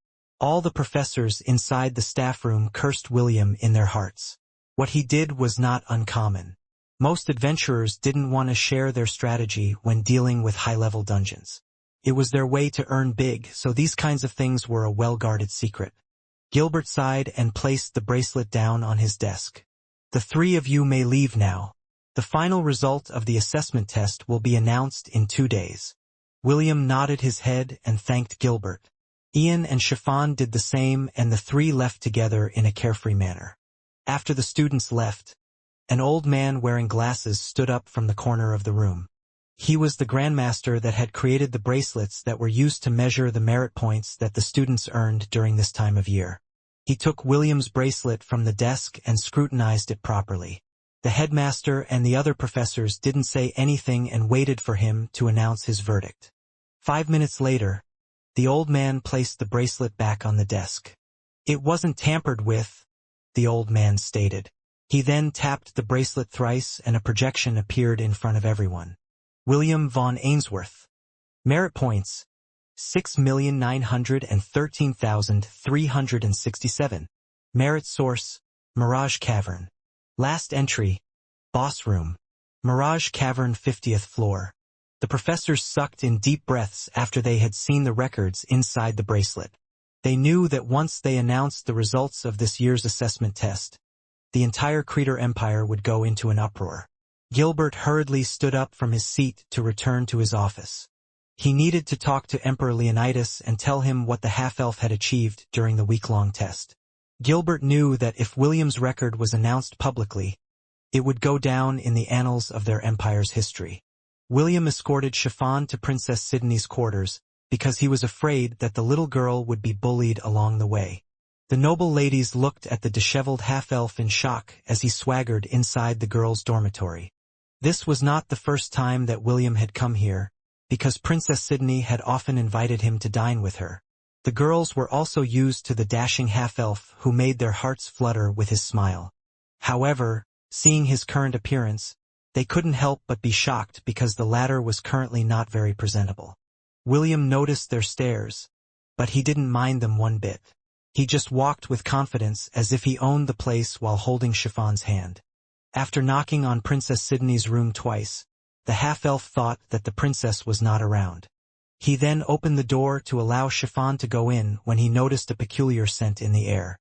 All the professors inside the staff room cursed William in their hearts. What he did was not uncommon. Most adventurers didn't want to share their strategy when dealing with high-level dungeons. It was their way to earn big, so these kinds of things were a well-guarded secret. Gilbert sighed and placed the bracelet down on his desk. The 3 of you may leave now. The final result of the assessment test will be announced in 2 days. William nodded his head and thanked Gilbert. Ian and Chiffon did the same, and the 3 left together in a carefree manner. After the students left, an old man wearing glasses stood up from the corner of the room. He was the grandmaster that had created the bracelets that were used to measure the merit points that the students earned during this time of year. He took William's bracelet from the desk and scrutinized it properly. The headmaster and the other professors didn't say anything and waited for him to announce his verdict. 5 minutes later, the old man placed the bracelet back on the desk. It wasn't tampered with, the old man stated. He then tapped the bracelet thrice and a projection appeared in front of everyone. William von Ainsworth. Merit points, 6,913,367. Merit source, Mirage Cavern. Last entry, Boss Room. Mirage Cavern 50th floor. The professors sucked in deep breaths after they had seen the records inside the bracelet. They knew that once they announced the results of this year's assessment test, the entire Creator Empire would go into an uproar. Gilbert hurriedly stood up from his seat to return to his office. He needed to talk to Emperor Leonidas and tell him what the half-elf had achieved during the week-long test. Gilbert knew that if William's record was announced publicly, it would go down in the annals of their empire's history. William escorted Chiffon to Princess Sydney's quarters because he was afraid that the little girl would be bullied along the way. The noble ladies looked at the disheveled half-elf in shock as he swaggered inside the girls' dormitory. This was not the first time that William had come here, because Princess Sydney had often invited him to dine with her. The girls were also used to the dashing half-elf who made their hearts flutter with his smile. However, seeing his current appearance, they couldn't help but be shocked because the latter was currently not very presentable. William noticed their stares, but he didn't mind them one bit. He just walked with confidence as if he owned the place while holding Chiffon's hand. After knocking on Princess Sydney's room twice, the half-elf thought that the princess was not around. He then opened the door to allow Chiffon to go in when he noticed a peculiar scent in the air.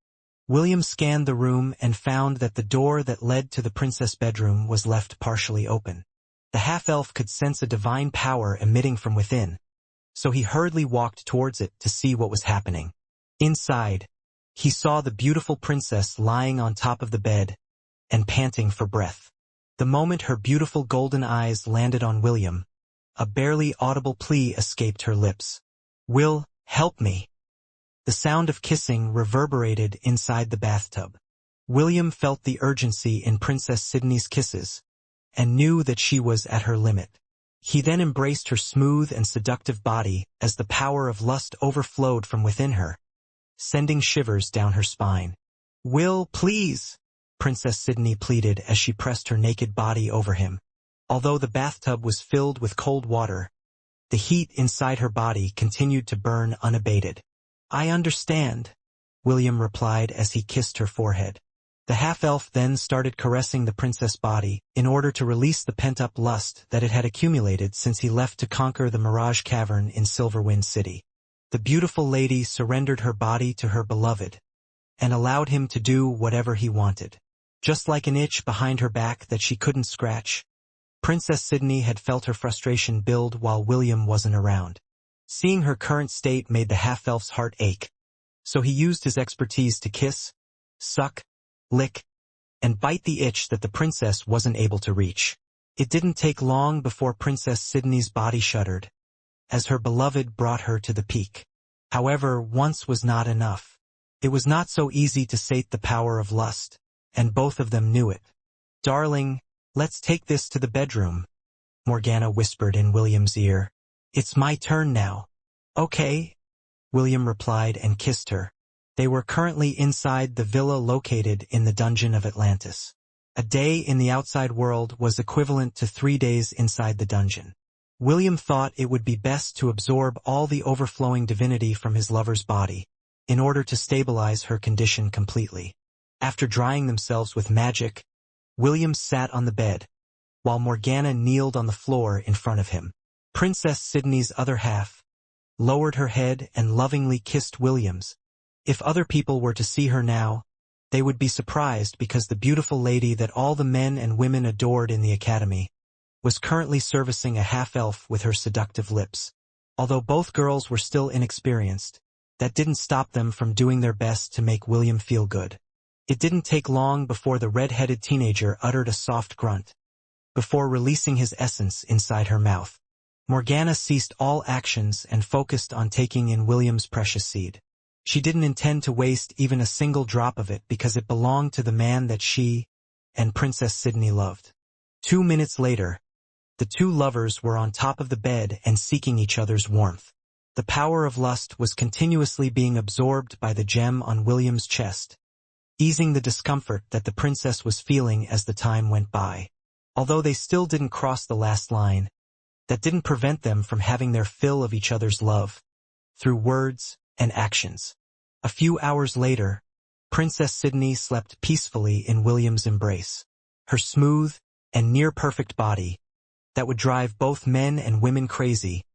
William scanned the room and found that the door that led to the princess' bedroom was left partially open. The half-elf could sense a divine power emitting from within, so he hurriedly walked towards it to see what was happening. Inside, he saw the beautiful princess lying on top of the bed and panting for breath. The moment her beautiful golden eyes landed on William, a barely audible plea escaped her lips. "Will, help me." The sound of kissing reverberated inside the bathtub. William felt the urgency in Princess Sydney's kisses and knew that she was at her limit. He then embraced her smooth and seductive body as the power of lust overflowed from within her, sending shivers down her spine. "Will, please," Princess Sydney pleaded as she pressed her naked body over him. Although the bathtub was filled with cold water, the heat inside her body continued to burn unabated. "I understand," William replied as he kissed her forehead. The half-elf then started caressing the princess' body, in order to release the pent-up lust that it had accumulated since he left to conquer the Mirage Cavern in Silverwind City. The beautiful lady surrendered her body to her beloved, and allowed him to do whatever he wanted. Just like an itch behind her back that she couldn't scratch, Princess Sydney had felt her frustration build while William wasn't around. Seeing her current state made the half-elf's heart ache, so he used his expertise to kiss, suck, lick, and bite the itch that the princess wasn't able to reach. It didn't take long before Princess Sydney's body shuddered, as her beloved brought her to the peak. However, once was not enough. It was not so easy to sate the power of lust, and both of them knew it. "Darling, let's take this to the bedroom," Morgana whispered in William's ear. "It's my turn now." "Okay," William replied and kissed her. They were currently inside the villa located in the dungeon of Atlantis. A day in the outside world was equivalent to 3 days inside the dungeon. William thought it would be best to absorb all the overflowing divinity from his lover's body, in order to stabilize her condition completely. After drying themselves with magic, William sat on the bed, while Morgana kneeled on the floor in front of him. Princess Sydney's other half lowered her head and lovingly kissed William's. If other people were to see her now, they would be surprised because the beautiful lady that all the men and women adored in the academy was currently servicing a half-elf with her seductive lips. Although both girls were still inexperienced, that didn't stop them from doing their best to make William feel good. It didn't take long before the red-headed teenager uttered a soft grunt, before releasing his essence inside her mouth. Morgana ceased all actions and focused on taking in William's precious seed. She didn't intend to waste even a single drop of it because it belonged to the man that she and Princess Sydney loved. 2 minutes later, the two lovers were on top of the bed and seeking each other's warmth. The power of lust was continuously being absorbed by the gem on William's chest, easing the discomfort that the princess was feeling as the time went by. Although they still didn't cross the last line, that didn't prevent them from having their fill of each other's love, through words and actions. A few hours later, Princess Sydney slept peacefully in William's embrace. Her smooth and near-perfect body, that would drive both men and women crazy,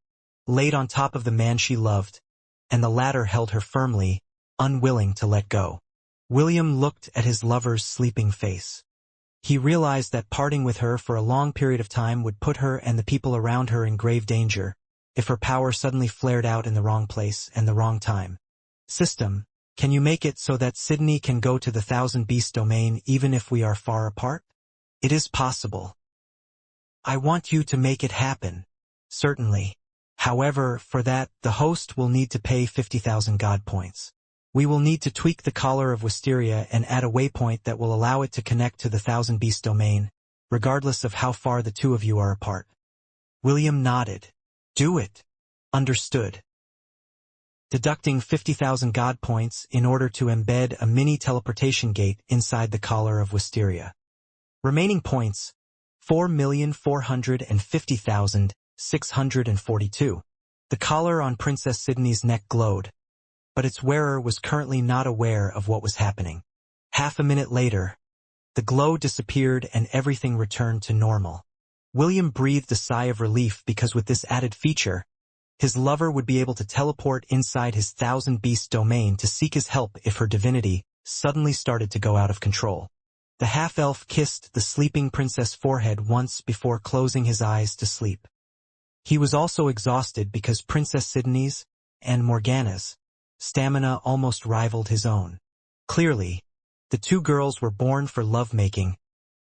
laid on top of the man she loved, and the latter held her firmly, unwilling to let go. William looked at his lover's sleeping face. He realized that parting with her for a long period of time would put her and the people around her in grave danger, if her power suddenly flared out in the wrong place and the wrong time. "System, can you make it so that Sydney can go to the Thousand Beast domain even if we are far apart?" "It is possible. I want you to make it happen." "Certainly. However, for that, the host will need to pay 50,000 God points. We will need to tweak the collar of Wisteria and add a waypoint that will allow it to connect to the Thousand Beast domain, regardless of how far the two of you are apart." William nodded. "Do it." "Understood." Deducting 50,000 God points in order to embed a mini teleportation gate inside the collar of Wisteria. Remaining points, 4,450,642. The collar on Princess Sydney's neck glowed, but its wearer was currently not aware of what was happening. Half a minute later, the glow disappeared and everything returned to normal. William breathed a sigh of relief because with this added feature, his lover would be able to teleport inside his Thousand Beast domain to seek his help if her divinity suddenly started to go out of control. The half-elf kissed the sleeping princess' forehead once before closing his eyes to sleep. He was also exhausted because Princess Sydney's and Morgana's stamina almost rivaled his own. Clearly, the two girls were born for lovemaking,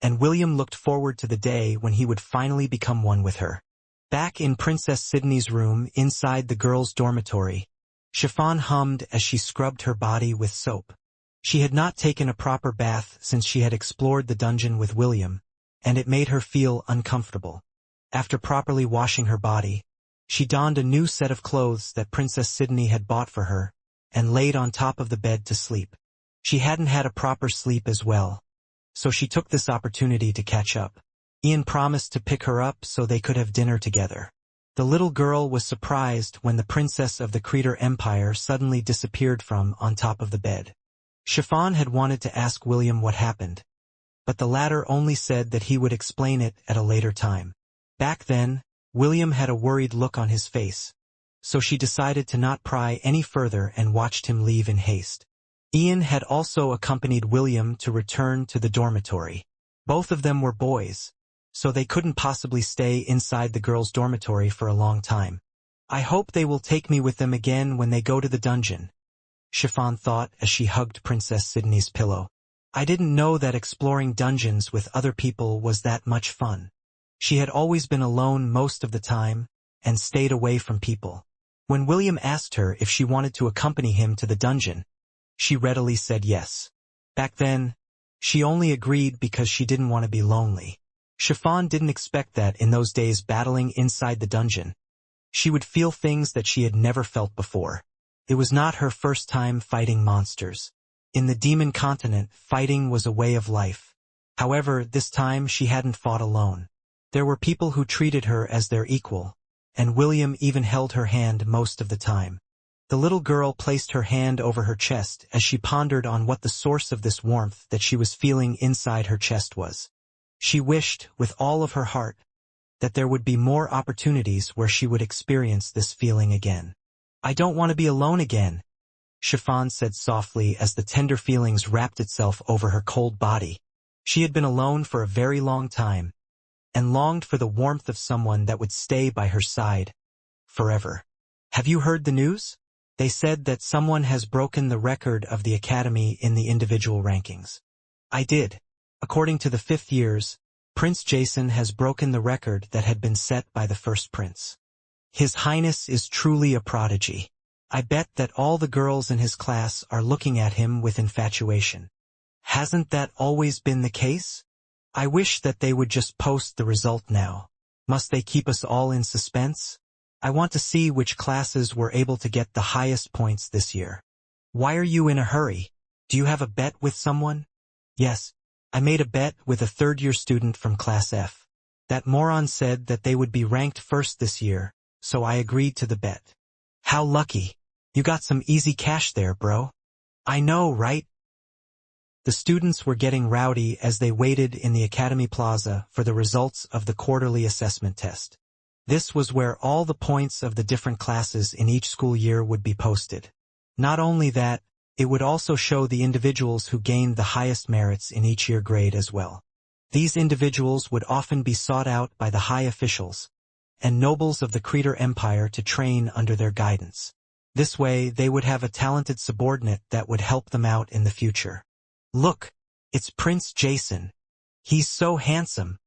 and William looked forward to the day when he would finally become one with her. Back in Princess Sydney's room inside the girls' dormitory, Chiffon hummed as she scrubbed her body with soap. She had not taken a proper bath since she had explored the dungeon with William, and it made her feel uncomfortable. After properly washing her body, she donned a new set of clothes that Princess Sydney had bought for her, and laid on top of the bed to sleep. She hadn't had a proper sleep as well, so she took this opportunity to catch up. Ian promised to pick her up so they could have dinner together. The little girl was surprised when the princess of the Creator Empire suddenly disappeared from on top of the bed. Chiffon had wanted to ask William what happened, but the latter only said that he would explain it at a later time. Back then, William had a worried look on his face, so she decided to not pry any further and watched him leave in haste. Ian had also accompanied William to return to the dormitory. Both of them were boys, so they couldn't possibly stay inside the girls' dormitory for a long time. I hope they will take me with them again when they go to the dungeon, Chiffon thought as she hugged Princess Sydney's pillow. I didn't know that exploring dungeons with other people was that much fun. She had always been alone most of the time and stayed away from people. When William asked her if she wanted to accompany him to the dungeon, she readily said yes. Back then, she only agreed because she didn't want to be lonely. Chiffon didn't expect that in those days battling inside the dungeon, she would feel things that she had never felt before. It was not her first time fighting monsters. In the demon continent, fighting was a way of life. However, this time she hadn't fought alone. There were people who treated her as their equal, and William even held her hand most of the time. The little girl placed her hand over her chest as she pondered on what the source of this warmth that she was feeling inside her chest was. She wished, with all of her heart, that there would be more opportunities where she would experience this feeling again. I don't want to be alone again, Chiffon said softly as the tender feelings wrapped itself over her cold body. She had been alone for a very long time, and longed for the warmth of someone that would stay by her side forever. Have you heard the news? They said that someone has broken the record of the Academy in the individual rankings. I did. According to the 5th years, Prince Jason has broken the record that had been set by the first prince. His Highness is truly a prodigy. I bet that all the girls in his class are looking at him with infatuation. Hasn't that always been the case? I wish that they would just post the result now. Must they keep us all in suspense? I want to see which classes were able to get the highest points this year. Why are you in a hurry? Do you have a bet with someone? Yes, I made a bet with a third-year student from Class F. That moron said that they would be ranked first this year, so I agreed to the bet. How lucky. You got some easy cash there, bro. I know, right? The students were getting rowdy as they waited in the Academy Plaza for the results of the quarterly assessment test. This was where all the points of the different classes in each school year would be posted. Not only that, it would also show the individuals who gained the highest merits in each year grade as well. These individuals would often be sought out by the high officials and nobles of the Creator Empire to train under their guidance. This way, they would have a talented subordinate that would help them out in the future. Look, it's Prince Jason. He's so handsome.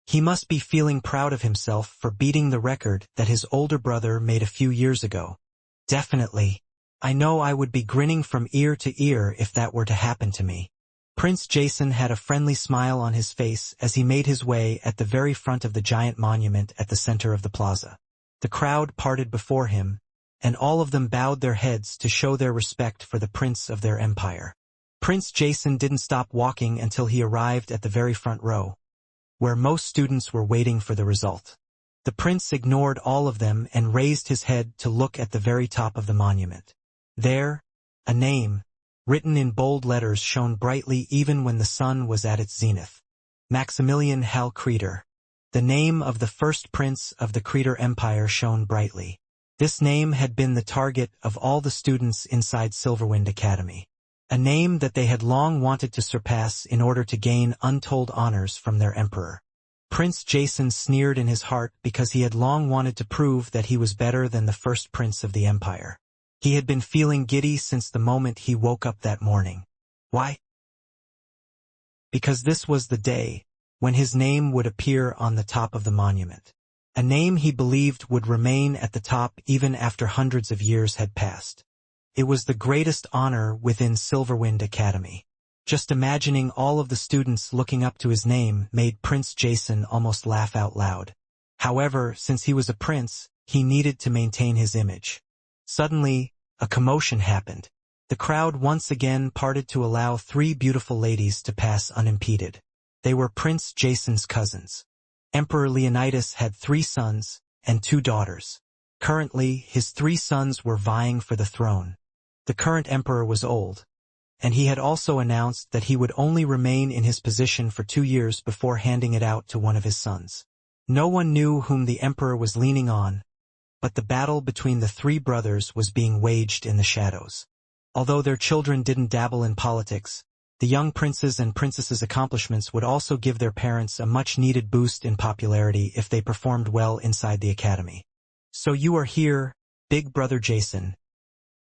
He must be feeling proud of himself for beating the record that his older brother made a few years ago. Definitely. I know I would be grinning from ear to ear if that were to happen to me. Prince Jason had a friendly smile on his face as he made his way at the very front of the giant monument at the center of the plaza. The crowd parted before him, and all of them bowed their heads to show their respect for the prince of their empire. Prince Jason didn't stop walking until he arrived at the very front row, where most students were waiting for the result. The prince ignored all of them and raised his head to look at the very top of the monument. There, a name, written in bold letters, shone brightly even when the sun was at its zenith. Maximilian Hal Creator. The name of the first prince of the Creator Empire shone brightly. This name had been the target of all the students inside Silverwind Academy. A name that they had long wanted to surpass in order to gain untold honors from their emperor. Prince Jason sneered in his heart because he had long wanted to prove that he was better than the first prince of the empire. He had been feeling giddy since the moment he woke up that morning. Why? Because this was the day when his name would appear on the top of the monument. A name he believed would remain at the top even after hundreds of years had passed. It was the greatest honor within Silverwind Academy. Just imagining all of the students looking up to his name made Prince Jason almost laugh out loud. However, since he was a prince, he needed to maintain his image. Suddenly, a commotion happened. The crowd once again parted to allow 3 beautiful ladies to pass unimpeded. They were Prince Jason's cousins. Emperor Leonidas had 3 sons and 2 daughters. Currently, his 3 sons were vying for the throne. The current emperor was old, and he had also announced that he would only remain in his position for 2 years before handing it out to one of his sons. No one knew whom the emperor was leaning on, but the battle between the 3 brothers was being waged in the shadows. Although their children didn't dabble in politics, the young princes and princesses' accomplishments would also give their parents a much-needed boost in popularity if they performed well inside the academy. "So you are here, big brother Jason,"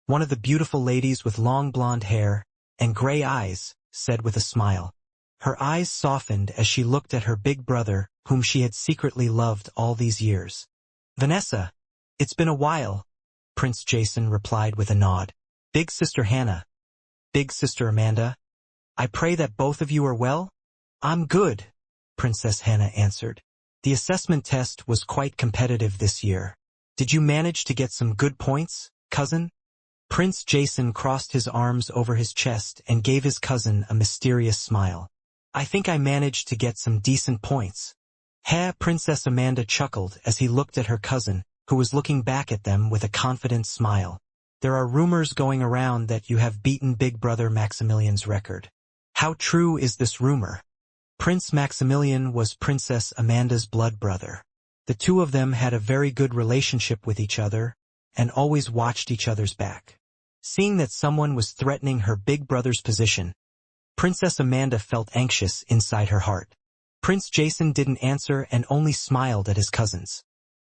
one of the beautiful ladies with long blonde hair and gray eyes said with a smile. Her eyes softened as she looked at her big brother, whom she had secretly loved all these years. "Vanessa, it's been a while," Prince Jason replied with a nod. "Big sister Hannah, big sister Amanda, I pray that both of you are well?" "I'm good," Princess Hannah answered. "The assessment test was quite competitive this year. Did you manage to get some good points, cousin?" Prince Jason crossed his arms over his chest and gave his cousin a mysterious smile. "I think I managed to get some decent points." Princess Amanda chuckled as he looked at her cousin, who was looking back at them with a confident smile. "There are rumors going around that you have beaten Big Brother Maximilian's record. How true is this rumor?" Prince Maximilian was Princess Amanda's blood brother. The two of them had a very good relationship with each other and always watched each other's back. Seeing that someone was threatening her big brother's position, Princess Amanda felt anxious inside her heart. Prince Jason didn't answer and only smiled at his cousins.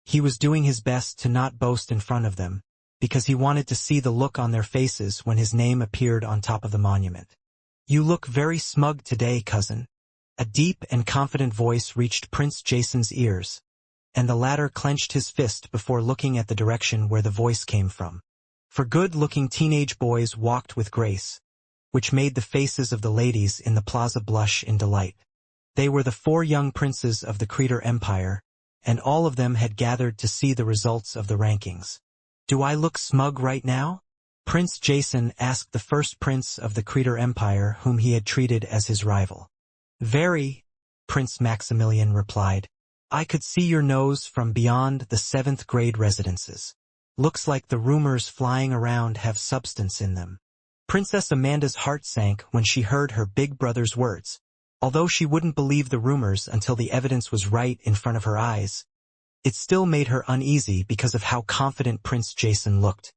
He was doing his best to not boast in front of them, because he wanted to see the look on their faces when his name appeared on top of the monument. "You look very smug today, cousin." A deep and confident voice reached Prince Jason's ears, and the latter clenched his fist before looking at the direction where the voice came from. For good-looking teenage boys walked with grace, which made the faces of the ladies in the plaza blush in delight. They were the 4 young princes of the Creator Empire, and all of them had gathered to see the results of the rankings. "Do I look smug right now?" Prince Jason asked the first prince of the Creator Empire, whom he had treated as his rival. "Very," Prince Maximilian replied. "I could see your nose from beyond the 7th grade residences. Looks like the rumors flying around have substance in them." Princess Amanda's heart sank when she heard her big brother's words. Although she wouldn't believe the rumors until the evidence was right in front of her eyes, it still made her uneasy because of how confident Prince Jason looked.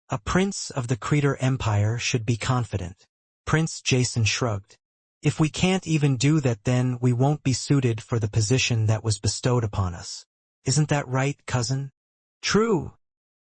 A prince of the Creator Empire should be confident. Prince Jason shrugged. "If we can't even do that, then we won't be suited for the position that was bestowed upon us. Isn't that right, cousin?" "True,"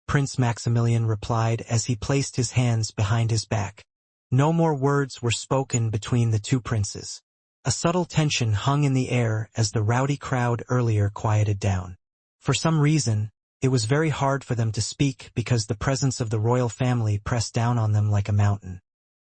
Prince Maximilian replied as he placed his hands behind his back. No more words were spoken between the 2 princes. A subtle tension hung in the air as the rowdy crowd earlier quieted down. For some reason, it was very hard for them to speak because the presence of the royal family pressed down on them like a mountain.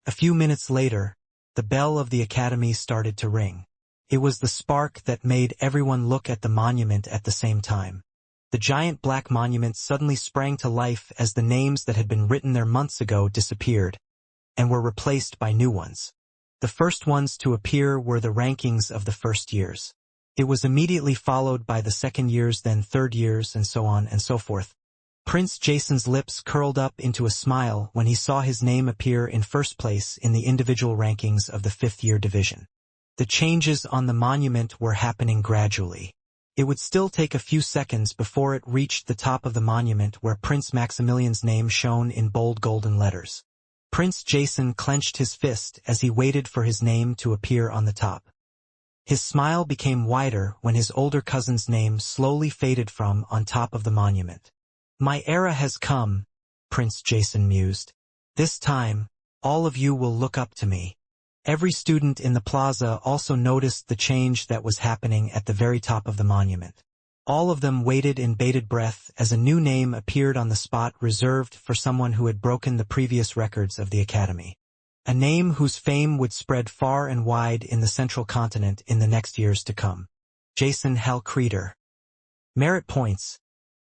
A few minutes later, the bell of the academy started to ring. It was the spark that made everyone look at the monument at the same time. The giant black monument suddenly sprang to life as the names that had been written there months ago disappeared and were replaced by new ones. The first ones to appear were the rankings of the first years. It was immediately followed by the second years, then third years, and so on and so forth. Prince Jason's lips curled up into a smile when he saw his name appear in first place in the individual rankings of the 5th year division. The changes on the monument were happening gradually. It would still take a few seconds before it reached the top of the monument where Prince Maximilian's name shone in bold golden letters. Prince Jason clenched his fist as he waited for his name to appear on the top. His smile became wider when his older cousin's name slowly faded from on top of the monument. "My era has come," Prince Jason mused. "This time, all of you will look up to me." Every student in the plaza also noticed the change that was happening at the very top of the monument. All of them waited in bated breath as a new name appeared on the spot reserved for someone who had broken the previous records of the academy. A name whose fame would spread far and wide in the central continent in the next years to come. Jason Hal Creator. Merit points,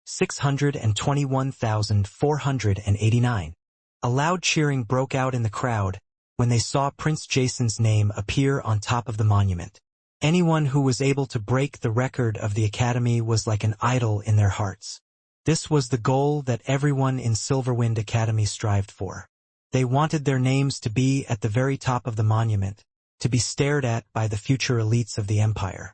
621,489. A loud cheering broke out in the crowd when they saw Prince Jason's name appear on top of the monument. Anyone who was able to break the record of the Academy was like an idol in their hearts. This was the goal that everyone in Silverwind Academy strived for. They wanted their names to be at the very top of the monument, to be stared at by the future elites of the Empire.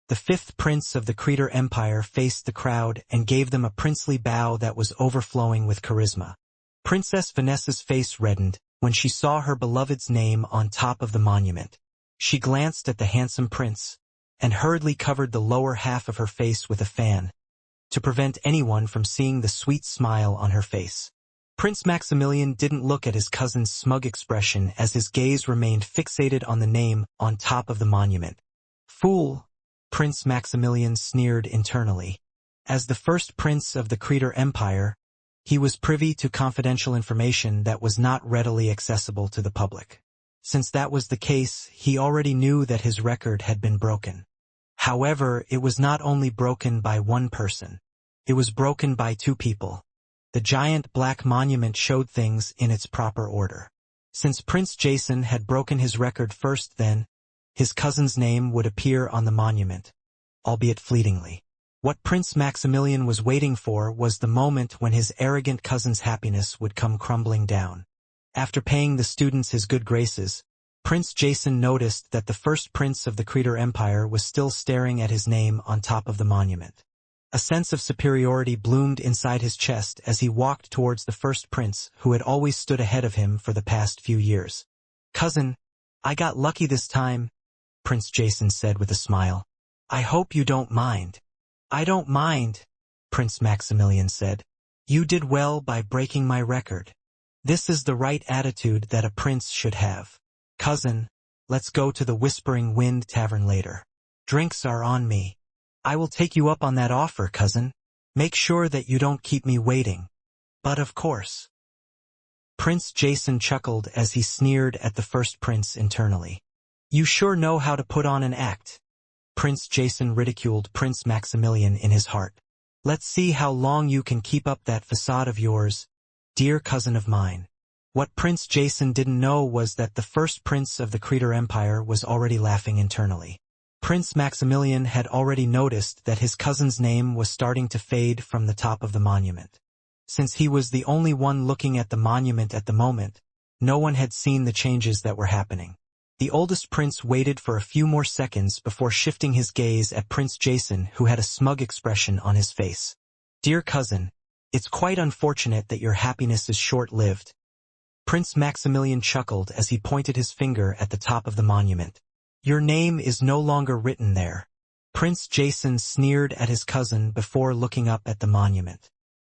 The fifth prince of the Creator Empire faced the crowd and gave them a princely bow that was overflowing with charisma. Princess Vanessa's face reddened when she saw her beloved's name on top of the monument. She glanced at the handsome prince, and hurriedly covered the lower half of her face with a fan, to prevent anyone from seeing the sweet smile on her face. Prince Maximilian didn't look at his cousin's smug expression as his gaze remained fixated on the name on top of the monument. "Fool," Prince Maximilian sneered internally. As the first prince of the Creator Empire, he was privy to confidential information that was not readily accessible to the public. Since that was the case, he already knew that his record had been broken. However, it was not only broken by one person. It was broken by two people. The giant black monument showed things in its proper order. Since Prince Jason had broken his record first, then, his cousin's name would appear on the monument, albeit fleetingly. What Prince Maximilian was waiting for was the moment when his arrogant cousin's happiness would come crumbling down. After paying the students his good graces, Prince Jason noticed that the first prince of the Creator Empire was still staring at his name on top of the monument. A sense of superiority bloomed inside his chest as he walked towards the first prince who had always stood ahead of him for the past few years. "Cousin, I got lucky this time," Prince Jason said with a smile. "I hope you don't mind." "I don't mind," Prince Maximilian said. "You did well by breaking my record. This is the right attitude that a prince should have. Cousin, let's go to the Whispering Wind Tavern later. Drinks are on me." "I will take you up on that offer, cousin. Make sure that you don't keep me waiting." "But of course." Prince Jason chuckled as he sneered at the first prince internally. "You sure know how to put on an act." Prince Jason ridiculed Prince Maximilian in his heart. "Let's see how long you can keep up that facade of yours, dear cousin of mine." What Prince Jason didn't know was that the first prince of the Creator Empire was already laughing internally. Prince Maximilian had already noticed that his cousin's name was starting to fade from the top of the monument. Since he was the only one looking at the monument at the moment, no one had seen the changes that were happening. The oldest prince waited for a few more seconds before shifting his gaze at Prince Jason, who had a smug expression on his face. "Dear cousin, it's quite unfortunate that your happiness is short-lived." Prince Maximilian chuckled as he pointed his finger at the top of the monument. "Your name is no longer written there." Prince Jason sneered at his cousin before looking up at the monument.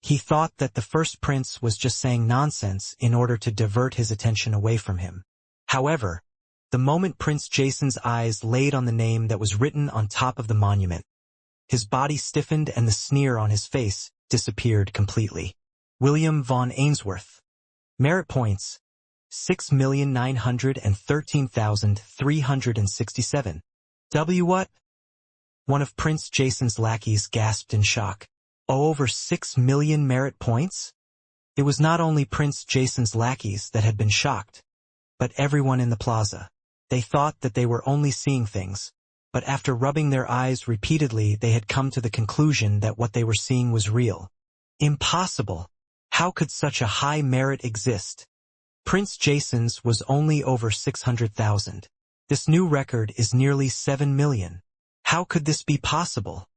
He thought that the first prince was just saying nonsense in order to divert his attention away from him. However, the moment Prince Jason's eyes laid on the name that was written on top of the monument, his body stiffened and the sneer on his face disappeared completely. William von Ainsworth. Merit points, 6,913,367. What? One of Prince Jason's lackeys gasped in shock. "Oh, over 6 million merit points?" It was not only Prince Jason's lackeys that had been shocked, but everyone in the plaza. They thought that they were only seeing things, but after rubbing their eyes repeatedly they had come to the conclusion that what they were seeing was real. Impossible! How could such a high merit exist? Prince Jason's was only over 600,000. This new record is nearly 7 million. How could this be possible?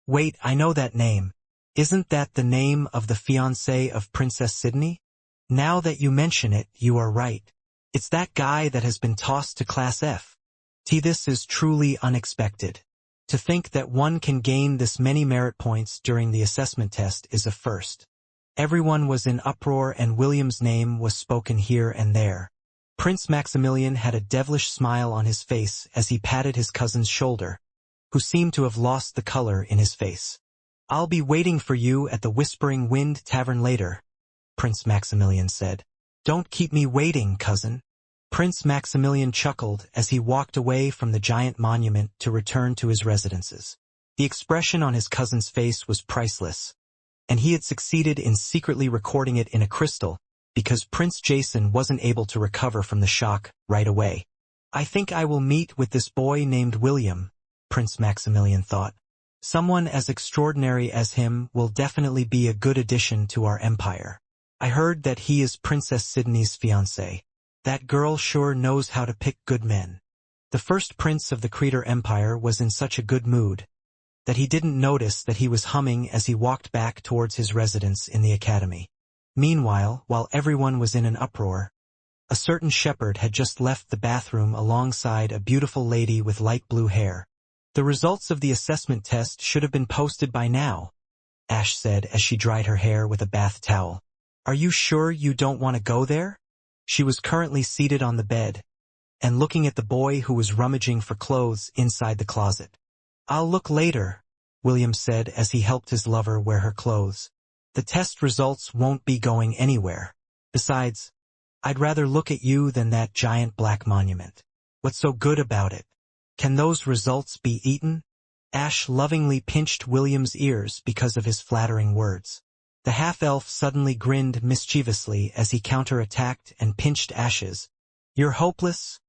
Wait, I know that name. Isn't that the name of the fiancé of Princess Sydney? Now that you mention it, you are right. It's that guy that has been tossed to Class F. This is truly unexpected. To think that one can gain this many merit points during the assessment test is a first. Everyone was in uproar and William's name was spoken here and there. Prince Maximilian had a devilish smile on his face as he patted his cousin's shoulder, who seemed to have lost the color in his face. "I'll be waiting for you at the Whispering Wind Tavern later," Prince Maximilian said. "Don't keep me waiting, cousin." Prince Maximilian chuckled as he walked away from the giant monument to return to his residences. The expression on his cousin's face was priceless, and he had succeeded in secretly recording it in a crystal because Prince Jason wasn't able to recover from the shock right away. "I think I will meet with this boy named William," Prince Maximilian thought. Someone as extraordinary as him will definitely be a good addition to our empire. I heard that he is Princess Sydney's fiancé. That girl sure knows how to pick good men. The first prince of the Creator Empire was in such a good mood that he didn't notice that he was humming as he walked back towards his residence in the academy. Meanwhile, while everyone was in an uproar, a certain shepherd had just left the bathroom alongside a beautiful lady with light blue hair. The results of the assessment test should have been posted by now, Ash said as she dried her hair with a bath towel. Are you sure you don't want to go there? She was currently seated on the bed and looking at the boy who was rummaging for clothes inside the closet. I'll look later, William said as he helped his lover wear her clothes. The test results won't be going anywhere. Besides, I'd rather look at you than that giant black monument. What's so good about it? Can those results be eaten? Ash lovingly pinched William's ears because of his flattering words. The half-elf suddenly grinned mischievously as he counter-attacked and pinched Ash's. You're hopeless?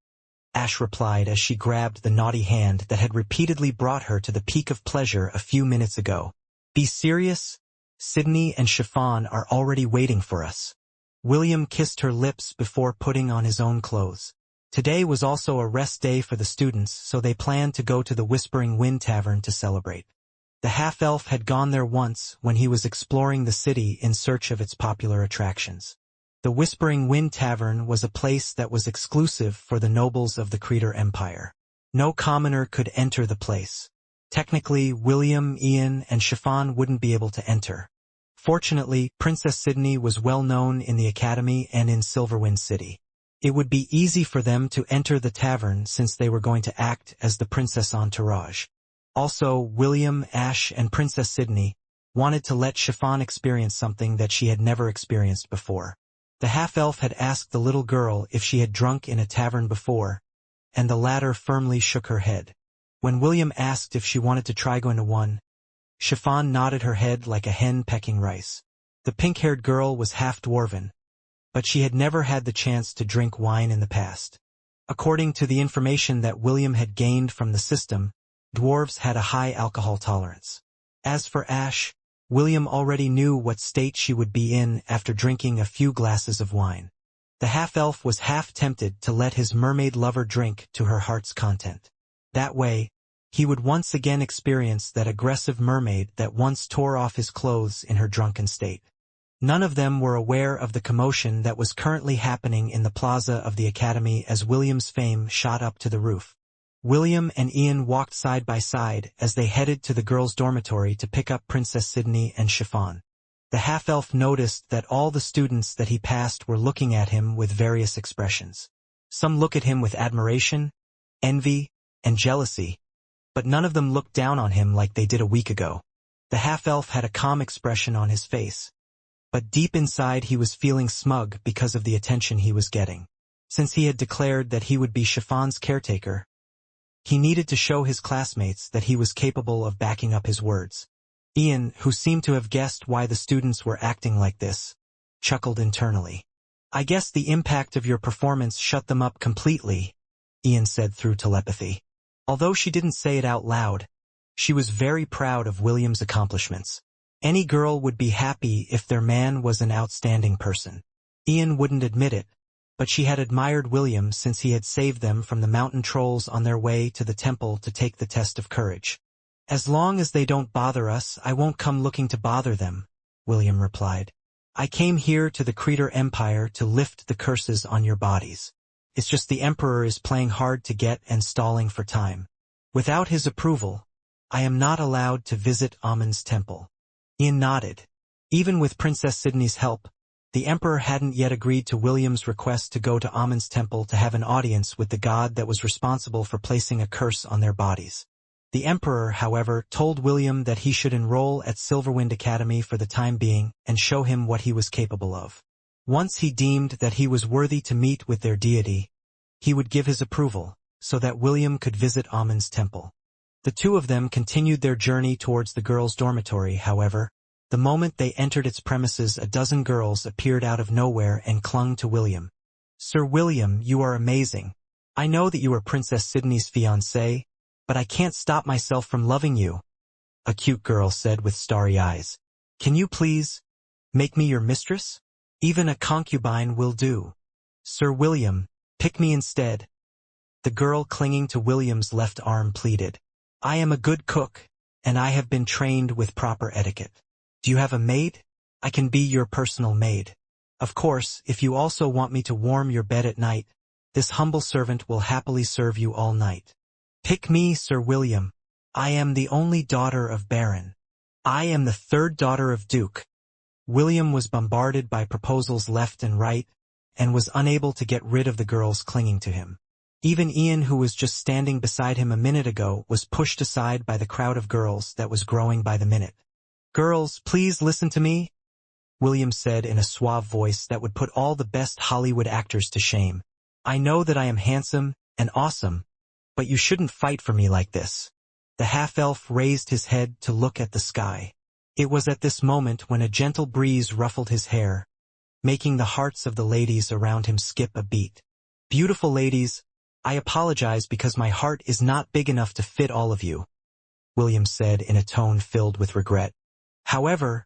Ash replied as she grabbed the naughty hand that had repeatedly brought her to the peak of pleasure a few minutes ago. Be serious? Sydney and Chiffon are already waiting for us. William kissed her lips before putting on his own clothes. Today was also a rest day for the students, so they planned to go to the Whispering Wind Tavern to celebrate. The half-elf had gone there once when he was exploring the city in search of its popular attractions. The Whispering Wind Tavern was a place that was exclusive for the nobles of the Creator Empire. No commoner could enter the place. Technically, William, Ian, and Chiffon wouldn't be able to enter. Fortunately, Princess Sydney was well known in the academy and in Silverwind City. It would be easy for them to enter the tavern since they were going to act as the princess entourage. Also, William, Ash, and Princess Sydney wanted to let Chiffon experience something that she had never experienced before. The half-elf had asked the little girl if she had drunk in a tavern before, and the latter firmly shook her head. When William asked if she wanted to try going to one, Chiffon nodded her head like a hen pecking rice. The pink-haired girl was half-dwarven, but she had never had the chance to drink wine in the past. According to the information that William had gained from the system, dwarves had a high alcohol tolerance. As for Ash, William already knew what state she would be in after drinking a few glasses of wine. The half-elf was half-tempted to let his mermaid lover drink to her heart's content. That way, he would once again experience that aggressive mermaid that once tore off his clothes in her drunken state. None of them were aware of the commotion that was currently happening in the plaza of the academy as William's fame shot up to the roof. William and Ian walked side by side as they headed to the girls' dormitory to pick up Princess Sydney and Chiffon. The half-elf noticed that all the students that he passed were looking at him with various expressions. Some looked at him with admiration, envy, and jealousy, but none of them looked down on him like they did a week ago. The half-elf had a calm expression on his face, but deep inside he was feeling smug because of the attention he was getting. Since he had declared that he would be Chiffon's caretaker, he needed to show his classmates that he was capable of backing up his words. Ian, who seemed to have guessed why the students were acting like this, chuckled internally. I guess the impact of your performance shut them up completely, Ian said through telepathy. Although she didn't say it out loud, she was very proud of William's accomplishments. Any girl would be happy if their man was an outstanding person. Ian wouldn't admit it, but she had admired William since he had saved them from the mountain trolls on their way to the temple to take the test of courage. As long as they don't bother us, I won't come looking to bother them, William replied. I came here to the Creator Empire to lift the curses on your bodies. It's just the Emperor is playing hard to get and stalling for time. Without his approval, I am not allowed to visit Amun's temple. Ian nodded. Even with Princess Sydney's help, the Emperor hadn't yet agreed to William's request to go to Amun's temple to have an audience with the god that was responsible for placing a curse on their bodies. The Emperor, however, told William that he should enroll at Silverwind Academy for the time being and show him what he was capable of. Once he deemed that he was worthy to meet with their deity, he would give his approval, so that William could visit Amun's temple. The two of them continued their journey towards the girls' dormitory, however. The moment they entered its premises, a dozen girls appeared out of nowhere and clung to William. Sir William, you are amazing. I know that you are Princess Sydney's fiancé, "But I can't stop myself from loving you," a cute girl said with starry eyes. "Can you please make me your mistress? Even a concubine will do." "Sir William, pick me instead," the girl clinging to William's left arm pleaded. "I am a good cook, and I have been trained with proper etiquette. Do you have a maid? I can be your personal maid. Of course, if you also want me to warm your bed at night, this humble servant will happily serve you all night." "Pick me, Sir William. I am the only daughter of Baron. I am the third daughter of Duke." William was bombarded by proposals left and right, and was unable to get rid of the girls clinging to him. Even Ian, who was just standing beside him a minute ago, was pushed aside by the crowd of girls that was growing by the minute. "Girls, please listen to me," William said in a suave voice that would put all the best Hollywood actors to shame. "I know that I am handsome and awesome, but you shouldn't fight for me like this." The half-elf raised his head to look at the sky. It was at this moment when a gentle breeze ruffled his hair, making the hearts of the ladies around him skip a beat. "Beautiful ladies, I apologize because my heart is not big enough to fit all of you," William said in a tone filled with regret. "However,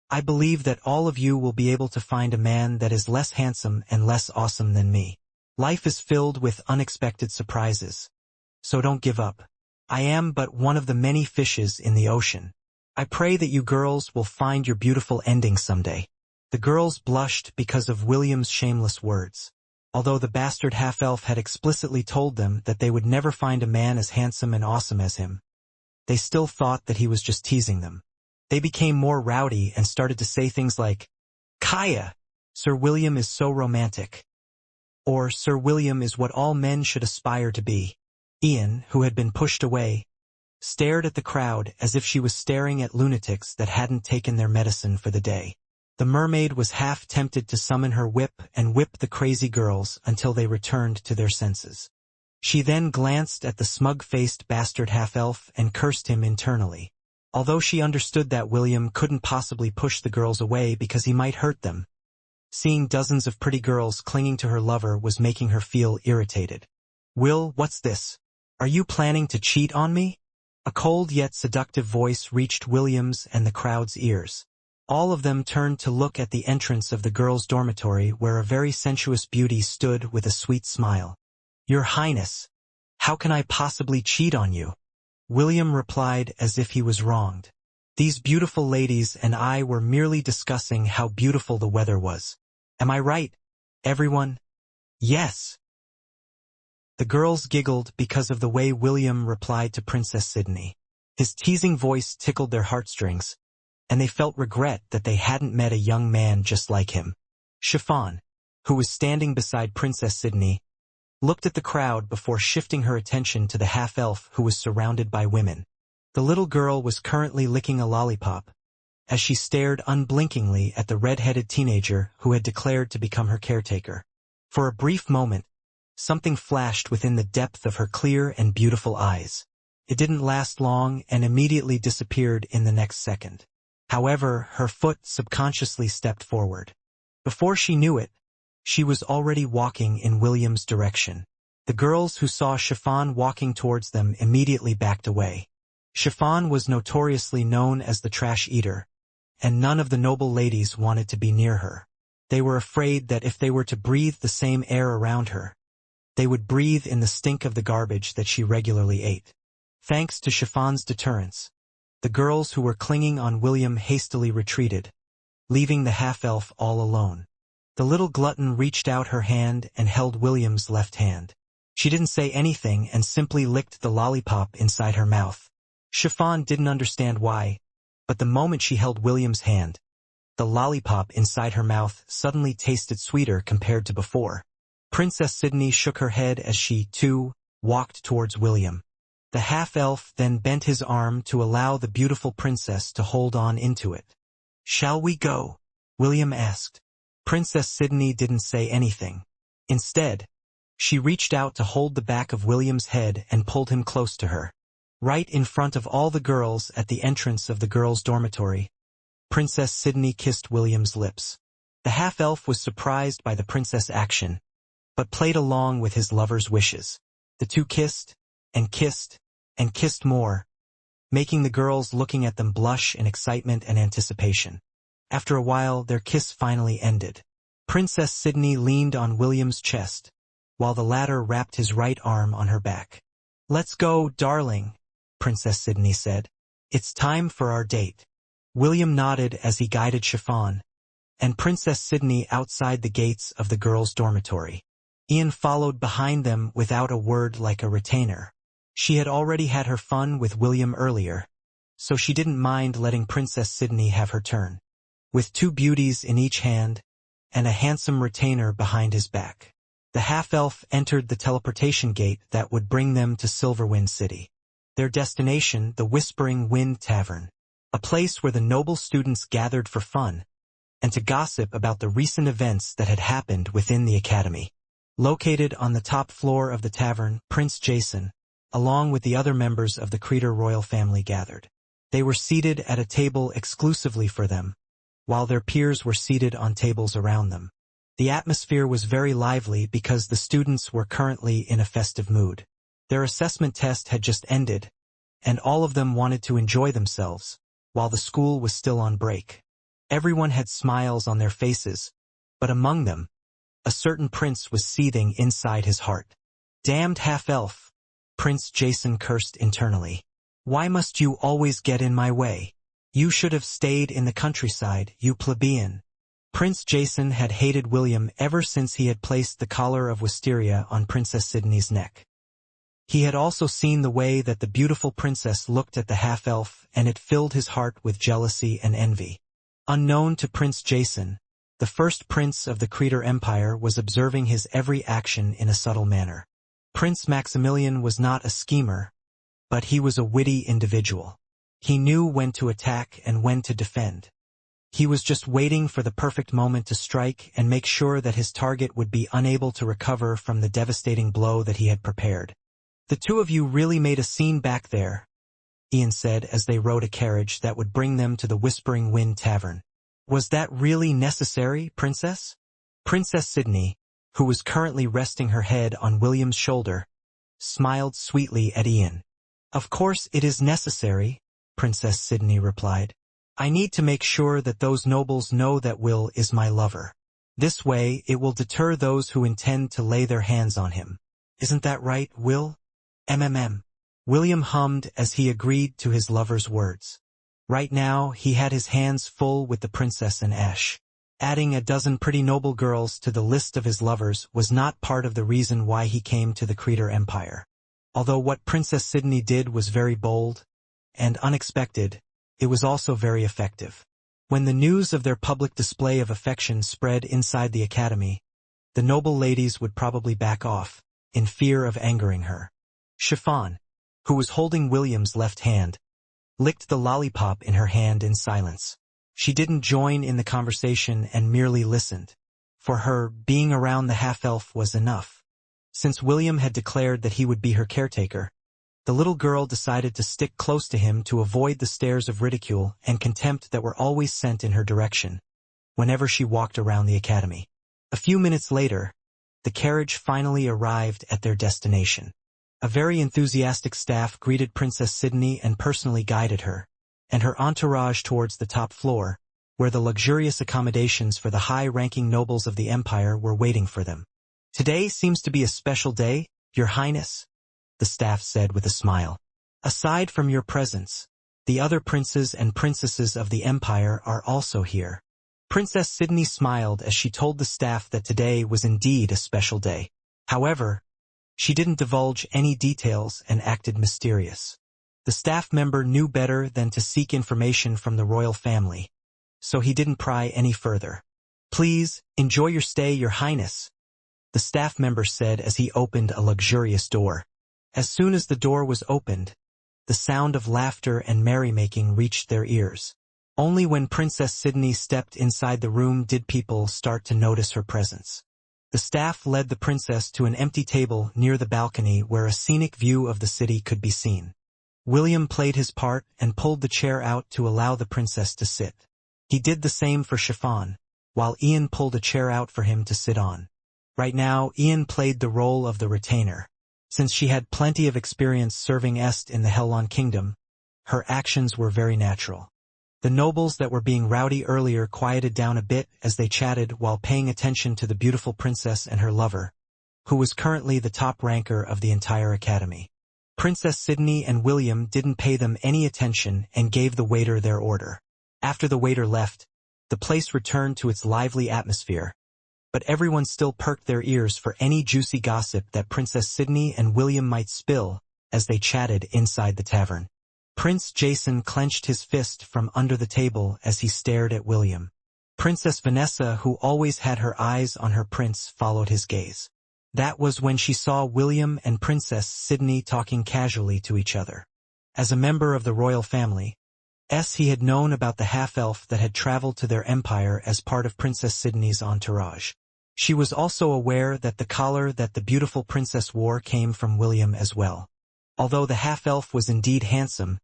I believe that all of you will be able to find a man that is less handsome and less awesome than me. Life is filled with unexpected surprises. So don't give up. I am but one of the many fishes in the ocean. I pray that you girls will find your beautiful ending someday." The girls blushed because of William's shameless words. Although the bastard half-elf had explicitly told them that they would never find a man as handsome and awesome as him, they still thought that he was just teasing them. They became more rowdy and started to say things like, "Kaya, Sir William is so romantic," or "Sir William is what all men should aspire to be." Ian, who had been pushed away, stared at the crowd as if she was staring at lunatics that hadn't taken their medicine for the day. The mermaid was half tempted to summon her whip and whip the crazy girls until they returned to their senses. She then glanced at the smug-faced bastard half-elf and cursed him internally. Although she understood that William couldn't possibly push the girls away because he might hurt them, seeing dozens of pretty girls clinging to her lover was making her feel irritated. "Will, what's this? Are you planning to cheat on me?" A cold yet seductive voice reached William's and the crowd's ears. All of them turned to look at the entrance of the girls' dormitory where a very sensuous beauty stood with a sweet smile. "Your Highness, how can I possibly cheat on you?" William replied as if he was wronged. "These beautiful ladies and I were merely discussing how beautiful the weather was. Am I right, everyone?" "Yes." The girls giggled because of the way William replied to Princess Sydney. His teasing voice tickled their heartstrings, and they felt regret that they hadn't met a young man just like him. Chiffon, who was standing beside Princess Sydney, looked at the crowd before shifting her attention to the half-elf who was surrounded by women. The little girl was currently licking a lollipop, as she stared unblinkingly at the red-headed teenager who had declared to become her caretaker. For a brief moment, something flashed within the depth of her clear and beautiful eyes. It didn't last long and immediately disappeared in the next second. However, her foot subconsciously stepped forward. Before she knew it, she was already walking in William's direction. The girls who saw Chiffon walking towards them immediately backed away. Chiffon was notoriously known as the trash eater, and none of the noble ladies wanted to be near her. They were afraid that if they were to breathe the same air around her, they would breathe in the stink of the garbage that she regularly ate. Thanks to Chiffon's deterrence, the girls who were clinging on William hastily retreated, leaving the half-elf all alone. The little glutton reached out her hand and held William's left hand. She didn't say anything and simply licked the lollipop inside her mouth. Chiffon didn't understand why, but the moment she held William's hand, the lollipop inside her mouth suddenly tasted sweeter compared to before. Princess Sydney shook her head as she, too, walked towards William. The half-elf then bent his arm to allow the beautiful princess to hold on into it. "Shall we go?" William asked. Princess Sydney didn't say anything. Instead, she reached out to hold the back of William's head and pulled him close to her. Right in front of all the girls at the entrance of the girls' dormitory, Princess Sydney kissed William's lips. The half-elf was surprised by the princess' action, but played along with his lover's wishes. The two kissed, and kissed, and kissed more, making the girls looking at them blush in excitement and anticipation. After a while, their kiss finally ended. Princess Sydney leaned on William's chest, while the latter wrapped his right arm on her back. "Let's go, darling," Princess Sydney said. "It's time for our date." William nodded as he guided Chiffon and Princess Sydney outside the gates of the girls' dormitory. Ian followed behind them without a word, like a retainer. She had already had her fun with William earlier, so she didn't mind letting Princess Sydney have her turn. With two beauties in each hand and a handsome retainer behind his back, the half-elf entered the teleportation gate that would bring them to Silverwind City. Their destination, the Whispering Wind Tavern, a place where the noble students gathered for fun and to gossip about the recent events that had happened within the academy. Located on the top floor of the tavern, Prince Jason, along with the other members of the Creator royal family, gathered. They were seated at a table exclusively for them, while their peers were seated on tables around them. The atmosphere was very lively because the students were currently in a festive mood. Their assessment test had just ended, and all of them wanted to enjoy themselves, while the school was still on break. Everyone had smiles on their faces, but among them, a certain prince was seething inside his heart. "Damned half-elf," Prince Jason cursed internally. "Why must you always get in my way? You should have stayed in the countryside, you plebeian." Prince Jason had hated William ever since he had placed the collar of wisteria on Princess Sydney's neck. He had also seen the way that the beautiful princess looked at the half-elf, and it filled his heart with jealousy and envy. Unknown to Prince Jason, the first prince of the Creator Empire was observing his every action in a subtle manner. Prince Maximilian was not a schemer, but he was a witty individual. He knew when to attack and when to defend. He was just waiting for the perfect moment to strike and make sure that his target would be unable to recover from the devastating blow that he had prepared. "The two of you really made a scene back there," Ian said as they rode a carriage that would bring them to the Whispering Wind Tavern. "Was that really necessary, Princess?" Princess Sydney, who was currently resting her head on William's shoulder, smiled sweetly at Ian. "Of course it is necessary," Princess Sydney replied. "I need to make sure that those nobles know that Will is my lover. This way it will deter those who intend to lay their hands on him. Isn't that right, Will?" William hummed as he agreed to his lover's words. Right now, he had his hands full with the princess and Ash. Adding a dozen pretty noble girls to the list of his lovers was not part of the reason why he came to the Creator Empire. Although what Princess Sydney did was very bold and unexpected, it was also very effective. When the news of their public display of affection spread inside the academy, the noble ladies would probably back off, in fear of angering her. Chiffon, who was holding William's left hand, licked the lollipop in her hand in silence. She didn't join in the conversation and merely listened. For her, being around the half-elf was enough. Since William had declared that he would be her caretaker, the little girl decided to stick close to him to avoid the stares of ridicule and contempt that were always sent in her direction whenever she walked around the academy. A few minutes later, the carriage finally arrived at their destination. A very enthusiastic staff greeted Princess Sydney and personally guided her and her entourage towards the top floor, where the luxurious accommodations for the high-ranking nobles of the empire were waiting for them. "Today seems to be a special day, Your Highness," the staff said with a smile. "Aside from your presence, the other princes and princesses of the empire are also here." Princess Sydney smiled as she told the staff that today was indeed a special day. However, she didn't divulge any details and acted mysterious. The staff member knew better than to seek information from the royal family, so he didn't pry any further. "Please, enjoy your stay, Your Highness," the staff member said as he opened a luxurious door. As soon as the door was opened, the sound of laughter and merrymaking reached their ears. Only when Princess Sydney stepped inside the room did people start to notice her presence. The staff led the princess to an empty table near the balcony where a scenic view of the city could be seen. William played his part and pulled the chair out to allow the princess to sit. He did the same for Chiffon, while Ian pulled a chair out for him to sit on. Right now, Ian played the role of the retainer, Since she had plenty of experience serving Est in the Hellon Kingdom, her actions were very natural. The nobles that were being rowdy earlier quieted down a bit as they chatted while paying attention to the beautiful princess and her lover, who was currently the top ranker of the entire academy. Princess Sydney and William didn't pay them any attention and gave the waiter their order. After the waiter left, the place returned to its lively atmosphere, but everyone still perked their ears for any juicy gossip that Princess Sydney and William might spill as they chatted inside the tavern. Prince Jason clenched his fist from under the table as he stared at William. Princess Vanessa, who always had her eyes on her prince, followed his gaze. That was when she saw William and Princess Sydney talking casually to each other. As a member of the royal family, he had known about the half-elf that had traveled to their empire as part of Princess Sydney's entourage. She was also aware that the collar that the beautiful princess wore came from William as well. Although the half-elf was indeed handsome,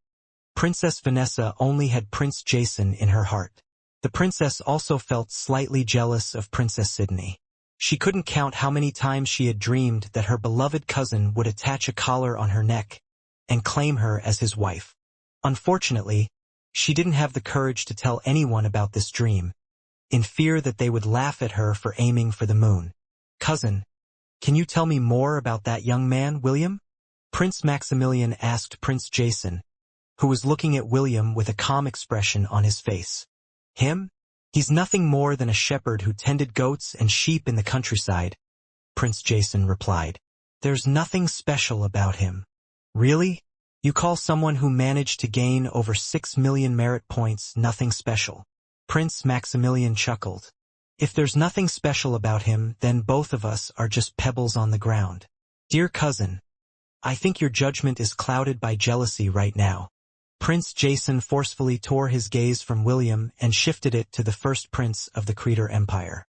Princess Vanessa only had Prince Jason in her heart. The princess also felt slightly jealous of Princess Sydney. She couldn't count how many times she had dreamed that her beloved cousin would attach a collar on her neck and claim her as his wife. Unfortunately, she didn't have the courage to tell anyone about this dream, in fear that they would laugh at her for aiming for the moon. "Cousin, can you tell me more about that young man, William?" Prince Maximilian asked Prince Jason, who was looking at William with a calm expression on his face. "Him? He's nothing more than a shepherd who tended goats and sheep in the countryside," Prince Jason replied. "There's nothing special about him." "Really? You call someone who managed to gain over 6 million merit points nothing special?" Prince Maximilian chuckled. "If there's nothing special about him, then both of us are just pebbles on the ground. Dear cousin, I think your judgment is clouded by jealousy right now." Prince Jason forcefully tore his gaze from William and shifted it to the first prince of the Creator Empire.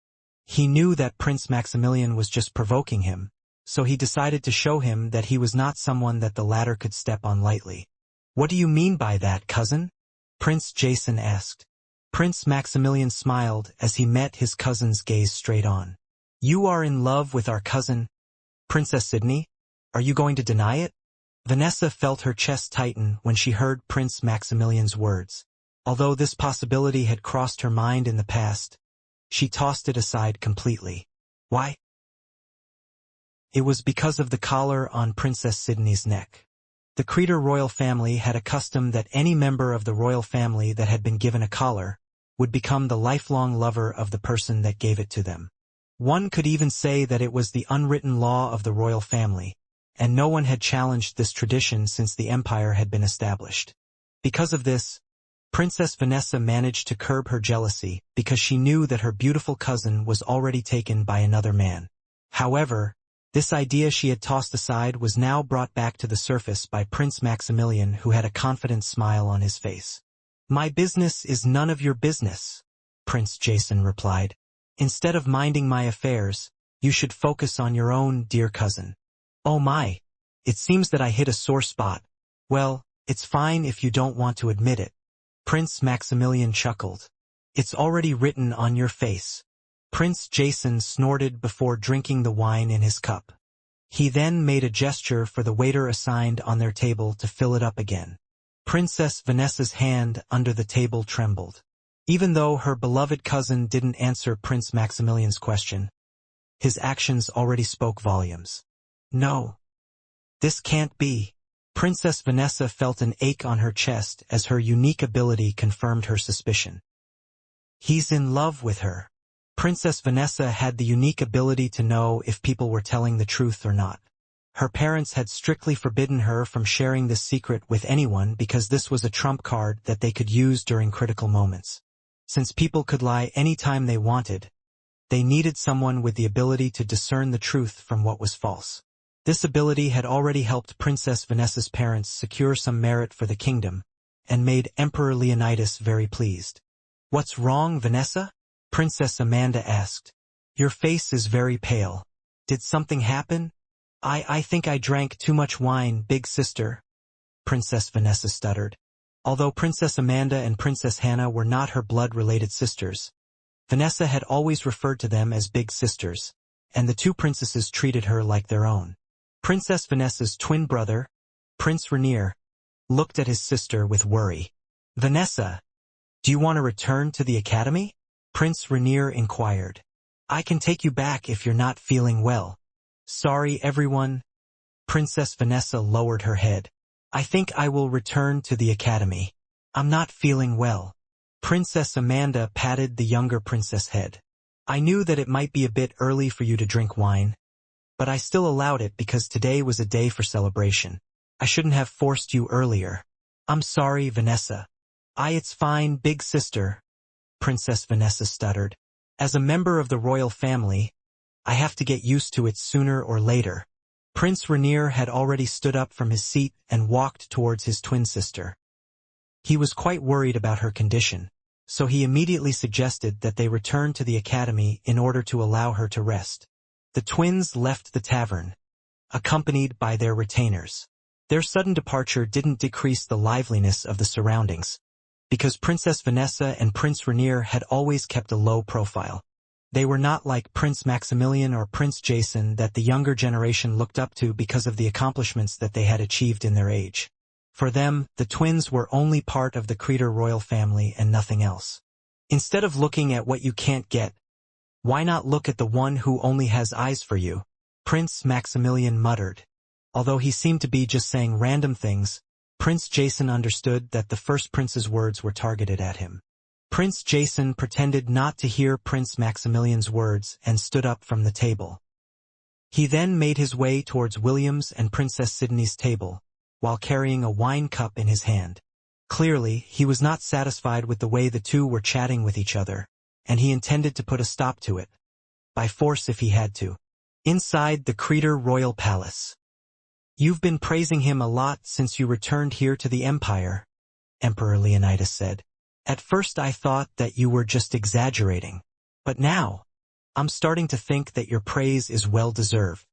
He knew that Prince Maximilian was just provoking him, so he decided to show him that he was not someone that the latter could step on lightly. "What do you mean by that, cousin?" Prince Jason asked. Prince Maximilian smiled as he met his cousin's gaze straight on. "You are in love with our cousin, Princess Sydney? Are you going to deny it?" Vanessa felt her chest tighten when she heard Prince Maximilian's words. Although this possibility had crossed her mind in the past, she tossed it aside completely. Why? It was because of the collar on Princess Sydney's neck. The Creator royal family had a custom that any member of the royal family that had been given a collar would become the lifelong lover of the person that gave it to them. One could even say that it was the unwritten law of the royal family, and no one had challenged this tradition since the empire had been established. Because of this, Princess Vanessa managed to curb her jealousy because she knew that her beautiful cousin was already taken by another man. However, this idea she had tossed aside was now brought back to the surface by Prince Maximilian, who had a confident smile on his face. "My business is none of your business," Prince Jason replied. "Instead of minding my affairs, you should focus on your own, dear cousin." "Oh my, it seems that I hit a sore spot." "Well, it's fine if you don't want to admit it." Prince Maximilian chuckled. "It's already written on your face." Prince Jason snorted before drinking the wine in his cup. He then made a gesture for the waiter assigned on their table to fill it up again. Princess Vanessa's hand under the table trembled. Even though her beloved cousin didn't answer Prince Maximilian's question, his actions already spoke volumes. "No. This can't be." Princess Vanessa felt an ache on her chest as her unique ability confirmed her suspicion. He's in love with her. Princess Vanessa had the unique ability to know if people were telling the truth or not. Her parents had strictly forbidden her from sharing this secret with anyone because this was a trump card that they could use during critical moments. Since people could lie anytime they wanted, they needed someone with the ability to discern the truth from what was false. This ability had already helped Princess Vanessa's parents secure some merit for the kingdom, and made Emperor Leonidas very pleased. "What's wrong, Vanessa?" Princess Amanda asked. "Your face is very pale. Did something happen?" I think I drank too much wine, big sister," Princess Vanessa stuttered. Although Princess Amanda and Princess Hannah were not her blood-related sisters, Vanessa had always referred to them as big sisters, and the two princesses treated her like their own. Princess Vanessa's twin brother, Prince Rainier, looked at his sister with worry. Vanessa, do you want to return to the academy? Prince Rainier inquired. I can take you back if you're not feeling well. Sorry, everyone. Princess Vanessa lowered her head. I think I will return to the academy. I'm not feeling well. Princess Amanda patted the younger princess' head. I knew that it might be a bit early for you to drink wine, but I still allowed it because today was a day for celebration. I shouldn't have forced you earlier. I'm sorry, Vanessa. It's fine, big sister. Princess Vanessa stuttered. As a member of the royal family, I have to get used to it sooner or later. Prince Rainier had already stood up from his seat and walked towards his twin sister. He was quite worried about her condition, so he immediately suggested that they return to the academy in order to allow her to rest. The twins left the tavern, accompanied by their retainers. Their sudden departure didn't decrease the liveliness of the surroundings, because Princess Vanessa and Prince Rainier had always kept a low profile. They were not like Prince Maximilian or Prince Jason that the younger generation looked up to because of the accomplishments that they had achieved in their age. For them, the twins were only part of the Creator royal family and nothing else. Instead of looking at what you can't get, why not look at the one who only has eyes for you? Prince Maximilian muttered. Although he seemed to be just saying random things, Prince Jason understood that the first prince's words were targeted at him. Prince Jason pretended not to hear Prince Maximilian's words and stood up from the table. He then made his way towards William's and Princess Sydney's table, while carrying a wine cup in his hand. Clearly, he was not satisfied with the way the two were chatting with each other, and he intended to put a stop to it, by force if he had to. Inside the Creator Royal Palace. You've been praising him a lot since you returned here to the Empire, Emperor Leonidas said. At first I thought that you were just exaggerating, but now, I'm starting to think that your praise is well-deserved.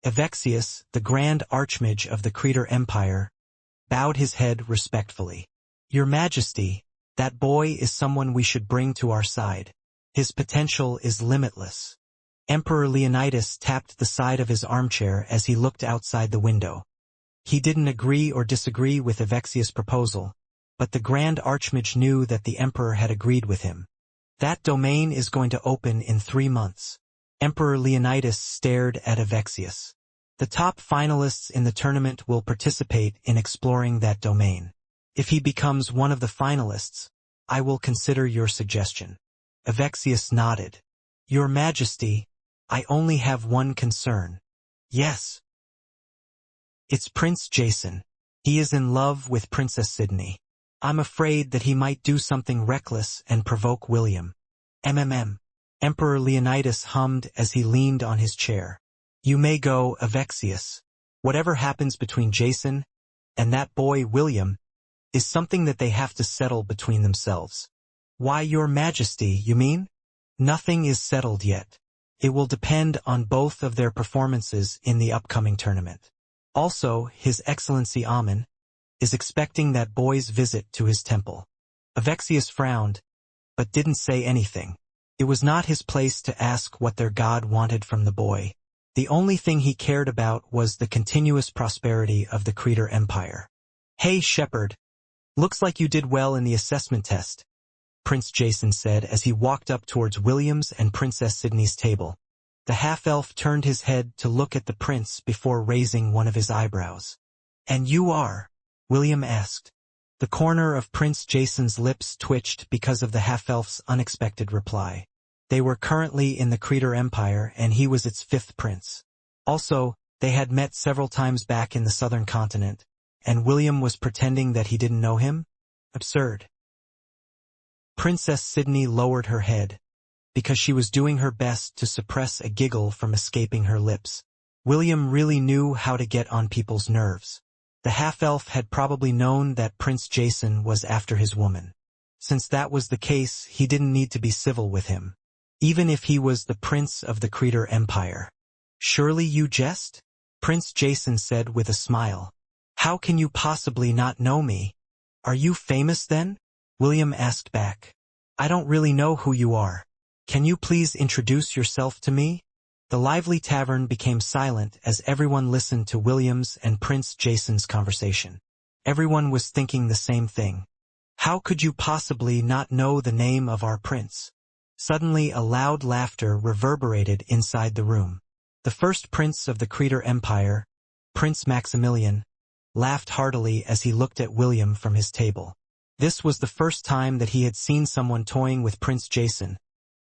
Evexius, the Grand Archmage of the Creator Empire, bowed his head respectfully. Your Majesty, that boy is someone we should bring to our side. His potential is limitless. Emperor Leonidas tapped the side of his armchair as he looked outside the window. He didn't agree or disagree with Evexius' proposal, but the Grand Archmage knew that the Emperor had agreed with him. That domain is going to open in 3 months. Emperor Leonidas stared at Evexius. The top finalists in the tournament will participate in exploring that domain. If he becomes one of the finalists, I will consider your suggestion. Evexius nodded. Your Majesty, I only have one concern. Yes. It's Prince Jason. He is in love with Princess Sydney. I'm afraid that he might do something reckless and provoke William. Emperor Leonidas hummed as he leaned on his chair. You may go, Evexius. Whatever happens between Jason and that boy William is something that they have to settle between themselves. Why, Your Majesty, you mean? Nothing is settled yet. It will depend on both of their performances in the upcoming tournament. Also, His Excellency Amun is expecting that boy's visit to his temple. Evexius frowned, but didn't say anything. It was not his place to ask what their god wanted from the boy. The only thing he cared about was the continuous prosperity of the Creator Empire. Hey, Shepherd. Looks like you did well in the assessment test, Prince Jason said as he walked up towards William's and Princess Sydney's table. The half-elf turned his head to look at the prince before raising one of his eyebrows. And you are? William asked. The corner of Prince Jason's lips twitched because of the half-elf's unexpected reply. They were currently in the Creator Empire and he was its 5th prince. Also, they had met several times back in the southern continent, and William was pretending that he didn't know him? Absurd. Princess Sydney lowered her head, because she was doing her best to suppress a giggle from escaping her lips. William really knew how to get on people's nerves. The half-elf had probably known that Prince Jason was after his woman. Since that was the case, he didn't need to be civil with him, even if he was the prince of the Creator Empire. Surely you jest? Prince Jason said with a smile. How can you possibly not know me? Are you famous then? William asked back. I don't really know who you are. Can you please introduce yourself to me? The lively tavern became silent as everyone listened to William's and Prince Jason's conversation. Everyone was thinking the same thing. How could you possibly not know the name of our prince? Suddenly a loud laughter reverberated inside the room. The first prince of the Creator Empire, Prince Maximilian, laughed heartily as he looked at William from his table. This was the first time that he had seen someone toying with Prince Jason,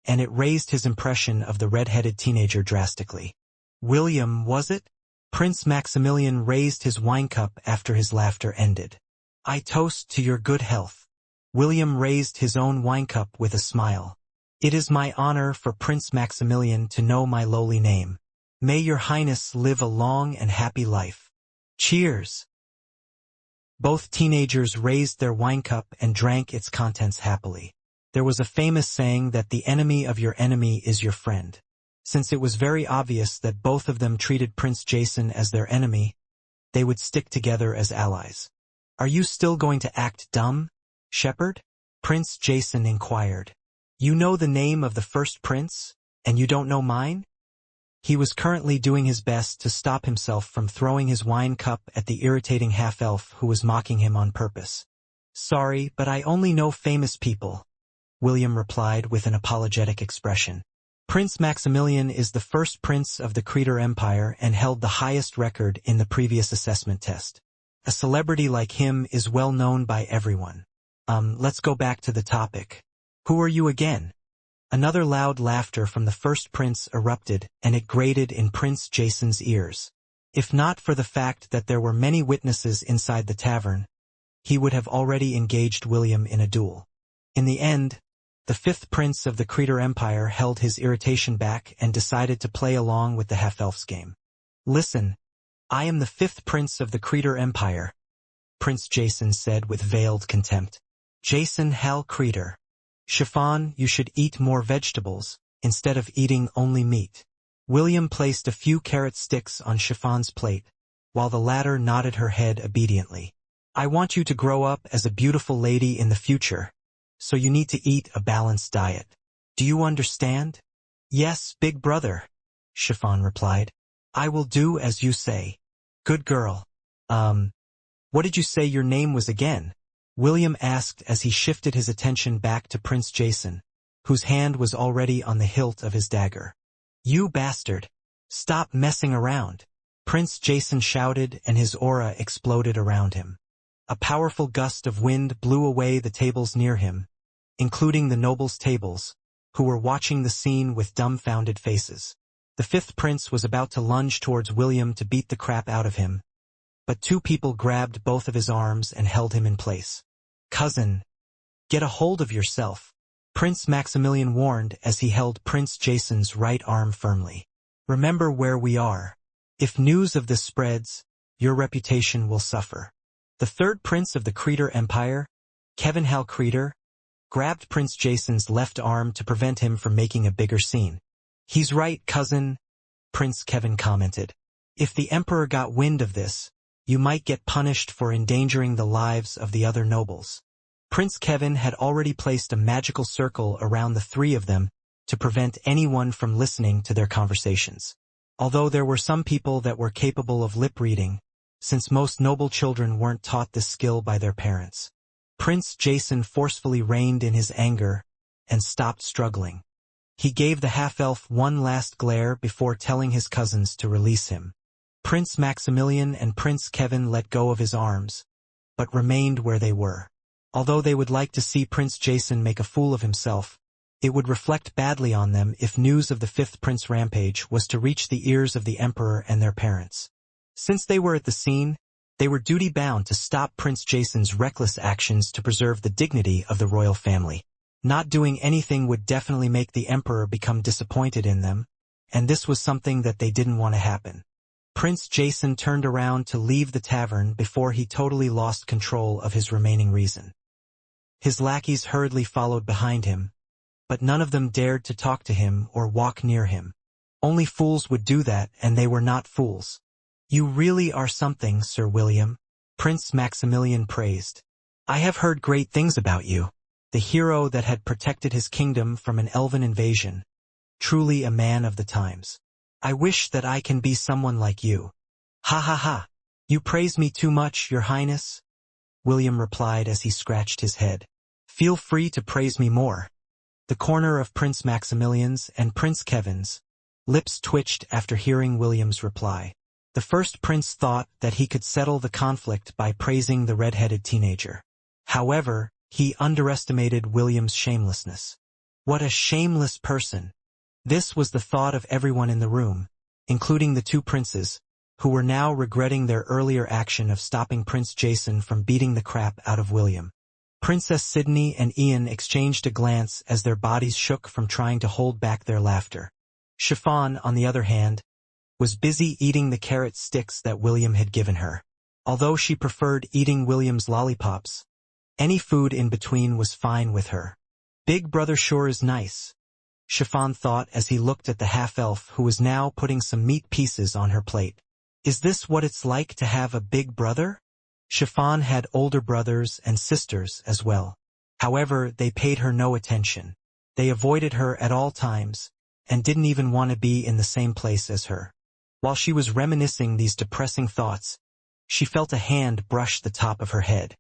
and it raised his impression of the red-headed teenager drastically. William, was it? Prince Maximilian raised his wine cup after his laughter ended. I toast to your good health. William raised his own wine cup with a smile. It is my honor for Prince Maximilian to know my lowly name. May your highness live a long and happy life. Cheers! Both teenagers raised their wine cup and drank its contents happily. There was a famous saying that the enemy of your enemy is your friend. Since it was very obvious that both of them treated Prince Jason as their enemy, they would stick together as allies. Are you still going to act dumb, shepherd? Prince Jason inquired. You know the name of the first prince, and you don't know mine? He was currently doing his best to stop himself from throwing his wine cup at the irritating half-elf who was mocking him on purpose. Sorry, but I only know famous people, William replied with an apologetic expression. Prince Maximilian is the first prince of the Creator Empire and held the highest record in the previous assessment test. A celebrity like him is well known by everyone. Let's go back to the topic. Who are you again? Another loud laughter from the first prince erupted, and it grated in Prince Jason's ears. If not for the fact that there were many witnesses inside the tavern, he would have already engaged William in a duel. In the end, the fifth prince of the Creator Empire held his irritation back and decided to play along with the half-elf's game. Listen, I am the fifth prince of the Creator Empire, Prince Jason said with veiled contempt. Jason Hal Creator. Chiffon, you should eat more vegetables, instead of eating only meat. William placed a few carrot sticks on Chiffon's plate, while the latter nodded her head obediently. I want you to grow up as a beautiful lady in the future, so you need to eat a balanced diet. Do you understand? Yes, big brother, Chiffon replied. I will do as you say. Good girl. What did you say your name was again? William asked as he shifted his attention back to Prince Jason, whose hand was already on the hilt of his dagger. You bastard! Stop messing around! Prince Jason shouted and his aura exploded around him. A powerful gust of wind blew away the tables near him, including the nobles' tables, who were watching the scene with dumbfounded faces. The fifth prince was about to lunge towards William to beat the crap out of him, but two people grabbed both of his arms and held him in place. Cousin, get a hold of yourself, Prince Maximilian warned as he held Prince Jason's right arm firmly. Remember where we are. If news of this spreads, your reputation will suffer. The third prince of the Creator Empire, Kevin Hal Creator, grabbed Prince Jason's left arm to prevent him from making a bigger scene. He's right, cousin, Prince Kevin commented. If the Emperor got wind of this, you might get punished for endangering the lives of the other nobles. Prince Kevin had already placed a magical circle around the three of them to prevent anyone from listening to their conversations. Although there were some people that were capable of lip reading, since most noble children weren't taught this skill by their parents. Prince Jason forcefully reined in his anger and stopped struggling. He gave the half-elf one last glare before telling his cousins to release him. Prince Maximilian and Prince Kevin let go of his arms, but remained where they were. Although they would like to see Prince Jason make a fool of himself, it would reflect badly on them if news of the fifth prince rampage was to reach the ears of the Emperor and their parents. Since they were at the scene, they were duty-bound to stop Prince Jason's reckless actions to preserve the dignity of the royal family. Not doing anything would definitely make the Emperor become disappointed in them, and this was something that they didn't want to happen. Prince Jason turned around to leave the tavern before he totally lost control of his remaining reason. His lackeys hurriedly followed behind him, but none of them dared to talk to him or walk near him. Only fools would do that, and they were not fools. You really are something, Sir William, Prince Maximilian praised. I have heard great things about you, the hero that had protected his kingdom from an elven invasion, truly a man of the times. I wish that I can be someone like you. Ha ha ha. You praise me too much, Your Highness, William replied as he scratched his head. Feel free to praise me more. The corner of Prince Maximilian's and Prince Kevin's lips twitched after hearing William's reply. The first prince thought that he could settle the conflict by praising the red-headed teenager. However, he underestimated William's shamelessness. What a shameless person! This was the thought of everyone in the room, including the two princes, who were now regretting their earlier action of stopping Prince Jason from beating the crap out of William. Princess Sydney and Ian exchanged a glance as their bodies shook from trying to hold back their laughter. Chiffon, on the other hand, was busy eating the carrot sticks that William had given her. Although she preferred eating William's lollipops, any food in between was fine with her. Big brother sure is nice, Chiffon thought as he looked at the half-elf who was now putting some meat pieces on her plate. Is this what it's like to have a big brother? Chiffon had older brothers and sisters as well. However, they paid her no attention. They avoided her at all times, and didn't even want to be in the same place as her. While she was reminiscing these depressing thoughts, she felt a hand brush the top of her head.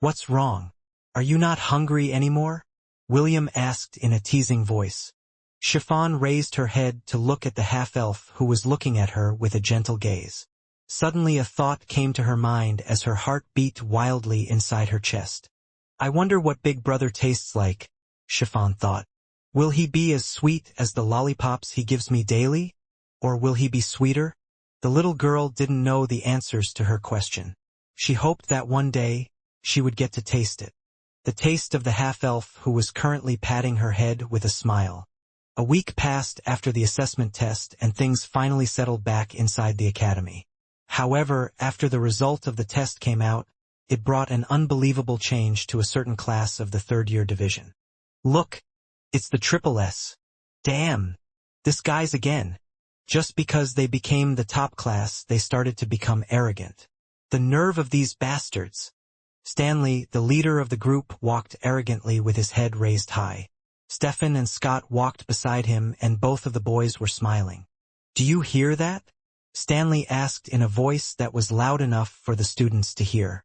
What's wrong? Are you not hungry anymore? William asked in a teasing voice. Chiffon raised her head to look at the half-elf who was looking at her with a gentle gaze. Suddenly a thought came to her mind as her heart beat wildly inside her chest. I wonder what Big Brother tastes like, Chiffon thought. Will he be as sweet as the lollipops he gives me daily? Or will he be sweeter? The little girl didn't know the answers to her question. She hoped that one day, she would get to taste it. The taste of the half-elf who was currently patting her head with a smile. A week passed after the assessment test and things finally settled back inside the academy. However, after the result of the test came out, it brought an unbelievable change to a certain class of the third-year division. Look, it's the Triple S. Damn, this guy's again. Just because they became the top class, they started to become arrogant. The nerve of these bastards. Stanley, the leader of the group, walked arrogantly with his head raised high. Stefan and Scott walked beside him and both of the boys were smiling. Do you hear that? Stanley asked in a voice that was loud enough for the students to hear.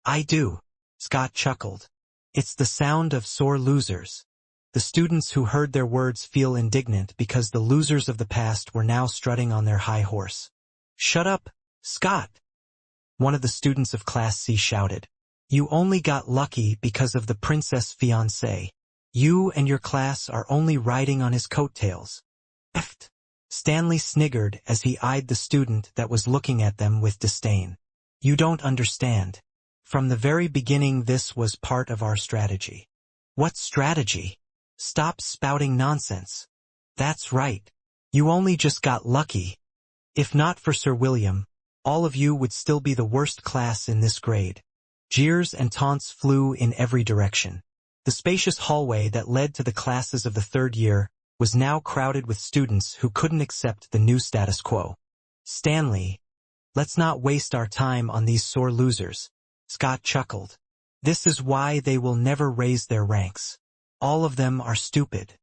I do, Scott chuckled. It's the sound of sore losers. The students who heard their words feel indignant because the losers of the past were now strutting on their high horse. Shut up, Scott! One of the students of Class C shouted. You only got lucky because of the princess fiancée. You and your class are only riding on his coattails. Effed! Stanley sniggered as he eyed the student that was looking at them with disdain. You don't understand. From the very beginning this was part of our strategy. What strategy? Stop spouting nonsense. That's right. You only just got lucky. If not for Sir William, all of you would still be the worst class in this grade. Jeers and taunts flew in every direction. The spacious hallway that led to the classes of the third year was now crowded with students who couldn't accept the new status quo. Stanley, let's not waste our time on these sore losers, Scott chuckled. This is why they will never raise their ranks. All of them are stupid.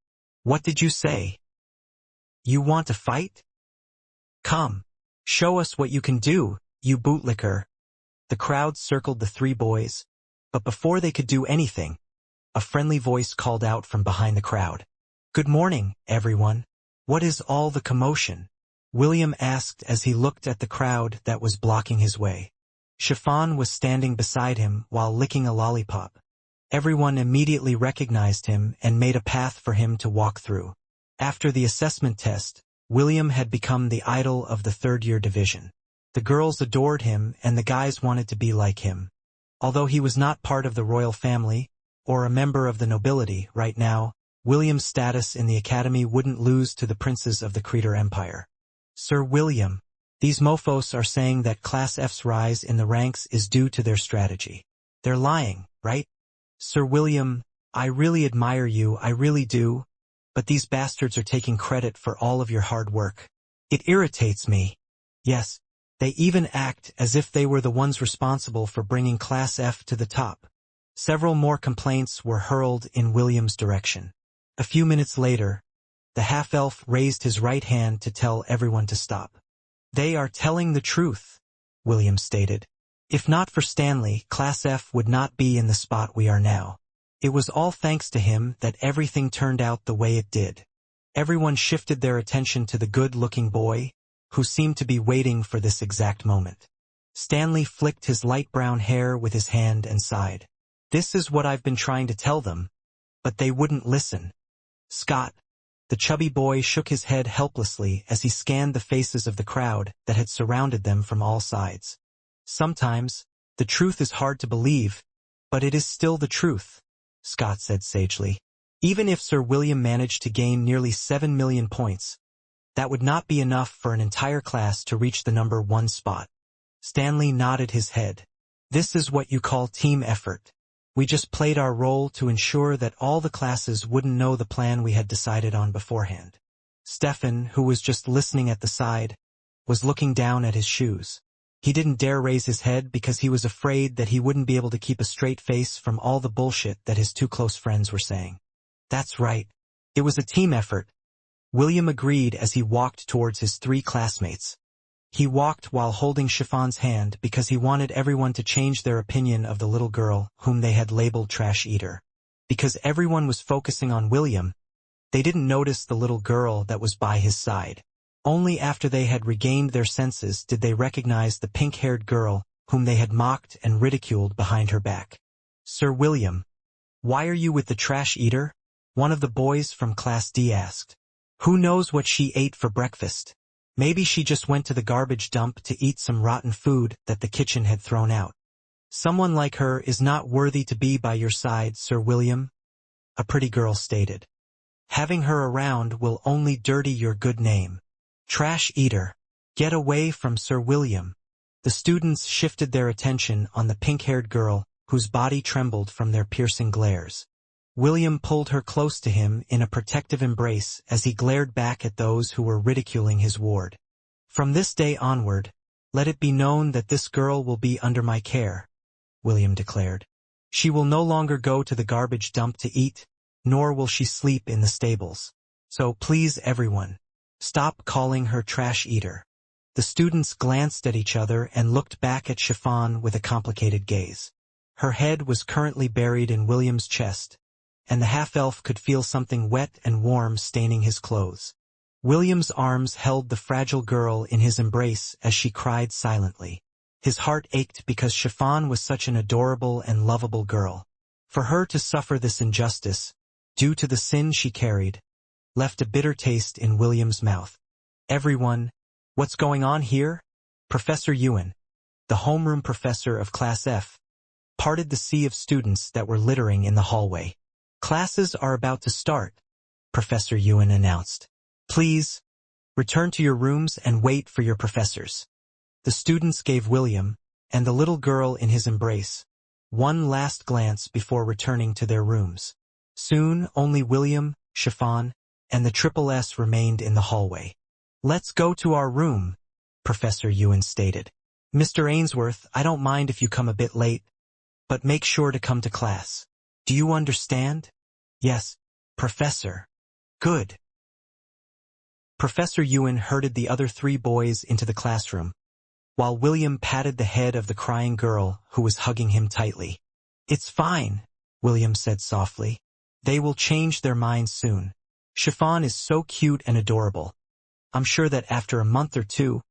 What did you say? You want to fight? Come, show us what you can do, you bootlicker. The crowd circled the three boys, but before they could do anything, a friendly voice called out from behind the crowd. Good morning, everyone. What is all the commotion? William asked as he looked at the crowd that was blocking his way. Chiffon was standing beside him while licking a lollipop. Everyone immediately recognized him and made a path for him to walk through. After the assessment test, William had become the idol of the third-year division. The girls adored him and the guys wanted to be like him. Although he was not part of the royal family, or a member of the nobility right now, William's status in the academy wouldn't lose to the princes of the Creator Empire. Sir William, these mofos are saying that Class F's rise in the ranks is due to their strategy. They're lying, right? Sir William, I really admire you, I really do, but these bastards are taking credit for all of your hard work. It irritates me. Yes, they even act as if they were the ones responsible for bringing Class F to the top. Several more complaints were hurled in William's direction. A few minutes later, The half-elf raised his right hand to tell everyone to stop. "They are telling the truth," William stated. "If not for Stanley, Class F would not be in the spot we are now. It was all thanks to him that everything turned out the way it did." Everyone shifted their attention to the good-looking boy, who seemed to be waiting for this exact moment. Stanley flicked his light brown hair with his hand and sighed. "This is what I've been trying to tell them, but they wouldn't listen." "Scott." The chubby boy shook his head helplessly as he scanned the faces of the crowd that had surrounded them from all sides. "Sometimes, the truth is hard to believe, but it is still the truth," Scott said sagely. "Even if Sir William managed to gain nearly 7 million points, that would not be enough for an entire class to reach the number 1 spot." Stanley nodded his head. "This is what you call team effort. We just played our role to ensure that all the classes wouldn't know the plan we had decided on beforehand." Stefan, who was just listening at the side, was looking down at his shoes. He didn't dare raise his head because he was afraid that he wouldn't be able to keep a straight face from all the bullshit that his 2 close friends were saying. "That's right. It was a team effort," William agreed as he walked towards his 3 classmates. He walked while holding Chiffon's hand because he wanted everyone to change their opinion of the little girl whom they had labeled Trash Eater. Because everyone was focusing on William, they didn't notice the little girl that was by his side. Only after they had regained their senses did they recognize the pink-haired girl whom they had mocked and ridiculed behind her back. "Sir William, why are you with the Trash Eater?" one of the boys from Class D asked. "Who knows what she ate for breakfast? Maybe she just went to the garbage dump to eat some rotten food that the kitchen had thrown out. Someone like her is not worthy to be by your side, Sir William," a pretty girl stated. "Having her around will only dirty your good name. Trash Eater, get away from Sir William." The students shifted their attention on the pink-haired girl whose body trembled from their piercing glares. William pulled her close to him in a protective embrace as he glared back at those who were ridiculing his ward. "From this day onward, let it be known that this girl will be under my care," William declared. "She will no longer go to the garbage dump to eat, nor will she sleep in the stables. So please everyone, stop calling her Trash Eater." The students glanced at each other and looked back at Chiffon with a complicated gaze. Her head was currently buried in William's chest, and the half-elf could feel something wet and warm staining his clothes. William's arms held the fragile girl in his embrace as she cried silently. His heart ached because Chiffon was such an adorable and lovable girl. For her to suffer this injustice, due to the sin she carried, left a bitter taste in William's mouth. "Everyone, what's going on here?" Professor Ewan, the homeroom professor of Class F, parted the sea of students that were littering in the hallway. "Classes are about to start," Professor Ewan announced. "Please, return to your rooms and wait for your professors." The students gave William, and the little girl in his embrace, one last glance before returning to their rooms. Soon, only William, Chiffon, and the Triple S remained in the hallway. "Let's go to our room," Professor Ewan stated. "Mr. Ainsworth, I don't mind if you come a bit late, but make sure to come to class. Do you understand?" "Yes, Professor." "Good." Professor Ewan herded the other 3 boys into the classroom, while William patted the head of the crying girl who was hugging him tightly. "It's fine," William said softly. "They will change their minds soon. Chiffon is so cute and adorable. I'm sure that after a month or 2,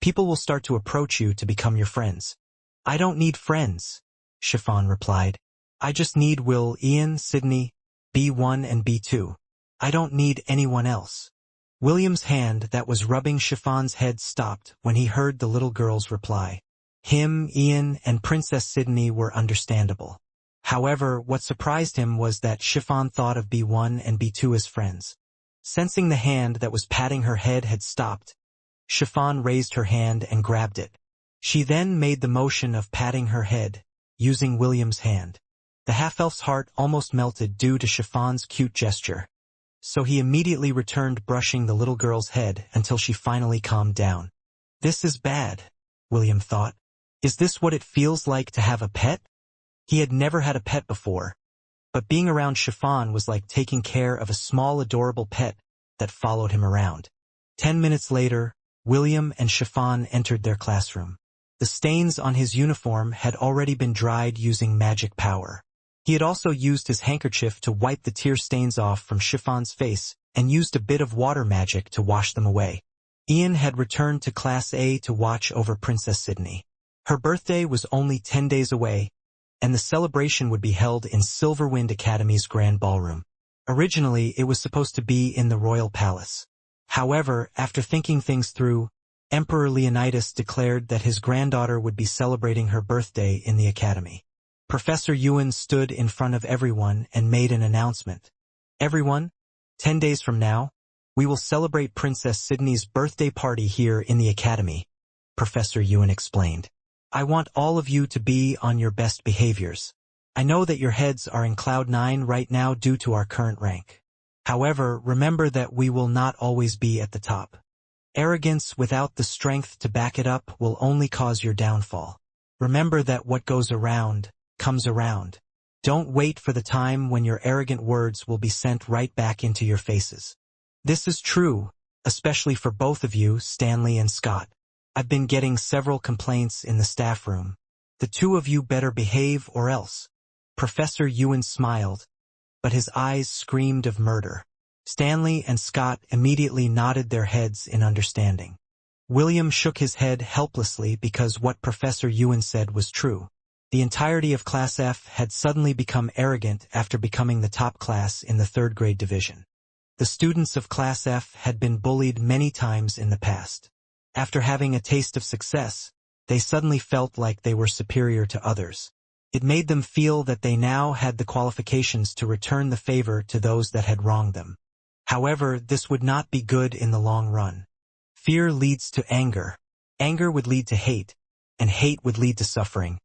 people will start to approach you to become your friends." "I don't need friends," Chiffon replied. "I just need Will, Ian, Sydney, B1 and B2. I don't need anyone else." William's hand that was rubbing Chiffon's head stopped when he heard the little girl's reply. Him, Ian, and Princess Sydney were understandable. However, what surprised him was that Chiffon thought of B1 and B2 as friends. Sensing the hand that was patting her head had stopped, Chiffon raised her hand and grabbed it. She then made the motion of patting her head, using William's hand. The half-elf's heart almost melted due to Chiffon's cute gesture, so he immediately returned brushing the little girl's head until she finally calmed down. "This is bad," William thought. "Is this what it feels like to have a pet?" He had never had a pet before, but being around Chiffon was like taking care of a small adorable pet that followed him around. 10 minutes later, William and Chiffon entered their classroom. The stains on his uniform had already been dried using magic power. He had also used his handkerchief to wipe the tear stains off from Chiffon's face and used a bit of water magic to wash them away. Ian had returned to Class A to watch over Princess Sydney. Her birthday was only 10 days away, and the celebration would be held in Silverwind Academy's Grand Ballroom. Originally, it was supposed to be in the Royal Palace. However, after thinking things through, Emperor Leonidas declared that his granddaughter would be celebrating her birthday in the Academy. Professor Ewan stood in front of everyone and made an announcement. Everyone, 10 days from now, we will celebrate Princess Sydney's birthday party here in the Academy, Professor Ewan explained. I want all of you to be on your best behaviors. I know that your heads are in cloud 9 right now due to our current rank. However, remember that we will not always be at the top. Arrogance without the strength to back it up will only cause your downfall. Remember that what goes around, comes around. Don't wait for the time when your arrogant words will be sent right back into your faces. This is true, especially for both of you, Stanley and Scott. I've been getting several complaints in the staff room. The two of you better behave or else. Professor Ewan smiled, but his eyes screamed of murder. Stanley and Scott immediately nodded their heads in understanding. William shook his head helplessly because what Professor Ewan said was true. The entirety of Class F had suddenly become arrogant after becoming the top class in the third grade division. The students of Class F had been bullied many times in the past. After having a taste of success, they suddenly felt like they were superior to others. It made them feel that they now had the qualifications to return the favor to those that had wronged them. However, this would not be good in the long run. Fear leads to anger. Anger would lead to hate, and hate would lead to suffering.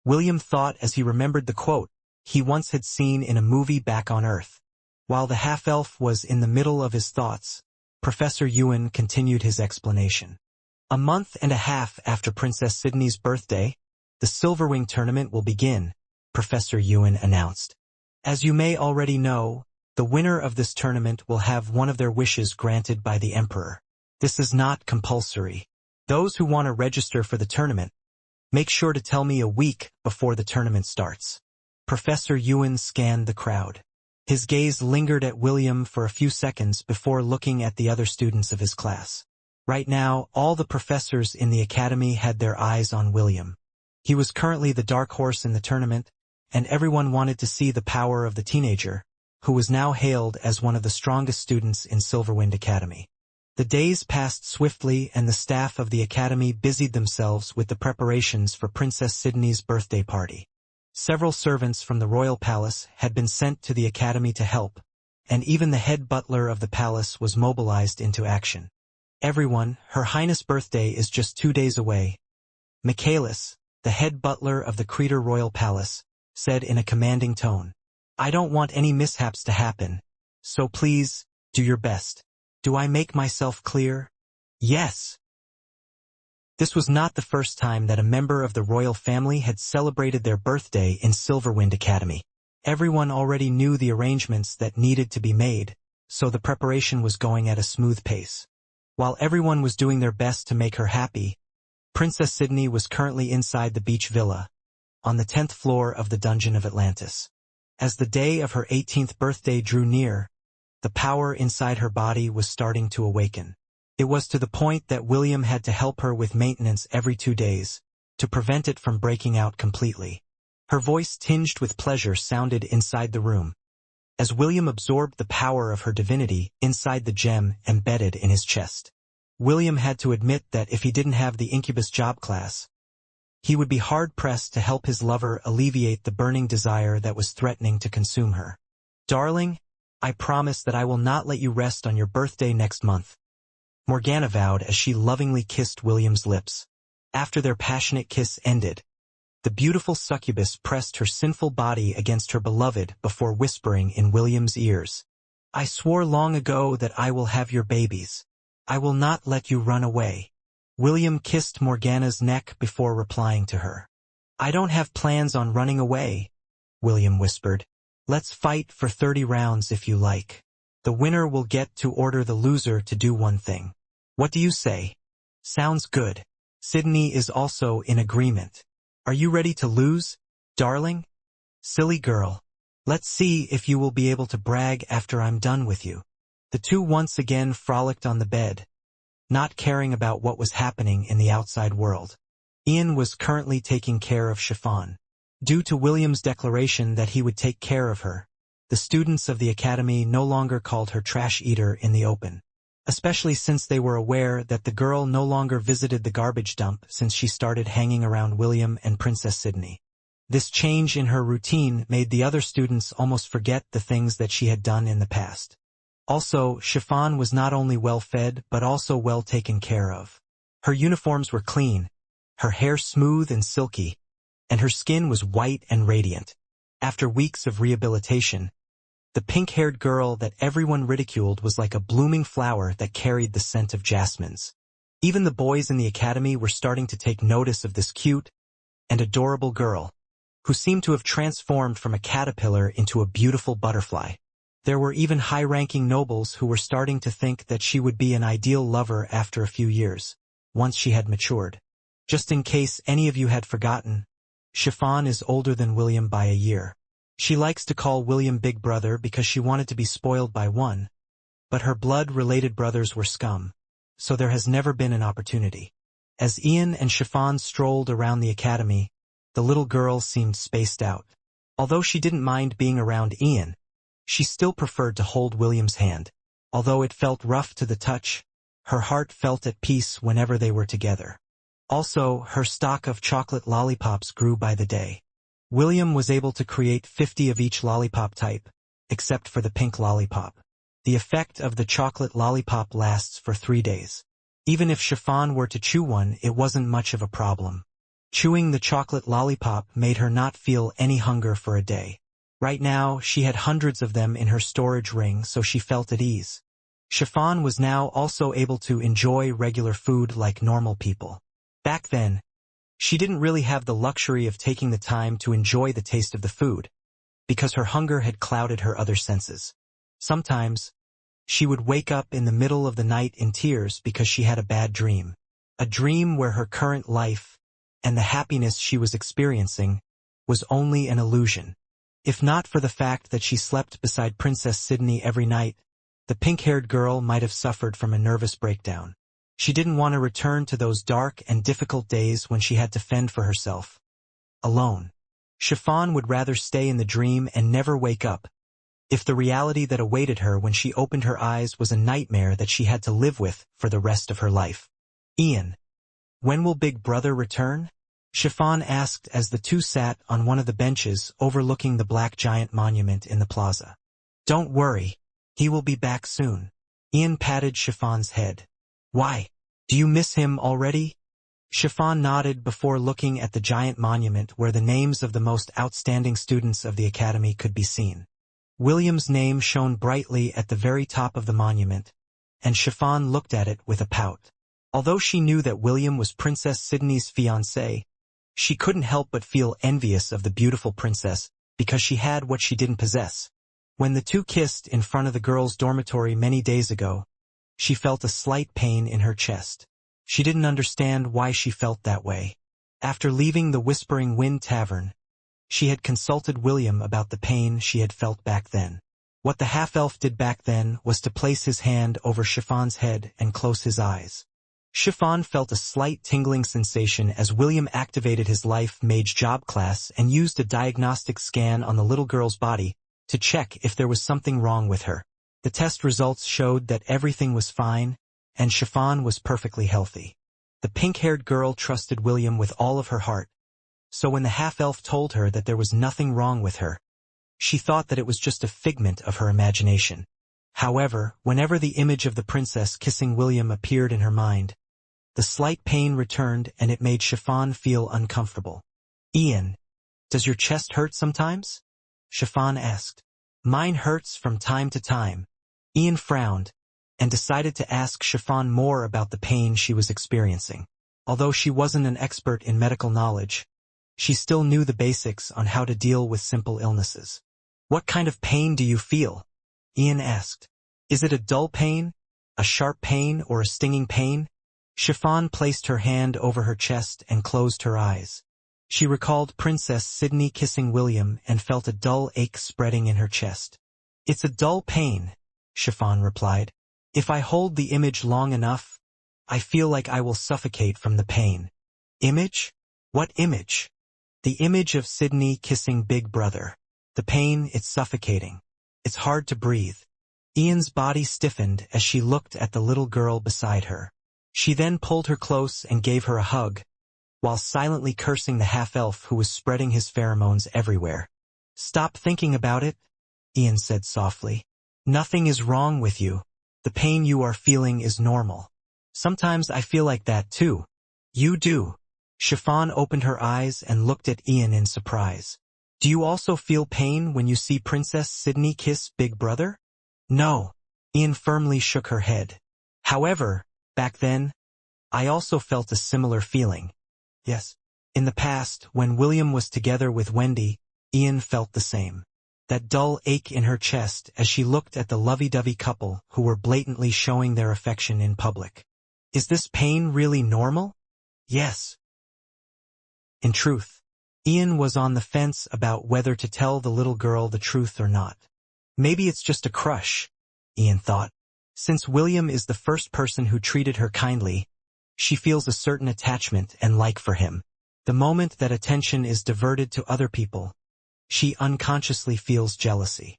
William thought as he remembered the quote he once had seen in a movie back on Earth. While the half-elf was in the middle of his thoughts, Professor Ewan continued his explanation. A month and a half after Princess Sydney's birthday, the Silverwing tournament will begin, Professor Ewan announced. As you may already know, the winner of this tournament will have one of their wishes granted by the Emperor. This is not compulsory. Those who want to register for the tournament, make sure to tell me a week before the tournament starts. Professor Ewan scanned the crowd. His gaze lingered at William for a few seconds before looking at the other students of his class. Right now, all the professors in the academy had their eyes on William. He was currently the dark horse in the tournament, and everyone wanted to see the power of the teenager, who was now hailed as one of the strongest students in Silverwind Academy. The days passed swiftly and the staff of the academy busied themselves with the preparations for Princess Sydney's birthday party. Several servants from the royal palace had been sent to the academy to help, and even the head butler of the palace was mobilized into action. Everyone, Her Highness' birthday is just 2 days away. Michaelis, the head butler of the Creator Royal Palace, said in a commanding tone. I don't want any mishaps to happen, so please, do your best. Do I make myself clear? Yes. This was not the first time that a member of the royal family had celebrated their birthday in Silverwind Academy. Everyone already knew the arrangements that needed to be made, so the preparation was going at a smooth pace. While everyone was doing their best to make her happy, Princess Sydney was currently inside the beach villa, on the 10th floor of the Dungeon of Atlantis. As the day of her 18th birthday drew near, the power inside her body was starting to awaken. It was to the point that William had to help her with maintenance every 2 days, to prevent it from breaking out completely. Her voice tinged with pleasure sounded inside the room, as William absorbed the power of her divinity inside the gem embedded in his chest. William had to admit that if he didn't have the incubus job class, he would be hard-pressed to help his lover alleviate the burning desire that was threatening to consume her. Darling, I promise that I will not let you rest on your birthday next month, Morgana vowed as she lovingly kissed William's lips. After their passionate kiss ended, the beautiful succubus pressed her sinful body against her beloved before whispering in William's ears. I swore long ago that I will have your babies. I will not let you run away. William kissed Morgana's neck before replying to her. I don't have plans on running away, William whispered. Let's fight for 30 rounds if you like. The winner will get to order the loser to do one thing. What do you say? Sounds good. Sydney is also in agreement. Are you ready to lose, darling? Silly girl. Let's see if you will be able to brag after I'm done with you. The two once again frolicked on the bed, not caring about what was happening in the outside world. Ian was currently taking care of Chiffon. Due to William's declaration that he would take care of her, the students of the academy no longer called her trash eater in the open, especially since they were aware that the girl no longer visited the garbage dump since she started hanging around William and Princess Sydney. This change in her routine made the other students almost forget the things that she had done in the past. Also, Chiffon was not only well-fed but also well taken care of. Her uniforms were clean, her hair smooth and silky, and her skin was white and radiant. After weeks of rehabilitation, the pink-haired girl that everyone ridiculed was like a blooming flower that carried the scent of jasmines. Even the boys in the academy were starting to take notice of this cute and adorable girl, who seemed to have transformed from a caterpillar into a beautiful butterfly. There were even high-ranking nobles who were starting to think that she would be an ideal lover after a few years, once she had matured. Just in case any of you had forgotten, Chiffon is older than William by a year. She likes to call William Big Brother because she wanted to be spoiled by one, but her blood-related brothers were scum, so there has never been an opportunity. As Ian and Chiffon strolled around the academy, the little girl seemed spaced out. Although she didn't mind being around Ian, she still preferred to hold William's hand. Although it felt rough to the touch, her heart felt at peace whenever they were together. Also, her stock of chocolate lollipops grew by the day. William was able to create 50 of each lollipop type, except for the pink lollipop. The effect of the chocolate lollipop lasts for 3 days. Even if Chiffon were to chew one, it wasn't much of a problem. Chewing the chocolate lollipop made her not feel any hunger for a day. Right now, she had hundreds of them in her storage ring, so she felt at ease. Chiffon was now also able to enjoy regular food like normal people. Back then, she didn't really have the luxury of taking the time to enjoy the taste of the food, because her hunger had clouded her other senses. Sometimes, she would wake up in the middle of the night in tears because she had a bad dream. A dream where her current life, and the happiness she was experiencing, was only an illusion. If not for the fact that she slept beside Princess Sydney every night, the pink-haired girl might have suffered from a nervous breakdown. She didn't want to return to those dark and difficult days when she had to fend for herself, alone. Chiffon would rather stay in the dream and never wake up, if the reality that awaited her when she opened her eyes was a nightmare that she had to live with for the rest of her life. Ian, when will Big Brother return? Chiffon asked as the two sat on one of the benches overlooking the black giant monument in the plaza. Don't worry, he will be back soon. Ian patted Chiffon's head. Why? Do you miss him already? Chiffon nodded before looking at the giant monument where the names of the most outstanding students of the academy could be seen. William's name shone brightly at the very top of the monument, and Chiffon looked at it with a pout. Although she knew that William was Princess Sydney's fiancé, she couldn't help but feel envious of the beautiful princess because she had what she didn't possess. When the two kissed in front of the girls' dormitory many days ago, she felt a slight pain in her chest. She didn't understand why she felt that way. After leaving the Whispering Wind Tavern, she had consulted William about the pain she had felt back then. What the half-elf did back then was to place his hand over Chiffon's head and close his eyes. Chiffon felt a slight tingling sensation as William activated his life mage job class and used a diagnostic scan on the little girl's body to check if there was something wrong with her. The test results showed that everything was fine, and Chiffon was perfectly healthy. The pink-haired girl trusted William with all of her heart, so when the half-elf told her that there was nothing wrong with her, she thought that it was just a figment of her imagination. However, whenever the image of the princess kissing William appeared in her mind, the slight pain returned and it made Chiffon feel uncomfortable. Ian, does your chest hurt sometimes? Chiffon asked. Mine hurts from time to time. Ian frowned and decided to ask Chiffon more about the pain she was experiencing. Although she wasn't an expert in medical knowledge, she still knew the basics on how to deal with simple illnesses. What kind of pain do you feel? Ian asked. Is it a dull pain, a sharp pain, or a stinging pain? Chiffon placed her hand over her chest and closed her eyes. She recalled Princess Sydney kissing William and felt a dull ache spreading in her chest. It's a dull pain, Chiffon replied. If I hold the image long enough, I feel like I will suffocate from the pain. Image? What image? The image of Sydney kissing Big Brother. The pain, it's suffocating. It's hard to breathe. Ian's body stiffened as she looked at the little girl beside her. She then pulled her close and gave her a hug, while silently cursing the half-elf who was spreading his pheromones everywhere. Stop thinking about it, Ian said softly. Nothing is wrong with you. The pain you are feeling is normal. Sometimes I feel like that too. You do. Chiffon opened her eyes and looked at Ian in surprise. Do you also feel pain when you see Princess Sydney kiss Big Brother? No. Ian firmly shook her head. However, back then, I also felt a similar feeling. Yes. In the past, when William was together with Wendy, Ian felt the same. That dull ache in her chest as she looked at the lovey-dovey couple who were blatantly showing their affection in public. Is this pain really normal? Yes. In truth, Ian was on the fence about whether to tell the little girl the truth or not. Maybe it's just a crush, Ian thought. Since William is the first person who treated her kindly, she feels a certain attachment and like for him. The moment that attention is diverted to other people, she unconsciously feels jealousy.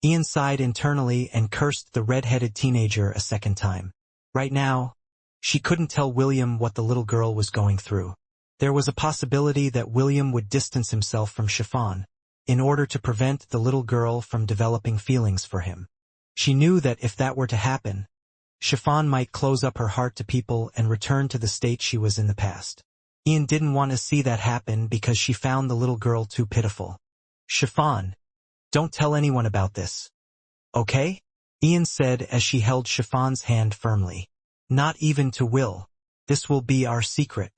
Ian sighed internally and cursed the red-headed teenager a second time. Right now, she couldn't tell William what the little girl was going through. There was a possibility that William would distance himself from Chiffon, in order to prevent the little girl from developing feelings for him. She knew that if that were to happen, Chiffon might close up her heart to people and return to the state she was in the past. Ian didn't want to see that happen because she found the little girl too pitiful. Chiffon, don't tell anyone about this. Okay? Ian said as she held Chiffon's hand firmly. Not even to Will. This will be our secret.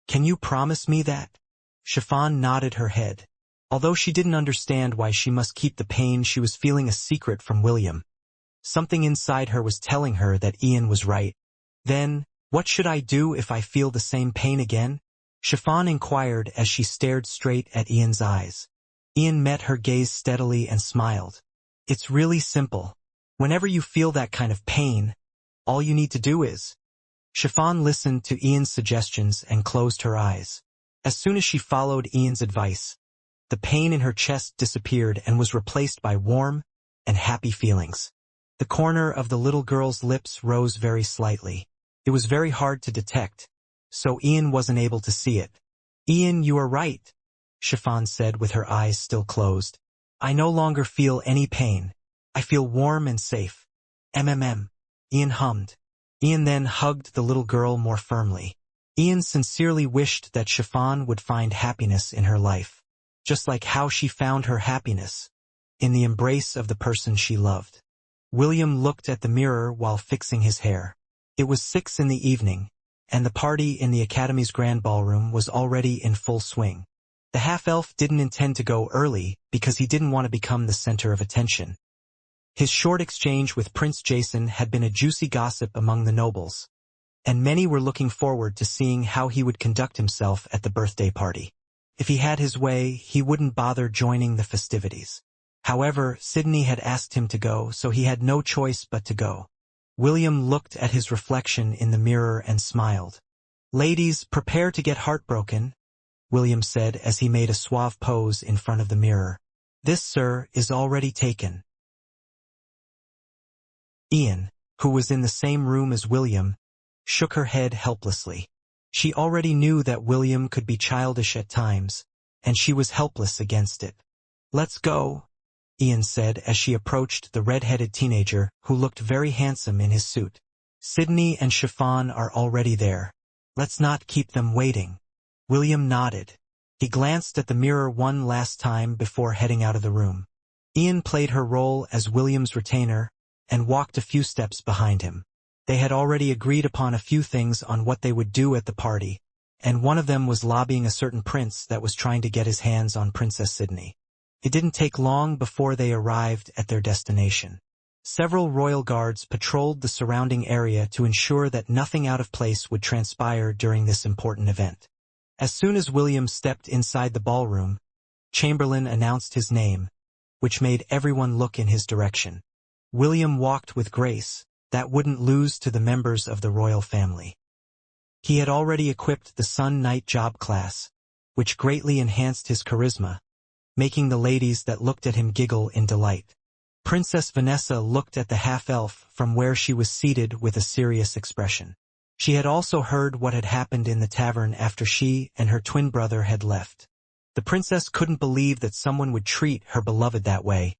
Can you promise me that? Chiffon nodded her head. Although she didn't understand why she must keep the pain she was feeling a secret from William. Something inside her was telling her that Ian was right. Then, what should I do if I feel the same pain again? Chiffon inquired as she stared straight at Ian's eyes. Ian met her gaze steadily and smiled. It's really simple. Whenever you feel that kind of pain, all you need to do is... Chiffon listened to Ian's suggestions and closed her eyes. As soon as she followed Ian's advice, the pain in her chest disappeared and was replaced by warm and happy feelings. The corner of the little girl's lips rose very slightly. It was very hard to detect, so Ian wasn't able to see it. Ian, you are right, Chiffon said with her eyes still closed. I no longer feel any pain. I feel warm and safe. Ian hummed. Ian then hugged the little girl more firmly. Ian sincerely wished that Chiffon would find happiness in her life, just like how she found her happiness, in the embrace of the person she loved. William looked at the mirror while fixing his hair. It was 6 in the evening, and the party in the Academy's grand ballroom was already in full swing. The half-elf didn't intend to go early because he didn't want to become the center of attention. His short exchange with Prince Jason had been a juicy gossip among the nobles, and many were looking forward to seeing how he would conduct himself at the birthday party. If he had his way, he wouldn't bother joining the festivities. However, Sydney had asked him to go, so he had no choice but to go. William looked at his reflection in the mirror and smiled. Ladies, prepare to get heartbroken, William said as he made a suave pose in front of the mirror. This, sir, is already taken. Ian, who was in the same room as William, shook her head helplessly. She already knew that William could be childish at times, and she was helpless against it. Let's go, Ian said as she approached the red-headed teenager who looked very handsome in his suit. Sydney and Chiffon are already there. Let's not keep them waiting. William nodded. He glanced at the mirror one last time before heading out of the room. Ian played her role as William's retainer and walked a few steps behind him. They had already agreed upon a few things on what they would do at the party, and one of them was lobbying a certain prince that was trying to get his hands on Princess Sydney. It didn't take long before they arrived at their destination. Several royal guards patrolled the surrounding area to ensure that nothing out of place would transpire during this important event. As soon as William stepped inside the ballroom, Chamberlain announced his name, which made everyone look in his direction. William walked with grace that wouldn't lose to the members of the royal family. He had already equipped the Sun Knight job class, which greatly enhanced his charisma, making the ladies that looked at him giggle in delight. Princess Vanessa looked at the half-elf from where she was seated with a serious expression. She had also heard what had happened in the tavern after she and her twin brother had left. The princess couldn't believe that someone would treat her beloved that way,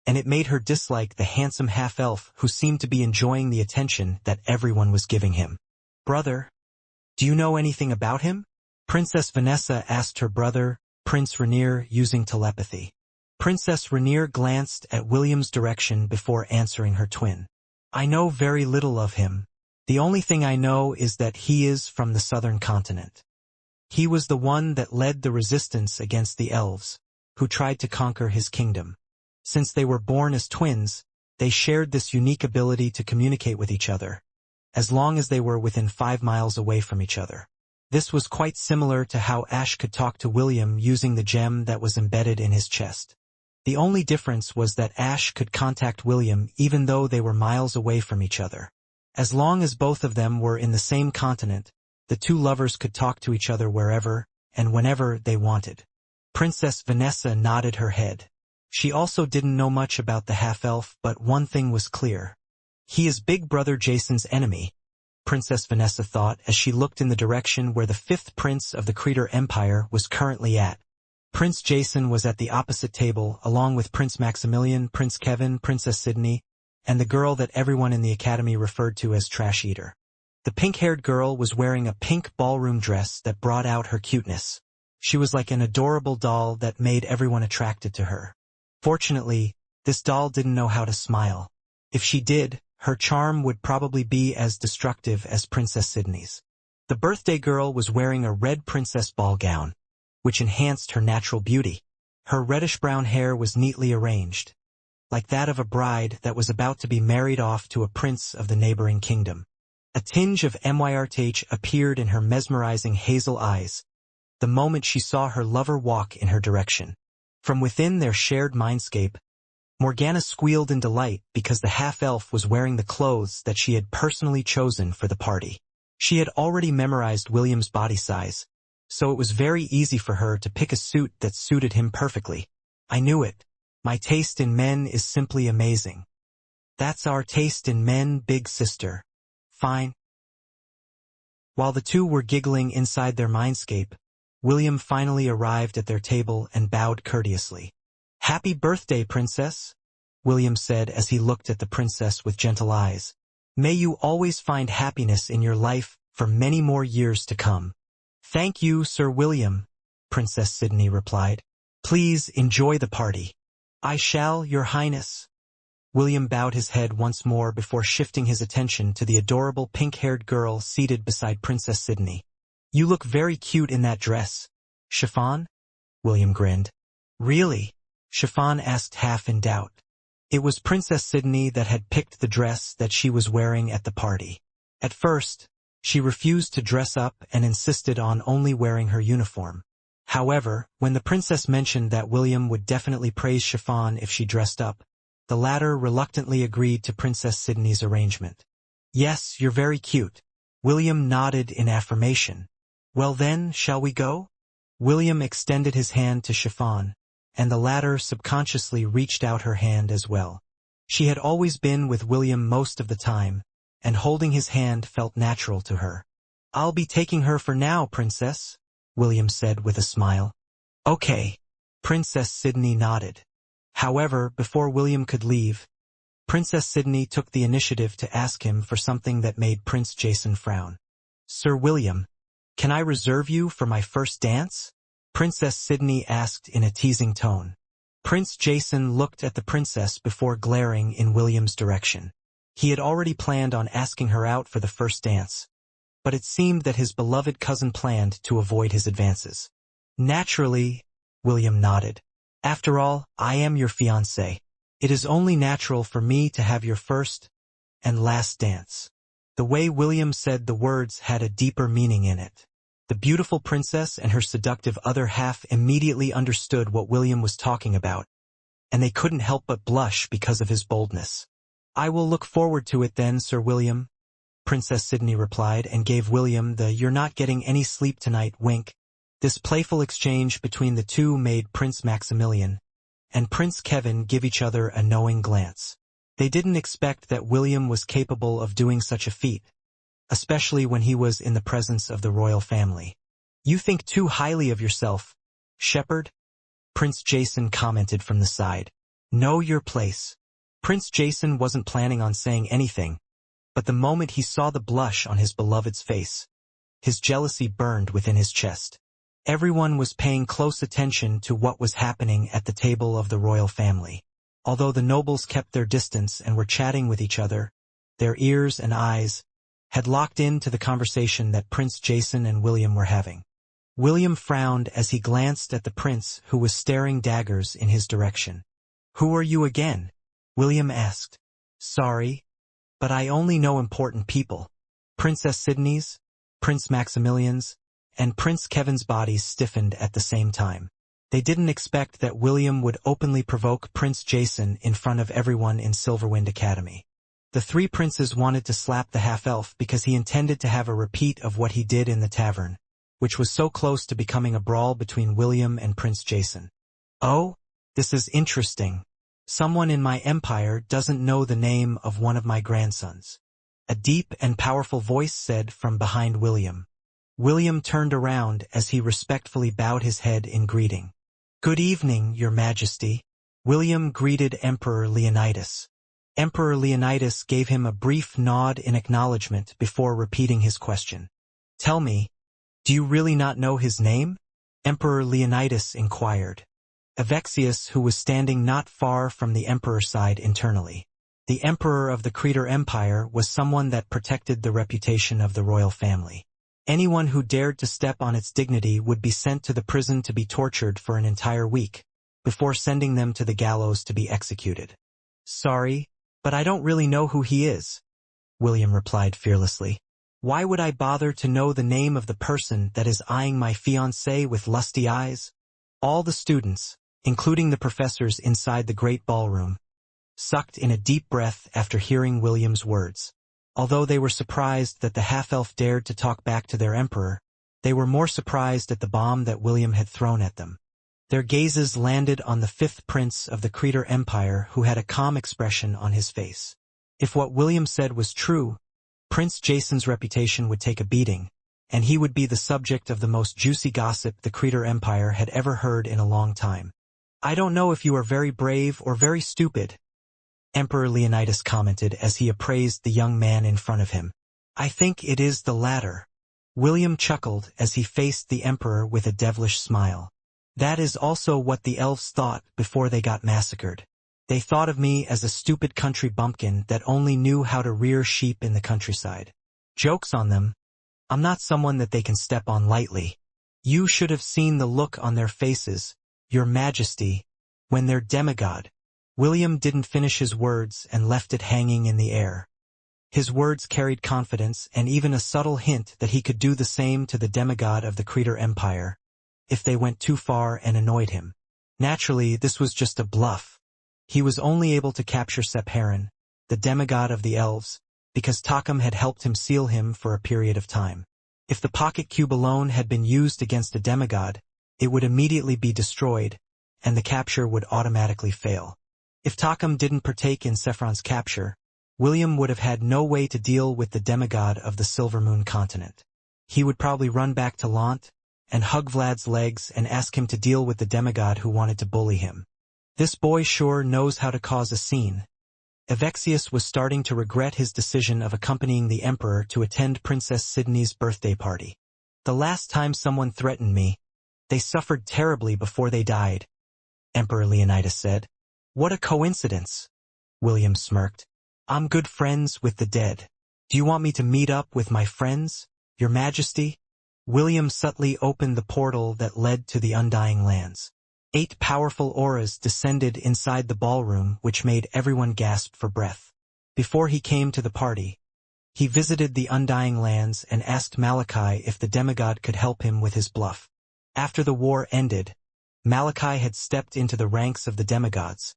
and it made her dislike the handsome half-elf who seemed to be enjoying the attention that everyone was giving him. "Brother, do you know anything about him?" Princess Vanessa asked her brother, Prince Rainier, using telepathy. Princess Rainier glanced at William's direction before answering her twin. "I know very little of him. The only thing I know is that he is from the southern continent. He was the one that led the resistance against the elves, who tried to conquer his kingdom. Since they were born as twins, they shared this unique ability to communicate with each other, as long as they were within 5 miles away from each other. This was quite similar to how Ash could talk to William using the gem that was embedded in his chest. The only difference was that Ash could contact William even though they were miles away from each other. As long as both of them were in the same continent, the two lovers could talk to each other wherever and whenever they wanted. Princess Vanessa nodded her head. She also didn't know much about the half-elf, but one thing was clear. He is Big Brother Jason's enemy, Princess Vanessa thought as she looked in the direction where the 5th prince of the Creator Empire was currently at. Prince Jason was at the opposite table along with Prince Maximilian, Prince Kevin, Princess Sydney, and the girl that everyone in the academy referred to as Trash Eater. The pink-haired girl was wearing a pink ballroom dress that brought out her cuteness. She was like an adorable doll that made everyone attracted to her. Fortunately, this doll didn't know how to smile. If she did, her charm would probably be as destructive as Princess Sydney's. The birthday girl was wearing a red princess ball gown, which enhanced her natural beauty. Her reddish-brown hair was neatly arranged, like that of a bride that was about to be married off to a prince of the neighboring kingdom. A tinge of MYRTH appeared in her mesmerizing hazel eyes the moment she saw her lover walk in her direction. From within their shared mindscape, Morgana squealed in delight because the half-elf was wearing the clothes that she had personally chosen for the party. She had already memorized William's body size, so it was very easy for her to pick a suit that suited him perfectly. "I knew it. My taste in men is simply amazing." "That's our taste in men, big sister." "Fine." While the two were giggling inside their mindscape, William finally arrived at their table and bowed courteously. "Happy birthday, princess," William said as he looked at the princess with gentle eyes. "May you always find happiness in your life for many more years to come." "Thank you, Sir William," Princess Sydney replied. "Please enjoy the party." "I shall, Your Highness." William bowed his head once more before shifting his attention to the adorable pink-haired girl seated beside Princess Sydney. "You look very cute in that dress." "Chiffon?" William grinned. "Really?" Chiffon asked half in doubt. It was Princess Sydney that had picked the dress that she was wearing at the party. At first, she refused to dress up and insisted on only wearing her uniform. However, when the princess mentioned that William would definitely praise Chiffon if she dressed up, the latter reluctantly agreed to Princess Sydney's arrangement. "Yes, you're very cute." William nodded in affirmation. "Well then, shall we go?" William extended his hand to Chiffon, and the latter subconsciously reached out her hand as well. She had always been with William most of the time, and holding his hand felt natural to her. "I'll be taking her for now, princess," William said with a smile. "Okay." Princess Sydney nodded. However, before William could leave, Princess Sydney took the initiative to ask him for something that made Prince Jason frown. "Sir William, can I reserve you for my first dance?" Princess Sydney asked in a teasing tone. Prince Jason looked at the princess before glaring in William's direction. He had already planned on asking her out for the first dance, but it seemed that his beloved cousin planned to avoid his advances. "Naturally," William nodded. "After all, I am your fiancé." It is only natural for me to have your first and last dance. The way William said the words had a deeper meaning in it. The beautiful princess and her seductive other half immediately understood what William was talking about, and they couldn't help but blush because of his boldness. I will look forward to it then, Sir William, Princess Sydney replied, and gave William the "you're not getting any sleep tonight" wink. This playful exchange between the two made Prince Maximilian and Prince Kevin give each other a knowing glance. They didn't expect that William was capable of doing such a feat, especially when he was in the presence of the royal family. You think too highly of yourself, Shepherd, Prince Jason commented from the side. Know your place. Prince Jason wasn't planning on saying anything, but the moment he saw the blush on his beloved's face, his jealousy burned within his chest. Everyone was paying close attention to what was happening at the table of the royal family. Although the nobles kept their distance and were chatting with each other, their ears and eyes had locked into the conversation that Prince Jason and William were having. William frowned as he glanced at the prince, who was staring daggers in his direction. Who are you again? William asked. Sorry, but I only know important people. Princess Sydney's, Prince Maximilian's, and Prince Kevin's bodies stiffened at the same time. They didn't expect that William would openly provoke Prince Jason in front of everyone in Silverwind Academy. The three princes wanted to slap the half-elf because he intended to have a repeat of what he did in the tavern, which was so close to becoming a brawl between William and Prince Jason. Oh, this is interesting. Someone in my empire doesn't know the name of one of my grandsons. A deep and powerful voice said from behind William. William turned around as he respectfully bowed his head in greeting. Good evening, Your Majesty. William greeted Emperor Leonidas. Emperor Leonidas gave him a brief nod in acknowledgement before repeating his question. Tell me, do you really not know his name? Emperor Leonidas inquired. Avexius, who was standing not far from the emperor's side internally. The emperor of the Creator Empire was someone that protected the reputation of the royal family. Anyone who dared to step on its dignity would be sent to the prison to be tortured for an entire week, before sending them to the gallows to be executed. Sorry, but I don't really know who he is, William replied fearlessly. Why would I bother to know the name of the person that is eyeing my fiancée with lusty eyes? All the students, including the professors inside the great ballroom, sucked in a deep breath after hearing William's words. Although they were surprised that the half-elf dared to talk back to their emperor, they were more surprised at the bomb that William had thrown at them. Their gazes landed on the fifth prince of the Creator Empire, who had a calm expression on his face. If what William said was true, Prince Jason's reputation would take a beating, and he would be the subject of the most juicy gossip the Creator Empire had ever heard in a long time. I don't know if you are very brave or very stupid, Emperor Leonidas commented as he appraised the young man in front of him. I think it is the latter. William chuckled as he faced the emperor with a devilish smile. That is also what the elves thought before they got massacred. They thought of me as a stupid country bumpkin that only knew how to rear sheep in the countryside. Joke's on them. I'm not someone that they can step on lightly. You should have seen the look on their faces, Your Majesty, when their demigod. William didn't finish his words and left it hanging in the air. His words carried confidence and even a subtle hint that he could do the same to the demigod of the Creator Empire, if they went too far and annoyed him. Naturally, this was just a bluff. He was only able to capture Sepharon, the demigod of the elves, because Takam had helped him seal him for a period of time. If the pocket cube alone had been used against a demigod, it would immediately be destroyed, and the capture would automatically fail. If Takam didn't partake in Sepharon's capture, William would have had no way to deal with the demigod of the Silver Moon continent. He would probably run back to Lant and hug Vlad's legs and ask him to deal with the demigod who wanted to bully him. This boy sure knows how to cause a scene. Avexius was starting to regret his decision of accompanying the emperor to attend Princess Sydney's birthday party. The last time someone threatened me, they suffered terribly before they died, Emperor Leonidas said. What a coincidence, William smirked. I'm good friends with the dead. Do you want me to meet up with my friends, Your Majesty? William subtly opened the portal that led to the Undying Lands. 8 powerful auras descended inside the ballroom, which made everyone gasp for breath. Before he came to the party, he visited the Undying Lands and asked Malachi if the demigod could help him with his bluff. After the war ended, Malachi had stepped into the ranks of the demigods,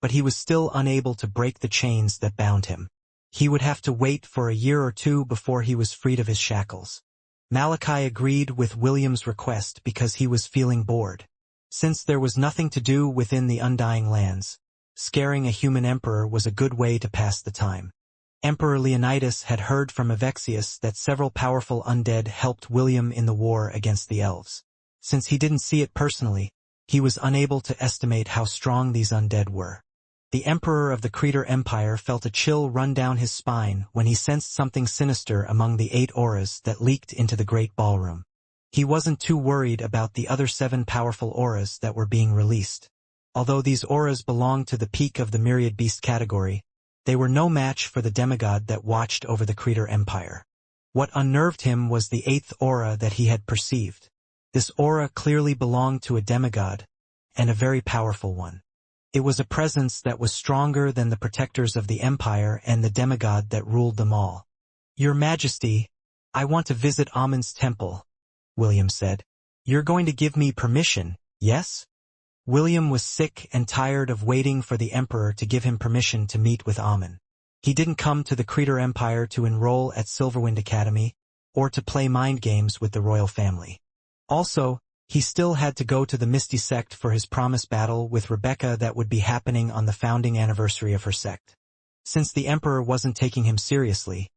but he was still unable to break the chains that bound him. He would have to wait for a year or two before he was freed of his shackles. Malachi agreed with William's request because he was feeling bored. Since there was nothing to do within the Undying Lands, scaring a human emperor was a good way to pass the time. Emperor Leonidas had heard from Avexius that several powerful undead helped William in the war against the elves. Since he didn't see it personally, he was unable to estimate how strong these undead were. The emperor of the Creator Empire felt a chill run down his spine when he sensed something sinister among the 8 auras that leaked into the great ballroom. He wasn't too worried about the other 7 powerful auras that were being released. Although these auras belonged to the peak of the myriad beast category, they were no match for the demigod that watched over the Creator Empire. What unnerved him was the 8th aura that he had perceived. This aura clearly belonged to a demigod, and a very powerful one. It was a presence that was stronger than the protectors of the empire and the demigod that ruled them all. "Your Majesty, I want to visit Amun's temple," William said. "You're going to give me permission, yes?" William was sick and tired of waiting for the emperor to give him permission to meet with Amun. He didn't come to the Creator Empire to enroll at Silverwind Academy, or to play mind games with the royal family. Also, he still had to go to the Misty sect for his promised battle with Rebecca that would be happening on the founding anniversary of her sect. Since the emperor wasn't taking him seriously,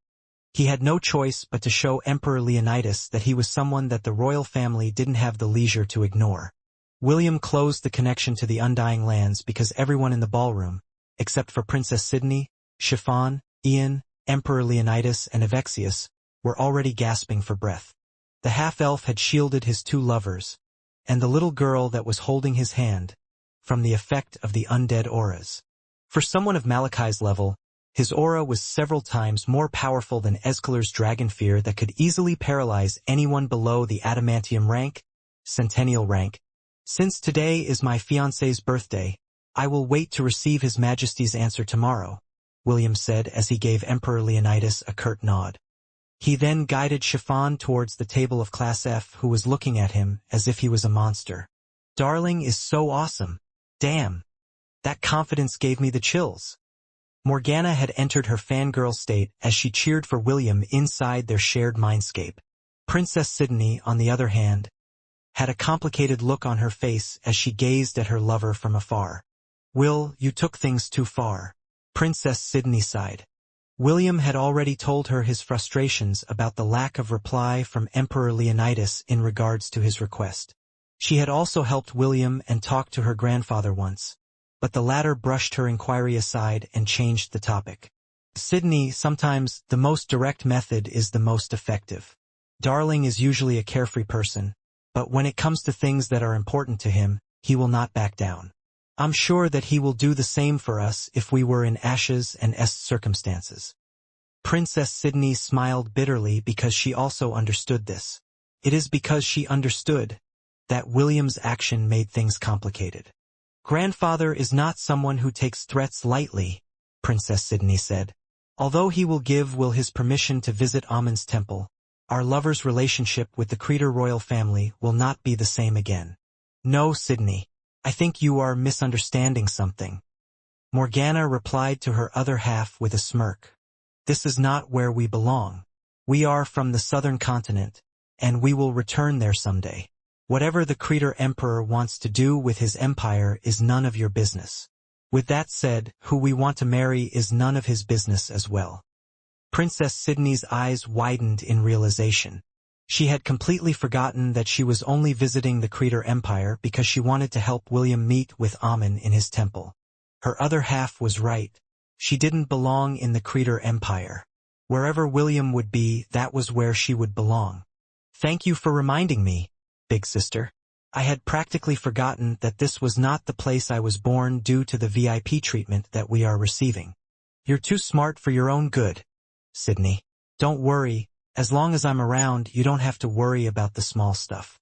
he had no choice but to show Emperor Leonidas that he was someone that the royal family didn't have the leisure to ignore. William closed the connection to the Undying Lands because everyone in the ballroom, except for Princess Sydney, Chiffon, Ian, Emperor Leonidas, and Avexius, were already gasping for breath. The half-elf had shielded his 2 lovers, and the little girl that was holding his hand, from the effect of the undead auras. For someone of Malachi's level, his aura was several times more powerful than Escalar's dragon fear that could easily paralyze anyone below the adamantium rank, centennial rank. "Since today is my fiancé's birthday, I will wait to receive His Majesty's answer tomorrow," William said as he gave Emperor Leonidas a curt nod. He then guided Chiffon towards the table of Class F, who was looking at him as if he was a monster. "Darling is so awesome. Damn. That confidence gave me the chills." Morgana had entered her fangirl state as she cheered for William inside their shared mindscape. Princess Sydney, on the other hand, had a complicated look on her face as she gazed at her lover from afar. "Will, you took things too far," Princess Sydney sighed. William had already told her his frustrations about the lack of reply from Emperor Leonidas in regards to his request. She had also helped William and talked to her grandfather once, but the latter brushed her inquiry aside and changed the topic. "Sydney, sometimes the most direct method is the most effective. Darling is usually a carefree person, but when it comes to things that are important to him, he will not back down. I'm sure that he will do the same for us if we were in Ash's and Est's circumstances." Princess Sydney smiled bitterly because she also understood this. It is because she understood that William's action made things complicated. "Grandfather is not someone who takes threats lightly," Princess Sydney said. "Although he will give Will his permission to visit Amun's temple, our lover's relationship with the Creator royal family will not be the same again." "No, Sydney. I think you are misunderstanding something," Morgana replied to her other half with a smirk. "This is not where we belong. We are from the southern continent, and we will return there someday. Whatever the Creator Emperor wants to do with his empire is none of your business. With that said, who we want to marry is none of his business as well." Princess Sydney's eyes widened in realization. She had completely forgotten that she was only visiting the Creator Empire because she wanted to help William meet with Amun in his temple. Her other half was right. She didn't belong in the Creator Empire. Wherever William would be, that was where she would belong. "Thank you for reminding me, big sister. I had practically forgotten that this was not the place I was born due to the VIP treatment that we are receiving. You're too smart for your own good, Sydney. Don't worry. As long as I'm around, you don't have to worry about the small stuff."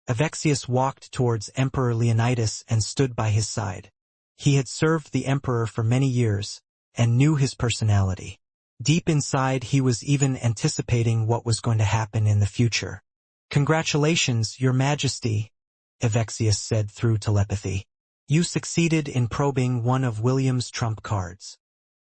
Avexius walked towards Emperor Leonidas and stood by his side. He had served the emperor for many years, and knew his personality. Deep inside he was even anticipating what was going to happen in the future. "Congratulations, Your Majesty," Avexius said through telepathy. "You succeeded in probing one of William's trump cards."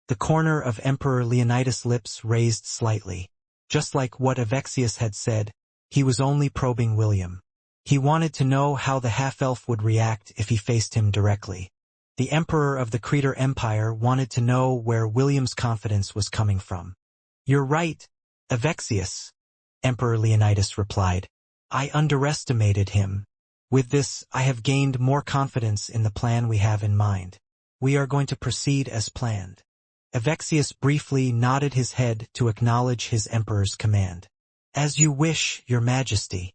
The corner of Emperor Leonidas' lips raised slightly. Just like what Avexius had said, he was only probing William. He wanted to know how the half-elf would react if he faced him directly. The Emperor of the Creter Empire wanted to know where William's confidence was coming from. "You're right, Avexius," Emperor Leonidas replied. "I underestimated him. With this, I have gained more confidence in the plan we have in mind. We are going to proceed as planned." Avexius briefly nodded his head to acknowledge his emperor's command. "As you wish, Your Majesty."